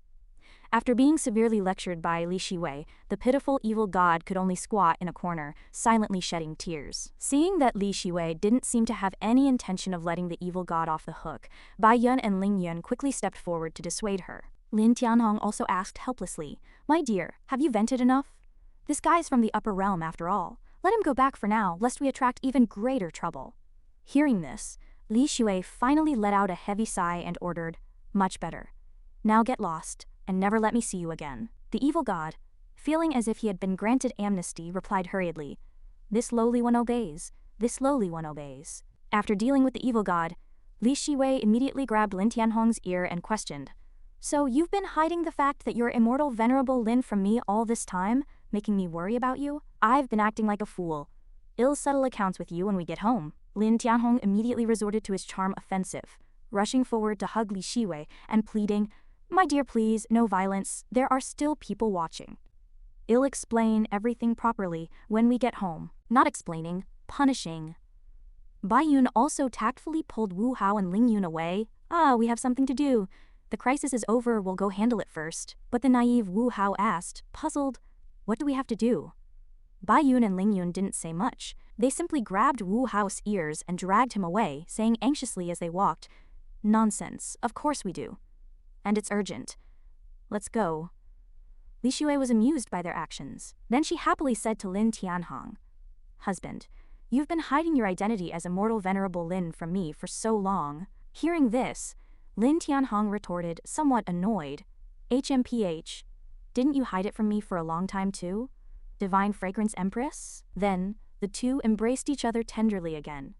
After being severely lectured by Li Shiwei, the pitiful evil god could only squat in a corner, silently shedding tears. Seeing that Li Shiwei didn't seem to have any intention of letting the evil god off the hook, Bai Yun and Ling Yun quickly stepped forward to dissuade her. Lin Tianhong also asked helplessly, "My dear, have you vented enough? This guy's from the upper realm after all. Let him go back for now, lest we attract even greater trouble." Hearing this, Li Shiwei finally let out a heavy sigh and ordered, "Much better. Now get lost, and never let me see you again." The evil god, feeling as if he had been granted amnesty, replied hurriedly, "This lowly one obeys. This lowly one obeys." After dealing with the evil god, Li Shiwei immediately grabbed Lin Tianhong's ear and questioned, "So you've been hiding the fact that you're immortal venerable Lin from me all this time, making me worry about you? I've been acting like a fool. I'll settle accounts with you when we get home." Lin Tianhong immediately resorted to his charm offensive, rushing forward to hug Li Shiwei and pleading, "My dear, please, no violence. There are still people watching. I'll explain everything properly when we get home." Not explaining, punishing. Bai Yun also tactfully pulled Wu Hao and Ling Yun away. "We have something to do. The crisis is over, we'll go handle it first." But the naive Wu Hao asked, puzzled, "What do we have to do?" Bai Yun and Ling Yun didn't say much. They simply grabbed Wu Hao's ears and dragged him away, saying anxiously as they walked, "Nonsense, of course we do. And it's urgent. Let's go." Li Shiwei was amused by their actions. Then she happily said to Lin Tianhong, "Husband, you've been hiding your identity as immortal venerable Lin from me for so long." Hearing this, Lin Tianhong retorted, somewhat annoyed, "HMPH, didn't you hide it from me for a long time too? Divine Fragrance Empress?" Then, the two embraced each other tenderly again.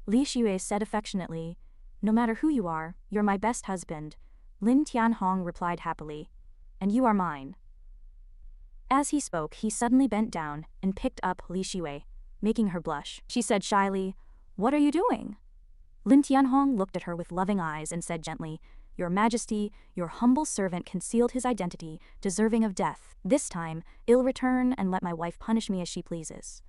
Li Shiwei said affectionately, "No matter who you are, you're my best husband." Lin Tianhong replied happily, "And you are mine." As he spoke, he suddenly bent down and picked up Li Shiwei, making her blush. She said shyly, "What are you doing?" Lin Tianhong looked at her with loving eyes and said gently, "Your Majesty, your humble servant concealed his identity, deserving of death. This time, I'll return and let my wife punish me as she pleases."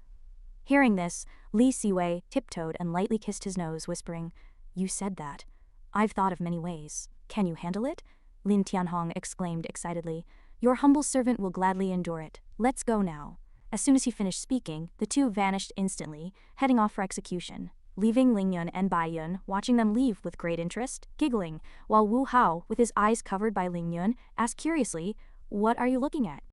Hearing this, Li Shiwei tiptoed and lightly kissed his nose, whispering, "You said that. I've thought of many ways. Can you handle it?" Lin Tianhong exclaimed excitedly, "Your humble servant will gladly endure it. Let's go now." As soon as he finished speaking, the two vanished instantly, heading off for execution, leaving Ling Yun and Bai Yun watching them leave with great interest, giggling, while Wu Hao, with his eyes covered by Ling Yun, asked curiously, "What are you looking at?"